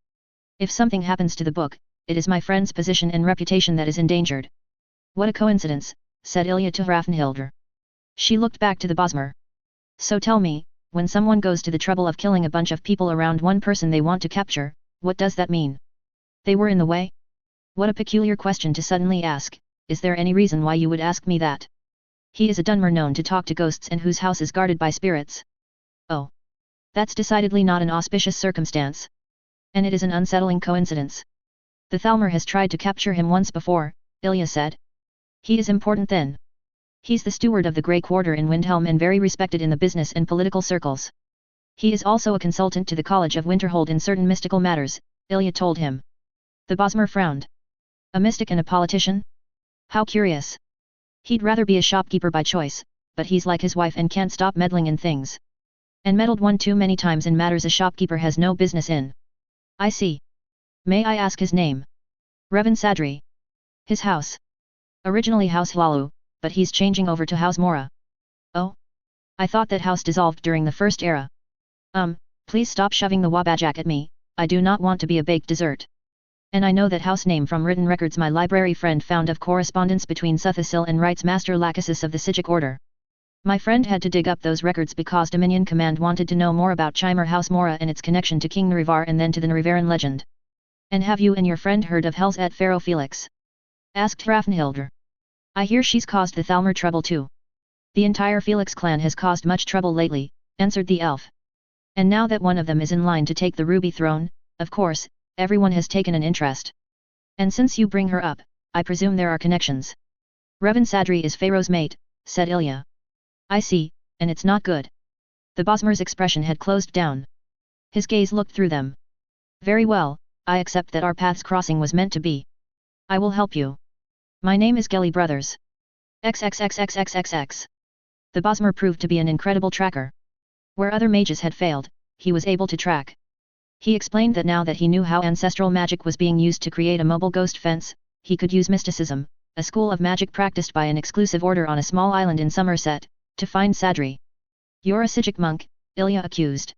A: If something happens to the book, it is my friend's position and reputation that is endangered. What a coincidence, said Ilya to Hrafnhildr. She looked back to the Bosmer. So tell me, when someone goes to the trouble of killing a bunch of people around one person they want to capture, what does that mean? They were in the way? What a peculiar question to suddenly ask. Is there any reason why you would ask me that? He is a Dunmer known to talk to ghosts and whose house is guarded by spirits. Oh. That's decidedly not an auspicious circumstance. And it is an unsettling coincidence. The Thalmor has tried to capture him once before, Ilya said. He is important then. He's the steward of the Grey Quarter in Windhelm and very respected in the business and political circles. He is also a consultant to the College of Winterhold in certain mystical matters, Ilya told him. The Bosmer frowned. A mystic and a politician? How curious. He'd rather be a shopkeeper by choice, but he's like his wife and can't stop meddling in things. And meddled one too many times in matters a shopkeeper has no business in. I see. May I ask his name? Revan Sadri. His house. Originally House Lalu, but he's changing over to House Mora. Oh? I thought that house dissolved during the first era. Please stop shoving the wabajak at me, I do not want to be a baked dessert. And I know that house name from written records my library friend found of correspondence between Suthasil and Wright's Master Lachesis of the Sijic Order. My friend had to dig up those records because Dominion Command wanted to know more about Chimer House Mora and its connection to King Narivar and then to the Narivaran legend. And have you and your friend heard of Hell's et Pharaoh Felix? Asked Hrafnhildr. I hear she's caused the Thalmor trouble too. The entire Felix clan has caused much trouble lately, answered the elf. And now that one of them is in line to take the Ruby Throne, of course, everyone has taken an interest. And since you bring her up, I presume there are connections. Revan Sadri is Pharaoh's mate, said Ilya. I see, and it's not good. The Bosmer's expression had closed down. His gaze looked through them. Very well, I accept that our paths crossing was meant to be. I will help you. My name is Gelly Brothers. XXXXXXX. The Bosmer proved to be an incredible tracker. Where other mages had failed, he was able to track. He explained that now that he knew how ancestral magic was being used to create a mobile ghost fence, he could use mysticism, a school of magic practiced by an exclusive order on a small island in Somerset, to find Sadri. You're a Sijic monk, Ilya accused.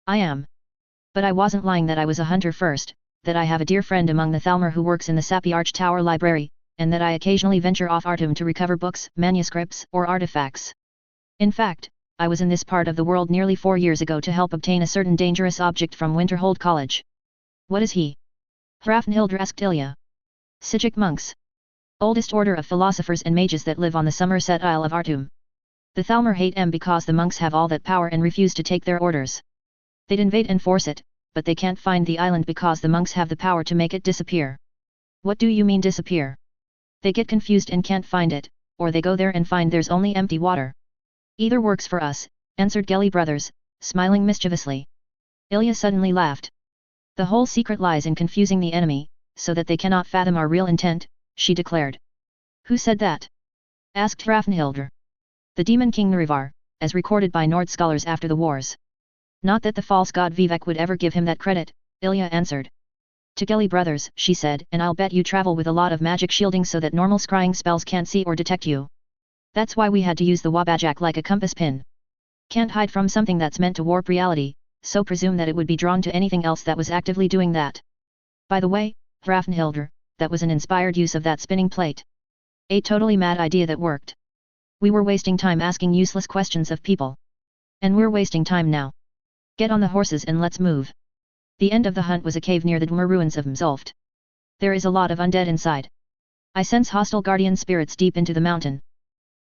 A: I am. But I wasn't lying that I was a hunter first, that I have a dear friend among the Thalmor who works in the Sappy Arch Tower Library, and that I occasionally venture off Artum to recover books, manuscripts, or artifacts. In fact, I was in this part of the world nearly 4 years ago to help obtain a certain dangerous object from Winterhold College. What is he? Hrafnhildr asked Ilya. Sijic monks. Oldest order of philosophers and mages that live on the Somerset Isle of Artum. The Thalmor hate them because the monks have all that power and refuse to take their orders. They'd invade and force it, but they can't find the island because the monks have the power to make it disappear. What do you mean disappear? They get confused and can't find it, or they go there and find there's only empty water. Either works for us, answered Gelly Brothers, smiling mischievously. Ilya suddenly laughed. The whole secret lies in confusing the enemy, so that they cannot fathom our real intent, she declared. Who said that? Asked Hrafnhildr. The demon king Narivar, as recorded by Nord scholars after the wars. Not that the false god Vivek would ever give him that credit, Ilya answered. To Gelly Brothers, she said, and I'll bet you travel with a lot of magic shielding so that normal scrying spells can't see or detect you. That's why we had to use the wabajak like a compass pin. Can't hide from something that's meant to warp reality, so presume that it would be drawn to anything else that was actively doing that. By the way, Hrafnhildr, that was an inspired use of that spinning plate. A totally mad idea that worked. We were wasting time asking useless questions of people. And we're wasting time now. Get on the horses and let's move. The end of the hunt was a cave near the Dwemer ruins of Mzulft. There is a lot of undead inside. I sense hostile guardian spirits deep into the mountain.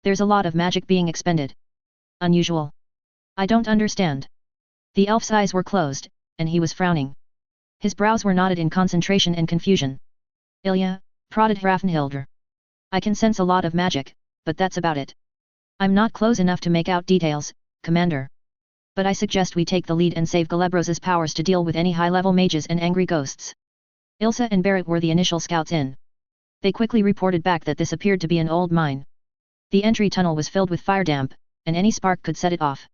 A: There's a lot of magic being expended. Unusual. I don't understand. The elf's eyes were closed, and he was frowning. His brows were knotted in concentration and confusion. Ilya, prodded Hrafnhildr. I can sense a lot of magic, but that's about it. I'm not close enough to make out details, Commander. But I suggest we take the lead and save Galebros's powers to deal with any high-level mages and angry ghosts. Ilsa and Barrett were the initial scouts in. They quickly reported back that this appeared to be an old mine. The entry tunnel was filled with fire damp, and any spark could set it off.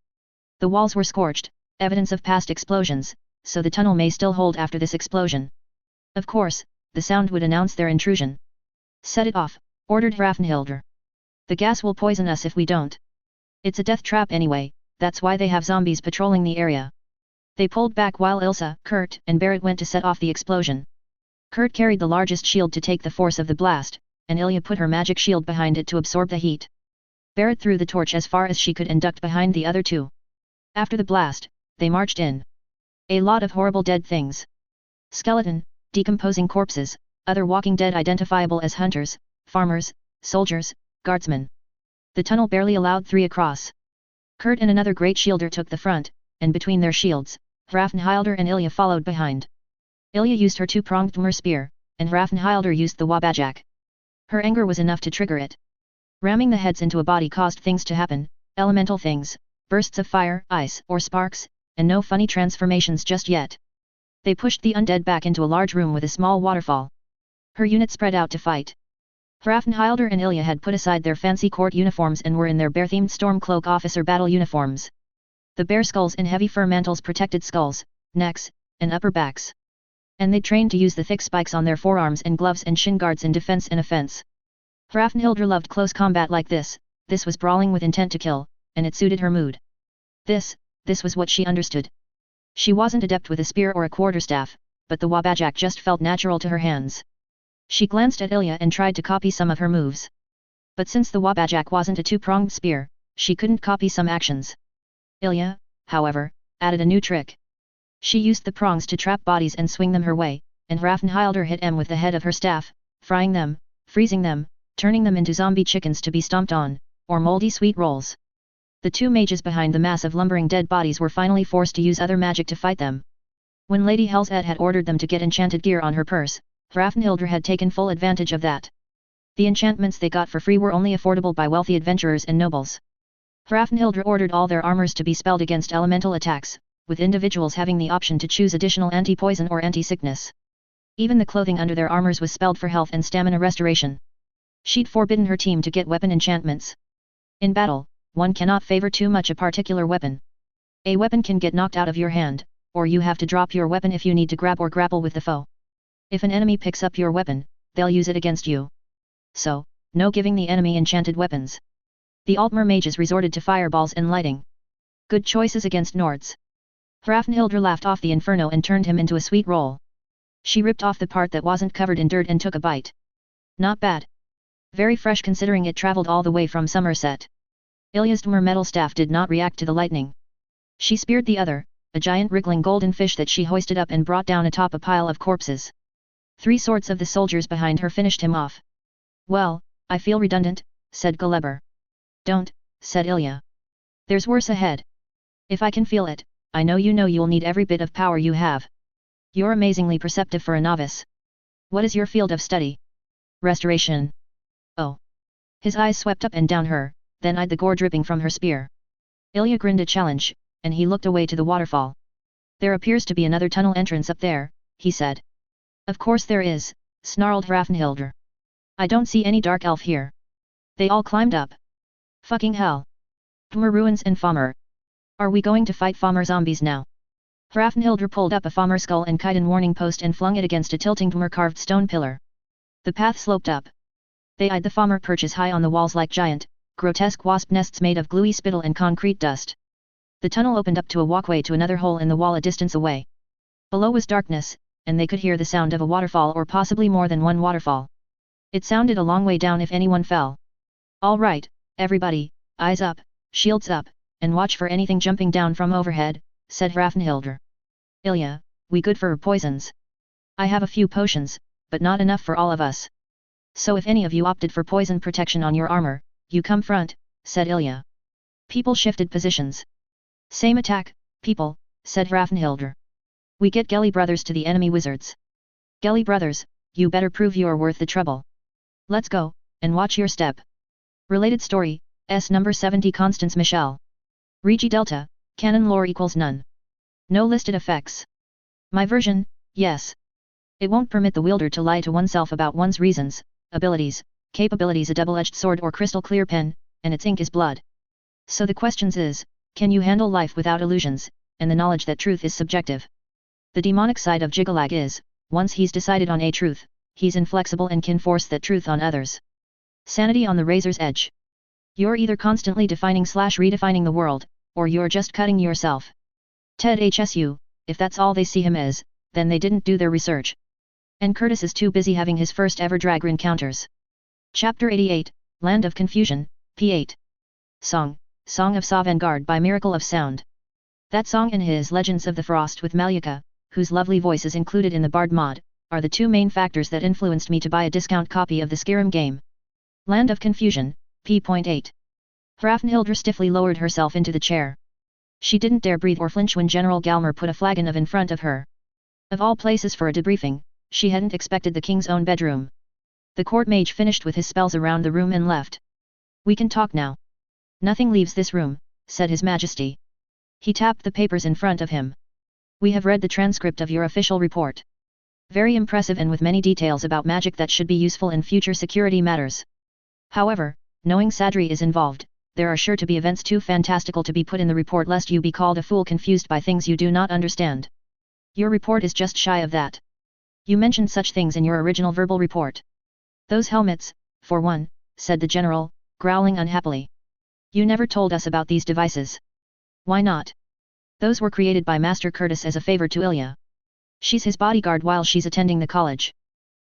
A: The walls were scorched, evidence of past explosions, so the tunnel may still hold after this explosion. Of course, the sound would announce their intrusion. Set it off, ordered Hrafnhildr. The gas will poison us if we don't. It's a death trap anyway, that's why they have zombies patrolling the area. They pulled back while Ilsa, Kurt, and Barrett went to set off the explosion. Kurt carried the largest shield to take the force of the blast, and Ilya put her magic shield behind it to absorb the heat. Barrett threw the torch as far as she could and ducked behind the other two. After the blast, they marched in. A lot of horrible dead things. Skeleton, decomposing corpses, other walking dead identifiable as hunters, farmers, soldiers, guardsmen. The tunnel barely allowed 3 across. Kurt and another great shielder took the front, and between their shields, Hrafnhildr and Ilya followed behind. Ilya used her 2-pronged Dwemer spear, and Hrafnhildr used the wabajak. Her anger was enough to trigger it. Ramming the heads into a body caused things to happen, elemental things, bursts of fire, ice, or sparks, and no funny transformations just yet. They pushed the undead back into a large room with a small waterfall. Her unit spread out to fight. Hrafnhilder and Ilya had put aside their fancy court uniforms and were in their bear-themed Stormcloak officer battle uniforms. The bear skulls and heavy fur mantles protected skulls, necks, and upper backs. And they trained to use the thick spikes on their forearms and gloves and shin guards in defense and offense. Hrafnhilder loved close combat like this was brawling with intent to kill, and it suited her mood. This was what she understood. She wasn't adept with a spear or a quarterstaff, but the wabajak just felt natural to her hands. She glanced at Ilya and tried to copy some of her moves. But since the wabajak wasn't a two-pronged spear, she couldn't copy some actions. Ilya, however, added a new trick. She used the prongs to trap bodies and swing them her way, and Hrafnhilder hit them with the head of her staff, frying them, freezing them, turning them into zombie chickens to be stomped on, or moldy sweet rolls. The two mages behind the mass of lumbering dead bodies were finally forced to use other magic to fight them. When Lady Helsed had ordered them to get enchanted gear on her purse, Hrafnhilder had taken full advantage of that. The enchantments they got for free were only affordable by wealthy adventurers and nobles. Hrafnhilder ordered all their armors to be spelled against elemental attacks, with individuals having the option to choose additional anti-poison or anti-sickness. Even the clothing under their armors was spelled for health and stamina restoration. She'd forbidden her team to get weapon enchantments. In battle, one cannot favor too much a particular weapon. A weapon can get knocked out of your hand, or you have to drop your weapon if you need to grab or grapple with the foe. If an enemy picks up your weapon, they'll use it against you. So, no giving the enemy enchanted weapons. The Altmer mages resorted to fireballs and lighting. Good choices against Nords. Hrafnhilder laughed off the inferno and turned him into a sweet roll. She ripped off the part that wasn't covered in dirt and took a bite. Not bad. Very fresh considering it traveled all the way from Somerset. Ilya's Dmer metal staff did not react to the lightning. She speared the other, a giant wriggling golden fish that she hoisted up and brought down atop a pile of corpses. 3 swords of the soldiers behind her finished him off. Well, I feel redundant, said Galeber. Don't, said Ilya. There's worse ahead. If I can feel it, I know you'll need every bit of power you have. You're amazingly perceptive for a novice. What is your field of study? Restoration. Oh. His eyes swept up and down her, then eyed the gore dripping from her spear. Ilya grinned a challenge, and he looked away to the waterfall. There appears to be another tunnel entrance up there, he said. Of course there is, snarled Hrafnhilder. I don't see any dark elf here. They all climbed up. Fucking hell. Dmer ruins and Fomer. Are we going to fight Fomer zombies now? Hrafnhilder pulled up a Fomer skull and chitin warning post and flung it against a tilting Dmer carved stone pillar. The path sloped up. They eyed the Fomer perches high on the walls like giant, grotesque wasp nests made of gluey spittle and concrete dust. The tunnel opened up to a walkway to another hole in the wall a distance away. Below was darkness, and they could hear the sound of a waterfall or possibly more than one waterfall. It sounded a long way down if anyone fell. All right, everybody, eyes up, shields up, and watch for anything jumping down from overhead, said Hrafnhilder. Ilya, we good for poisons? I have a few potions, but not enough for all of us. So if any of you opted for poison protection on your armor, you come front, said Ilya. People shifted positions. Same attack, people, said Hrafnhilder. We get Gelly brothers to the enemy wizards. Gelly brothers, you better prove you're worth the trouble. Let's go, and watch your step. Related story, S number 70 Constance Michelle. Regi Delta, canon lore equals none. No listed effects. My version, yes. It won't permit the wielder to lie to oneself about one's reasons, abilities, capabilities, a double-edged sword or crystal clear pen, and its ink is blood. So the questions is, can you handle life without illusions, and the knowledge that truth is subjective? The demonic side of Jigalag is, once he's decided on a truth, he's inflexible and can force that truth on others. Sanity on the razor's edge. You're either constantly defining/redefining the world, or you're just cutting yourself. Ted HSU, if that's all they see him as, then they didn't do their research. And Curtis is too busy having his first ever drag encounters. Chapter 88, Land of Confusion, P8. Song of Sovngarde by Miracle of Sound. That song and his Legends of the Frost with Malyuka, whose lovely voice is included in the Bard mod, are the two main factors that influenced me to buy a discount copy of the Skyrim game. Land of Confusion, P.8. Hrafnhilder stiffly lowered herself into the chair. She didn't dare breathe or flinch when General Galmer put a flagon of in front of her. Of all places for a debriefing, she hadn't expected the king's own bedroom. The court mage finished with his spells around the room and left. We can talk now. Nothing leaves this room, said His Majesty. He tapped the papers in front of him. We have read the transcript of your official report. Very impressive and with many details about magic that should be useful in future security matters. However, knowing Sadri is involved, there are sure to be events too fantastical to be put in the report lest you be called a fool confused by things you do not understand. Your report is just shy of that. You mentioned such things in your original verbal report. Those helmets, for one, said the general, growling unhappily. You never told us about these devices. Why not? Those were created by Master Curtis as a favor to Ilya. She's his bodyguard while she's attending the college.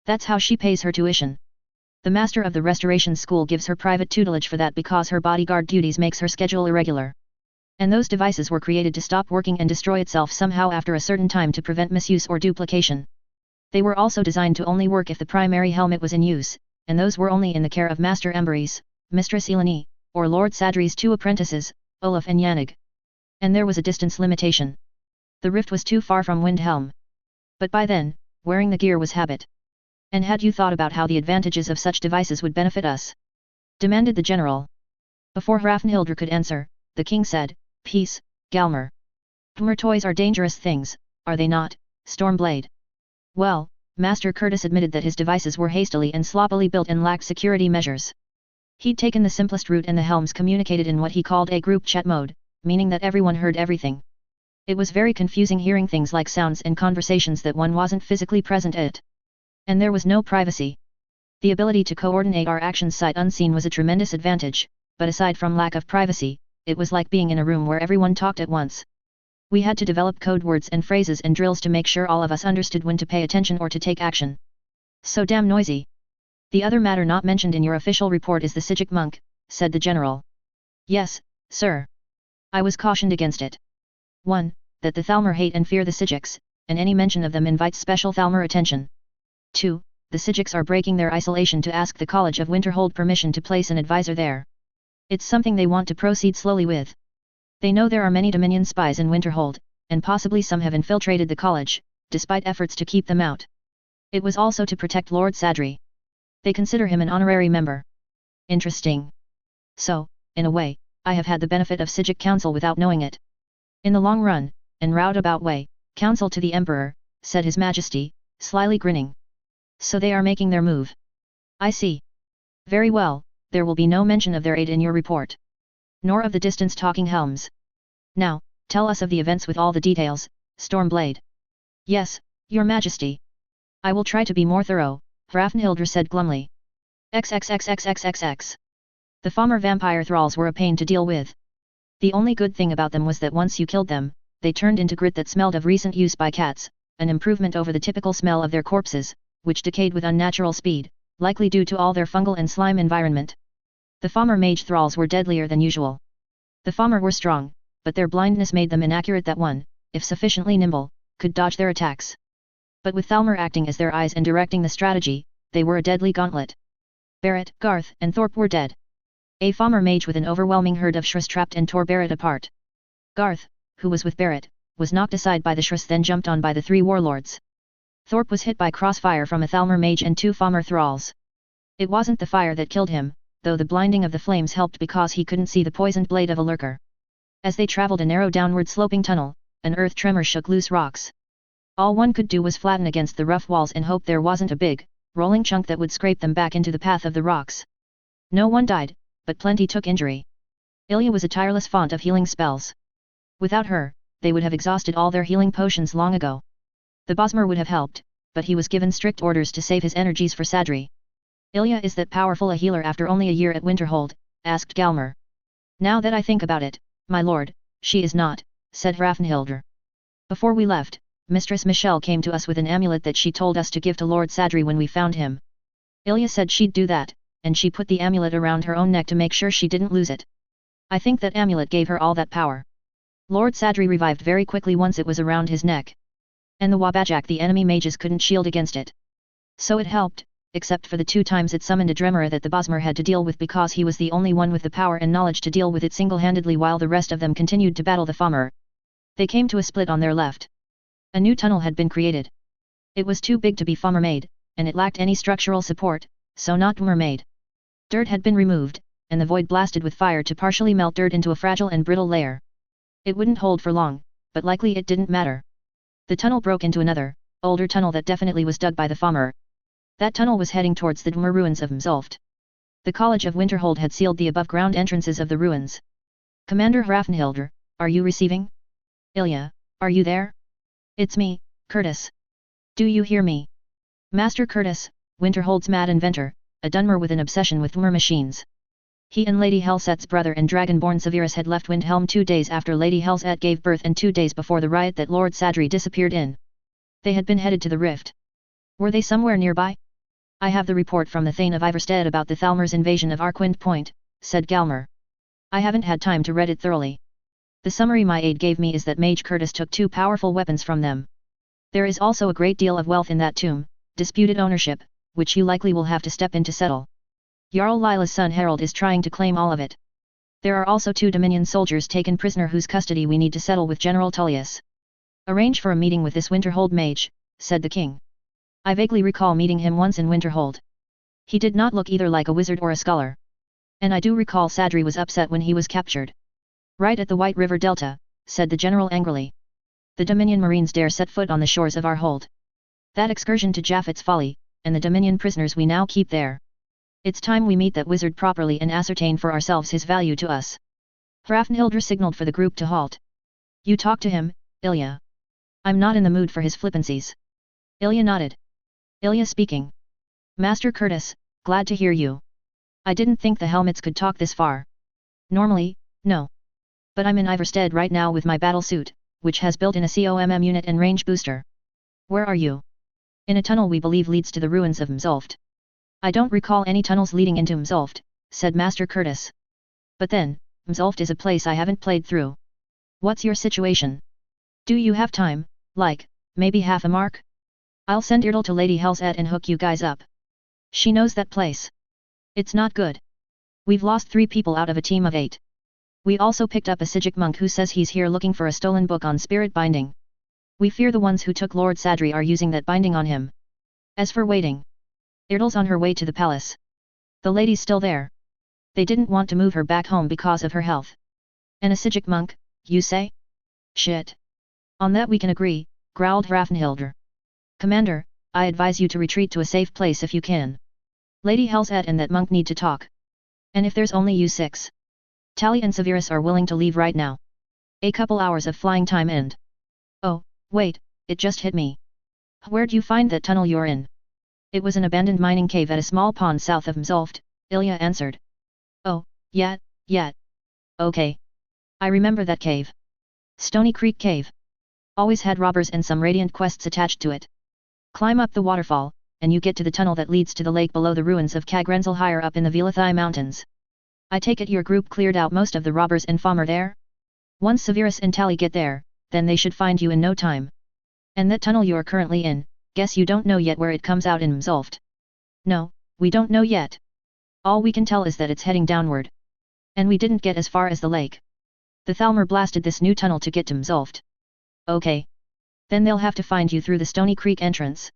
A: That's how she pays her tuition. The master of the restoration school gives her private tutelage for that because her bodyguard duties makes her schedule irregular. And those devices were created to stop working and destroy itself somehow after a certain time to prevent misuse or duplication. They were also designed to only work if the primary helmet was in use, and those were only in the care of Master Emberis, Mistress Eleni, or Lord Sadri's two apprentices, Olaf and Yanig. And there was a distance limitation. The rift was too far from Windhelm. But by then, wearing the gear was habit. And had you thought about how the advantages of such devices would benefit us? Demanded the general. Before Hrafnhildr could answer, the king said, Peace, Galmer. Gmer toys are dangerous things, are they not, Stormblade? Well, Master Curtis admitted that his devices were hastily and sloppily built and lacked security measures. He'd taken the simplest route and the helms communicated in what he called a group chat mode, meaning that everyone heard everything. It was very confusing hearing things like sounds and conversations that one wasn't physically present at. And there was no privacy. The ability to coordinate our actions sight unseen was a tremendous advantage, but aside from lack of privacy, it was like being in a room where everyone talked at once. We had to develop code words and phrases and drills to make sure all of us understood when to pay attention or to take action. So damn noisy. The other matter not mentioned in your official report is the Sijic monk, said the general. Yes, sir. I was cautioned against it. 1. That the Thalmor hate and fear the Sijics, and any mention of them invites special Thalmor attention. 2. The Sijics are breaking their isolation to ask the College of Winterhold permission to place an advisor there. It's something they want to proceed slowly with. They know there are many Dominion spies in Winterhold, and possibly some have infiltrated the college, despite efforts to keep them out. It was also to protect Lord Sadri. They consider him an honorary member. Interesting. So, in a way, I have had the benefit of Sijic counsel without knowing it. In the long run, and roundabout way, counsel to the Emperor, said His Majesty, slyly grinning. So they are making their move. I see. Very well, there will be no mention of their aid in your report. Nor of the distance-talking helms. Now, tell us of the events with all the details, Stormblade. Yes, your majesty. I will try to be more thorough, Hrafnhildr said glumly. XXXXXXX. The Falmer vampire thralls were a pain to deal with. The only good thing about them was that once you killed them, they turned into grit that smelled of recent use by cats, an improvement over the typical smell of their corpses, which decayed with unnatural speed, likely due to all their fungal and slime environment. The Falmer mage thralls were deadlier than usual. The Falmer were strong, but their blindness made them inaccurate that one, if sufficiently nimble, could dodge their attacks. But with Thalmor acting as their eyes and directing the strategy, they were a deadly gauntlet. Barrett, Garth, and Thorpe were dead. A Falmer mage with an overwhelming herd of shrews trapped and tore Barrett apart. Garth, who was with Barrett, was knocked aside by the shrews then jumped on by the three warlords. Thorpe was hit by crossfire from a Thalmor mage and two Falmer thralls. It wasn't the fire that killed him, though the blinding of the flames helped because he couldn't see the poisoned blade of a lurker. As they traveled a narrow downward sloping tunnel, an earth tremor shook loose rocks. All one could do was flatten against the rough walls and hope there wasn't a big, rolling chunk that would scrape them back into the path of the rocks. No one died, but plenty took injury. Ilya was a tireless font of healing spells. Without her, they would have exhausted all their healing potions long ago. The Bosmer would have helped, but he was given strict orders to save his energies for Sadri. Ilya is that powerful a healer after only a year at Winterhold, asked Galmer. Now that I think about it, my lord, she is not, said Hrafnhildr. Before we left, Mistress Michelle came to us with an amulet that she told us to give to Lord Sadri when we found him. Ilya said she'd do that, and she put the amulet around her own neck to make sure she didn't lose it. I think that amulet gave her all that power. Lord Sadri revived very quickly once it was around his neck. And the Wabajak the enemy mages couldn't shield against it. So it helped, except for the 2 times it summoned a Dremora that the Bosmer had to deal with because he was the only one with the power and knowledge to deal with it single-handedly while the rest of them continued to battle the Falmer. They came to a split on their left. A new tunnel had been created. It was too big to be Falmer made, and it lacked any structural support, so not Dwemer made. Dirt had been removed, and the void blasted with fire to partially melt dirt into a fragile and brittle layer. It wouldn't hold for long, but likely it didn't matter. The tunnel broke into another, older tunnel that definitely was dug by the farmer. That tunnel was heading towards the Dwemer ruins of Mzulft. The College of Winterhold had sealed the above-ground entrances of the ruins. Commander Hrafnhildr, are you receiving? Ilya, are you there? It's me, Curtis. Do you hear me? Master Curtis, Winterhold's mad inventor, a Dunmer with an obsession with Dwemer machines. He and Lady Helset's brother and dragonborn Severus had left Windhelm 2 days after Lady Helset gave birth and 2 days before the riot that Lord Sadri disappeared in. They had been headed to the rift. Were they somewhere nearby? I have the report from the Thane of Iverstead about the Thalmor's invasion of Arkwind Point, said Galmer. I haven't had time to read it thoroughly. The summary my aide gave me is that Mage Curtis took 2 powerful weapons from them. There is also a great deal of wealth in that tomb, disputed ownership, which you likely will have to step in to settle. Jarl Lila's son Harold is trying to claim all of it. There are also 2 Dominion soldiers taken prisoner whose custody we need to settle with General Tullius. Arrange for a meeting with this Winterhold mage, said the king. I vaguely recall meeting him once in Winterhold. He did not look either like a wizard or a scholar. And I do recall Sadri was upset when he was captured. Right at the White River Delta, said the general angrily. The Dominion Marines dare set foot on the shores of our hold. That excursion to Jaffet's Folly, and the Dominion prisoners we now keep there. It's time we meet that wizard properly and ascertain for ourselves his value to us. Hrafnhildr signaled for the group to halt. You talk to him, Ilya. I'm not in the mood for his flippancies. Ilya nodded. Ilya speaking. Master Curtis, glad to hear you. I didn't think the helmets could talk this far. Normally, no. But I'm in Iverstead right now with my battle suit, which has built-in a COMM unit and range booster. Where are you? In a tunnel we believe leads to the ruins of Mzulft. I don't recall any tunnels leading into Mzulft, said Master Curtis. But then, Mzulft is a place I haven't played through. What's your situation? Do you have time, like, maybe half a mark? I'll send Irdal to Lady Helset and hook you guys up. She knows that place. It's not good. We've lost 3 people out of a team of 8. We also picked up a Sijic monk who says he's here looking for a stolen book on spirit binding. We fear the ones who took Lord Sadri are using that binding on him. As for waiting, Irdal's on her way to the palace. The lady's still there. They didn't want to move her back home because of her health. And a Sijic monk, you say? Shit. On that we can agree, growled Hrafnhildr. Commander, I advise you to retreat to a safe place if you can. Lady Helset and that monk need to talk. And if there's only you 6. Tally and Severus are willing to leave right now. A couple hours of flying time and... Oh, wait, it just hit me. Where'd you find that tunnel you're in? It was an abandoned mining cave at a small pond south of Mzulft, Ilya answered. Oh, yeah. Okay. I remember that cave. Stony Creek Cave. Always had robbers and some radiant quests attached to it. Climb up the waterfall, and you get to the tunnel that leads to the lake below the ruins of Kagrenzel higher up in the Vilathai mountains. I take it your group cleared out most of the robbers and Falmer there? Once Severus and Tally get there, then they should find you in no time. And that tunnel you're currently in, guess you don't know yet where it comes out in Mzulft. No, we don't know yet. All we can tell is that it's heading downward. And we didn't get as far as the lake. The Thalmor blasted this new tunnel to get to Mzulft. Okay. Then they'll have to find you through the Stony Creek entrance.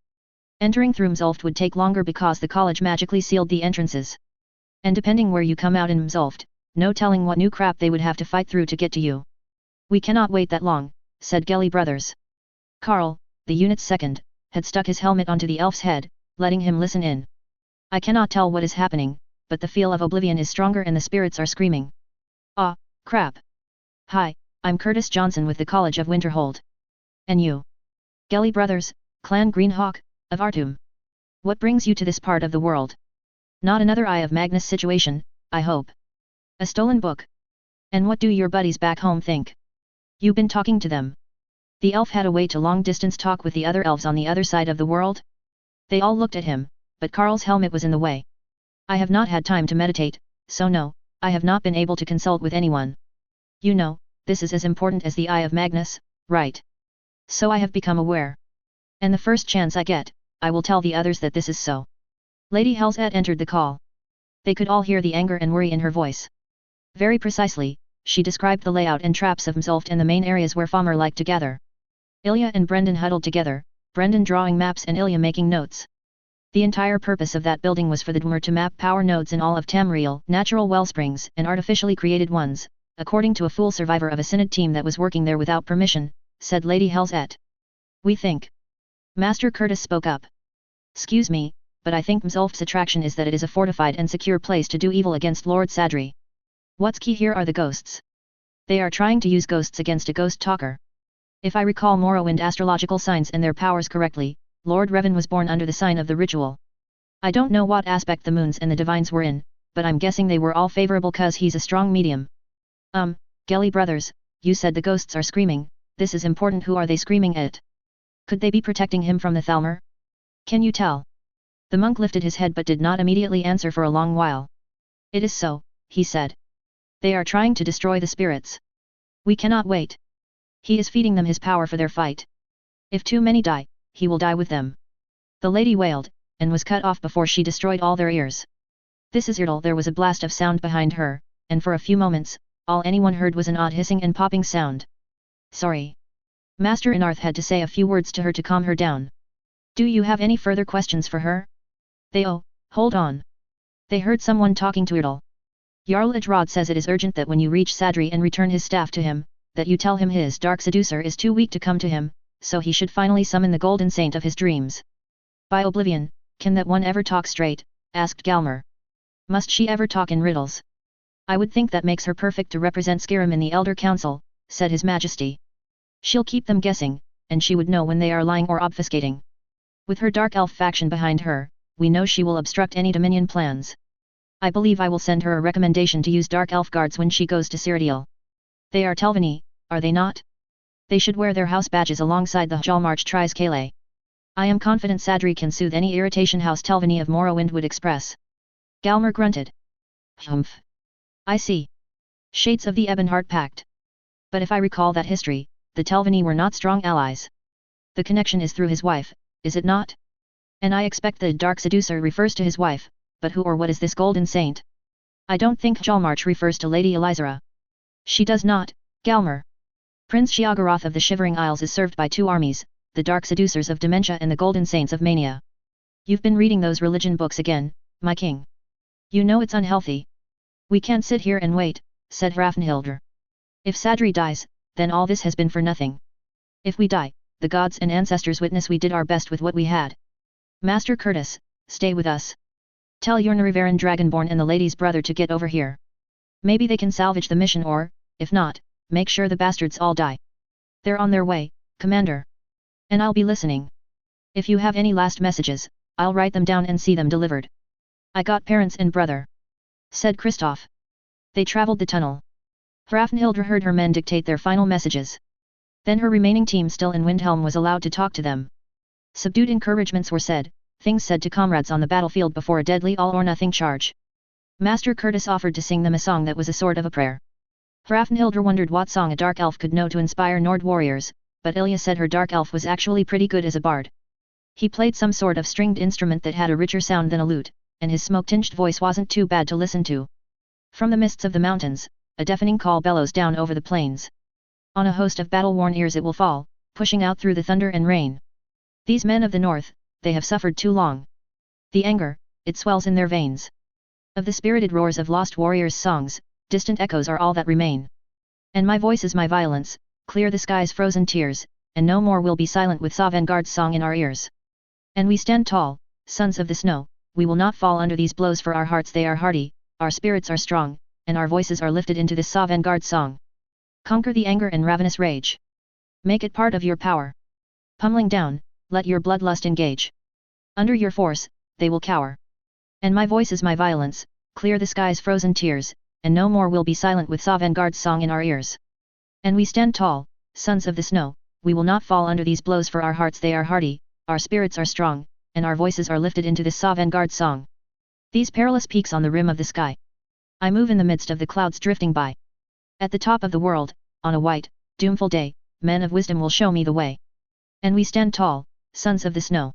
A: Entering through Mzulft would take longer because the college magically sealed the entrances. And depending where you come out in Mzulft, no telling what new crap they would have to fight through to get to you. We cannot wait that long, said Gelly brothers. Karl, the unit's second, had stuck his helmet onto the elf's head, letting him listen in. I cannot tell what is happening, but the feel of oblivion is stronger and the spirits are screaming. Ah, crap. Hi, I'm Curtis Johnson with the College of Winterhold. And you? Gelly brothers, Clan Greenhawk, of Artum. What brings you to this part of the world? Not another Eye of Magnus situation, I hope. A stolen book. And what do your buddies back home think? You been talking to them? The elf had a way to long-distance talk with the other elves on the other side of the world? They all looked at him, but Karl's helmet was in the way. I have not had time to meditate, so no, I have not been able to consult with anyone. You know, this is as important as the Eye of Magnus, right? So I have become aware. And the first chance I get, I will tell the others that this is so. Lady Helset entered the call. They could all hear the anger and worry in her voice. Very precisely, she described the layout and traps of Mzulft and the main areas where Falmer liked to gather. Ilya and Brendan huddled together, Brendan drawing maps and Ilya making notes. The entire purpose of that building was for the Dwemer to map power nodes in all of Tamriel, natural wellsprings and artificially created ones, according to a fool survivor of a synod team that was working there without permission, said Lady Helzet. We think. Master Curtis spoke up. Excuse me, but I think Mzulf's attraction is that it is a fortified and secure place to do evil against Lord Sadri. What's key here are the ghosts. They are trying to use ghosts against a ghost talker. If I recall Morrowind astrological signs and their powers correctly, Lord Revan was born under the sign of the ritual. I don't know what aspect the moons and the divines were in, but I'm guessing they were all favorable cause he's a strong medium. Gelly brothers, you said the ghosts are screaming, this is important. Who are they screaming at? Could they be protecting him from the Thalmor? Can you tell? The monk lifted his head but did not immediately answer for a long while. It is so, he said. They are trying to destroy the spirits. We cannot wait. He is feeding them his power for their fight. If too many die, he will die with them. The lady wailed, and was cut off before she destroyed all their ears. This is Irdal. There was a blast of sound behind her, and for a few moments, all anyone heard was an odd hissing and popping sound. Sorry. Master Inarth had to say a few words to her to calm her down. Do you have any further questions for her? Hold on. They heard someone talking to Irdal. Jarl Ajrod says it is urgent that when you reach Sadri and return his staff to him, that you tell him his dark seducer is too weak to come to him, so he should finally summon the golden saint of his dreams. By Oblivion, can that one ever talk straight? Asked Galmer. Must she ever talk in riddles? I would think that makes her perfect to represent Skyrim in the Elder Council, said His Majesty. She'll keep them guessing, and she would know when they are lying or obfuscating. With her dark elf faction behind her, we know she will obstruct any Dominion plans. I believe I will send her a recommendation to use dark elf guards when she goes to Cyrodiil. They are Telvanni, are they not? They should wear their house badges alongside the Jalmarch Tris Kale. I am confident Sadri can soothe any irritation House Telvanni of Morrowind would express. Galmer grunted. Humph. I see. Shades of the Ebonheart Pact. But if I recall that history, the Telvanni were not strong allies. The connection is through his wife, is it not? And I expect the Dark Seducer refers to his wife, but who or what is this Golden Saint? I don't think Jalmarch refers to Lady Elizara. She does not, Galmer. Prince Sheogorath of the Shivering Isles is served by two armies, the Dark Seducers of Dementia and the Golden Saints of Mania. You've been reading those religion books again, my king. You know it's unhealthy. We can't sit here and wait, said Hrafnhildr. If Sadri dies, then all this has been for nothing. If we die, the gods and ancestors witness we did our best with what we had. Master Curtis, stay with us. Tell Yurnarivaran Dragonborn and the lady's brother to get over here. Maybe they can salvage the mission or, if not, make sure the bastards all die. They're on their way, Commander. And I'll be listening. If you have any last messages, I'll write them down and see them delivered. I got parents and brother, said Kristoff. They traveled the tunnel. Hrafnhildr heard her men dictate their final messages. Then her remaining team still in Windhelm was allowed to talk to them. Subdued encouragements were said, things said to comrades on the battlefield before a deadly all-or-nothing charge. Master Curtis offered to sing them a song that was a sort of a prayer. Hrafnhildr wondered what song a dark elf could know to inspire Nord warriors, but Ilya said her dark elf was actually pretty good as a bard. He played some sort of stringed instrument that had a richer sound than a lute, and his smoke-tinged voice wasn't too bad to listen to. From the mists of the mountains, a deafening call bellows down over the plains. On a host of battle-worn ears it will fall, pushing out through the thunder and rain. These men of the north, they have suffered too long. The anger, it swells in their veins. Of the spirited roars of lost warriors' songs, distant echoes are all that remain. And my voice is my violence, clear the sky's frozen tears, and no more will be silent with Sovngarde's song in our ears. And we stand tall, sons of the snow, we will not fall under these blows for our hearts they are hardy, our spirits are strong, and our voices are lifted into this Sovngarde song. Conquer the anger and ravenous rage. Make it part of your power. Pummeling down, let your bloodlust engage. Under your force, they will cower. And my voice is my violence, clear the sky's frozen tears, and no more will be silent with Sovngarde's song in our ears. And we stand tall, sons of the snow, we will not fall under these blows for our hearts they are hardy, our spirits are strong, and our voices are lifted into this Sovngarde song. These perilous peaks on the rim of the sky. I move in the midst of the clouds drifting by. At the top of the world, on a white, doomful day, men of wisdom will show me the way. And we stand tall, sons of the snow.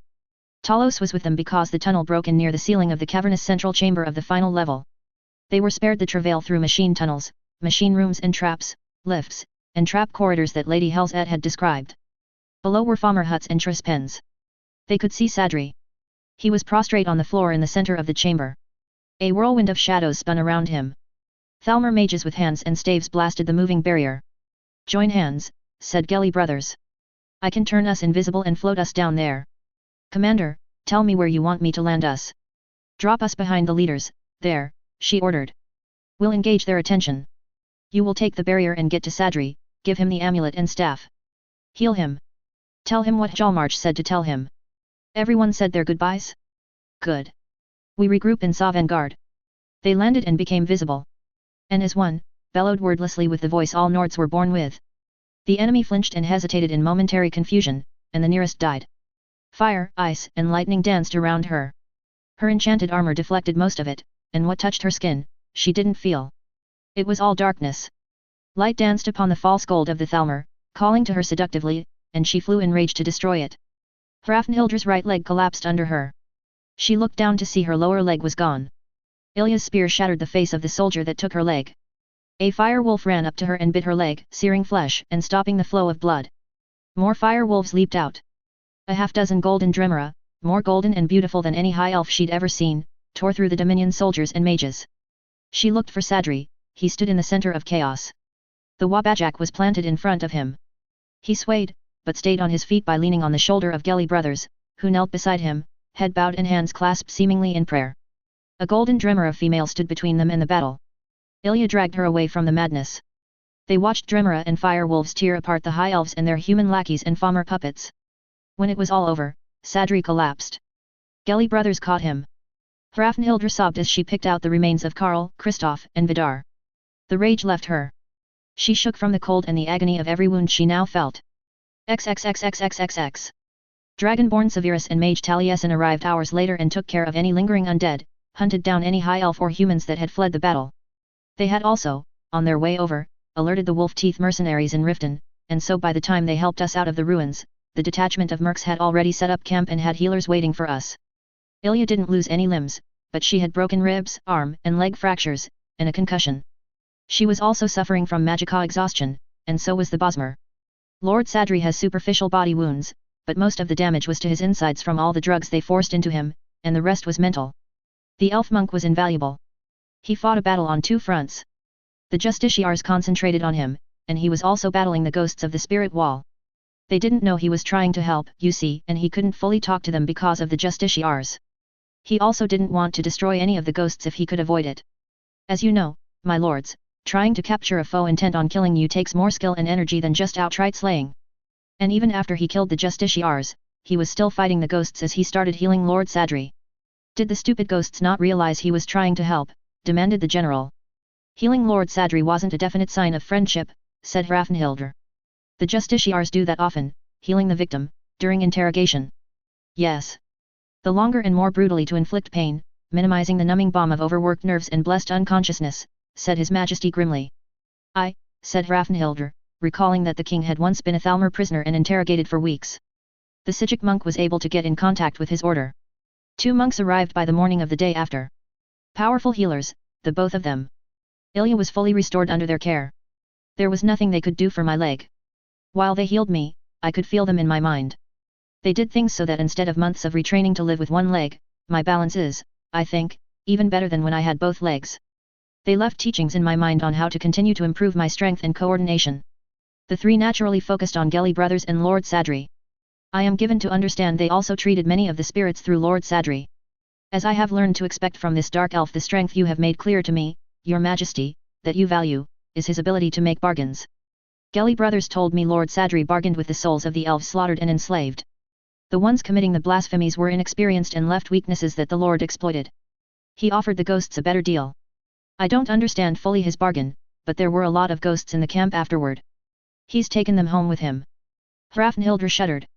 A: Talos was with them because the tunnel broke in near the ceiling of the cavernous central chamber of the final level. They were spared the travail through machine tunnels, machine rooms and traps, lifts, and trap corridors that Lady Helzet had described. Below were farmer huts and tris pens. They could see Sadri. He was prostrate on the floor in the center of the chamber. A whirlwind of shadows spun around him. Thalmor mages with hands and staves blasted the moving barrier. Join hands, said Gelly brothers. I can turn us invisible and float us down there. Commander, tell me where you want me to land us. Drop us behind the leaders, there, she ordered. We'll engage their attention. You will take the barrier and get to Sadri, give him the amulet and staff. Heal him. Tell him what Jalmarch said to tell him. Everyone said their goodbyes? Good. We regroup in Sovngarde. They landed and became visible. And as one, bellowed wordlessly with the voice all Nords were born with. The enemy flinched and hesitated in momentary confusion, and the nearest died. Fire, ice, and lightning danced around her. Her enchanted armor deflected most of it, and what touched her skin, she didn't feel. It was all darkness. Light danced upon the false gold of the Thalmor, calling to her seductively, and she flew in rage to destroy it. Hrafnhildra's right leg collapsed under her. She looked down to see her lower leg was gone. Ilya's spear shattered the face of the soldier that took her leg. A fire wolf ran up to her and bit her leg, searing flesh and stopping the flow of blood. More fire wolves leaped out. A half-dozen golden Dremora, more golden and beautiful than any high elf she'd ever seen, tore through the Dominion soldiers and mages. She looked for Sadri. He stood in the center of chaos. The Wabajak was planted in front of him. He swayed, but stayed on his feet by leaning on the shoulder of Gelly brothers, who knelt beside him, head bowed and hands clasped seemingly in prayer. A golden Dremora female stood between them and the battle. Ilya dragged her away from the madness. They watched Dremora and fire wolves tear apart the high elves and their human lackeys and Fomor puppets. When it was all over, Sadri collapsed. Gelly brothers caught him. Hrafnhildra sobbed as she picked out the remains of Karl, Kristoff, and Vidar. The rage left her. She shook from the cold and the agony of every wound she now felt. XXXXXXX. Dragonborn Severus and Mage Taliesin arrived hours later and took care of any lingering undead, hunted down any high elf or humans that had fled the battle. They had also, on their way over, alerted the Wolf Teeth mercenaries in Riften, and so by the time they helped us out of the ruins, the detachment of mercs had already set up camp and had healers waiting for us. Ilya didn't lose any limbs, but she had broken ribs, arm and leg fractures, and a concussion. She was also suffering from magica exhaustion, and so was the Bosmer. Lord Sadri has superficial body wounds, but most of the damage was to his insides from all the drugs they forced into him, and the rest was mental. The elf monk was invaluable. He fought a battle on two fronts. The justiciars concentrated on him, and he was also battling the ghosts of the spirit wall. They didn't know he was trying to help, you see, and he couldn't fully talk to them because of the justiciars. He also didn't want to destroy any of the ghosts if he could avoid it. As you know, my lords, trying to capture a foe intent on killing you takes more skill and energy than just outright slaying. And even after he killed the justiciars, he was still fighting the ghosts as he started healing Lord Sadri. Did the stupid ghosts not realize he was trying to help? Demanded the general. Healing Lord Sadri wasn't a definite sign of friendship, said Hrafnhildr. The justiciars do that often, healing the victim, during interrogation. Yes. The longer and more brutally to inflict pain, minimizing the numbing balm of overworked nerves and blessed unconsciousness, said His Majesty grimly. Said Hrafnhildr, recalling that the king had once been a Thalmor prisoner and interrogated for weeks. The Sijic monk was able to get in contact with his order. 2 monks arrived by the morning of the day after. Powerful healers, the both of them. Ilya was fully restored under their care. There was nothing they could do for my leg. While they healed me, I could feel them in my mind. They did things so that instead of months of retraining to live with one leg, my balance is, I think, even better than when I had both legs. They left teachings in my mind on how to continue to improve my strength and coordination. The 3 naturally focused on Gelly brothers and Lord Sadri. I am given to understand they also treated many of the spirits through Lord Sadri. As I have learned to expect from this dark elf, the strength you have made clear to me, Your Majesty, that you value, is his ability to make bargains. Gelly brothers told me Lord Sadri bargained with the souls of the elves slaughtered and enslaved. The ones committing the blasphemies were inexperienced and left weaknesses that the Lord exploited. He offered the ghosts a better deal. I don't understand fully his bargain, but there were a lot of ghosts in the camp afterward. He's taken them home with him. Hrafnhildr shuddered.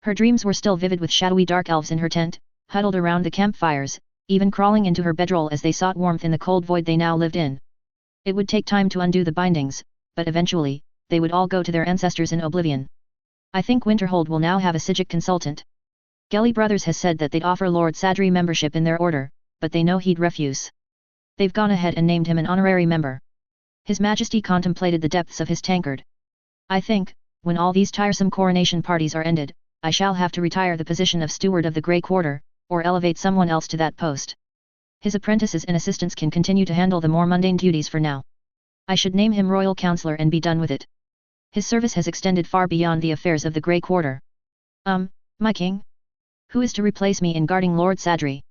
A: Her dreams were still vivid with shadowy dark elves in her tent, huddled around the campfires, even crawling into her bedroll as they sought warmth in the cold void they now lived in. It would take time to undo the bindings, but eventually, they would all go to their ancestors in oblivion. I think Winterhold will now have a Sijic consultant. Gelly brothers has said that they'd offer Lord Sadri membership in their order, but they know he'd refuse. They've gone ahead and named him an honorary member. His Majesty contemplated the depths of his tankard. I think, when all these tiresome coronation parties are ended, I shall have to retire the position of steward of the Grey Quarter, or elevate someone else to that post. His apprentices and assistants can continue to handle the more mundane duties for now. I should name him Royal Counselor and be done with it. His service has extended far beyond the affairs of the Grey Quarter. My king? Who is to replace me in guarding Lord Sadri?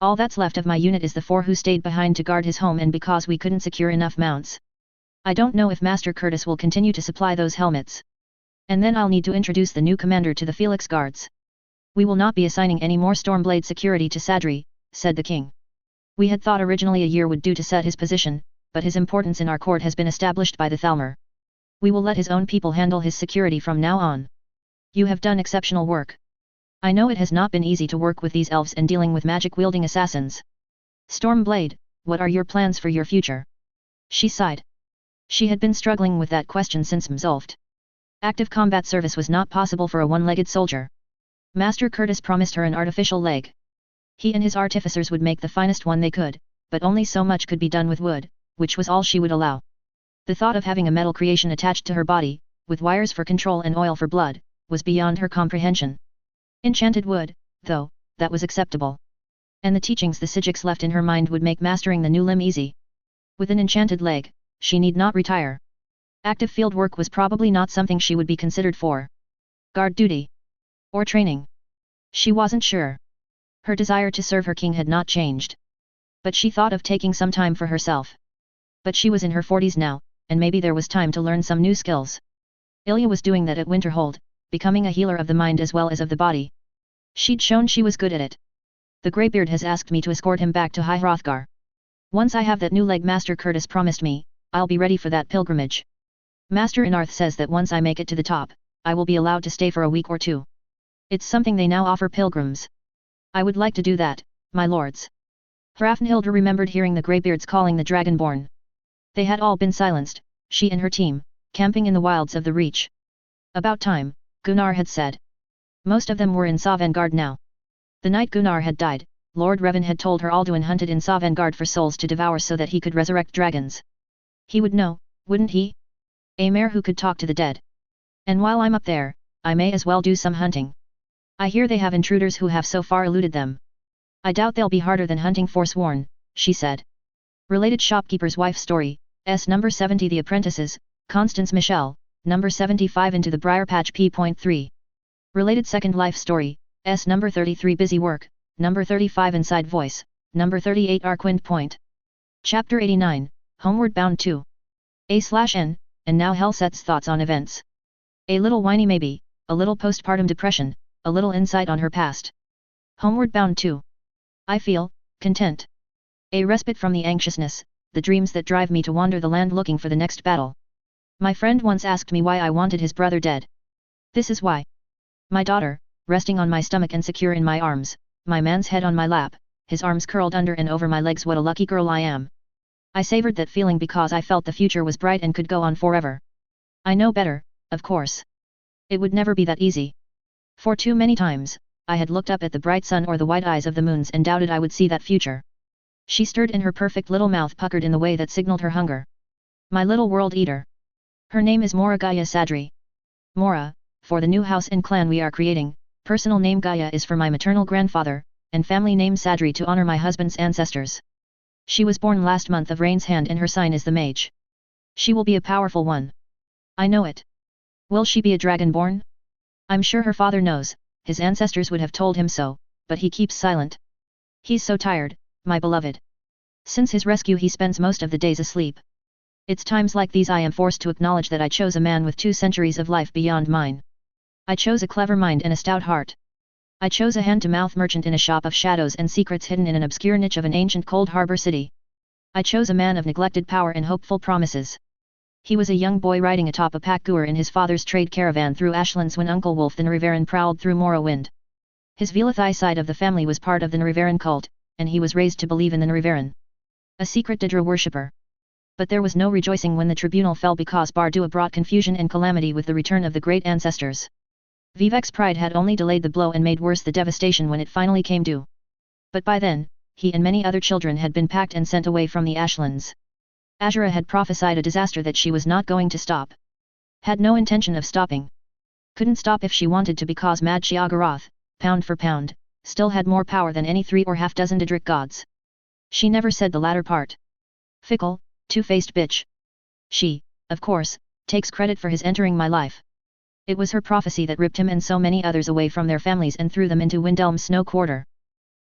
A: All that's left of my unit is the 4 who stayed behind to guard his home, and because we couldn't secure enough mounts. I don't know if Master Curtis will continue to supply those helmets. And then I'll need to introduce the new commander to the Felix Guards. We will not be assigning any more Stormblade security to Sadri, said the king. We had thought originally a year would do to set his position, but his importance in our court has been established by the Thalmor. We will let his own people handle his security from now on. You have done exceptional work. I know it has not been easy to work with these elves and dealing with magic-wielding assassins. Stormblade, what are your plans for your future? She sighed. She had been struggling with that question since Mzulft. Active combat service was not possible for a one-legged soldier. Master Curtis promised her an artificial leg. He and his artificers would make the finest one they could, but only so much could be done with wood, which was all she would allow. The thought of having a metal creation attached to her body, with wires for control and oil for blood, was beyond her comprehension. Enchanted wood, though, that was acceptable. And the teachings the Sijiks left in her mind would make mastering the new limb easy. With an enchanted leg, she need not retire. Active field work was probably not something she would be considered for. Guard duty. Or training. She wasn't sure. Her desire to serve her king had not changed. But she thought of taking some time for herself. But she was in her 40s now, and maybe there was time to learn some new skills. Ilya was doing that at Winterhold, becoming a healer of the mind as well as of the body. She'd shown she was good at it. The Greybeard has asked me to escort him back to High Hrothgar. Once I have that new leg Master Curtis promised me, I'll be ready for that pilgrimage. Master Inarth says that once I make it to the top, I will be allowed to stay for a week or 2. It's something they now offer pilgrims. I would like to do that, my lords. Hrafnhilde remembered hearing the Greybeards calling the Dragonborn. They had all been silenced, she and her team, camping in the wilds of the Reach. About time, Gunnar had said. Most of them were in Sovngarde now. The night Gunnar had died, Lord Revan had told her Alduin hunted in Sovngarde for souls to devour so that he could resurrect dragons. He would know, wouldn't he? A mare who could talk to the dead. And while I'm up there, I may as well do some hunting. I hear they have intruders who have so far eluded them. I doubt they'll be harder than hunting Forsworn, she said. Related Shopkeeper's Wife story, number 70 The Apprentices, Constance Michelle, number 75 Into the Briar Patch p.3. Related Second Life story, number 33 Busy Work, number 35 Inside Voice, number 38 Arquind Point. Chapter 89, Homeward Bound 2. A/N, and now Helset's thoughts on events. A little whiny maybe, a little postpartum depression, a little insight on her past. Homeward Bound 2. I feel content. A respite from the anxiousness, the dreams that drive me to wander the land looking for the next battle. My friend once asked me why I wanted his brother dead. This is why. My daughter, resting on my stomach and secure in my arms, my man's head on my lap, his arms curled under and over my legs. What a lucky girl I am. I savored that feeling because I felt the future was bright and could go on forever. I know better, of course. It would never be that easy. For too many times, I had looked up at the bright sun or the white eyes of the moons and doubted I would see that future. She stirred and her perfect little mouth puckered in the way that signaled her hunger. My little world eater. Her name is Mora Gaia Sadri. Mora, for the new house and clan we are creating, personal name Gaia is for my maternal grandfather, and family name Sadri to honor my husband's ancestors. She was born last month of Rain's hand and her sign is the mage. She will be a powerful one. I know it. Will she be a dragonborn? I'm sure her father knows, his ancestors would have told him so, but he keeps silent. He's so tired, my beloved. Since his rescue he spends most of the days asleep. It's times like these I am forced to acknowledge that I chose a man with 2 centuries of life beyond mine. I chose a clever mind and a stout heart. I chose a hand-to-mouth merchant in a shop of shadows and secrets hidden in an obscure niche of an ancient cold harbor city. I chose a man of neglected power and hopeful promises. He was a young boy riding atop a pack-gooer in his father's trade caravan through Ashlands when Uncle Wolf the Nrivaran prowled through Morrowind. His Velathai side of the family was part of the Nrivaran cult, and he was raised to believe in the Nrivaran. A secret Daedra worshipper. But there was no rejoicing when the tribunal fell because Bardua brought confusion and calamity with the return of the great ancestors. Vivek's pride had only delayed the blow and made worse the devastation when it finally came due. But by then, he and many other children had been packed and sent away from the Ashlands. Azura had prophesied a disaster that she was not going to stop. Had no intention of stopping. Couldn't stop if she wanted to because Mad Shiagarath, pound for pound, still had more power than any 3 or half dozen Daedric gods. She never said the latter part. Fickle, two-faced bitch. She, of course, takes credit for his entering my life. It was her prophecy that ripped him and so many others away from their families and threw them into Windhelm's snow quarter.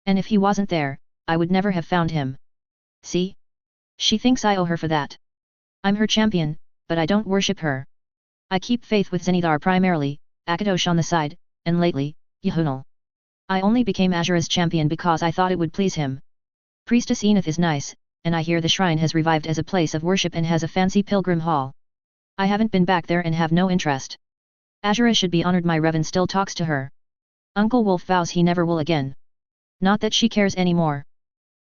A: And if he wasn't there, I would never have found him. See? She thinks I owe her for that. I'm her champion, but I don't worship her. I keep faith with Zenithar primarily, Akadosh on the side, and lately, Yahunal. I only became Azura's champion because I thought it would please him. Priestess Enith is nice, and I hear the shrine has revived as a place of worship and has a fancy pilgrim hall. I haven't been back there and have no interest. Azura should be honored. My Revan still talks to her. Uncle Wolf vows he never will again. Not that she cares anymore.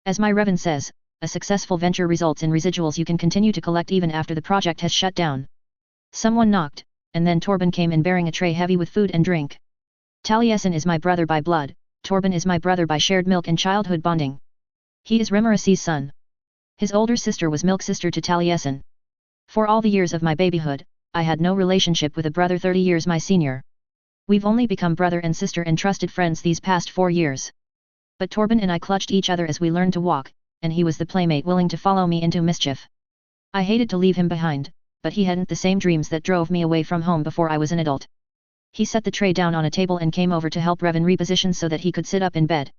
A: As my Revan says, a successful venture results in residuals you can continue to collect even after the project has shut down. Someone knocked, and then Torben came in bearing a tray heavy with food and drink. Taliesin is my brother by blood, Torben is my brother by shared milk and childhood bonding. He is Remarasi's son. His older sister was milk sister to Taliesin. For all the years of my babyhood, I had no relationship with a brother 30 years my senior. We've only become brother and sister and trusted friends these past 4 years. But Torben and I clutched each other as we learned to walk, and he was the playmate willing to follow me into mischief. I hated to leave him behind, but he hadn't the same dreams that drove me away from home before I was an adult. He set the tray down on a table and came over to help Revan reposition so that he could sit up in bed.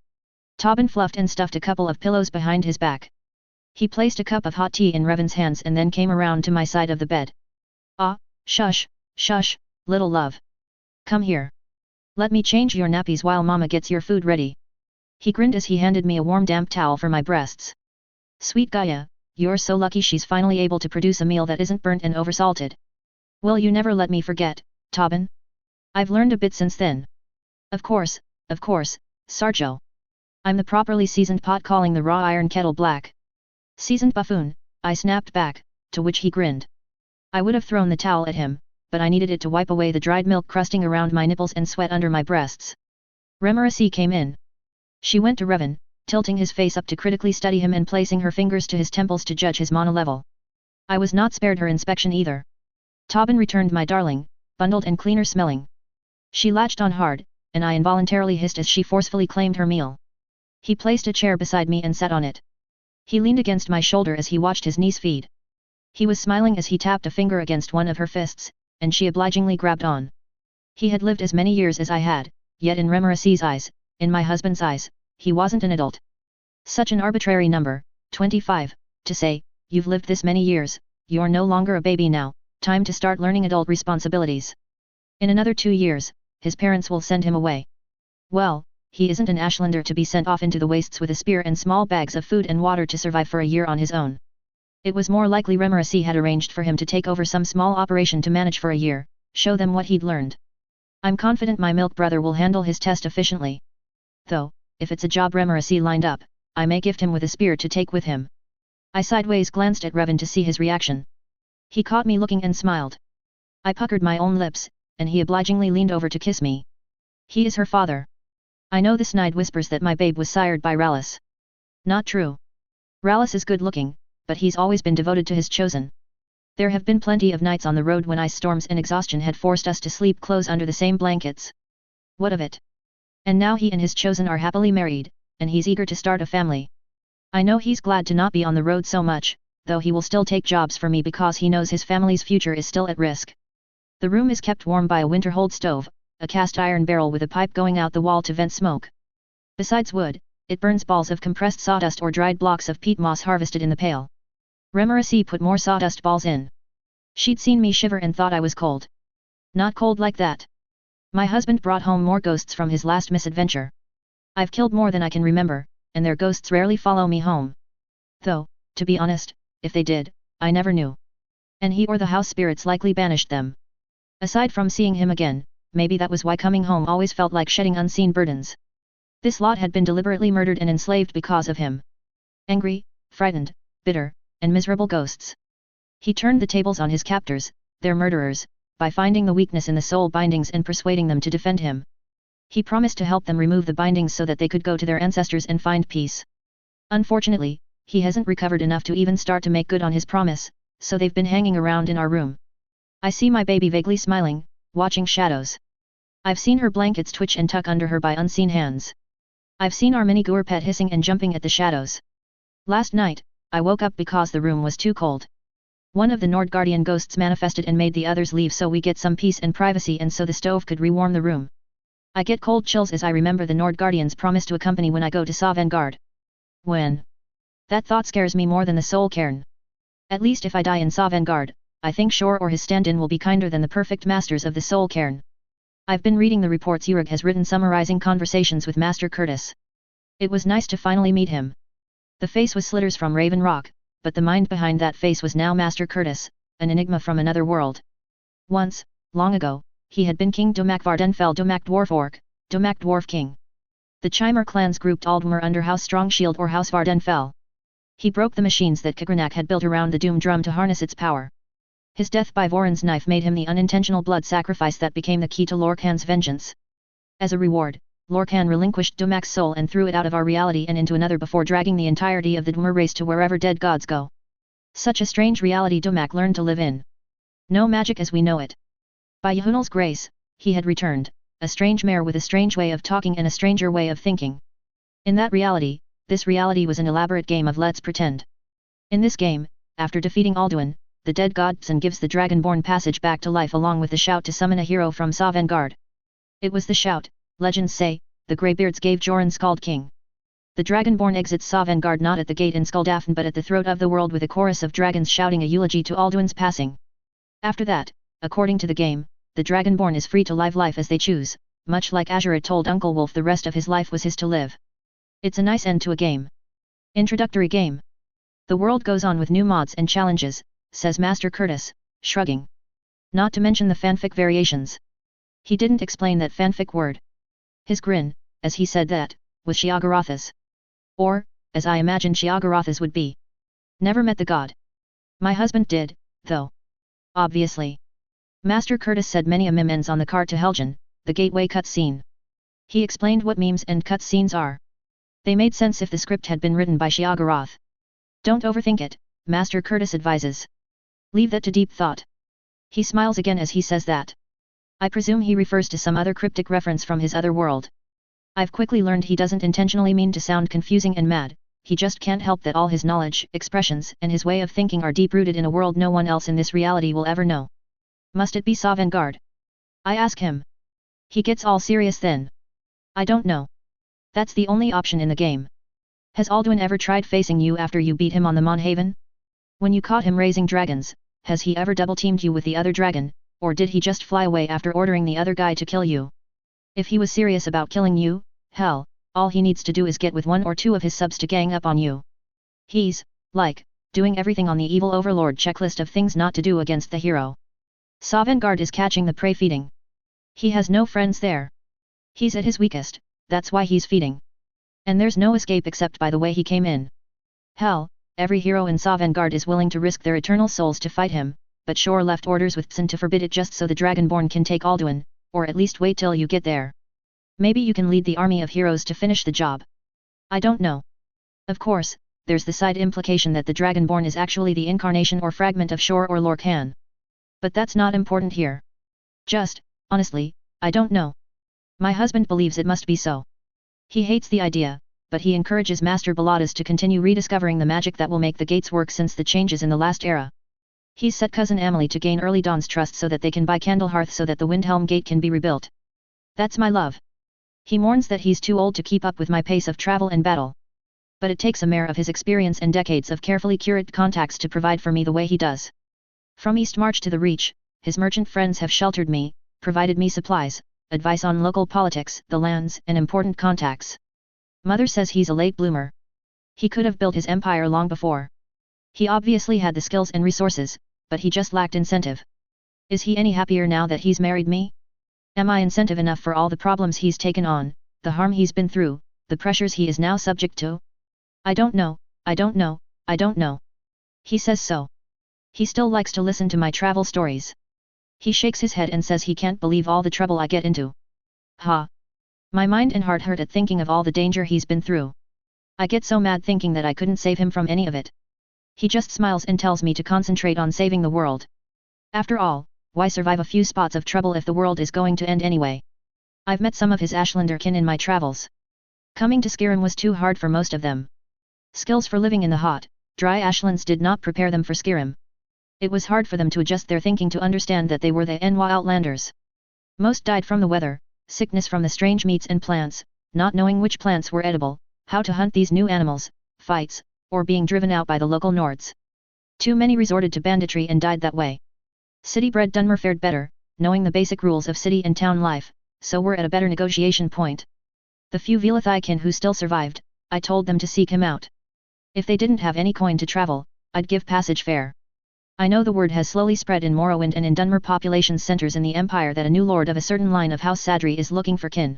A: Torben fluffed and stuffed a couple of pillows behind his back. He placed a cup of hot tea in Revan's hands and then came around to my side of the bed. Ah, shush, shush, little love. Come here. Let me change your nappies while mama gets your food ready. He grinned as he handed me a warm damp towel for my breasts. Sweet Gaia, you're so lucky she's finally able to produce a meal that isn't burnt and oversalted. Will you never let me forget, Torben? I've learned a bit since then. Of course, Sarjo. I'm the properly seasoned pot calling the raw iron kettle black. Seasoned buffoon, I snapped back, to which he grinned. I would have thrown the towel at him, but I needed it to wipe away the dried milk crusting around my nipples and sweat under my breasts. Remarasi came in. She went to Revan, tilting his face up to critically study him and placing her fingers to his temples to judge his mana level. I was not spared her inspection either. Torben returned my darling, bundled and cleaner smelling. She latched on hard, and I involuntarily hissed as she forcefully claimed her meal. He placed a chair beside me and sat on it. He leaned against my shoulder as he watched his niece feed. He was smiling as he tapped a finger against one of her fists, and she obligingly grabbed on. He had lived as many years as I had, yet in Remarasi's eyes, in my husband's eyes, he wasn't an adult. Such an arbitrary number, 25, to say, you've lived this many years, you're no longer a baby now, time to start learning adult responsibilities. In another 2 years, his parents will send him away. Well, he isn't an Ashlander to be sent off into the wastes with a spear and small bags of food and water to survive for a year on his own. It was more likely Remarasi had arranged for him to take over some small operation to manage for a year, show them what he'd learned. I'm confident my milk brother will handle his test efficiently. Though, if it's a job Remarasi lined up, I may gift him with a spear to take with him. I sideways glanced at Revan to see his reaction. He caught me looking and smiled. I puckered my own lips, and he obligingly leaned over to kiss me. He is her father. I know the snide whispers that my babe was sired by Rallis. Not true. Rallis is good looking, but he's always been devoted to his chosen. There have been plenty of nights on the road when ice storms and exhaustion had forced us to sleep close under the same blankets. What of it? And now he and his chosen are happily married, and he's eager to start a family. I know he's glad to not be on the road so much, though he will still take jobs for me because he knows his family's future is still at risk. The room is kept warm by a winter-hold stove, a cast iron barrel with a pipe going out the wall to vent smoke. Besides wood, it burns balls of compressed sawdust or dried blocks of peat moss harvested in the pail. Remarasi put more sawdust balls in. She'd seen me shiver and thought I was cold. Not cold like that. My husband brought home more ghosts from his last misadventure. I've killed more than I can remember, and their ghosts rarely follow me home. Though, to be honest, if they did, I never knew. And he or the house spirits likely banished them. Aside from seeing him again, maybe that was why coming home always felt like shedding unseen burdens. This lot had been deliberately murdered and enslaved because of him. Angry, frightened, bitter, and miserable ghosts. He turned the tables on his captors, their murderers, by finding the weakness in the soul bindings and persuading them to defend him. He promised to help them remove the bindings so that they could go to their ancestors and find peace. Unfortunately, he hasn't recovered enough to even start to make good on his promise, so they've been hanging around in our room. I see my baby vaguely smiling, watching shadows. I've seen her blankets twitch and tuck under her by unseen hands. I've seen our mini Gurpet hissing and jumping at the shadows. Last night, I woke up because the room was too cold. One of the Nordguardian ghosts manifested and made the others leave so we get some peace and privacy and so the stove could rewarm the room. I get cold chills as I remember the Nordguardians promised to accompany when I go to Sovngarde. When? That thought scares me more than the soul cairn. At least if I die in Sovngarde, I think Shor or his stand-in will be kinder than the perfect masters of the soul cairn. I've been reading the reports Urug has written summarizing conversations with Master Curtis. It was nice to finally meet him. The face was Slitters from Raven Rock, but the mind behind that face was now Master Curtis, an enigma from another world. Once, long ago, he had been King Domak Vardenfell Domak Dwarf Orc, Domak Dwarf King. The Chimer clans grouped Aldmer under House Strongshield or House Vardenfell. He broke the machines that Kigranak had built around the Doom Drum to harness its power. His death by Voron's knife made him the unintentional blood sacrifice that became the key to Lorkhan's vengeance. As a reward, Lorkhan relinquished Domak's soul and threw it out of our reality and into another before dragging the entirety of the Dwemer race to wherever dead gods go. Such a strange reality Domak learned to live in. No magic as we know it. By Yahunal's grace, he had returned, a strange mare with a strange way of talking and a stranger way of thinking. In that reality, this reality was an elaborate game of let's pretend. In this game, after defeating Alduin, the dead godson gives the Dragonborn passage back to life along with the shout to summon a hero from Sovngarde. It was the shout, legends say, the Greybeards gave Joran Skald King. The Dragonborn exits Sovngarde not at the gate in Skuldafn but at the throat of the world with a chorus of dragons shouting a eulogy to Alduin's passing. After that, according to the game, the Dragonborn is free to live life as they choose, much like Azuret told Uncle Wolf the rest of his life was his to live. It's a nice end to a game. Introductory game. The world goes on with new mods and challenges, says Master Curtis, shrugging. Not to mention the fanfic variations. He didn't explain that fanfic word. His grin, as he said that, was Shiagaratha's. Or, as I imagined Shiagaratha's would be. Never met the god. My husband did, though. Obviously. Master Curtis said many a meme ends on the card to Helgen, the gateway cutscene. He explained what memes and cutscenes are. They made sense if the script had been written by Shiagarath. Don't overthink it, Master Curtis advises. Leave that to deep thought. He smiles again as he says that. I presume he refers to some other cryptic reference from his other world. I've quickly learned he doesn't intentionally mean to sound confusing and mad, he just can't help that all his knowledge, expressions, and his way of thinking are deep-rooted in a world no one else in this reality will ever know. Must it be Sovngarde? I ask him. He gets all serious then. I don't know. That's the only option in the game. Has Alduin ever tried facing you after you beat him on the Monhaven? When you caught him raising dragons, has he ever double-teamed you with the other dragon, or did he just fly away after ordering the other guy to kill you? If he was serious about killing you, hell, all he needs to do is get with one or two of his subs to gang up on you. He's, like, doing everything on the evil overlord checklist of things not to do against the hero. Sovngarde is catching the prey feeding. He has no friends there. He's at his weakest, that's why he's feeding. And there's no escape except by the way he came in. Hell, every hero in Sovngarde is willing to risk their eternal souls to fight him, but Shor left orders with Psin to forbid it just so the Dragonborn can take Alduin, or at least wait till you get there. Maybe you can lead the army of heroes to finish the job. I don't know. Of course, there's the side implication that the Dragonborn is actually the incarnation or fragment of Shor or Lorkhan. But that's not important here. Just, honestly, I don't know. My husband believes it must be so. He hates the idea, but he encourages Master Baladas to continue rediscovering the magic that will make the gates work since the changes in the last era. He's set cousin Amelie to gain early Dawn's trust so that they can buy Candlehearth so that the Windhelm Gate can be rebuilt. That's my love. He mourns that he's too old to keep up with my pace of travel and battle. But it takes a mare of his experience and decades of carefully curated contacts to provide for me the way he does. From East March to the Reach, his merchant friends have sheltered me, provided me supplies, advice on local politics, the lands, and important contacts. Mother says he's a late bloomer. He could have built his empire long before. He obviously had the skills and resources, but he just lacked incentive. Is he any happier now that he's married me? Am I incentive enough for all the problems he's taken on, the harm he's been through, the pressures he is now subject to? I don't know, I don't know, I don't know. He says so. He still likes to listen to my travel stories. He shakes his head and says he can't believe all the trouble I get into. Ha! My mind and heart hurt at thinking of all the danger he's been through. I get so mad thinking that I couldn't save him from any of it. He just smiles and tells me to concentrate on saving the world. After all, why survive a few spots of trouble if the world is going to end anyway? I've met some of his Ashlander kin in my travels. Coming to Skyrim was too hard for most of them. Skills for living in the hot, dry ashlands did not prepare them for Skyrim. It was hard for them to adjust their thinking to understand that they were the NY outlanders. Most died from the weather, sickness from the strange meats and plants, not knowing which plants were edible, how to hunt these new animals, fights, or being driven out by the local Nords. Too many resorted to banditry and died that way. City-bred Dunmer fared better, knowing the basic rules of city and town life, so were at a better negotiation point. The few Velathiakin who still survived, I told them to seek him out. If they didn't have any coin to travel, I'd give passage fare. I know the word has slowly spread in Morrowind and in Dunmer population centers in the Empire that a new lord of a certain line of House Sadri is looking for kin.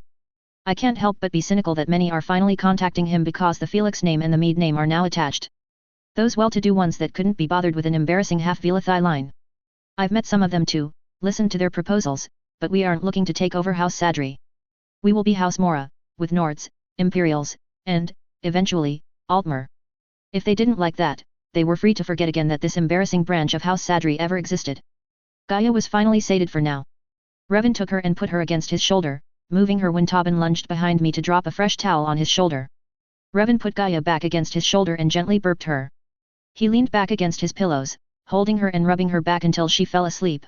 A: I can't help but be cynical that many are finally contacting him because the Felix name and the Mead name are now attached. Those well-to-do ones that couldn't be bothered with an embarrassing half-Velathi line. I've met some of them too, listened to their proposals, but we aren't looking to take over House Sadri. We will be House Mora, with Nords, Imperials, and, eventually, Altmer. If they didn't like that, they were free to forget again that this embarrassing branch of House Sadri ever existed. Gaia was finally sated for now. Revan took her and put her against his shoulder, moving her when Tobin lunged behind me to drop a fresh towel on his shoulder. Revan put Gaia back against his shoulder and gently burped her. He leaned back against his pillows, holding her and rubbing her back until she fell asleep.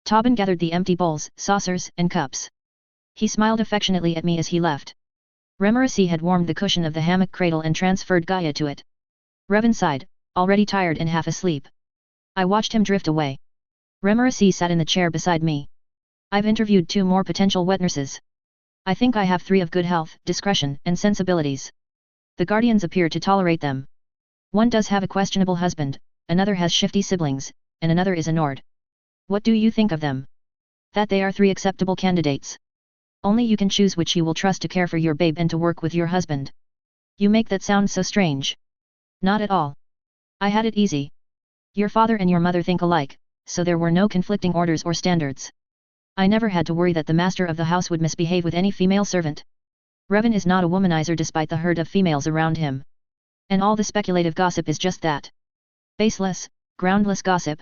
A: Tobin gathered the empty bowls, saucers, and cups. He smiled affectionately at me as he left. Remarasi had warmed the cushion of the hammock cradle and transferred Gaia to it. Revan sighed, already tired and half asleep. I watched him drift away. Remarasi sat in the chair beside me. I've interviewed 2 more potential wet nurses. I think I have 3 of good health, discretion, and sensibilities. The Guardians appear to tolerate them. One does have a questionable husband, another has shifty siblings, and another is a Nord. What do you think of them? That they are 3 acceptable candidates. Only you can choose which you will trust to care for your babe and to work with your husband. You make that sound so strange. Not at all. I had it easy. Your father and your mother think alike, so there were no conflicting orders or standards. I never had to worry that the master of the house would misbehave with any female servant. Revan is not a womanizer despite the herd of females around him. And all the speculative gossip is just that. Baseless, groundless gossip.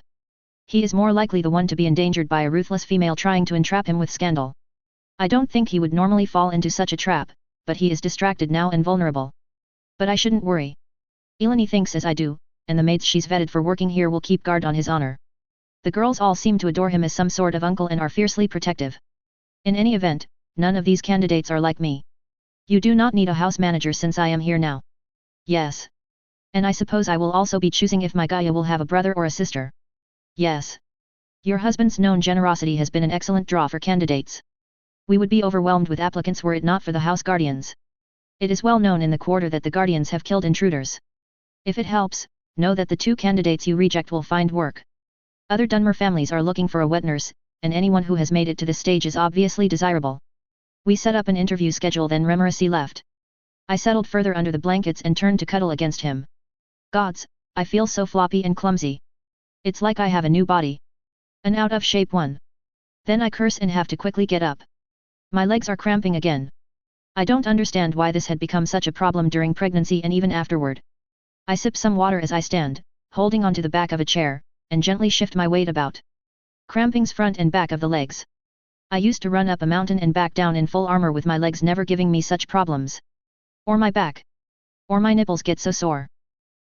A: He is more likely the one to be endangered by a ruthless female trying to entrap him with scandal. I don't think he would normally fall into such a trap, but he is distracted now and vulnerable. But I shouldn't worry. Eleni thinks as I do, and the maids she's vetted for working here will keep guard on his honor. The girls all seem to adore him as some sort of uncle and are fiercely protective. In any event, none of these candidates are like me. You do not need a house manager since I am here now. Yes. And I suppose I will also be choosing if my Gaia will have a brother or a sister. Yes. Your husband's known generosity has been an excellent draw for candidates. We would be overwhelmed with applicants were it not for the House Guardians. It is well known in the quarter that the Guardians have killed intruders. If it helps, know that the 2 candidates you reject will find work. Other Dunmer families are looking for a wet nurse, and anyone who has made it to this stage is obviously desirable. We set up an interview schedule then Remarasi left. I settled further under the blankets and turned to cuddle against him. Gods, I feel so floppy and clumsy. It's like I have a new body. An out-of-shape one. Then I curse and have to quickly get up. My legs are cramping again. I don't understand why this had become such a problem during pregnancy and even afterward. I sip some water as I stand, holding onto the back of a chair, and gently shift my weight about. Crampings front and back of the legs. I used to run up a mountain and back down in full armor with my legs never giving me such problems. Or my back. Or my nipples get so sore.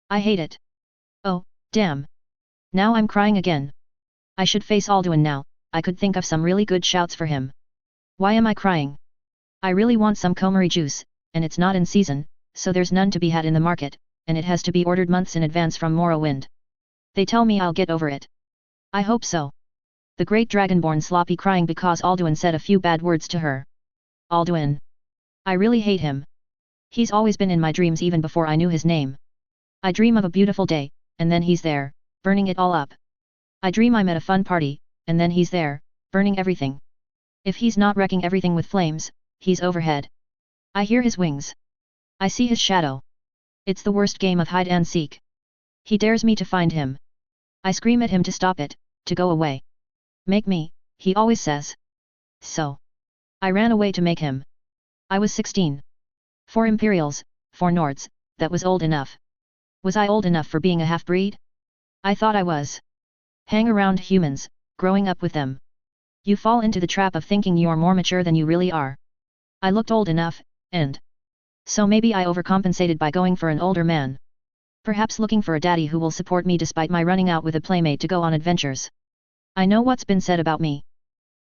A: I hate it. Oh, damn. Now I'm crying again. I should face Alduin now, I could think of some really good shouts for him. Why am I crying? I really want some Komari juice, and it's not in season, so there's none to be had in the market, and it has to be ordered months in advance from Morrowind. They tell me I'll get over it. I hope so. The great dragonborn sloppy crying because Alduin said a few bad words to her. Alduin. I really hate him. He's always been in my dreams even before I knew his name. I dream of a beautiful day, and then he's there, burning it all up. I dream I'm at a fun party, and then he's there, burning everything. If he's not wrecking everything with flames, he's overhead. I hear his wings. I see his shadow. It's the worst game of hide and seek. He dares me to find him. I scream at him to stop it, to go away. Make me, he always says. So. I ran away to make him. I was 16. 4 Imperials, 4 Nords, that was old enough. Was I old enough for being a half-breed? I thought I was. Hang around humans, growing up with them. You fall into the trap of thinking you're more mature than you really are. I looked old enough, and so maybe I overcompensated by going for an older man. Perhaps looking for a daddy who will support me despite my running out with a playmate to go on adventures. I know what's been said about me.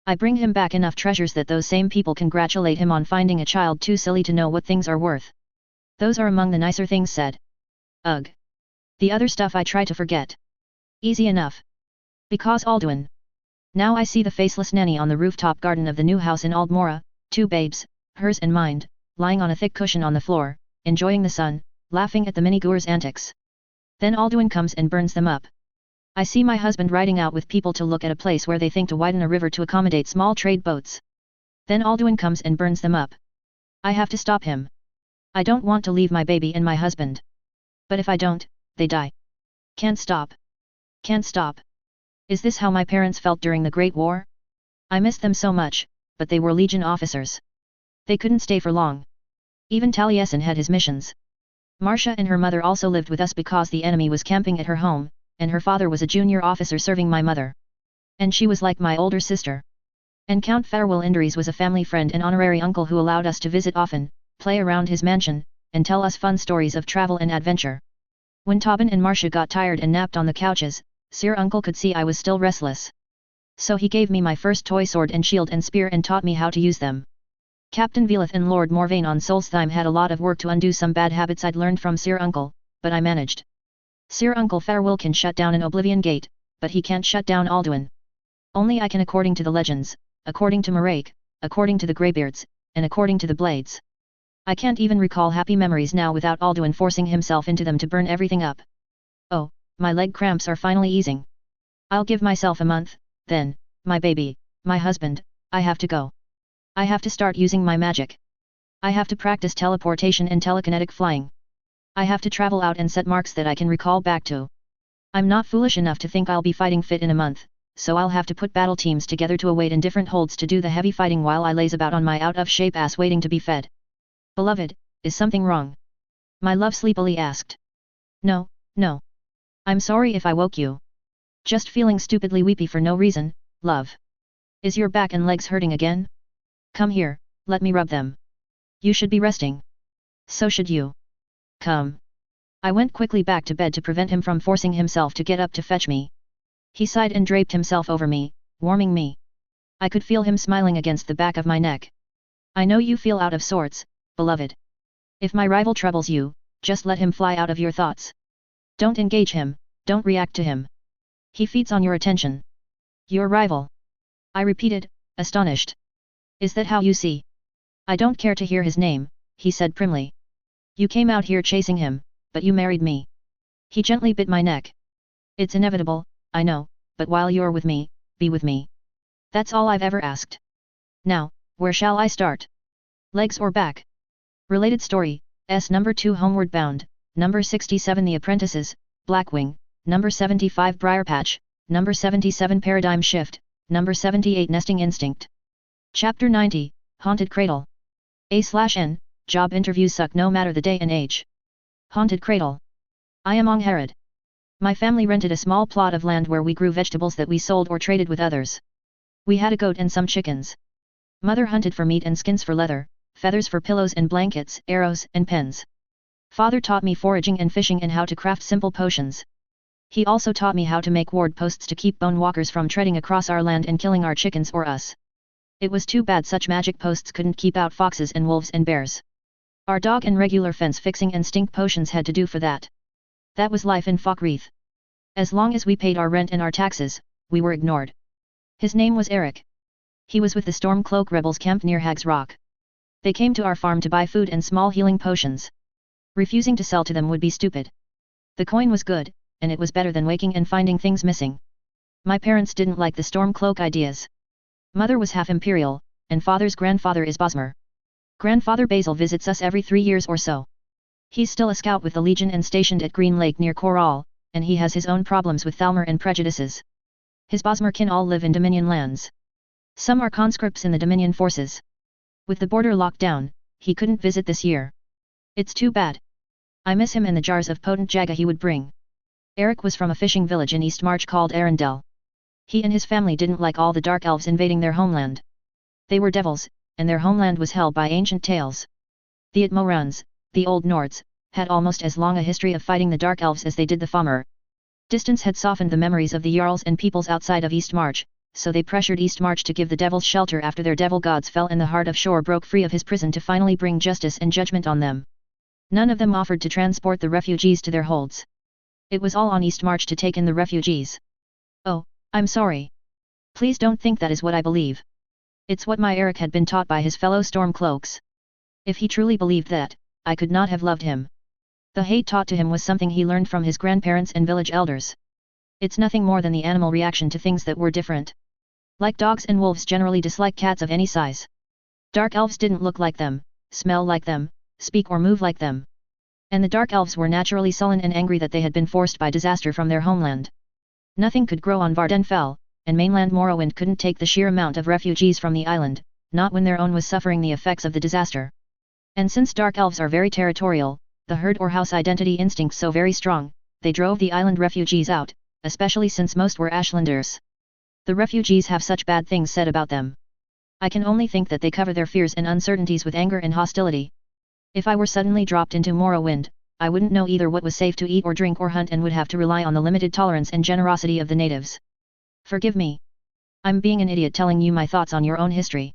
A: I bring him back enough treasures that those same people congratulate him on finding a child too silly to know what things are worth. Those are among the nicer things said. Ugh. The other stuff I try to forget. Easy enough. Because Alduin. Now I see the faceless nanny on the rooftop garden of the new house in Aldmora, two babes, hers and mine, lying on a thick cushion on the floor, enjoying the sun, laughing at the mini-goer's antics. Then Alduin comes and burns them up. I see my husband riding out with people to look at a place where they think to widen a river to accommodate small trade boats. Then Alduin comes and burns them up. I have to stop him. I don't want to leave my baby and my husband. But if I don't, they die. Can't stop. Can't stop. Is this how my parents felt during the Great War? I missed them so much, but they were Legion officers. They couldn't stay for long. Even Taliesin had his missions. Marcia and her mother also lived with us because the enemy was camping at her home, and her father was a junior officer serving my mother. And she was like my older sister. And Count Farewell Indres was a family friend and honorary uncle who allowed us to visit often, play around his mansion, and tell us fun stories of travel and adventure. When Tobin and Marcia got tired and napped on the couches, Sir Uncle could see I was still restless. So he gave me my first toy sword and shield and spear and taught me how to use them. Captain Velith and Lord Morvain on Solstheim had a lot of work to undo some bad habits I'd learned from Sir Uncle, but I managed. Sir Uncle Farewell can shut down an Oblivion Gate, but he can't shut down Alduin. Only I can according to the legends, according to Marake, according to the Greybeards, and according to the Blades. I can't even recall happy memories now without Alduin forcing himself into them to burn everything up. Oh, my leg cramps are finally easing. I'll give myself a month, then, my baby, my husband, I have to go. I have to start using my magic. I have to practice teleportation and telekinetic flying. I have to travel out and set marks that I can recall back to. I'm not foolish enough to think I'll be fighting fit in a month, so I'll have to put battle teams together to await in different holds to do the heavy fighting while I laze about on my out-of-shape ass waiting to be fed. Beloved, is something wrong? My love sleepily asked. No, no. I'm sorry if I woke you. Just feeling stupidly weepy for no reason, love. Is your back and legs hurting again? Come here, let me rub them. You should be resting. So should you. Come. I went quickly back to bed to prevent him from forcing himself to get up to fetch me. He sighed and draped himself over me, warming me. I could feel him smiling against the back of my neck. I know you feel out of sorts, beloved. If my rival troubles you, just let him fly out of your thoughts. Don't engage him, don't react to him. He feeds on your attention. Your rival. I repeated, astonished. Is that how you see? I don't care to hear his name, he said primly. You came out here chasing him, but you married me. He gently bit my neck. It's inevitable, I know, but while you're with me, be with me. That's all I've ever asked. Now, where shall I start? Legs or back? Related story, number 2 Homeward Bound, number 67 The Apprentices, Blackwing, number 75 Briarpatch, number 77 Paradigm Shift, number 78 Nesting Instinct. Chapter 90, Haunted Cradle. A/N, job interviews suck no matter the day and age. Haunted Cradle. I am Angharad. My family rented a small plot of land where we grew vegetables that we sold or traded with others. We had a goat and some chickens. Mother hunted for meat and skins for leather, feathers for pillows and blankets, arrows and pens. Father taught me foraging and fishing and how to craft simple potions. He also taught me how to make ward posts to keep bone walkers from treading across our land and killing our chickens or us. It was too bad such magic posts couldn't keep out foxes and wolves and bears. Our dog and regular fence fixing and stink potions had to do for that. That was life in Falkreath. As long as we paid our rent and our taxes, we were ignored. His name was Eric. He was with the Stormcloak rebels camped near Hag's Rock. They came to our farm to buy food and small healing potions. Refusing to sell to them would be stupid. The coin was good, and it was better than waking and finding things missing. My parents didn't like the Stormcloak ideas. Mother was half Imperial, and father's grandfather is Bosmer. Grandfather Basil visits us every 3 years or so. He's still a scout with the Legion and stationed at Green Lake near Coral, and he has his own problems with Thalmor and prejudices. His Bosmer kin all live in Dominion lands. Some are conscripts in the Dominion forces. With the border locked down, he couldn't visit this year. It's too bad. I miss him and the jars of potent jaga he would bring. Eric was from a fishing village in East March called Arundel. He and his family didn't like all the dark elves invading their homeland. They were devils, and their homeland was held by ancient tales. The Atmorans, the Old Nords, had almost as long a history of fighting the Dark Elves as they did the Famur. Distance had softened the memories of the Jarls and peoples outside of Eastmarch, so they pressured Eastmarch to give the devils shelter after their devil gods fell and the Heart of Shore broke free of his prison to finally bring justice and judgment on them. None of them offered to transport the refugees to their holds. It was all on Eastmarch to take in the refugees. Oh, I'm sorry. Please don't think that is what I believe. It's what my Eric had been taught by his fellow Stormcloaks. If he truly believed that, I could not have loved him. The hate taught to him was something he learned from his grandparents and village elders. It's nothing more than the animal reaction to things that were different. Like dogs and wolves generally dislike cats of any size. Dark elves didn't look like them, smell like them, speak or move like them. And the Dark Elves were naturally sullen and angry that they had been forced by disaster from their homeland. Nothing could grow on Vardenfell, and mainland Morrowind couldn't take the sheer amount of refugees from the island, not when their own was suffering the effects of the disaster. And since Dark Elves are very territorial, the herd or house identity instinct so very strong, they drove the island refugees out, especially since most were Ashlanders. The refugees have such bad things said about them. I can only think that they cover their fears and uncertainties with anger and hostility. If I were suddenly dropped into Morrowind, I wouldn't know either what was safe to eat or drink or hunt and would have to rely on the limited tolerance and generosity of the natives. Forgive me. I'm being an idiot telling you my thoughts on your own history.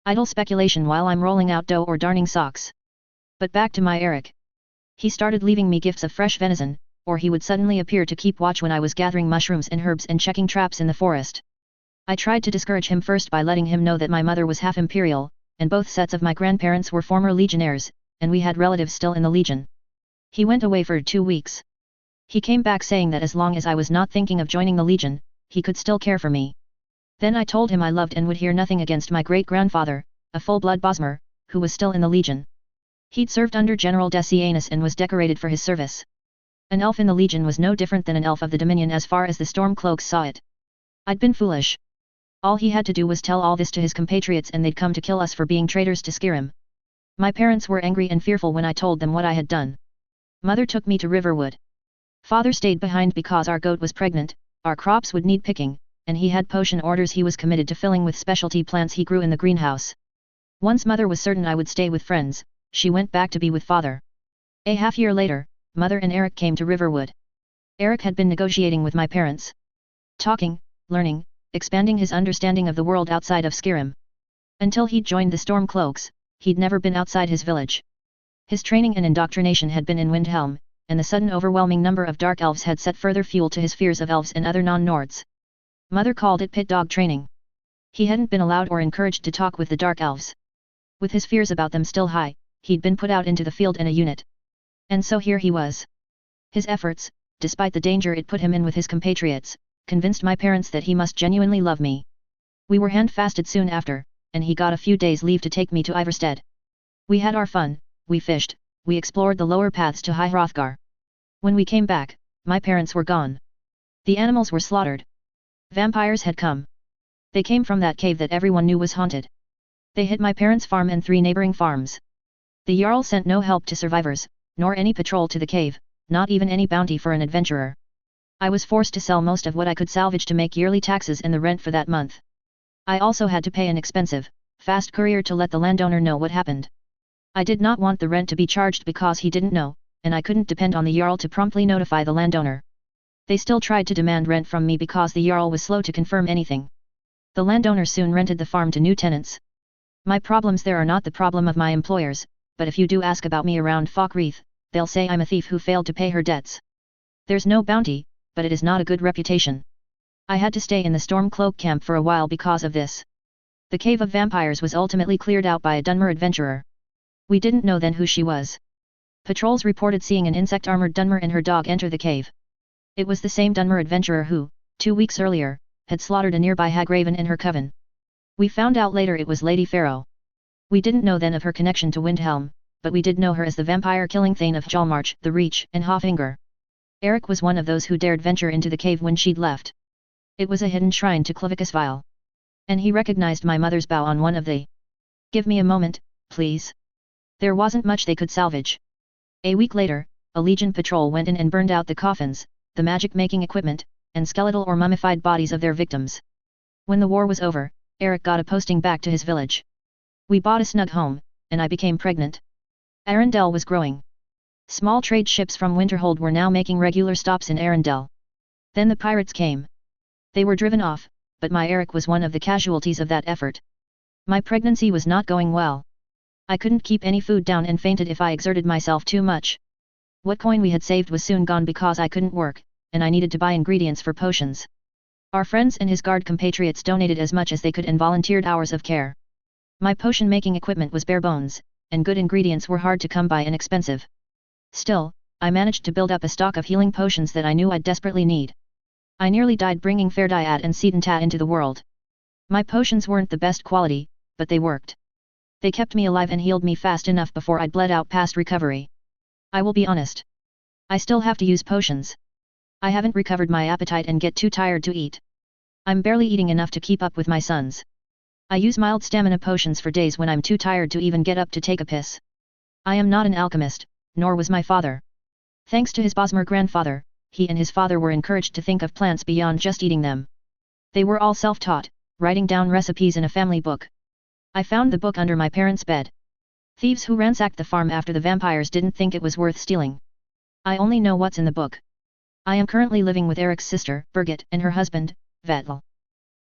A: Idle speculation while I'm rolling out dough or darning socks. But back to my Eric. He started leaving me gifts of fresh venison, or he would suddenly appear to keep watch when I was gathering mushrooms and herbs and checking traps in the forest. I tried to discourage him first by letting him know that my mother was half Imperial, and both sets of my grandparents were former Legionnaires, and we had relatives still in the Legion. He went away for 2 weeks. He came back saying that as long as I was not thinking of joining the Legion, he could still care for me. Then I told him I loved and would hear nothing against my great-grandfather, a full-blood Bosmer, who was still in the Legion. He'd served under General Decianus and was decorated for his service. An elf in the Legion was no different than an elf of the Dominion as far as the Stormcloaks saw it. I'd been foolish. All he had to do was tell all this to his compatriots and they'd come to kill us for being traitors to Skyrim. My parents were angry and fearful when I told them what I had done. Mother took me to Riverwood. Father stayed behind because our goat was pregnant, our crops would need picking, and he had potion orders he was committed to filling with specialty plants he grew in the greenhouse. Once Mother was certain I would stay with friends, she went back to be with Father. A half-year later, Mother and Eric came to Riverwood. Eric had been negotiating with my parents. Talking, learning, expanding his understanding of the world outside of Skyrim. Until he'd joined the Stormcloaks, he'd never been outside his village. His training and indoctrination had been in Windhelm, and the sudden overwhelming number of Dark Elves had set further fuel to his fears of elves and other non-Nords. Mother called it pit dog training. He hadn't been allowed or encouraged to talk with the Dark Elves. With his fears about them still high, he'd been put out into the field in a unit. And so here he was. His efforts, despite the danger it put him in with his compatriots, convinced my parents that he must genuinely love me. We were handfasted soon after, and he got a few days' leave to take me to Ivarstead. We had our fun, we fished, we explored the lower paths to High Hrothgar. When we came back, my parents were gone. The animals were slaughtered. Vampires had come. They came from that cave that everyone knew was haunted. They hit my parents' farm and 3 neighboring farms. The Jarl sent no help to survivors, nor any patrol to the cave, not even any bounty for an adventurer. I was forced to sell most of what I could salvage to make yearly taxes and the rent for that month. I also had to pay an expensive, fast courier to let the landowner know what happened. I did not want the rent to be charged because he didn't know, and I couldn't depend on the Jarl to promptly notify the landowner. They still tried to demand rent from me because the Jarl was slow to confirm anything. The landowner soon rented the farm to new tenants. My problems there are not the problem of my employers, but if you do ask about me around Falkreath, they'll say I'm a thief who failed to pay her debts. There's no bounty, but it is not a good reputation. I had to stay in the Stormcloak camp for a while because of this. The Cave of Vampires was ultimately cleared out by a Dunmer adventurer. We didn't know then who she was. Patrols reported seeing an insect-armored Dunmer and her dog enter the cave. It was the same Dunmer adventurer who, 2 weeks earlier, had slaughtered a nearby Hagraven and her coven. We found out later it was Lady Pharaoh. We didn't know then of her connection to Windhelm, but we did know her as the vampire-killing Thane of Jalmarch, the Reach, and Hofhinger. Eric was one of those who dared venture into the cave when she'd left. It was a hidden shrine to Clavicus Vile. And he recognized my mother's bow on one of the... Give me a moment, please. There wasn't much they could salvage. A week later, a Legion patrol went in and burned out the coffins, the magic-making equipment, and skeletal or mummified bodies of their victims. When the war was over, Eric got a posting back to his village. We bought a snug home, and I became pregnant. Arundel was growing. Small trade ships from Winterhold were now making regular stops in Arendelle. Then the pirates came. They were driven off, but my Eric was one of the casualties of that effort. My pregnancy was not going well. I couldn't keep any food down and fainted if I exerted myself too much. What coin we had saved was soon gone because I couldn't work, and I needed to buy ingredients for potions. Our friends and his guard compatriots donated as much as they could and volunteered hours of care. My potion-making equipment was bare bones, and good ingredients were hard to come by and expensive. Still, I managed to build up a stock of healing potions that I knew I'd desperately need. I nearly died bringing Ferdiad and Sedenta into the world. My potions weren't the best quality, but they worked. They kept me alive and healed me fast enough before I'd bled out past recovery. I will be honest. I still have to use potions. I haven't recovered my appetite and get too tired to eat. I'm barely eating enough to keep up with my sons. I use mild stamina potions for days when I'm too tired to even get up to take a piss. I am not an alchemist, nor was my father. Thanks to his Bosmer grandfather, he and his father were encouraged to think of plants beyond just eating them. They were all self-taught, writing down recipes in a family book. I found the book under my parents' bed. Thieves who ransacked the farm after the vampires didn't think it was worth stealing. I only know what's in the book. I am currently living with Eric's sister, Birgit, and her husband, Vettel.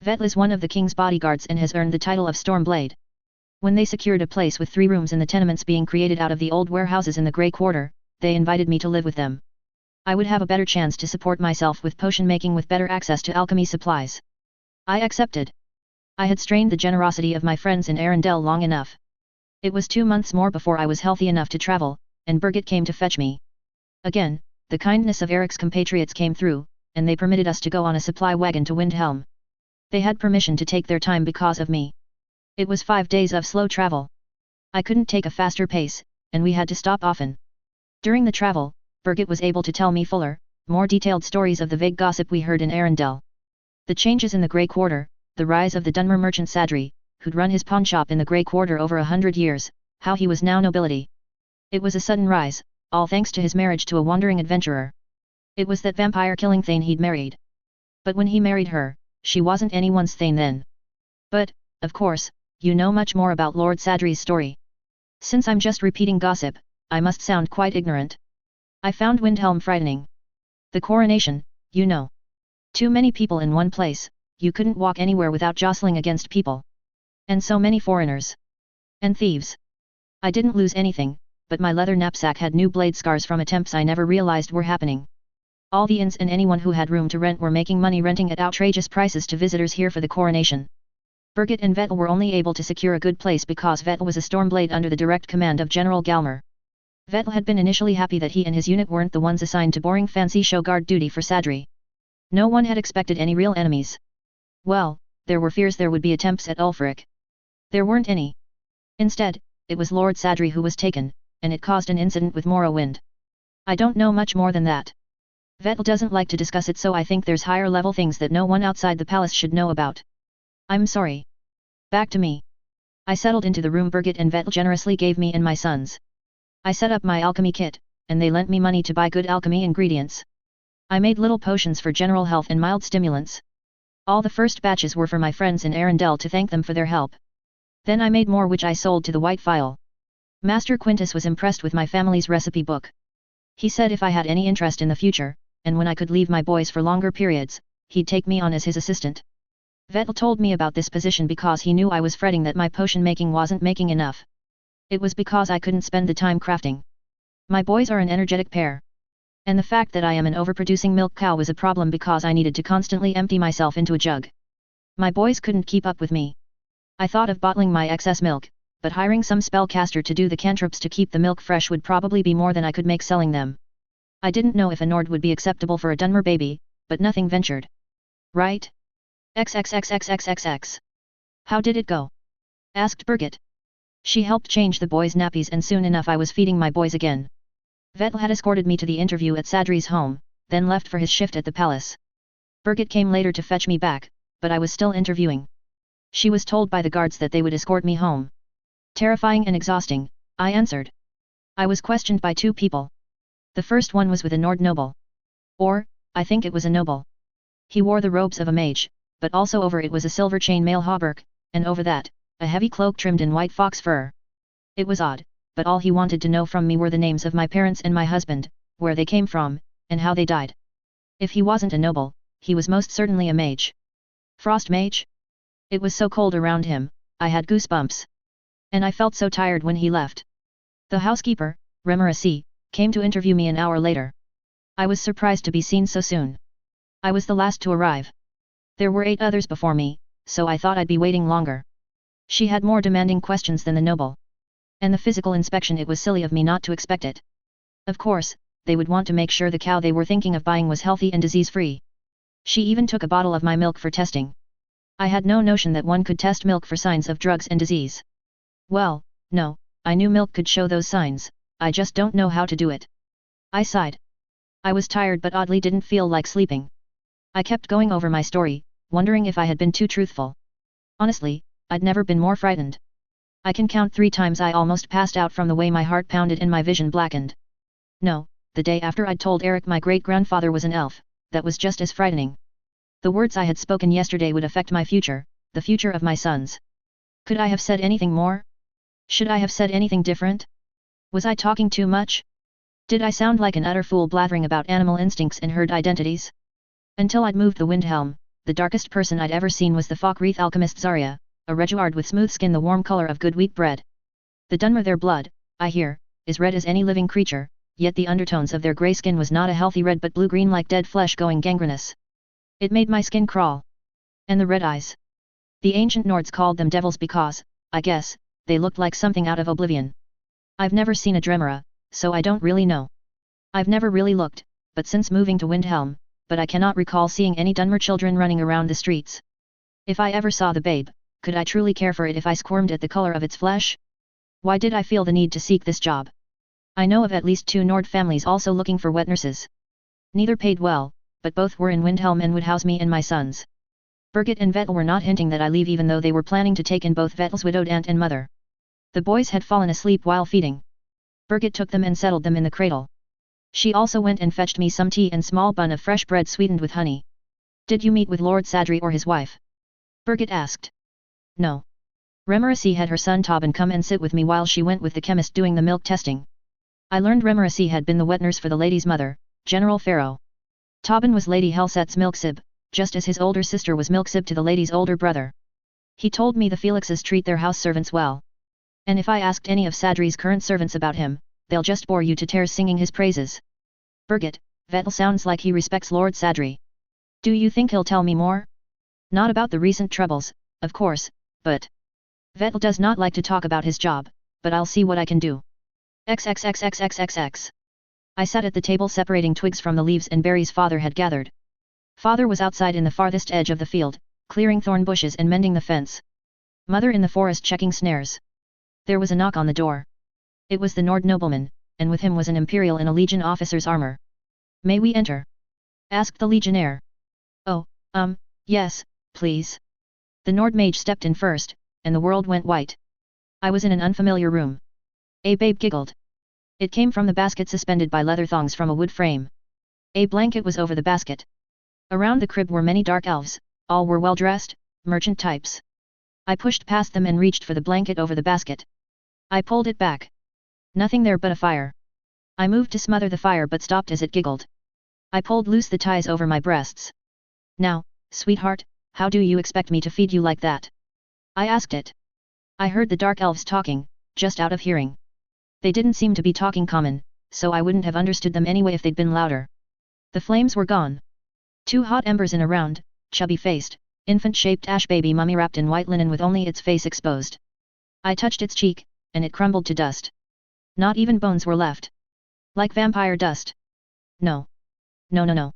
A: Vettel is one of the king's bodyguards and has earned the title of Stormblade. When they secured a place with 3 rooms in the tenements being created out of the old warehouses in the Grey Quarter, they invited me to live with them. I would have a better chance to support myself with potion making with better access to alchemy supplies. I accepted. I had strained the generosity of my friends in Arendelle long enough. It was 2 months more before I was healthy enough to travel, and Birgit came to fetch me. Again, the kindness of Eric's compatriots came through, and they permitted us to go on a supply wagon to Windhelm. They had permission to take their time because of me. It was 5 days of slow travel. I couldn't take a faster pace, and we had to stop often. During the travel, Birgit was able to tell me fuller, more detailed stories of the vague gossip we heard in Arendelle. The changes in the Grey Quarter, the rise of the Dunmer merchant Sadri, who'd run his pawnshop in the Grey Quarter over 100 years, how he was now nobility. It was a sudden rise, all thanks to his marriage to a wandering adventurer. It was that vampire-killing Thane he'd married. But when he married her, she wasn't anyone's Thane then. But, of course, you know much more about Lord Sadri's story. Since I'm just repeating gossip, I must sound quite ignorant. I found Windhelm frightening. The coronation, you know. Too many people in one place, you couldn't walk anywhere without jostling against people. And so many foreigners. And thieves. I didn't lose anything, but my leather knapsack had new blade scars from attempts I never realized were happening. All the inns and anyone who had room to rent were making money renting at outrageous prices to visitors here for the coronation. Birgit and Vettel were only able to secure a good place because Vettel was a Stormblade under the direct command of General Galmer. Vettel had been initially happy that he and his unit weren't the ones assigned to boring fancy show guard duty for Sadri. No one had expected any real enemies. Well, there were fears there would be attempts at Ulfric. There weren't any. Instead, it was Lord Sadri who was taken, and it caused an incident with Morrowind. I don't know much more than that. Vettel doesn't like to discuss it, so I think there's higher level things that no one outside the palace should know about. I'm sorry. Back to me. I settled into the room Birgit and Vettel generously gave me and my sons. I set up my alchemy kit, and they lent me money to buy good alchemy ingredients. I made little potions for general health and mild stimulants. All the first batches were for my friends in Arendelle to thank them for their help. Then I made more which I sold to the White Phial. Master Quintus was impressed with my family's recipe book. He said if I had any interest in the future, and when I could leave my boys for longer periods, he'd take me on as his assistant. Vettel told me about this position because he knew I was fretting that my potion making wasn't making enough. It was because I couldn't spend the time crafting. My boys are an energetic pair. And the fact that I am an overproducing milk cow was a problem because I needed to constantly empty myself into a jug. My boys couldn't keep up with me. I thought of bottling my excess milk, but hiring some spellcaster to do the cantrips to keep the milk fresh would probably be more than I could make selling them. I didn't know if a Nord would be acceptable for a Dunmer baby, but nothing ventured. Right? XXXXXXX. How did it go? Asked Birgit. She helped change the boys' nappies and soon enough I was feeding my boys again. Vettel had escorted me to the interview at Sadri's home, then left for his shift at the palace. Birgit came later to fetch me back, but I was still interviewing. She was told by the guards that they would escort me home. Terrifying and exhausting, I answered. I was questioned by 2 people. The first one was with a Nord noble. Or, I think it was a noble. He wore the robes of a mage, but also over it was a silver chain mail hauberk, and over that, a heavy cloak trimmed in white fox fur. It was odd, but all he wanted to know from me were the names of my parents and my husband, where they came from, and how they died. If he wasn't a noble, he was most certainly a mage. Frost mage? It was so cold around him, I had goosebumps. And I felt so tired when he left. The housekeeper, Remerasi, came to interview me an hour later. I was surprised to be seen so soon. I was the last to arrive. There were 8 others before me, so I thought I'd be waiting longer. She had more demanding questions than the noble. And the physical inspection, it was silly of me not to expect it. Of course, they would want to make sure the cow they were thinking of buying was healthy and disease-free. She even took a bottle of my milk for testing. I had no notion that one could test milk for signs of drugs and disease. Well, no, I knew milk could show those signs, I just don't know how to do it. I sighed. I was tired but oddly didn't feel like sleeping. I kept going over my story, wondering if I had been too truthful. Honestly, I'd never been more frightened. I can count 3 times I almost passed out from the way my heart pounded and my vision blackened. No, the day after I'd told Eric my great-grandfather was an elf, that was just as frightening. The words I had spoken yesterday would affect my future, the future of my sons. Could I have said anything more? Should I have said anything different? Was I talking too much? Did I sound like an utter fool blathering about animal instincts and herd identities? Until I'd moved the Windhelm, the darkest person I'd ever seen was the Falkreath alchemist Zarya, a Reguard with smooth skin the warm color of good wheat bread. The Dunmer, their blood, I hear, is red as any living creature, yet the undertones of their grey skin was not a healthy red but blue-green like dead flesh going gangrenous. It made my skin crawl. And the red eyes. The ancient Nords called them devils because, I guess, they looked like something out of Oblivion. I've never seen a Dremora, so I don't really know. I've never really looked, but since moving to Windhelm, but I cannot recall seeing any Dunmer children running around the streets. If I ever saw the babe, could I truly care for it if I squirmed at the color of its flesh? Why did I feel the need to seek this job? I know of at least 2 Nord families also looking for wet nurses. Neither paid well, but both were in Windhelm and would house me and my sons. Birgit and Vettel were not hinting that I leave even though they were planning to take in both Vettel's widowed aunt and mother. The boys had fallen asleep while feeding. Birgit took them and settled them in the cradle. She also went and fetched me some tea and small bun of fresh bread sweetened with honey. Did you meet with Lord Sadri or his wife? Birgit asked. No. Remerasi had her son Tobin come and sit with me while she went with the chemist doing the milk testing. I learned Remerasi had been the wet nurse for the lady's mother, General Pharaoh. Tobin was Lady Helset's milksib, just as his older sister was milksib to the lady's older brother. He told me the Felixes treat their house servants well. And if I asked any of Sadri's current servants about him, they'll just bore you to tears singing his praises. Birgit, Vettel sounds like he respects Lord Sadri. Do you think he'll tell me more? Not about the recent troubles, of course, but... Vettel does not like to talk about his job, but I'll see what I can do. XXXXXXX. I sat at the table separating twigs from the leaves and berries father had gathered. Father was outside in the farthest edge of the field, clearing thorn bushes and mending the fence. Mother in the forest checking snares. There was a knock on the door. It was the Nord nobleman, and with him was an imperial in a legion officer's armor. May we enter? Asked the legionnaire. Oh, yes, please. The Nord mage stepped in first, and the world went white. I was in an unfamiliar room. A babe giggled. It came from the basket suspended by leather thongs from a wood frame. A blanket was over the basket. Around the crib were many dark elves, all were well-dressed, merchant types. I pushed past them and reached for the blanket over the basket. I pulled it back. Nothing there but a fire. I moved to smother the fire but stopped as it giggled. I pulled loose the ties over my breasts. Now, sweetheart, how do you expect me to feed you like that? I asked it. I heard the dark elves talking, just out of hearing. They didn't seem to be talking common, so I wouldn't have understood them anyway if they'd been louder. The flames were gone. 2 hot embers in a round, chubby-faced, infant-shaped ash baby mummy wrapped in white linen with only its face exposed. I touched its cheek, and it crumbled to dust. Not even bones were left. Like vampire dust. No. No no no.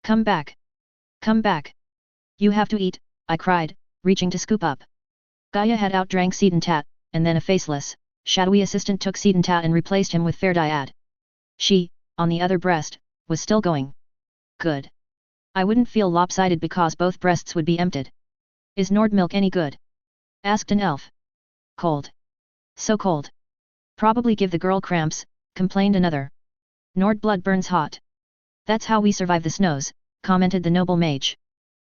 A: Come back. Come back. You have to eat, I cried, reaching to scoop up. Gaia had outdrank Sedentat, and then a faceless, shadowy assistant took Sedentat and replaced him with Ferdiad. She, on the other breast, was still going. Good. I wouldn't feel lopsided because both breasts would be emptied. Is Nord milk any good? Asked an elf. Cold. So cold. Probably give the girl cramps, complained another. Nord blood burns hot. That's how we survive the snows, commented the noble mage.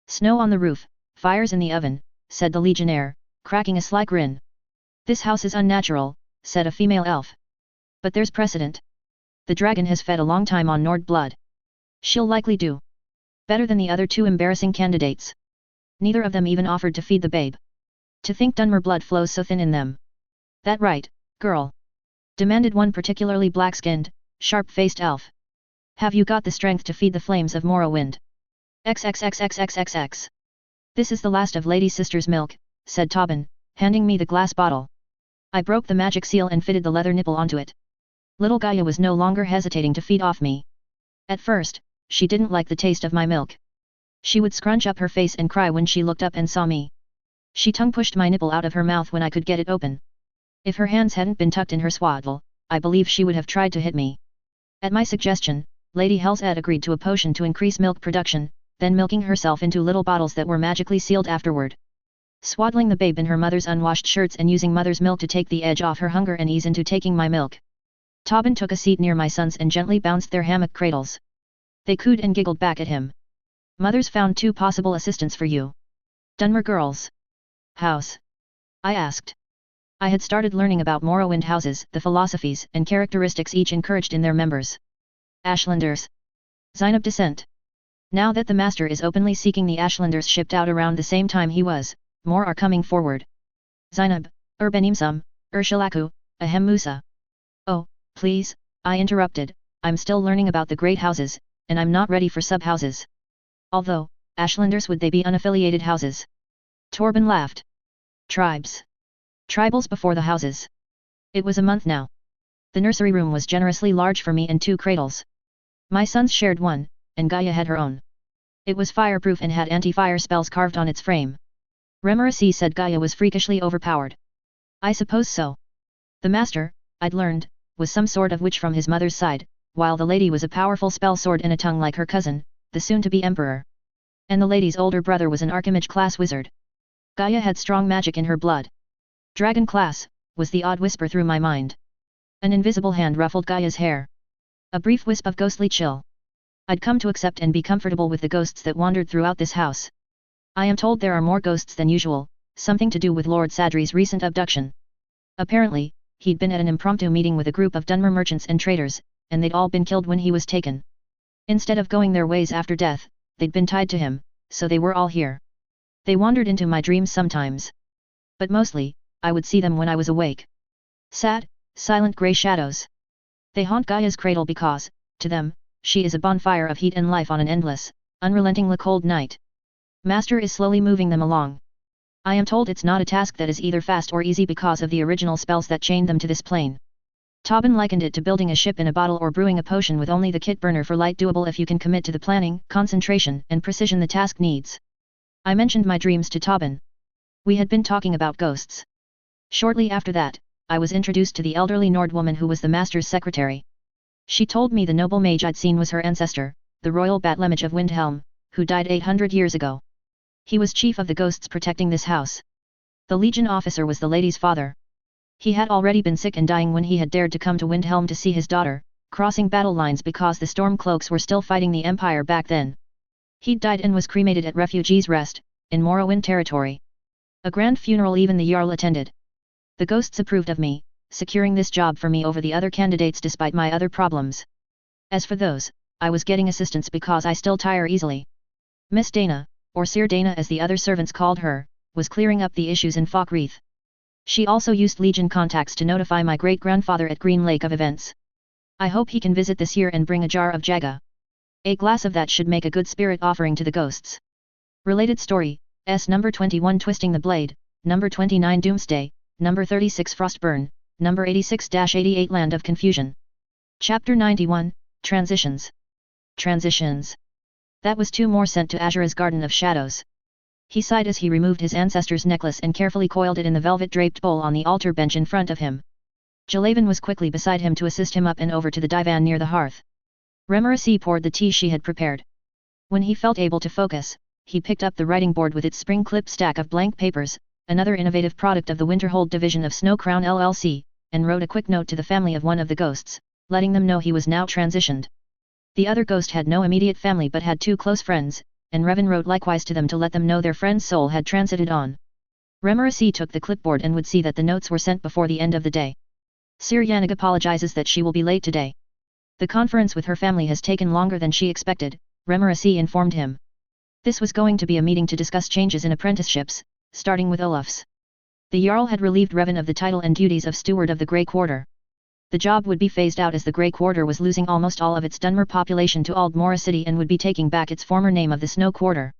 A: Snow on the roof, fires in the oven, said the legionnaire, cracking a sly grin. This house is unnatural, said a female elf. But there's precedent. The dragon has fed a long time on Nord blood. She'll likely do better than the other two embarrassing candidates. Neither of them even offered to feed the babe. To think Dunmer blood flows so thin in them. That right, girl? Demanded one particularly black-skinned, sharp-faced elf. Have you got the strength to feed the flames of Morrowind? XXXXXXX. This is the last of Lady Sister's milk, said Tobin, handing me the glass bottle. I broke the magic seal and fitted the leather nipple onto it. Little Gaia was no longer hesitating to feed off me. At first, she didn't like the taste of my milk. She would scrunch up her face and cry when she looked up and saw me. She tongue-pushed my nipple out of her mouth when I could get it open. If her hands hadn't been tucked in her swaddle, I believe she would have tried to hit me. At my suggestion, Lady Helsed agreed to a potion to increase milk production, then milking herself into little bottles that were magically sealed afterward. Swaddling the babe in her mother's unwashed shirts and using mother's milk to take the edge off her hunger and ease into taking my milk. Tobin took a seat near my sons and gently bounced their hammock cradles. They cooed and giggled back at him. Mother's found 2 possible assistants for you. Dunmer girls. House? I asked. I had started learning about Morrowind houses, the philosophies and characteristics each encouraged in their members. Ashlanders. Zainab descent. Now that the master is openly seeking the Ashlanders shipped out around the same time he was, more are coming forward. Zainab, Urbanimsum, Urshilaku, Ahem Musa. Oh, please, I interrupted, I'm still learning about the great houses, and I'm not ready for sub-houses. Although, Ashlanders would they be unaffiliated houses? Torben laughed. Tribes. Tribals before the houses. It was a month now. The nursery room was generously large for me and 2 cradles. My sons shared one, and Gaia had her own. It was fireproof and had anti-fire spells carved on its frame. Remarasi said Gaia was freakishly overpowered. I suppose so. The master, I'd learned, was some sort of witch from his mother's side, while the lady was a powerful spell sword and a tongue like her cousin, the soon-to-be emperor. And the lady's older brother was an Archimage-class wizard. Gaia had strong magic in her blood. Dragon class, was the odd whisper through my mind. An invisible hand ruffled Gaia's hair. A brief wisp of ghostly chill. I'd come to accept and be comfortable with the ghosts that wandered throughout this house. I am told there are more ghosts than usual, something to do with Lord Sadri's recent abduction. Apparently, he'd been at an impromptu meeting with a group of Dunmer merchants and traders, and they'd all been killed when he was taken. Instead of going their ways after death, they'd been tied to him, so they were all here. They wandered into my dreams sometimes. But mostly, I would see them when I was awake. Sad, silent grey shadows. They haunt Gaia's cradle because, to them, she is a bonfire of heat and life on an endless, unrelentingly cold night. Master is slowly moving them along. I am told it's not a task that is either fast or easy because of the original spells that chained them to this plane. Tobin likened it to building a ship in a bottle or brewing a potion with only the kit burner for light doable if you can commit to the planning, concentration and precision the task needs. I mentioned my dreams to Tobin. We had been talking about ghosts. Shortly after that, I was introduced to the elderly Nord woman who was the master's secretary. She told me the noble mage I'd seen was her ancestor, the royal Batlemage of Windhelm, who died 800 years ago. He was chief of the ghosts protecting this house. The Legion officer was the lady's father. He had already been sick and dying when he had dared to come to Windhelm to see his daughter, crossing battle lines because the Stormcloaks were still fighting the Empire back then. He'd died and was cremated at Refugees' Rest, in Morrowind territory. A grand funeral even the Jarl attended. The ghosts approved of me, securing this job for me over the other candidates despite my other problems. As for those, I was getting assistance because I still tire easily. Miss Dana, or Seer Dana as the other servants called her, was clearing up the issues in Falkreath. She also used Legion contacts to notify my great-grandfather at Green Lake of events. I hope he can visit this year and bring a jar of Jaga. A glass of that should make a good spirit offering to the ghosts. Related story, number 21 Twisting the Blade, number 29 Doomsday, number 36 Frostburn, number 86-88 Land of Confusion. Chapter 91, Transitions. Transitions. That was 2 more sent to Azura's Garden of Shadows. He sighed as he removed his ancestor's necklace and carefully coiled it in the velvet-draped bowl on the altar bench in front of him. Jalaven was quickly beside him to assist him up and over to the divan near the hearth. Remarasi poured the tea she had prepared. When he felt able to focus, he picked up the writing board with its spring-clip stack of blank papers, another innovative product of the Winterhold division of Snow Crown LLC, and wrote a quick note to the family of one of the ghosts, letting them know he was now transitioned. The other ghost had no immediate family but had 2 close friends, and Revan wrote likewise to them to let them know their friend's soul had transited on. Remarasi took the clipboard and would see that the notes were sent before the end of the day. Sir Yanig apologizes that she will be late today. The conference with her family has taken longer than she expected, Remerasi informed him. This was going to be a meeting to discuss changes in apprenticeships, starting with Olaf's. The Jarl had relieved Revan of the title and duties of steward of the Grey Quarter. The job would be phased out as the Grey Quarter was losing almost all of its Dunmer population to Aldmora City and would be taking back its former name of the Snow Quarter.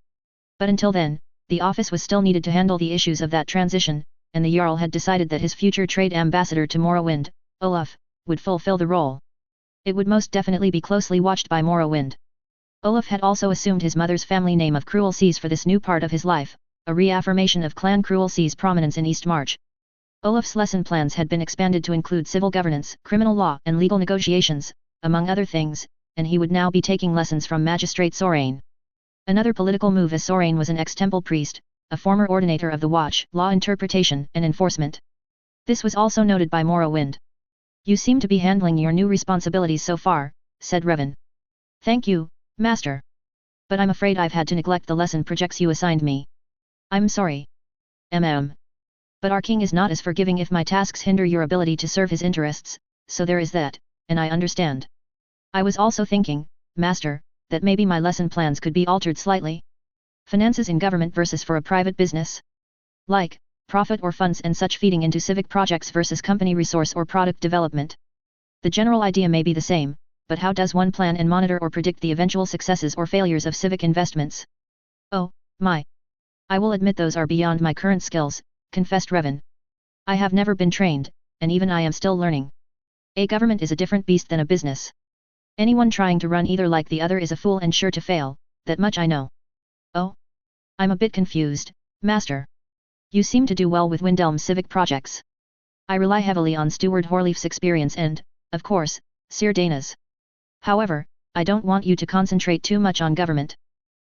A: But until then, the office was still needed to handle the issues of that transition, and the Jarl had decided that his future trade ambassador to Morrowind, Olaf, would fulfill the role. It would most definitely be closely watched by Morrowind. Olaf had also assumed his mother's family name of Cruel Seas for this new part of his life, a reaffirmation of Clan Cruel Seas' prominence in East March. Olaf's lesson plans had been expanded to include civil governance, criminal law and legal negotiations, among other things, and he would now be taking lessons from Magistrate Sorain. Another political move, as Sorain was an ex-temple priest, a former ordinator of the Watch, law interpretation and enforcement. This was also noted by Morrowind. You seem to be handling your new responsibilities so far, said Revan. Thank you, Master. But I'm afraid I've had to neglect the lesson projects you assigned me. I'm sorry. But our king is not as forgiving if my tasks hinder your ability to serve his interests, so there is that, and I understand. I was also thinking, Master, that maybe my lesson plans could be altered slightly. Finances in government versus for a private business? Like, profit or funds and such feeding into civic projects versus company resource or product development. The general idea may be the same, but how does one plan and monitor or predict the eventual successes or failures of civic investments? Oh, my. I will admit those are beyond my current skills, confessed Revan. I have never been trained, and even I am still learning. A government is a different beast than a business. Anyone trying to run either like the other is a fool and sure to fail, that much I know. Oh? I'm a bit confused, Master. You seem to do well with Windhelm's civic projects. I rely heavily on Steward Horleaf's experience and, of course, Sir Dana's. However, I don't want you to concentrate too much on government.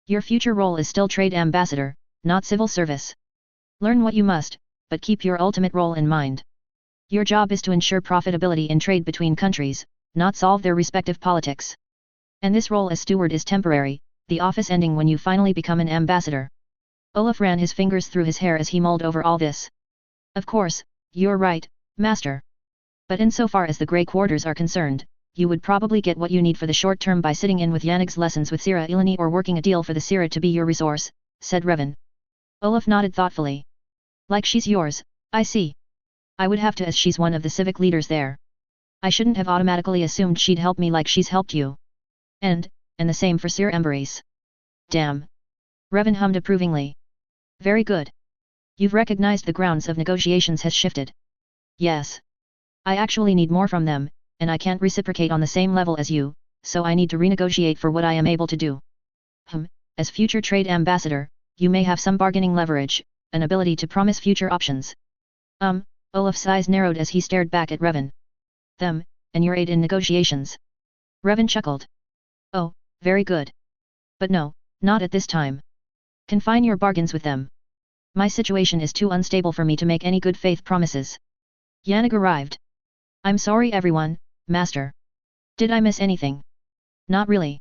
A: Your future role is still trade ambassador, not civil service. Learn what you must, but keep your ultimate role in mind. Your job is to ensure profitability in trade between countries, not solve their respective politics. And this role as steward is temporary, the office ending when you finally become an ambassador. Olaf ran his fingers through his hair as he mulled over all this. Of course, you're right, Master. But insofar as the Grey Quarters are concerned, you would probably get what you need for the short term by sitting in with Yannick's lessons with Sira Ilani or working a deal for the Sira to be your resource, said Revan. Olaf nodded thoughtfully. Like she's yours, I see. I would have to, as she's one of the civic leaders there. I shouldn't have automatically assumed she'd help me like she's helped you. And the same for Sir Emberise. Damn. Revan hummed approvingly. Very good. You've recognized the grounds of negotiations has shifted. Yes. I actually need more from them, and I can't reciprocate on the same level as you, so I need to renegotiate for what I am able to do. As future trade ambassador, you may have some bargaining leverage, an ability to promise future options. Olaf's eyes narrowed as he stared back at Revan. Them, and your aid in negotiations. Revan chuckled. Oh, very good. But no, not at this time. Confine your bargains with them. My situation is too unstable for me to make any good faith promises. Yannick arrived. I'm sorry everyone, Master. Did I miss anything? Not really.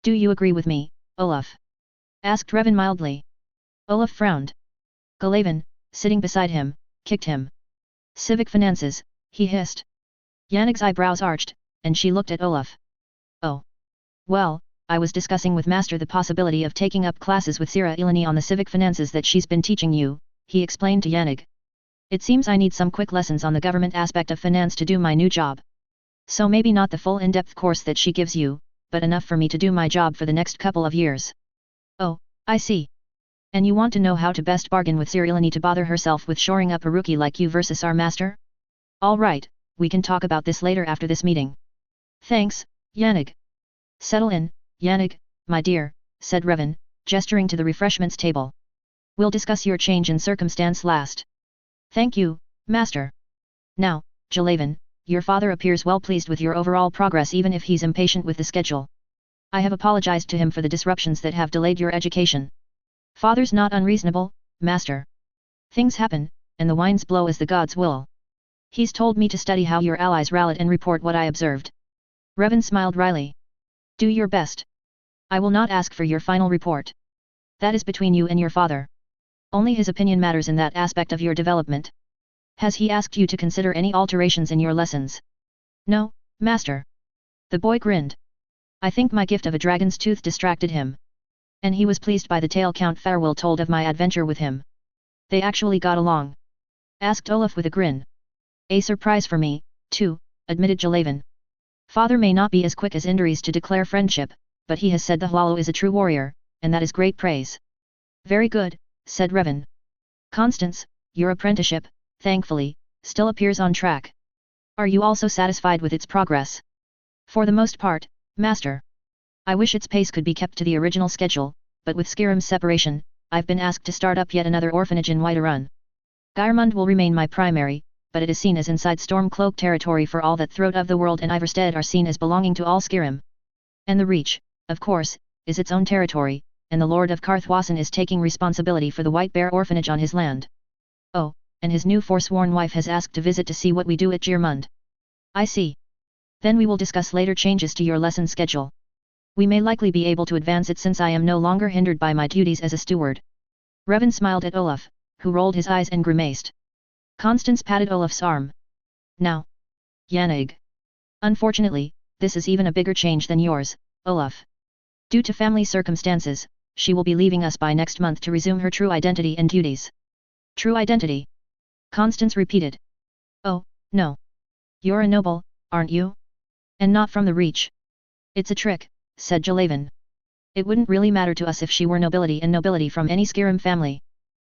A: Do you agree with me, Olaf? Asked Revan mildly. Olaf frowned. Galavin, sitting beside him, kicked him. Civic finances, he hissed. Yannick's eyebrows arched, and she looked at Olaf. Oh. Well, I was discussing with Master the possibility of taking up classes with Sira Ilani on the civic finances that she's been teaching you, he explained to Yannick. It seems I need some quick lessons on the government aspect of finance to do my new job. So maybe not the full in-depth course that she gives you, but enough for me to do my job for the next couple of years. Oh, I see. And you want to know how to best bargain with Sir Ilani to bother herself with shoring up a rookie like you versus our Master? All right, we can talk about this later after this meeting. Thanks, Yannick. Settle in, Yannick, my dear, said Revan, gesturing to the refreshments table. We'll discuss your change in circumstance last. Thank you, Master. Now, Galavin, your father appears well pleased with your overall progress even if he's impatient with the schedule. I have apologized to him for the disruptions that have delayed your education. Father's not unreasonable, Master. Things happen, and the winds blow as the gods will. He's told me to study how your allies rallied and report what I observed. Revan smiled wryly. Do your best. I will not ask for your final report. That is between you and your father. Only his opinion matters in that aspect of your development. Has he asked you to consider any alterations in your lessons? No, master. The boy grinned. I think my gift of a dragon's tooth distracted him. And he was pleased by the tale Count Farewell told of my adventure with him. They actually got along? Asked Olaf with a grin. A surprise for me, too, admitted Jalaven. Father may not be as quick as Indores to declare friendship, but he has said the Hlalo is a true warrior, and that is great praise. Very good, said Revan. Constance, your apprenticeship, thankfully, still appears on track. Are you also satisfied with its progress? For the most part, master. I wish its pace could be kept to the original schedule, but with Skyrim's separation, I've been asked to start up yet another orphanage in Whiterun. Geirmund will remain my primary, but it is seen as inside Stormcloak territory for all that Throat of the World and Ivarstead are seen as belonging to all Skyrim. And the Reach, of course, is its own territory, and the Lord of Karthwassen is taking responsibility for the White Bear orphanage on his land. Oh, and his new forsworn wife has asked to visit to see what we do at Geirmund. I see. Then we will discuss later changes to your lesson schedule. We may likely be able to advance it since I am no longer hindered by my duties as a steward. Revan smiled at Olaf, who rolled his eyes and grimaced. Constance patted Olaf's arm. Now. Yannig. Unfortunately, this is even a bigger change than yours, Olaf. Due to family circumstances, she will be leaving us by next month to resume her true identity and duties. True identity? Constance repeated. Oh, no. You're a noble, aren't you? And not from the Reach. It's a trick, said Jalaven. It wouldn't really matter to us if she were nobility and nobility from any Skyrim family.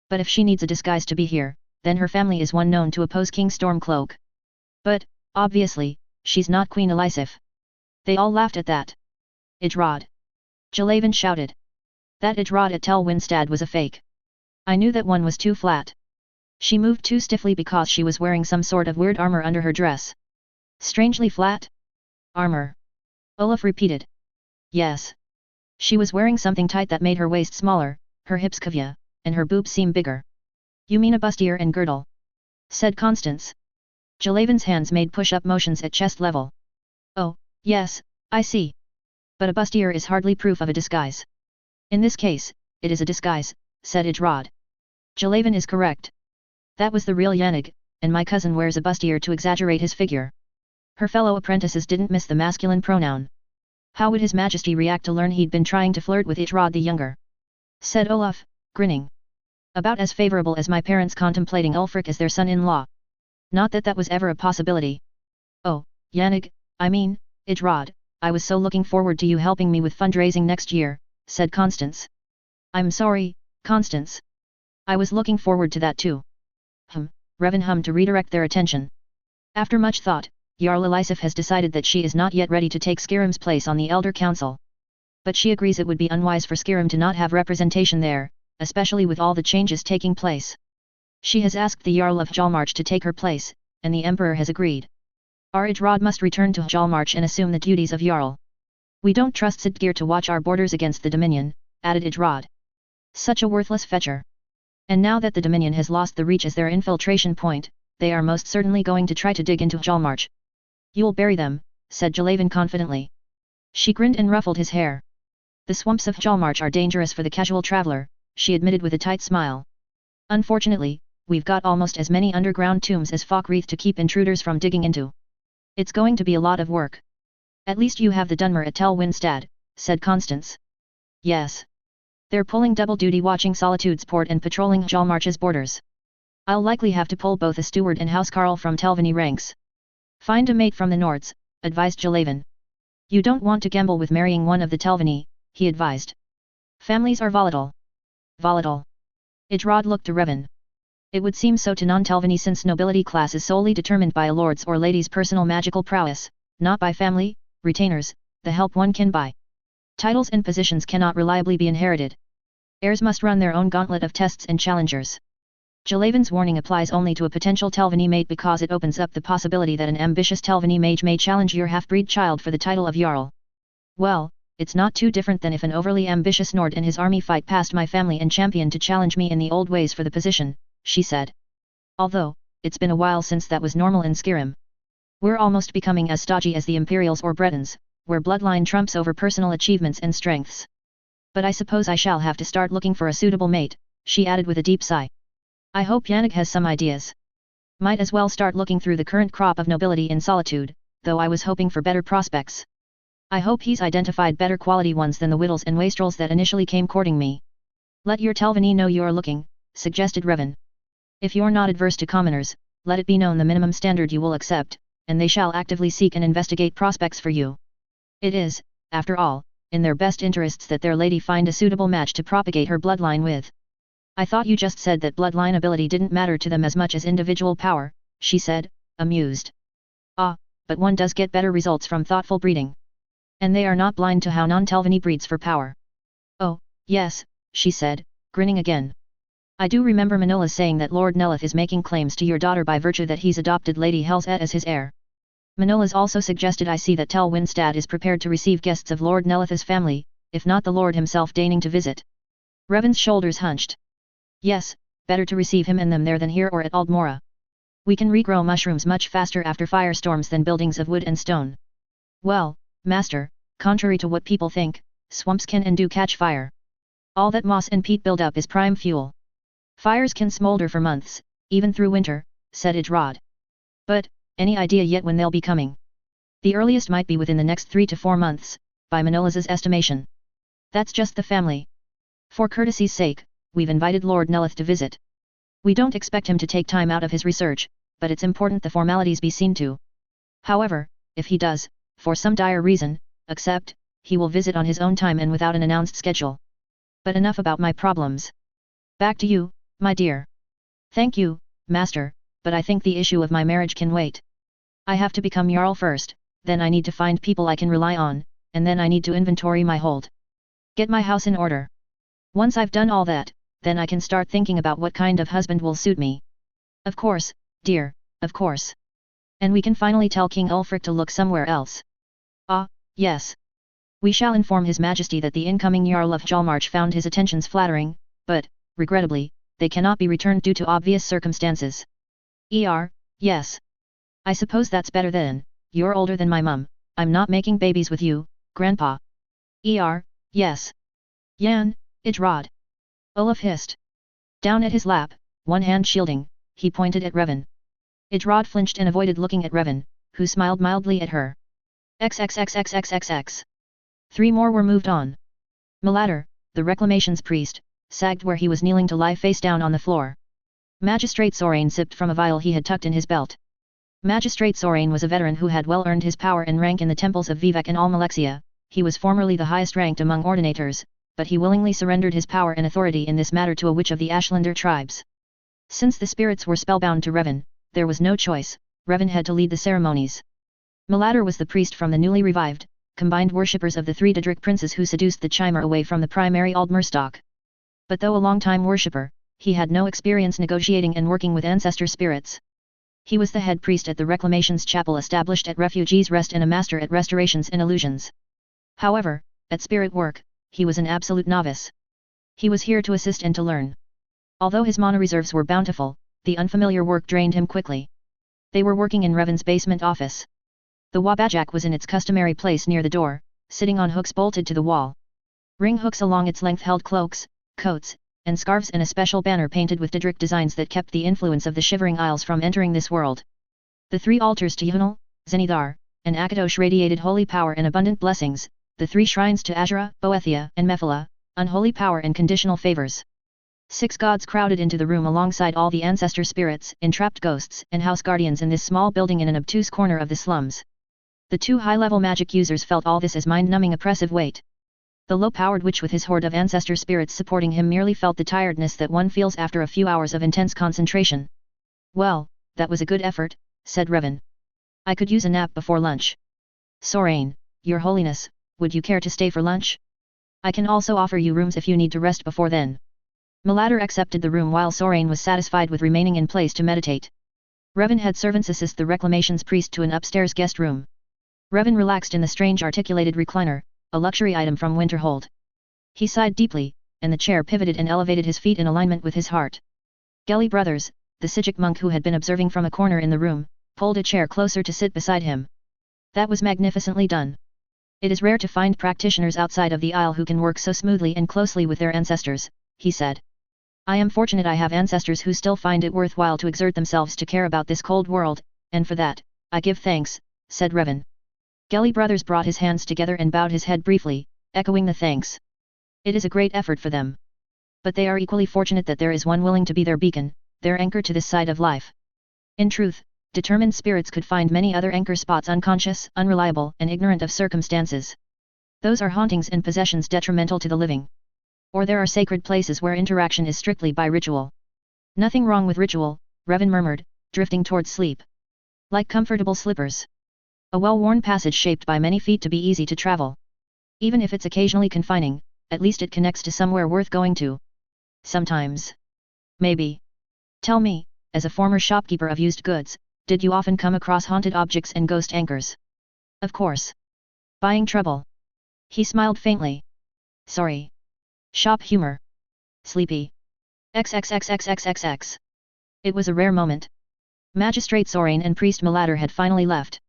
A: But if she needs a disguise to be here, then her family is one known to oppose King Stormcloak. But, obviously, she's not Queen Elisif. They all laughed at that. Idrod. Jalaven shouted. That Idrod at Tel Winstad was a fake. I knew that one was too flat. She moved too stiffly because she was wearing some sort of weird armor under her dress. Strangely flat? Armor. Olaf repeated. Yes. She was wearing something tight that made her waist smaller, her hips cavia, and her boobs seem bigger. You mean a bustier and girdle? Said Constance. Jalaven's hands made push-up motions at chest level. Oh, yes, I see. But a bustier is hardly proof of a disguise. In this case, it is a disguise, said Idrod. Jalaven is correct. That was the real Yannig, and my cousin wears a bustier to exaggerate his figure. Her fellow apprentices didn't miss the masculine pronoun. How would His Majesty react to learn he'd been trying to flirt with Idrod the Younger? Said Olaf, grinning. About as favorable as my parents contemplating Ulfric as their son-in-law. Not that that was ever a possibility. Oh, Yannig, I mean, Idrod, I was so looking forward to you helping me with fundraising next year, said Constance. I'm sorry, Constance. I was looking forward to that too. Revan hummed to redirect their attention. After much thought, Jarl Elisif has decided that she is not yet ready to take Skyrim's place on the Elder Council. But she agrees it would be unwise for Skyrim to not have representation there, especially with all the changes taking place. She has asked the Jarl of Hjalmarch to take her place, and the Emperor has agreed. Our Idrod must return to Hjalmarch and assume the duties of Jarl. We don't trust Sidgir to watch our borders against the Dominion, added Idrod. Such a worthless fetcher. And now that the Dominion has lost the Reach as their infiltration point, they are most certainly going to try to dig into Hjalmarch. You'll bury them, said Jalaven confidently. She grinned and ruffled his hair. The swamps of Hjalmarch are dangerous for the casual traveler, she admitted with a tight smile. Unfortunately, we've got almost as many underground tombs as Falkreath to keep intruders from digging into. It's going to be a lot of work. At least you have the Dunmer at Tel Winstad, said Constance. Yes. They're pulling double duty watching Solitude's port and patrolling Hjalmarch's borders. I'll likely have to pull both a steward and housecarl from Telvanni ranks. Find a mate from the Nords, advised Jalaven. You don't want to gamble with marrying one of the Telvanni, he advised. Families are volatile. Volatile. Idrod looked to Revan. It would seem so to non-Telvanni since nobility class is solely determined by a lord's or lady's personal magical prowess, not by family, retainers, the help one can buy. Titles and positions cannot reliably be inherited. Heirs must run their own gauntlet of tests and challengers. Jalaven's warning applies only to a potential Telvanni mate because it opens up the possibility that an ambitious Telvanni mage may challenge your half-breed child for the title of Jarl. Well, it's not too different than if an overly ambitious Nord and his army fight past my family and champion to challenge me in the old ways for the position, she said. Although, it's been a while since that was normal in Skyrim. We're almost becoming as stodgy as the Imperials or Bretons, where bloodline trumps over personal achievements and strengths. But I suppose I shall have to start looking for a suitable mate, she added with a deep sigh. I hope Yannick has some ideas. Might as well start looking through the current crop of nobility in solitude, though I was hoping for better prospects. I hope he's identified better quality ones than the wittles and wastrels that initially came courting me. Let your Telvanni know you're looking, suggested Revan. If you're not adverse to commoners, let it be known the minimum standard you will accept, and they shall actively seek and investigate prospects for you. It is, after all, in their best interests that their lady find a suitable match to propagate her bloodline with. I thought you just said that bloodline ability didn't matter to them as much as individual power, she said, amused. Ah, but one does get better results from thoughtful breeding. And they are not blind to how non-Telvanni breeds for power. Oh, yes, she said, grinning again. I do remember Manola's saying that Lord Nelith is making claims to your daughter by virtue that he's adopted Lady Helset as his heir. Manola's also suggested I see that Tel Winstad is prepared to receive guests of Lord Nelith's family, if not the Lord himself deigning to visit. Revan's shoulders hunched. Yes, better to receive him and them there than here or at Aldmora. We can regrow mushrooms much faster after firestorms than buildings of wood and stone. Well, Master, contrary to what people think, swamps can and do catch fire. All that moss and peat build up is prime fuel. Fires can smolder for months, even through winter, said Idrod. But, any idea yet when they'll be coming? The earliest might be within the next 3 to 4 months, by Manola's estimation. That's just the family. For courtesy's sake, we've invited Lord Nelith to visit. We don't expect him to take time out of his research, but it's important the formalities be seen to. However, if he does, for some dire reason, accept, he will visit on his own time and without an announced schedule. But enough about my problems. Back to you, my dear. Thank you, Master, but I think the issue of my marriage can wait. I have to become Jarl first, then I need to find people I can rely on, and then I need to inventory my hold. Get my house in order. Once I've done all that, then I can start thinking about what kind of husband will suit me. Of course, dear, of course. And we can finally tell King Ulfric to look somewhere else. Ah, yes. We shall inform His Majesty that the incoming Jarl of Jalmarch found his attentions flattering, but, regrettably, they cannot be returned due to obvious circumstances. Yes. I suppose that's better then, you're older than my mum, I'm not making babies with you, Grandpa. Yes. Yan, Idrod. Olaf hissed. Down at his lap, one hand shielding, he pointed at Revan. Idrod flinched and avoided looking at Revan, who smiled mildly at her. XXXXXXX. 3 more were moved on. Melatter, the reclamations priest, sagged where he was kneeling to lie face down on the floor. Magistrate Sorain sipped from a vial he had tucked in his belt. Magistrate Sorain was a veteran who had well earned his power and rank in the temples of Vivek and Almalexia. He was formerly the highest ranked among ordinators, but he willingly surrendered his power and authority in this matter to a witch of the Ashlander tribes. Since the spirits were spellbound to Revan, there was no choice, Revan had to lead the ceremonies. Melatter was the priest from the newly revived, combined worshippers of the 3 Daedric princes who seduced the Chimer away from the primary Aldmer stock. But though a long-time worshipper, he had no experience negotiating and working with ancestor spirits. He was the head priest at the Reclamations Chapel established at Refugees Rest and a master at Restorations and Illusions. However, at spirit work, he was an absolute novice. He was here to assist and to learn. Although his mana reserves were bountiful, the unfamiliar work drained him quickly. They were working in Revan's basement office. The Wabajak was in its customary place near the door, sitting on hooks bolted to the wall. Ring hooks along its length held cloaks, coats, and scarves and a special banner painted with Daedric designs that kept the influence of the Shivering Isles from entering this world. The 3 altars to Yunal, Zenithar, and Akadosh radiated holy power and abundant blessings, the 3 shrines to Azura, Boethia, and Mephala, unholy power and conditional favors. 6 gods crowded into the room alongside all the ancestor spirits, entrapped ghosts, and house guardians in this small building in an obtuse corner of the slums. The 2 high-level magic users felt all this as mind-numbing oppressive weight. The low-powered witch with his horde of ancestor spirits supporting him merely felt the tiredness that one feels after a few hours of intense concentration. Well, that was a good effort, said Revan. I could use a nap before lunch. Sorain, Your Holiness, would you care to stay for lunch? I can also offer you rooms if you need to rest before then. Melatter accepted the room while Sorain was satisfied with remaining in place to meditate. Revan had servants assist the reclamations priest to an upstairs guest room. Revan relaxed in the strange articulated recliner, a luxury item from Winterhold. He sighed deeply, and the chair pivoted and elevated his feet in alignment with his heart. Gelly Brothers, the Sijic monk who had been observing from a corner in the room, pulled a chair closer to sit beside him. That was magnificently done. It is rare to find practitioners outside of the Isle who can work so smoothly and closely with their ancestors, he said. I am fortunate I have ancestors who still find it worthwhile to exert themselves to care about this cold world, and for that, I give thanks, said Revan. Gelly Brothers brought his hands together and bowed his head briefly, echoing the thanks. It is a great effort for them. But they are equally fortunate that there is one willing to be their beacon, their anchor to this side of life. In truth, determined spirits could find many other anchor spots unconscious, unreliable, and ignorant of circumstances. Those are hauntings and possessions detrimental to the living. Or there are sacred places where interaction is strictly by ritual. Nothing wrong with ritual, Revan murmured, drifting towards sleep. Like comfortable slippers. A well-worn passage shaped by many feet to be easy to travel. Even if it's occasionally confining, at least it connects to somewhere worth going to. Sometimes. Maybe. Tell me, as a former shopkeeper of used goods, did you often come across haunted objects and ghost anchors? Of course. Buying trouble. He smiled faintly. Sorry. Shop humor. Sleepy. XXXXXXX. It was a rare moment. Magistrate Sorain and Priest Malader had finally left.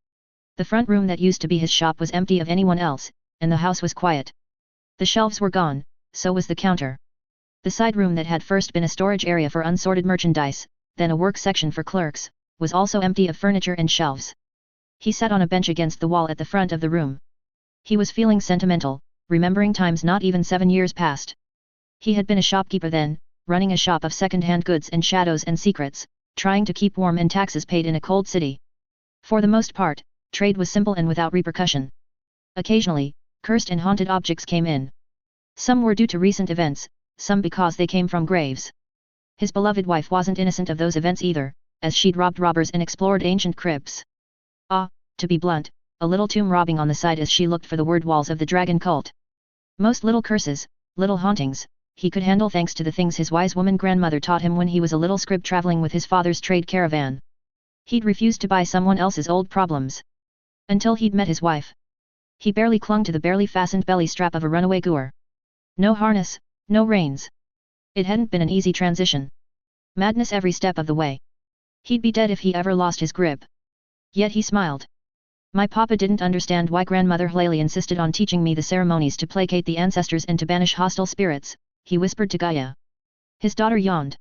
A: The front room that used to be his shop was empty of anyone else, and the house was quiet. The shelves were gone, so was the counter. The side room that had first been a storage area for unsorted merchandise, then a work section for clerks, was also empty of furniture and shelves. He sat on a bench against the wall at the front of the room. He was feeling sentimental, remembering times not even 7 years past. He had been a shopkeeper then, running a shop of second-hand goods and shadows and secrets, trying to keep warm and taxes paid in a cold city. For the most part, trade was simple and without repercussion. Occasionally, cursed and haunted objects came in. Some were due to recent events, some because they came from graves. His beloved wife wasn't innocent of those events either, as she'd robbed robbers and explored ancient crypts. To be blunt, a little tomb robbing on the side as she looked for the word walls of the dragon cult. Most little curses, little hauntings, he could handle thanks to the things his wise woman grandmother taught him when he was a little scrib traveling with his father's trade caravan. He'd refused to buy someone else's old problems. Until he'd met his wife. He barely clung to the barely fastened belly strap of a runaway gooer. No harness, no reins. It hadn't been an easy transition. Madness every step of the way. He'd be dead if he ever lost his grip. Yet he smiled. My papa didn't understand why grandmother Hlali insisted on teaching me the ceremonies to placate the ancestors and to banish hostile spirits, he whispered to Gaia. His daughter yawned.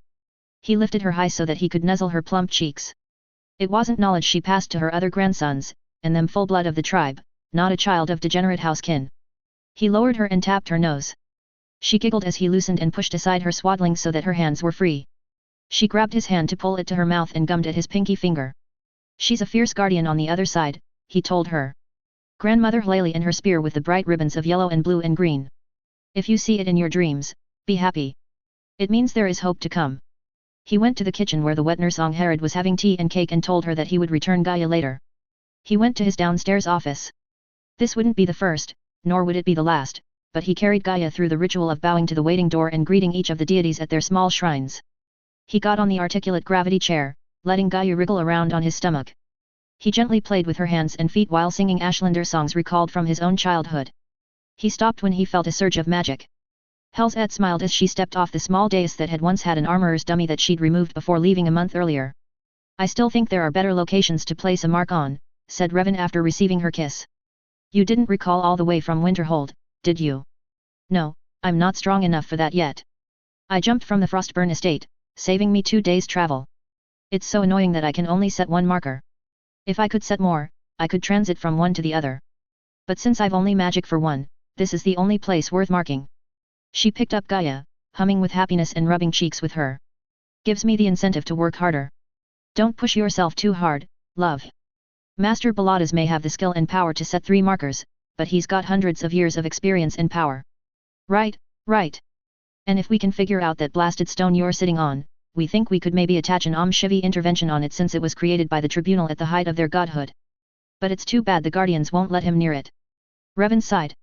A: He lifted her high so that he could nuzzle her plump cheeks. It wasn't knowledge she passed to her other grandsons, and them full blood of the tribe, not a child of degenerate house kin. He lowered her and tapped her nose. She giggled as he loosened and pushed aside her swaddling so that her hands were free. She grabbed his hand to pull it to her mouth and gummed at his pinky finger. She's a fierce guardian on the other side, he told her. Grandmother Hlali and her spear with the bright ribbons of yellow and blue and green. If you see it in your dreams, be happy. It means there is hope to come. He went to the kitchen where the wet nurse Angharad was having tea and cake and told her that he would return Gaia later. He went to his downstairs office. This wouldn't be the first, nor would it be the last, but he carried Gaia through the ritual of bowing to the waiting door and greeting each of the deities at their small shrines. He got on the articulate gravity chair, letting Gaia wriggle around on his stomach. He gently played with her hands and feet while singing Ashlander songs recalled from his own childhood. He stopped when he felt a surge of magic. Helzad smiled as she stepped off the small dais that had once had an armorer's dummy that she'd removed before leaving a month earlier. I still think there are better locations to place a mark on, said Revan after receiving her kiss. You didn't recall all the way from Winterhold, did you? No, I'm not strong enough for that yet. I jumped from the Frostburn estate, saving me 2 days' travel. It's so annoying that I can only set one marker. If I could set more, I could transit from one to the other. But since I've only magic for one, this is the only place worth marking. She picked up Gaia, humming with happiness and rubbing cheeks with her. Gives me the incentive to work harder. Don't push yourself too hard, love. Master Baladas may have the skill and power to set 3 markers, but he's got hundreds of years of experience and power. Right, right. And if we can figure out that blasted stone you're sitting on, we think we could maybe attach an Shivi intervention on it since it was created by the tribunal at the height of their godhood. But it's too bad the guardians won't let him near it. Revan sighed.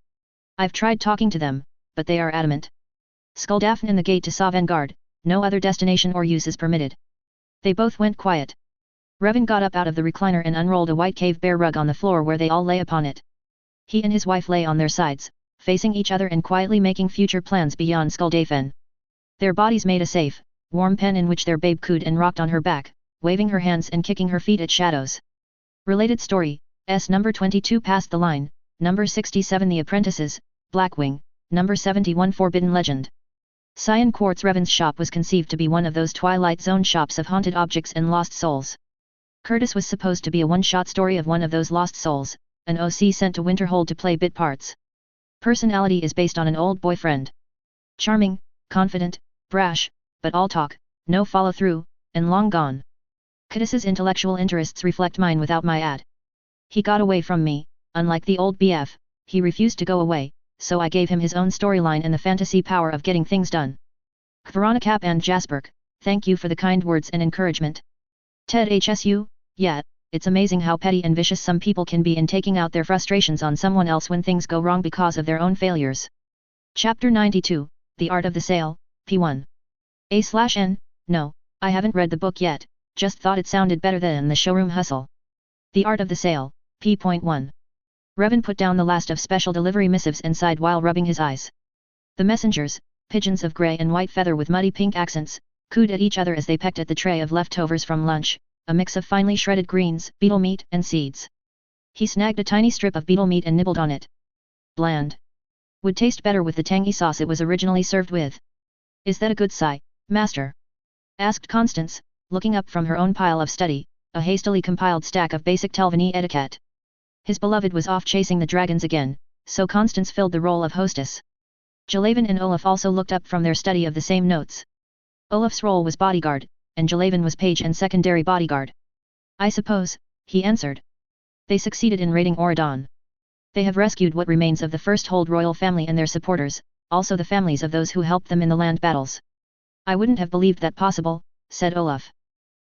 A: I've tried talking to them, but they are adamant. Skuldafn and the gate to Sovngarde, no other destination or use is permitted. They both went quiet. Revan got up out of the recliner and unrolled a white cave bear rug on the floor where they all lay upon it. He and his wife lay on their sides, facing each other and quietly making future plans beyond Skuldafn. Their bodies made a safe, warm pen in which their babe cooed and rocked on her back, waving her hands and kicking her feet at shadows. Related story, number 22 Past the Line, number 67 The Apprentices, Blackwing, number 71 Forbidden Legend. Cyan Quartz Revan's shop was conceived to be one of those Twilight Zone shops of haunted objects and lost souls. Curtis was supposed to be a one-shot story of one of those lost souls, an OC sent to Winterhold to play bit parts. Personality is based on an old boyfriend. Charming, confident, brash, but all talk, no follow-through, and long gone. Curtis's intellectual interests reflect mine without my ad. He got away from me, unlike the old BF, he refused to go away, so I gave him his own storyline and the fantasy power of getting things done. Veronica and Jasperk, thank you for the kind words and encouragement. Ted HSU, yeah, it's amazing how petty and vicious some people can be in taking out their frustrations on someone else when things go wrong because of their own failures. Chapter 92, The Art of the Sale, P1. A/N, no, I haven't read the book yet, just thought it sounded better than The Showroom Hustle. The Art of the Sale, P.1. Revan put down the last of special delivery missives and sighed while rubbing his eyes. The messengers, pigeons of grey and white feather with muddy pink accents, cooed at each other as they pecked at the tray of leftovers from lunch, a mix of finely shredded greens, beetle meat, and seeds. He snagged a tiny strip of beetle meat and nibbled on it. Bland. Would taste better with the tangy sauce it was originally served with. Is that a good sign, Master? Asked Constance, looking up from her own pile of study, a hastily compiled stack of basic Telvanni etiquette. His beloved was off chasing the dragons again, so Constance filled the role of hostess. Jalaven and Olaf also looked up from their study of the same notes. Olaf's role was bodyguard, and Jalaven was page and secondary bodyguard. I suppose, he answered. They succeeded in raiding Auradon. They have rescued what remains of the First Hold royal family and their supporters, also the families of those who helped them in the land battles. I wouldn't have believed that possible, said Olaf.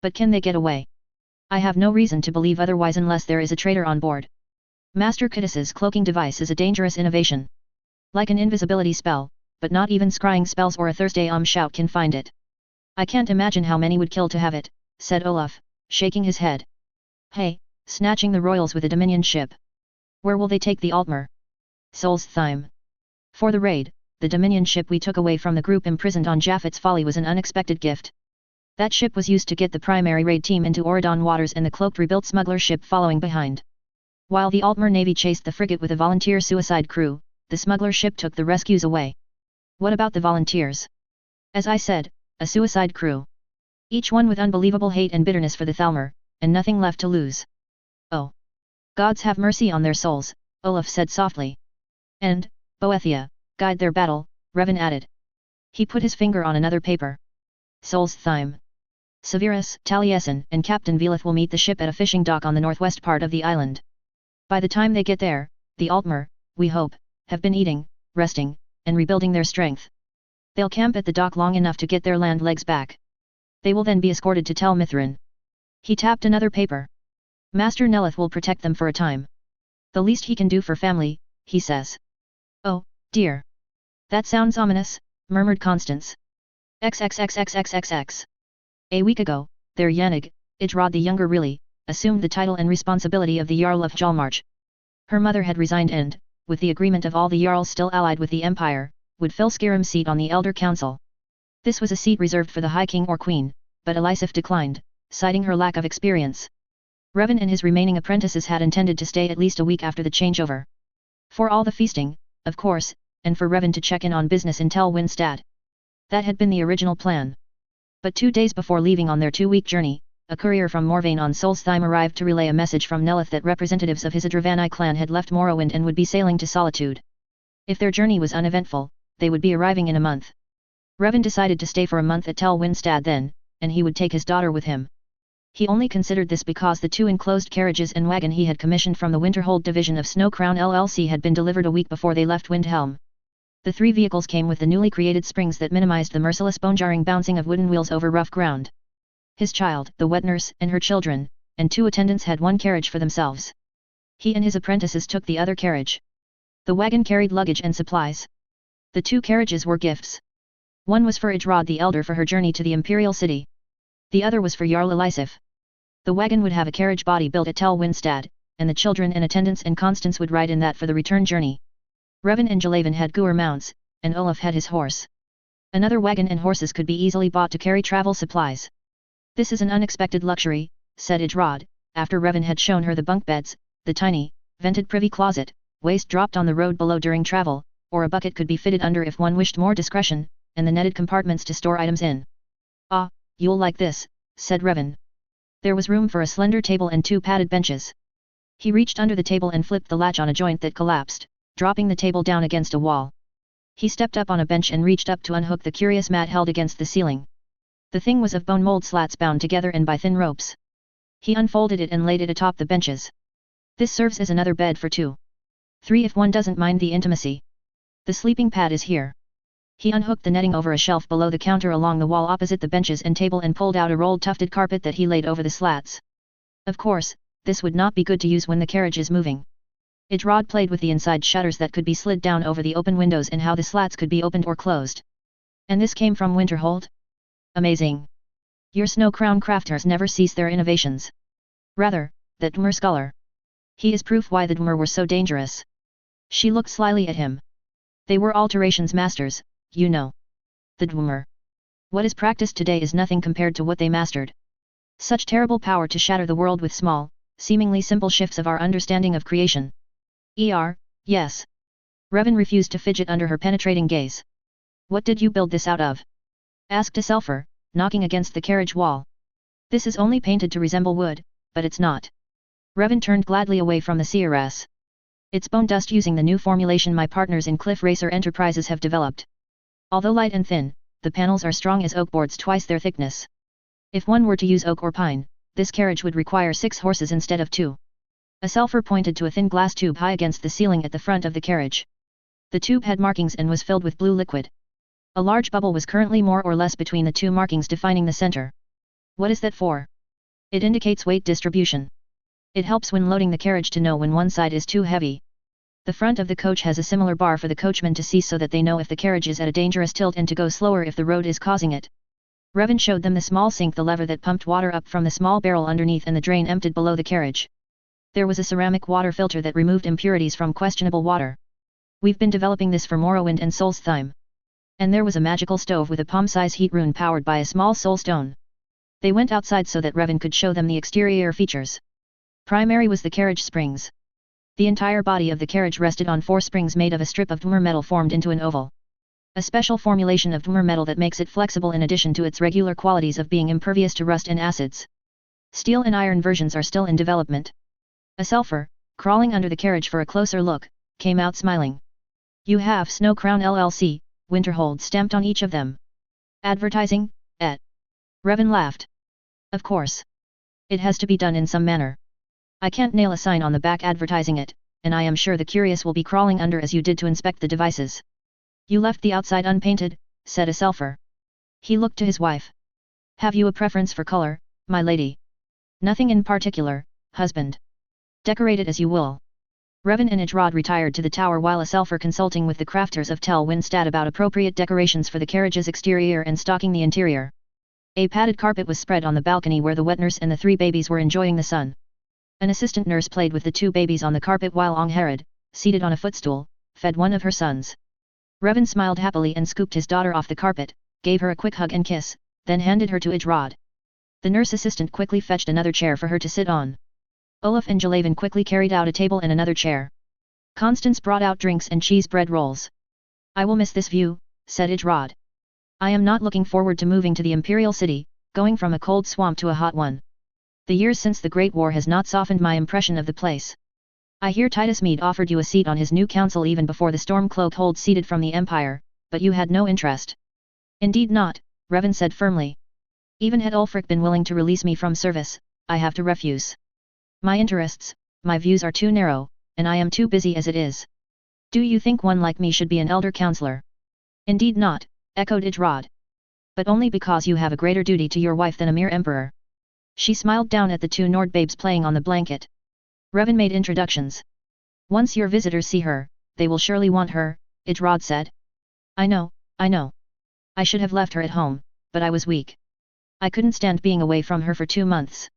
A: But can they get away? I have no reason to believe otherwise unless there is a traitor on board. Master Curtis's cloaking device is a dangerous innovation. Like an invisibility spell, but not even scrying spells or a Thursday shout can find it. I can't imagine how many would kill to have it, said Olaf, shaking his head. Hey, snatching the royals with a Dominion ship. Where will they take the Altmer? Solstheim. For the raid, the Dominion ship we took away from the group imprisoned on Jaffet's Folly was an unexpected gift. That ship was used to get the primary raid team into Auradon waters and the cloaked rebuilt smuggler ship following behind. While the Altmer Navy chased the frigate with a volunteer suicide crew, the smuggler ship took the rescues away. What about the volunteers? As I said, a suicide crew. Each one with unbelievable hate and bitterness for the Thalmor, and nothing left to lose. Oh. Gods have mercy on their souls, Olaf said softly. And, Boethia, guide their battle, Revan added. He put his finger on another paper. Solstheim. Severus, Taliesin, and Captain Velith will meet the ship at a fishing dock on the northwest part of the island. By the time they get there, the Altmer, we hope, have been eating, resting, and rebuilding their strength. They'll camp at the dock long enough to get their land legs back. They will then be escorted to Tel Mithrin. He tapped another paper. Master Nelith will protect them for a time. The least he can do for family, he says. Oh, dear. That sounds ominous, murmured Constance. XXXXXXX. A week ago, their Yannig, Ijrod the Younger really, assumed the title and responsibility of the Jarl of Jalmarch. Her mother had resigned and, with the agreement of all the Jarls still allied with the Empire, would fill Skirim's seat on the Elder Council. This was a seat reserved for the High King or Queen, but Elisif declined, citing her lack of experience. Revan and his remaining apprentices had intended to stay at least a week after the changeover. For all the feasting, of course, and for Revan to check in on business in Tel Winstad. That had been the original plan. But 2 days before leaving on their 2-week journey, a courier from Morvain on Solstheim arrived to relay a message from Nelith that representatives of his Adravani clan had left Morrowind and would be sailing to Solitude. If their journey was uneventful, they would be arriving in a month. Revan decided to stay for a month at Tel Winstad then, and he would take his daughter with him. He only considered this because the 2 enclosed carriages and wagon he had commissioned from the Winterhold division of Snow Crown LLC had been delivered a week before they left Windhelm. The 3 vehicles came with the newly created springs that minimized the merciless bone-jarring bouncing of wooden wheels over rough ground. His child, the wet nurse, and her children, and 2 attendants had one carriage for themselves. He and his apprentices took the other carriage. The wagon carried luggage and supplies. The 2 carriages were gifts. One was for Ijrod the Elder for her journey to the Imperial City. The other was for Jarl Elisif. The wagon would have a carriage body built at Tel Winstad, and the children and attendants and Constance would ride in that for the return journey. Revan and Jalaven had Guer mounts, and Olaf had his horse. Another wagon and horses could be easily bought to carry travel supplies. This is an unexpected luxury, said Ijrod, after Revan had shown her the bunk beds, the tiny, vented privy closet, waste dropped on the road below during travel, or a bucket could be fitted under if one wished more discretion, and the netted compartments to store items in. Ah, you'll like this, said Revan. There was room for a slender table and 2 padded benches. He reached under the table and flipped the latch on a joint that collapsed, dropping the table down against a wall. He stepped up on a bench and reached up to unhook the curious mat held against the ceiling. The thing was of bone mold slats bound together and by thin ropes. He unfolded it and laid it atop the benches. This serves as another bed for 2. 3 if one doesn't mind the intimacy. The sleeping pad is here. He unhooked the netting over a shelf below the counter along the wall opposite the benches and table and pulled out a rolled tufted carpet that he laid over the slats. Of course, this would not be good to use when the carriage is moving. Idrod played with the inside shutters that could be slid down over the open windows and how the slats could be opened or closed. And this came from Winterhold? Amazing. Your Snow Crown crafters never cease their innovations. Rather, that Dwemer scholar. He is proof why the Dwemer were so dangerous. She looked slyly at him. They were alterations masters, you know. The Dwemer. What is practiced today is nothing compared to what they mastered. Such terrible power to shatter the world with small, seemingly simple shifts of our understanding of creation. Yes. Revan refused to fidget under her penetrating gaze. What did you build this out of? Asked a Selfer, knocking against the carriage wall. This is only painted to resemble wood, but it's not. Revan turned gladly away from the CRS. It's bone dust using the new formulation my partners in Cliff Racer Enterprises have developed. Although light and thin, the panels are strong as oak boards twice their thickness. If one were to use oak or pine, this carriage would require 6 horses instead of 2. A Selfer pointed to a thin glass tube high against the ceiling at the front of the carriage. The tube had markings and was filled with blue liquid. A large bubble was currently more or less between the 2 markings defining the center. What is that for? It indicates weight distribution. It helps when loading the carriage to know when one side is too heavy. The front of the coach has a similar bar for the coachman to see so that they know if the carriage is at a dangerous tilt and to go slower if the road is causing it. Revan showed them the small sink, the lever that pumped water up from the small barrel underneath and the drain emptied below the carriage. There was a ceramic water filter that removed impurities from questionable water. We've been developing this for Morrowind and Solstheim. And there was a magical stove with a palm-size heat rune powered by a small soul stone. They went outside so that Revan could show them the exterior features. Primary was the carriage springs. The entire body of the carriage rested on 4 springs made of a strip of Dwemer metal formed into an oval. A special formulation of Dwemer metal that makes it flexible in addition to its regular qualities of being impervious to rust and acids. Steel and iron versions are still in development. A Selfer, crawling under the carriage for a closer look, came out smiling. You have Snow Crown LLC, Winterhold stamped on each of them. Advertising, et. Revan laughed. Of course. It has to be done in some manner. I can't nail a sign on the back advertising it, and I am sure the curious will be crawling under as you did to inspect the devices. You left the outside unpainted, said a Selfer. He looked to his wife. Have you a preference for color, my lady? Nothing in particular, husband. Decorate it as you will. Revan and Idrod retired to the tower while a Selfer consulting with the crafters of Tel Winstad about appropriate decorations for the carriage's exterior and stocking the interior. A padded carpet was spread on the balcony where the wet nurse and the 3 babies were enjoying the sun. An assistant nurse played with the 2 babies on the carpet while Angharad, seated on a footstool, fed one of her sons. Revan smiled happily and scooped his daughter off the carpet, gave her a quick hug and kiss, then handed her to Idrod. The nurse assistant quickly fetched another chair for her to sit on. Olaf and Jalaven quickly carried out a table and another chair. Constance brought out drinks and cheese bread rolls. I will miss this view, said Idrod. I am not looking forward to moving to the Imperial City, going from a cold swamp to a hot one. The years since the Great War has not softened my impression of the place. I hear Titus Mead offered you a seat on his new council even before the Stormcloak hold ceded from the Empire, but you had no interest. Indeed not, Revan said firmly. Even had Ulfric been willing to release me from service, I have to refuse. My interests, my views are too narrow, and I am too busy as it is. Do you think one like me should be an elder counselor? Indeed not, echoed Idrod. But only because you have a greater duty to your wife than a mere emperor. She smiled down at the 2 Nord babes playing on the blanket. Revan made introductions. Once your visitors see her, they will surely want her, Idrod said. I know. I should have left her at home, but I was weak. I couldn't stand being away from her for 2 months.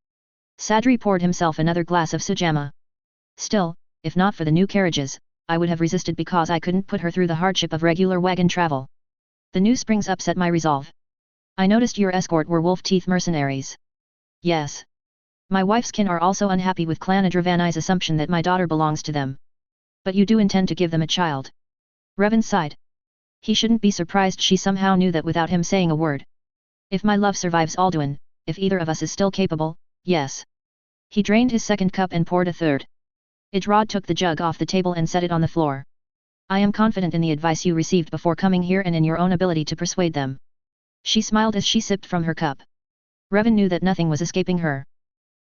A: Sadri poured himself another glass of sujamma. Still, if not for the new carriages, I would have resisted because I couldn't put her through the hardship of regular wagon travel. The new springs upset my resolve. I noticed your escort were wolf-teeth mercenaries. Yes. My wife's kin are also unhappy with Clan Adravani's assumption that my daughter belongs to them. But you do intend to give them a child. Revan sighed. He shouldn't be surprised she somehow knew that without him saying a word. If my love survives Alduin, if either of us is still capable, yes. He drained his second cup and poured a third. Idrod took the jug off the table and set it on the floor. I am confident in the advice you received before coming here and in your own ability to persuade them. She smiled as she sipped from her cup. Revan knew that nothing was escaping her.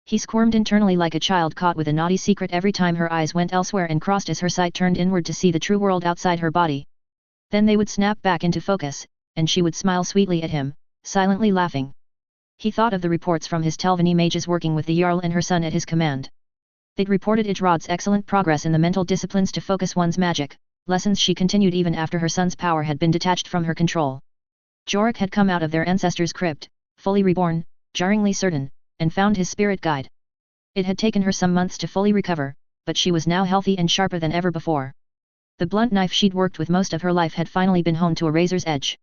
A: He squirmed internally like a child caught with a naughty secret every time her eyes went elsewhere and crossed as her sight turned inward to see the true world outside her body. Then they would snap back into focus, and she would smile sweetly at him, silently laughing. He thought of the reports from his Telvanni mages working with the Jarl and her son at his command. They'd reported Idrod's excellent progress in the mental disciplines to focus one's magic, lessons she continued even after her son's power had been detached from her control. Jorik had come out of their ancestors' crypt, fully reborn, jarringly certain, and found his spirit guide. It had taken her some months to fully recover, but she was now healthy and sharper than ever before. The blunt knife she'd worked with most of her life had finally been honed to a razor's edge.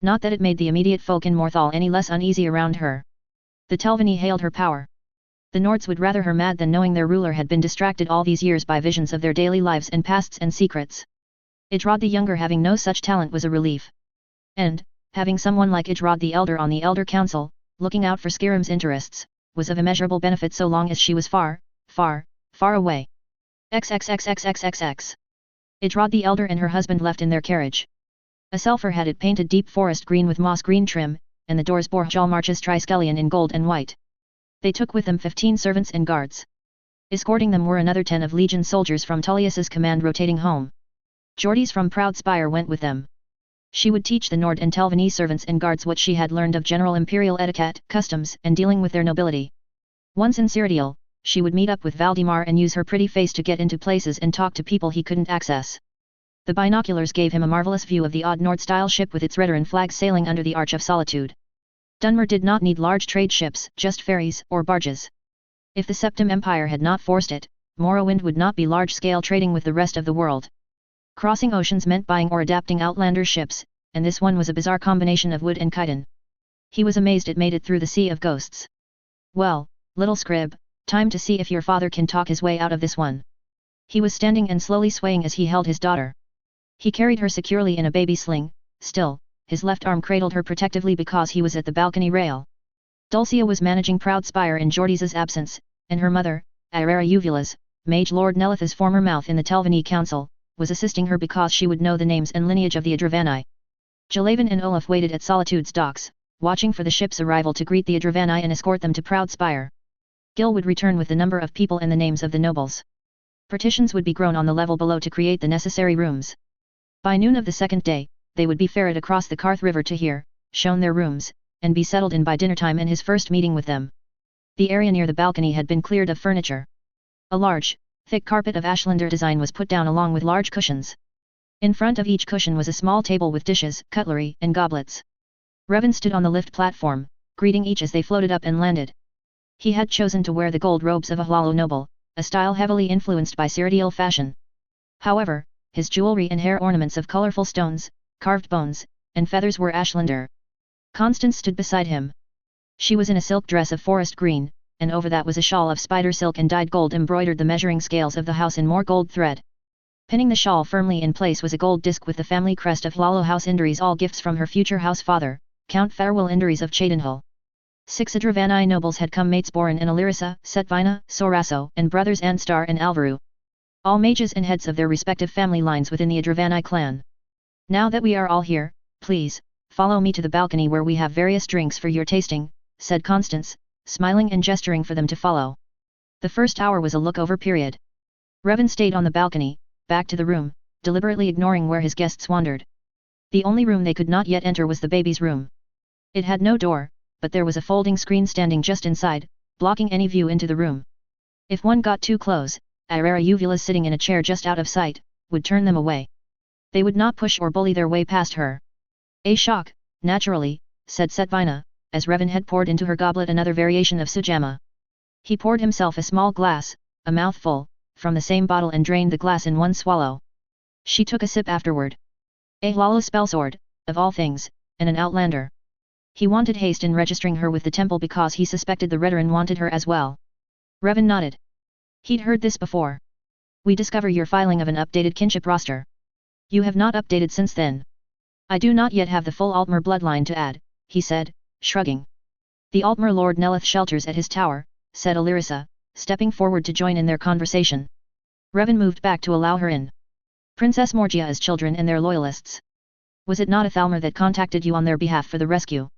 A: Not that it made the immediate folk in Morthal any less uneasy around her. The Telvanni hailed her power. The Nords would rather her mad than knowing their ruler had been distracted all these years by visions of their daily lives and pasts and secrets. Idrod the Younger having no such talent was a relief. And, having someone like Idrod the Elder on the Elder Council, looking out for Skyrim's interests, was of immeasurable benefit so long as she was far, far, far away. XXXXXXX. Idrod the Elder and her husband left in their carriage. A selfer had it painted deep forest green with moss green trim, and the doors bore Jalmarch's triskelion in gold and white. They took with them 15 servants and guards. Escorting them were another 10 of Legion soldiers from Tullius's command rotating home. Geordies from Proud Spire went with them. She would teach the Nord and Telvanni servants and guards what she had learned of general imperial etiquette, customs, and dealing with their nobility. Once in Cyrodiil, she would meet up with Valdemar and use her pretty face to get into places and talk to people he couldn't access. The binoculars gave him a marvelous view of the odd Nord-style ship with its Redoran flag sailing under the Arch of Solitude. Dunmer did not need large trade ships, just ferries or barges. If the Septim Empire had not forced it, Morrowind would not be large-scale trading with the rest of the world. Crossing oceans meant buying or adapting Outlander ships, and this one was a bizarre combination of wood and chitin. He was amazed it made it through the Sea of Ghosts. Well, little Scrib, time to see if your father can talk his way out of this one. He was standing and slowly swaying as he held his daughter. He carried her securely in a baby sling, still, his left arm cradled her protectively because he was at the balcony rail. Dulcia was managing Proud Spire in Jordi's absence, and her mother, Irera Uvulas, Mage Lord Nelith's former mouth in the Telvanni Council, was assisting her because she would know the names and lineage of the Adravanni. Jalavan and Olaf waited at Solitude's docks, watching for the ship's arrival to greet the Adravanni and escort them to Proud Spire. Gil would return with the number of people and the names of the nobles. Partitions would be grown on the level below to create the necessary rooms. By noon of the second day, they would be ferried across the Karth River to here, shown their rooms, and be settled in by dinnertime and his first meeting with them. The area near the balcony had been cleared of furniture. A large, thick carpet of Ashlander design was put down along with large cushions. In front of each cushion was a small table with dishes, cutlery, and goblets. Revan stood on the lift platform, greeting each as they floated up and landed. He had chosen to wear the gold robes of a Hlalo noble, a style heavily influenced by Cyrodiil fashion. However, his jewelry and hair ornaments of colorful stones, carved bones, and feathers were Ashlander. Constance stood beside him. She was in a silk dress of forest green, and over that was a shawl of spider silk and dyed gold embroidered the measuring scales of the house in more gold thread. Pinning the shawl firmly in place was a gold disc with the family crest of Hlalo House Indres, all gifts from her future house father, Count Farwell Indres of Cheydinhul. 6 Adravanni nobles had come, Matesboran and Illyrissa, Setvina, Sorasso, and brothers Anstar and Alvaru. All mages and heads of their respective family lines within the Adravanni clan. Now that we are all here, please, follow me to the balcony where we have various drinks for your tasting, said Constance, smiling and gesturing for them to follow. The first hour was a look-over period. Revan stayed on the balcony, back to the room, deliberately ignoring where his guests wandered. The only room they could not yet enter was the baby's room. It had no door, but there was a folding screen standing just inside, blocking any view into the room. If one got too close, Irera Uvulas sitting in a chair just out of sight, would turn them away. They would not push or bully their way past her. A shock, naturally, said Setvina, as Revan had poured into her goblet another variation of Sujamma. He poured himself a small glass, a mouthful, from the same bottle and drained the glass in one swallow. She took a sip afterward. A Hlalo spellsword, of all things, and an outlander. He wanted haste in registering her with the temple because he suspected the Redoran wanted her as well. Revan nodded. He'd heard this before. We discover your filing of an updated kinship roster. You have not updated since then. I do not yet have the full Altmer bloodline to add, he said, shrugging. The Altmer Lord Nelith shelters at his tower, said Alirisa, stepping forward to join in their conversation. Revan moved back to allow her in. Princess Morgia's children and their loyalists. Was it not Athalmer that contacted you on their behalf for the rescue?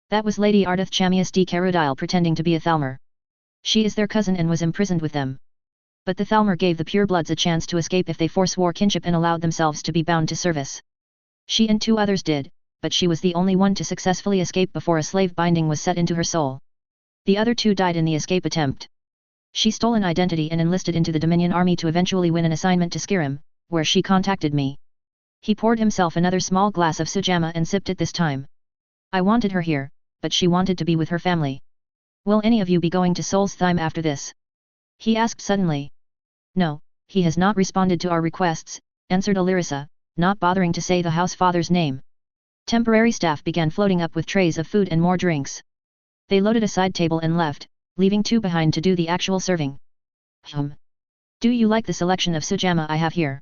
A: That was Lady Ardith Chamius D. Carudile pretending to be Athalmer. She is their cousin and was imprisoned with them. But the Thalmer gave the purebloods a chance to escape if they forswore kinship and allowed themselves to be bound to service. She and 2 others did, but she was the only one to successfully escape before a slave binding was set into her soul. The other 2 died in the escape attempt. She stole an identity and enlisted into the Dominion army to eventually win an assignment to Skyrim, where she contacted me. He poured himself another small glass of sujamma and sipped it this time. I wanted her here, but she wanted to be with her family. Will any of you be going to Solstheim after this? He asked suddenly. No, he has not responded to our requests, answered Alirisa, not bothering to say the house father's name. Temporary staff began floating up with trays of food and more drinks. They loaded a side table and left, leaving 2 behind to do the actual serving. Do you like the selection of sujamma I have here?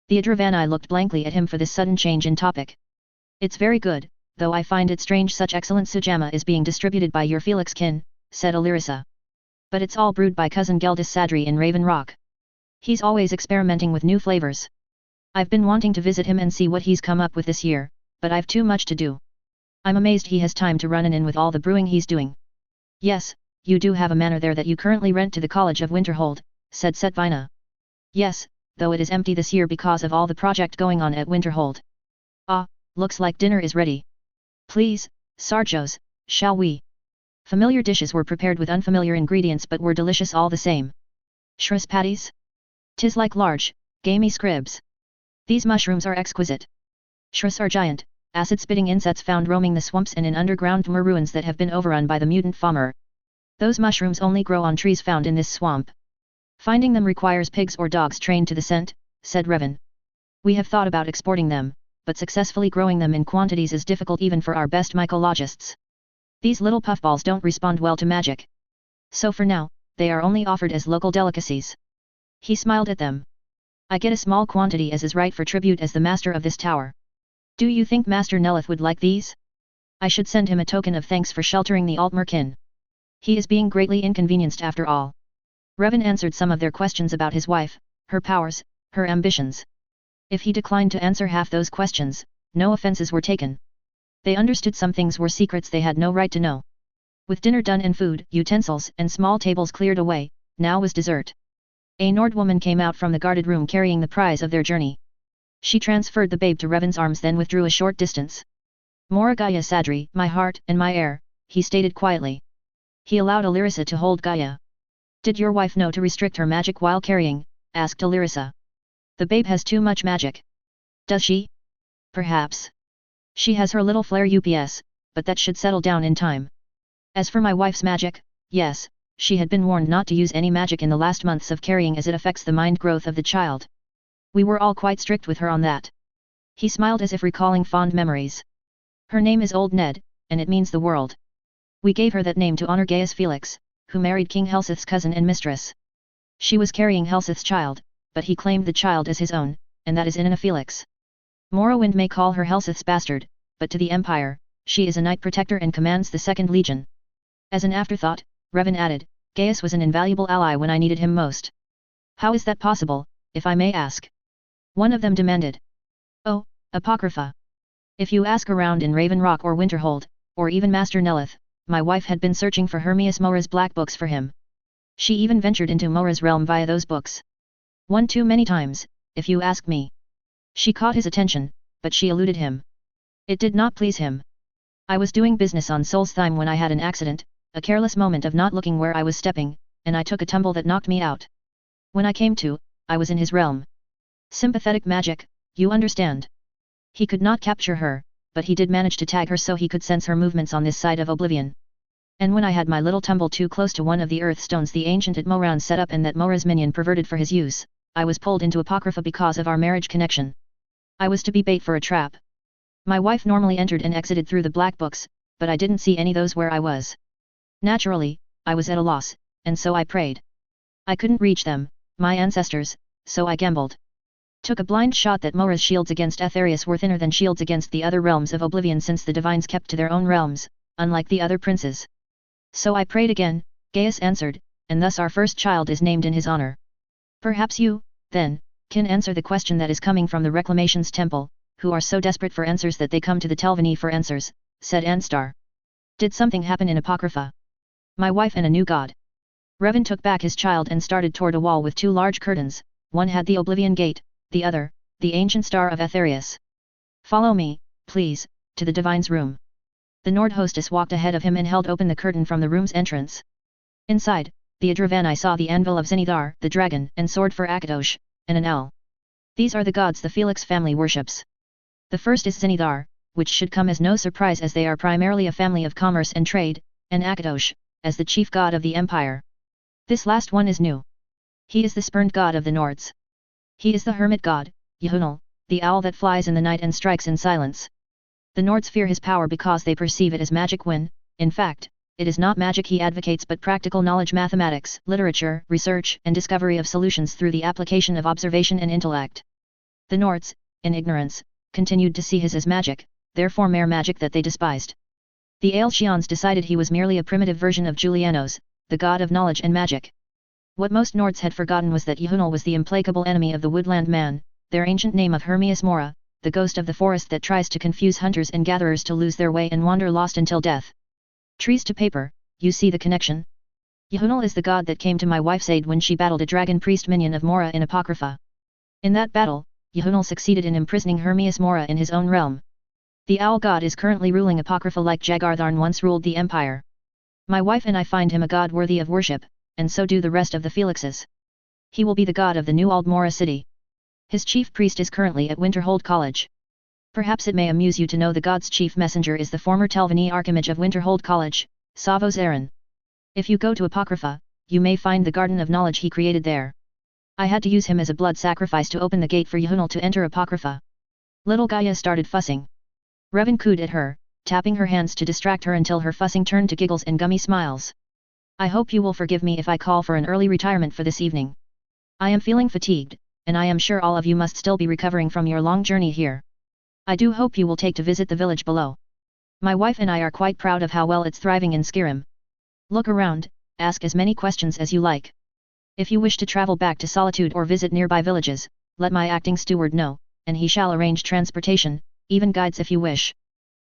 A: The Adravani looked blankly at him for this sudden change in topic. It's very good, though I find it strange such excellent sujamma is being distributed by your Felix kin, said Alirisa. But it's all brewed by cousin Geldis Sadri in Raven Rock. He's always experimenting with new flavors. I've been wanting to visit him and see what he's come up with this year, but I've too much to do. I'm amazed he has time to run in with all the brewing he's doing. Yes, you do have a manor there that you currently rent to the College of Winterhold, said Setvina. Yes, though it is empty this year because of all the project going on at Winterhold. Ah, looks like dinner is ready. Please, Sarjos, shall we? Familiar dishes were prepared with unfamiliar ingredients but were delicious all the same. Shriss patties? 'Tis like large, gamey scribs. These mushrooms are exquisite. Shriss are giant, acid-spitting insects found roaming the swamps and in underground Dmer ruins that have been overrun by the mutant Famur. Those mushrooms only grow on trees found in this swamp. Finding them requires pigs or dogs trained to the scent, said Revan. We have thought about exporting them, but successfully growing them in quantities is difficult even for our best mycologists. These little puffballs don't respond well to magic. So for now, they are only offered as local delicacies. He smiled at them. I get a small quantity as is right for tribute as the master of this tower. Do you think Master Nelith would like these? I should send him a token of thanks for sheltering the Altmerkin. He is being greatly inconvenienced after all. Revan answered some of their questions about his wife, her powers, her ambitions. If he declined to answer half those questions, no offenses were taken. They understood some things were secrets they had no right to know. With dinner done and food, utensils and small tables cleared away, now was dessert. A Nordwoman came out from the guarded room carrying the prize of their journey. She transferred the babe to Revan's arms then withdrew a short distance. Mora Gaia Sadri, my heart and my heir, he stated quietly. He allowed Alirisa to hold Gaia. Did your wife know to restrict her magic while carrying? Asked Alirisa. The babe has too much magic. Does she? Perhaps. She has her little flare UPS, but that should settle down in time. As for my wife's magic, yes, she had been warned not to use any magic in the last months of carrying as it affects the mind growth of the child. We were all quite strict with her on that. He smiled as if recalling fond memories. Her name is Old Ned, and it means the world. We gave her that name to honor Gaius Felix, who married King Helsith's cousin and mistress. She was carrying Helsith's child, but he claimed the child as his own, and that is Inanna Felix. Morrowind may call her Helsith's bastard, but to the Empire, she is a knight protector and commands the 2nd Legion. As an afterthought, Revan added, Gaius was an invaluable ally when I needed him most. How is that possible, if I may ask? One of them demanded. Oh, Apocrypha. If you ask around in Raven Rock or Winterhold, or even Master Nelith, my wife had been searching for Hermias Mora's black books for him. She even ventured into Mora's realm via those books. One too many times, if you ask me. She caught his attention, but she eluded him. It did not please him. I was doing business on Solstheim when I had an accident, a careless moment of not looking where I was stepping, and I took a tumble that knocked me out. When I came to, I was in his realm. Sympathetic magic, you understand. He could not capture her, but he did manage to tag her so he could sense her movements on this side of oblivion. And when I had my little tumble too close to one of the earth stones the ancient at Moran set up and that Mora's minion perverted for his use, I was pulled into Apocrypha because of our marriage connection. I was to be bait for a trap. My wife normally entered and exited through the black books, but I didn't see any those where I was. Naturally, I was at a loss, and so I prayed. I couldn't reach them, my ancestors, so I gambled. took a blind shot that Mora's shields against Aetherius were thinner than shields against the other realms of oblivion, since the divines kept to their own realms, unlike the other princes. So I prayed again, Gaius answered, and thus our first child is named in his honor. Perhaps you, then, can answer the question that is coming from the Reclamations Temple, who are so desperate for answers that they come to the Telvanni for answers, said Anstar. Did something happen in Apocrypha? My wife and a new god. Revan took back his child and started toward a wall with two large curtains, one had the Oblivion Gate, the other, the ancient star of Aetherius. Follow me, please, to the divine's room. The Nord hostess walked ahead of him and held open the curtain from the room's entrance. Inside, the Adravanni saw the anvil of Zenithar, the dragon, and sword for Akatosh, and an owl. These are the gods the Felix family worships. The first is Zenithar, which should come as no surprise as they are primarily a family of commerce and trade, and Akatosh, as the chief god of the empire. This last one is new. He is the spurned god of the Nords. He is the hermit god, Yahunal, the owl that flies in the night and strikes in silence. The Nords fear his power because they perceive it as magic when, in fact, it is not magic he advocates but practical knowledge, mathematics, literature, research and discovery of solutions through the application of observation and intellect. The Nords, in ignorance, continued to see his as magic, therefore mere magic that they despised. The Aelchians decided he was merely a primitive version of Julianos, the god of knowledge and magic. What most Nords had forgotten was that Yahunal was the implacable enemy of the woodland man, their ancient name of Hermias Mora, the ghost of the forest that tries to confuse hunters and gatherers to lose their way and wander lost until death. Trees to paper, you see the connection? Yahunal is the god that came to my wife's aid when she battled a dragon priest minion of Mora in Apocrypha. In that battle, Yahunal succeeded in imprisoning Hermias Mora in his own realm. The owl god is currently ruling Apocrypha like Jagartharn once ruled the empire. My wife and I find him a god worthy of worship, and so do the rest of the Felixes. He will be the god of the new Aldmora city. His chief priest is currently at Winterhold College. Perhaps it may amuse you to know the god's chief messenger is the former Telvanni archimage of Winterhold College, Savos Aaron. If you go to Apocrypha, you may find the garden of knowledge he created there. I had to use him as a blood sacrifice to open the gate for Yahunal to enter Apocrypha. Little Gaia started fussing. Revan cooed at her, tapping her hands to distract her until her fussing turned to giggles and gummy smiles. I hope you will forgive me if I call for an early retirement for this evening. I am feeling fatigued, and I am sure all of you must still be recovering from your long journey here. I do hope you will take to visit the village below. My wife and I are quite proud of how well it's thriving in Skyrim. Look around, ask as many questions as you like. If you wish to travel back to Solitude or visit nearby villages, let my acting steward know, and he shall arrange transportation, even guides if you wish.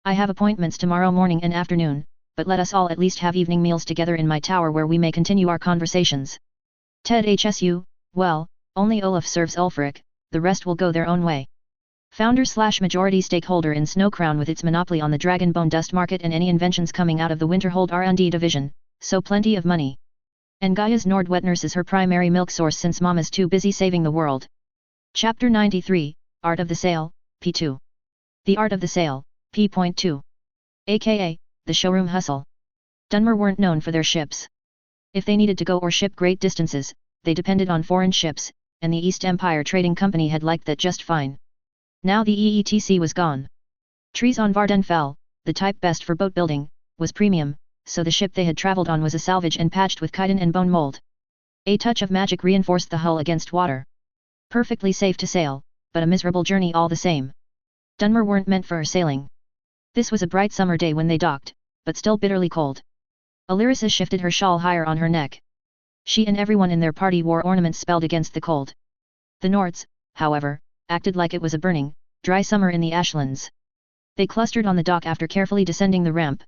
A: I have appointments tomorrow morning and afternoon, but let us all at least have evening meals together in my tower where we may continue our conversations. Ted HSU, well, only Olaf serves Ulfric, the rest will go their own way. Founder/majority stakeholder in Snowcrown with its monopoly on the Dragonbone Dust Market and any inventions coming out of the Winterhold R&D division, so plenty of money. And Gaia's Nord wet nurse is her primary milk source since Mama's too busy saving the world. Chapter 93, Art of the Sale, P2. The Art of the Sale, P.2. AKA, the showroom hustle. Dunmer weren't known for their ships. If they needed to go or ship great distances, they depended on foreign ships, and the East Empire Trading Company had liked that just fine. Now the EETC was gone. Trees on Vardenfell, the type best for boat building, was premium, so the ship they had traveled on was a salvage and patched with chitin and bone mold. A touch of magic reinforced the hull against water. Perfectly safe to sail, but a miserable journey all the same. Dunmer weren't meant for sailing. This was a bright summer day when they docked, but still bitterly cold. Alyrisa shifted her shawl higher on her neck. She and everyone in their party wore ornaments spelled against the cold. The Nords, however, acted like it was a burning, dry summer in the Ashlands. They clustered on the dock after carefully descending the ramp.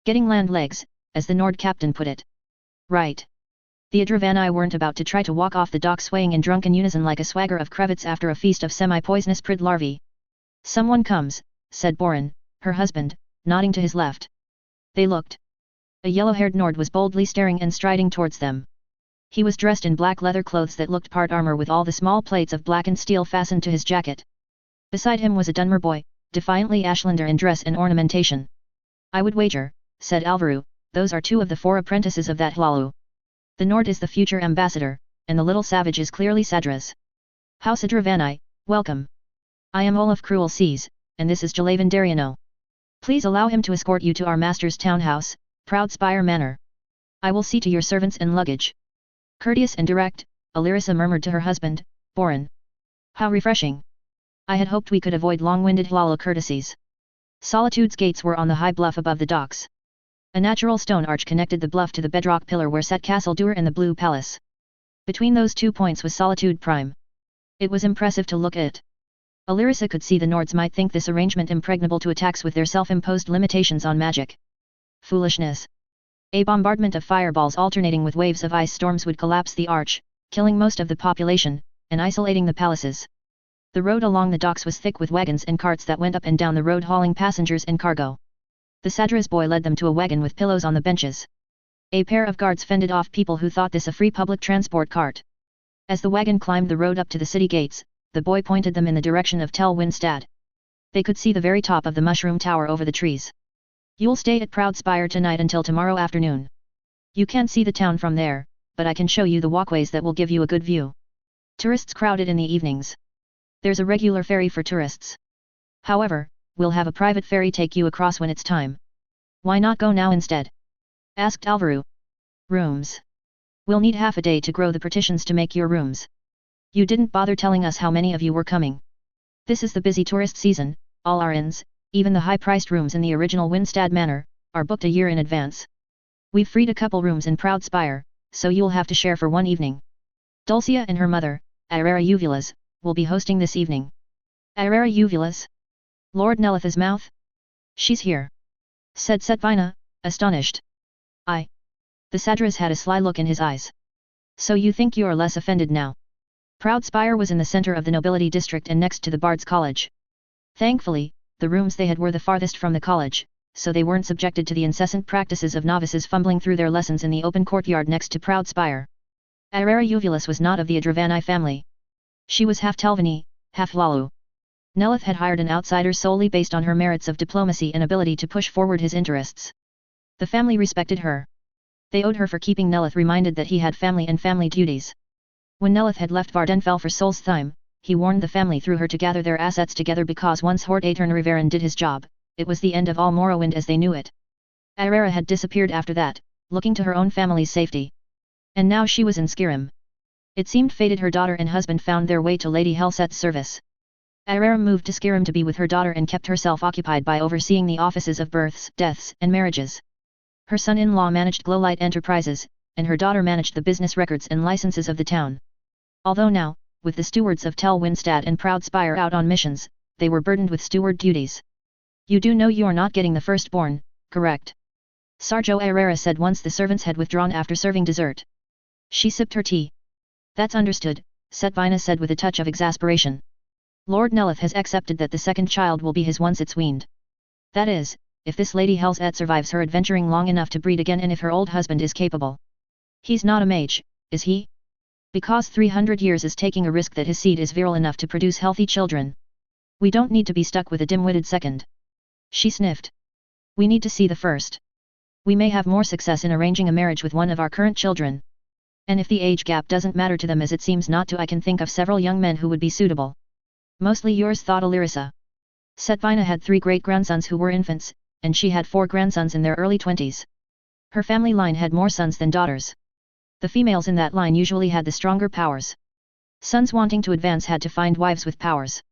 A: Getting land legs, as the Nord captain put it. Right. The Adravanni weren't about to try to walk off the dock swaying in drunken unison like a swagger of crevets after a feast of semi-poisonous prid larvae. Someone comes, said Borin, her husband, nodding to his left. They looked. A yellow-haired Nord was boldly staring and striding towards them. He was dressed in black leather clothes that looked part armor with all the small plates of blackened steel fastened to his jacket. Beside him was a Dunmer boy, defiantly Ashlander in dress and ornamentation. I would wager, said Alvaru, those are 2 of the 4 apprentices of that Hlalu. The Nord is the future ambassador, and the little savage is clearly Sadras. House Adravanni, welcome. I am Olaf Cruel Seas, and this is Jalavan Dariano. Please allow him to escort you to our master's townhouse, Proud Spire Manor. I will see to your servants and luggage. Courteous and direct, Alyrisa murmured to her husband, Borin. How refreshing! I had hoped we could avoid long-winded Hlala courtesies. Solitude's gates were on the high bluff above the docks. A natural stone arch connected the bluff to the bedrock pillar where sat Castle Dur and the Blue Palace. Between those 2 points was Solitude Prime. It was impressive to look at. Alirissa could see the Nords might think this arrangement impregnable to attacks with their self-imposed limitations on magic. Foolishness. A bombardment of fireballs alternating with waves of ice storms would collapse the arch, killing most of the population, and isolating the palaces. The road along the docks was thick with wagons and carts that went up and down the road hauling passengers and cargo. The Sadra's boy led them to a wagon with pillows on the benches. A pair of guards fended off people who thought this a free public transport cart. As the wagon climbed the road up to the city gates, the boy pointed them in the direction of Tel Winstad. They could see the very top of the mushroom tower over the trees. You'll stay at Proud Spire tonight until tomorrow afternoon. You can't see the town from there, but I can show you the walkways that will give you a good view. Tourists crowded in the evenings. There's a regular ferry for tourists. However, we'll have a private ferry take you across when it's time. Why not go now instead? Asked Alvaru. Rooms. We'll need half a day to grow the partitions to make your rooms. You didn't bother telling us how many of you were coming. This is the busy tourist season, all our inns, even the high-priced rooms in the original Winstad Manor, are booked a year in advance. We've freed a couple rooms in Proud Spire, so you'll have to share for one evening. Dulcia and her mother, Irera Uvulas, will be hosting this evening. Irera Uvulas? Lord Nelith's mouth? She's here. Said Setvina, astonished. The Sadras had a sly look in his eyes. So you think you're less offended now? Proud Spire was in the center of the nobility district and next to the Bard's College. Thankfully, the rooms they had were the farthest from the college, so they weren't subjected to the incessant practices of novices fumbling through their lessons in the open courtyard next to Proud Spire. Irera Uvulas was not of the Adravani family. She was half Telvanni, half Lalu. Nelith had hired an outsider solely based on her merits of diplomacy and ability to push forward his interests. The family respected her. They owed her for keeping Nelith reminded that he had family and family duties. When Nelith had left Vardenfell for Solstheim, he warned the family through her to gather their assets together because once Hort Aeternriveran did his job, it was the end of all Morrowind as they knew it. Irera had disappeared after that, looking to her own family's safety. And now she was in Skyrim. It seemed fated her daughter and husband found their way to Lady Helset's service. Irera moved to Skyrim to be with her daughter and kept herself occupied by overseeing the offices of births, deaths, and marriages. Her son-in-law managed Glowlight Enterprises, and her daughter managed the business records and licenses of the town. Although now, with the stewards of Tel Winstad and Proud Spire out on missions, they were burdened with steward duties. You do know you're not getting the firstborn, correct? Sarjo Irera said once the servants had withdrawn after serving dessert. She sipped her tea. That's understood, Setvina said with a touch of exasperation. Lord Nelith has accepted that the second child will be his once it's weaned. That is, if this Lady Helset survives her adventuring long enough to breed again and if her old husband is capable. He's not a mage, is he? Because 300 years is taking a risk that his seed is virile enough to produce healthy children. We don't need to be stuck with a dim-witted second. She sniffed. We need to see the first. We may have more success in arranging a marriage with one of our current children. And if the age gap doesn't matter to them as it seems not to, I can think of several young men who would be suitable. Mostly yours, thought Alirissa. Setvina had 3 great-grandsons who were infants, and she had 4 grandsons in their early 20s. Her family line had more sons than daughters. The females in that line usually had the stronger powers. Sons wanting to advance had to find wives with powers.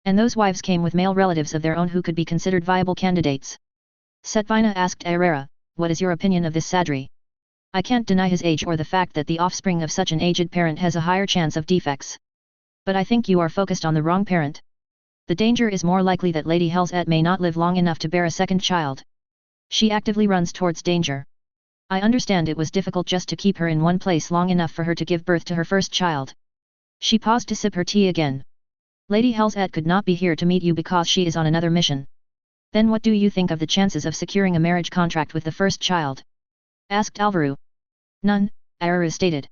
A: And those wives came with male relatives of their own who could be considered viable candidates. Setvina asked Irera, what is your opinion of this Sadri? I can't deny his age or the fact that the offspring of such an aged parent has a higher chance of defects. But I think you are focused on the wrong parent. The danger is more likely that Lady Helset may not live long enough to bear a second child. She actively runs towards danger. I understand it was difficult just to keep her in one place long enough for her to give birth to her first child. She paused to sip her tea again. Lady Helset could not be here to meet you because she is on another mission. Then what do you think of the chances of securing a marriage contract with the first child? Asked Alvaru. None, Irera stated.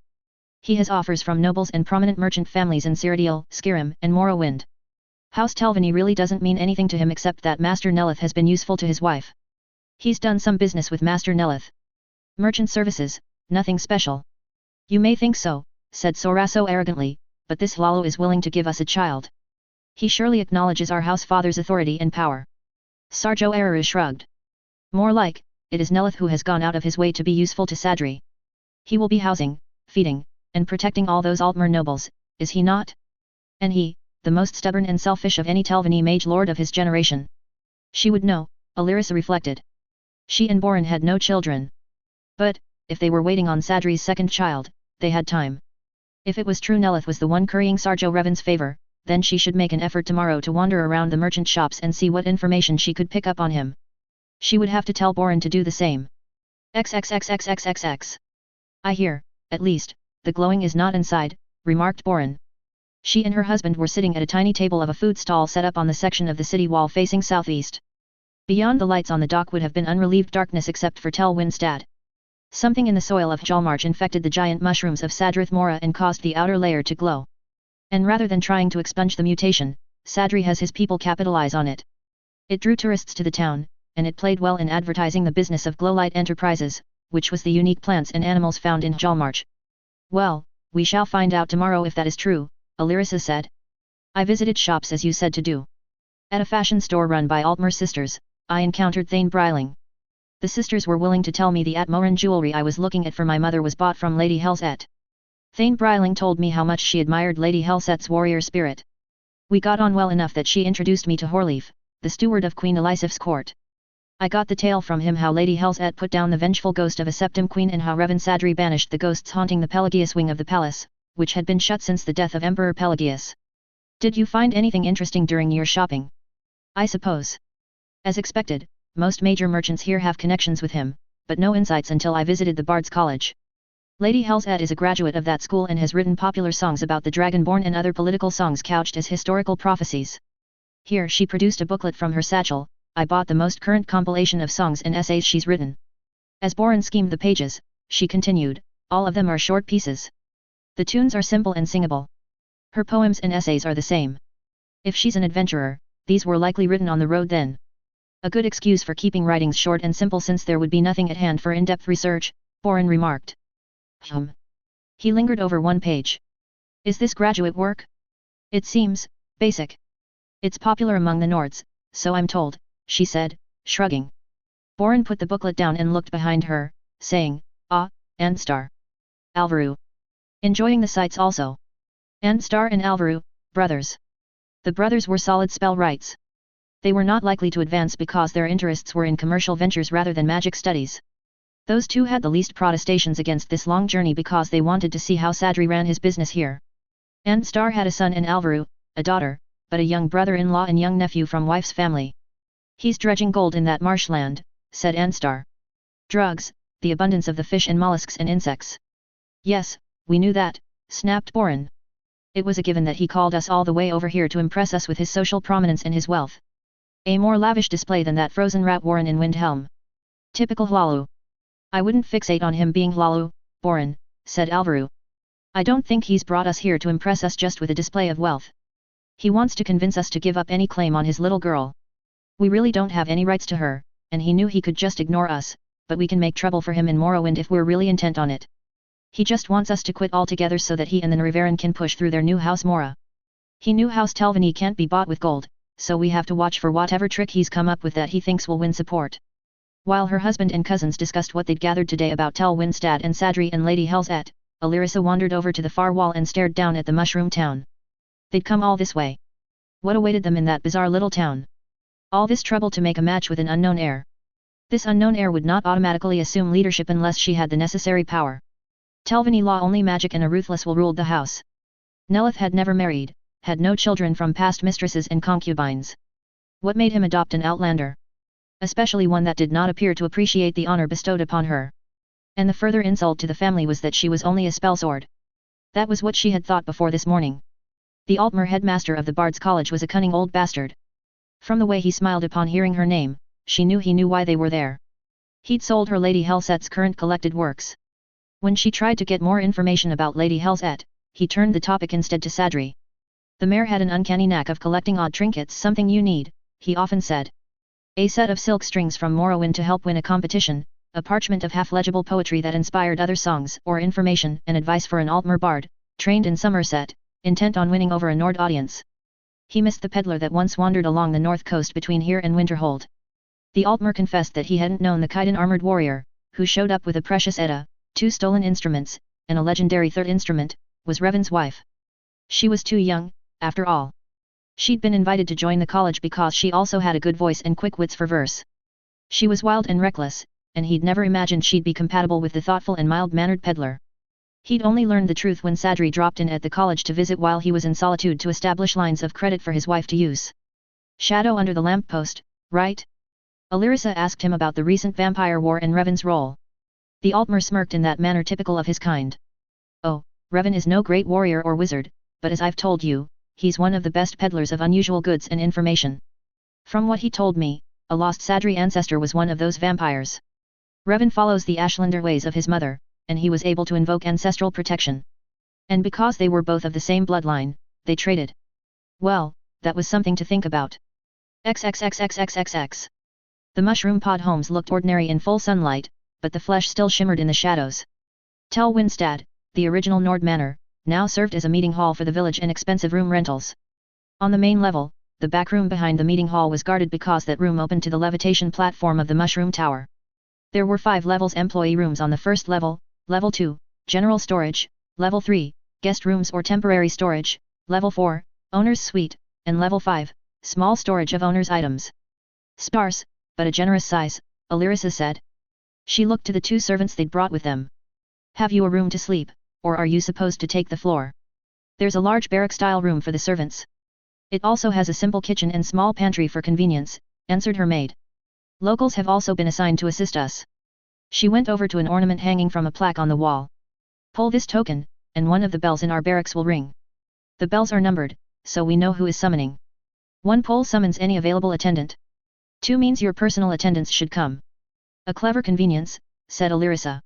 A: He has offers from nobles and prominent merchant families in Cyrodiil, Skyrim, and Morrowind. House Telvanni really doesn't mean anything to him except that Master Nelith has been useful to his wife. He's done some business with Master Nelith. Merchant services, nothing special. You may think so, said Soraso arrogantly, but this Hlalo is willing to give us a child. He surely acknowledges our house father's authority and power. Sarjo Araru shrugged. More like, it is Nelith who has gone out of his way to be useful to Sadri. He will be housing, feeding, and protecting all those Altmer nobles, is he not? And he, the most stubborn and selfish of any Telvanni mage lord of his generation. She would know, Alirisa reflected. She and Boran had no children. But, if they were waiting on Sadri's second child, they had time. If it was true Nelith was the one currying Sarjo Revan's favor, then she should make an effort tomorrow to wander around the merchant shops and see what information she could pick up on him. She would have to tell Boran to do the same. XXXXXXX. I hear, at least, the glowing is not inside, remarked Boran. She and her husband were sitting at a tiny table of a food stall set up on the section of the city wall facing southeast. Beyond the lights on the dock would have been unrelieved darkness except for Tel Winstad. Something in the soil of Jalmarch infected the giant mushrooms of Sadrith Mora and caused the outer layer to glow. And rather than trying to expunge the mutation, Sadri has his people capitalize on it. It drew tourists to the town, and it played well in advertising the business of Glowlight Enterprises, which was the unique plants and animals found in Jalmarch. Well, we shall find out tomorrow if that is true, Alirisa said. I visited shops as you said to do. At a fashion store run by Altmer sisters, I encountered Thane Bryling. The sisters were willing to tell me the Atmoran jewelry I was looking at for my mother was bought from Lady Helset. Thane Bryling told me how much she admired Lady Helset's warrior spirit. We got on well enough that she introduced me to Horleaf, the steward of Queen Elisif's court. I got the tale from him how Lady Helset put down the vengeful ghost of a Septim queen and how Revan Sadri banished the ghosts haunting the Pelagius wing of the palace, which had been shut since the death of Emperor Pelagius. Did you find anything interesting during your shopping? I suppose. As expected, most major merchants here have connections with him, but no insights until I visited the Bard's College. Lady Helset is a graduate of that school and has written popular songs about the Dragonborn and other political songs couched as historical prophecies. Here she produced a booklet from her satchel. I bought the most current compilation of songs and essays she's written. As Boran schemed the pages, she continued, all of them are short pieces. The tunes are simple and singable. Her poems and essays are the same. If she's an adventurer, these were likely written on the road then. A good excuse for keeping writings short and simple since there would be nothing at hand for in-depth research, Boran remarked. He lingered over one page. Is this graduate work? It seems basic. It's popular among the Nords, so I'm told, she said, shrugging. Boran put the booklet down and looked behind her, saying, Ah, Anstar. Alvaru. Enjoying the sights also. Anstar and Alvaru, brothers. The brothers were solid spell wrights. They were not likely to advance because their interests were in commercial ventures rather than magic studies. Those two had the least protestations against this long journey because they wanted to see how Sadri ran his business here. Anstar had a son and Alvaru, a daughter, but a young brother-in-law and young nephew from wife's family. He's dredging gold in that marshland, said Anstar. Drugs, the abundance of the fish and mollusks and insects. Yes, we knew that, snapped Boran. It was a given that he called us all the way over here to impress us with his social prominence and his wealth. A more lavish display than that frozen rat Warren in Windhelm. Typical Hlalu. I wouldn't fixate on him being Hlalu, Boran, said Alvaru. I don't think he's brought us here to impress us just with a display of wealth. He wants to convince us to give up any claim on his little girl. We really don't have any rights to her, and he knew he could just ignore us, but we can make trouble for him in Morrowind if we're really intent on it. He just wants us to quit altogether so that he and the Riveran can push through their new House Mora. He knew House Telvanni can't be bought with gold, so we have to watch for whatever trick he's come up with that he thinks will win support. While her husband and cousins discussed what they'd gathered today about Tel Winstad and Sadri and Lady Helset, Alirisa wandered over to the far wall and stared down at the mushroom town. They'd come all this way. What awaited them in that bizarre little town? All this trouble to make a match with an unknown heir. This unknown heir would not automatically assume leadership unless she had the necessary power. Telvanni law only magic and a ruthless will ruled the house. Nelith had never married, had no children from past mistresses and concubines. What made him adopt an outlander? Especially one that did not appear to appreciate the honor bestowed upon her. And the further insult to the family was that she was only a spellsword. That was what she had thought before this morning. The Altmer headmaster of the Bard's College was a cunning old bastard. From the way he smiled upon hearing her name, she knew he knew why they were there. He'd sold her Lady Helset's current collected works. When she tried to get more information about Lady Helset, he turned the topic instead to Sadri. The mare had an uncanny knack of collecting odd trinkets, something you need, he often said. A set of silk strings from Morrowind to help win a competition, a parchment of half-legible poetry that inspired other songs or information and advice for an Altmer bard, trained in Somerset, intent on winning over a Nord audience. He missed the peddler that once wandered along the north coast between here and Winterhold. The Altmer confessed that he hadn't known the Kaidan armored warrior, who showed up with a precious Edda, 2 stolen instruments, and a legendary third instrument, was Revan's wife. She was too young, after all. She'd been invited to join the college because she also had a good voice and quick wits for verse. She was wild and reckless, and he'd never imagined she'd be compatible with the thoughtful and mild-mannered peddler. He'd only learned the truth when Sadri dropped in at the college to visit while he was in solitude to establish lines of credit for his wife to use. Shadow under the lamppost, right? Alirisa asked him about the recent vampire war and Revan's role. The Altmer smirked in that manner typical of his kind. Oh, Revan is no great warrior or wizard, but as I've told you, he's one of the best peddlers of unusual goods and information. From what he told me, a lost Sadri ancestor was one of those vampires. Revan follows the Ashlander ways of his mother, and he was able to invoke ancestral protection. And because they were both of the same bloodline, they traded. Well, that was something to think about. XXXXXXX. The mushroom pod homes looked ordinary in full sunlight, but the flesh still shimmered in the shadows. Tel Winstad, the original Nord Manor, now served as a meeting hall for the village and expensive room rentals. On the main level, the back room behind the meeting hall was guarded because that room opened to the levitation platform of the mushroom tower. There were 5 levels: employee rooms on the first level, level 2, general storage, level 3, guest rooms or temporary storage, level 4, owner's suite, and level 5, small storage of owner's items. Sparse, but a generous size, Alirisa said. She looked to the 2 servants they'd brought with them. Have you a room to sleep, or are you supposed to take the floor? There's a large barrack-style room for the servants. It also has a simple kitchen and small pantry for convenience, answered her maid. Locals have also been assigned to assist us. She went over to an ornament hanging from a plaque on the wall. Pull this token, and one of the bells in our barracks will ring. The bells are numbered, so we know who is summoning. 1 pull summons any available attendant. 2 means your personal attendants should come. A clever convenience, said Alirisa.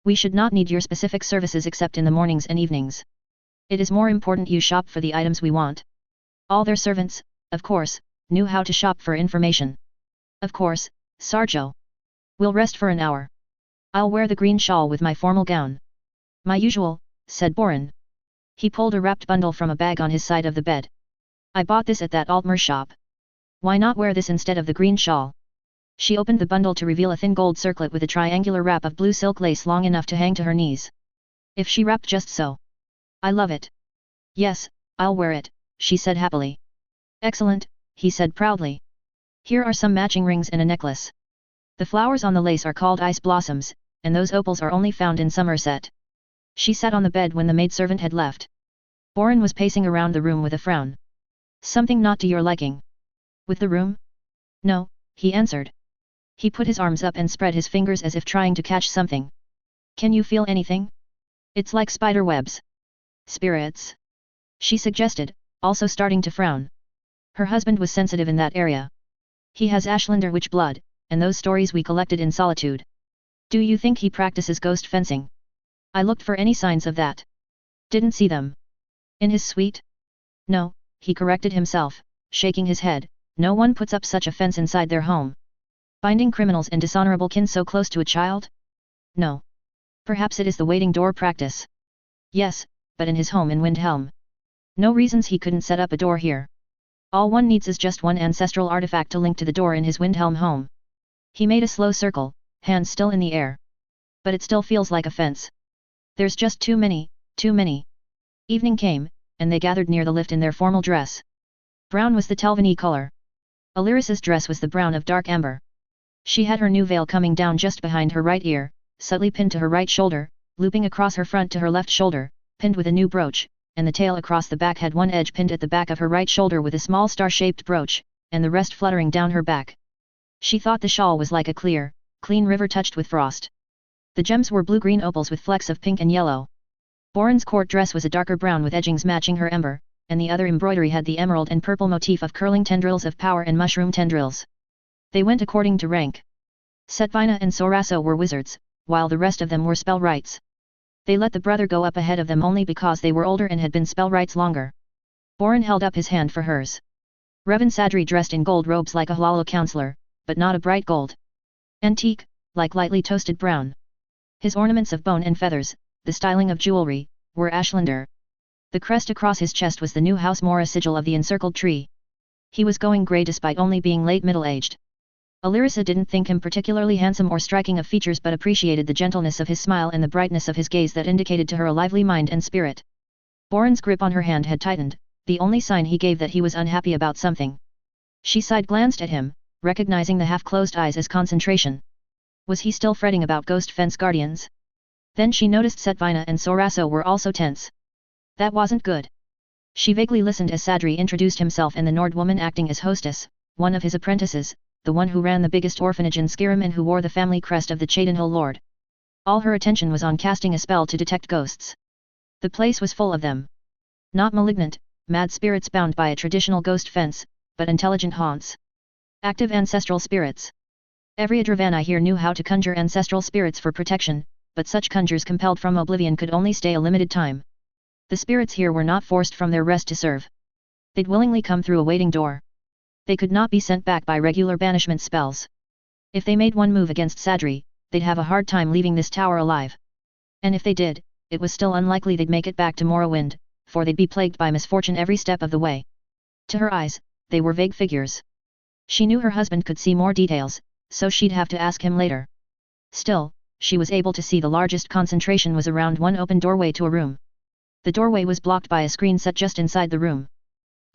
A: We should not need your specific services except in the mornings and evenings. It is more important you shop for the items we want. All their servants, of course, knew how to shop for information. Of course, Sarjo. We'll rest for an hour. I'll wear the green shawl with my formal gown. My usual, said Borin. He pulled a wrapped bundle from a bag on his side of the bed. I bought this at that Altmer shop. Why not wear this instead of the green shawl? She opened the bundle to reveal a thin gold circlet with a triangular wrap of blue silk lace long enough to hang to her knees. If she wrapped just so. I love it. Yes, I'll wear it, she said happily. Excellent, he said proudly. Here are some matching rings and a necklace. The flowers on the lace are called ice blossoms, and those opals are only found in Somerset. She sat on the bed when the maidservant had left. Borin was pacing around the room with a frown. Something not to your liking. With the room? No, he answered. He put his arms up and spread his fingers as if trying to catch something. Can you feel anything? It's like spider webs. Spirits? She suggested, also starting to frown. Her husband was sensitive in that area. He has Ashlander witch blood, and those stories we collected in solitude. Do you think he practices ghost fencing? I looked for any signs of that. Didn't see them. In his suite? No, he corrected himself, shaking his head, no one puts up such a fence inside their home. Binding criminals and dishonorable kin so close to a child? No. Perhaps it is the waiting door practice. Yes, but in his home in Windhelm. No reasons he couldn't set up a door here. All one needs is just one ancestral artifact to link to the door in his Windhelm home. He made a slow circle, hands still in the air. But it still feels like a fence. There's just too many, too many. Evening came, and they gathered near the lift in their formal dress. Brown was the Telvanni color. Alirisa's dress was the brown of dark amber. She had her new veil coming down just behind her right ear, subtly pinned to her right shoulder, looping across her front to her left shoulder, pinned with a new brooch, and the tail across the back had one edge pinned at the back of her right shoulder with a small star-shaped brooch, and the rest fluttering down her back. She thought the shawl was like a clear, clean river touched with frost. The gems were blue-green opals with flecks of pink and yellow. Borin's court dress was a darker brown with edgings matching her ember, and the other embroidery had the emerald and purple motif of curling tendrils of power and mushroom tendrils. They went according to rank. Setvina and Soraso were wizards, while the rest of them were spellwrights. They let the brother go up ahead of them only because they were older and had been spellwrights longer. Borin held up his hand for hers. Revan Sadri dressed in gold robes like a halalo counselor, but not a bright gold. Antique, like lightly toasted brown. His ornaments of bone and feathers, the styling of jewelry, were Ashlander. The crest across his chest was the new House Mora sigil of the encircled tree. He was going grey despite only being late middle-aged. Alirisa didn't think him particularly handsome or striking of features but appreciated the gentleness of his smile and the brightness of his gaze that indicated to her a lively mind and spirit. Borin's grip on her hand had tightened, the only sign he gave that he was unhappy about something. She side-glanced at him, recognizing the half-closed eyes as concentration. Was he still fretting about ghost fence guardians? Then she noticed Setvina and Soraso were also tense. That wasn't good. She vaguely listened as Sadri introduced himself and the Nord woman acting as hostess, one of his apprentices, the one who ran the biggest orphanage in Skirim and who wore the family crest of the Cheydinhill Lord. All her attention was on casting a spell to detect ghosts. The place was full of them. Not malignant, mad spirits bound by a traditional ghost fence, but intelligent haunts. Active ancestral spirits. Every Adravani here knew how to conjure ancestral spirits for protection, but such conjures compelled from oblivion could only stay a limited time. The spirits here were not forced from their rest to serve. They'd willingly come through a waiting door. They could not be sent back by regular banishment spells. If they made one move against Sadri, they'd have a hard time leaving this tower alive. And if they did, it was still unlikely they'd make it back to Morrowind, for they'd be plagued by misfortune every step of the way. To her eyes, they were vague figures. She knew her husband could see more details, so she'd have to ask him later. Still, she was able to see the largest concentration was around one open doorway to a room. The doorway was blocked by a screen set just inside the room.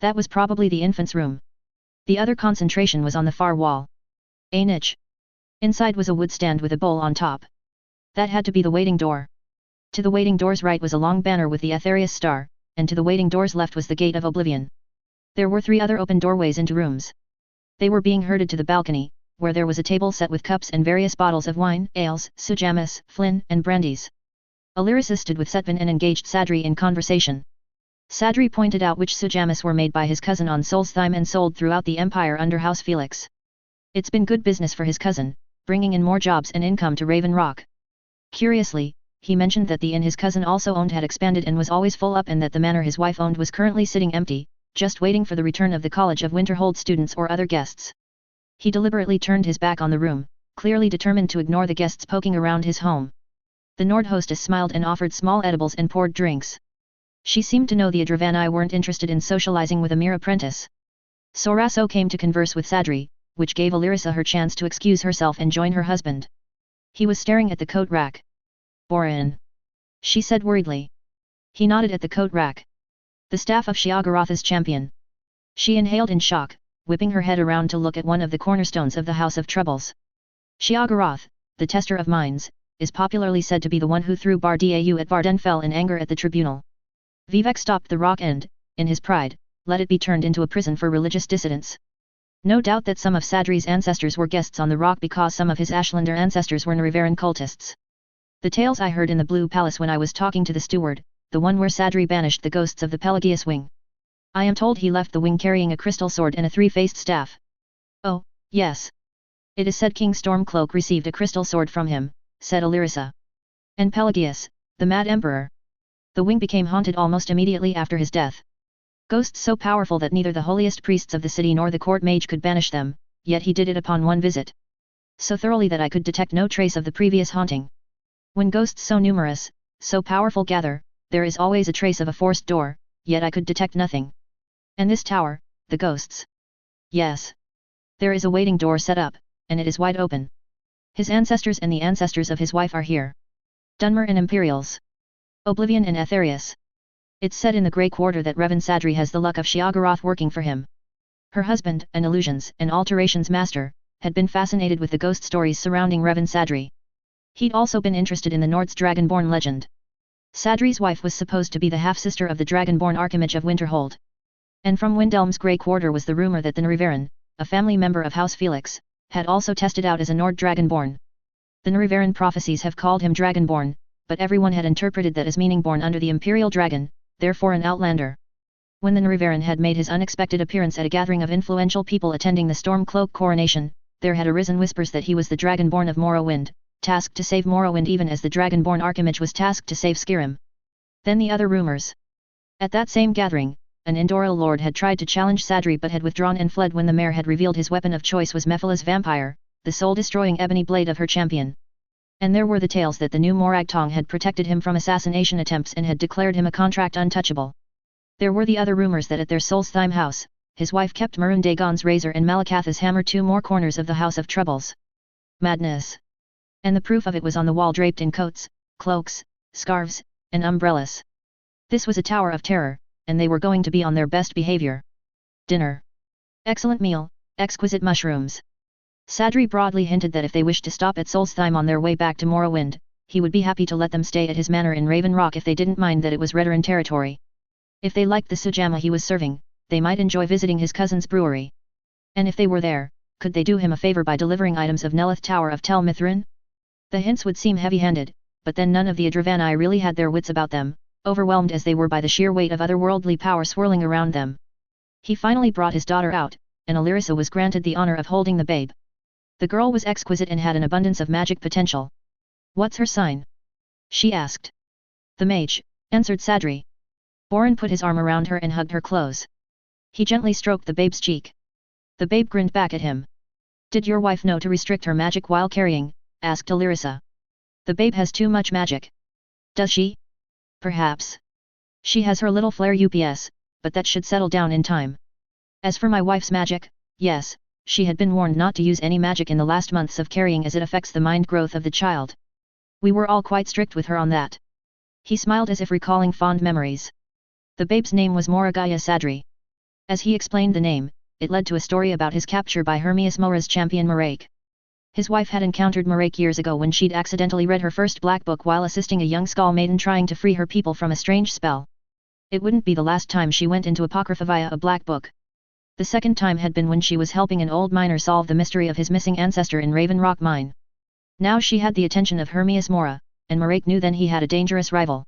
A: That was probably the infant's room. The other concentration was on the far wall. A niche. Inside was a wood stand with a bowl on top. That had to be the waiting door. To the waiting door's right was a long banner with the Aetherius star, and to the waiting door's left was the Gate of Oblivion. There were 3 other open doorways into rooms. They were being herded to the balcony, where there was a table set with cups and various bottles of wine, ales, sujamis, flin, and brandies. Alirisa stood with Setvin and engaged Sadri in conversation. Sadri pointed out which sujamis were made by his cousin on Solstheim and sold throughout the empire under House Felix. It's been good business for his cousin, bringing in more jobs and income to Raven Rock. Curiously, he mentioned that the inn his cousin also owned had expanded and was always full up and that the manor his wife owned was currently sitting empty, just waiting for the return of the College of Winterhold students or other guests. He deliberately turned his back on the room, clearly determined to ignore the guests poking around his home. The Nord hostess smiled and offered small edibles and poured drinks. She seemed to know the Adravani weren't interested in socializing with a mere apprentice. Soraso came to converse with Sadri, which gave Alirisa her chance to excuse herself and join her husband. He was staring at the coat rack. Borin. She said worriedly. He nodded at the coat rack. The staff of Shiagaratha's champion. She inhaled in shock, whipping her head around to look at one of the cornerstones of the House of Troubles. Shiagarath, the tester of minds, is popularly said to be the one who threw Bardau at Vardenfell in anger at the tribunal. Vivek stopped the rock and, in his pride, let it be turned into a prison for religious dissidents. No doubt that some of Sadri's ancestors were guests on the rock because some of his Ashlander ancestors were Nriveran cultists. The tales I heard in the Blue Palace when I was talking to the steward, the one where Sadri banished the ghosts of the Pelagius wing. I am told he left the wing carrying a crystal sword and a 3-faced staff. Oh, yes. It is said King Stormcloak received a crystal sword from him, said Alirisa. And Pelagius, the Mad Emperor. The wing became haunted almost immediately after his death. Ghosts so powerful that neither the holiest priests of the city nor the court mage could banish them, yet he did it upon one visit. So thoroughly that I could detect no trace of the previous haunting. When ghosts so numerous, so powerful gather, there is always a trace of a forced door, yet I could detect nothing. And this tower, the ghosts. Yes. There is a waiting door set up, and it is wide open. His ancestors and the ancestors of his wife are here. Dunmer and Imperials. Oblivion and Aetherius. It's said in the Grey Quarter that Revan Sadri has the luck of Shiagarath working for him. Her husband, an illusions and alterations master, had been fascinated with the ghost stories surrounding Revan Sadri. He'd also been interested in the Nord's Dragonborn legend. Sadri's wife was supposed to be the half-sister of the Dragonborn Archimage of Winterhold. And from Windelm's Grey Quarter was the rumor that the Nriveran, a family member of House Felix, had also tested out as a Nord Dragonborn. The Nriveran prophecies have called him Dragonborn, but everyone had interpreted that as meaning born under the Imperial Dragon, therefore an outlander. When the Nriveran had made his unexpected appearance at a gathering of influential people attending the Stormcloak coronation, there had arisen whispers that he was the Dragonborn of Morrowind, tasked to save Morrowind even as the Dragonborn Archimage was tasked to save Skirim. Then the other rumors. At that same gathering, an Indoril lord had tried to challenge Sadri but had withdrawn and fled when the mayor had revealed his weapon of choice was Mephila's vampire, the soul-destroying ebony blade of her champion. And there were the tales that the new Moragtong had protected him from assassination attempts and had declared him a contract untouchable. There were the other rumors that at their Solstheim house, his wife kept Murun Dagon's razor and Malakatha's hammer, 2 more corners of the House of Troubles. Madness. And the proof of it was on the wall draped in coats, cloaks, scarves, and umbrellas. This was a tower of terror, and they were going to be on their best behavior. Dinner. Excellent meal, exquisite mushrooms. Sadri broadly hinted that if they wished to stop at Solstheim on their way back to Morrowind, he would be happy to let them stay at his manor in Raven Rock if they didn't mind that it was Redoran territory. If they liked the sujamma he was serving, they might enjoy visiting his cousin's brewery. And if they were there, could they do him a favor by delivering items of Nelith Tower of Tel Mithrin? The hints would seem heavy-handed, but then none of the Adravani really had their wits about them, overwhelmed as they were by the sheer weight of otherworldly power swirling around them. He finally brought his daughter out, and Alirisa was granted the honor of holding the babe. The girl was exquisite and had an abundance of magic potential. What's her sign? She asked. The mage, answered Sadri. Boran put his arm around her and hugged her close. He gently stroked the babe's cheek. The babe grinned back at him. Did your wife know to restrict her magic while carrying? Asked Alirisa. The babe has too much magic. Does she? Perhaps. She has her little flare UPS, but that should settle down in time. As for my wife's magic, yes, she had been warned not to use any magic in the last months of carrying as it affects the mind growth of the child. We were all quite strict with her on that. He smiled as if recalling fond memories. The babe's name was Moragaya Sadri. As he explained the name, it led to a story about his capture by Hermias Mora's champion Marake. His wife had encountered Marake years ago when she'd accidentally read her first black book while assisting a young Skull maiden trying to free her people from a strange spell. It wouldn't be the last time she went into Apocrypha via a black book. The second time had been when she was helping an old miner solve the mystery of his missing ancestor in Raven Rock Mine. Now she had the attention of Hermias Mora, and Marake knew then he had a dangerous rival.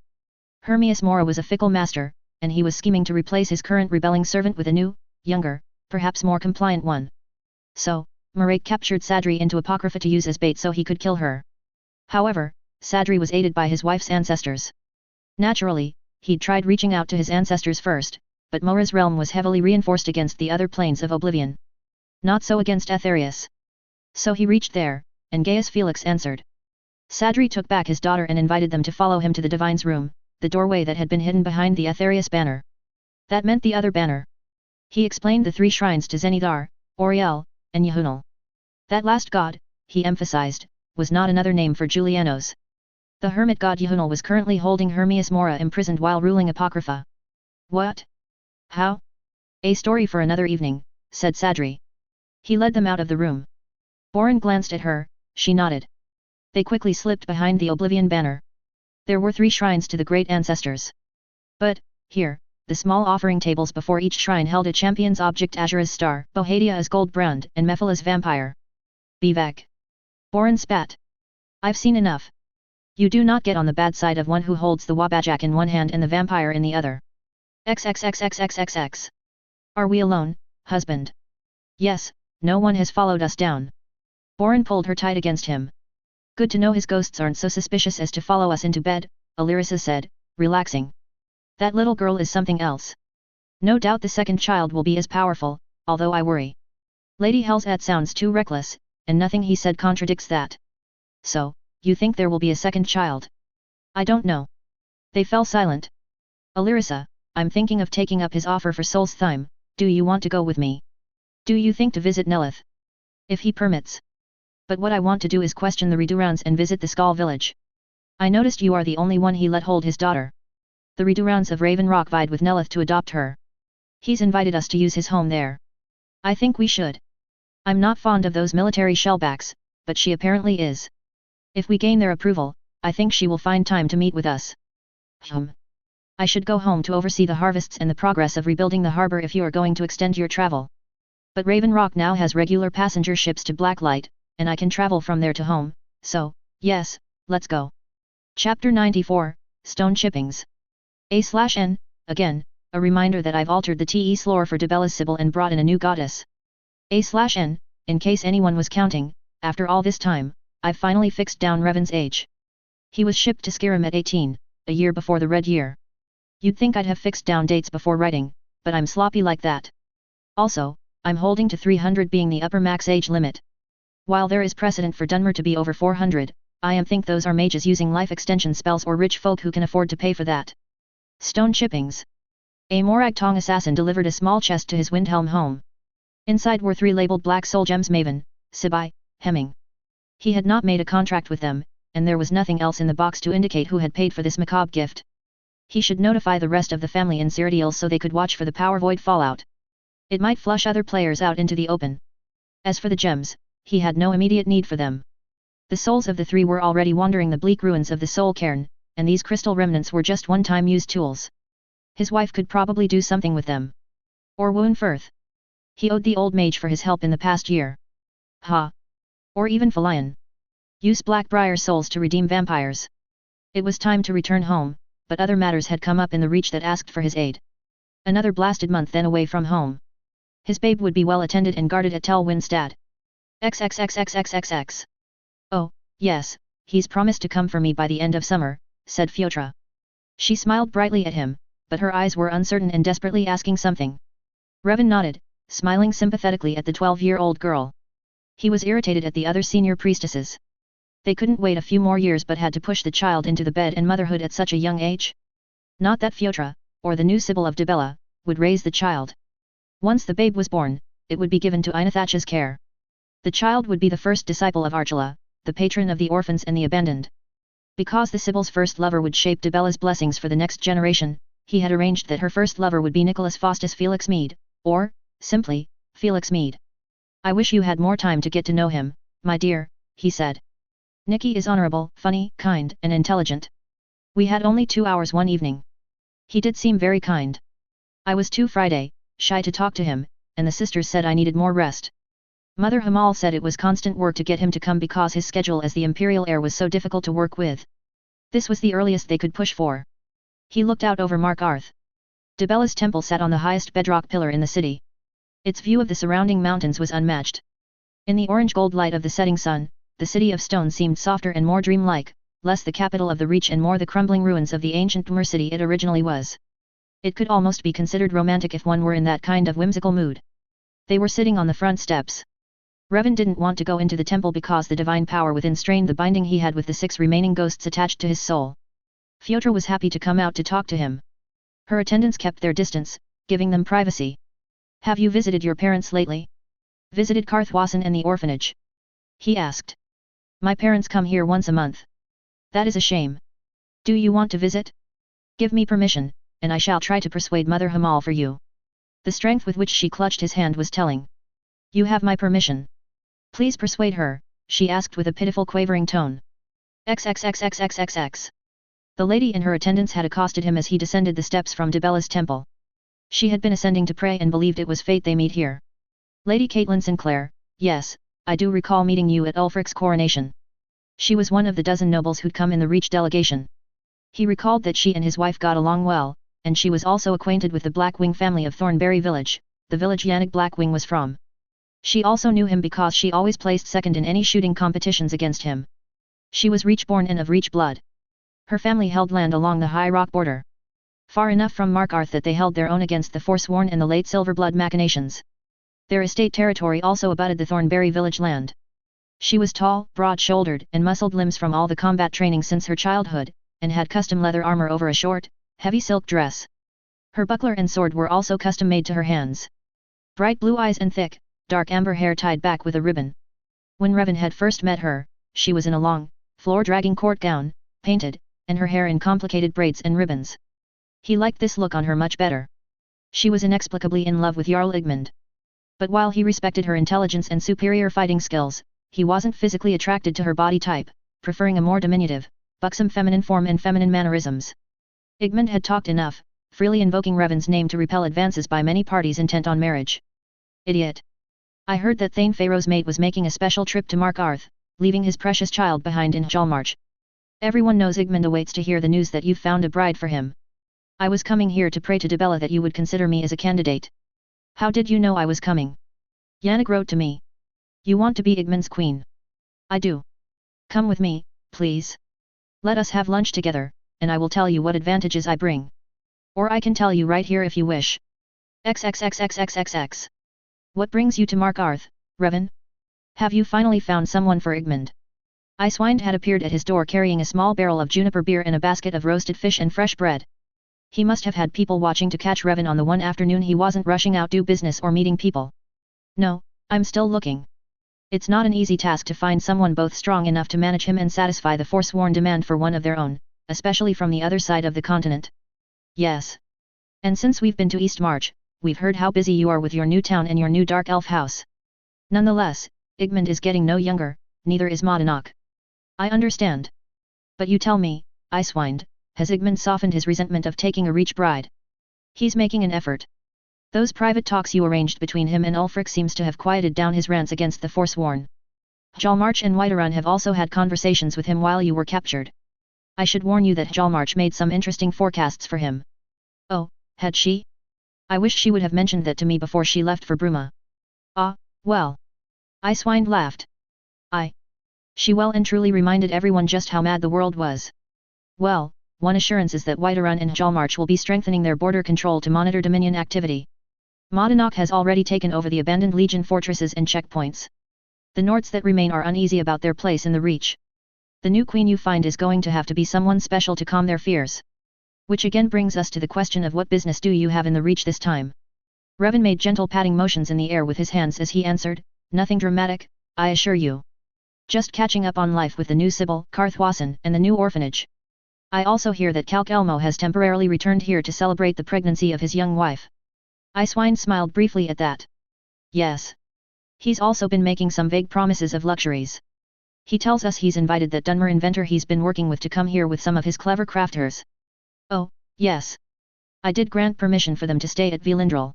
A: Hermias Mora was a fickle master, and he was scheming to replace his current rebelling servant with a new, younger, perhaps more compliant one. So, Marake captured Sadri into Apocrypha to use as bait so he could kill her. However, Sadri was aided by his wife's ancestors. Naturally, he'd tried reaching out to his ancestors first, but Mora's realm was heavily reinforced against the other planes of Oblivion. Not so against Aetherius. So he reached there, and Gaius Felix answered. Sadri took back his daughter and invited them to follow him to the Divine's room, the doorway that had been hidden behind the Aetherius banner. That meant the other banner. He explained the three shrines to Zenithar, Oriel, and Yahunal. That last god, he emphasized, was not another name for Julianos. The hermit god Yahunal was currently holding Hermias Mora imprisoned while ruling Apocrypha. What? How? A story for another evening, said Sadri. He led them out of the room. Boran glanced at her, she nodded. They quickly slipped behind the Oblivion banner. There were 3 shrines to the great ancestors. But, here, the small offering tables before each shrine held a champion's object: Azura's star, Bohadia's gold brand, and Mephila's vampire. Bivak. Boran spat. I've seen enough. You do not get on the bad side of one who holds the Wabajak in one hand and the vampire in the other. XXXXXXX. Are we alone, husband? Yes, no one has followed us down. Boran pulled her tight against him. Good to know his ghosts aren't so suspicious as to follow us into bed, Alirisa said, relaxing. That little girl is something else. No doubt the second child will be as powerful, although I worry. Lady Helsat sounds too reckless, and nothing he said contradicts that. So, you think there will be a second child? I don't know. They fell silent. Alirisa, I'm thinking of taking up his offer for Solstheim. Do you want to go with me? Do you think to visit Nelith? If he permits. But what I want to do is question the Redurans and visit the Skull village. I noticed you are the only one he let hold his daughter. The Redurans of Raven Rock vied with Nelith to adopt her. He's invited us to use his home there. I think we should. I'm not fond of those military shellbacks, but she apparently is. If we gain their approval, I think she will find time to meet with us. I should go home to oversee the harvests and the progress of rebuilding the harbor if you are going to extend your travel. But Raven Rock now has regular passenger ships to Blacklight, and I can travel from there to home, so, yes, let's go. Chapter 94, Stone Chippings. A/N, again, a reminder that I've altered the TE lore for Debella's Sibyl and brought in a new goddess. A/N, in case anyone was counting, after all this time, I've finally fixed down Revan's age. He was shipped to Skyrim at 18, a year before the Red Year. You'd think I'd have fixed down dates before writing, but I'm sloppy like that. Also, I'm holding to 300 being the upper max age limit. While there is precedent for Dunmer to be over 400, I think those are mages using life extension spells or rich folk who can afford to pay for that. Stone Chippings. A Morag Tong assassin delivered a small chest to his Windhelm home. Inside were 3 labeled black soul gems: Maven, Sibai, Hemming. He had not made a contract with them, and there was nothing else in the box to indicate who had paid for this macabre gift. He should notify the rest of the family in Cyrodiil so they could watch for the power void fallout. It might flush other players out into the open. As for the gems, he had no immediate need for them. The souls of the three were already wandering the bleak ruins of the soul cairn, and these crystal remnants were just one-time used tools. His wife could probably do something with them. Or Woon Firth. He owed the old mage for his help in the past year. Ha! Or even Felion. Use Blackbriar souls to redeem vampires. It was time to return home, but other matters had come up in the reach that asked for his aid. Another blasted month then away from home. His babe would be well attended and guarded at Tel Winstad. XXXXXXX. Oh, yes, he's promised to come for me by the end of summer, said Fyotra. She smiled brightly at him, but her eyes were uncertain and desperately asking something. Revan nodded, smiling sympathetically at the 12-year-old girl. He was irritated at the other senior priestesses. They couldn't wait a few more years but had to push the child into the bed and motherhood at such a young age. Not that Fyotra, or the new Sibyl of Dibella, would raise the child. Once the babe was born, it would be given to Inathacha's care. The child would be the first disciple of Archula, the patron of the orphans and the abandoned. Because the Sibyl's first lover would shape Dibella's blessings for the next generation, he had arranged that her first lover would be Nicholas Faustus Felix Mead, or, simply, Felix Mead. I wish you had more time to get to know him, my dear, he said. Nicky is honorable, funny, kind, and intelligent. We had only 2 hours one evening. He did seem very kind. I was too shy to talk to him, and the sisters said I needed more rest. Mother Hamal said it was constant work to get him to come because his schedule as the imperial heir was so difficult to work with. This was the earliest they could push for. He looked out over Mark Arth. Dibella's temple sat on the highest bedrock pillar in the city. Its view of the surrounding mountains was unmatched. In the orange-gold light of the setting sun, the city of stone seemed softer and more dreamlike, less the capital of the Reach and more the crumbling ruins of the ancient Dwemer city it originally was. It could almost be considered romantic if one were in that kind of whimsical mood. They were sitting on the front steps. Revan didn't want to go into the temple because the divine power within strained the binding he had with the 6 remaining ghosts attached to his soul. Fyotra was happy to come out to talk to him. Her attendants kept their distance, giving them privacy. Have you visited your parents lately? Visited Karthwassen and the orphanage? He asked. My parents come here once a month. That is a shame. Do you want to visit? Give me permission, and I shall try to persuade Mother Hamal for you. The strength with which she clutched his hand was telling. You have my permission. Please persuade her, she asked with a pitiful quavering tone. XXXXXXX. The lady in her attendance had accosted him as he descended the steps from Dibella's temple. She had been ascending to pray and believed it was fate they meet here. Lady Caitlin Sinclair, yes, I do recall meeting you at Ulfric's coronation. She was one of the dozen nobles who'd come in the Reach delegation. He recalled that she and his wife got along well, and she was also acquainted with the Blackwing family of Thornberry Village, the village Yannick Blackwing was from. She also knew him because she always placed second in any shooting competitions against him. She was Reach-born and of Reach blood. Her family held land along the High Rock border. Far enough from Markarth that they held their own against the Forsworn and the late Silverblood machinations. Their estate territory also abutted the Thornberry village land. She was tall, broad-shouldered, and muscled limbs from all the combat training since her childhood, and had custom leather armor over a short, heavy silk dress. Her buckler and sword were also custom-made to her hands. Bright blue eyes and thick, dark amber hair tied back with a ribbon. When Revan had first met her, she was in a long, floor-dragging court gown, painted, and her hair in complicated braids and ribbons. He liked this look on her much better. She was inexplicably in love with Jarl Igmund. But while he respected her intelligence and superior fighting skills, he wasn't physically attracted to her body type, preferring a more diminutive, buxom feminine form and feminine mannerisms. Igmund had talked enough, freely invoking Revan's name to repel advances by many parties intent on marriage. Idiot. I heard that Thane Pharaoh's mate was making a special trip to Markarth, leaving his precious child behind in Hjalmarch. Everyone knows Igmund awaits to hear the news that you've found a bride for him. I was coming here to pray to Dibella that you would consider me as a candidate. How did you know I was coming? Yannick wrote to me. You want to be Igmund's queen? I do. Come with me, please. Let us have lunch together, and I will tell you what advantages I bring. Or I can tell you right here if you wish. XXXXXXX. What brings you to Markarth, Revan? Have you finally found someone for Igmund? Icewind had appeared at his door carrying a small barrel of juniper beer and a basket of roasted fish and fresh bread. He must have had people watching to catch Revan on the one afternoon he wasn't rushing out do business or meeting people. No, I'm still looking. It's not an easy task to find someone both strong enough to manage him and satisfy the forsworn demand for one of their own, especially from the other side of the continent. Yes. And since we've been to East March, we've heard how busy you are with your new town and your new dark elf house. Nonetheless, Igmund is getting no younger, neither is Madanach. I understand. But you tell me, Icewind, has Igmund softened his resentment of taking a reach bride? He's making an effort. Those private talks you arranged between him and Ulfric seems to have quieted down his rants against the Forsworn. Hjalmarch and Whiterun have also had conversations with him while you were captured. I should warn you that Hjalmarch made some interesting forecasts for him. Oh, had she? I wish she would have mentioned that to me before she left for Bruma. Ah, well. Icewind laughed. She well and truly reminded everyone just how mad the world was. Well, one assurance is that Whiterun and Hjalmarch will be strengthening their border control to monitor Dominion activity. Madanach has already taken over the abandoned Legion fortresses and checkpoints. The Nords that remain are uneasy about their place in the Reach. The new queen you find is going to have to be someone special to calm their fears. Which again brings us to the question of what business do you have in the Reach this time? Revan made gentle patting motions in the air with his hands as he answered, nothing dramatic, I assure you. Just catching up on life with the new Sibyl, Karthwassen, and the new orphanage. I also hear that Calc Elmo has temporarily returned here to celebrate the pregnancy of his young wife. Icewind smiled briefly at that. Yes. He's also been making some vague promises of luxuries. He tells us he's invited that Dunmer inventor he's been working with to come here with some of his clever crafters. Oh, yes. I did grant permission for them to stay at Velindrel.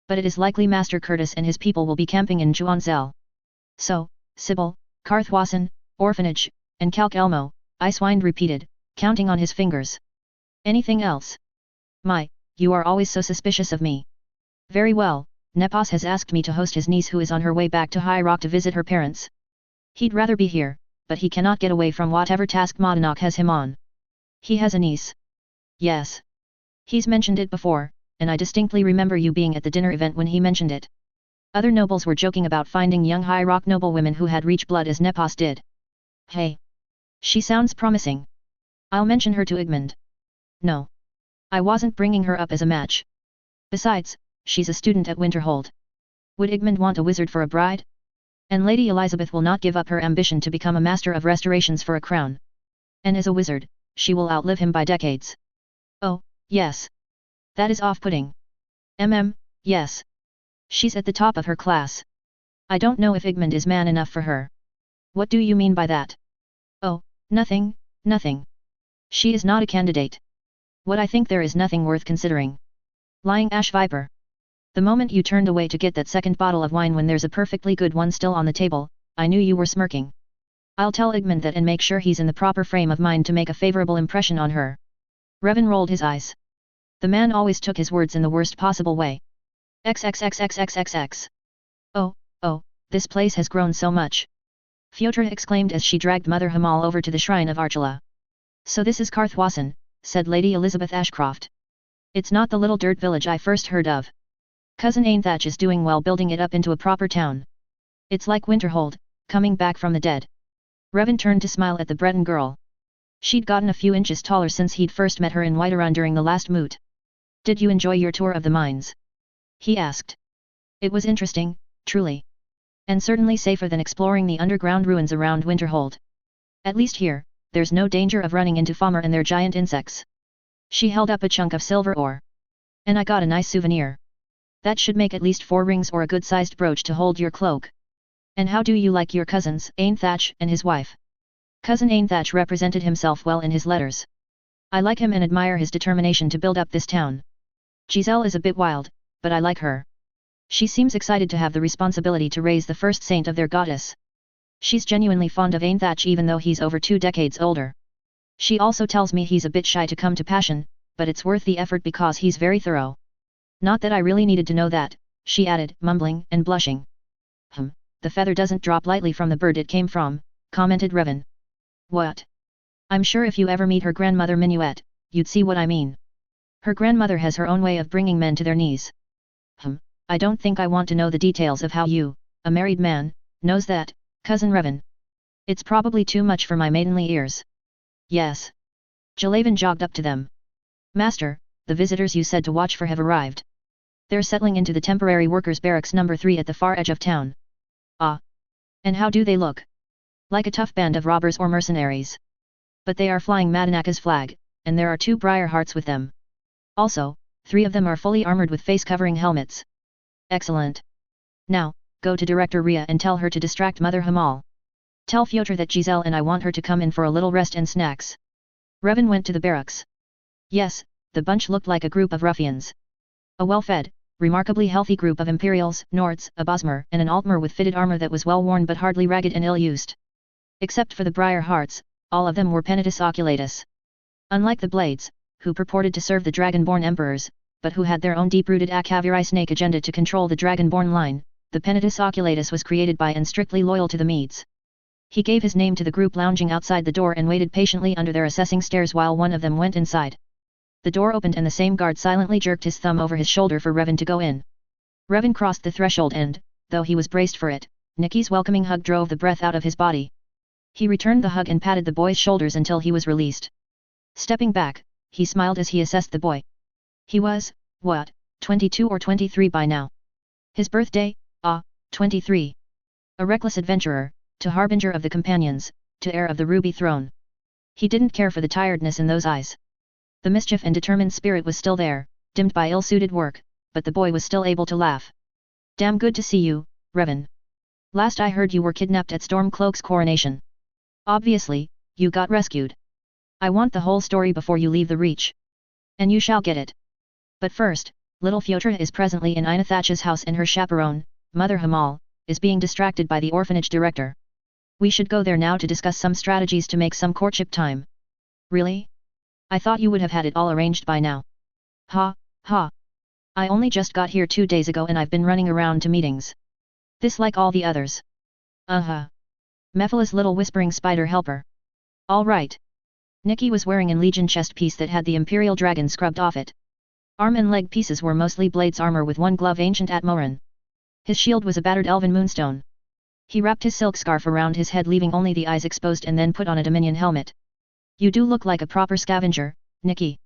A: But it is likely Master Curtis and his people will be camping in Juanzel. So, Sibyl, Karthwassen, Orphanage, and Calc Elmo, Icewind repeated, counting on his fingers. Anything else? My, you are always so suspicious of me. Very well, Nepos has asked me to host his niece who is on her way back to High Rock to visit her parents. He'd rather be here, but he cannot get away from whatever task Madanach has him on. He has a niece. Yes. He's mentioned it before, and I distinctly remember you being at the dinner event when he mentioned it. Other nobles were joking about finding young High Rock noblewomen who had Reach blood as Nepos did. Hey. She sounds promising. I'll mention her to Igmund. No. I wasn't bringing her up as a match. Besides, she's a student at Winterhold. Would Igmund want a wizard for a bride? And Lady Elizabeth will not give up her ambition to become a master of restorations for a crown. And as a wizard, she will outlive him by decades. Oh, yes. That is off-putting. Yes. She's at the top of her class. I don't know if Igmund is man enough for her. What do you mean by that? Oh, nothing. She is not a candidate. What I think there is nothing worth considering. Lying ash viper. The moment you turned away to get that second bottle of wine when there's a perfectly good one still on the table, I knew you were smirking. I'll tell Igmund that and make sure he's in the proper frame of mind to make a favorable impression on her. Revan rolled his eyes. The man always took his words in the worst possible way. XXXXXXX. Oh, this place has grown so much. Fyotra exclaimed as she dragged Mother Hamal over to the shrine of Archula. So this is Karthwassen, said Lady Elizabeth Ashcroft. It's not the little dirt village I first heard of. Cousin Ainthach is doing well building it up into a proper town. It's like Winterhold, coming back from the dead. Revan turned to smile at the Breton girl. She'd gotten a few inches taller since he'd first met her in Whiterun during the last moot. Did you enjoy your tour of the mines? He asked. It was interesting, truly. And certainly safer than exploring the underground ruins around Winterhold. At least here, there's no danger of running into Falmer and their giant insects. She held up a chunk of silver ore. And I got a nice souvenir. That should make at least 4 rings or a good-sized brooch to hold your cloak. And how do you like your cousins, Ainthach and his wife? Cousin Ainthach represented himself well in his letters. I like him and admire his determination to build up this town. Giselle is a bit wild, but I like her. She seems excited to have the responsibility to raise the first saint of their goddess. She's genuinely fond of Ainthach even though he's over 2 decades older. She also tells me he's a bit shy to come to passion, but it's worth the effort because he's very thorough. Not that I really needed to know that, she added, mumbling and blushing. The feather doesn't drop lightly from the bird it came from, commented Revan. What? I'm sure if you ever meet her grandmother Minuet, you'd see what I mean. Her grandmother has her own way of bringing men to their knees. I don't think I want to know the details of how you, a married man, knows that, cousin Revan. It's probably too much for my maidenly ears. Yes. Jalavan jogged up to them. Master, the visitors you said to watch for have arrived. They're settling into the temporary workers' barracks number 3 at the far edge of town. Ah. And how do they look? Like a tough band of robbers or mercenaries. But they are flying Madanach's flag, and there are 2 Briar Hearts with them. Also, 3 of them are fully armored with face-covering helmets. Excellent. Now, go to Director Ria and tell her to distract Mother Hamal. Tell Fyodor that Giselle and I want her to come in for a little rest and snacks. Revan went to the barracks. Yes, the bunch looked like a group of ruffians. A well-fed, remarkably healthy group of Imperials, Nords, a Bosmer and an Altmer with fitted armor that was well-worn but hardly ragged and ill-used. Except for the Briar Hearts, all of them were penitus oculatus. Unlike the Blades, who purported to serve the Dragonborn Emperors, but who had their own deep-rooted Akaviri snake agenda to control the Dragonborn line, the penitus oculatus was created by and strictly loyal to the Medes. He gave his name to the group lounging outside the door and waited patiently under their assessing stares while one of them went inside. The door opened and the same guard silently jerked his thumb over his shoulder for Revan to go in. Revan crossed the threshold and, though he was braced for it, Nikki's welcoming hug drove the breath out of his body. He returned the hug and patted the boy's shoulders until he was released. Stepping back, he smiled as he assessed the boy. He was, what, 22 or 23 by now? His birthday? 23. A reckless adventurer, to harbinger of the companions, to heir of the Ruby Throne. He didn't care for the tiredness in those eyes. The mischief and determined spirit was still there, dimmed by ill-suited work, but the boy was still able to laugh. Damn good to see you, Revan. Last I heard you were kidnapped at Stormcloak's coronation. Obviously, you got rescued. I want the whole story before you leave the Reach. And you shall get it. But first, little Fyodor is presently in Inathacha's house and her chaperone, Mother Hamal, is being distracted by the orphanage director. We should go there now to discuss some strategies to make some courtship time. Really? I thought you would have had it all arranged by now. Ha, ha. I only just got here 2 days ago and I've been running around to meetings. This like all the others. Mephala's little whispering spider helper. All right. Nikki was wearing an Legion chest piece that had the Imperial Dragon scrubbed off it. Arm and leg pieces were mostly Blade's armor with one glove ancient Atmoran. His shield was a battered elven moonstone. He wrapped his silk scarf around his head leaving only the eyes exposed and then put on a Dominion helmet. You do look like a proper scavenger, Nikki.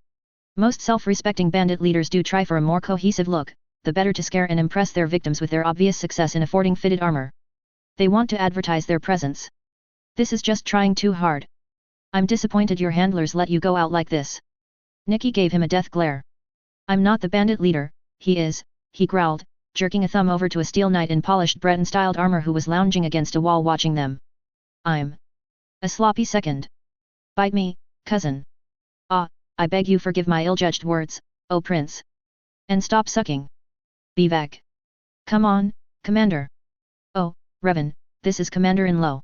A: Most self-respecting bandit leaders do try for a more cohesive look, the better to scare and impress their victims with their obvious success in affording fitted armor. They want to advertise their presence. This is just trying too hard. I'm disappointed your handlers let you go out like this. Nikki gave him a death glare. I'm not the bandit leader, he is, he growled, jerking a thumb over to a steel knight in polished Breton-styled armor who was lounging against a wall watching them. I'm a sloppy second. Bite me, cousin. I beg you forgive my ill-judged words, oh prince. And stop sucking. Bivak. Come on, commander. Oh, Revan, this is commander-in-law.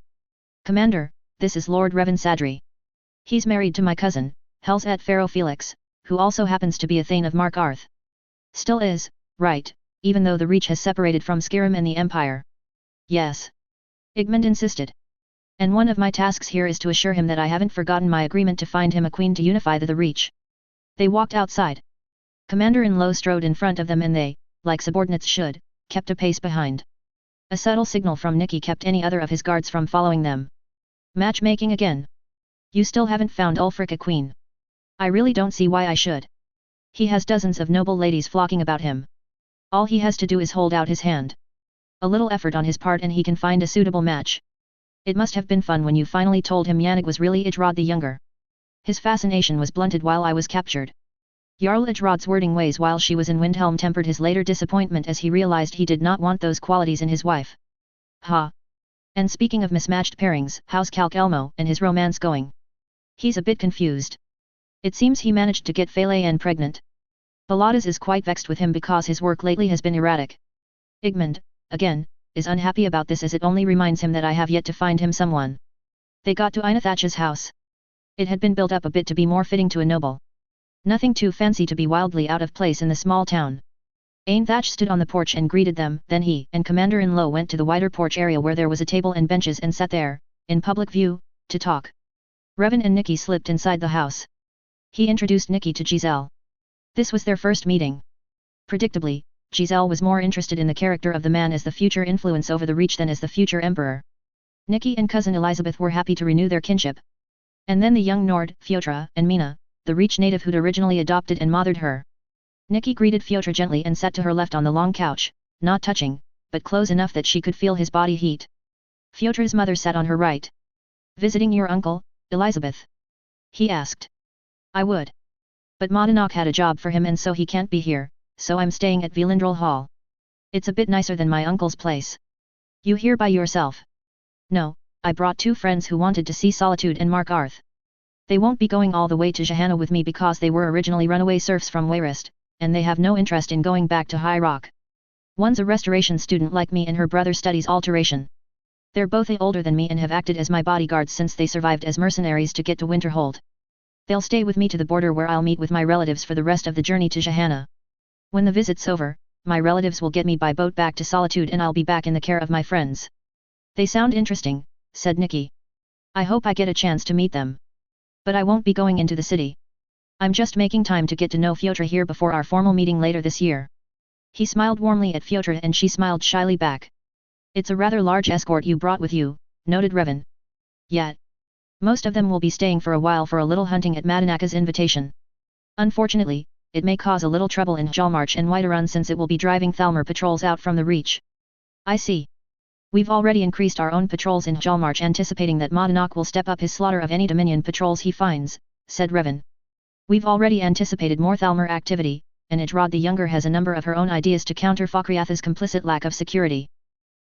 A: Commander, this is Lord Revan Sadri. He's married to my cousin, Hellsat Pharaoh Felix, who also happens to be a Thane of Mark Arth. Still is, right, even though the Reach has separated from Skyrim and the Empire. Yes. Igmund insisted. And one of my tasks here is to assure him that I haven't forgotten my agreement to find him a queen to unify the Reach. They walked outside. Commander-in-law strode in front of them and they, like subordinates should, kept a pace behind. A subtle signal from Nikki kept any other of his guards from following them. Matchmaking again. You still haven't found Ulfric a queen. I really don't see why I should. He has dozens of noble ladies flocking about him. All he has to do is hold out his hand. A little effort on his part and he can find a suitable match. It must have been fun when you finally told him Yannick was really Ijrod the Younger. His fascination was blunted while I was captured. Jarl Ijrod's wording ways while she was in Windhelm tempered his later disappointment as he realized he did not want those qualities in his wife. Ha! And speaking of mismatched pairings, how's Calc Elmo and his romance going? He's a bit confused. It seems he managed to get Falayan pregnant. Baladas is quite vexed with him because his work lately has been erratic. Igmund, again, is unhappy about this as it only reminds him that I have yet to find him someone. They got to Inathacha's house. It had been built up a bit to be more fitting to a noble. Nothing too fancy to be wildly out of place in the small town. Ainthach stood on the porch and greeted them, then he and Commander-in-law went to the wider porch area where there was a table and benches and sat there, in public view, to talk. Revan and Nikki slipped inside the house. He introduced Nikki to Giselle. This was their first meeting. Predictably, Giselle was more interested in the character of the man as the future influence over the Reach than as the future emperor. Nikki and cousin Elizabeth were happy to renew their kinship. And then the young Nord, Fyodor, and Mina, the Reach native who'd originally adopted and mothered her. Nikki greeted Fyodor gently and sat to her left on the long couch, not touching, but close enough that she could feel his body heat. Fyodor's mother sat on her right. Visiting your uncle, Elizabeth? He asked. I would. But Madanak had a job for him and so he can't be here, so I'm staying at Velindrel Hall. It's a bit nicer than my uncle's place. You here by yourself? No, I brought 2 friends who wanted to see Solitude and Mark Arth. They won't be going all the way to Johanna with me because they were originally runaway serfs from Wayrest, and they have no interest in going back to High Rock. One's a restoration student like me and her brother studies alteration. They're both older than me and have acted as my bodyguards since they survived as mercenaries to get to Winterhold. They'll stay with me to the border where I'll meet with my relatives for the rest of the journey to Johanna. When the visit's over, my relatives will get me by boat back to Solitude and I'll be back in the care of my friends. They sound interesting, said Nikki. I hope I get a chance to meet them. But I won't be going into the city. I'm just making time to get to know Fyodra here before our formal meeting later this year. He smiled warmly at Fyodra and she smiled shyly back. It's a rather large escort you brought with you, noted Revan. Yet. Most of them will be staying for a while for a little hunting at Madanaka's invitation. Unfortunately, it may cause a little trouble in Jalmarch and Whiterun since it will be driving Thalmor patrols out from the Reach. I see. We've already increased our own patrols in Jalmarch anticipating that Madanak will step up his slaughter of any Dominion patrols he finds, said Revan. We've already anticipated more Thalmor activity, and Idrod the Younger has a number of her own ideas to counter Fakriatha's complicit lack of security.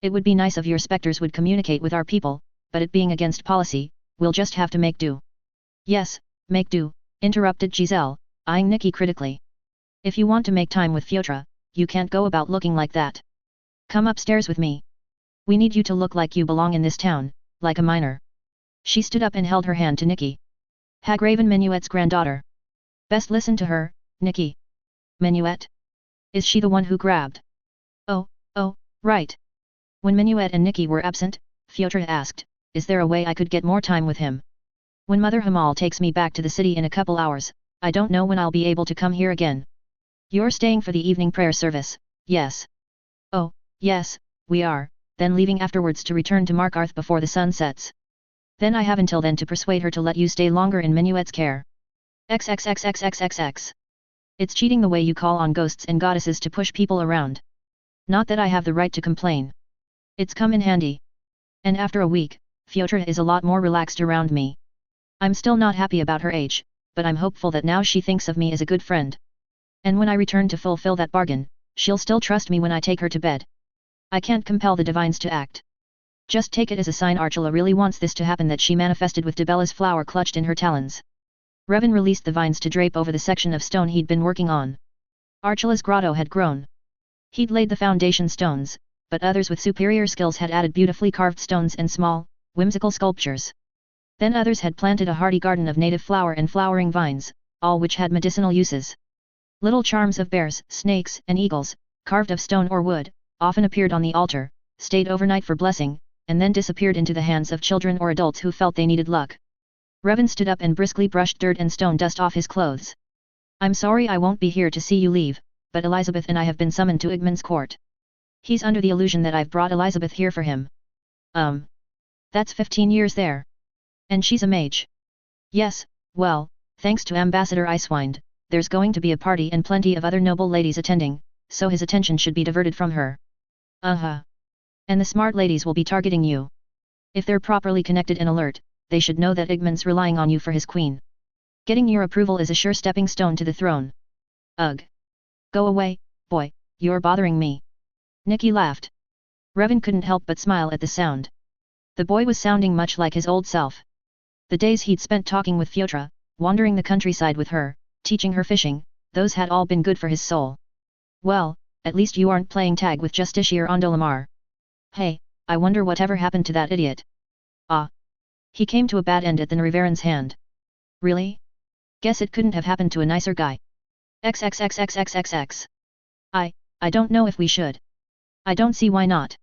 A: It would be nice if your specters would communicate with our people, but it being against policy, we'll just have to make do. Yes, make do, interrupted Giselle, eyeing Nikki critically. If you want to make time with Fyodra, you can't go about looking like that. Come upstairs with me. We need you to look like you belong in this town, like a minor. She stood up and held her hand to Nikki. Hagraven Minuet's granddaughter. Best listen to her, Nikki. Minuet? Is she the one who grabbed? Oh, right. When Minuet and Nikki were absent, Fyodra asked, is there a way I could get more time with him? When Mother Hamal takes me back to the city in a couple hours, I don't know when I'll be able to come here again. You're staying for the evening prayer service, yes? Oh, yes, we are, then leaving afterwards to return to Markarth before the sun sets. Then I have until then to persuade her to let you stay longer in Minuet's care. XXXXXXX. It's cheating the way you call on ghosts and goddesses to push people around. Not that I have the right to complain. It's come in handy. And after a week, Fyodra is a lot more relaxed around me. I'm still not happy about her age, but I'm hopeful that now she thinks of me as a good friend. And when I return to fulfill that bargain, she'll still trust me when I take her to bed. I can't compel the divines to act. Just take it as a sign Archula really wants this to happen, that she manifested with Debella's flower clutched in her talons. Revan released the vines to drape over the section of stone he'd been working on. Archula's grotto had grown. He'd laid the foundation stones, but others with superior skills had added beautifully carved stones and small, whimsical sculptures. Then others had planted a hardy garden of native flower and flowering vines, all which had medicinal uses. Little charms of bears, snakes, and eagles, carved of stone or wood, often appeared on the altar, stayed overnight for blessing, and then disappeared into the hands of children or adults who felt they needed luck. Revan stood up and briskly brushed dirt and stone dust off his clothes. I'm sorry I won't be here to see you leave, but Elizabeth and I have been summoned to Igmund's court. He's under the illusion that I've brought Elizabeth here for him. That's 15 years there. And she's a mage. Yes, well, thanks to Ambassador Icewind, there's going to be a party and plenty of other noble ladies attending, so his attention should be diverted from her. And the smart ladies will be targeting you. If they're properly connected and alert, they should know that Igmund's relying on you for his queen. Getting your approval is a sure stepping stone to the throne. Ugh. Go away, boy, you're bothering me. Nikki laughed. Revan couldn't help but smile at the sound. The boy was sounding much like his old self. The days he'd spent talking with Fyodra, wandering the countryside with her, teaching her fishing, those had all been good for his soul. Well, at least you aren't playing tag with Justiciar Ondolamar. Hey, I wonder whatever happened to that idiot. He came to a bad end at the Narivaran's hand. Really? Guess it couldn't have happened to a nicer guy. XXXXXXX. I don't know if we should. I don't see why not.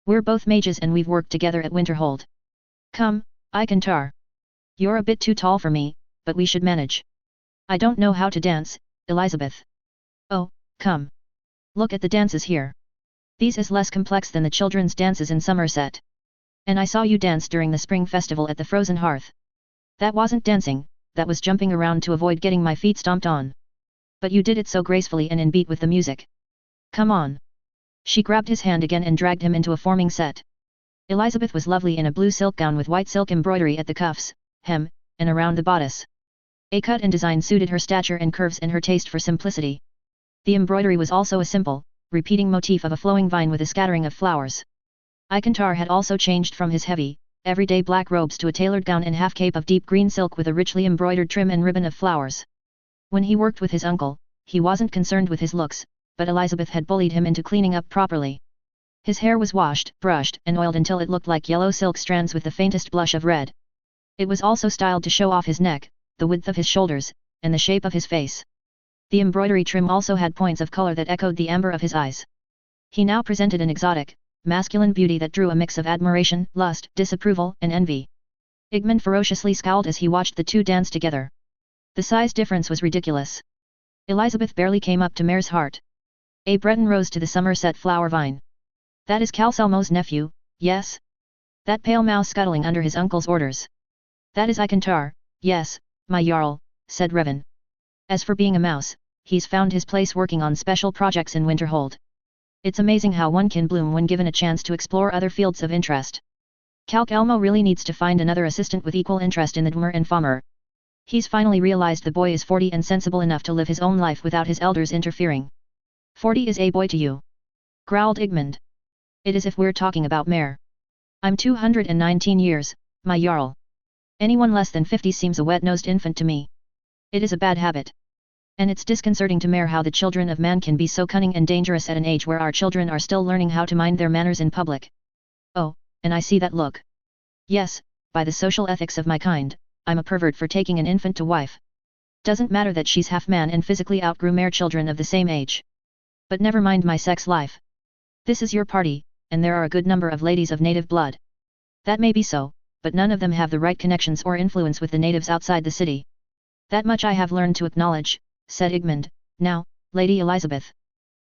A: We're both mages and we've worked together at Winterhold. Come, I can tar. You're a bit too tall for me, but we should manage. I don't know how to dance, Elizabeth. Oh, come. Look at the dances here. These is less complex than the children's dances in Somerset. And I saw you dance during the spring festival at the Frozen Hearth. That wasn't dancing, that was jumping around to avoid getting my feet stomped on. But you did it so gracefully and in beat with the music. Come on. She grabbed his hand again and dragged him into a forming set. Elizabeth was lovely in a blue silk gown with white silk embroidery at the cuffs, hem, and around the bodice. A cut and design suited her stature and curves and her taste for simplicity. The embroidery was also a simple, repeating motif of a flowing vine with a scattering of flowers. Ikantar had also changed from his heavy, everyday black robes to a tailored gown and half cape of deep green silk with a richly embroidered trim and ribbon of flowers. When he worked with his uncle, he wasn't concerned with his looks, but Elizabeth had bullied him into cleaning up properly. His hair was washed, brushed, and oiled until it looked like yellow silk strands with the faintest blush of red. It was also styled to show off his neck, the width of his shoulders, and the shape of his face. The embroidery trim also had points of color that echoed the amber of his eyes. He now presented an exotic, masculine beauty that drew a mix of admiration, lust, disapproval, and envy. Igmund ferociously scowled as he watched the two dance together. The size difference was ridiculous. Elizabeth barely came up to Mare's heart. A Breton rose to the Somerset flower vine. That is Calselmo's nephew, yes? That pale mouse scuttling under his uncle's orders. That is Ikantar, yes, my Jarl, said Revan. As for being a mouse, he's found his place working on special projects in Winterhold. It's amazing how one can bloom when given a chance to explore other fields of interest. Calc Elmo really needs to find another assistant with equal interest in the Dwemer and Farmer. He's finally realized the boy is 40 and sensible enough to live his own life without his elders interfering. 40 is a boy to you? Growled Igmund. It is if we're talking about Mare. I'm 219 years, my Jarl. Anyone less than 50 seems a wet-nosed infant to me. It is a bad habit. And it's disconcerting to Mare how the children of man can be so cunning and dangerous at an age where our children are still learning how to mind their manners in public. Oh, and I see that look. Yes, by the social ethics of my kind, I'm a pervert for taking an infant to wife. Doesn't matter that she's half man and physically outgrew Mare children of the same age. But never mind my sex life. This is your party, and there are a good number of ladies of native blood. That may be so, but none of them have the right connections or influence with the natives outside the city. That much I have learned to acknowledge, said Igmund. Now, Lady Elizabeth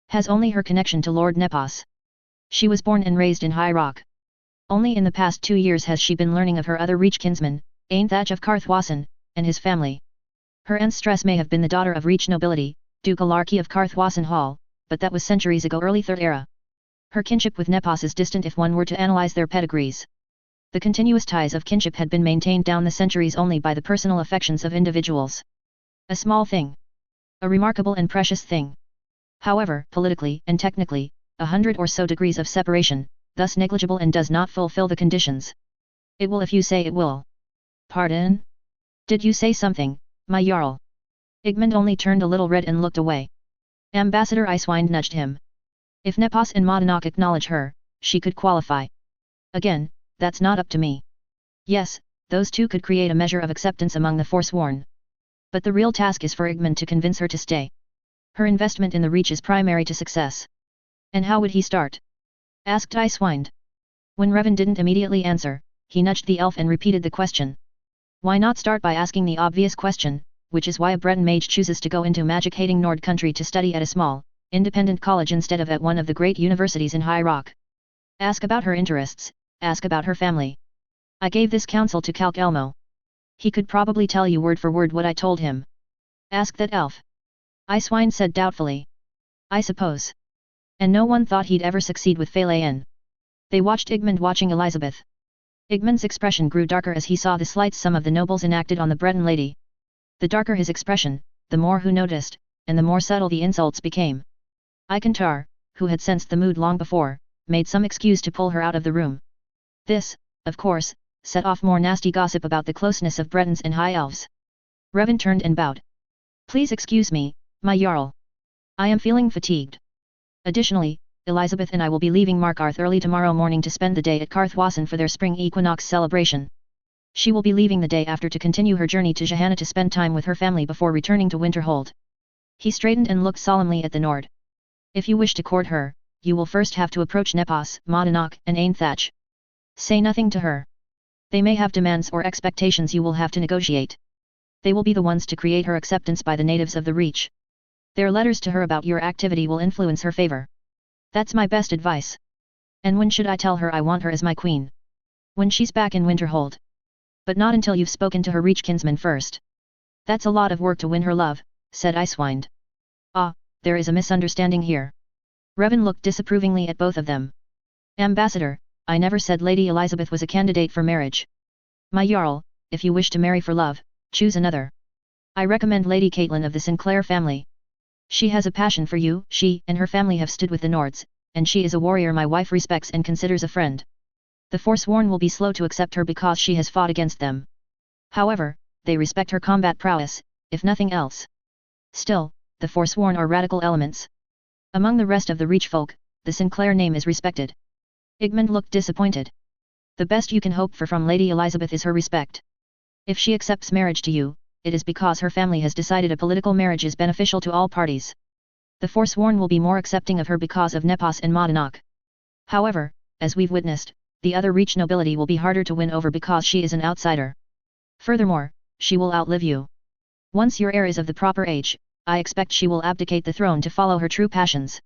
A: has only her connection to Lord Nepos. She was born and raised in High Rock. Only in the past 2 years has she been learning of her other Reach kinsman, Ainthach of Carthwassen, and his family. Her ancestress may have been the daughter of Reach nobility, Duke Alarki of Carthwassen Hall, but that was centuries ago, early Third Era. Her kinship with Nepos is distant if one were to analyze their pedigrees. The continuous ties of kinship had been maintained down the centuries only by the personal affections of individuals. A small thing. A remarkable and precious thing. However, politically and technically, 100 or so degrees of separation, thus negligible and does not fulfill the conditions. It will if you say it will. Pardon? Did you say something, my Jarl? Igmund only turned a little red and looked away. Ambassador Icewind nudged him. If Nepos and Modonok acknowledge her, she could qualify. Again, that's not up to me. Yes, those two could create a measure of acceptance among the Forsworn. But the real task is for Igmund to convince her to stay. Her investment in the Reach is primary to success. And how would he start? Asked Icewind. When Revan didn't immediately answer, he nudged the elf and repeated the question. Why not start by asking the obvious question, which is why a Breton mage chooses to go into magic-hating Nord country to study at a small, independent college instead of at one of the great universities in High Rock. Ask about her interests, ask about her family. I gave this counsel to Calc Elmo. He could probably tell you word for word what I told him. Ask that elf. Icewind said doubtfully. I suppose. And no one thought he'd ever succeed with Falayan. They watched Igmund watching Elizabeth. Igmund's expression grew darker as he saw the slights some of the nobles enacted on the Breton lady. The darker his expression, the more who noticed, and the more subtle the insults became. Ikantar, who had sensed the mood long before, made some excuse to pull her out of the room. This, of course, set off more nasty gossip about the closeness of Bretons and High Elves. Revan turned and bowed. Please excuse me, my Jarl. I am feeling fatigued. Additionally, Elizabeth and I will be leaving Markarth early tomorrow morning to spend the day at Carthwassen for their spring equinox celebration. She will be leaving the day after to continue her journey to Johanna to spend time with her family before returning to Winterhold. He straightened and looked solemnly at the Nord. If you wish to court her, you will first have to approach Nepos, Modonok, and Ainthach. Say nothing to her. They may have demands or expectations you will have to negotiate. They will be the ones to create her acceptance by the natives of the Reach. Their letters to her about your activity will influence her favor. That's my best advice. And when should I tell her I want her as my queen? When she's back in Winterhold. But not until you've spoken to her Reach kinsman first. That's a lot of work to win her love, said Icewind. Ah, there is a misunderstanding here. Revan looked disapprovingly at both of them. Ambassador, I never said Lady Elizabeth was a candidate for marriage. My Jarl, if you wish to marry for love, choose another. I recommend Lady Caitlin of the Sinclair family. She has a passion for you, she and her family have stood with the Nords, and she is a warrior my wife respects and considers a friend. The Forsworn will be slow to accept her because she has fought against them. However, they respect her combat prowess, if nothing else. Still, the Forsworn are radical elements. Among the rest of the Reach folk, the Sinclair name is respected. Igmund looked disappointed. The best you can hope for from Lady Elizabeth is her respect. If she accepts marriage to you, it is because her family has decided a political marriage is beneficial to all parties. The Forsworn will be more accepting of her because of Nepos and Modonok. However, as we've witnessed, the other Reach nobility will be harder to win over because she is an outsider. Furthermore, she will outlive you. Once your heir is of the proper age, I expect she will abdicate the throne to follow her true passions.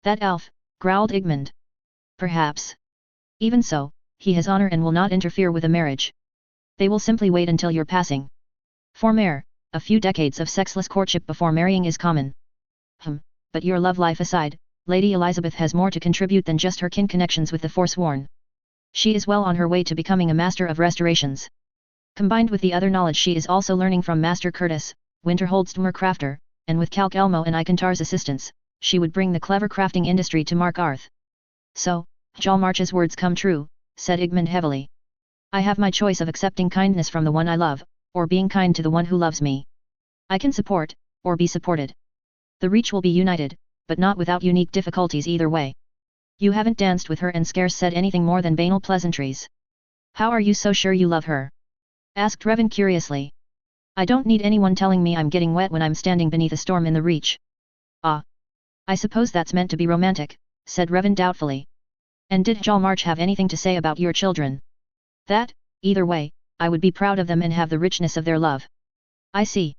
A: That elf, growled Igmund. Perhaps. Even so, he has honor and will not interfere with a marriage. They will simply wait until your passing. For Mare, a few decades of sexless courtship before marrying is common. But your love life aside, Lady Elizabeth has more to contribute than just her kin connections with the Forsworn. She is well on her way to becoming a master of restorations. Combined with the other knowledge she is also learning from Master Curtis, Winterhold's crafter, and with Calc Elmo and Icantar's assistance, she would bring the clever crafting industry to Markarth. So, Hjalmarch's words come true, said Igmund heavily. I have my choice of accepting kindness from the one I love, or being kind to the one who loves me. I can support, or be supported. The Reach will be united, but not without unique difficulties either way. You haven't danced with her and scarce said anything more than banal pleasantries. How are you so sure you love her? Asked Revan curiously. I don't need anyone telling me I'm getting wet when I'm standing beneath a storm in the Reach. Ah. I suppose that's meant to be romantic, said Revan doubtfully. And did Hjalmarch have anything to say about your children? That, either way, I would be proud of them and have the richness of their love. I see.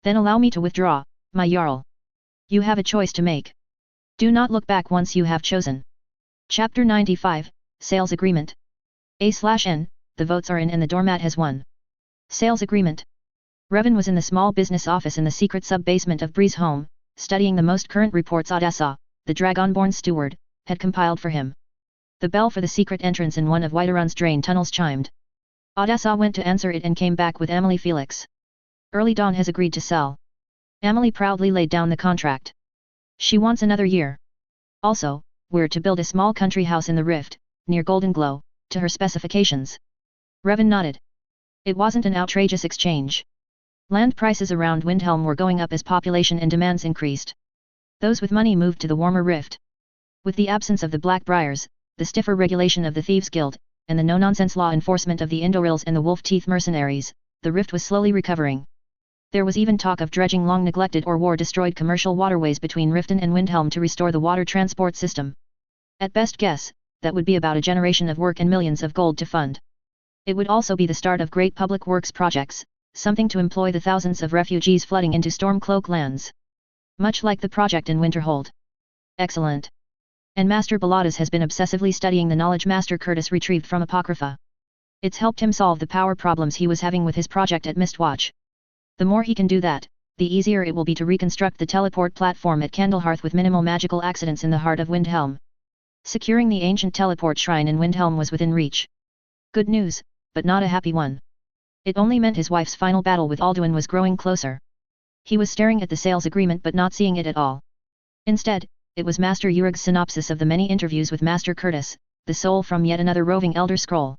A: Then allow me to withdraw, my Jarl. You have a choice to make. Do not look back once you have chosen. Chapter 95, Sales Agreement. A/N, the votes are in and the doormat has won. Sales Agreement. Revan was in the small business office in the secret sub-basement of Bree's home, studying the most current reports Odessa, the Dragonborn steward, had compiled for him. The bell for the secret entrance in one of Whiterun's drain tunnels chimed. Odessa went to answer it and came back with Emily Felix. Early Dawn has agreed to sell. Emily proudly laid down the contract. She wants another year. Also, we're to build a small country house in the Rift, near Golden Glow, to her specifications. Revan nodded. It wasn't an outrageous exchange. Land prices around Windhelm were going up as population and demands increased. Those with money moved to the warmer Rift. With the absence of the Blackbriars, the stiffer regulation of the Thieves' Guild, and the no-nonsense law enforcement of the Indorils and the Wolf-Teeth mercenaries, the Rift was slowly recovering. There was even talk of dredging long-neglected or war-destroyed commercial waterways between Riften and Windhelm to restore the water transport system. At best guess, that would be about a generation of work and millions of gold to fund. It would also be the start of great public works projects, something to employ the thousands of refugees flooding into Stormcloak lands. Much like the project in Winterhold. Excellent. And Master Baladas has been obsessively studying the knowledge Master Curtis retrieved from Apocrypha. It's helped him solve the power problems he was having with his project at Mistwatch. The more he can do that, the easier it will be to reconstruct the teleport platform at Candlehearth with minimal magical accidents in the heart of Windhelm. Securing the ancient teleport shrine in Windhelm was within reach. Good news, but not a happy one. It only meant his wife's final battle with Alduin was growing closer. He was staring at the sales agreement but not seeing it at all. Instead, it was Master Urig's synopsis of the many interviews with Master Curtis, the soul from yet another roving Elder Scroll.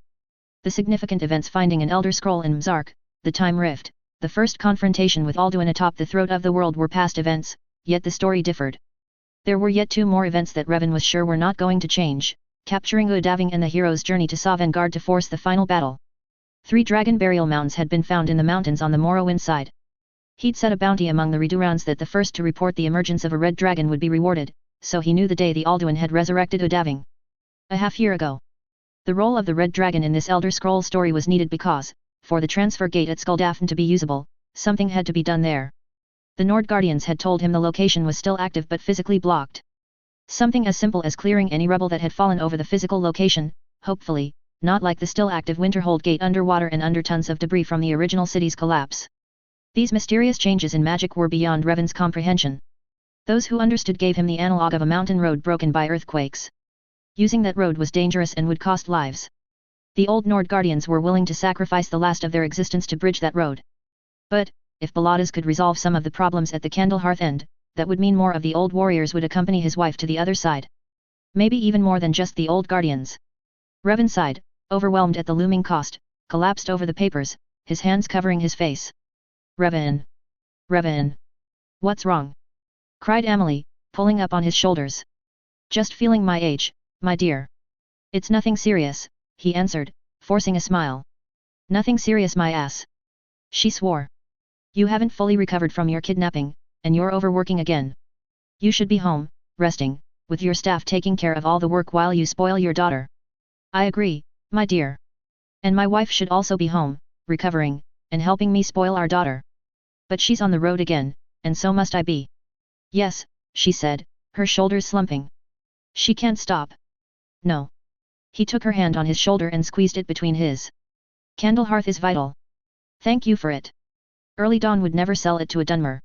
A: The significant events finding an Elder Scroll in Mzark, the Time Rift, the first confrontation with Alduin atop the throat of the world were past events, yet the story differed. There were yet two more events that Revan was sure were not going to change, capturing Udaving and the hero's journey to Sovngarde to force the final battle. 3 dragon burial mounds had been found in the mountains on the Morrowind side. He'd set a bounty among the Redurans that the first to report the emergence of a red dragon would be rewarded, so he knew the day the Alduin had resurrected Udaving. A half-year ago. The role of the red dragon in this Elder Scroll story was needed because, for the transfer gate at Skuldafn to be usable, something had to be done there. The Nord Guardians had told him the location was still active but physically blocked. Something as simple as clearing any rubble that had fallen over the physical location, hopefully, not like the still active Winterhold gate underwater and under tons of debris from the original city's collapse. These mysterious changes in magic were beyond Revan's comprehension. Those who understood gave him the analog of a mountain road broken by earthquakes. Using that road was dangerous and would cost lives. The old Nord Guardians were willing to sacrifice the last of their existence to bridge that road. But, if Baladas could resolve some of the problems at the Candlehearth end, that would mean more of the old warriors would accompany his wife to the other side. Maybe even more than just the old guardians. Revan sighed, overwhelmed at the looming cost, collapsed over the papers, his hands covering his face. Revan! Revan! What's wrong? Cried Amelie, pulling up on his shoulders. Just feeling my age, my dear. It's nothing serious, he answered, forcing a smile. Nothing serious, my ass. She swore. You haven't fully recovered from your kidnapping, and you're overworking again. You should be home, resting, with your staff taking care of all the work while you spoil your daughter. I agree, my dear. And my wife should also be home, recovering, and helping me spoil our daughter. But she's on the road again, and so must I be. Yes, she said, her shoulders slumping. She can't stop. No. He took her hand on his shoulder and squeezed it between his. Candlehearth is vital. Thank you for it. Early Dawn would never sell it to a Dunmer.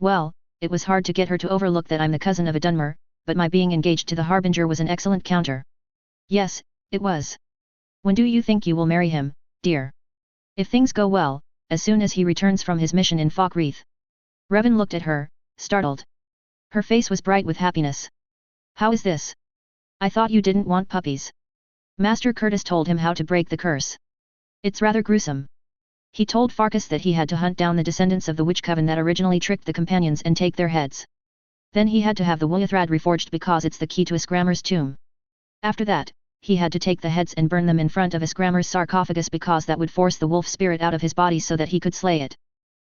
A: Well, it was hard to get her to overlook that I'm the cousin of a Dunmer, but my being engaged to the Harbinger was an excellent counter. Yes, it was. When do you think you will marry him, dear? If things go well, as soon as he returns from his mission in Falkreath. Revan looked at her, startled. Her face was bright with happiness. How is this? I thought you didn't want puppies. Master Curtis told him how to break the curse. It's rather gruesome. He told Farkas that he had to hunt down the descendants of the witch coven that originally tricked the companions and take their heads. Then he had to have the Wuluthrad reforged because it's the key to Isgrammar's tomb. After that, he had to take the heads and burn them in front of Isgrammar's sarcophagus because that would force the wolf spirit out of his body so that he could slay it.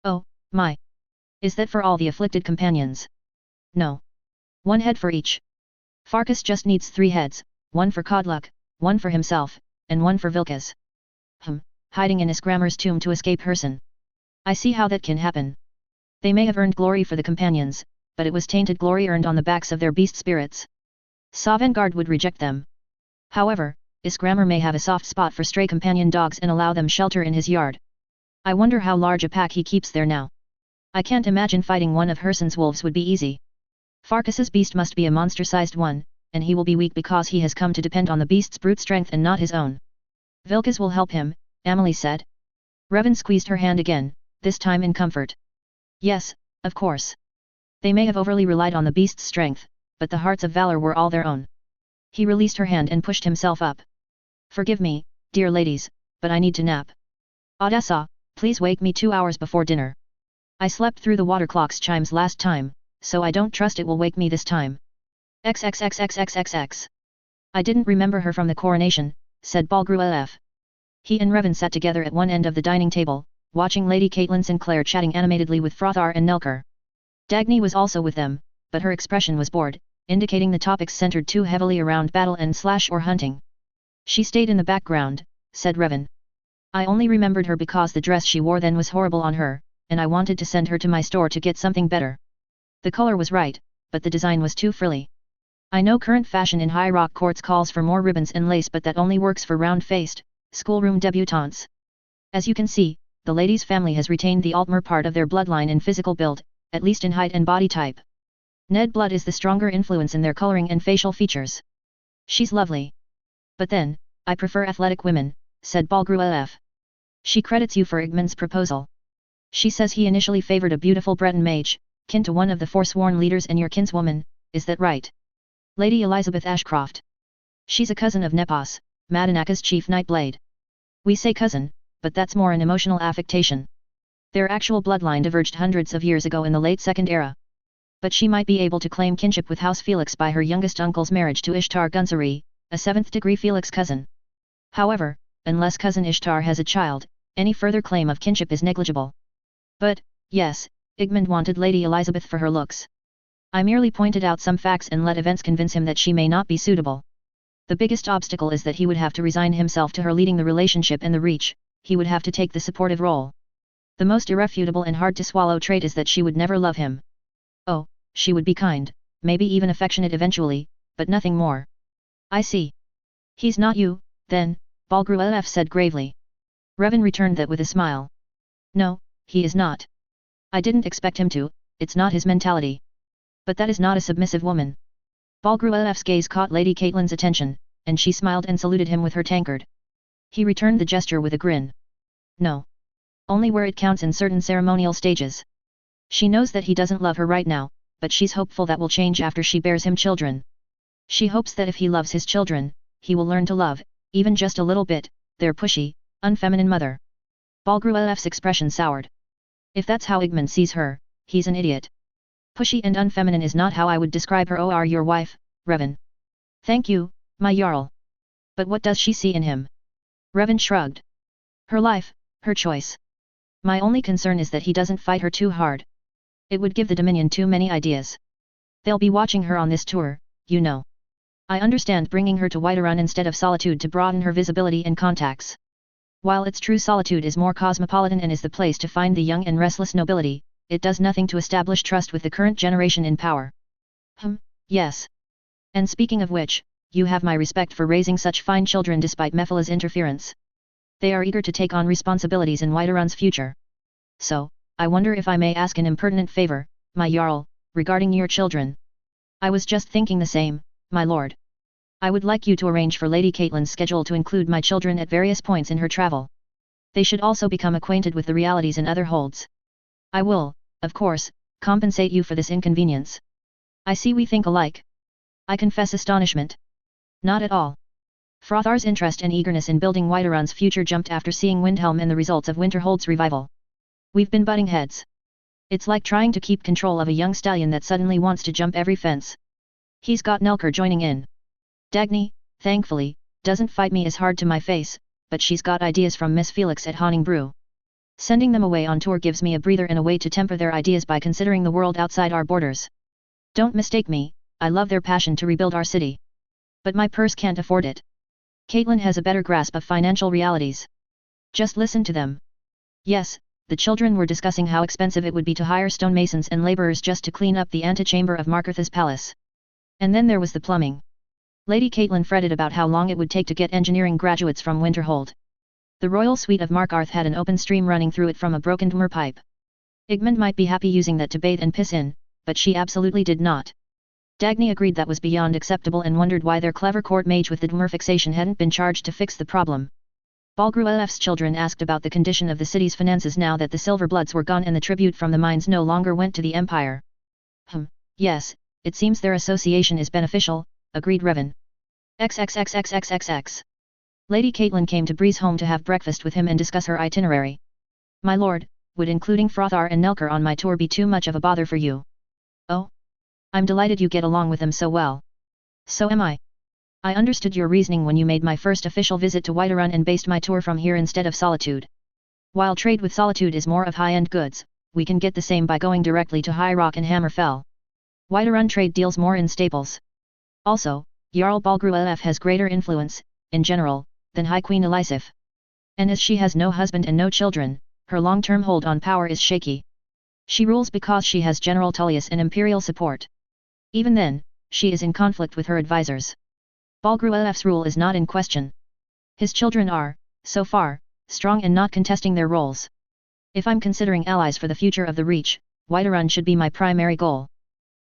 A: Oh, my. Is that for all the afflicted companions? No. One head for each. Farkas just needs 3 heads, one for Codluck, one for himself, and one for Vilkas. Hiding in Isgrammar's tomb to escape Herson. I see how that can happen. They may have earned glory for the companions, but it was tainted glory earned on the backs of their beast spirits. Sovngarde would reject them. However, Isgrammar may have a soft spot for stray companion dogs and allow them shelter in his yard. I wonder how large a pack he keeps there now. I can't imagine fighting one of Herson's wolves would be easy. Farkas's beast must be a monster-sized one, and he will be weak because he has come to depend on the beast's brute strength and not his own. Vilkas will help him, Amelie said. Revan squeezed her hand again, this time in comfort. Yes, of course. They may have overly relied on the beast's strength, but the hearts of valor were all their own. He released her hand and pushed himself up. Forgive me, dear ladies, but I need to nap. Odessa, please wake me 2 hours before dinner. I slept through the water clock's chimes last time, so I don't trust it will wake me this time. XXXXXXX. I didn't remember her from the coronation, said Balgruelf. He and Revan sat together at one end of the dining table, watching Lady Caitlin Sinclair chatting animatedly with Frothar and Nelker. Dagny was also with them, but her expression was bored, indicating the topics centered too heavily around battle and slash or hunting. She stayed in the background, said Revan. I only remembered her because the dress she wore then was horrible on her, and I wanted to send her to my store to get something better. The color was right, but the design was too frilly. I know current fashion in high rock courts calls for more ribbons and lace, but that only works for round-faced, schoolroom debutantes. As you can see, the lady's family has retained the Altmer part of their bloodline in physical build, at least in height and body type. Ned blood is the stronger influence in their coloring and facial features. She's lovely. But then, I prefer athletic women, said Balgruelf. She credits you for Igmund's proposal. She says he initially favored a beautiful Breton mage, kin to one of the forsworn leaders and your kinswoman, is that right? Lady Elizabeth Ashcroft. She's a cousin of Nepos, Madanaka's chief Nightblade. We say cousin, but that's more an emotional affectation. Their actual bloodline diverged hundreds of years ago in the late Second Era. But she might be able to claim kinship with House Felix by her youngest uncle's marriage to Ishtar Gunsari, a 7th-degree Felix cousin. However, unless cousin Ishtar has a child, any further claim of kinship is negligible. But, yes, Igmund wanted Lady Elizabeth for her looks. I merely pointed out some facts and let events convince him that she may not be suitable. The biggest obstacle is that he would have to resign himself to her leading the relationship and the reach, he would have to take the supportive role. The most irrefutable and hard to swallow trait is that she would never love him. Oh, she would be kind, maybe even affectionate eventually, but nothing more. I see. He's not you, then, Balgruelf said gravely. Revan returned that with a smile. No, he is not. I didn't expect him to, it's not his mentality. But that is not a submissive woman. Balgruelf's gaze caught Lady Caitlin's attention, and she smiled and saluted him with her tankard. He returned the gesture with a grin. No. Only where it counts in certain ceremonial stages. She knows that he doesn't love her right now, but she's hopeful that will change after she bears him children. She hopes that if he loves his children, he will learn to love, even just a little bit, their pushy, unfeminine mother. Balgruef's expression soured. If that's how Igmund sees her, he's an idiot. Pushy and unfeminine is not how I would describe her or your wife, Revan. Thank you, my Jarl. But what does she see in him? Revan shrugged. Her life, her choice. My only concern is that he doesn't fight her too hard. It would give the Dominion too many ideas. They'll be watching her on this tour, you know. I understand bringing her to Whiterun instead of Solitude to broaden her visibility and contacts. While it's true Solitude is more cosmopolitan and is the place to find the young and restless nobility, it does nothing to establish trust with the current generation in power. Yes. And speaking of which, you have my respect for raising such fine children despite Mephila's interference. They are eager to take on responsibilities in Whiterun's future. So, I wonder if I may ask an impertinent favor, my Jarl, regarding your children. I was just thinking the same, my lord. I would like you to arrange for Lady Caitlyn's schedule to include my children at various points in her travel. They should also become acquainted with the realities in other holds. I will, of course, compensate you for this inconvenience. I see we think alike. I confess astonishment. Not at all. Frothar's interest and eagerness in building Whiterun's future jumped after seeing Windhelm and the results of Winterhold's revival. We've been butting heads. It's like trying to keep control of a young stallion that suddenly wants to jump every fence. He's got Nelker joining in. Dagny, thankfully, doesn't fight me as hard to my face, but she's got ideas from Miss Felix at Honningbrew. Sending them away on tour gives me a breather and a way to temper their ideas by considering the world outside our borders. Don't mistake me, I love their passion to rebuild our city. But my purse can't afford it. Caitlyn has a better grasp of financial realities. Just listen to them. Yes, the children were discussing how expensive it would be to hire stonemasons and labourers just to clean up the antechamber of Markarth's palace. And then there was the plumbing. Lady Caitlyn fretted about how long it would take to get engineering graduates from Winterhold. The royal suite of Markarth had an open stream running through it from a broken Dwemer pipe. Igmund might be happy using that to bathe and piss in, but she absolutely did not. Dagny agreed that was beyond acceptable and wondered why their clever court mage with the Dwemer fixation hadn't been charged to fix the problem. Balgruef's children asked about the condition of the city's finances now that the Silverbloods were gone and the tribute from the mines no longer went to the Empire. Yes, it seems their association is beneficial, agreed Revan. XXXXXXX. Lady Caitlyn came to Breeze home to have breakfast with him and discuss her itinerary. My lord, would including Frothar and Nelker on my tour be too much of a bother for you? Oh? I'm delighted you get along with them so well. So am I. I understood your reasoning when you made my first official visit to Whiterun and based my tour from here instead of Solitude. While trade with Solitude is more of high-end goods, we can get the same by going directly to High Rock and Hammerfell. Whiterun trade deals more in staples. Also, Jarl Balgruef has greater influence, in general, than High Queen Elisif. And as she has no husband and no children, her long-term hold on power is shaky. She rules because she has General Tullius and imperial support. Even then, she is in conflict with her advisors. Balgruef's rule is not in question. His children are, so far, strong and not contesting their roles. If I'm considering allies for the future of the Reach, Whiterun should be my primary goal.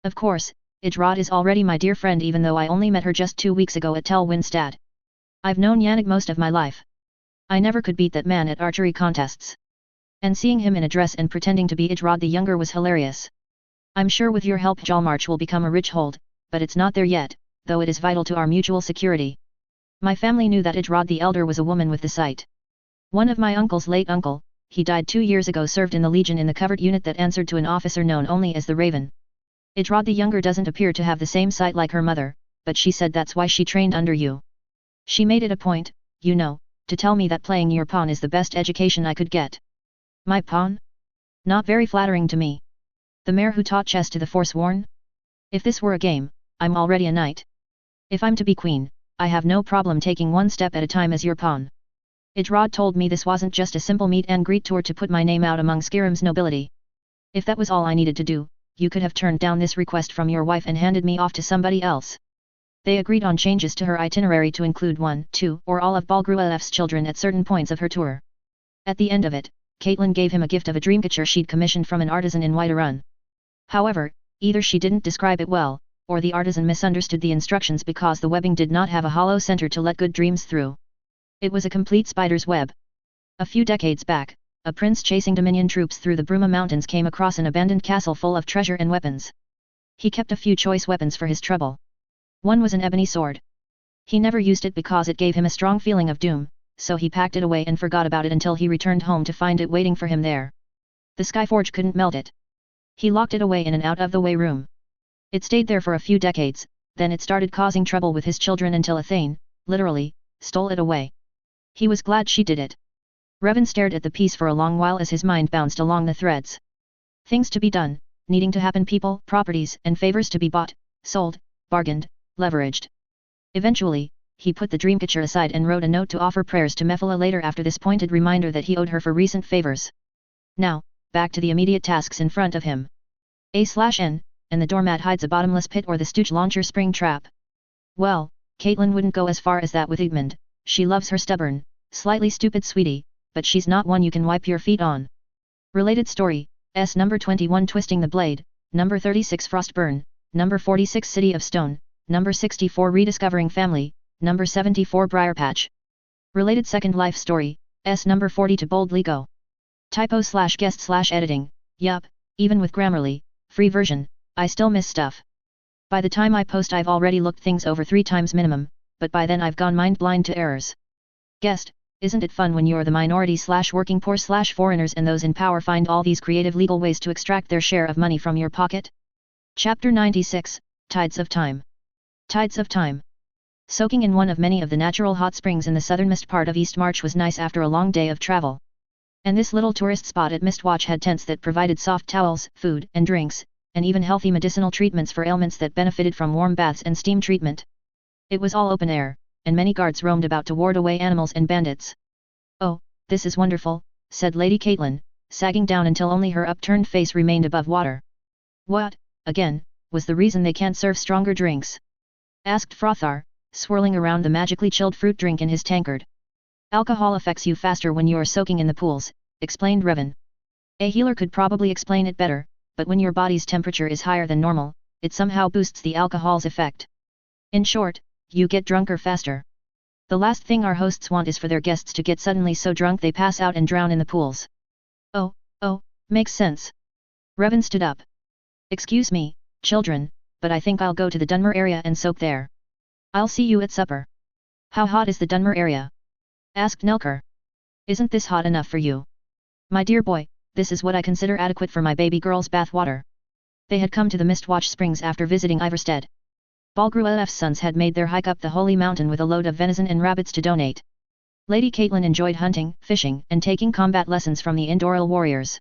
A: Of course, Idrod is already my dear friend even though I only met her just 2 weeks ago at Tel Winstad. I've known Yannick most of my life. I never could beat that man at archery contests. And seeing him in a dress and pretending to be Idrod the Younger was hilarious. I'm sure with your help Jalmarch will become a rich hold, but it's not there yet, though it is vital to our mutual security. My family knew that Idrod the Elder was a woman with the sight. One of my uncle's late uncle, he died 2 years ago, served in the Legion in the covert unit that answered to an officer known only as the Raven. Idrod the Younger doesn't appear to have the same sight like her mother, but she said that's why she trained under you. She made it a point, you know, to tell me that playing your pawn is the best education I could get. My pawn? Not very flattering to me. The mare who taught chess to the Forsworn? If this were a game, I'm already a knight. If I'm to be queen, I have no problem taking one step at a time as your pawn. Idrod told me this wasn't just a simple meet and greet tour to put my name out among Skyrim's nobility. If that was all I needed to do, you could have turned down this request from your wife and handed me off to somebody else. They agreed on changes to her itinerary to include 1, 2, or all of Balgruef's children at certain points of her tour. At the end of it, Caitlyn gave him a gift of a dreamcatcher she'd commissioned from an artisan in Whiterun. However, either she didn't describe it well, or the artisan misunderstood the instructions because the webbing did not have a hollow center to let good dreams through. It was a complete spider's web. A few decades back, a prince chasing Dominion troops through the Bruma Mountains came across an abandoned castle full of treasure and weapons. He kept a few choice weapons for his trouble. One was an ebony sword. He never used it because it gave him a strong feeling of doom, so he packed it away and forgot about it until he returned home to find it waiting for him there. The Skyforge couldn't melt it. He locked it away in an out-of-the-way room. It stayed there for a few decades, then it started causing trouble with his children until Athene, literally, stole it away. He was glad she did it. Revan stared at the piece for a long while as his mind bounced along the threads. Things to be done, needing to happen, people, properties and favors to be bought, sold, bargained, leveraged. Eventually, he put the dreamcatcher aside and wrote a note to offer prayers to Mephala later after this pointed reminder that he owed her for recent favors. Now, back to the immediate tasks in front of him. A/N, and the doormat hides a bottomless pit or the stooge launcher spring trap. Well, Caitlin wouldn't go as far as that with Igmund. She loves her stubborn, slightly stupid sweetie, but she's not one you can wipe your feet on. Related story, number 21 Twisting the Blade, number 36 Frostburn, number 46 City of Stone, number 64 Rediscovering Family, number 74 Briarpatch. Related second life story, number 40 To Boldly Go. Typo/guest/editing, yup, even with Grammarly, free version, I still miss stuff. By the time I post I've already looked things over 3 times minimum, but by then I've gone mind blind to errors. Guest, isn't it fun when you're the minority/working poor/foreigners and those in power find all these creative legal ways to extract their share of money from your pocket? Chapter 96, Tides of Time. Tides of Time. Soaking in one of many of the natural hot springs in the southernmost part of East March was nice after a long day of travel. And this little tourist spot at Mistwatch had tents that provided soft towels, food and drinks, and even healthy medicinal treatments for ailments that benefited from warm baths and steam treatment. It was all open air, and many guards roamed about to ward away animals and bandits. Oh, this is wonderful, said Lady Caitlin, sagging down until only her upturned face remained above water. What, again, was the reason they can't serve stronger drinks? Asked Frothar, swirling around the magically chilled fruit drink in his tankard. Alcohol affects you faster when you are soaking in the pools, explained Revan. A healer could probably explain it better, but when your body's temperature is higher than normal, it somehow boosts the alcohol's effect. In short, you get drunker faster. The last thing our hosts want is for their guests to get suddenly so drunk they pass out and drown in the pools. Oh, makes sense. Revan stood up. Excuse me, children, but I think I'll go to the Dunmer area and soak there. I'll see you at supper. How hot is the Dunmer area? Asked Nelker. Isn't this hot enough for you? My dear boy, this is what I consider adequate for my baby girl's bath water. They had come to the Mistwatch Springs after visiting Ivarstead. Balgruef's sons had made their hike up the holy mountain with a load of venison and rabbits to donate. Lady Caitlin enjoyed hunting, fishing, and taking combat lessons from the Indoral warriors.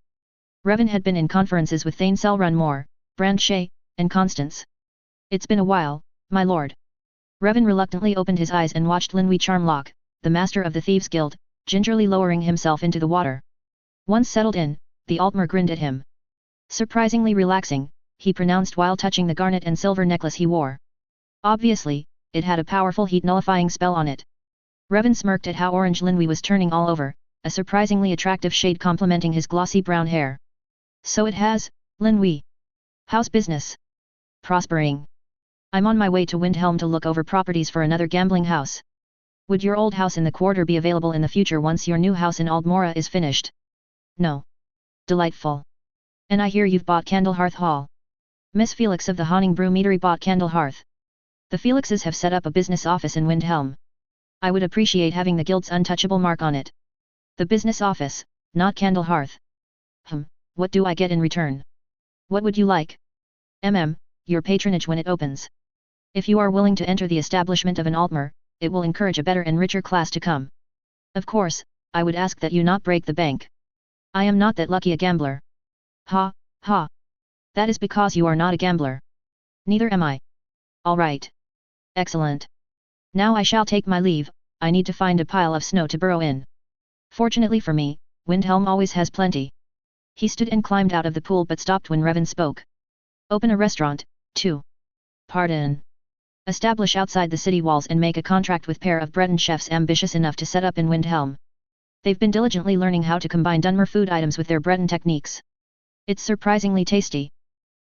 A: Revan had been in conferences with Thane Selrun Moore, Brand Shay, and Constance. It's been a while, my lord. Revan reluctantly opened his eyes and watched Linwi Charmlock, the master of the Thieves' Guild, gingerly lowering himself into the water. Once settled in, the Altmer grinned at him. Surprisingly relaxing, he pronounced while touching the garnet and silver necklace he wore. Obviously, it had a powerful heat-nullifying spell on it. Revan smirked at how orange Linwi was turning all over, a surprisingly attractive shade complementing his glossy brown hair. So it has, Linwi. How's business? Prospering. I'm on my way to Windhelm to look over properties for another gambling house. Would your old house in the quarter be available in the future once your new house in Aldmora is finished? No. Delightful. And I hear you've bought Candlehearth Hall. Miss Felix of the Haunting Brew Meadery bought Candlehearth. The Felixes have set up a business office in Windhelm. I would appreciate having the guild's untouchable mark on it. The business office, not Candlehearth. What do I get in return? What would you like? Your patronage when it opens. If you are willing to enter the establishment of an Altmer, it will encourage a better and richer class to come. Of course, I would ask that you not break the bank. I am not that lucky a gambler. Ha. That is because you are not a gambler. Neither am I. All right. Excellent. Now I shall take my leave. I need to find a pile of snow to burrow in. Fortunately for me, Windhelm always has plenty. He stood and climbed out of the pool but stopped when Revan spoke. Open a restaurant, too. Pardon. Establish outside the city walls and make a contract with pair of Breton chefs ambitious enough to set up in Windhelm. They've been diligently learning how to combine Dunmer food items with their Breton techniques. It's surprisingly tasty.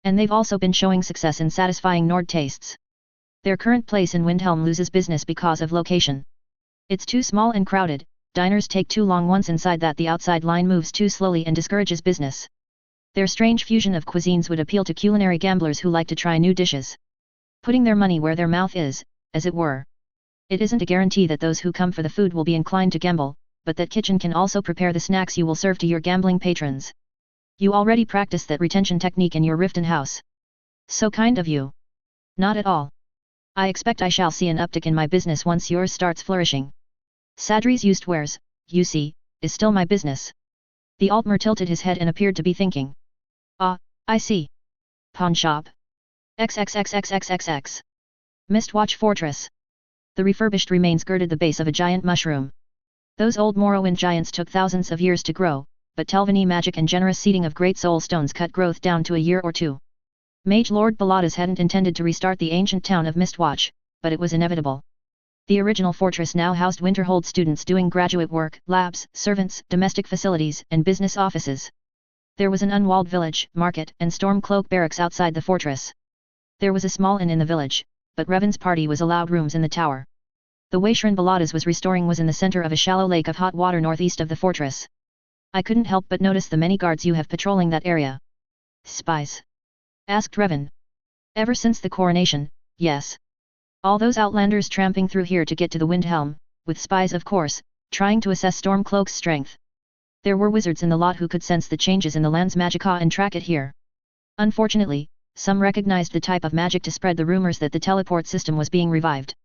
A: And they've also been showing success in satisfying Nord tastes. Their current place in Windhelm loses business because of location. It's too small and crowded, Diners take too long once inside, that the outside line moves too slowly and discourages business. Their strange fusion of cuisines would appeal to culinary gamblers who like to try new dishes. Putting their money where their mouth is, as it were. It isn't a guarantee that those who come for the food will be inclined to gamble, but that kitchen can also prepare the snacks you will serve to your gambling patrons. You already practice that retention technique in your Riften house. So kind of you. Not at all. I expect I shall see an uptick in my business once yours starts flourishing. Sadri's used wares, you see, is still my business. The Altmer tilted his head and appeared to be thinking. Ah, I see. Pawn shop. XXXXXXX. Mistwatch Fortress. The refurbished remains girded the base of a giant mushroom. Those old Morrowind giants took thousands of years to grow, but Telvanni magic and generous seeding of great soul stones cut growth down to a year or two. Mage Lord Baladas hadn't intended to restart the ancient town of Mistwatch, but it was inevitable. The original fortress now housed Winterhold students doing graduate work, labs, servants, domestic facilities, and business offices. There was an unwalled village, market, and Stormcloak barracks outside the fortress. There was a small inn in the village, but Revan's party was allowed rooms in the tower. The Waishran Baladas was restoring was in the center of a shallow lake of hot water northeast of the fortress. I couldn't help but notice the many guards you have patrolling that area. Spies? Asked Revan. Ever since the coronation, yes. All those outlanders tramping through here to get to the Windhelm, with spies of course, trying to assess Stormcloak's strength. There were wizards in the lot who could sense the changes in the land's magica and track it here. Unfortunately, some recognized the type of magic to spread the rumors that the teleport system was being revived.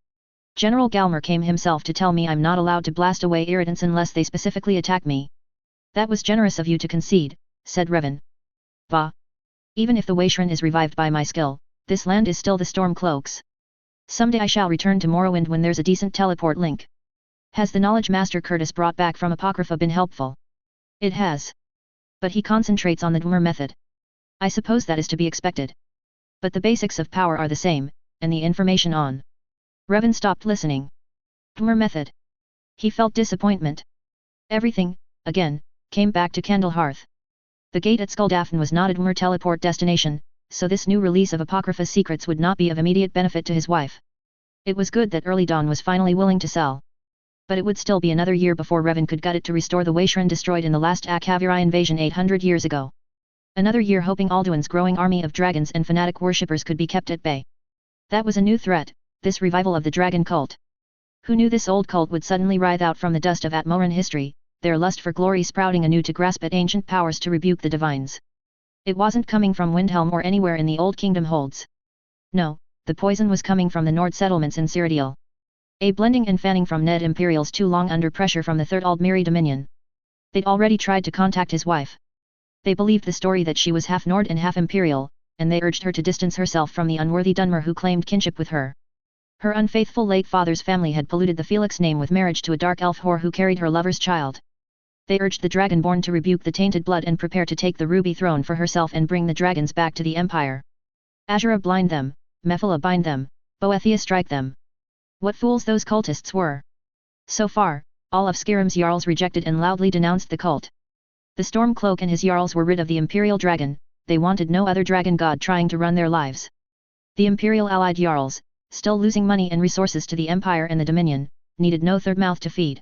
A: General Galmer came himself to tell me I'm not allowed to blast away irritants unless they specifically attack me. That was generous of you to concede, said Revan. Bah. Even if the Waishran is revived by my skill, this land is still the Stormcloak's. Someday I shall return to Morrowind when there's a decent teleport link. Has the knowledge Master Curtis brought back from Apocrypha been helpful? It has. But he concentrates on the Dwemer method. I suppose that is to be expected. But the basics of power are the same, and the information on. Revan stopped listening. Dwemer method. He felt disappointment. Everything, again, came back to Candlehearth. The gate at Skulldafn was not a Dwemer teleport destination, so this new release of Apocrypha's secrets would not be of immediate benefit to his wife. It was good that Early Dawn was finally willing to sell. But it would still be another year before Revan could gut it to restore the Waishran destroyed in the last Akhaviri invasion 800 years ago. Another year hoping Alduin's growing army of dragons and fanatic worshippers could be kept at bay. That was a new threat, this revival of the dragon cult. Who knew this old cult would suddenly writhe out from the dust of Atmoran history, their lust for glory sprouting anew to grasp at ancient powers to rebuke the divines. It wasn't coming from Windhelm or anywhere in the Old Kingdom holds. No, the poison was coming from the Nord settlements in Cyrodiil. A blending and fanning from Ned Imperials too long under pressure from the Third Aldmeri Dominion. They'd already tried to contact his wife. They believed the story that she was half Nord and half Imperial, and they urged her to distance herself from the unworthy Dunmer who claimed kinship with her. Her unfaithful late father's family had polluted the Felix name with marriage to a dark elf whore who carried her lover's child. They urged the Dragonborn to rebuke the tainted blood and prepare to take the ruby throne for herself and bring the dragons back to the Empire. Azura blind them, Mephila bind them, Boethia strike them. What fools those cultists were! So far, all of Skyrim's Jarls rejected and loudly denounced the cult. The Stormcloak and his Jarls were rid of the Imperial Dragon, they wanted no other dragon god trying to run their lives. The Imperial allied Jarls, still losing money and resources to the Empire and the Dominion, needed no third mouth to feed.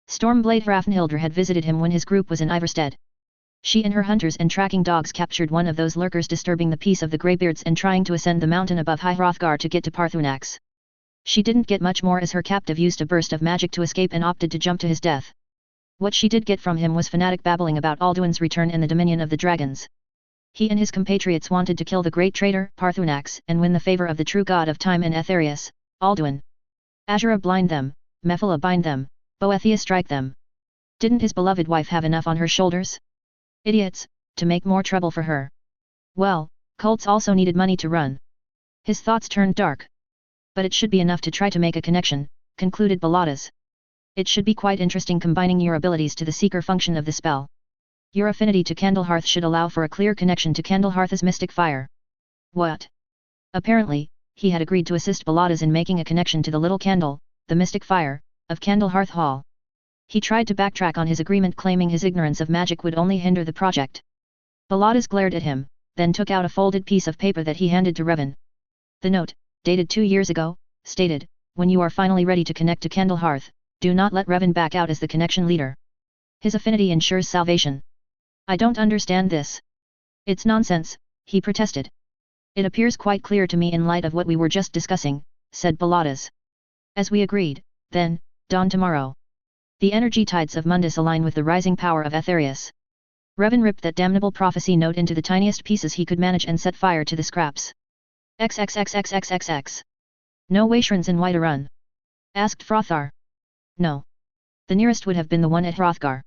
A: Stormblade Hrafnhildr had visited him when his group was in Ivarstead. She and her hunters and tracking dogs captured one of those lurkers disturbing the peace of the Greybeards and trying to ascend the mountain above High Hrothgar to get to Parthunax. She didn't get much more as her captive used a burst of magic to escape and opted to jump to his death. What she did get from him was fanatic babbling about Alduin's return and the dominion of the dragons. He and his compatriots wanted to kill the great traitor, Parthunax, and win the favor of the true god of time and Aetherius, Alduin. Azura blind them, Mephila bind them, Boethia strike them. Didn't his beloved wife have enough on her shoulders? Idiots, to make more trouble for her. Well, cults also needed money to run. His thoughts turned dark. But it should be enough to try to make a connection, concluded Baladas. It should be quite interesting combining your abilities to the seeker function of the spell. Your affinity to Candlehearth should allow for a clear connection to Candlehearth's mystic fire. What? Apparently, he had agreed to assist Baladas in making a connection to the little candle, the mystic fire, of Candlehearth Hall. He tried to backtrack on his agreement claiming his ignorance of magic would only hinder the project. Baladas glared at him, then took out a folded piece of paper that he handed to Revan. The note, dated 2 years ago, stated, "When you are finally ready to connect to Candlehearth, Do not let Revan back out as the connection leader. His affinity ensures salvation. I don't understand this. It's nonsense, he protested. It appears quite clear to me in light of what we were just discussing, said Pilatus. As we agreed, then, dawn tomorrow. The energy tides of Mundus align with the rising power of Aetherius. Revan ripped that damnable prophecy note into the tiniest pieces he could manage and set fire to the scraps. XXXXXXX. No Waishrans in Whiterun? Asked Frothar. No. The nearest would have been the one at Hrothgar.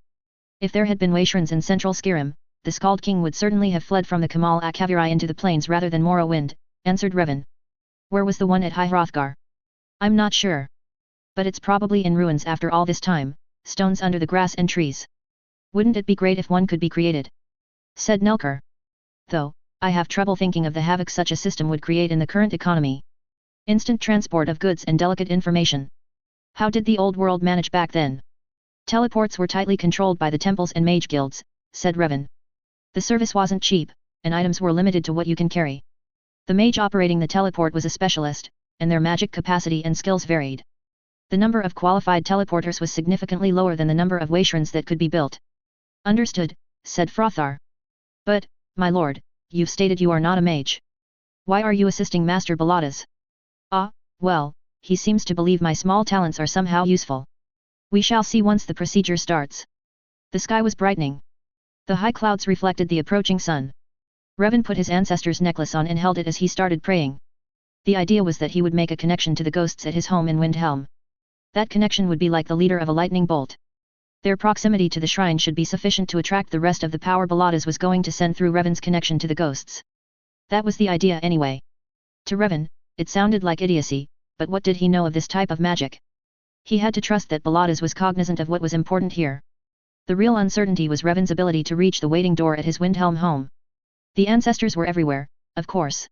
A: If there had been Waishrans in central Skyrim, the Skald King would certainly have fled from the Kamal Akavirai into the plains rather than Morrowind, answered Revan. Where was the one at High Hrothgar? I'm not sure. But it's probably in ruins after all this time, stones under the grass and trees. Wouldn't it be great if one could be created? Said Nelker. Though, I have trouble thinking of the havoc such a system would create in the current economy. Instant transport of goods and delicate information. How did the old world manage back then? Teleports were tightly controlled by the temples and mage guilds, said Revan. The service wasn't cheap, and items were limited to what you can carry. The mage operating the teleport was a specialist, and their magic capacity and skills varied. The number of qualified teleporters was significantly lower than the number of Waishrans that could be built. Understood, said Frothar. But, my lord, you've stated you are not a mage. Why are you assisting Master Pilatus? Ah, well, he seems to believe my small talents are somehow useful. We shall see once the procedure starts. The sky was brightening. The high clouds reflected the approaching sun. Revan put his ancestor's necklace on and held it as he started praying. The idea was that he would make a connection to the ghosts at his home in Windhelm. That connection would be like the leader of a lightning bolt. Their proximity to the shrine should be sufficient to attract the rest of the power Pilatus was going to send through Revan's connection to the ghosts. That was the idea anyway. To Revan, it sounded like idiocy, but what did he know of this type of magic? He had to trust that Pilatus was cognizant of what was important here. The real uncertainty was Revan's ability to reach the waiting door at his Windhelm home. The ancestors were everywhere, of course.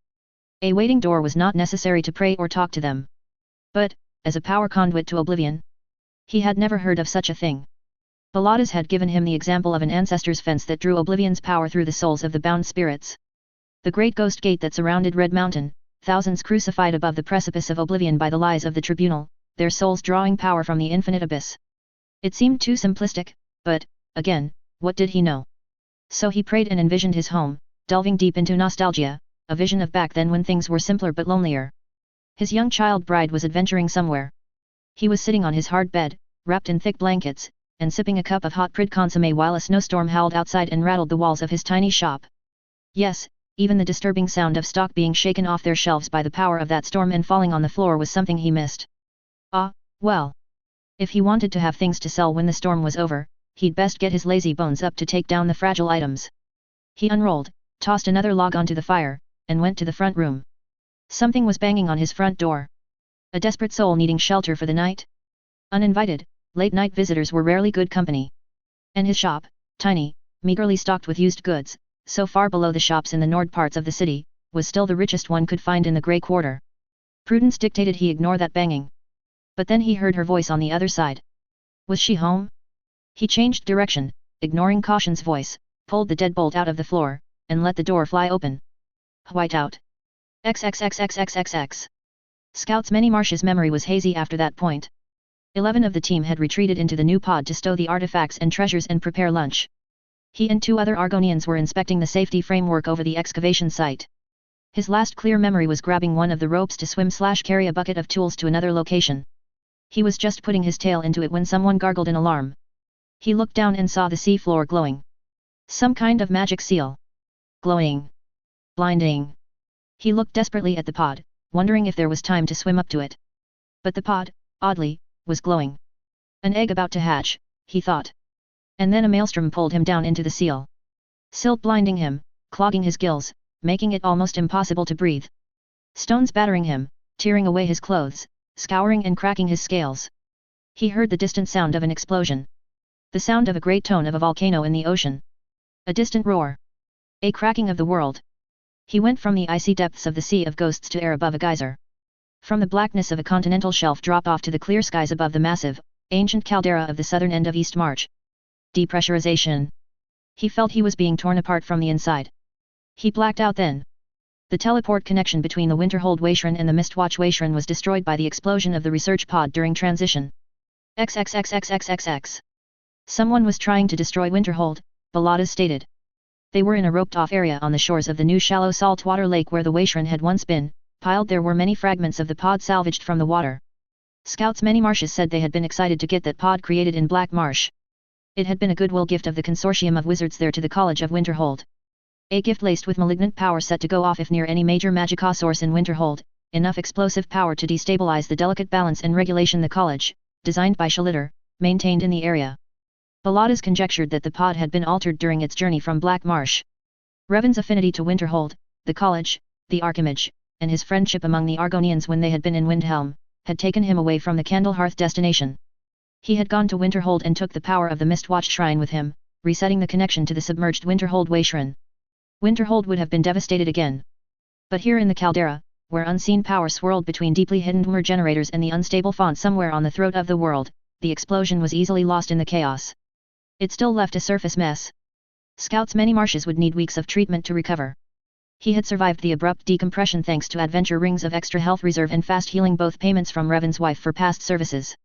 A: A waiting door was not necessary to pray or talk to them. But, as a power conduit to oblivion? He had never heard of such a thing. Pilatus had given him the example of an ancestor's fence that drew oblivion's power through the souls of the bound spirits. The great ghost gate that surrounded Red Mountain, thousands crucified above the precipice of oblivion by the lies of the tribunal, their souls drawing power from the infinite abyss. It seemed too simplistic, but, again, what did he know? So he prayed and envisioned his home, delving deep into nostalgia, a vision of back then when things were simpler but lonelier. His young child bride was adventuring somewhere. He was sitting on his hard bed, wrapped in thick blankets, and sipping a cup of hot prid consommé while a snowstorm howled outside and rattled the walls of his tiny shop. Yes, even the disturbing sound of stock being shaken off their shelves by the power of that storm and falling on the floor was something he missed. Ah, well. If he wanted to have things to sell when the storm was over, he'd best get his lazy bones up to take down the fragile items. He unrolled, tossed another log onto the fire, and went to the front room. Something was banging on his front door. A desperate soul needing shelter for the night? Uninvited, late-night visitors were rarely good company. And his shop, tiny, meagerly stocked with used goods, so far below the shops in the Nord parts of the city, was still the richest one could find in the Grey Quarter. Prudence dictated he ignore that banging. But then he heard her voice on the other side. Was she home? He changed direction, ignoring caution's voice, pulled the deadbolt out of the floor, and let the door fly open. Whiteout. XXXXXXX. Scout's Many Marshes memory was hazy after that point. 11 of the team had retreated into the new pod to stow the artifacts and treasures and prepare lunch. He and 2 other Argonians were inspecting the safety framework over the excavation site. His last clear memory was grabbing one of the ropes to swim/carry a bucket of tools to another location. He was just putting his tail into it when someone gargled in alarm. He looked down and saw the sea floor glowing. Some kind of magic seal. Glowing. Blinding. He looked desperately at the pod, wondering if there was time to swim up to it. But the pod, oddly, was glowing. An egg about to hatch, he thought. And then a maelstrom pulled him down into the seal. Silt blinding him, clogging his gills, making it almost impossible to breathe. Stones battering him, tearing away his clothes, scouring and cracking his scales. He heard the distant sound of an explosion. The sound of a great tone of a volcano in the ocean. A distant roar. A cracking of the world. He went from the icy depths of the Sea of Ghosts to air above a geyser. From the blackness of a continental shelf drop off to the clear skies above the massive, ancient caldera of the southern end of East March. Depressurization. He felt he was being torn apart from the inside. He blacked out then. The teleport connection between the Winterhold Waishran and the Mistwatch Waishran was destroyed by the explosion of the research pod during transition. XXXXXXX. Someone was trying to destroy Winterhold, Balada stated. They were in a roped-off area on the shores of the new shallow saltwater lake where the Waishran had once been. Piled there were many fragments of the pod salvaged from the water. Scouts many marshes said they had been excited to get that pod created in Black Marsh. It had been a goodwill gift of the consortium of wizards there to the College of Winterhold. A gift laced with malignant power set to go off if near any major magica source in Winterhold, enough explosive power to destabilize the delicate balance and regulation the college, designed by Schlitter, maintained in the area. Baladas conjectured that the pod had been altered during its journey from Black Marsh. Revan's affinity to Winterhold, the college, the Archimage, and his friendship among the Argonians when they had been in Windhelm, had taken him away from the Candlehearth destination. He had gone to Winterhold and took the power of the Mistwatch Shrine with him, resetting the connection to the submerged Winterhold Waishran. Winterhold would have been devastated again. But here in the caldera, where unseen power swirled between deeply hidden Dwemer generators and the unstable font somewhere on the throat of the world, the explosion was easily lost in the chaos. It still left a surface mess. Scout's many marshes would need weeks of treatment to recover. He had survived the abrupt decompression thanks to adventure rings of extra health reserve and fast healing, both payments from Revan's wife for past services.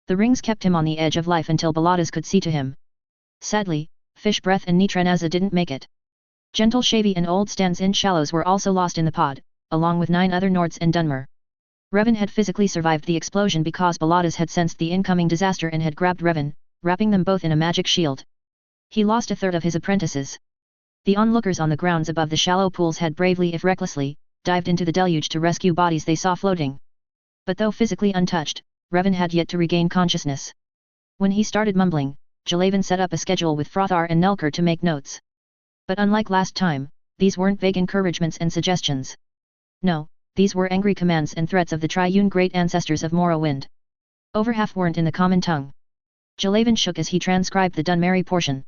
A: The rings kept him on the edge of life until Baladas could see to him. Sadly, Fish Breath and Nitrenaza didn't make it. Gentle Shavy and Old Stands in Shallows were also lost in the pod, along with 9 other Nords and Dunmer. Revan had physically survived the explosion because Baladas had sensed the incoming disaster and had grabbed Revan, wrapping them both in a magic shield. He lost a third of his apprentices. The onlookers on the grounds above the shallow pools had bravely if recklessly, dived into the deluge to rescue bodies they saw floating. But though physically untouched, Revan had yet to regain consciousness. When he started mumbling, Jalavan set up a schedule with Frothar and Nelker to make notes. But unlike last time, these weren't vague encouragements and suggestions. No, these were angry commands and threats of the triune great ancestors of Morrowind. Over half weren't in the common tongue. Jalavan shook as he transcribed the Dunmeri portion.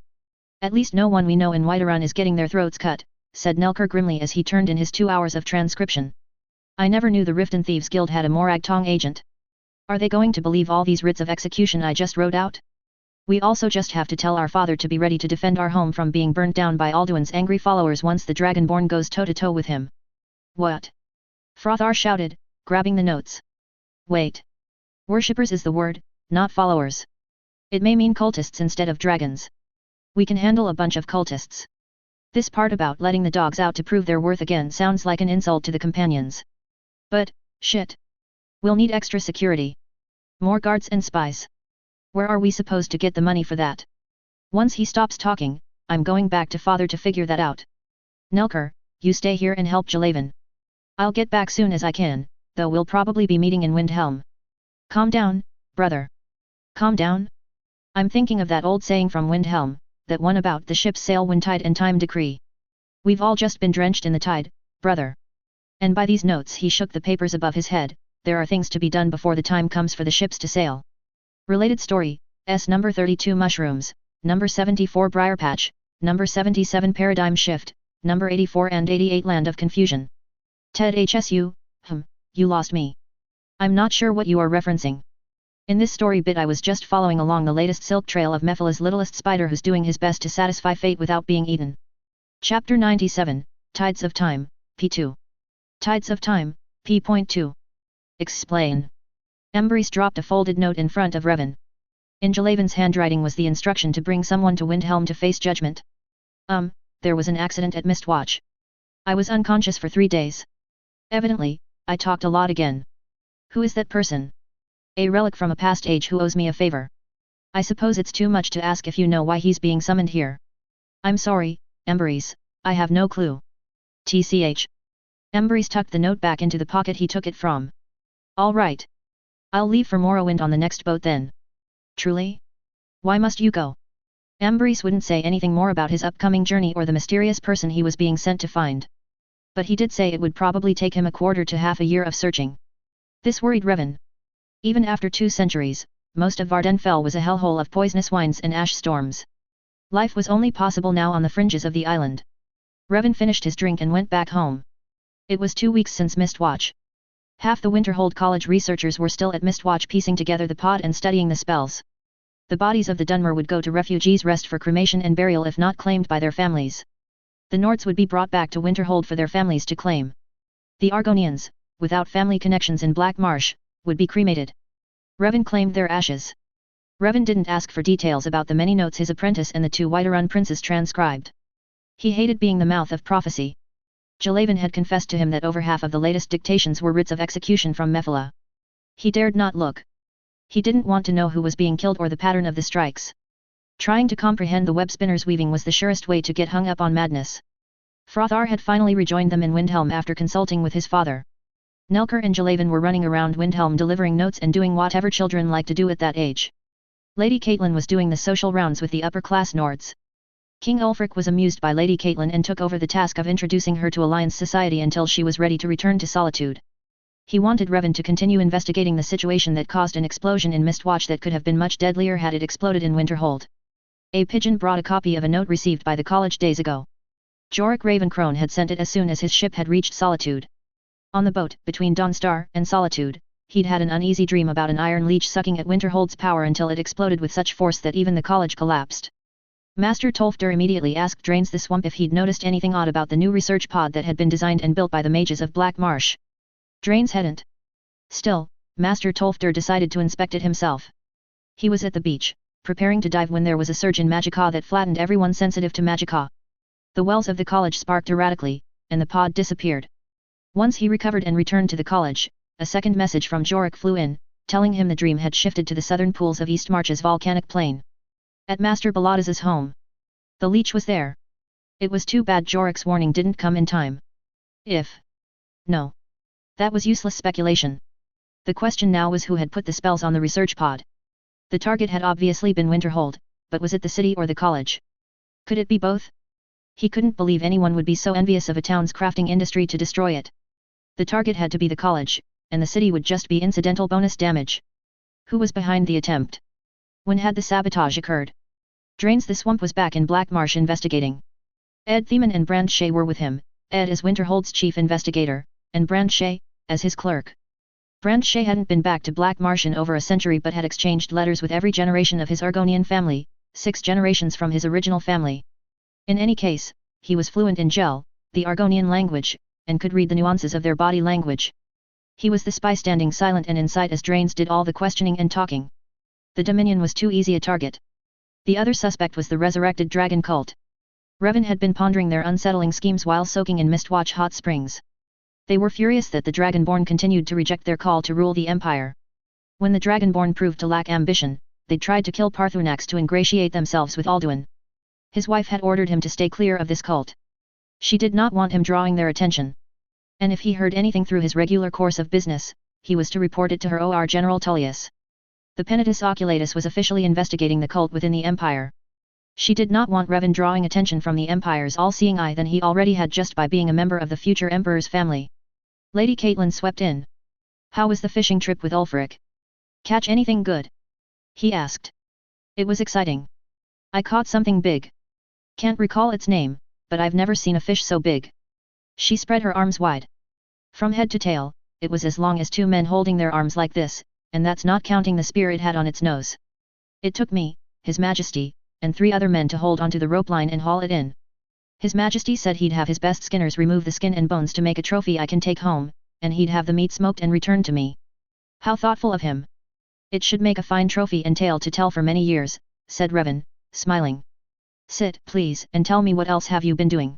A: At least no one we know in Whiterun is getting their throats cut, said Nelker grimly as he turned in his 2 hours of transcription. I never knew the Riften Thieves Guild had a Morag Tong agent. Are they going to believe all these writs of execution I just wrote out? We also just have to tell our father to be ready to defend our home from being burnt down by Alduin's angry followers once the Dragonborn goes toe-to-toe with him. What? Frothar shouted, grabbing the notes. Wait. Worshippers is the word, not followers. It may mean cultists instead of dragons. We can handle a bunch of cultists. This part about letting the dogs out to prove their worth again sounds like an insult to the companions. But, shit. We'll need extra security. More guards and spies. Where are we supposed to get the money for that? Once he stops talking, I'm going back to father to figure that out. Nelker, you stay here and help Jalavan. I'll get back soon as I can, though we'll probably be meeting in Windhelm. Calm down, brother. Calm down? I'm thinking of that old saying from Windhelm, that one about the ships sail when tide and time decree. We've all just been drenched in the tide, brother. And by these notes he shook the papers above his head, there are things to be done before the time comes for the ships to sail. Related story, number 32 Mushrooms, number 74 Briarpatch, number 77 Paradigm Shift, number 84 and 88 Land of Confusion. Ted HSU, you lost me. I'm not sure what you are referencing. In this story bit I was just following along the latest silk trail of Mephala's littlest spider who's doing his best to satisfy fate without being eaten. Chapter 97, Tides of Time, P2. Tides of Time, P.2. Explain. Embrace dropped a folded note in front of Revan. In Jalavan's handwriting was the instruction to bring someone to Windhelm to face judgment. There was an accident at Mistwatch. I was unconscious for 3 days. Evidently, I talked a lot again. Who is that person? A relic from a past age who owes me a favor. I suppose it's too much to ask if you know why he's being summoned here. I'm sorry, Embrace, I have no clue. TCH. Embrace tucked the note back into the pocket he took it from. All right. I'll leave for Morrowind on the next boat then. Truly? Why must you go? Embrace wouldn't say anything more about his upcoming journey or the mysterious person he was being sent to find. But he did say it would probably take him a quarter to half a year of searching. This worried Revan. Even after 2 centuries, most of Vardenfell was a hellhole of poisonous winds and ash storms. Life was only possible now on the fringes of the island. Revan finished his drink and went back home. It was 2 weeks since Mistwatch. Half the Winterhold College researchers were still at Mistwatch piecing together the pod and studying the spells. The bodies of the Dunmer would go to refugees' rest for cremation and burial if not claimed by their families. The Nords would be brought back to Winterhold for their families to claim. The Argonians, without family connections in Black Marsh, would be cremated. Revan claimed their ashes. Revan didn't ask for details about the many notes his apprentice and the two Whiterun princes transcribed. He hated being the mouth of prophecy. Jalavan had confessed to him that over half of the latest dictations were writs of execution from Mephala. He dared not look. He didn't want to know who was being killed or the pattern of the strikes. Trying to comprehend the web spinners weaving was the surest way to get hung up on madness. Frothar had finally rejoined them in Windhelm after consulting with his father. Nelker and Jalavan were running around Windhelm delivering notes and doing whatever children like to do at that age. Lady Caitlin was doing the social rounds with the upper-class Nords. King Ulfric was amused by Lady Caitlin and took over the task of introducing her to Alliance society until she was ready to return to solitude. He wanted Revan to continue investigating the situation that caused an explosion in Mistwatch that could have been much deadlier had it exploded in Winterhold. A pigeon brought a copy of a note received by the college days ago. Jorik Ravencrone had sent it as soon as his ship had reached Solitude. On the boat, between Dawnstar and Solitude, he'd had an uneasy dream about an iron leech sucking at Winterhold's power until it exploded with such force that even the college collapsed. Master Tolfter immediately asked Drains the Swamp if he'd noticed anything odd about the new research pod that had been designed and built by the mages of Black Marsh. Drains hadn't. Still, Master Tolfter decided to inspect it himself. He was at the beach, preparing to dive when there was a surge in magicka that flattened everyone sensitive to magicka. The wells of the college sparked erratically, and the pod disappeared. Once he recovered and returned to the college, a second message from Jorik flew in, telling him the dream had shifted to the southern pools of East March's volcanic plain. At Master Baladaz's home. The leech was there. It was too bad Jorik's warning didn't come in time. No. That was useless speculation. The question now was who had put the spells on the research pod. The target had obviously been Winterhold, but was it the city or the college? Could it be both? He couldn't believe anyone would be so envious of a town's crafting industry to destroy it. The target had to be the college, and the city would just be incidental bonus damage. Who was behind the attempt? When had the sabotage occurred? Drains the Swamp was back in Black Marsh investigating. Ed Theman and Brand Shea were with him, Ed as Winterhold's chief investigator, and Brand Shea as his clerk. Brand Shea hadn't been back to Black Marsh in over a century but had exchanged letters with every generation of his Argonian family, 6 generations from his original family. In any case, he was fluent in Gel, the Argonian language, and could read the nuances of their body language. He was the spy standing silent and in sight as Drains did all the questioning and talking. The Dominion was too easy a target. The other suspect was the resurrected dragon cult. Revan had been pondering their unsettling schemes while soaking in Mistwatch hot springs. They were furious that the Dragonborn continued to reject their call to rule the Empire. When the Dragonborn proved to lack ambition, they tried to kill Parthunax to ingratiate themselves with Alduin. His wife had ordered him to stay clear of this cult. She did not want him drawing their attention. And if he heard anything through his regular course of business, he was to report it to her or General Tullius. The Penitus Oculatus was officially investigating the cult within the Empire. She did not want Revan drawing attention from the Empire's all-seeing eye than he already had just by being a member of the future Emperor's family. Lady Caitlin swept in. How was the fishing trip with Ulfric? Catch anything good? He asked. It was exciting. I caught something big. Can't recall its name, but I've never seen a fish so big. She spread her arms wide. From head to tail, it was as long as 2 men holding their arms like this, and that's not counting the spear it had on its nose. It took me, His Majesty, and 3 other men to hold onto the rope line and haul it in. His Majesty said he'd have his best skinners remove the skin and bones to make a trophy I can take home, and he'd have the meat smoked and returned to me. How thoughtful of him. It should make a fine trophy and tale to tell for many years, said Revan, smiling. Sit, please, and tell me what else have you been doing?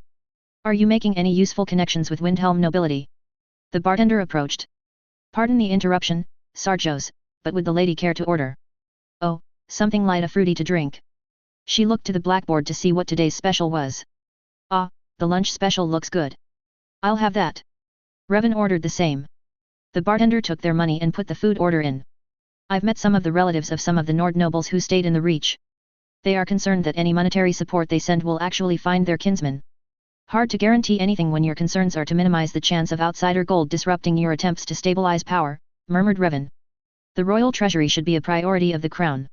A: Are you making any useful connections with Windhelm nobility? The bartender approached. Pardon the interruption, Sarjos, but would the lady care to order? Oh, something light, a fruity to drink. She looked to the blackboard to see what today's special was. Ah, the lunch special looks good. I'll have that. Revan ordered the same. The bartender took their money and put the food order in. I've met some of the relatives of some of the Nord nobles who stayed in the Reach. They are concerned that any monetary support they send will actually find their kinsmen. Hard to guarantee anything when your concerns are to minimize the chance of outsider gold disrupting your attempts to stabilize power, murmured Revan. The royal treasury should be a priority of the crown.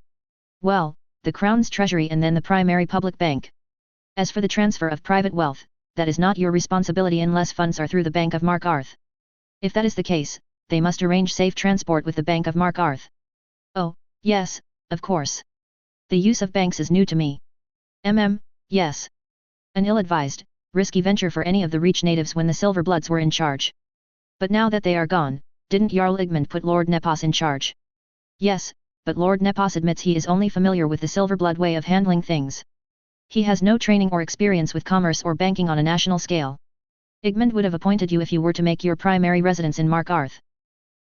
A: Well, the crown's treasury and then the primary public bank. As for the transfer of private wealth, that is not your responsibility unless funds are through the Bank of Mark Arth. If that is the case, they must arrange safe transport with the Bank of Mark Arth. Oh, yes, of course. The use of banks is new to me. Yes. An ill-advised, risky venture for any of the Reach natives when the Silverbloods were in charge. But now that they are gone, didn't Jarl Igmund put Lord Nepos in charge? Yes, but Lord Nepos admits he is only familiar with the Silverblood way of handling things. He has no training or experience with commerce or banking on a national scale. Igmund would have appointed you if you were to make your primary residence in Markarth.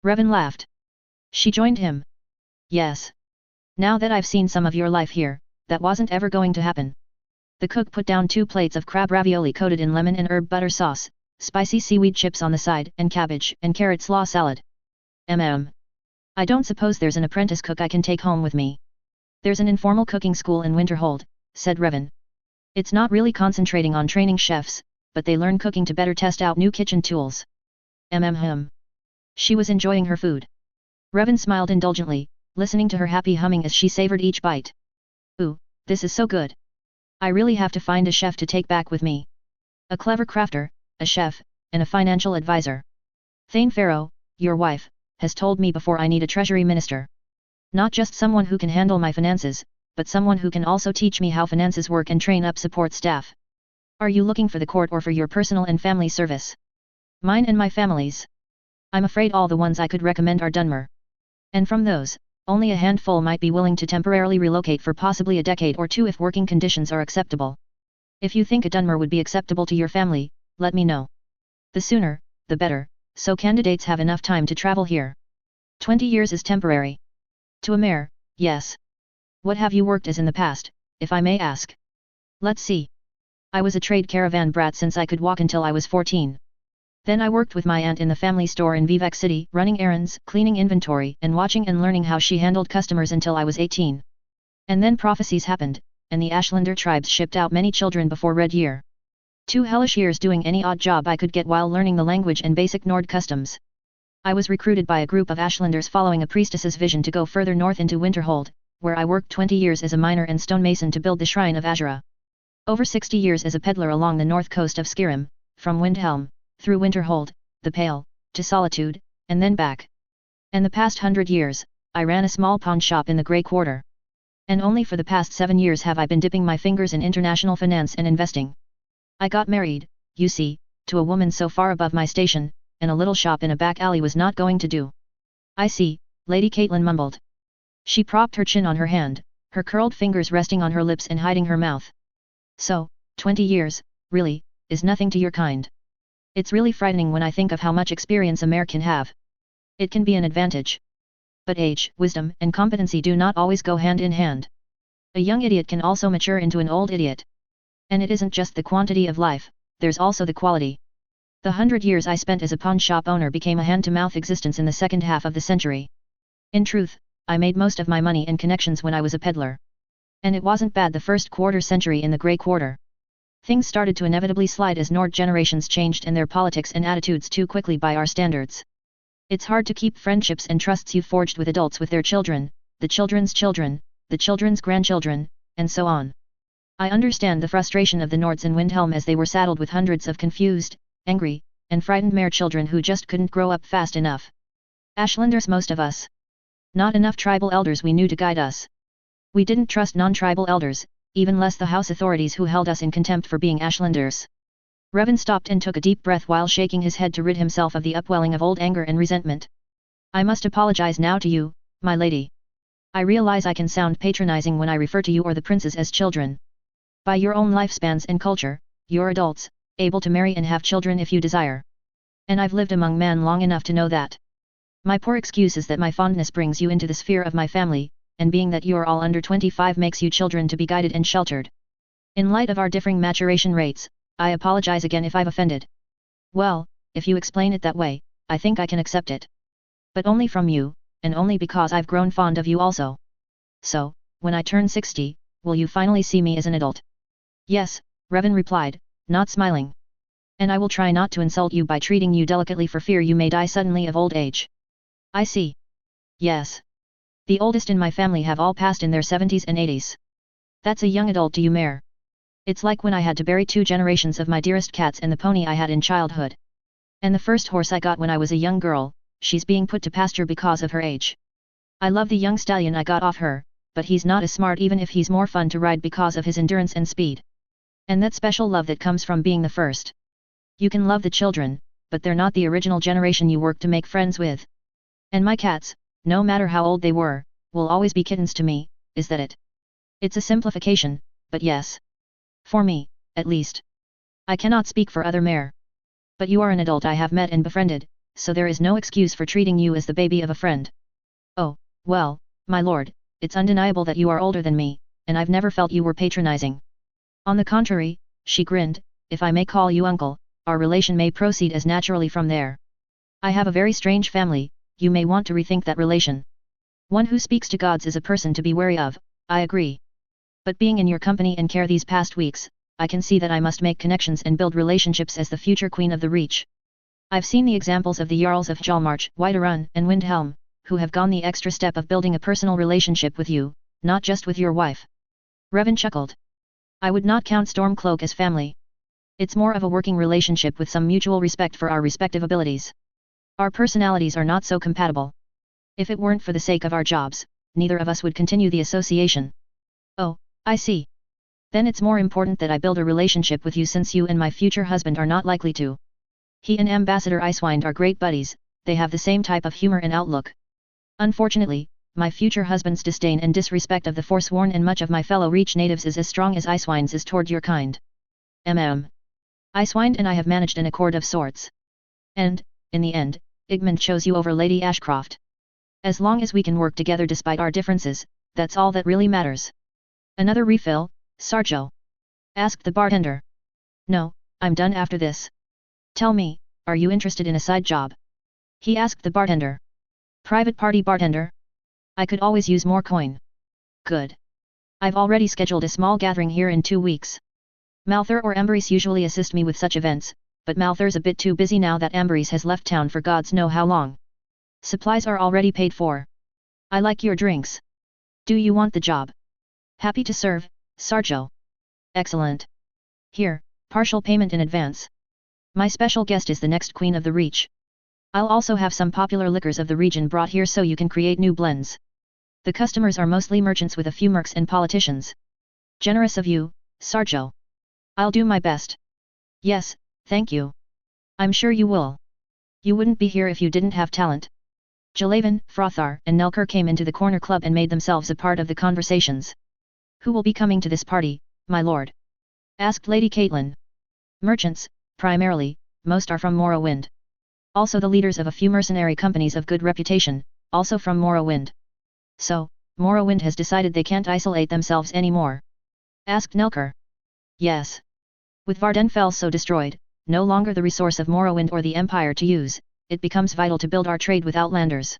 A: Revan laughed. She joined him. Yes. Now that I've seen some of your life here, that wasn't ever going to happen. The cook put down 2 plates of crab ravioli coated in lemon and herb butter sauce, spicy seaweed chips on the side, and cabbage and carrot slaw salad. I don't suppose there's an apprentice cook I can take home with me. There's an informal cooking school in Winterhold, said Revan. It's not really concentrating on training chefs, but they learn cooking to better test out new kitchen tools. She was enjoying her food. Revan smiled indulgently, listening to her happy humming as she savored each bite. Ooh, this is so good. I really have to find a chef to take back with me. A clever crafter, a chef, and a financial advisor. Thane Pharaoh, your wife, has told me before I need a treasury minister. Not just someone who can handle my finances, but someone who can also teach me how finances work and train up support staff. Are you looking for the court or for your personal and family service? Mine and my family's. I'm afraid all the ones I could recommend are Dunmer. And from those, only a handful might be willing to temporarily relocate for possibly a decade or 2 if working conditions are acceptable. If you think a Dunmer would be acceptable to your family, let me know. The sooner, the better, so candidates have enough time to travel here. 20 years is temporary. To a mayor, yes. What have you worked as in the past, if I may ask? Let's see. I was a trade caravan brat since I could walk until I was 14. Then I worked with my aunt in the family store in Vivek City, running errands, cleaning inventory, and watching and learning how she handled customers until I was 18. And then prophecies happened, and the Ashlander tribes shipped out many children before Red Year. 2 hellish years doing any odd job I could get while learning the language and basic Nord customs. I was recruited by a group of Ashlanders following a priestess's vision to go further north into Winterhold, where I worked 20 years as a miner and stonemason to build the Shrine of Azura. Over 60 years as a peddler along the north coast of Skyrim, from Windhelm, through Winterhold, the Pale, to Solitude, and then back. And the past 100 years, I ran a small pawn shop in the Grey Quarter. And only for the past 7 years have I been dipping my fingers in international finance and investing. I got married, you see, to a woman so far above my station, and a little shop in a back alley was not going to do. I see, Lady Caitlin mumbled. She propped her chin on her hand, her curled fingers resting on her lips and hiding her mouth. So, 20 years, really, is nothing to your kind. It's really frightening when I think of how much experience a mayor can have. It can be an advantage. But age, wisdom, and competency do not always go hand in hand. A young idiot can also mature into an old idiot. And it isn't just the quantity of life, there's also the quality. The 100 years I spent as a pawn shop owner became a hand-to-mouth existence in the second half of the century. In truth, I made most of my money and connections when I was a peddler. And it wasn't bad the first quarter century in the Grey Quarter. Things started to inevitably slide as Nord generations changed and their politics and attitudes too quickly by our standards. It's hard to keep friendships and trusts you've forged with adults with their children, the children's children, the children's grandchildren, and so on. I understand the frustration of the Nords in Windhelm as they were saddled with hundreds of confused, angry, and frightened mare children who just couldn't grow up fast enough. Ashlanders, most of us. Not enough tribal elders we knew to guide us. We didn't trust non-tribal elders, even less the house authorities who held us in contempt for being Ashlanders. Revan stopped and took a deep breath while shaking his head to rid himself of the upwelling of old anger and resentment. I must apologize now to you, my lady. I realize I can sound patronizing when I refer to you or the princes as children. By your own lifespans and culture, you're adults, able to marry and have children if you desire. And I've lived among men long enough to know that. My poor excuse is that my fondness brings you into the sphere of my family, and being that you're all under 25 makes you children to be guided and sheltered. In light of our differing maturation rates, I apologize again if I've offended. Well, if you explain it that way, I think I can accept it. But only from you, and only because I've grown fond of you also. So, when I turn 60, will you finally see me as an adult? Yes, Revan replied, not smiling. And I will try not to insult you by treating you delicately for fear you may die suddenly of old age. I see. Yes. The oldest in my family have all passed in their 70s and 80s. That's a young adult to you, mare. It's like when I had to bury 2 generations of my dearest cats and the pony I had in childhood. And the first horse I got when I was a young girl, she's being put to pasture because of her age. I love the young stallion I got off her, but he's not as smart even if he's more fun to ride because of his endurance and speed. And that special love that comes from being the first. You can love the children, but they're not the original generation you work to make friends with. And my cats, no matter how old they were will always be kittens to me, is that it? It's a simplification, but yes. For me, at least. I cannot speak for other mare. But you are an adult I have met and befriended, so there is no excuse for treating you as the baby of a friend. Oh, well, my lord, it's undeniable that you are older than me, and I've never felt you were patronizing. On the contrary, she grinned, if I may call you uncle, our relation may proceed as naturally from there. I have a very strange family, you may want to rethink that relation. One who speaks to gods is a person to be wary of, I agree. But being in your company and care these past weeks, I can see that I must make connections and build relationships as the future queen of the Reach. I've seen the examples of the Jarls of Jalmarch, Whiterun, and Windhelm, who have gone the extra step of building a personal relationship with you, not just with your wife. Revan chuckled. I would not count Stormcloak as family. It's more of a working relationship with some mutual respect for our respective abilities. Our personalities are not so compatible. If it weren't for the sake of our jobs, neither of us would continue the association. Oh, I see. Then it's more important that I build a relationship with you since you and my future husband are not likely to. He and Ambassador Icewind are great buddies, they have the same type of humor and outlook. Unfortunately, my future husband's disdain and disrespect of the Forsworn and much of my fellow Reach natives is as strong as Icewind's is toward your kind. Icewind and I have managed an accord of sorts. And, in the end, Igmund chose you over Lady Ashcroft. As long as we can work together despite our differences, that's all that really matters. Another refill, Sarjo? Asked the bartender. No, I'm done after this. Tell me, are you interested in a side job? He asked the bartender. Private party bartender? I could always use more coin. Good. I've already scheduled a small gathering here in 2 weeks. Malthur or Amberys usually assist me with such events, but Malthur's a bit too busy now that Amberys has left town for gods know how long. Supplies are already paid for. I like your drinks. Do you want the job? Happy to serve, Sarjo. Excellent. Here, partial payment in advance. My special guest is the next queen of the Reach. I'll also have some popular liquors of the region brought here so you can create new blends. The customers are mostly merchants with a few mercs and politicians. Generous of you, Sarjo. I'll do my best. Yes, thank you. I'm sure you will. You wouldn't be here if you didn't have talent. Jalaven, Frothar, and Nelker came into the corner club and made themselves a part of the conversations. Who will be coming to this party, my lord? Asked Lady Caitlin. Merchants, primarily, most are from Morrowind. Also the leaders of a few mercenary companies of good reputation, also from Morrowind. So, Morrowind has decided they can't isolate themselves anymore? Asked Nelker. Yes. With Vardenfell so destroyed, no longer the resource of Morrowind or the Empire to use, it becomes vital to build our trade with Outlanders.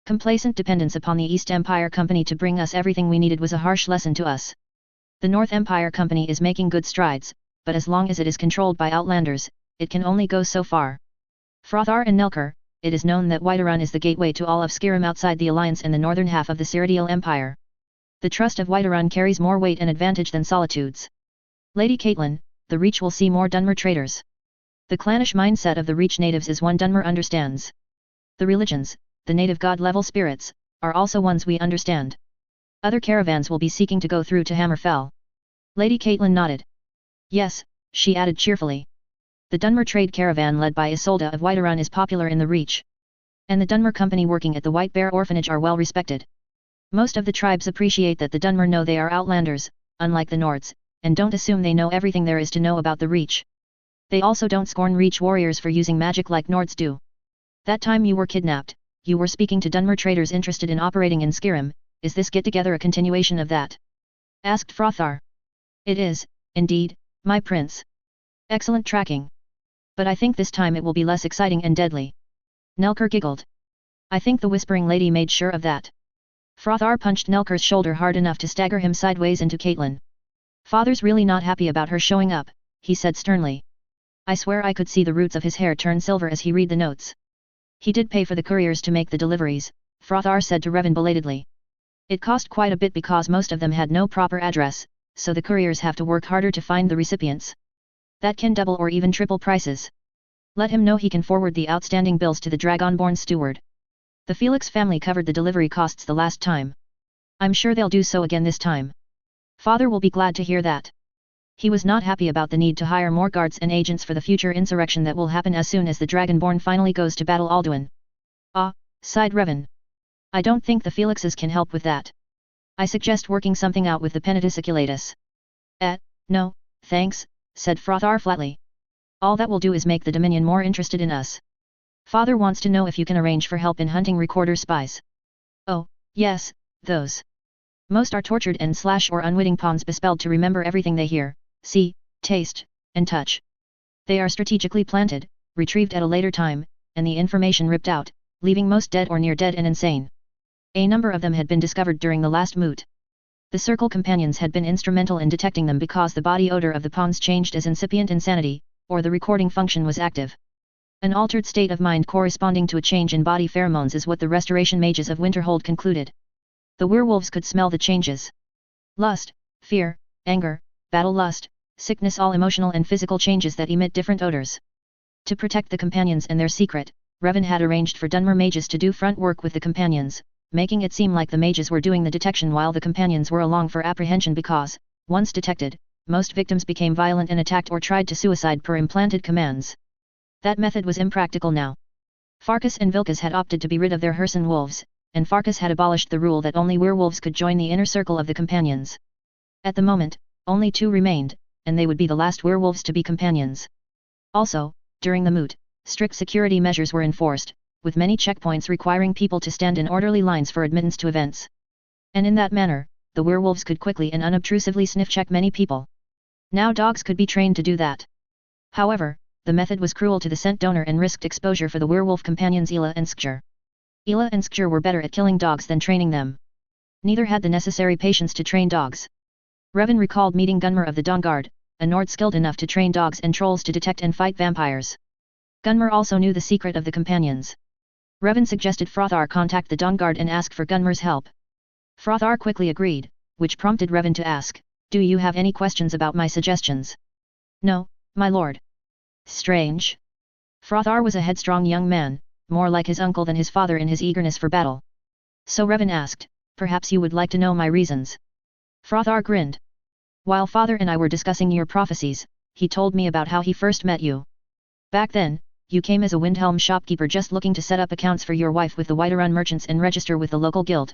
A: Complacent dependence upon the East Empire Company to bring us everything we needed was a harsh lesson to us. The North Empire Company is making good strides, but as long as it is controlled by Outlanders, it can only go so far. Frothar and Nelker, it is known that Whiterun is the gateway to all of Skyrim outside the Alliance and the northern half of the Cyrodiil Empire. The trust of Whiterun carries more weight and advantage than Solitude's. Lady Caitlin, the Reach will see more Dunmer traders. The clannish mindset of the Reach natives is one Dunmer understands. The religions, the native god-level spirits, are also ones we understand. Other caravans will be seeking to go through to Hammerfell. Lady Caitlin nodded. Yes, she added cheerfully. The Dunmer trade caravan led by Isolde of Whiterun is popular in the Reach. And the Dunmer company working at the White Bear Orphanage are well respected. Most of the tribes appreciate that the Dunmer know they are Outlanders, unlike the Nords, and don't assume they know everything there is to know about the Reach. They also don't scorn Reach warriors for using magic like Nords do. That time you were kidnapped, you were speaking to Dunmer traders interested in operating in Skyrim, is this get-together a continuation of that? Asked Frothar. It is, indeed, my prince. Excellent tracking. But I think this time it will be less exciting and deadly. Nelker giggled. I think the Whispering Lady made sure of that. Frothar punched Nelker's shoulder hard enough to stagger him sideways into Caitlin. Father's really not happy about her showing up, he said sternly. I swear I could see the roots of his hair turn silver as he read the notes. He did pay for the couriers to make the deliveries, Frothar said to Revan belatedly. It cost quite a bit because most of them had no proper address, so the couriers have to work harder to find the recipients. That can double or even triple prices. Let him know he can forward the outstanding bills to the Dragonborn steward. The Felix family covered the delivery costs the last time. I'm sure they'll do so again this time. Father will be glad to hear that. He was not happy about the need to hire more guards and agents for the future insurrection that will happen as soon as the Dragonborn finally goes to battle Alduin. Ah, sighed Revan. I don't think the Felixes can help with that. I suggest working something out with the Penitensiculatus. No, thanks, said Frothar flatly. All that will do is make the Dominion more interested in us. Father wants to know if you can arrange for help in hunting recorder spies. Oh, yes, those. Most are tortured and or unwitting pawns bespelled to remember everything they hear, see, taste, and touch. They are strategically planted, retrieved at a later time, and the information ripped out, leaving most dead or near dead and insane. A number of them had been discovered during the last moot. The Circle companions had been instrumental in detecting them because the body odor of the pawns changed as incipient insanity, or the recording function was active. An altered state of mind corresponding to a change in body pheromones is what the restoration mages of Winterhold concluded. The werewolves could smell the changes. Lust, fear, anger, battle lust, sickness, all emotional and physical changes that emit different odors. To protect the companions and their secret, Revan had arranged for Dunmer mages to do front work with the companions, making it seem like the mages were doing the detection while the companions were along for apprehension because, once detected, most victims became violent and attacked or tried to suicide per implanted commands. That method was impractical now. Farkas and Vilkas had opted to be rid of their Herson wolves, and Farkas had abolished the rule that only werewolves could join the inner circle of the companions. At the moment, only 2 remained, and they would be the last werewolves to be companions. Also, during the moot, strict security measures were enforced, with many checkpoints requiring people to stand in orderly lines for admittance to events. And in that manner, the werewolves could quickly and unobtrusively sniff-check many people. Now dogs could be trained to do that. However, the method was cruel to the scent donor and risked exposure for the werewolf companions Ela and Skjur. Ela and Skjur were better at killing dogs than training them. Neither had the necessary patience to train dogs. Revan recalled meeting Gunmer of the Dawnguard, a Nord skilled enough to train dogs and trolls to detect and fight vampires. Gunmer also knew the secret of the companions. Revan suggested Frothar contact the Dawnguard and ask for Gunmer's help. Frothar quickly agreed, which prompted Revan to ask, "Do you have any questions about my suggestions?" "No, my lord." Strange. Frothar was a headstrong young man, more like his uncle than his father in his eagerness for battle. So Revan asked, "Perhaps you would like to know my reasons." Frothar grinned. "While father and I were discussing your prophecies, he told me about how he first met you. Back then, you came as a Windhelm shopkeeper just looking to set up accounts for your wife with the Whiterun merchants and register with the local guild.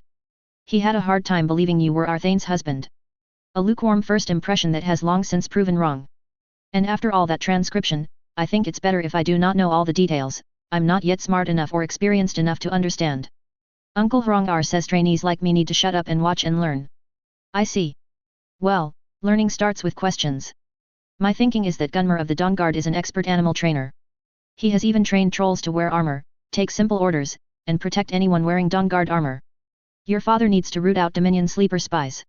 A: He had a hard time believing you were Arthane's husband. A lukewarm first impression that has long since proven wrong. And after all that transcription, I think it's better if I do not know all the details. I'm not yet smart enough or experienced enough to understand. Uncle Hrongar says trainees like me need to shut up and watch and learn." "I see. Well, learning starts with questions. My thinking is that Gunmer of the Dawnguard is an expert animal trainer. He has even trained trolls to wear armor, take simple orders, and protect anyone wearing Dawnguard armor. Your father needs to root out Dominion sleeper spies.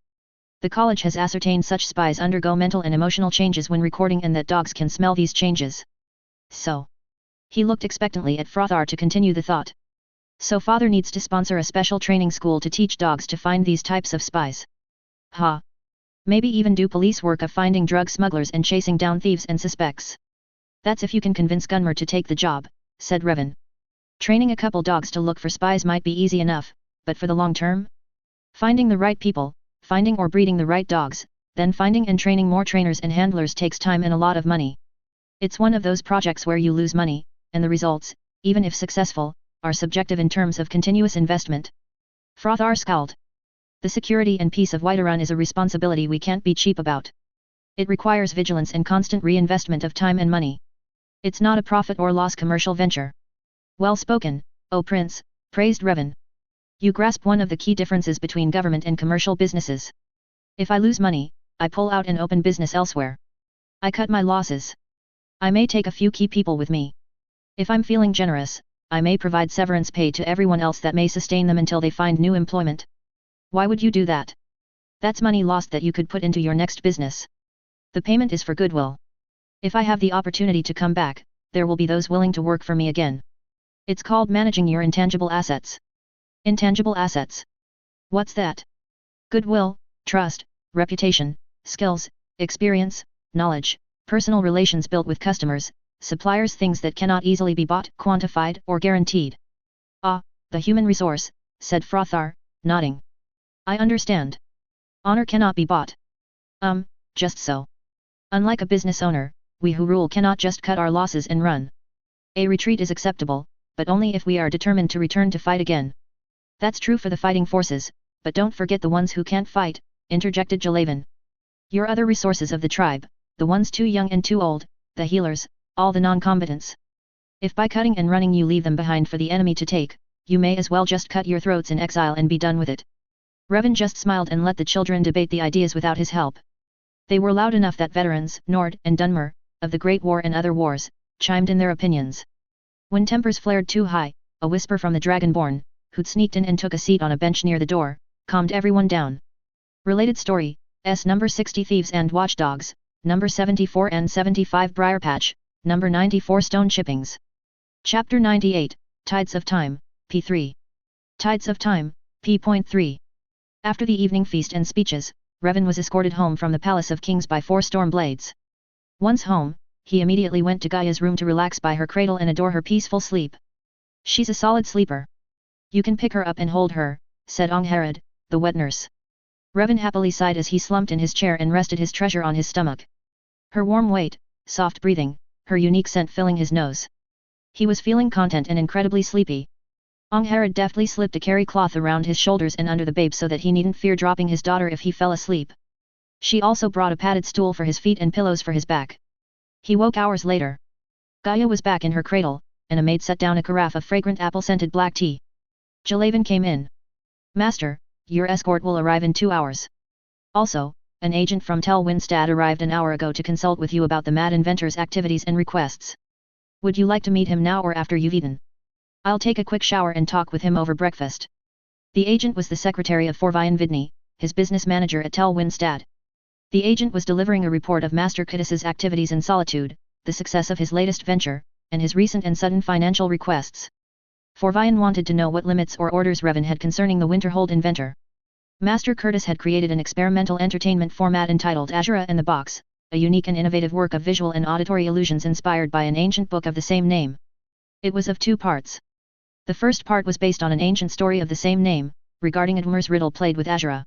A: The college has ascertained such spies undergo mental and emotional changes when recording and that dogs can smell these changes. So." He looked expectantly at Frothar to continue the thought. "So father needs to sponsor a special training school to teach dogs to find these types of spies. Ha! Maybe even do police work of finding drug smugglers and chasing down thieves and suspects. That's if you can convince Gunmer to take the job," said Revan. "Training a couple dogs to look for spies might be easy enough, but for the long term? Finding the right people, finding or breeding the right dogs, then finding and training more trainers and handlers takes time and a lot of money. It's one of those projects where you lose money, and the results, even if successful, are subjective in terms of continuous investment." Frothar scowled. "The security and peace of Whiterun is a responsibility we can't be cheap about. It requires vigilance and constant reinvestment of time and money. It's not a profit or loss commercial venture." "Well spoken, O Prince," praised Revan. "You grasp one of the key differences between government and commercial businesses. If I lose money, I pull out and open business elsewhere. I cut my losses. I may take a few key people with me. If I'm feeling generous, I may provide severance pay to everyone else that may sustain them until they find new employment. Why would you do that? That's money lost that you could put into your next business. The payment is for goodwill. If I have the opportunity to come back, there will be those willing to work for me again. It's called managing your intangible assets." "Intangible assets? What's that?" "Goodwill, trust, reputation, skills, experience, knowledge, personal relations built with customers, suppliers, things that cannot easily be bought, quantified, or guaranteed." "Ah, the human resource," said Frothar, nodding. "I understand. Honor cannot be bought." Just so. Unlike a business owner, we who rule cannot just cut our losses and run. A retreat is acceptable, but only if we are determined to return to fight again. That's true for the fighting forces, but don't forget the ones who can't fight, interjected Jalavan. Your other resources of the tribe, the ones too young and too old, the healers, all the non-combatants. If by cutting and running you leave them behind for the enemy to take, you may as well just cut your throats in exile and be done with it. Revan just smiled and let the children debate the ideas without his help. They were loud enough that veterans, Nord and Dunmer, of the Great War and other wars, chimed in their opinions. When tempers flared too high, a whisper from the Dragonborn, who'd sneaked in and took a seat on a bench near the door, calmed everyone down. Related story, number 60 Thieves and Watchdogs, number 74 and 75 Briarpatch, number 94 Stone Chippings. Chapter 98, Tides of Time, p3. Tides of Time, p.3. After the evening feast and speeches, Revan was escorted home from the Palace of Kings by 4 Stormblades. Once home, he immediately went to Gaia's room to relax by her cradle and adore her peaceful sleep. She's a solid sleeper. You can pick her up and hold her, said Angharad, the wet nurse. Revan happily sighed as he slumped in his chair and rested his treasure on his stomach. Her warm weight, soft breathing, her unique scent filling his nose. He was feeling content and incredibly sleepy. Angharad deftly slipped a carry cloth around his shoulders and under the babe so that he needn't fear dropping his daughter if he fell asleep. She also brought a padded stool for his feet and pillows for his back. He woke hours later. Gaia was back in her cradle, and a maid set down a carafe of fragrant apple-scented black tea. Jalavan came in. Master, your escort will arrive in 2 hours. Also, an agent from Tel Winstad arrived an hour ago to consult with you about the Mad Inventor's activities and requests. Would you like to meet him now or after you've eaten? I'll take a quick shower and talk with him over breakfast. The agent was the secretary of Forvian Vidney, his business manager at Tel Winstad. The agent was delivering a report of Master Kittis's activities in solitude, the success of his latest venture, and his recent and sudden financial requests. Forvian wanted to know what limits or orders Revan had concerning the Winterhold inventor. Master Curtis had created an experimental entertainment format entitled Azura and the Box, a unique and innovative work of visual and auditory illusions inspired by an ancient book of the same name. It was of 2 parts. The first part was based on an ancient story of the same name, regarding Admir's riddle played with Azura.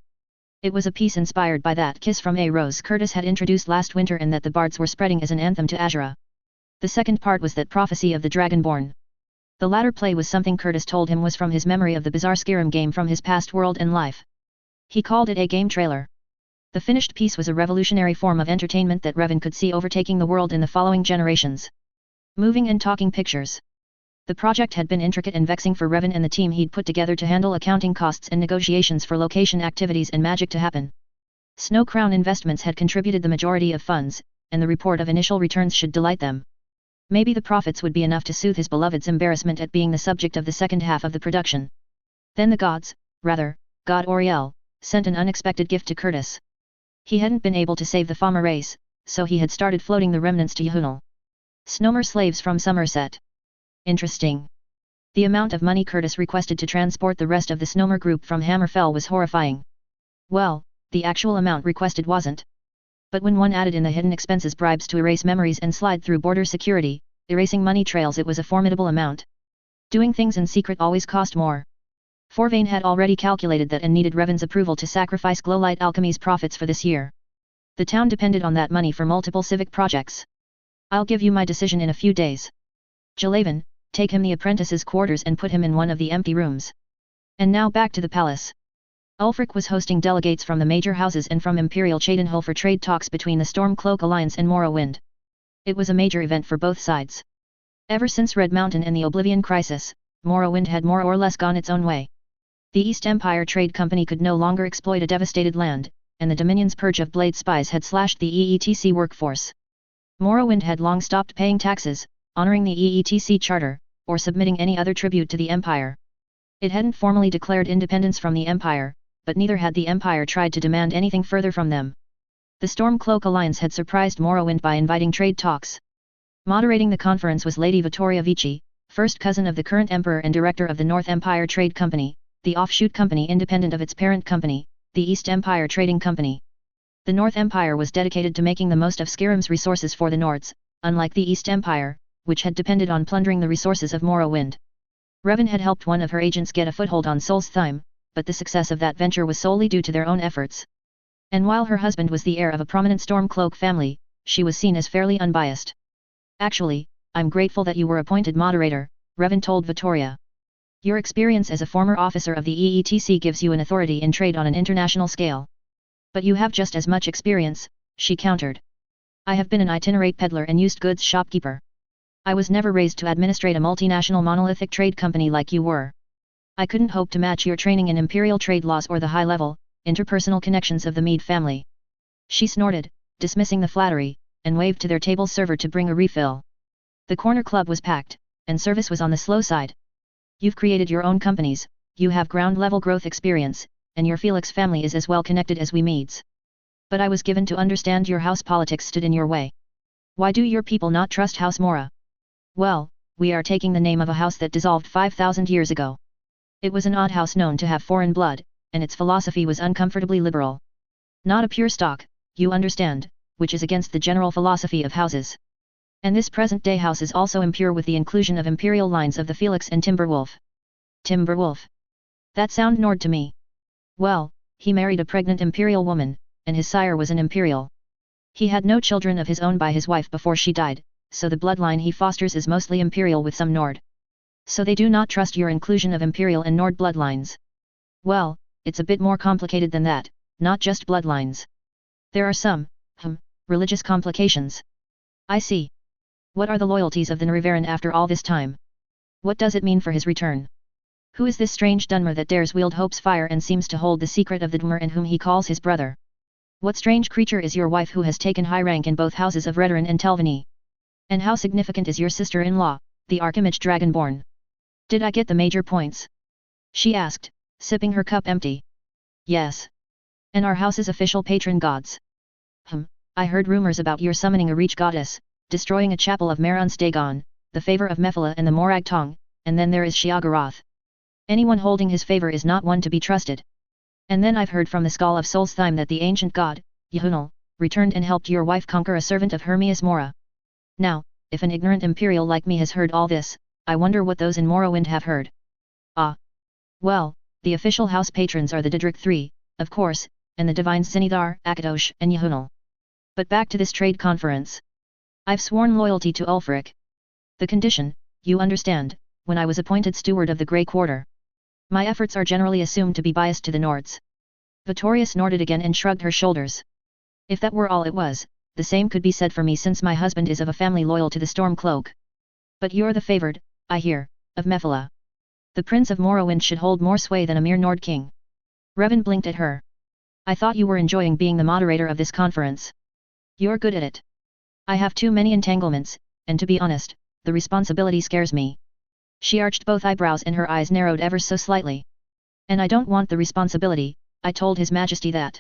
A: It was a piece inspired by that kiss from a rose Curtis had introduced last winter and that the bards were spreading as an anthem to Azura. The second part was that prophecy of the Dragonborn. The latter play was something Curtis told him was from his memory of the bizarre Skyrim game from his past world and life. He called it a game trailer. The finished piece was a revolutionary form of entertainment that Revan could see overtaking the world in the following generations. Moving and talking pictures. The project had been intricate and vexing for Revan and the team he'd put together to handle accounting costs and negotiations for location activities and magic to happen. Snow Crown Investments had contributed the majority of funds, and the report of initial returns should delight them. Maybe the profits would be enough to soothe his beloved's embarrassment at being the subject of the second half of the production. Then the gods, rather, God Oriel, sent an unexpected gift to Curtis. He hadn't been able to save the Fama race, so he had started floating the remnants to Yahunal. Snowmer slaves from Somerset. Interesting. The amount of money Curtis requested to transport the rest of the Snowmer group from Hammerfell was horrifying. Well, the actual amount requested wasn't. But when one added in the hidden expenses bribes to erase memories and slide through border security, erasing money trails, it was a formidable amount. Doing things in secret always cost more. Forvane had already calculated that and needed Revan's approval to sacrifice Glowlight Alchemy's profits for this year. The town depended on that money for multiple civic projects. I'll give you my decision in a few days. Jalavan, take him the apprentice's quarters and put him in one of the empty rooms. And now back to the palace. Ulfric was hosting delegates from the major houses and from Imperial Cheydinhal for trade talks between the Stormcloak Alliance and Morrowind. It was a major event for both sides. Ever since Red Mountain and the Oblivion Crisis, Morrowind had more or less gone its own way. The East Empire Trade Company could no longer exploit a devastated land, and the Dominion's purge of blade spies had slashed the EETC workforce. Morrowind had long stopped paying taxes, honoring the EETC charter, or submitting any other tribute to the Empire. It hadn't formally declared independence from the Empire, but neither had the Empire tried to demand anything further from them. The Stormcloak Alliance had surprised Morrowind by inviting trade talks. Moderating the conference was Lady Vittoria Vici, first cousin of the current Emperor and director of the North Empire Trade Company, the offshoot company independent of its parent company, the East Empire Trading Company. The North Empire was dedicated to making the most of Skyrim's resources for the Nords, unlike the East Empire, which had depended on plundering the resources of Morrowind. Revan had helped one of her agents get a foothold on Solstheim, but the success of that venture was solely due to their own efforts. And while her husband was the heir of a prominent Stormcloak family, she was seen as fairly unbiased. Actually, I'm grateful that you were appointed moderator, Revan told Vittoria. Your experience as a former officer of the EETC gives you an authority in trade on an international scale. But you have just as much experience, she countered. I have been an itinerant peddler and used goods shopkeeper. I was never raised to administrate a multinational monolithic trade company like you were. I couldn't hope to match your training in imperial trade laws or the high-level, interpersonal connections of the Meade family. She snorted, dismissing the flattery, and waved to their table server to bring a refill. The corner club was packed, and service was on the slow side. You've created your own companies, you have ground-level growth experience, and your Felix family is as well connected as we Meades. But I was given to understand your house politics stood in your way. Why do your people not trust House Mora? Well, we are taking the name of a house that dissolved 5,000 years ago. It was an odd house known to have foreign blood, and its philosophy was uncomfortably liberal. Not a pure stock, you understand, which is against the general philosophy of houses. And this present-day house is also impure with the inclusion of imperial lines of the Felix and Timberwolf. Timberwolf? That sound Nord to me. Well, he married a pregnant imperial woman, and his sire was an imperial. He had no children of his own by his wife before she died, so the bloodline he fosters is mostly imperial with some Nord. So they do not trust your inclusion of imperial and Nord bloodlines. Well, it's a bit more complicated than that, not just bloodlines. There are some, religious complications. I see. What are the loyalties of the Nriveran after all this time? What does it mean for his return? Who is this strange Dunmer that dares wield hope's fire and seems to hold the secret of the Dmer and whom he calls his brother? What strange creature is your wife who has taken high rank in both houses of Redoran and Telvanni? And how significant is your sister-in-law, the Archimage Dragonborn? Did I get the major points? She asked, sipping her cup empty. Yes. And our house's official patron gods. I heard rumors about your summoning a reach goddess, destroying a chapel of Maruns Dagon, the favor of Mephila and the Morag Tong, and then there is Shiagaroth. Anyone holding his favor is not one to be trusted. And then I've heard from the Skull of Solstheim that the ancient god, Yahunal, returned and helped your wife conquer a servant of Hermias Mora. Now, if an ignorant imperial like me has heard all this, I wonder what those in Morrowind have heard. Ah. Well, the official house patrons are the Didrik III, of course, and the divines Sinidar, Akadosh, and Yahunal. But back to this trade conference. I've sworn loyalty to Ulfric. The condition, you understand, when I was appointed steward of the Grey Quarter. My efforts are generally assumed to be biased to the Nords. Vittoria snorted again and shrugged her shoulders. If that were all it was, the same could be said for me since my husband is of a family loyal to the Stormcloak. But you're the favored, I hear, of Mephila. The Prince of Morrowind should hold more sway than a mere Nord king. Revan blinked at her. I thought you were enjoying being the moderator of this conference. You're good at it. I have too many entanglements, and to be honest, the responsibility scares me. She arched both eyebrows and her eyes narrowed ever so slightly. And I don't want the responsibility, I told His Majesty that.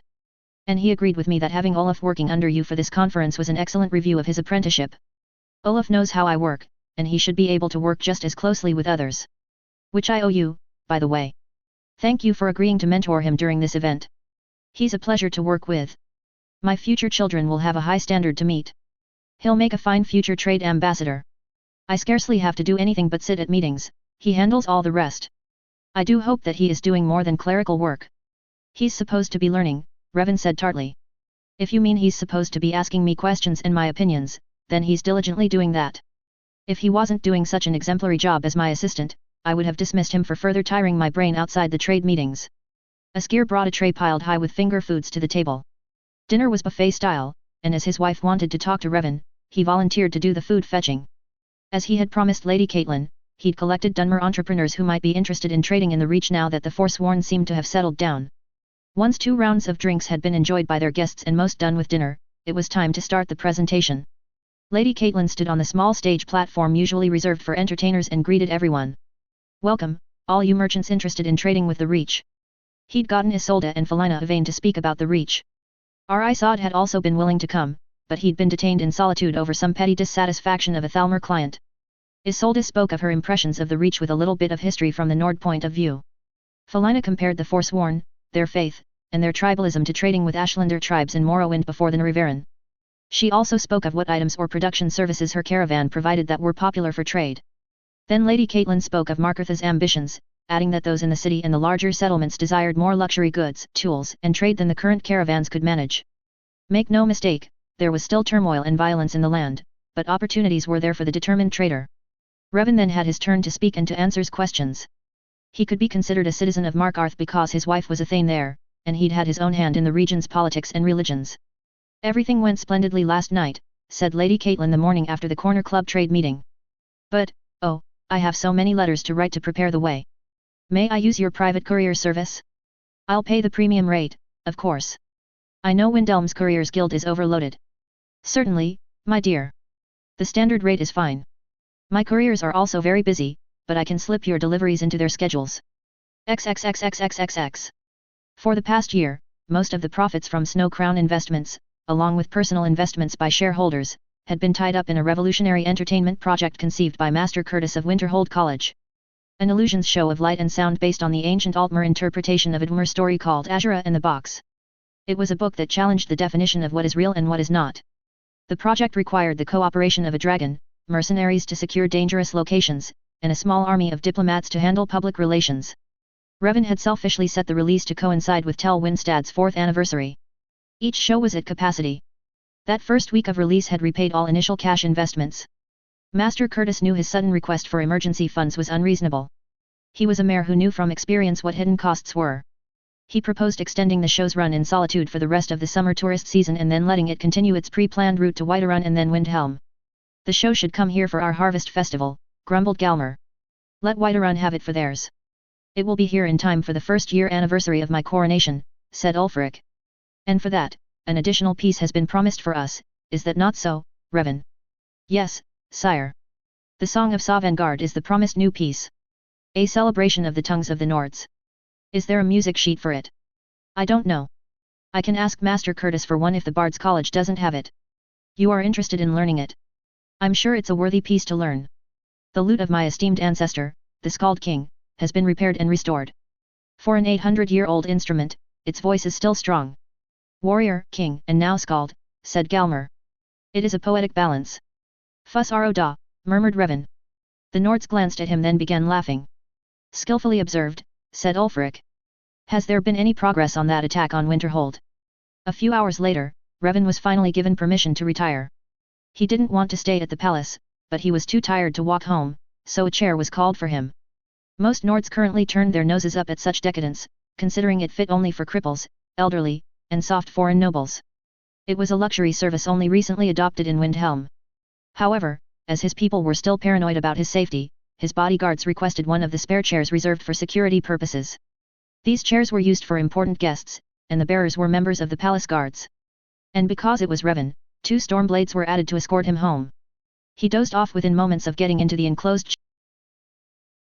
A: And he agreed with me that having Olaf working under you for this conference was an excellent review of his apprenticeship. Olaf knows how I work, and he should be able to work just as closely with others. Which I owe you, by the way. Thank you for agreeing to mentor him during this event. He's a pleasure to work with. My future children will have a high standard to meet. He'll make a fine future trade ambassador. I scarcely have to do anything but sit at meetings, he handles all the rest. I do hope that he is doing more than clerical work. He's supposed to be learning, Revan said tartly. If you mean he's supposed to be asking me questions and my opinions, then he's diligently doing that. If he wasn't doing such an exemplary job as my assistant, I would have dismissed him for further tiring my brain outside the trade meetings. Askir brought a tray piled high with finger foods to the table. Dinner was buffet style, and as his wife wanted to talk to Revan, he volunteered to do the food fetching. As he had promised Lady Caitlin, he'd collected Dunmer entrepreneurs who might be interested in trading in the Reach now that the Forsworn seemed to have settled down. Once 2 rounds of drinks had been enjoyed by their guests and most done with dinner, it was time to start the presentation. Lady Caitlin stood on the small stage platform usually reserved for entertainers and greeted everyone. Welcome, all you merchants interested in trading with the Reach. He'd gotten Isolde and Felina Yvain to speak about the Reach. Isod had also been willing to come, but he'd been detained in solitude over some petty dissatisfaction of a Thalmor client. Isolde spoke of her impressions of the Reach with a little bit of history from the Nord point of view. Felina compared the Forsworn, their faith, and their tribalism to trading with Ashlander tribes in Morrowind before the Nriveran. She also spoke of what items or production services her caravan provided that were popular for trade. Then Lady Caitlin spoke of Markartha's ambitions, adding that those in the city and the larger settlements desired more luxury goods, tools, and trade than the current caravans could manage. Make no mistake, there was still turmoil and violence in the land, but opportunities were there for the determined trader. Revan then had his turn to speak and to answer questions. He could be considered a citizen of Markarth because his wife was a Thane there, and he'd had his own hand in the region's politics and religions. Everything went splendidly last night, said Lady Caitlin the morning after the Corner Club trade meeting. But, oh, I have so many letters to write to prepare the way. May I use your private courier service? I'll pay the premium rate, of course. I know Windhelm's Couriers Guild is overloaded. Certainly, my dear. The standard rate is fine. My couriers are also very busy, but I can slip your deliveries into their schedules. XXXXXXX. For the past year, most of the profits from Snow Crown investments, along with personal investments by shareholders, had been tied up in a revolutionary entertainment project conceived by Master Curtis of Winterhold College. An illusions show of light and sound based on the ancient Altmer interpretation of a Dwemer story called Azura and the Box. It was a book that challenged the definition of what is real and what is not. The project required the cooperation of a dragon, mercenaries to secure dangerous locations, and a small army of diplomats to handle public relations. Revan had selfishly set the release to coincide with Tel Winstad's 4th anniversary. Each show was at capacity. That first week of release had repaid all initial cash investments. Master Curtis knew his sudden request for emergency funds was unreasonable. He was a mayor who knew from experience what hidden costs were. He proposed extending the show's run in solitude for the rest of the summer tourist season and then letting it continue its pre-planned route to Whiterun and then Windhelm. The show should come here for our harvest festival, grumbled Galmer. Let Whiterun have it for theirs. It will be here in time for the first year anniversary of my coronation, said Ulfric. And for that, an additional piece has been promised for us, is that not so, Revan? Yes, sire. The Song of Sovngarde is the promised new piece. A celebration of the tongues of the Nords. Is there a music sheet for it? I don't know. I can ask Master Curtis for one if the Bard's College doesn't have it. You are interested in learning it. I'm sure it's a worthy piece to learn. The lute of my esteemed ancestor, the Skald King, has been repaired and restored. For an 800-year-old instrument, its voice is still strong. Warrior, king, and now Skald, said Galmer. It is a poetic balance. Fuss ro da, murmured Revan. The Nords glanced at him then began laughing. Skillfully observed, said Ulfric. Has there been any progress on that attack on Winterhold? A few hours later, Revan was finally given permission to retire. He didn't want to stay at the palace, but he was too tired to walk home, so a chair was called for him. Most Nords currently turned their noses up at such decadence, considering it fit only for cripples, elderly, and soft foreign nobles. It was a luxury service only recently adopted in Windhelm. However, as his people were still paranoid about his safety, his bodyguards requested one of the spare chairs reserved for security purposes. These chairs were used for important guests, and the bearers were members of the palace guards. And because it was Revan, 2 Stormblades were added to escort him home. He dozed off within moments of getting into the enclosed